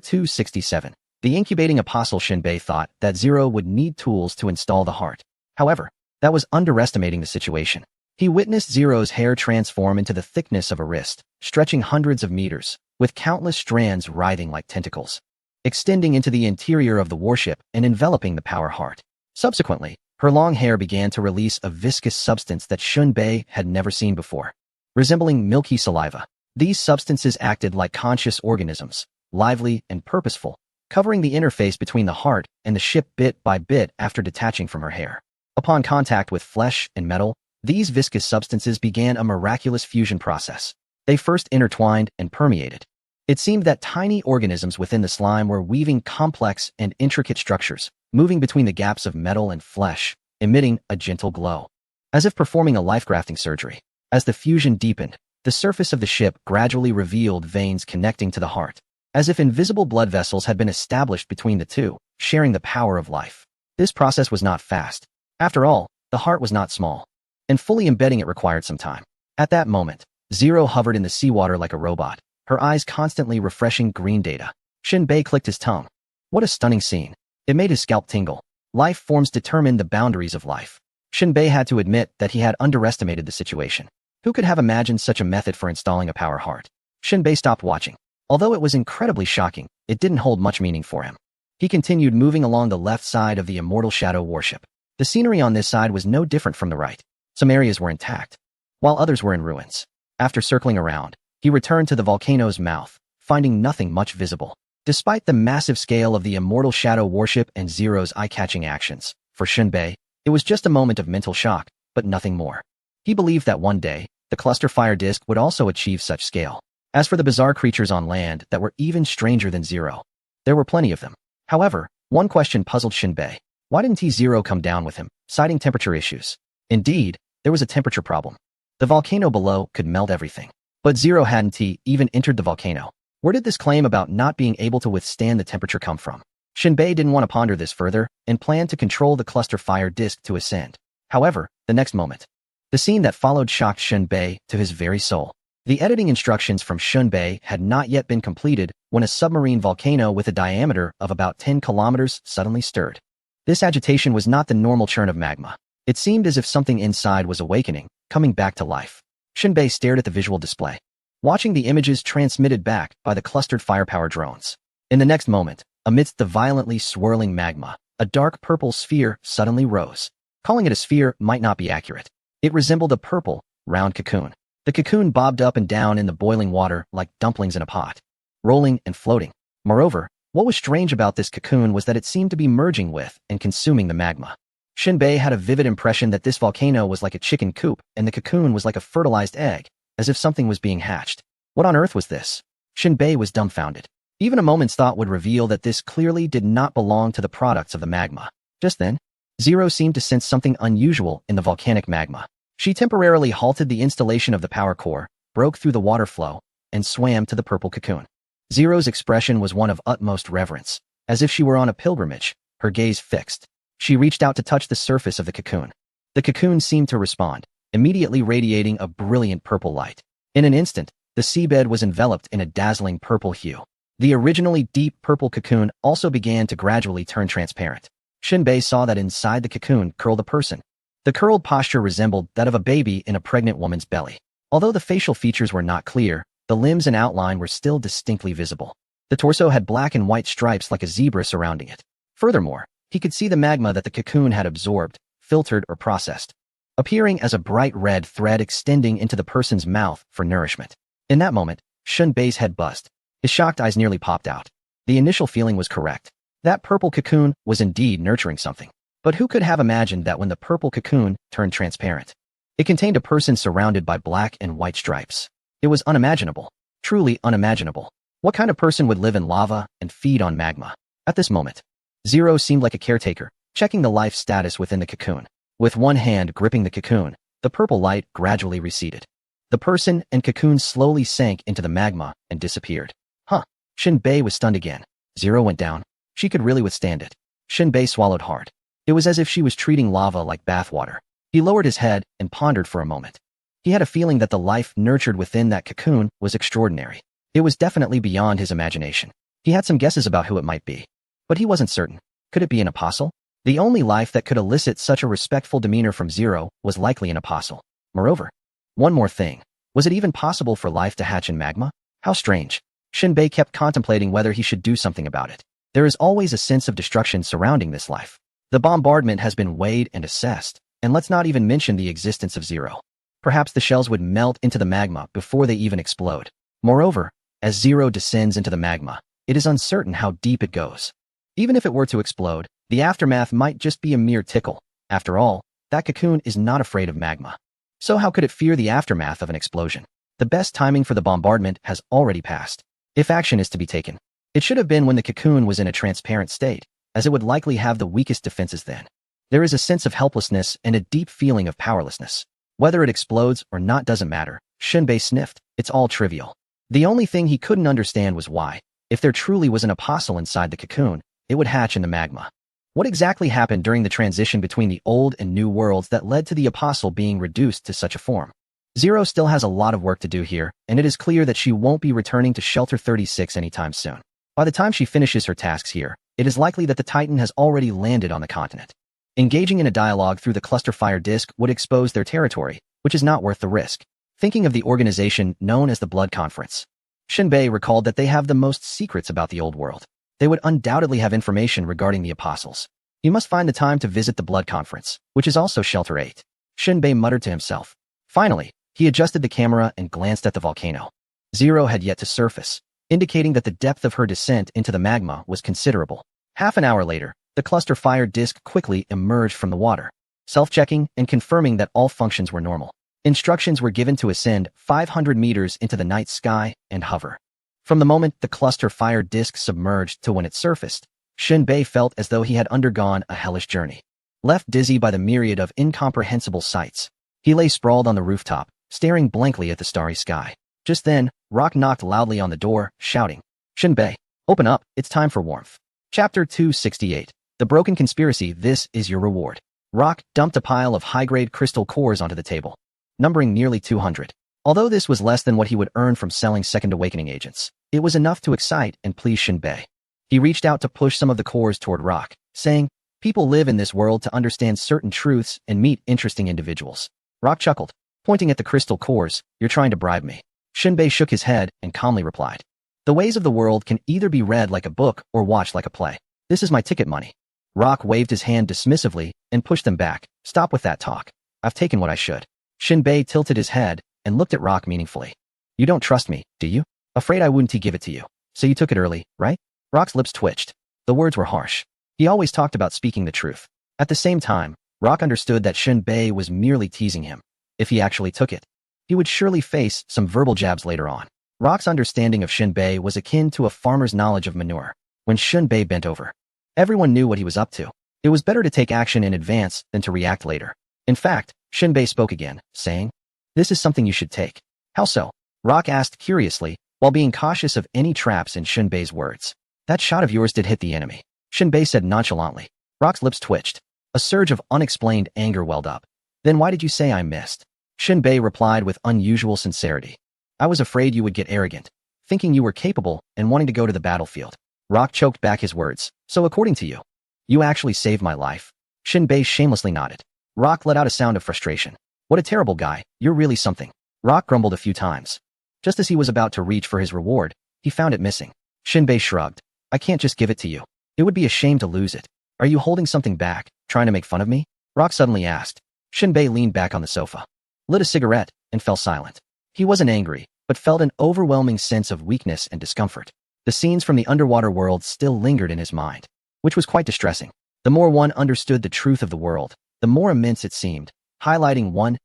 267. The incubating apostle Shun Bei thought that Zero would need tools to install the heart. However, that was underestimating the situation. He witnessed Zero's hair transform into the thickness of a wrist, stretching hundreds of meters, with countless strands writhing like tentacles, extending into the interior of the warship and enveloping the power heart. Subsequently, her long hair began to release a viscous substance that Shun Bei had never seen before. Resembling milky saliva, these substances acted like conscious organisms, lively and purposeful, covering the interface between the heart and the ship bit by bit after detaching from her hair. Upon contact with flesh and metal, these viscous substances began a miraculous fusion process. They first intertwined and permeated. It seemed that tiny organisms within the slime were weaving complex and intricate structures, moving between the gaps of metal and flesh, emitting a gentle glow, as if performing a life-grafting surgery. As the fusion deepened, the surface of the ship gradually revealed veins connecting to the heart, as if invisible blood vessels had been established between the two, sharing the power of life. This process was not fast. After all, the heart was not small, and fully embedding it required some time. At that moment, Zero hovered in the seawater like a robot, her eyes constantly refreshing green data. Shun Bei clicked his tongue. What a stunning scene. It made his scalp tingle. Life forms determine the boundaries of life. Shun Bei had to admit that he had underestimated the situation. Who could have imagined such a method for installing a power heart? Shun Bei stopped watching. Although it was incredibly shocking, it didn't hold much meaning for him. He continued moving along the left side of the Immortal Shadow warship. The scenery on this side was no different from the right. Some areas were intact, while others were in ruins. After circling around, he returned to the volcano's mouth, finding nothing much visible. Despite the massive scale of the Immortal Shadow warship and Zero's eye-catching actions, for Shun Bei, it was just a moment of mental shock, but nothing more. He believed that one day, the cluster fire disk would also achieve such scale. As for the bizarre creatures on land that were even stranger than Zero, there were plenty of them. However, one question puzzled Shun Bei. Why didn't Zero come down with him, citing temperature issues? Indeed, there was a temperature problem. The volcano below could melt everything. But Zero hadn't even entered the volcano. Where did this claim about not being able to withstand the temperature come from? Shun Bei didn't want to ponder this further and planned to control the cluster fire disk to ascend. However, the next moment, the scene that followed shocked Shun Bei to his very soul. The editing instructions from Shun Bei had not yet been completed when a submarine volcano with a diameter of about 10 kilometers suddenly stirred. This agitation was not the normal churn of magma. It seemed as if something inside was awakening, coming back to life. Shun Bei stared at the visual display, watching the images transmitted back by the clustered firepower drones. In the next moment, amidst the violently swirling magma, a dark purple sphere suddenly rose. Calling it a sphere might not be accurate. It resembled a purple, round cocoon. The cocoon bobbed up and down in the boiling water like dumplings in a pot, rolling and floating. Moreover, what was strange about this cocoon was that it seemed to be merging with and consuming the magma. Shun Bei had a vivid impression that this volcano was like a chicken coop and the cocoon was like a fertilized egg, as if something was being hatched. What on earth was this? Shun Bei was dumbfounded. Even a moment's thought would reveal that this clearly did not belong to the products of the magma. Just then, Zero seemed to sense something unusual in the volcanic magma. She temporarily halted the installation of the power core, broke through the water flow, and swam to the purple cocoon. Zero's expression was one of utmost reverence, as if she were on a pilgrimage, her gaze fixed. She reached out to touch the surface of the cocoon. The cocoon seemed to respond, immediately radiating a brilliant purple light. In an instant, the seabed was enveloped in a dazzling purple hue. The originally deep purple cocoon also began to gradually turn transparent. Shun Bei saw that inside the cocoon curled a person. The curled posture resembled that of a baby in a pregnant woman's belly. Although the facial features were not clear, the limbs and outline were still distinctly visible. The torso had black and white stripes like a zebra surrounding it. Furthermore, he could see the magma that the cocoon had absorbed, filtered, or processed, appearing as a bright red thread extending into the person's mouth for nourishment. In that moment, Shun Bei's head buzzed. His shocked eyes nearly popped out. The initial feeling was correct. That purple cocoon was indeed nurturing something. But who could have imagined that when the purple cocoon turned transparent, it contained a person surrounded by black and white stripes? It was unimaginable. Truly unimaginable. What kind of person would live in lava and feed on magma? At this moment, Zero seemed like a caretaker, checking the life status within the cocoon. With one hand gripping the cocoon, the purple light gradually receded. The person and cocoon slowly sank into the magma and disappeared. Huh. Shinbei was stunned again. Zero went down. She could really withstand it. Shinbei swallowed hard. It was as if she was treating lava like bathwater. He lowered his head and pondered for a moment. He had a feeling that the life nurtured within that cocoon was extraordinary. It was definitely beyond his imagination. He had some guesses about who it might be, but he wasn't certain. Could it be an apostle? The only life that could elicit such a respectful demeanor from Zero was likely an apostle. Moreover, one more thing. Was it even possible for life to hatch in magma? How strange. Shinbei kept contemplating whether he should do something about it. There is always a sense of destruction surrounding this life. The bombardment has been weighed and assessed, and let's not even mention the existence of Zero. Perhaps the shells would melt into the magma before they even explode. Moreover, as Zero descends into the magma, it is uncertain how deep it goes. Even if it were to explode, the aftermath might just be a mere tickle. After all, that cocoon is not afraid of magma. So how could it fear the aftermath of an explosion? The best timing for the bombardment has already passed. If action is to be taken, it should have been when the cocoon was in a transparent state, as it would likely have the weakest defenses then. There is a sense of helplessness and a deep feeling of powerlessness. Whether it explodes or not doesn't matter. Shinbei sniffed. It's all trivial. The only thing he couldn't understand was why, if there truly was an apostle inside the cocoon, it would hatch in the magma. What exactly happened during the transition between the old and new worlds that led to the apostle being reduced to such a form? Zero still has a lot of work to do here, and it is clear that she won't be returning to Shelter 36 anytime soon. By the time she finishes her tasks here, it is likely that the Titan has already landed on the continent. Engaging in a dialogue through the cluster fire disk would expose their territory, which is not worth the risk. Thinking of the organization known as the Blood Conference, Shinbei recalled that they have the most secrets about the old world. They would undoubtedly have information regarding the apostles. He must find the time to visit the Blood Conference, which is also Shelter 8. Shinbei muttered to himself. Finally, he adjusted the camera and glanced at the volcano. Zero had yet to surface, indicating that the depth of her descent into the magma was considerable. Half an hour later, the cluster fire disk quickly emerged from the water, self-checking and confirming that all functions were normal. Instructions were given to ascend 500 meters into the night sky and hover. From the moment the cluster fire disk submerged to when it surfaced, Shinbei felt as though he had undergone a hellish journey. Left dizzy by the myriad of incomprehensible sights, he lay sprawled on the rooftop, staring blankly at the starry sky. Just then, Rock knocked loudly on the door, shouting, "Shinbei, open up, it's time for warmth." Chapter 268. The Broken Conspiracy. This is your reward. Rock dumped a pile of high-grade crystal cores onto the table, numbering nearly 200. Although this was less than what he would earn from selling Second Awakening agents, it was enough to excite and please Shinbei. He reached out to push some of the cores toward Rock, saying, "People live in this world to understand certain truths and meet interesting individuals." Rock chuckled, pointing at the crystal cores. "You're trying to bribe me." Shinbei shook his head and calmly replied, "The ways of the world can either be read like a book or watched like a play. This is my ticket money." Rock waved his hand dismissively and pushed them back. "Stop with that talk. I've taken what I should." Shinbei tilted his head and looked at Rock meaningfully. "You don't trust me, do you? Afraid I wouldn't give it to you. So you took it early, right?" Rock's lips twitched. The words were harsh. He always talked about speaking the truth. At the same time, Rock understood that Shinbei was merely teasing him. If he actually took it, he would surely face some verbal jabs later on. Rock's understanding of Shinbei was akin to a farmer's knowledge of manure. When Shinbei bent over, everyone knew what he was up to. It was better to take action in advance than to react later. In fact, Shinbei spoke again, saying, "This is something you should take." "How so?" Rock asked curiously, while being cautious of any traps in Shinbei's words. "That shot of yours did hit the enemy," Shinbei said nonchalantly. Rock's lips twitched. A surge of unexplained anger welled up. "Then why did you say I missed?" Shinbei replied with unusual sincerity. "I was afraid you would get arrogant, thinking you were capable and wanting to go to the battlefield." Rock choked back his words. "So according to you, you actually saved my life?" Shinbei shamelessly nodded. Rock let out a sound of frustration. "What a terrible guy, you're really something." Rock grumbled a few times. Just as he was about to reach for his reward, he found it missing. Shinbei shrugged. "I can't just give it to you. It would be a shame to lose it. Are you holding something back, trying to make fun of me?" Rock suddenly asked. Shinbei leaned back on the sofa, lit a cigarette, and fell silent. He wasn't angry, but felt an overwhelming sense of weakness and discomfort. The scenes from the underwater world still lingered in his mind, which was quite distressing. The more one understood the truth of the world, the more immense it seemed, highlighting one's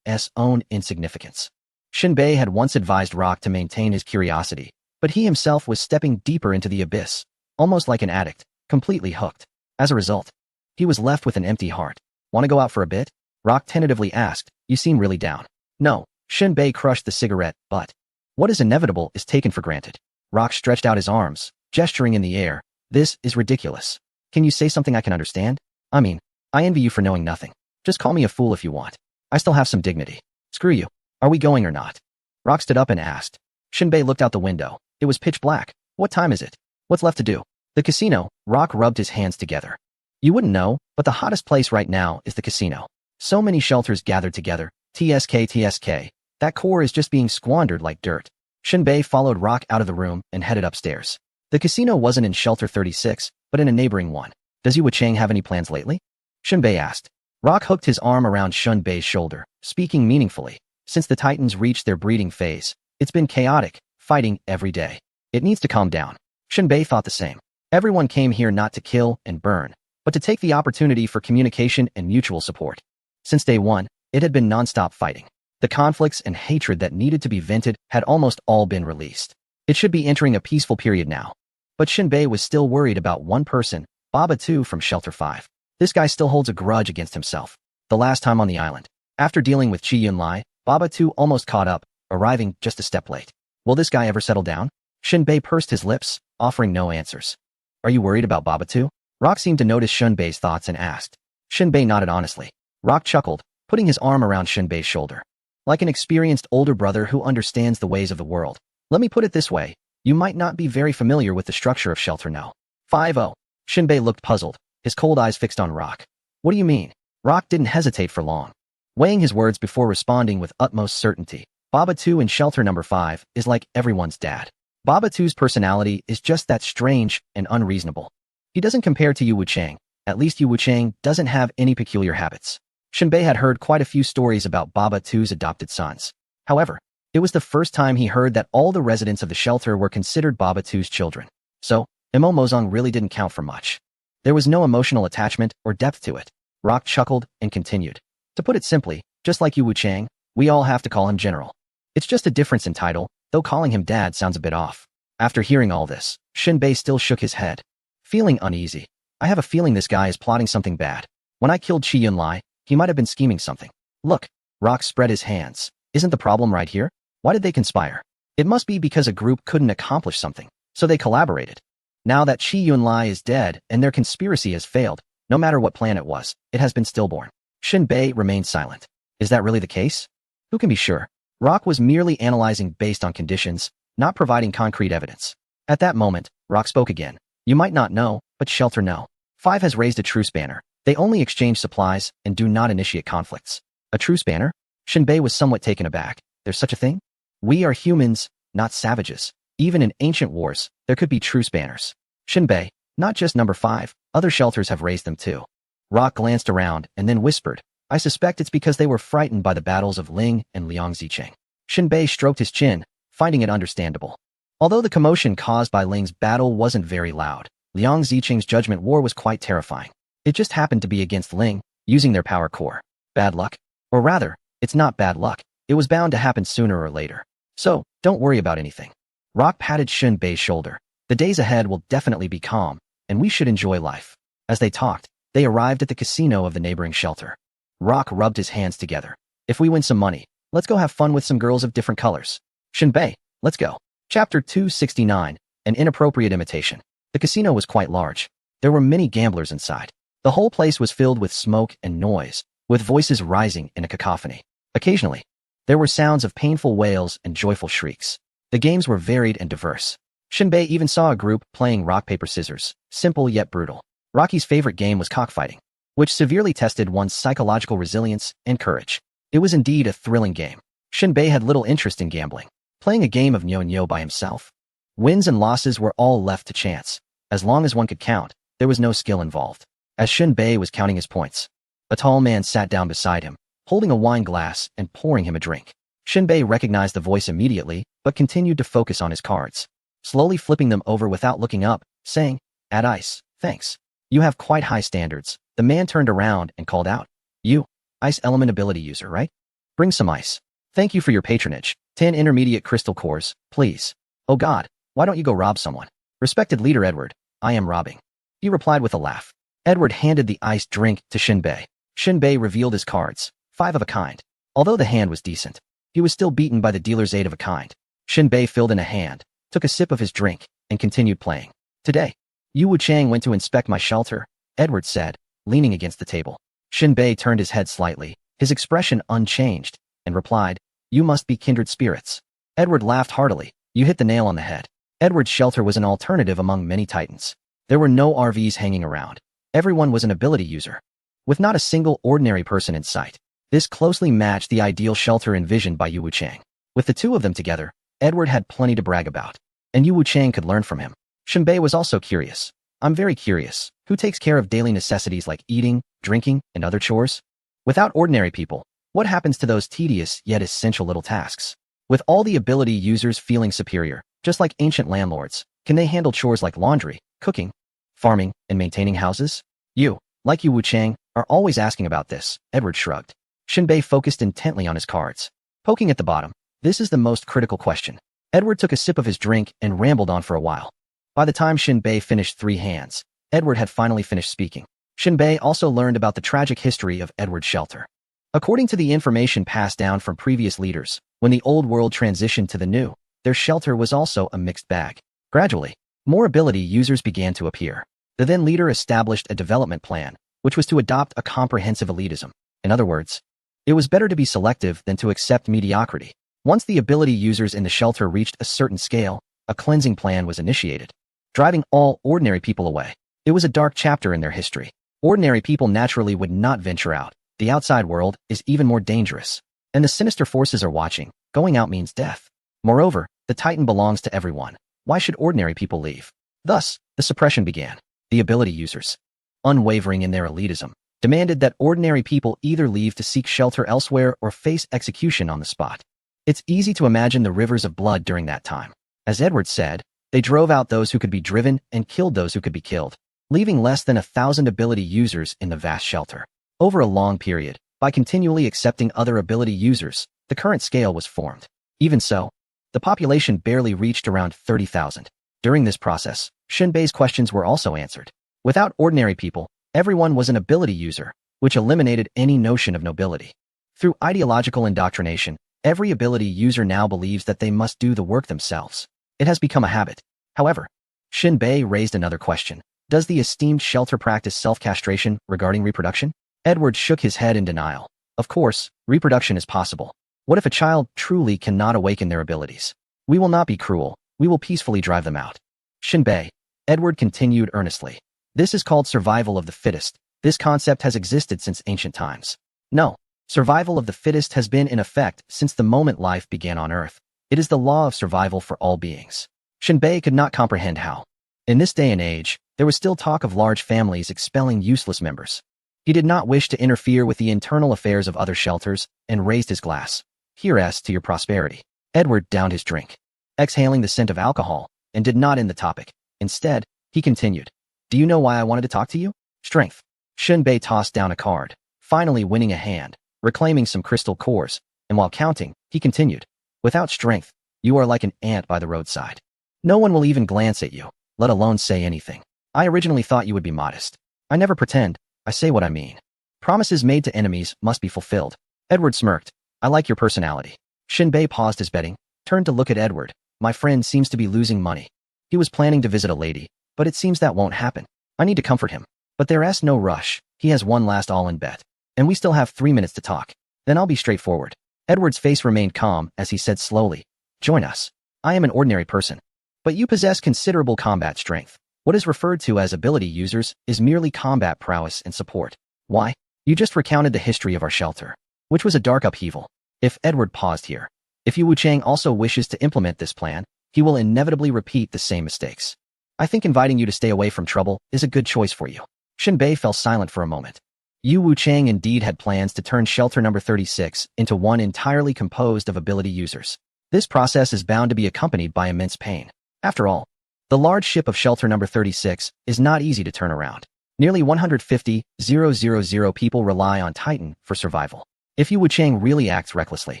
own insignificance. Shinbei had once advised Rock to maintain his curiosity, but he himself was stepping deeper into the abyss, almost like an addict, completely hooked. As a result, he was left with an empty heart. "Want to go out for a bit?" Rock tentatively asked. "You seem really down." "No." Shinbei crushed the cigarette, "but what is inevitable is taken for granted." Rock stretched out his arms, gesturing in the air. This is ridiculous. Can you say something I can understand? I mean, I envy you for knowing nothing. Just call me a fool if you want. I still have some dignity. Screw you. Are we going or not? Rock stood up and asked. Shinbei looked out the window. It was pitch black. What time is it? What's left to do? The casino. Rock rubbed his hands together. You wouldn't know, but the hottest place right now is the casino. So many shelters gathered together. TSK. That core is just being squandered like dirt. Shinbei followed Rock out of the room and headed upstairs. The casino wasn't in Shelter 36, but in a neighboring one. Does Yu Wuchang have any plans lately? Shinbei asked. Rock hooked his arm around Shinbei's shoulder, speaking meaningfully. Since the Titans reached their breeding phase, it's been chaotic, fighting every day. It needs to calm down. Shinbei thought the same. Everyone came here not to kill and burn, but to take the opportunity for communication and mutual support. Since day one, it had been non-stop fighting. The conflicts and hatred that needed to be vented had almost all been released. It should be entering a peaceful period now. But Shinbei was still worried about one person, Baba 2 from Shelter 5. This guy still holds a grudge against himself. The last time on the island, after dealing with Chi Yunlai, Baba 2 almost caught up, arriving just a step late. Will this guy ever settle down? Shinbei pursed his lips, offering no answers. Are you worried about Baba 2? Rock seemed to notice Shinbei's thoughts and asked. Shinbei nodded honestly. Rock chuckled, putting his arm around Shinbei's shoulder. Like an experienced older brother who understands the ways of the world. Let me put it this way. You might not be very familiar with the structure of Shelter No. 5-0. Shinbei looked puzzled, his cold eyes fixed on Rock. What do you mean? Rock didn't hesitate for long, weighing his words before responding with utmost certainty. Baba 2 in Shelter Number 5 is like everyone's dad. Baba 2's personality is just that strange and unreasonable. He doesn't compare to Yu Wuchang. At least Yu Wuchang doesn't have any peculiar habits. Shinbei had heard quite a few stories about Baba 2's adopted sons. However, it was the first time he heard that all the residents of the shelter were considered Baba 2's children. So, Imo Mozong really didn't count for much. There was no emotional attachment or depth to it. Rock chuckled and continued. To put it simply, just like Yu Wuchang, we all have to call him General. It's just a difference in title, though calling him Dad sounds a bit off. After hearing all this, Shinbei still shook his head. Feeling uneasy. I have a feeling this guy is plotting something bad. When I killed Chi Yunlai, he might have been scheming something. Look, Rock spread his hands. Isn't the problem right here? Why did they conspire? It must be because a group couldn't accomplish something, so they collaborated. Now that Chi Yunlai is dead and their conspiracy has failed, no matter what plan it was, it has been stillborn. Shinbei remained silent. Is that really the case? Who can be sure? Rock was merely analyzing based on conditions, not providing concrete evidence. At that moment, Rock spoke again. You might not know, but Shelter No. 5 has raised a truce banner. They only exchange supplies and do not initiate conflicts. A truce banner? Shinbei was somewhat taken aback. There's such a thing? We are humans, not savages. Even in ancient wars, there could be truce banners. Shinbei, not just Number 5, other shelters have raised them too. Rock glanced around and then whispered, I suspect it's because they were frightened by the battles of Ling and Liang Zicheng. Shinbei stroked his chin, finding it understandable. Although the commotion caused by Ling's battle wasn't very loud, Liang Zicheng's judgment war was quite terrifying. It just happened to be against Ling, using their power core. Bad luck? Or rather, it's not bad luck. It was bound to happen sooner or later. So, don't worry about anything. Rock patted Shinbei's shoulder. The days ahead will definitely be calm, and we should enjoy life. As they talked, they arrived at the casino of the neighboring shelter. Rock rubbed his hands together. If we win some money, let's go have fun with some girls of different colors. Shinbei, let's go. Chapter 269, An Inappropriate Imitation. The casino was quite large. There were many gamblers inside. The whole place was filled with smoke and noise, with voices rising in a cacophony. Occasionally, there were sounds of painful wails and joyful shrieks. The games were varied and diverse. Shinbei even saw a group playing rock, paper, scissors, simple yet brutal. Rocky's favorite game was cockfighting, which severely tested one's psychological resilience and courage. It was indeed a thrilling game. Shinbei had little interest in gambling, playing a game of Nyo-Nyo by himself. Wins and losses were all left to chance. As long as one could count, there was no skill involved. As Shinbei was counting his points, a tall man sat down beside him, holding a wine glass and pouring him a drink. Shinbei recognized the voice immediately, but continued to focus on his cards, slowly flipping them over without looking up, saying, Add ice, thanks. You have quite high standards. The man turned around and called out, You, ice element ability user, right? Bring some ice. Thank you for your patronage. 10 intermediate crystal cores, please. Oh God, why don't you go rob someone? Respected leader Edward, I am robbing. He replied with a laugh. Edward handed the iced drink to Shinbei. Shinbei revealed his cards, 5 of a kind. Although the hand was decent, he was still beaten by the dealer's 8 of a kind. Shinbei filled in a hand, took a sip of his drink, and continued playing. Today, Yu Wuchang went to inspect my shelter, Edward said, leaning against the table. Shinbei turned his head slightly, his expression unchanged, and replied, "You must be kindred spirits." Edward laughed heartily. "You hit the nail on the head." Edward's shelter was an alternative among many titans. There were no RVs hanging around. Everyone was an ability user, with not a single ordinary person in sight. This closely matched the ideal shelter envisioned by Yu Wuchang. With the two of them together, Edward had plenty to brag about, and Yu Wuchang could learn from him. Shinbei was also curious. "I'm very curious. Who takes care of daily necessities like eating, drinking, and other chores? Without ordinary people, what happens to those tedious yet essential little tasks? With all the ability users feeling superior, just like ancient landlords, can they handle chores like laundry, cooking, farming, and maintaining houses?" "You, like Yu Wuchang, are always asking about this," Edward shrugged. Shinbei focused intently on his cards. Poking at the bottom, "This is the most critical question." Edward took a sip of his drink and rambled on for a while. By the time Shinbei finished 3 hands, Edward had finally finished speaking. Shinbei also learned about the tragic history of Edward's shelter. According to the information passed down from previous leaders, when the old world transitioned to the new, their shelter was also a mixed bag. Gradually, more ability users began to appear. The then leader established a development plan, which was to adopt a comprehensive elitism. In other words, it was better to be selective than to accept mediocrity. Once the ability users in the shelter reached a certain scale, a cleansing plan was initiated, driving all ordinary people away. It was a dark chapter in their history. Ordinary people naturally would not venture out. The outside world is even more dangerous, and the sinister forces are watching. Going out means death. Moreover, the Titan belongs to everyone. Why should ordinary people leave? Thus, the suppression began. The ability users, unwavering in their elitism, demanded that ordinary people either leave to seek shelter elsewhere or face execution on the spot. It's easy to imagine the rivers of blood during that time. As Edward said, they drove out those who could be driven and killed those who could be killed, leaving less than 1,000 ability users in the vast shelter. Over a long period, by continually accepting other ability users, the current scale was formed. Even so, the population barely reached around 30,000. During this process, Shinbei's questions were also answered. Without ordinary people, everyone was an ability user, which eliminated any notion of nobility. Through ideological indoctrination, every ability user now believes that they must do the work themselves. It has become a habit. However, Shinbei raised another question. Does the esteemed shelter practice self-castration regarding reproduction? Edward shook his head in denial. Of course, reproduction is possible. What if a child truly cannot awaken their abilities? We will not be cruel. We will peacefully drive them out. Shinbei, Edward continued earnestly. This is called survival of the fittest. This concept has existed since ancient times. No, survival of the fittest has been in effect since the moment life began on Earth. It is the law of survival for all beings. Shinbei could not comprehend how. In this day and age, there was still talk of large families expelling useless members. He did not wish to interfere with the internal affairs of other shelters and raised his glass. "Here's to your prosperity." Edward downed his drink, exhaling the scent of alcohol, and did not end the topic. Instead, he continued. "Do you know why I wanted to talk to you? Strength." Shinbei tossed down a card, finally winning a hand, reclaiming some crystal cores, and while counting, he continued. "Without strength, you are like an ant by the roadside. No one will even glance at you, let alone say anything. I originally thought you would be modest. I never pretend, I say what I mean. Promises made to enemies must be fulfilled." Edward smirked. "I like your personality." Shinbei paused his betting, turned to look at Edward. "My friend seems to be losing money. He was planning to visit a lady, but it seems that won't happen. I need to comfort him. But there's no rush. He has one last all-in bet. And we still have 3 minutes to talk. Then I'll be straightforward." Edward's face remained calm as he said slowly, "Join us. I am an ordinary person. But you possess considerable combat strength. What is referred to as ability users is merely combat prowess and support. Why? You just recounted the history of our shelter, which was a dark upheaval. If Edward paused here, if Yu Wuchang also wishes to implement this plan, he will inevitably repeat the same mistakes. I think inviting you to stay away from trouble is a good choice for you." Shinbei fell silent for a moment. Yu Wuchang indeed had plans to turn shelter number 36 into one entirely composed of ability users. This process is bound to be accompanied by immense pain. After all, the large ship of shelter number 36 is not easy to turn around. Nearly 150,000 people rely on Titan for survival. If Yu Wuchang really acts recklessly,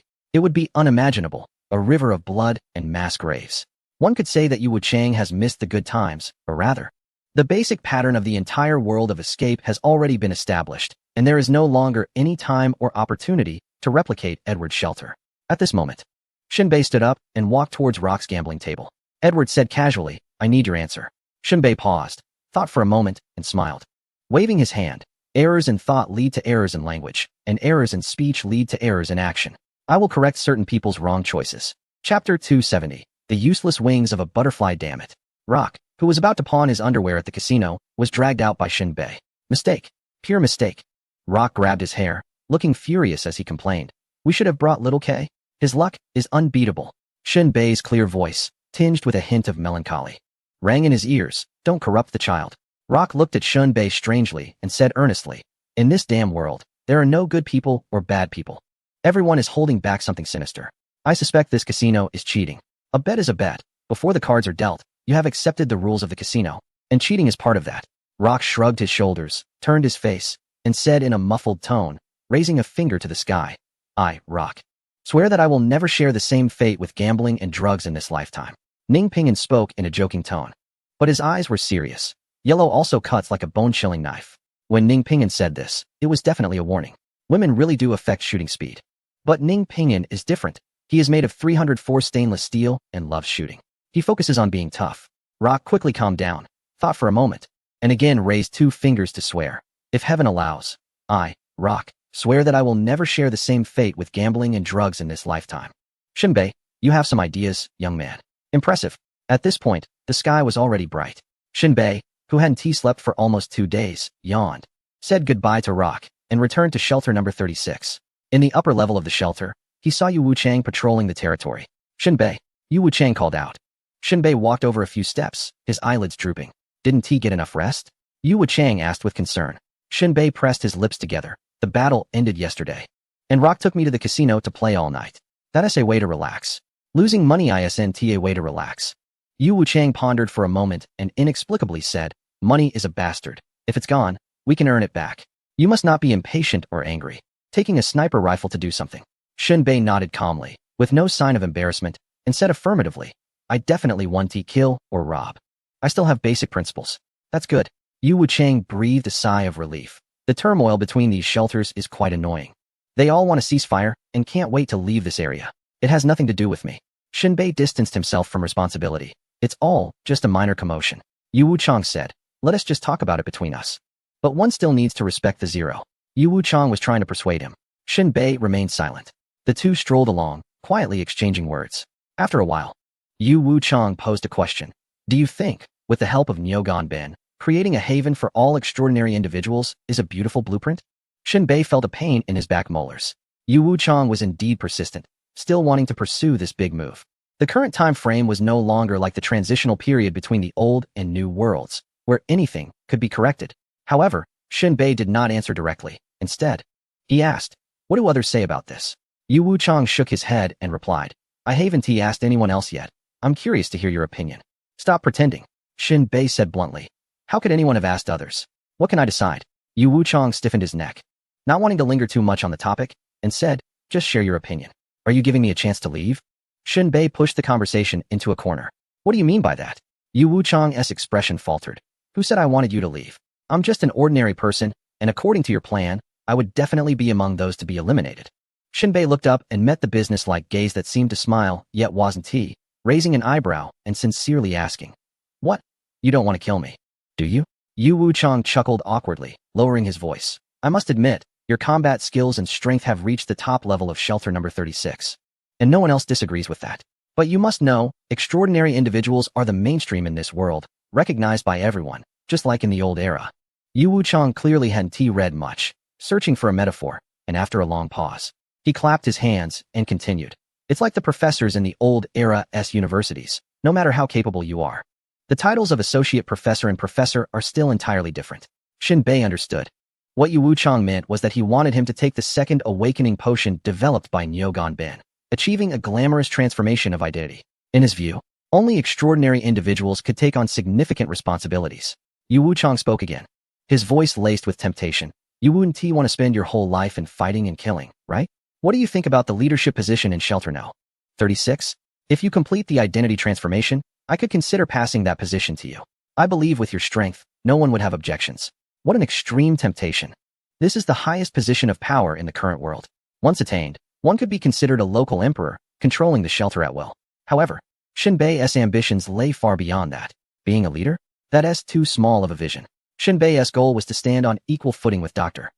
it would be unimaginable, a river of blood and mass graves. One could say that Yu Wuchang has missed the good times, or rather, the basic pattern of the entire world of escape has already been established, and there is no longer any time or opportunity to replicate Edward's shelter. At this moment, Shinbei stood up and walked towards Rock's gambling table. Edward said casually, I need your answer. Shinbei paused, thought for a moment, and smiled. Waving his hand, errors in thought lead to errors in language, and errors in speech lead to errors in action. I will correct certain people's wrong choices. Chapter 270. The Useless Wings of a Butterfly. Damn it. Rock, who was about to pawn his underwear at the casino, was dragged out by Shinbei. Mistake. Pure mistake. Rock grabbed his hair, looking furious as he complained. We should have brought little K. His luck is unbeatable. Shinbei's clear voice, tinged with a hint of melancholy, rang in his ears. Don't corrupt the child. Rock looked at Shinbei strangely and said earnestly, in this damn world, there are no good people or bad people. Everyone is holding back something sinister. I suspect this casino is cheating. A bet is a bet. Before the cards are dealt, you have accepted the rules of the casino, and cheating is part of that. Rock shrugged his shoulders, turned his face, and said in a muffled tone, raising a finger to the sky, I, Rock, swear that I will never share the same fate with gambling and drugs in this lifetime. Ning Pinyin spoke in a joking tone, but his eyes were serious. Yellow also cuts like a bone-chilling knife. When Ning Pinyin said this, it was definitely a warning. Women really do affect shooting speed. But Ning Pinyin is different. He is made of 304 stainless steel and loves shooting. He focuses on being tough. Rock quickly calmed down, thought for a moment, and again raised 2 fingers to swear. If heaven allows, I, Rock, swear that I will never share the same fate with gambling and drugs in this lifetime. Shinbei, you have some ideas, young man. Impressive. At this point, the sky was already bright. Shinbei, who hadn't slept for almost 2 days, yawned, said goodbye to Rock, and returned to shelter number 36. In the upper level of the shelter, he saw Yu Wuchang patrolling the territory. Shinbei, Yu Wuchang called out. Shinbei walked over a few steps, his eyelids drooping. Didn't he get enough rest? Yu Wuchang asked with concern. Shinbei pressed his lips together. The battle ended yesterday. And Rock took me to the casino to play all night. That is a way to relax. Losing money isn't a way to relax. Yu Wuchang pondered for a moment and inexplicably said, money is a bastard. If it's gone, we can earn it back. You must not be impatient or angry. Taking a sniper rifle to do something. Shinbei nodded calmly, with no sign of embarrassment, and said affirmatively, I definitely want to kill or rob. I still have basic principles. That's good. Yu Wuchang breathed a sigh of relief. The turmoil between these shelters is quite annoying. They all want a ceasefire and can't wait to leave this area. It has nothing to do with me. Shinbei distanced himself from responsibility. It's all just a minor commotion. Yu Wuchang said, let us just talk about it between us. But one still needs to respect the zero. Yu Wuchang was trying to persuade him. Shinbei remained silent. The two strolled along, quietly exchanging words. After a while, Yu Wuchang posed a question. Do you think, with the help of Nyogon Ben, creating a haven for all extraordinary individuals is a beautiful blueprint? Shinbei felt a pain in his back molars. Yu Wuchang was indeed persistent, still wanting to pursue this big move. The current time frame was no longer like the transitional period between the old and new worlds, where anything could be corrected. However, Shinbei did not answer directly. Instead, he asked, what do others say about this? Yu Wuchang shook his head and replied, I haven't asked anyone else yet. I'm curious to hear your opinion. Stop pretending, Shinbei said bluntly. How could anyone have asked others? What can I decide? Yu Wuchang stiffened his neck, not wanting to linger too much on the topic, and said, just share your opinion. Are you giving me a chance to leave? Shinbei pushed the conversation into a corner. What do you mean by that? Yu Wuchang's expression faltered. Who said I wanted you to leave? I'm just an ordinary person, and according to your plan, I would definitely be among those to be eliminated. Shinbei looked up and met the business-like gaze that seemed to smile, yet wasn't he, raising an eyebrow and sincerely asking, what? You don't want to kill me, do you? Yu Wuchang chuckled awkwardly, lowering his voice. I must admit, your combat skills and strength have reached the top level of shelter number 36. And no one else disagrees with that. But you must know, extraordinary individuals are the mainstream in this world, recognized by everyone, just like in the old era. Yu Wuchang clearly hadn't read much, searching for a metaphor, and after a long pause, he clapped his hands and continued. It's like the professors in the old era-s universities, no matter how capable you are. The titles of associate professor and professor are still entirely different. Shinbei understood. What Yu Wuchang meant was that he wanted him to take the second awakening potion developed by Nyogon Ben, achieving a glamorous transformation of identity. In his view, only extraordinary individuals could take on significant responsibilities. Yu Wuchang spoke again, his voice laced with temptation. You wouldn't want to spend your whole life in fighting and killing, right? What do you think about the leadership position in Shelter now? 36? If you complete the identity transformation, I could consider passing that position to you. I believe with your strength, no one would have objections. What an extreme temptation. This is the highest position of power in the current world. Once attained, one could be considered a local emperor, controlling the shelter at will. However, Shinbei's ambitions lay far beyond that. Being a leader? That's too small of a vision. Shinbei's goal was to stand on equal footing with Dr.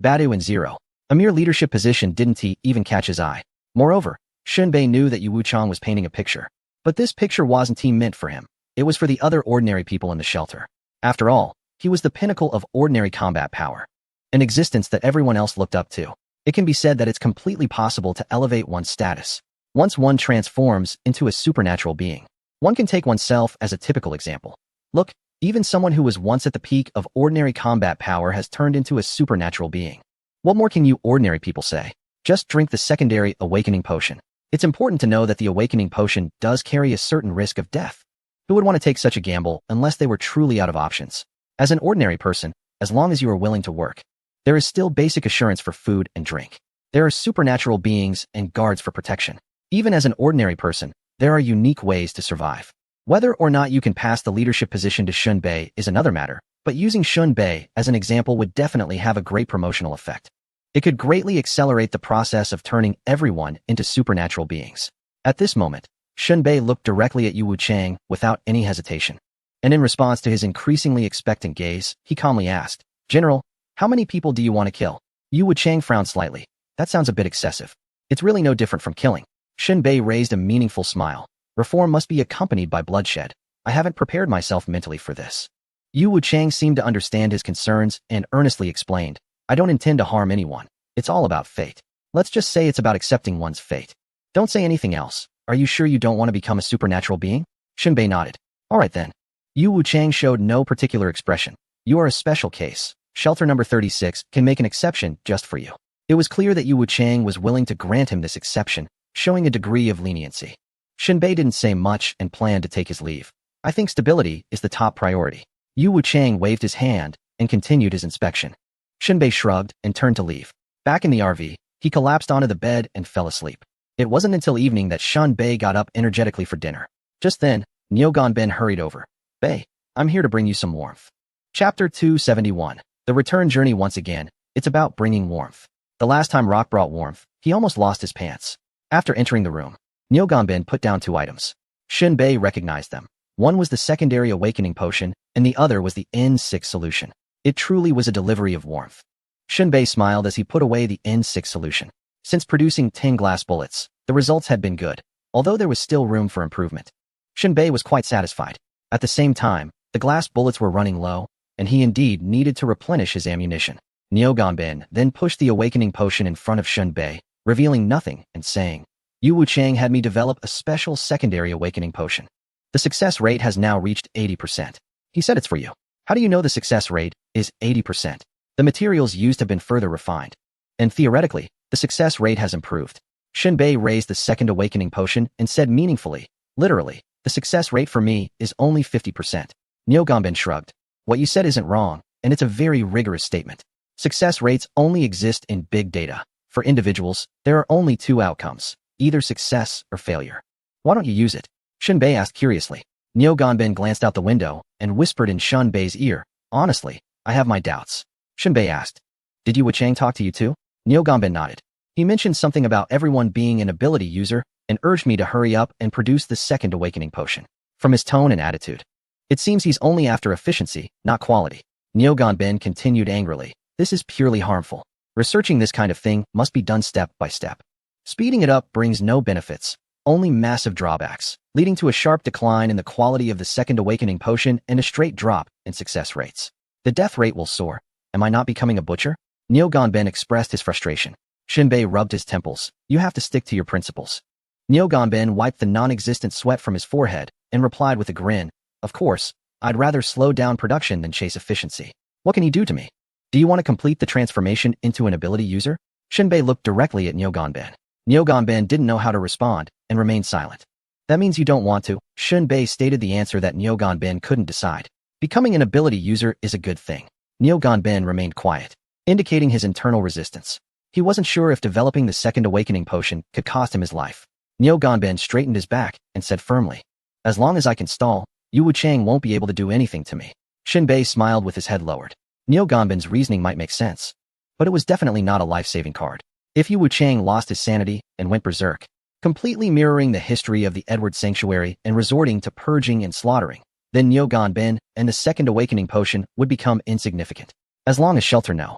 Badu and Zero. A mere leadership position didn't even catch his eye. Moreover, Shinbei knew that Yu Wuchang was painting a picture. But this picture wasn't meant for him. It was for the other ordinary people in the shelter. After all, he was the pinnacle of ordinary combat power. An existence that everyone else looked up to. It can be said that it's completely possible to elevate one's status. Once one transforms into a supernatural being. One can take oneself as a typical example. Look, even someone who was once at the peak of ordinary combat power has turned into a supernatural being. What more can you ordinary people say? Just drink the secondary awakening potion. It's important to know that the awakening potion does carry a certain risk of death. Who would want to take such a gamble unless they were truly out of options? As an ordinary person, as long as you are willing to work, there is still basic assurance for food and drink. There are supernatural beings and guards for protection. Even as an ordinary person, there are unique ways to survive. Whether or not you can pass the leadership position to Shunbei is another matter, but using Shunbei as an example would definitely have a great promotional effect. It could greatly accelerate the process of turning everyone into supernatural beings. At this moment, Shunbei looked directly at Yu Wuchang without any hesitation. And in response to his increasingly expectant gaze, he calmly asked, "General, how many people do you want to kill?" Yu Wuchang frowned slightly. "That sounds a bit excessive. It's really no different from killing." Shunbei raised a meaningful smile. "Reform must be accompanied by bloodshed. I haven't prepared myself mentally for this." Yu Wuchang seemed to understand his concerns and earnestly explained, "I don't intend to harm anyone. It's all about fate. Let's just say it's about accepting one's fate. Don't say anything else. Are you sure you don't want to become a supernatural being?" Shunbei nodded. "All right then." Yu Wuchang showed no particular expression. "You are a special case. Shelter number 36 can make an exception just for you." It was clear that Yu Wuchang was willing to grant him this exception, showing a degree of leniency. Shunbei didn't say much and planned to take his leave. "I think stability is the top priority." Yu Wuchang waved his hand and continued his inspection. Shunbei shrugged and turned to leave. Back in the RV, he collapsed onto the bed and fell asleep. It wasn't until evening that Shunbei got up energetically for dinner. Just then, Nyogonben hurried over. "Bei, I'm here to bring you some warmth." Chapter 271. The return journey once again. It's about bringing warmth. The last time Rock brought warmth, he almost lost his pants. After entering the room, Nyogonben put down 2 items. Shunbei recognized them. One was the secondary awakening potion, and the other was the N6 solution. It truly was a delivery of warmth. Shunbei smiled as he put away the N6 solution. Since producing 10 glass bullets, the results had been good, although there was still room for improvement. Shunbei was quite satisfied. At the same time, the glass bullets were running low, and he indeed needed to replenish his ammunition. Nyogonben then pushed the awakening potion in front of Shunbei, revealing nothing and saying, "Yu Wuchang had me develop a special secondary awakening potion. The success rate has now reached 80%. He said it's for you." "How do you know the success rate is 80%? The materials used have been further refined. And theoretically, the success rate has improved." Shunbei raised the second awakening potion and said meaningfully, "Literally, the success rate for me is only 50%. Nyogonben shrugged. "What you said isn't wrong, and it's a very rigorous statement. Success rates only exist in big data. For individuals, there are only 2 outcomes, either success or failure. Why don't you use it?" Shunbei asked curiously. Nyogonben glanced out the window and whispered in Shunbei's ear, "Honestly, I have my doubts." Shunbei asked, "Did Yu Wuchang talk to you too?" Nyogonben nodded. "He mentioned something about everyone being an ability user and urged me to hurry up and produce the second awakening potion. From his tone and attitude, it seems he's only after efficiency, not quality." Nyogonben continued angrily, "This is purely harmful. Researching this kind of thing must be done step by step. Speeding it up brings no benefits, only massive drawbacks, leading to a sharp decline in the quality of the second awakening potion and a straight drop in success rates. The death rate will soar. Am I not becoming a butcher?" Nyogonben expressed his frustration. Shunbei rubbed his temples. "You have to stick to your principles." Nyogonben wiped the non-existent sweat from his forehead and replied with a grin, "Of course, I'd rather slow down production than chase efficiency. What can he do to me? Do you want to complete the transformation into an ability user?" Shunbei looked directly at Nyogonben. Nyogonben didn't know how to respond and remained silent. "That means you don't want to." Shunbei stated the answer that Nyogonben couldn't decide. Becoming an ability user is a good thing. Nyogonben remained quiet, indicating his internal resistance. He wasn't sure if developing the second awakening potion could cost him his life. Nyogonben straightened his back and said firmly, "As long as I can stall, Yu Wuchang won't be able to do anything to me." Shunbei smiled with his head lowered. Nyogonben's reasoning might make sense, but it was definitely not a life-saving card. If Yu Wuchang lost his sanity and went berserk, completely mirroring the history of the Edward Sanctuary and resorting to purging and slaughtering. Then Nyogonbin and the Second Awakening Potion would become insignificant. As long as Shelter No.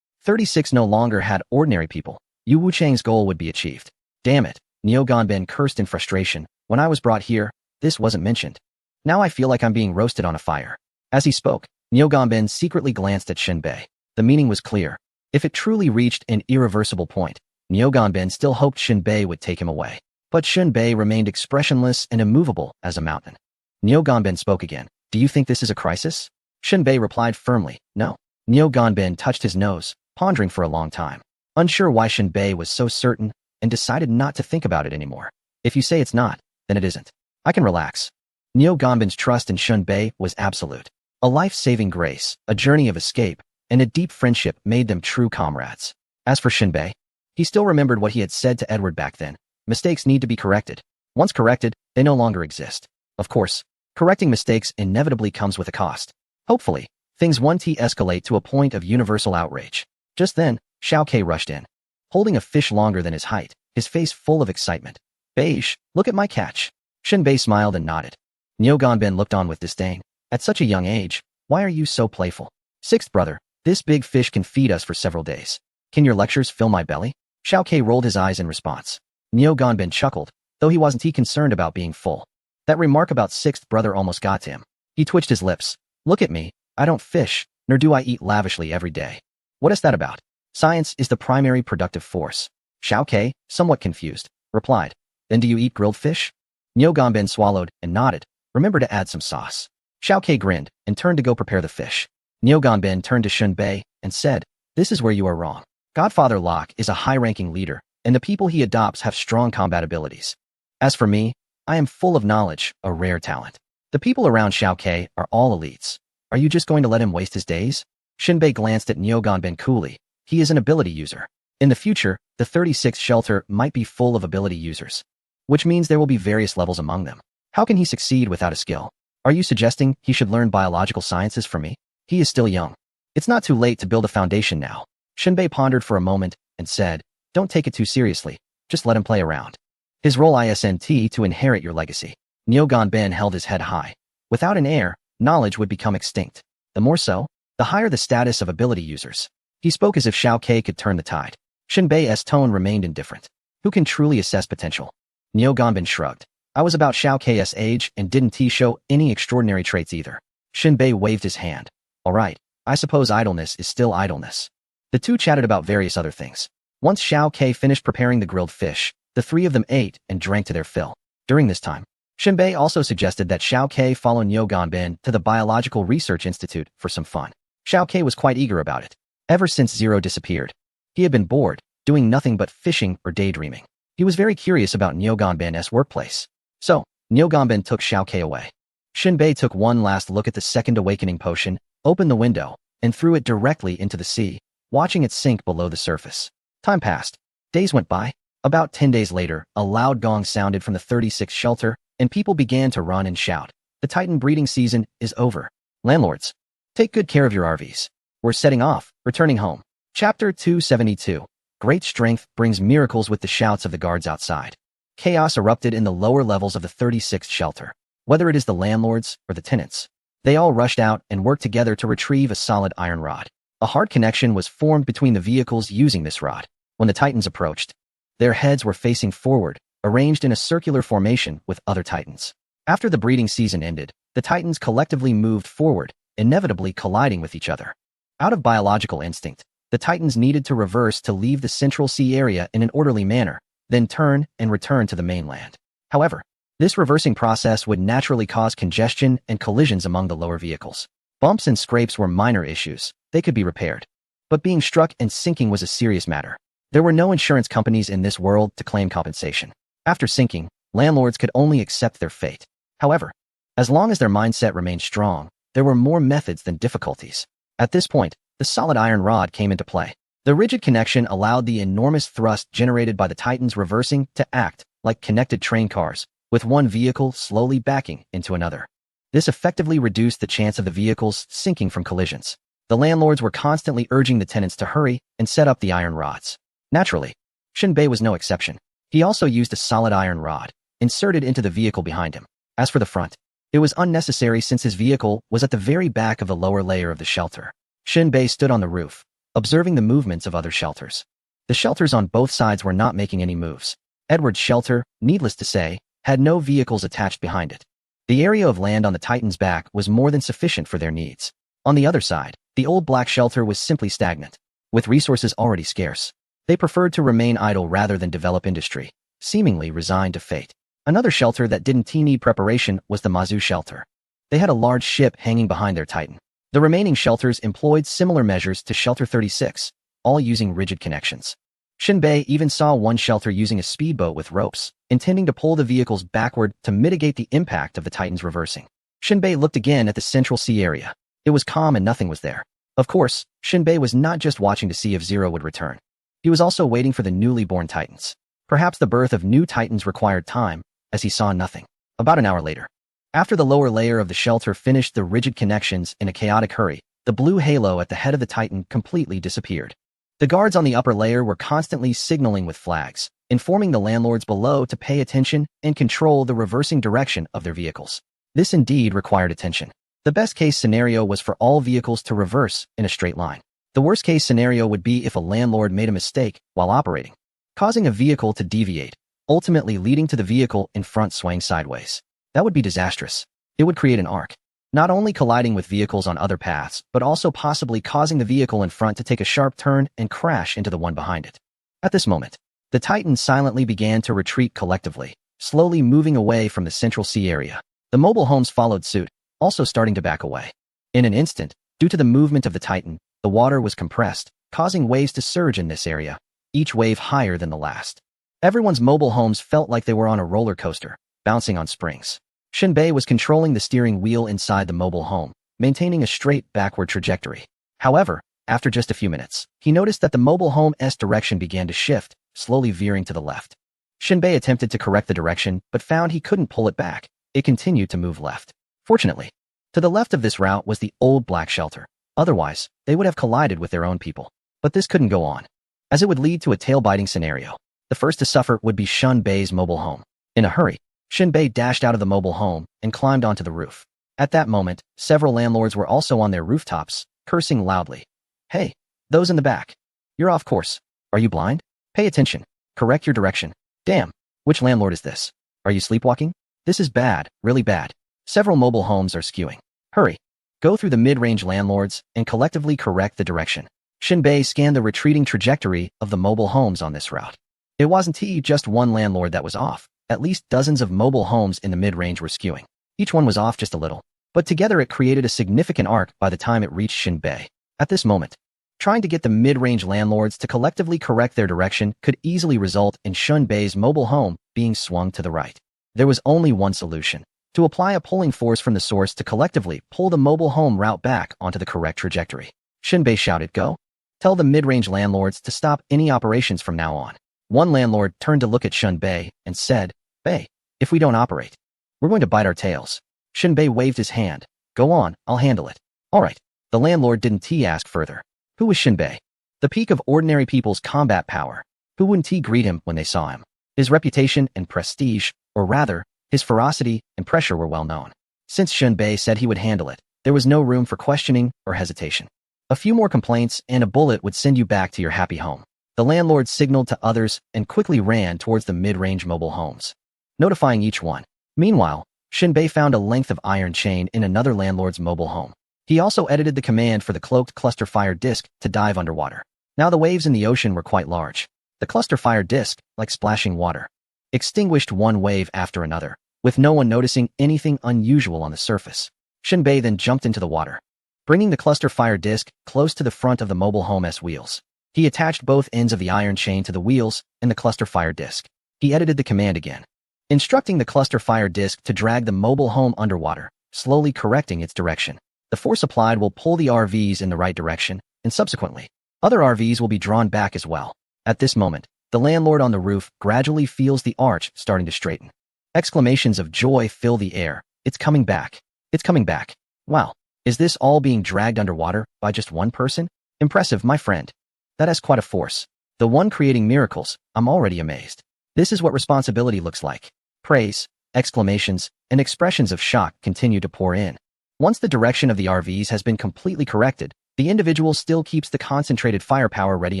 36 no longer had ordinary people, Yu Wuchang's goal would be achieved. Damn it, Nyogonbin cursed in frustration. When I was brought here, this wasn't mentioned. Now I feel like I'm being roasted on a fire. As he spoke, Nyogonbin secretly glanced at Shinbei. The meaning was clear. If it truly reached an irreversible point, Nyogonbin still hoped Shinbei would take him away. But Shinbei remained expressionless and immovable as a mountain. Nyogonbin spoke again. Do you think this is a crisis? Shinbei replied firmly, no. Nyogonbin touched his nose, pondering for a long time. Unsure why Shinbei was so certain, and decided not to think about it anymore. If you say it's not, then it isn't. I can relax. Nyogonbin's trust in Shinbei was absolute. A life-saving grace, a journey of escape, and a deep friendship made them true comrades. As for Shinbei, he still remembered what he had said to Edward back then. Mistakes need to be corrected. Once corrected, they no longer exist. Of course, correcting mistakes inevitably comes with a cost. Hopefully, things won't escalate to a point of universal outrage. Just then, Xiao Ke rushed in, holding a fish longer than his height, his face full of excitement. Beige, look at my catch. Shinbei smiled and nodded. Nyogonbin looked on with disdain. At such a young age, why are you so playful? Sixth brother, this big fish can feed us for several days. Can your lectures fill my belly? Xiao Ke rolled his eyes in response. Nyogonbin chuckled, though he wasn't concerned about being full. That remark about sixth brother almost got to him. He twitched his lips. Look at me, I don't fish, nor do I eat lavishly every day. What is that about? Science is the primary productive force. Xiao Ke, somewhat confused, replied. Then do you eat grilled fish? Nyogonbin swallowed and nodded. Remember to add some sauce. Xiao Ke grinned and turned to go prepare the fish. Nyogonbin turned to Shinbei and said, this is where you are wrong. Godfather Locke is a high-ranking leader, and the people he adopts have strong combat abilities. As for me, I am full of knowledge, a rare talent. The people around Xiao Ke are all elites. Are you just going to let him waste his days? Shinbei glanced at Nyogonbin coolly. He is an ability user. In the future, the 36th shelter might be full of ability users, which means there will be various levels among them. How can he succeed without a skill? Are you suggesting he should learn biological sciences from me? He is still young. It's not too late to build a foundation now. Shinbei pondered for a moment and said, don't take it too seriously. Just let him play around. His role isn't to inherit your legacy. Nyogonbin held his head high. Without an heir, knowledge would become extinct. The more so, the higher the status of ability users. He spoke as if Xiao Ke could turn the tide. Shinbei's tone remained indifferent. Who can truly assess potential? Nyogonbin shrugged. I was about Xiao Ke's age and didn't show any extraordinary traits either. Shinbei waved his hand. All right, I suppose idleness is still idleness. The two chatted about various other things. Once Xiao Ke finished preparing the grilled fish, the three of them ate and drank to their fill. During this time, Shinbei also suggested that Xiao Ke follow Nyogonbin to the Biological Research Institute for some fun. Xiao Ke was quite eager about it. Ever since Zero disappeared, he had been bored, doing nothing but fishing or daydreaming. He was very curious about Nyogonbin's workplace. So, Nyogonbin took Xiao Ke away. Shinbei took one last look at the Second Awakening Potion, opened the window, and threw it directly into the sea, watching it sink below the surface. Time passed. Days went by. About 10 days later, a loud gong sounded from the 36th shelter, and people began to run and shout. The Titan breeding season is over. Landlords, take good care of your RVs. We're setting off, returning home. Chapter 272. Great strength brings miracles with the shouts of the guards outside. Chaos erupted in the lower levels of the 36th shelter. Whether it is the landlords or the tenants, they all rushed out and worked together to retrieve a solid iron rod. A hard connection was formed between the vehicles using this rod. When the Titans approached, their heads were facing forward, arranged in a circular formation with other Titans. After the breeding season ended, the Titans collectively moved forward, inevitably colliding with each other. Out of biological instinct, the Titans needed to reverse to leave the Central Sea area in an orderly manner, then turn and return to the mainland. However, this reversing process would naturally cause congestion and collisions among the lower vehicles. Bumps and scrapes were minor issues. They could be repaired. But being struck and sinking was a serious matter. There were no insurance companies in this world to claim compensation. After sinking, landlords could only accept their fate. However, as long as their mindset remained strong, there were more methods than difficulties. At this point, the solid iron rod came into play. The rigid connection allowed the enormous thrust generated by the Titans reversing to act like connected train cars, with one vehicle slowly backing into another. This effectively reduced the chance of the vehicles sinking from collisions. The landlords were constantly urging the tenants to hurry and set up the iron rods. Naturally, Shinbei was no exception. He also used a solid iron rod, inserted into the vehicle behind him. As for the front, it was unnecessary since his vehicle was at the very back of the lower layer of the shelter. Shinbei stood on the roof, observing the movements of other shelters. The shelters on both sides were not making any moves. Edward's shelter, needless to say, had no vehicles attached behind it. The area of land on the Titan's back was more than sufficient for their needs. On the other side, the old black shelter was simply stagnant, with resources already scarce. They preferred to remain idle rather than develop industry, seemingly resigned to fate. Another shelter that didn't need preparation was the Mazu shelter. They had a large ship hanging behind their Titan. The remaining shelters employed similar measures to Shelter 36, all using rigid connections. Shinbei even saw one shelter using a speedboat with ropes, intending to pull the vehicles backward to mitigate the impact of the Titan's reversing. Shinbei looked again at the central sea area. It was calm and nothing was there. Of course, Shinbei was not just watching to see if Zero would return. He was also waiting for the newly born Titans. Perhaps the birth of new Titans required time, as he saw nothing. About an hour later, after the lower layer of the shelter finished the rigid connections in a chaotic hurry, the blue halo at the head of the Titan completely disappeared. The guards on the upper layer were constantly signaling with flags, informing the landlords below to pay attention and control the reversing direction of their vehicles. This indeed required attention. The best-case scenario was for all vehicles to reverse in a straight line. The worst-case scenario would be if a landlord made a mistake while operating, causing a vehicle to deviate, ultimately leading to the vehicle in front swaying sideways. That would be disastrous. It would create an arc, not only colliding with vehicles on other paths, but also possibly causing the vehicle in front to take a sharp turn and crash into the one behind it. At this moment, the Titans silently began to retreat collectively, slowly moving away from the central sea area. The mobile homes followed suit, also starting to back away. In an instant, due to the movement of the Titan, the water was compressed, causing waves to surge in this area, each wave higher than the last. Everyone's mobile homes felt like they were on a roller coaster, bouncing on springs. Shinbei was controlling the steering wheel inside the mobile home, maintaining a straight backward trajectory. However, after just a few minutes, he noticed that the mobile home's direction began to shift, slowly veering to the left. Shinbei attempted to correct the direction, but found he couldn't pull it back. It continued to move left. Fortunately, to the left of this route was the old black shelter. Otherwise, they would have collided with their own people. But this couldn't go on, as it would lead to a tail-biting scenario. The first to suffer would be Shinbei's mobile home. In a hurry, Shinbei dashed out of the mobile home and climbed onto the roof. At that moment, several landlords were also on their rooftops, cursing loudly. Hey, those in the back. You're off course. Are you blind? Pay attention. Correct your direction. Damn, which landlord is this? Are you sleepwalking? This is bad, really bad. Several mobile homes are skewing. Hurry. Go through the mid-range landlords and collectively correct the direction. Shinbei scanned the retreating trajectory of the mobile homes on this route. It wasn't just one landlord that was off. At least dozens of mobile homes in the mid-range were skewing. Each one was off just a little, but together it created a significant arc by the time it reached Shinbei. At this moment, trying to get the mid-range landlords to collectively correct their direction could easily result in Shinbei's mobile home being swung to the right. There was only one solution: to apply a pulling force from the source to collectively pull the mobile home route back onto the correct trajectory. Shinbei shouted, "Go! Tell the mid-range landlords to stop any operations from now on." One landlord turned to look at Shinbei and said, "Bei, if we don't operate, we're going to bite our tails." Shinbei waved his hand. "Go on, I'll handle it." All right. The landlord didn't ask further. Who was Shinbei? The peak of ordinary people's combat power. Who wouldn't greet him when they saw him? His reputation and prestige, or rather, his ferocity and pressure were well known. Since Shinbei said he would handle it, there was no room for questioning or hesitation. A few more complaints and a bullet would send you back to your happy home. The landlord signaled to others and quickly ran towards the mid-range mobile homes, notifying each one. Meanwhile, Shinbei found a length of iron chain in another landlord's mobile home. He also edited the command for the cloaked cluster fire disc to dive underwater. Now the waves in the ocean were quite large. The cluster fire disc, like splashing water, extinguished one wave after another, with no one noticing anything unusual on the surface. Shinbei then jumped into the water, bringing the cluster fire disc close to the front of the mobile home's wheels. He attached both ends of the iron chain to the wheels and the cluster fire disc. He edited the command again, instructing the cluster fire disc to drag the mobile home underwater, slowly correcting its direction. The force applied will pull the RVs in the right direction, and subsequently, other RVs will be drawn back as well. At this moment, the landlord on the roof gradually feels the arch starting to straighten. Exclamations of joy fill the air. It's coming back. It's coming back. Wow. Is this all being dragged underwater by just one person? Impressive, my friend. That has quite a force. The one creating miracles. I'm already amazed. This is what responsibility looks like. Praise, exclamations, and expressions of shock continue to pour in. Once the direction of the RVs has been completely corrected, the individual still keeps the concentrated firepower ready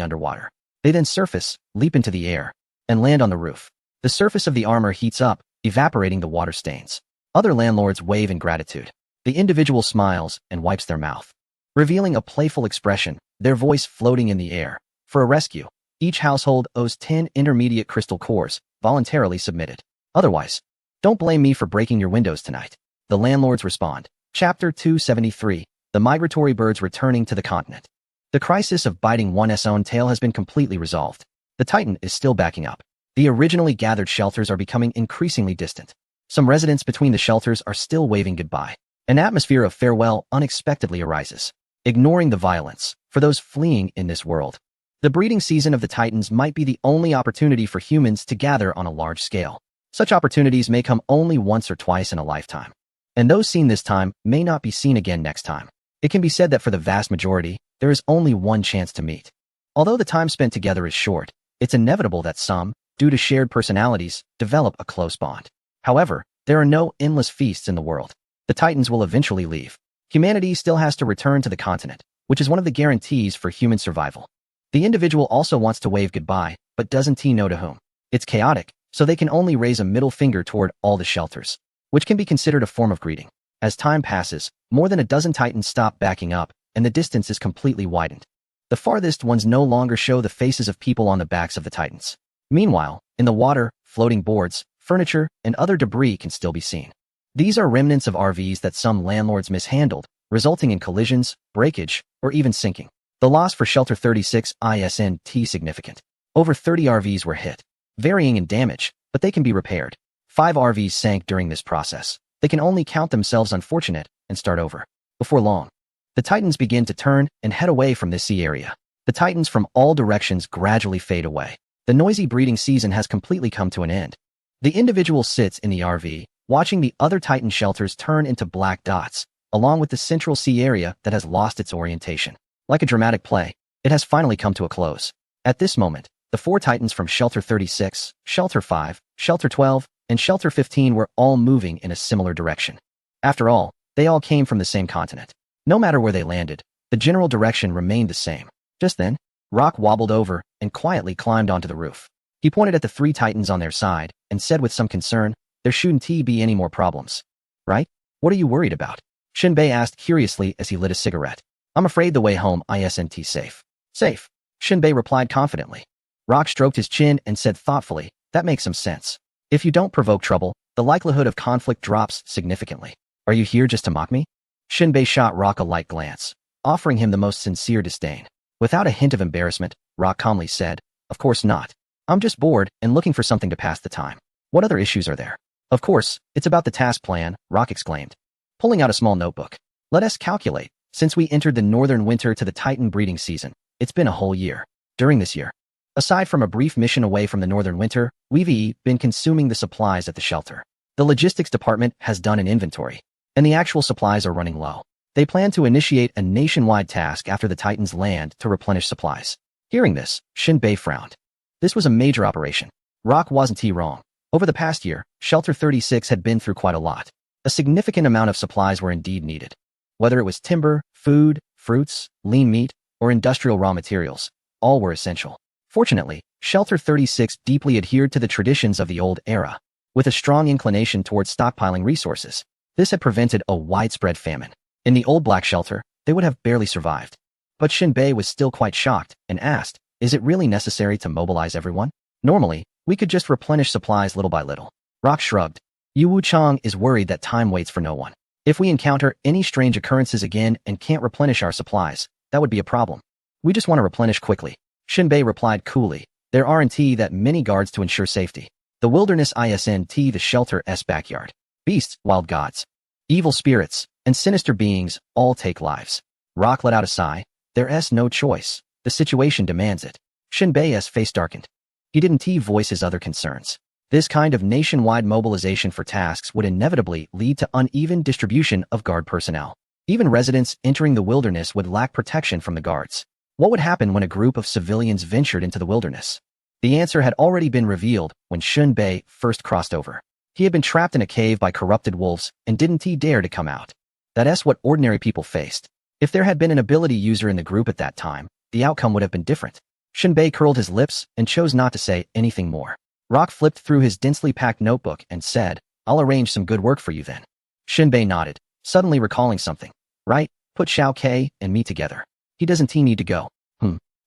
underwater. They then surface, leap into the air, and land on the roof. The surface of the armor heats up, evaporating the water stains. Other landlords wave in gratitude. The individual smiles and wipes their mouth, revealing a playful expression, their voice floating in the air. For a rescue, each household owes 10 intermediate crystal cores, voluntarily submitted. Otherwise, don't blame me for breaking your windows tonight. The landlords respond. Chapter 273. The migratory birds returning to the continent. The crisis of biting one's own tail has been completely resolved. The Titan is still backing up. The originally gathered shelters are becoming increasingly distant. Some residents between the shelters are still waving goodbye. An atmosphere of farewell unexpectedly arises, ignoring the violence. For those fleeing in this world, the breeding season of the Titans might be the only opportunity for humans to gather on a large scale. Such opportunities may come only once or twice in a lifetime, and those seen this time may not be seen again next time. It can be said that for the vast majority, there is only one chance to meet. Although the time spent together is short, it's inevitable that some, due to shared personalities, develop a close bond. However, there are no endless feasts in the world. The Titans will eventually leave. Humanity still has to return to the continent, which is one of the guarantees for human survival. The individual also wants to wave goodbye, but doesn't know to whom. It's chaotic, so they can only raise a middle finger toward all the shelters, which can be considered a form of greeting. As time passes, more than a dozen Titans stop backing up, and the distance is completely widened. The farthest ones no longer show the faces of people on the backs of the Titans. Meanwhile, in the water, floating boards, furniture, and other debris can still be seen. These are remnants of RVs that some landlords mishandled, resulting in collisions, breakage, or even sinking. The loss for Shelter 36 isn't significant. Over 30 RVs were hit, varying in damage, but they can be repaired. 5 RVs sank during this process. They can only count themselves unfortunate and start over. Before long, the Titans begin to turn and head away from this sea area. The Titans from all directions gradually fade away. The noisy breeding season has completely come to an end. The individual sits in the RV, watching the other Titan shelters turn into black dots, along with the central sea area that has lost its orientation. Like a dramatic play, it has finally come to a close. At this moment, the 4 Titans from Shelter 36, Shelter 5, Shelter 12, and Shelter 15 were all moving in a similar direction. After all, they all came from the same continent. No matter where they landed, the general direction remained the same. Just then, Rock wobbled over and quietly climbed onto the roof. He pointed at the 3 Titans on their side and said with some concern, "There shouldn't be any more problems, right? What are you worried about?" Shinbei asked curiously as he lit a cigarette. "I'm afraid the way home isn't safe." "Safe," Shinbei replied confidently. Rock stroked his chin and said thoughtfully, "That makes some sense. If you don't provoke trouble, the likelihood of conflict drops significantly. Are you here just to mock me?" Shinbei shot Rock a light glance, offering him the most sincere disdain. Without a hint of embarrassment, Rock calmly said, "Of course not. I'm just bored and looking for something to pass the time." "What other issues are there?" "Of course, it's about the task plan," Rock exclaimed, pulling out a small notebook. "Let us calculate. Since we entered the northern winter to the Titan breeding season, it's been a whole year. During this year, aside from a brief mission away from the northern winter, we've been consuming the supplies at the shelter. The logistics department has done an inventory, and the actual supplies are running low. They plan to initiate a nationwide task after the Titans land to replenish supplies." Hearing this, Shinbei frowned. This was a major operation. Rock wasn't wrong. Over the past year, Shelter 36 had been through quite a lot. A significant amount of supplies were indeed needed. Whether it was timber, food, fruits, lean meat, or industrial raw materials, all were essential. Fortunately, Shelter 36 deeply adhered to the traditions of the old era, with a strong inclination towards stockpiling resources. This had prevented a widespread famine. In the old black shelter, they would have barely survived. But Shinbei was still quite shocked and asked, "Is it really necessary to mobilize everyone? Normally, we could just replenish supplies little by little." Rock shrugged. Yu Wuchang is worried that time waits for no one. If we encounter any strange occurrences again and can't replenish our supplies, that would be a problem. We just want to replenish quickly. Shinbei replied coolly. There aren't that many guards to ensure safety. The wilderness isn't the shelter's backyard. Beasts, wild gods, evil spirits, and sinister beings all take lives. Rock let out a sigh. There's no choice. The situation demands it. Shinbei's face darkened. He didn't voice his other concerns. This kind of nationwide mobilization for tasks would inevitably lead to uneven distribution of guard personnel. Even residents entering the wilderness would lack protection from the guards. What would happen when a group of civilians ventured into the wilderness? The answer had already been revealed when Shun Bei first crossed over. He had been trapped in a cave by corrupted wolves and didn't he dare to come out. That's what ordinary people faced. If there had been an ability user in the group at that time, the outcome would have been different. Shun Bei curled his lips and chose not to say anything more. Rock flipped through his densely packed notebook and said, "I'll arrange some good work for you then." Shun Bei nodded, suddenly recalling something. "Right, put Xiao Ke and me together. Doesn't he need to go?"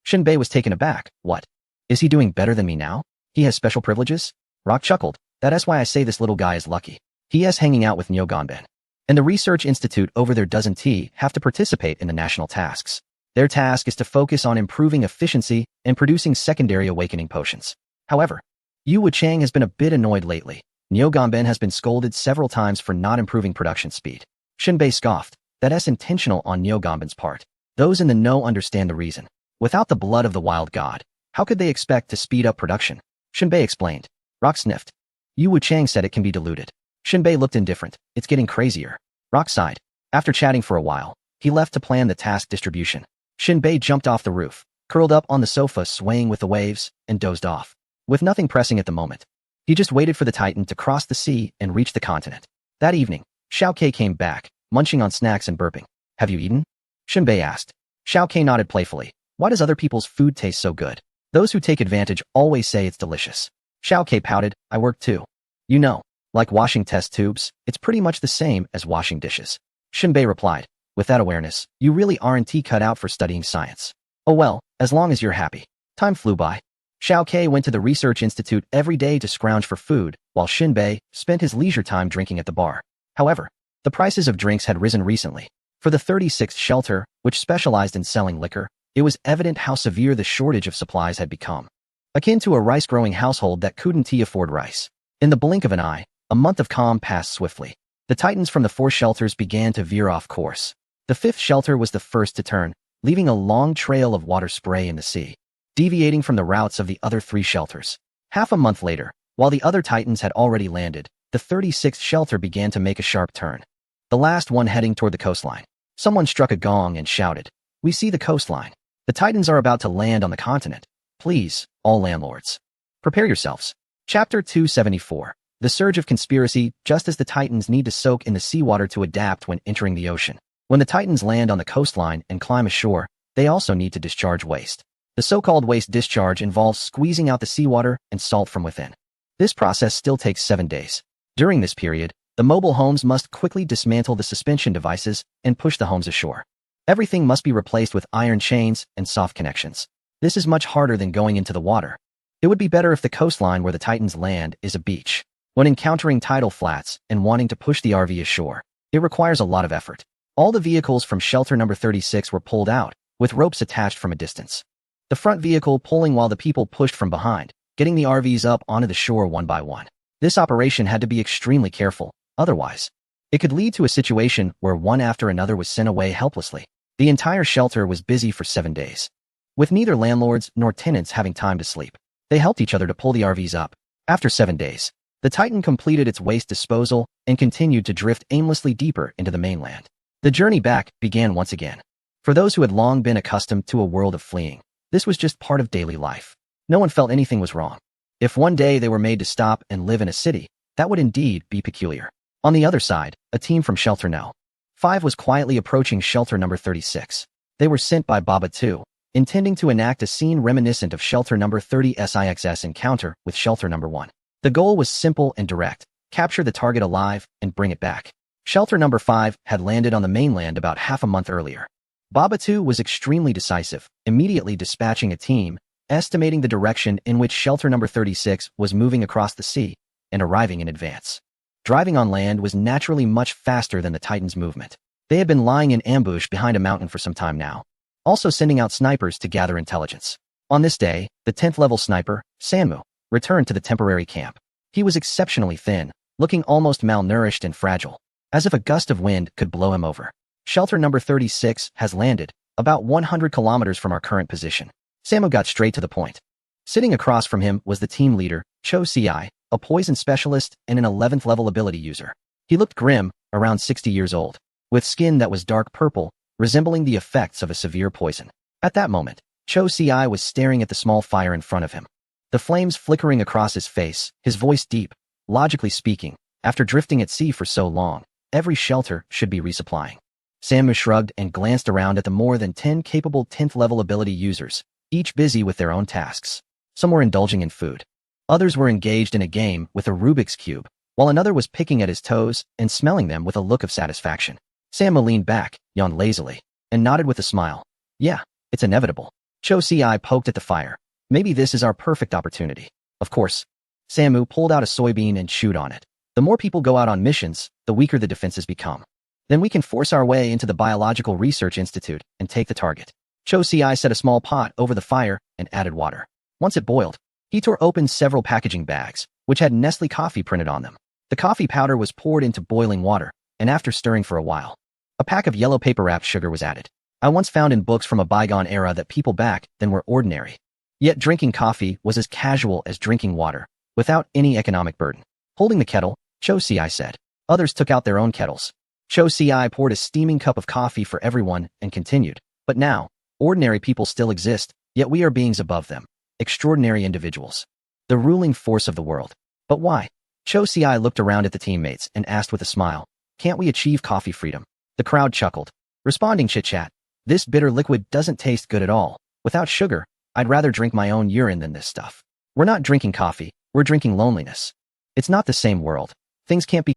Shun Bei was taken aback. "What? Is he doing better than me now? He has special privileges?" Rock chuckled. "That's why I say this little guy is lucky. He is hanging out with Nyo Ganben. And the research institute over there doesn't he have to participate in the national tasks. Their task is to focus on improving efficiency and producing secondary awakening potions. However, Yu Wuchang has been a bit annoyed lately. Nyo Ganben has been scolded several times for not improving production speed." Shun Bei scoffed. "That's intentional on Nyo Ganben's part. Those in the know understand the reason. Without the blood of the wild god, how could they expect to speed up production?" Shun Bei explained. Rock sniffed. Yu Wuchang said it can be diluted. Shun Bei looked indifferent. "It's getting crazier." Rock sighed. After chatting for a while, he left to plan the task distribution. Shun Bei jumped off the roof, curled up on the sofa swaying with the waves, and dozed off. With nothing pressing at the moment, he just waited for the Titan to cross the sea and reach the continent. That evening, Xiao Ke came back, munching on snacks and burping. "Have you eaten?" Shun Bei asked. Xiao Ke nodded playfully. "Why does other people's food taste so good? Those who take advantage always say it's delicious." Xiao Ke pouted. "I work too. You know, like washing test tubes, it's pretty much the same as washing dishes." Shun Bei replied. "With that awareness, you really aren't cut out for studying science." "Oh well, as long as you're happy." Time flew by. Xiao Ke went to the research institute every day to scrounge for food, while Shun Bei spent his leisure time drinking at the bar. However, the prices of drinks had risen recently. For the 36th shelter, which specialized in selling liquor, it was evident how severe the shortage of supplies had become. Akin to a rice-growing household that couldn't afford rice. In the blink of an eye, a month of calm passed swiftly. The Titans from the 4 shelters began to veer off course. The 5th shelter was the first to turn, leaving a long trail of water spray in the sea, deviating from the routes of the other 3 shelters. Half a month later, while the other Titans had already landed, the 36th shelter began to make a sharp turn. The last one heading toward the coastline. Someone struck a gong and shouted, "We see the coastline. The Titans are about to land on the continent. Please, all landlords, prepare yourselves." Chapter 274. The Surge of Conspiracy. Just as the Titans need to soak in the seawater to adapt when entering the ocean, when the Titans land on the coastline and climb ashore, they also need to discharge waste. The so-called waste discharge involves squeezing out the seawater and salt from within. This process still takes 7 days. During this period, the mobile homes must quickly dismantle the suspension devices and push the homes ashore. Everything must be replaced with iron chains and soft connections. This is much harder than going into the water. It would be better if the coastline where the Titans land is a beach. When encountering tidal flats and wanting to push the RV ashore, it requires a lot of effort. All the vehicles from shelter number 36 were pulled out, with ropes attached from a distance. The front vehicle pulling while the people pushed from behind, getting the RVs up onto the shore one by one. This operation had to be extremely careful, otherwise, it could lead to a situation where one after another was sent away helplessly. The entire shelter was busy for 7 days, with neither landlords nor tenants having time to sleep. They helped each other to pull the RVs up. After 7 days, the Titan completed its waste disposal and continued to drift aimlessly deeper into the mainland. The journey back began once again. For those who had long been accustomed to a world of fleeing, this was just part of daily life. No one felt anything was wrong. If one day they were made to stop and live in a city, that would indeed be peculiar. On the other side, a team from Shelter No. 5 was quietly approaching shelter number 36. They were sent by Baba 2, intending to enact a scene reminiscent of shelter number 30 SIX's encounter with shelter number 1. The goal was simple and direct: capture the target alive and bring it back. Shelter number 5 had landed on the mainland about half a month earlier. Baba 2 was extremely decisive, immediately dispatching a team, estimating the direction in which shelter number 36 was moving across the sea, and arriving in advance. Driving on land was naturally much faster than the Titan's movement. They had been lying in ambush behind a mountain for some time now, also sending out snipers to gather intelligence. On this day, the 10th level sniper, Sanmu, returned to the temporary camp. He was exceptionally thin, looking almost malnourished and fragile, as if a gust of wind could blow him over. Shelter number 36 has landed, about 100 kilometers from our current position. Sanmu got straight to the point. Sitting across from him was the team leader, Cho Ci, a poison specialist and an 11th level ability user. He looked grim, around 60 years old, with skin that was dark purple, resembling the effects of a severe poison. At that moment, Cho Ci was staring at the small fire in front of him. the flames flickering across his face, his voice deep. Logically speaking, after drifting at sea for so long, every shelter should be resupplying. Samu shrugged and glanced around at the more than 10 capable 10th level ability users, each busy with their own tasks. Some were indulging in food. Others were engaged in a game with a Rubik's Cube, while another was picking at his toes and smelling them with a look of satisfaction. Samu leaned back, yawned lazily, and nodded with a smile. Yeah, it's inevitable. Cho Si poked at the fire. Maybe this is our perfect opportunity. Of course. Samu pulled out a soybean and chewed on it. The more people go out on missions, the weaker the defenses become. Then we can force our way into the Biological Research Institute and take the target. Cho Si set a small pot over the fire and added water. Once it boiled, he tore open several packaging bags, which had Nestle coffee printed on them. The coffee powder was poured into boiling water, and after stirring for a while, a pack of yellow paper-wrapped sugar was added. I once found in books from a bygone era that people back then were ordinary. Yet drinking coffee was as casual as drinking water, without any economic burden. Holding the kettle, Cho Si said. Others took out their own kettles. Cho Si poured a steaming cup of coffee for everyone and continued. But now, ordinary people still exist, yet we are beings above them. Extraordinary individuals. The ruling force of the world. But why? Cho Si looked around at the teammates and asked with a smile. Can't we achieve coffee freedom? The crowd chuckled. Responding chit-chat. This bitter liquid doesn't taste good at all. Without sugar, I'd rather drink my own urine than this stuff. We're not drinking coffee, we're drinking loneliness. It's not the same world. Things can't be